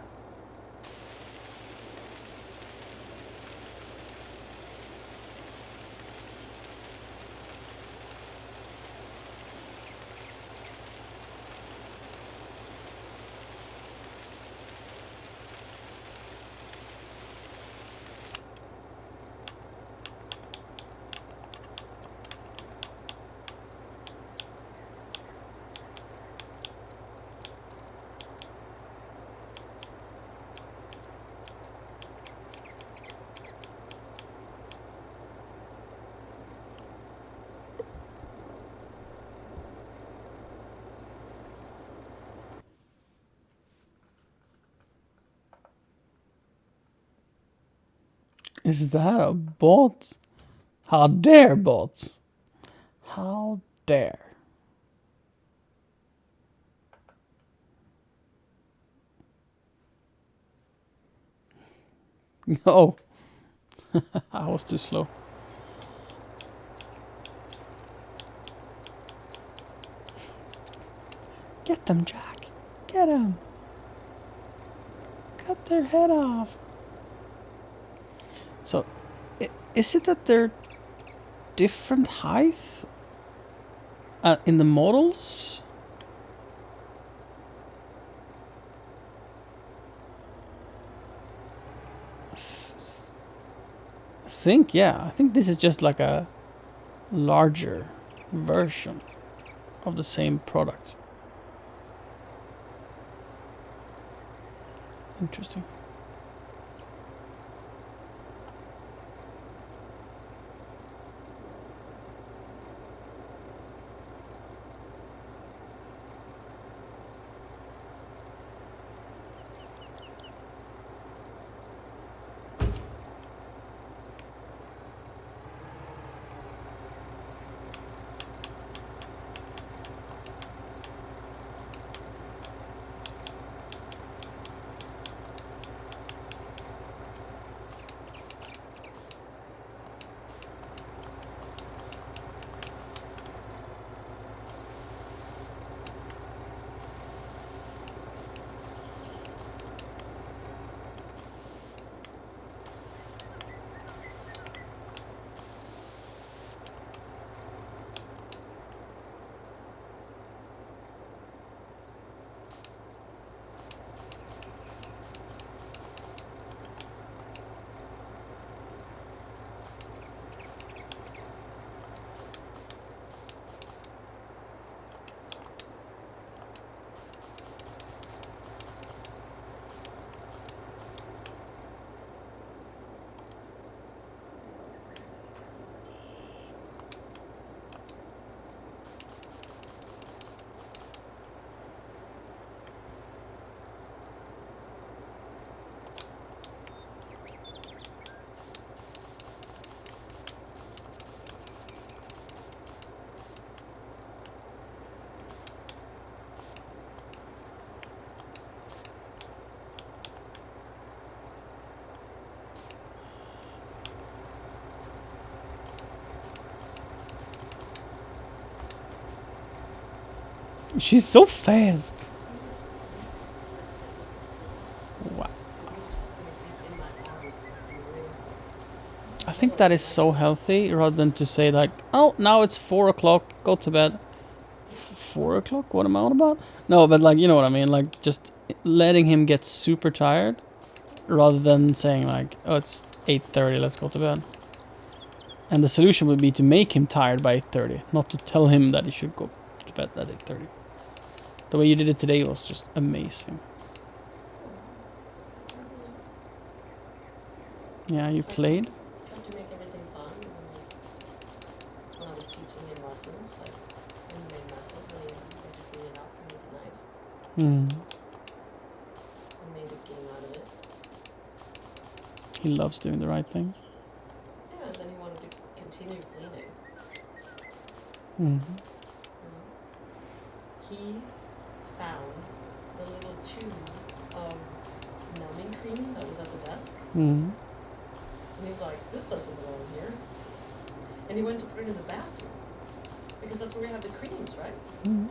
Is that a bot? How dare bots? How dare? No. I was too slow. Get them, Jack. Get them. Cut their head off. So, is it that they're different height in the models? I think this is just like a larger version of the same product. Interesting. She's so fast. Wow. I think that is so healthy rather than to say like, oh, now it's 4 o'clock, go to bed. 4 o'clock? What am I on about? No, but like, you know what I mean? Like just letting him get super tired rather than saying like, oh, it's 8:30, let's go to bed. And the solution would be to make him tired by 8:30, not to tell him that he should go to bed at 8:30. The way you did it today was just amazing. Yeah, you played? Tried to make everything fun. When I was teaching him lessons, like in the main lessons, I tried to clean it up and make it nice. Hmm. And made a game out of it. He loves doing the right thing. Yeah, and then he wanted to continue cleaning. Hmm. He found the little tube of numbing cream that was at the desk. Hmm. And he was like, this doesn't belong here. And he went to put it in the bathroom. Because that's where we have the creams, right? Hmm.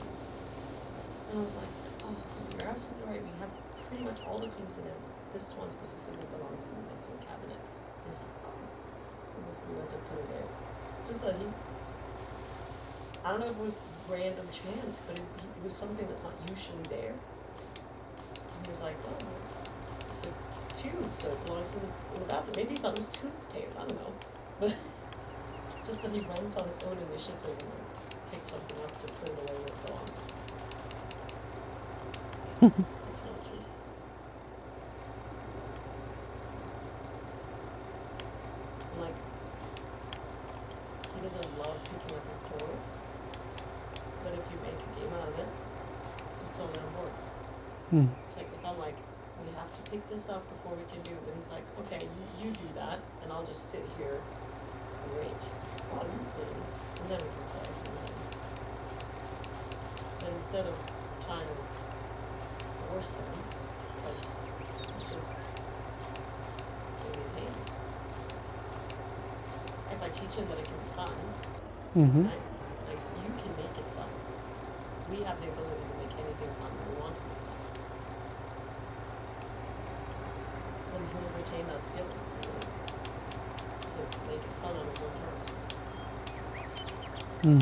And I was like, oh, you're absolutely right. We have pretty much all the creams in there. This one specifically belongs in the medicine cabinet. And he's like, oh. And so we went to put it there. Just that he, I don't know if it was random chance, but it was something that's not usually there. And he was like, oh, it's a tube, so it belongs in the bathroom. Maybe he thought it was toothpaste, I don't know. But just that he went on his own initiative and picked something up to put it away where it belongs. That's really cute. And like, he doesn't love picking up his toys, but if you make a game out of it, he's totally on board. Hmm. It's like, if I'm like, we have to pick this up before we can do it, then he's like, okay, you do that, and I'll just sit here and wait while you clean, and then we can play. But instead of trying to force him, because it's just giving me pain. If I teach him that it can be fun, Mm-hmm. right? Like, you can make it fun. We have the ability to make anything fun that we want to be fun. Then he'll retain that skill to make it fun on his own terms. Hmm.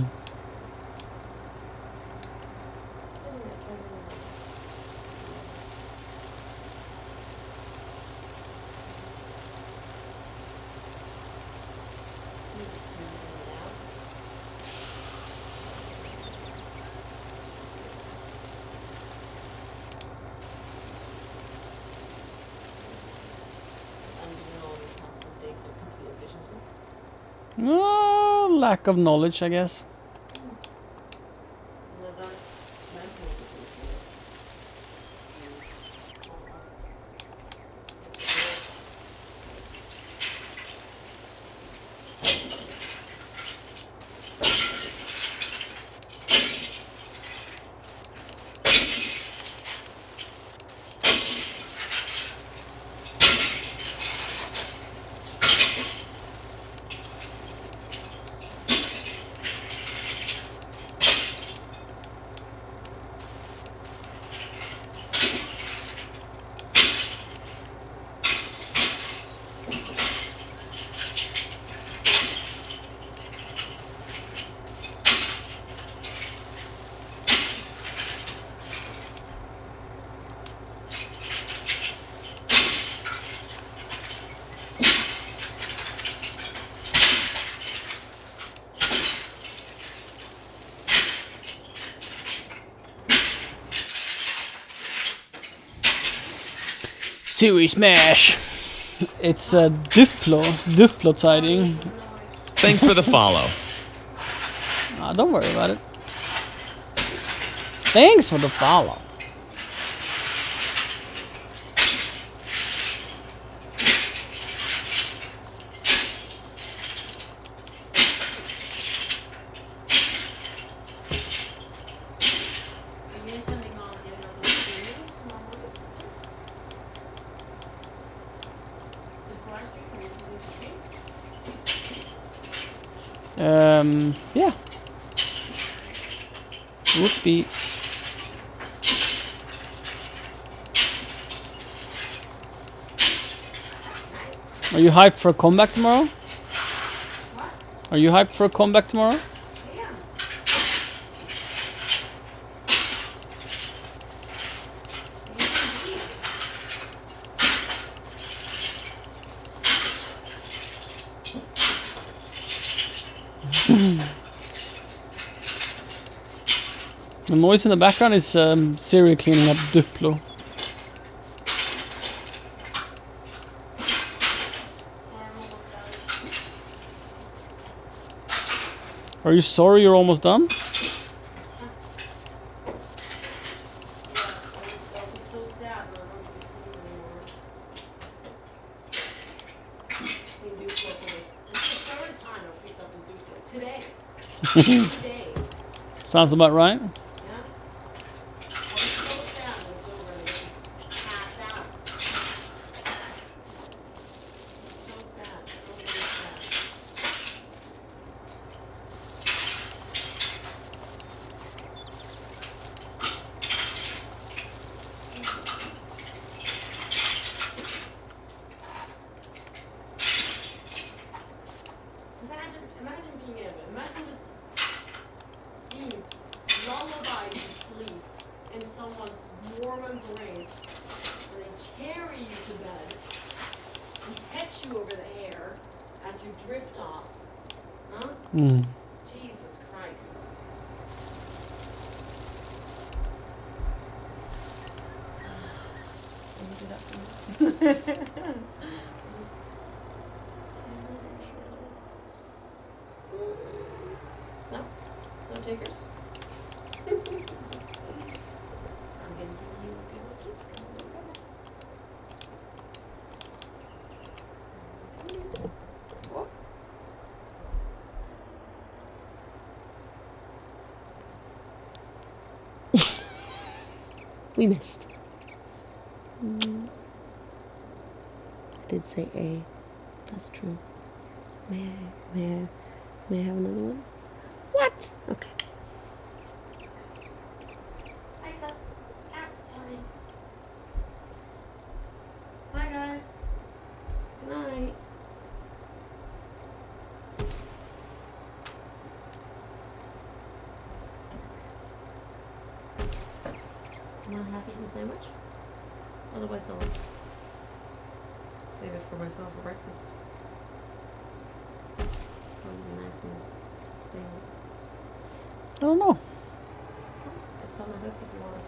Anyway, I can't remember. You just smoothing it out. Undoing all the past mistakes of complete efficiency. Lack of knowledge, I guess. Well, that mental efficiency. Series Smash. It's a Duplo tiding. Thanks for the follow. Don't worry about it. Thanks for the follow. Are you intending on getting on the stream tomorrow morning? Before I stream, are you intending to stream? Yeah. Would be. Are you hyped for a comeback tomorrow? What? Are you hyped for a comeback tomorrow? Yeah. The noise in the background is Siri cleaning up Duplo. Are you sorry you're almost done? Yes, every day. Sounds about right. Yeah. I'm so sad when it's over and I pass out. So sad. So very sad. Imagine being Evan. Imagine just being lullabied to sleep in someone's warm embrace, and they carry you to bed and pet you over the hair as you drift off. Huh? Jesus Christ. Let me do that for me. Just no, no takers. I'm gonna give you a good kiss because I'm gonna Whoop. We missed. I did say A. That's true. May I have another one? What? Okay. I accept. Ah, sorry. Bye, guys. Good night. Want a half-eaten sandwich? Otherwise, I'll save it for myself for breakfast. Probably nice and stale. I don't know. It's on my list if you want it.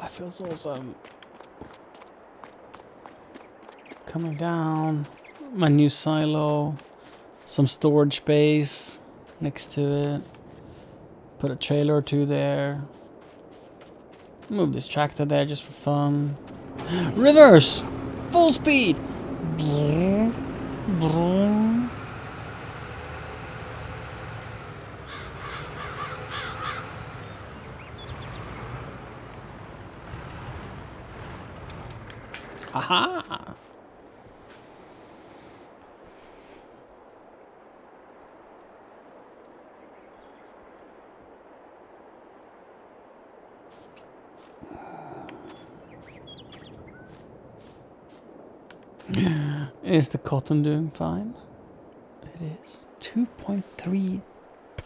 Feels awesome. Coming down. My new silo. Some storage space. next to it. Put a trailer or two there. Move this tractor there just for fun. Reverse! Full speed! Vroom, vroom. Aha! Is the cotton doing fine? It is. 2.3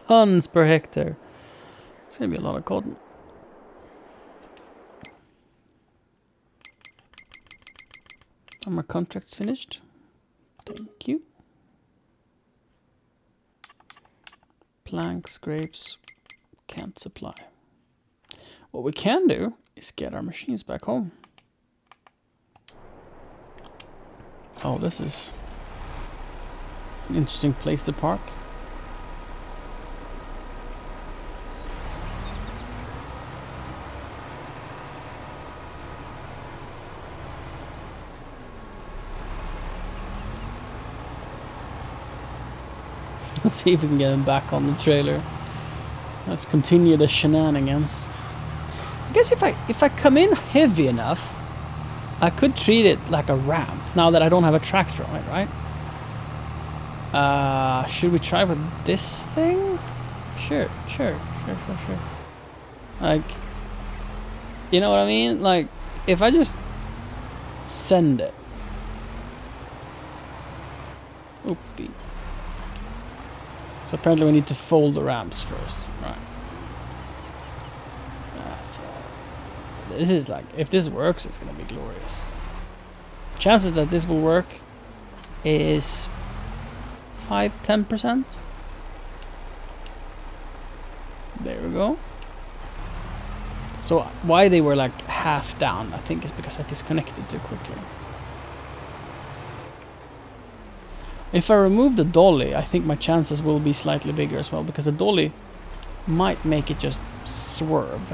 tons per hectare. It's gonna be a lot of cotton. Are my contracts finished? Thank you. Planks, grapes, can't supply. What we can do is get our machines back home. Oh, this is an interesting place to park. Let's see if we can get him back on the trailer. Let's continue the shenanigans. I guess if I come in heavy enough, I could treat it like a ramp now that I don't have a tractor on it, right? Should we try with this thing? Sure. Like, you know what I mean? Like, if I just send it. Oopie. So apparently we need to fold the ramps first, right? This is like, if this works, it's gonna be glorious. Chances that this will work is 5-10%. There we go. So why they were like half down, I think, is because I disconnected too quickly. If I remove the dolly, I think my chances will be slightly bigger as well, because the dolly might make it just swerve.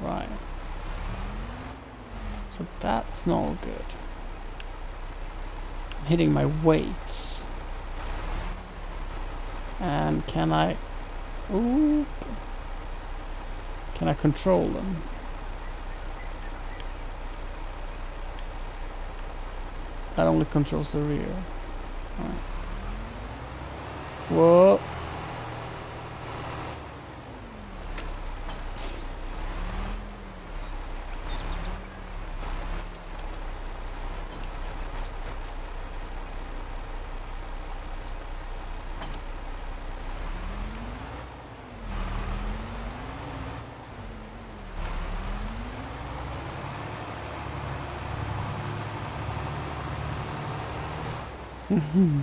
Right. So that's not good. I'm hitting my weights. And can I... Oop. Can I control them? That only controls the rear. Right. Whoa. Mm-hmm.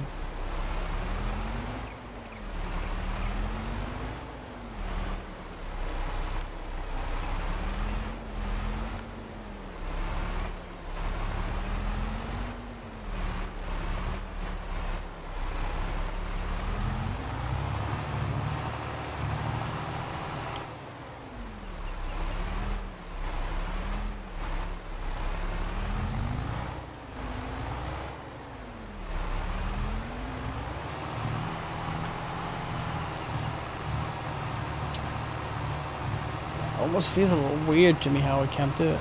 Almost feels a little weird to me how I can't do it.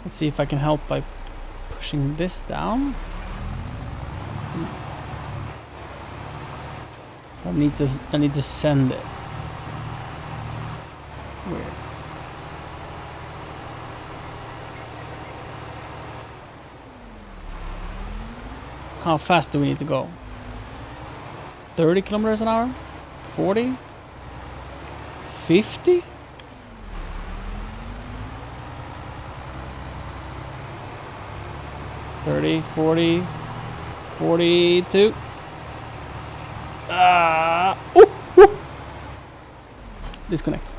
Let's see if I can help by pushing this down. So I need to send it. Weird. How fast do we need to go? 30 kilometers an hour? 40? 50? 30, 40, 42. Ooh. Disconnect.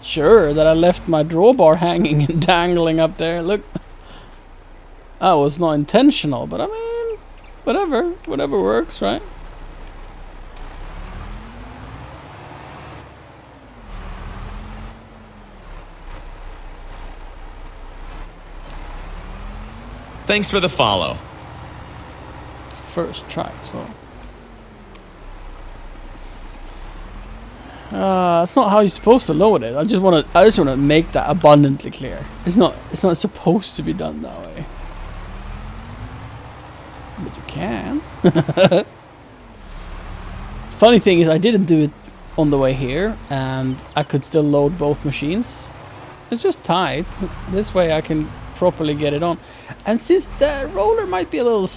sure that I left my drawbar hanging and dangling up there. Look, that was not intentional, but I mean, whatever works, right? Thanks for the follow. First try as well. It's not how you're supposed to load it. I just want to make that abundantly clear. It's not supposed to be done that way. But you can. Funny thing is, I didn't do it on the way here, and I could still load both machines. It's just tight. This way I can properly get it on. And since the roller might be a little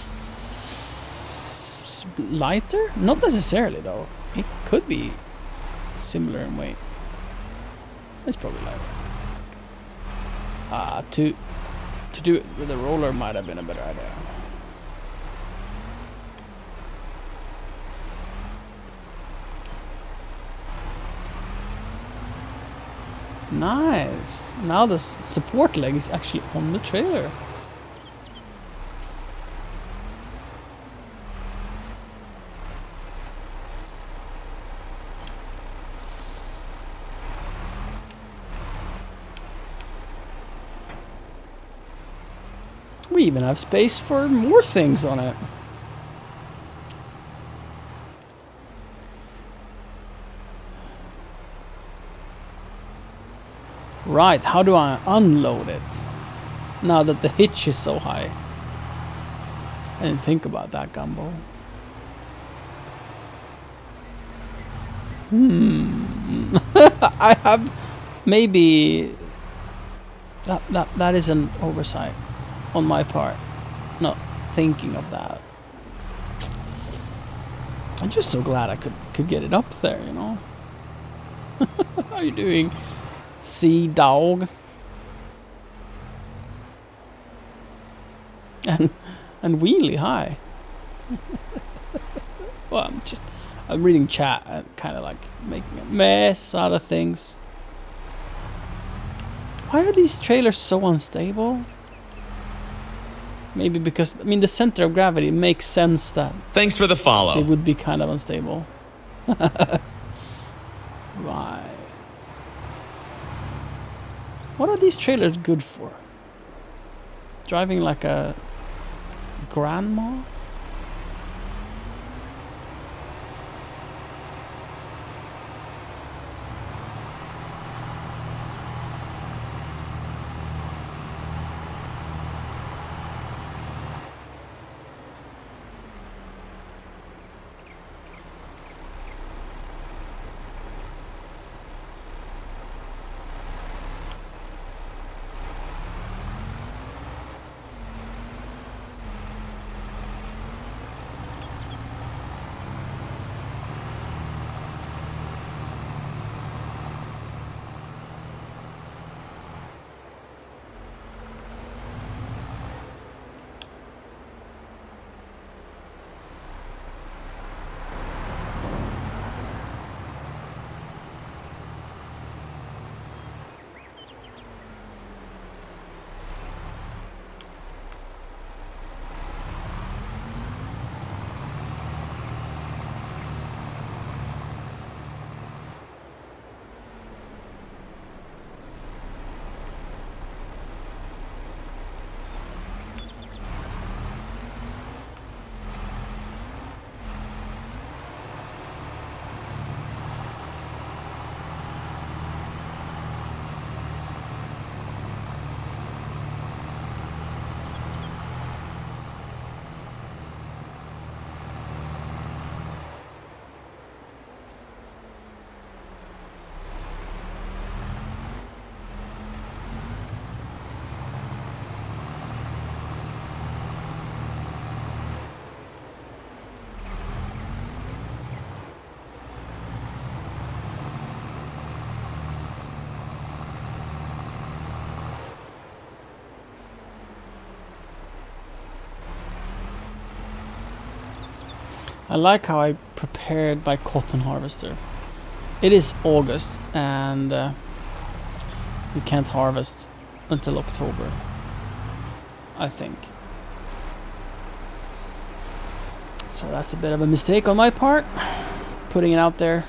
lighter, not necessarily though. It could be similar in weight. It's probably lighter. To do it with a roller might have been a better idea. Nice. Now the support leg is actually on the trailer. We even have space for more things on it. Right, how do I unload it? Now that the hitch is so high. I didn't think about that, Gumbo. I have maybe that is an oversight on my part, not thinking of that. I'm just so glad I could get it up there, you know. How are you doing, Sea Dog? And wheelie high. Well, I'm reading chat and kind of like making a mess out of things. Why are these trailers so unstable? Maybe because, I mean, the center of gravity makes sense that... Thanks for the follow. It would be kind of unstable. Right. What are these trailers good for? Driving like a grandma? I like how I prepared my cotton harvester. It is August and you can't harvest until October, I think. So that's a bit of a mistake on my part, putting it out there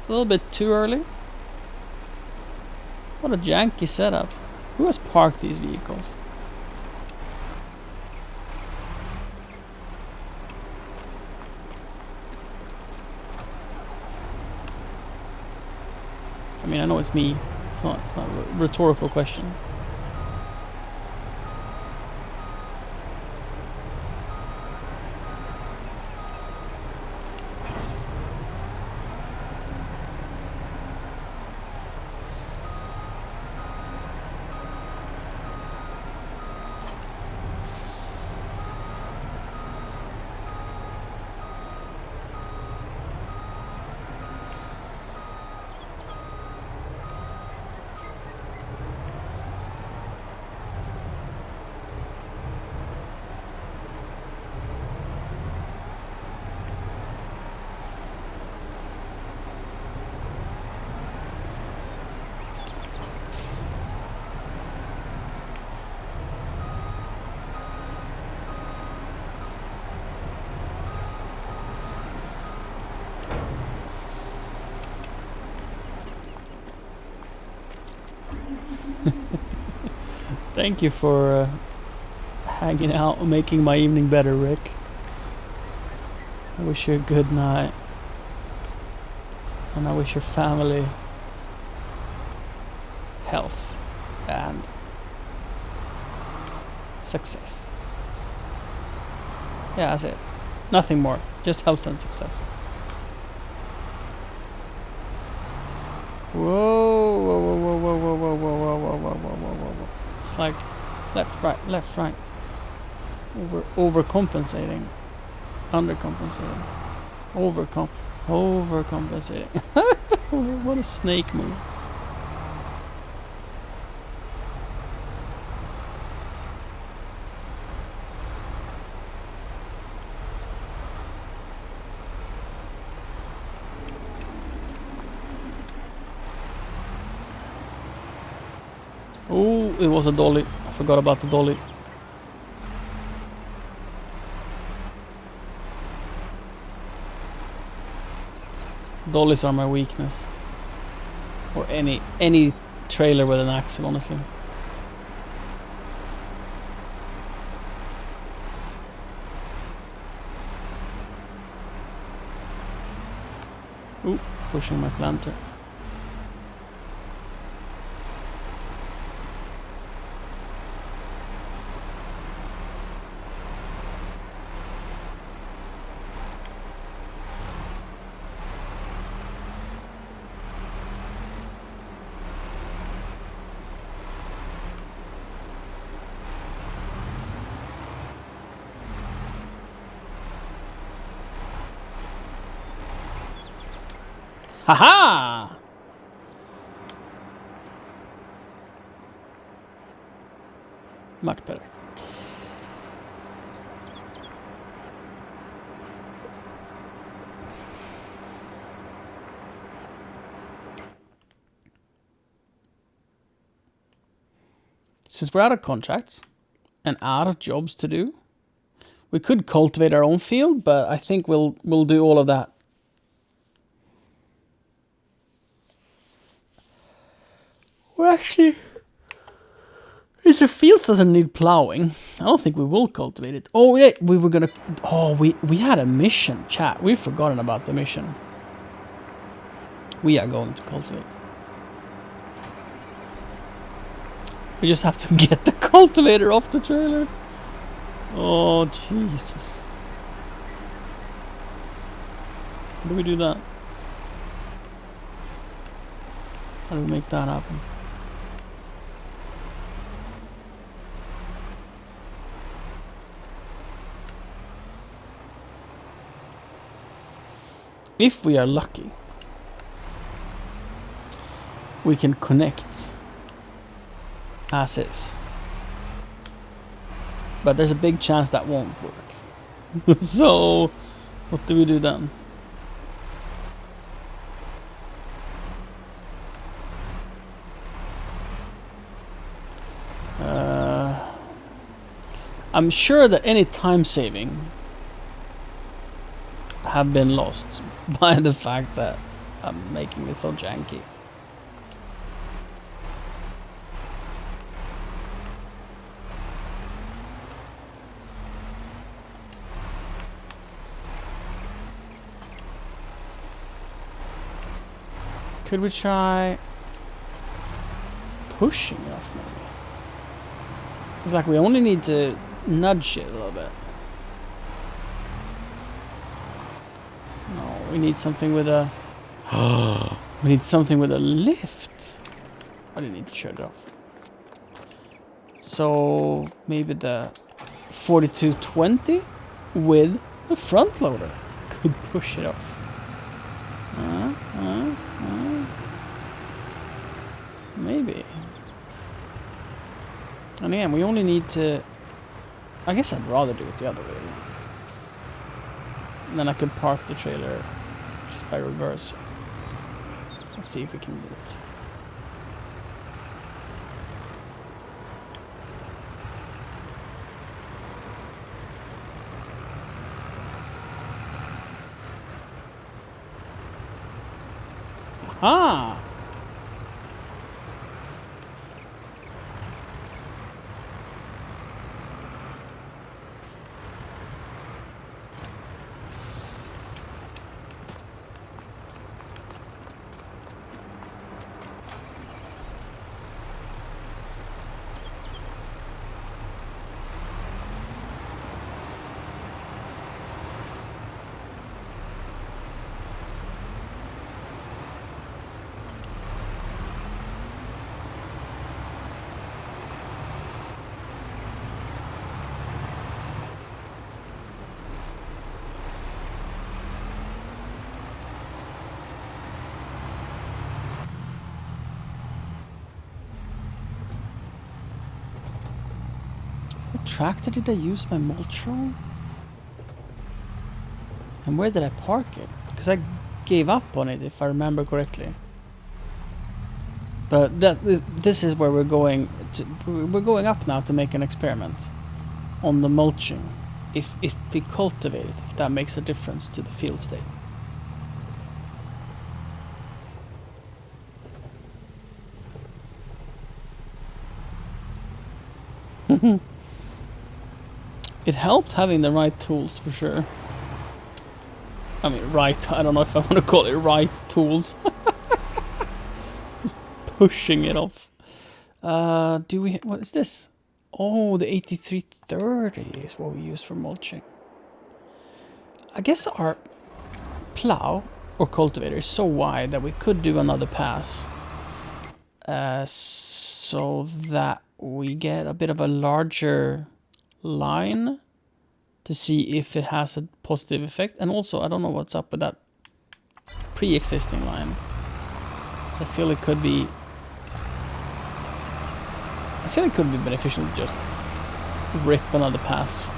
a little bit too early. What a janky setup. Who has parked these vehicles? I mean, I know it's me. It's not a rhetorical question. Thank you for hanging out and making my evening better, Rick. I wish you a good night. And I wish your family health and success. Yeah, that's it. Nothing more. Just health and success. Whoa, whoa, whoa, whoa, whoa, whoa, whoa, whoa, whoa, whoa, whoa, whoa, whoa, whoa. It's like left, right. Overcompensating. Undercompensating. Overcompensating. What a snake move. Oh, it was a dolly. I forgot about the dolly. Dollies are my weakness. Or any trailer with an axle, honestly. Ooh, pushing my planter. Haha! Much better. Since we're out of contracts and out of jobs to do, we could cultivate our own field, but I think we'll do all of that. Well, actually, if the field doesn't need plowing, I don't think we will cultivate it. Oh yeah, we were gonna. Oh, we had a mission, chat. We've forgotten about the mission. We are going to cultivate. We just have to get the cultivator off the trailer. Oh Jesus! How do we do that? How do we make that happen? If we are lucky, we can connect as is. But there's a big chance that won't work. So, what do we do then? I'm sure that any time saving have been lost by the fact that I'm making it so janky. Could we try pushing it off maybe? It's like we only need to nudge it a little bit. No, we need something with a... we need something with a lift. I didn't need to shut it off. So maybe the 4220 with a front loader could push it off. Maybe. And again, we only need to... I guess I'd rather do it the other way around. And then I could park the trailer just by reverse. Let's see if we can do this. Aha! What tractor did I use my mulch on? And where did I park it? Because I gave up on it, if I remember correctly. But this is where we're going to, we're going up now to make an experiment on the mulching. If we cultivate it, if that makes a difference to the field state. It helped having the right tools for sure. I mean, right, I don't know if I want to call it right tools. Just pushing it off. Do we, what is this? Oh, the 8330 is what we use for mulching. I guess our plow or cultivator is so wide that we could do another pass. So that we get a bit of a larger line to see if it has a positive effect. And also, I don't know what's up with that pre-existing line. So I feel it could be beneficial to just rip another pass.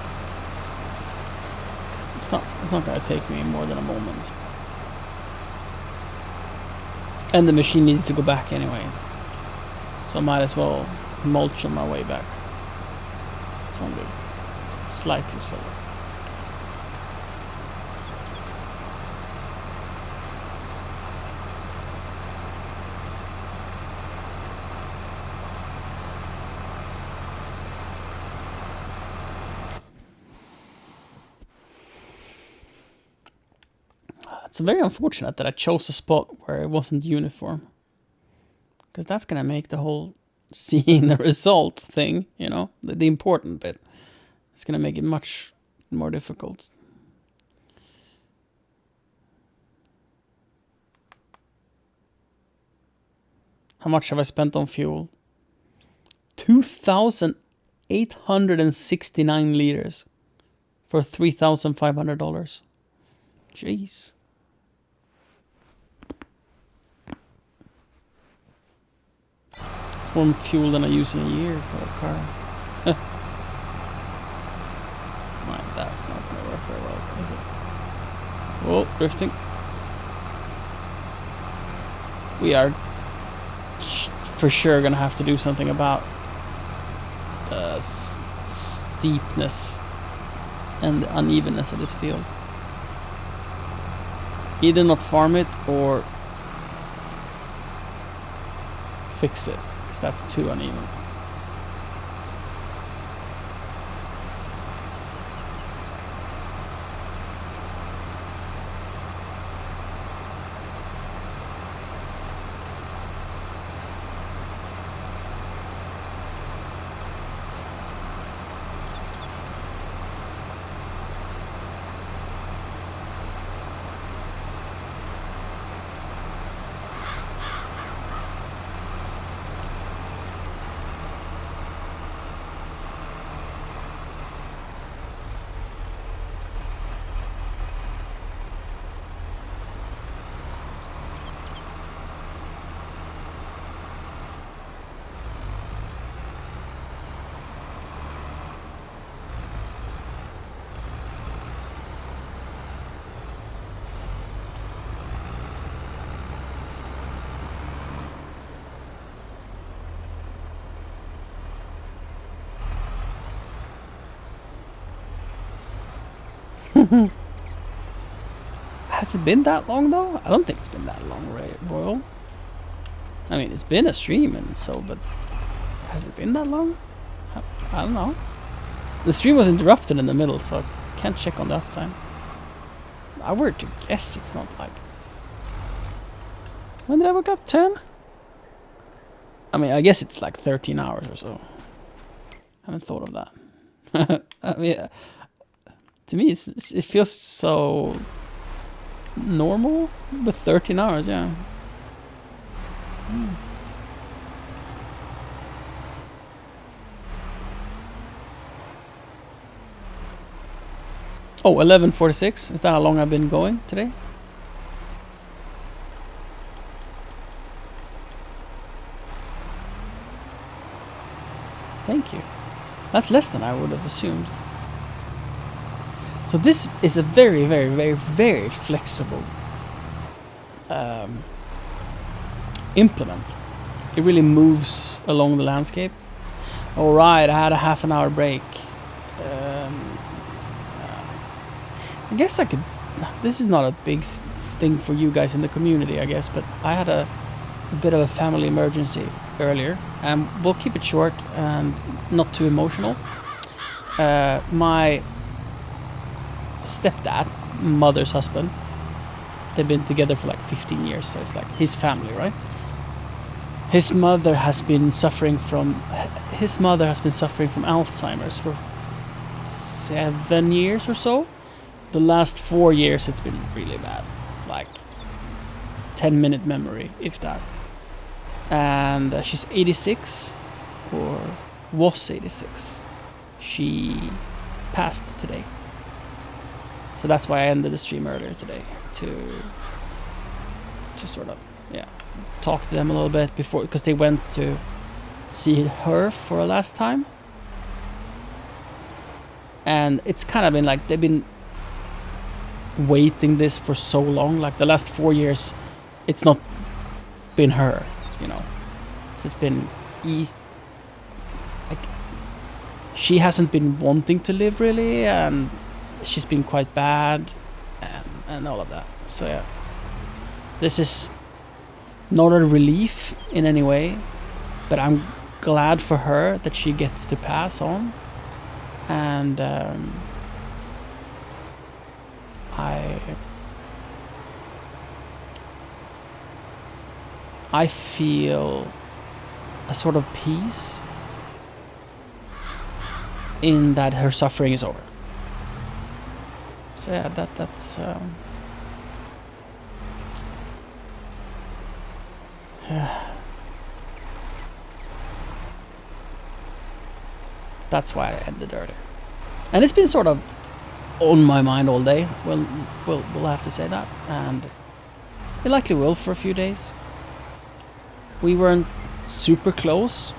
It's not gonna take me more than a moment. And the machine needs to go back anyway. So I might as well mulch on my way back. It's only slightly slower. It's very unfortunate that I chose a spot where it wasn't uniform. Because that's going to make the whole seeing the result thing, you know, the important bit. It's going to make it much more difficult. How much have I spent on fuel? 2,869 liters for $3,500. Jeez. It's more fuel than I use in a year for a car. Right, that's not going to work very well, is it? Oh, drifting. We are for sure going to have to do something about the steepness and the unevenness of this field. Either not farm it or fix it, because that's too uneven. Has it been that long though? I don't think it's been that long, Royal. I mean, it's been a stream and so, but has it been that long? I don't know. The stream was interrupted in the middle, so I can't check on the uptime. I were to guess it's not like... When did I wake up? 10? I mean, I guess it's like 13 hours or so. I haven't thought of that. I mean, to me, it feels so normal with 13 hours, yeah. Oh, 11:46. Is that how long I've been going today? Thank you. That's less than I would have assumed. So this is a very, very, very, very flexible implement. It really moves along the landscape. All right, I had a half an hour break. I guess I could... This is not a big thing for you guys in the community, I guess, but I had a bit of a family emergency earlier. And we'll keep it short and not too emotional. My stepdad, mother's husband, they've been together for like 15 years, so it's like his family, right? His mother has been suffering from Alzheimer's for 7 years or so. The last 4 years it's been really bad, like 10-minute memory, if that. And she's 86, or was 86. She passed today. So that's why I ended the stream earlier today, to sort of, yeah, talk to them a little bit before, because they went to see her for a last time. And it's kind of been like, they've been waiting this for so long, like the last 4 years, it's not been her, you know. So it's been like, she hasn't been wanting to live really, and she's been quite bad, and all of that. So yeah, this is not a relief in any way, but I'm glad for her that she gets to pass on. And I feel a sort of peace in that her suffering is over. So yeah, that's that's why I ended earlier. And it's been sort of on my mind all day. We'll have to say that, and it likely will for a few days. We weren't super close,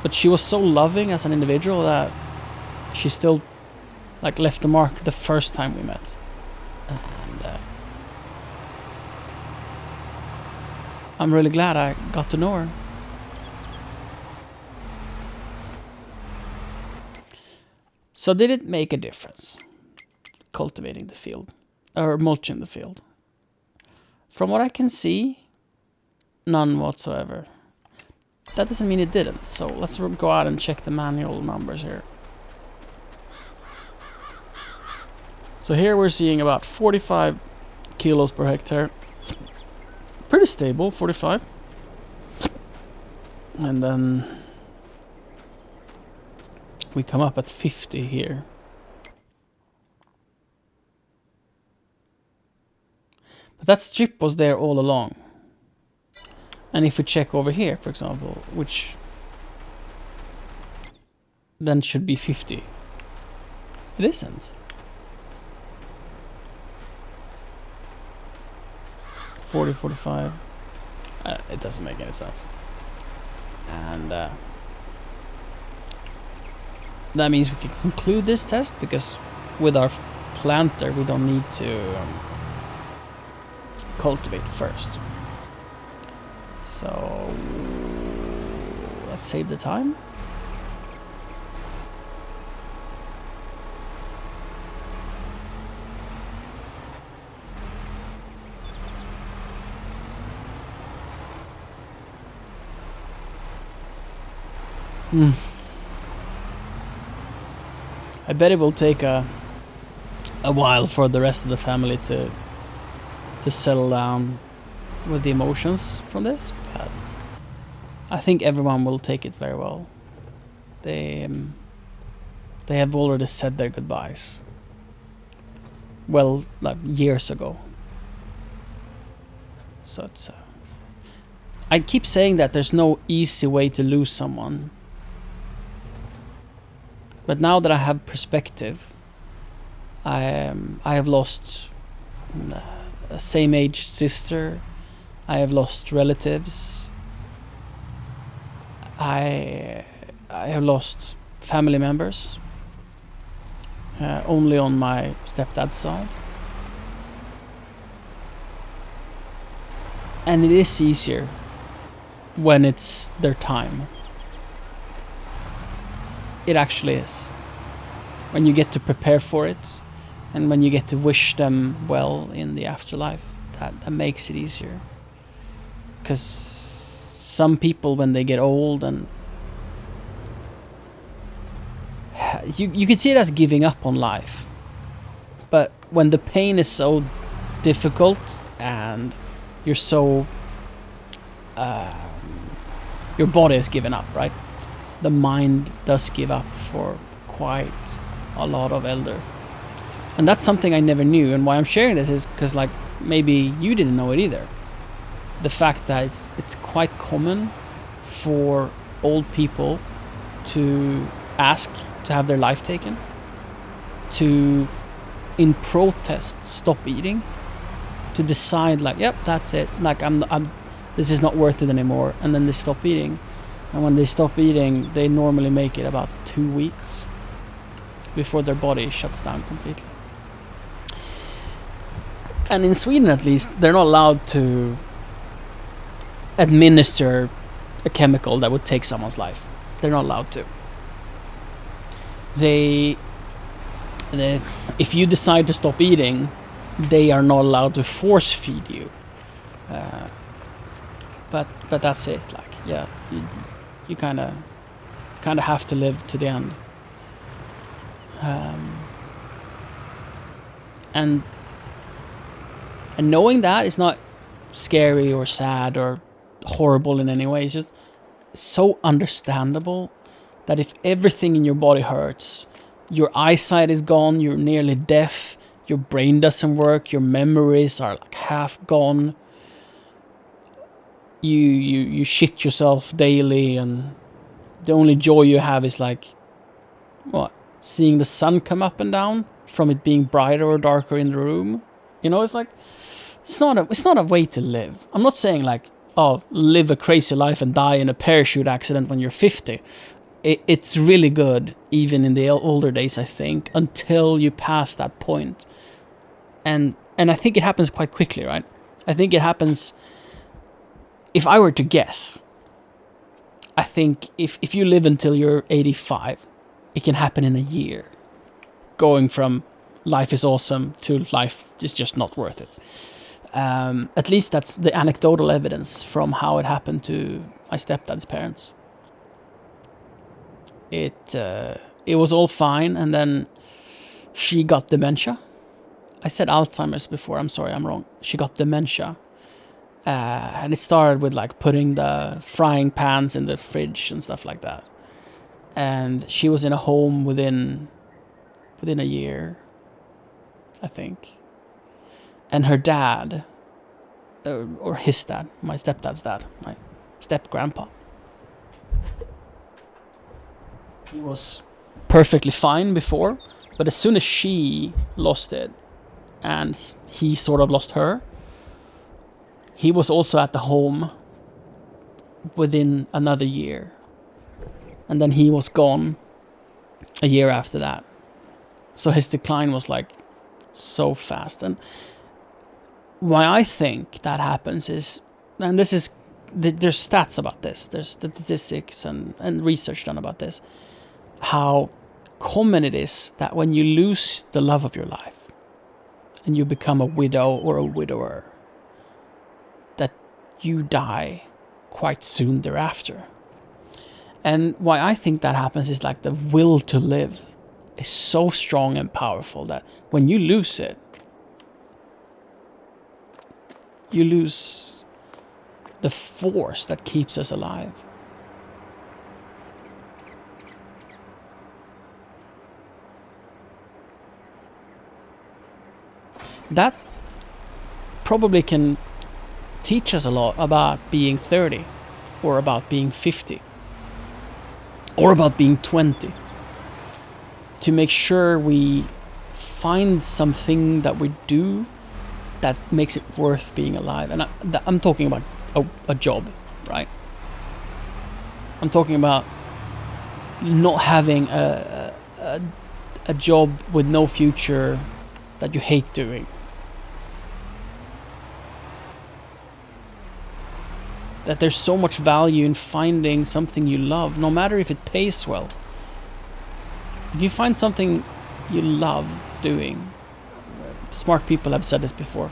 but she was so loving as an individual that she still like left a mark the first time we met. And I'm really glad I got to know her. So did it make a difference? Cultivating the field, or mulching the field? From what I can see, none whatsoever. That doesn't mean it didn't, so let's go out and check the manual numbers here. So here we're seeing about 45 kilos per hectare. Pretty stable, 45. And then we come up at 50 here. But that strip was there all along. And if we check over here, for example, which then should be 50. It isn't. 40, 45. It doesn't make any sense. And that means we can conclude this test, because with our planter we don't need to cultivate first. So let's save the time. I bet it will take a while for the rest of the family to settle down with the emotions from this, but I think everyone will take it very well. They have already said their goodbyes. Well, like years ago. So it's I keep saying that there's no easy way to lose someone. But now that I have perspective, I have lost a same-age sister. I have lost relatives. I have lost family members. Only on my stepdad's side. And it is easier when it's their time. It actually is. When you get to prepare for it, and when you get to wish them well in the afterlife, that makes it easier. Because some people, when they get old, and you can see it as giving up on life. But when the pain is so difficult and you're so your body has given up, right? The mind does give up for quite a lot of elder. And that's something I never knew, and why I'm sharing this is because, like, maybe you didn't know it either. The fact that it's quite common for old people to ask to have their life taken, to in protest stop eating, to decide like, yep, that's it, like I'm this is not worth it anymore, and then they stop eating. And when they stop eating, they normally make it about 2 weeks before their body shuts down completely. And in Sweden, at least, they're not allowed to administer a chemical that would take someone's life. They're not allowed to. If you decide to stop eating, they are not allowed to force feed you. But that's it. Like, yeah, you kind of have to live to the end. And knowing that is not scary or sad or horrible in any way. It's just so understandable that if everything in your body hurts, your eyesight is gone, you're nearly deaf, your brain doesn't work, your memories are like half gone, you shit yourself daily, and the only joy you have is like, what, seeing the sun come up and down from it being brighter or darker in the room. You know, it's like, it's not a way to live. I'm not saying like, oh, live a crazy life and die in a parachute accident when you're 50. It's really good, even in the older days, I think, until you pass that point. And I think it happens quite quickly, right? I think it happens, if I were to guess, I think if you live until you're 85, it can happen in a year. going from life is awesome to life is just not worth it. At least that's the anecdotal evidence from how it happened to my stepdad's parents. It was all fine, and then she got dementia. I said Alzheimer's before, I'm sorry, I'm wrong. She got dementia. And it started with like putting the frying pans in the fridge and stuff like that. And she was in a home within a year, I think. And her dad, or his dad, my stepdad's dad, my step-grandpa, he was perfectly fine before, but as soon as she lost it, and he sort of lost her, he was also at the home within another year. And then he was gone a year after that. So his decline was like so fast. And why I think that happens is, and this is, there's stats about this, there's statistics and research done about this, how common it is that when you lose the love of your life and you become a widow or a widower, that you die quite soon thereafter. And why I think that happens is like the will to live is so strong and powerful that when you lose it, you lose the force that keeps us alive. That probably can teach us a lot about being 30 or about being 50 or about being 20, to make sure we find something that we do that makes it worth being alive. And I'm talking about a job, right? I'm talking about not having a job with no future that you hate doing. That there's so much value in finding something you love, no matter if it pays well. If you find something you love doing, smart people have said this before.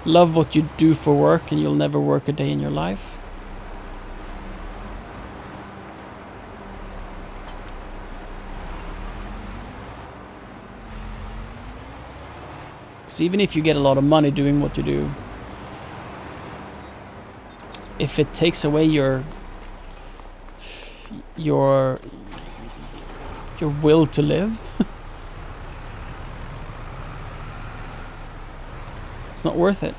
Love what you do for work and you'll never work a day in your life. Because even if you get a lot of money doing what you do, if it takes away your will to live, it's not worth it.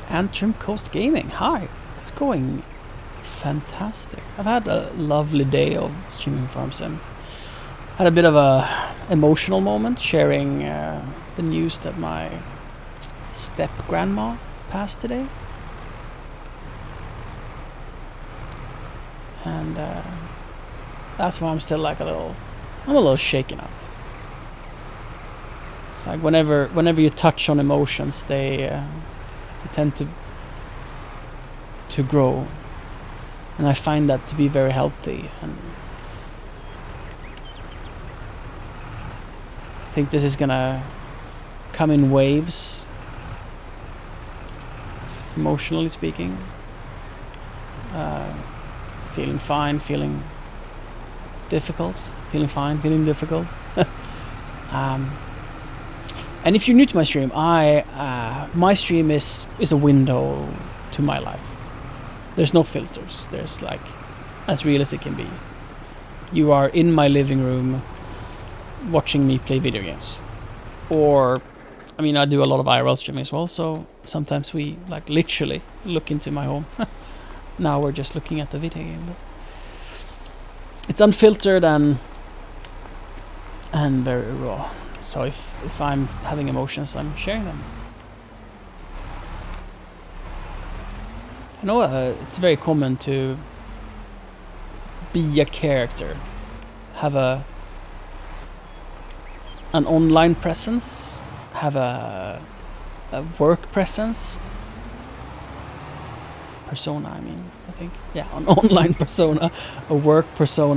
Antrim Coast Gaming, hi, it's going fantastic. I've had a lovely day of streaming Farm Sim. Had a bit of a emotional moment sharing the news that my step-grandma passed today. And that's why I'm still like I'm a little shaken up. It's like whenever you touch on emotions, they tend to grow, and I find that to be very healthy. And I think this is gonna come in waves, emotionally speaking. Feeling fine, feeling difficult, feeling fine, feeling difficult. And if you're new to my stream, my stream is a window to my life. There's no filters. There's like as real as it can be. You are in my living room watching me play video games. Or, I mean, I do a lot of IRL streaming as well, so sometimes we like literally look into my home. Now we're just looking at the video game. But it's unfiltered and very raw. So if I'm having emotions, I'm sharing them. I know it's very common to be a character, have an online presence, have a work presence, persona, I mean, I think. Yeah, an online persona, a work persona,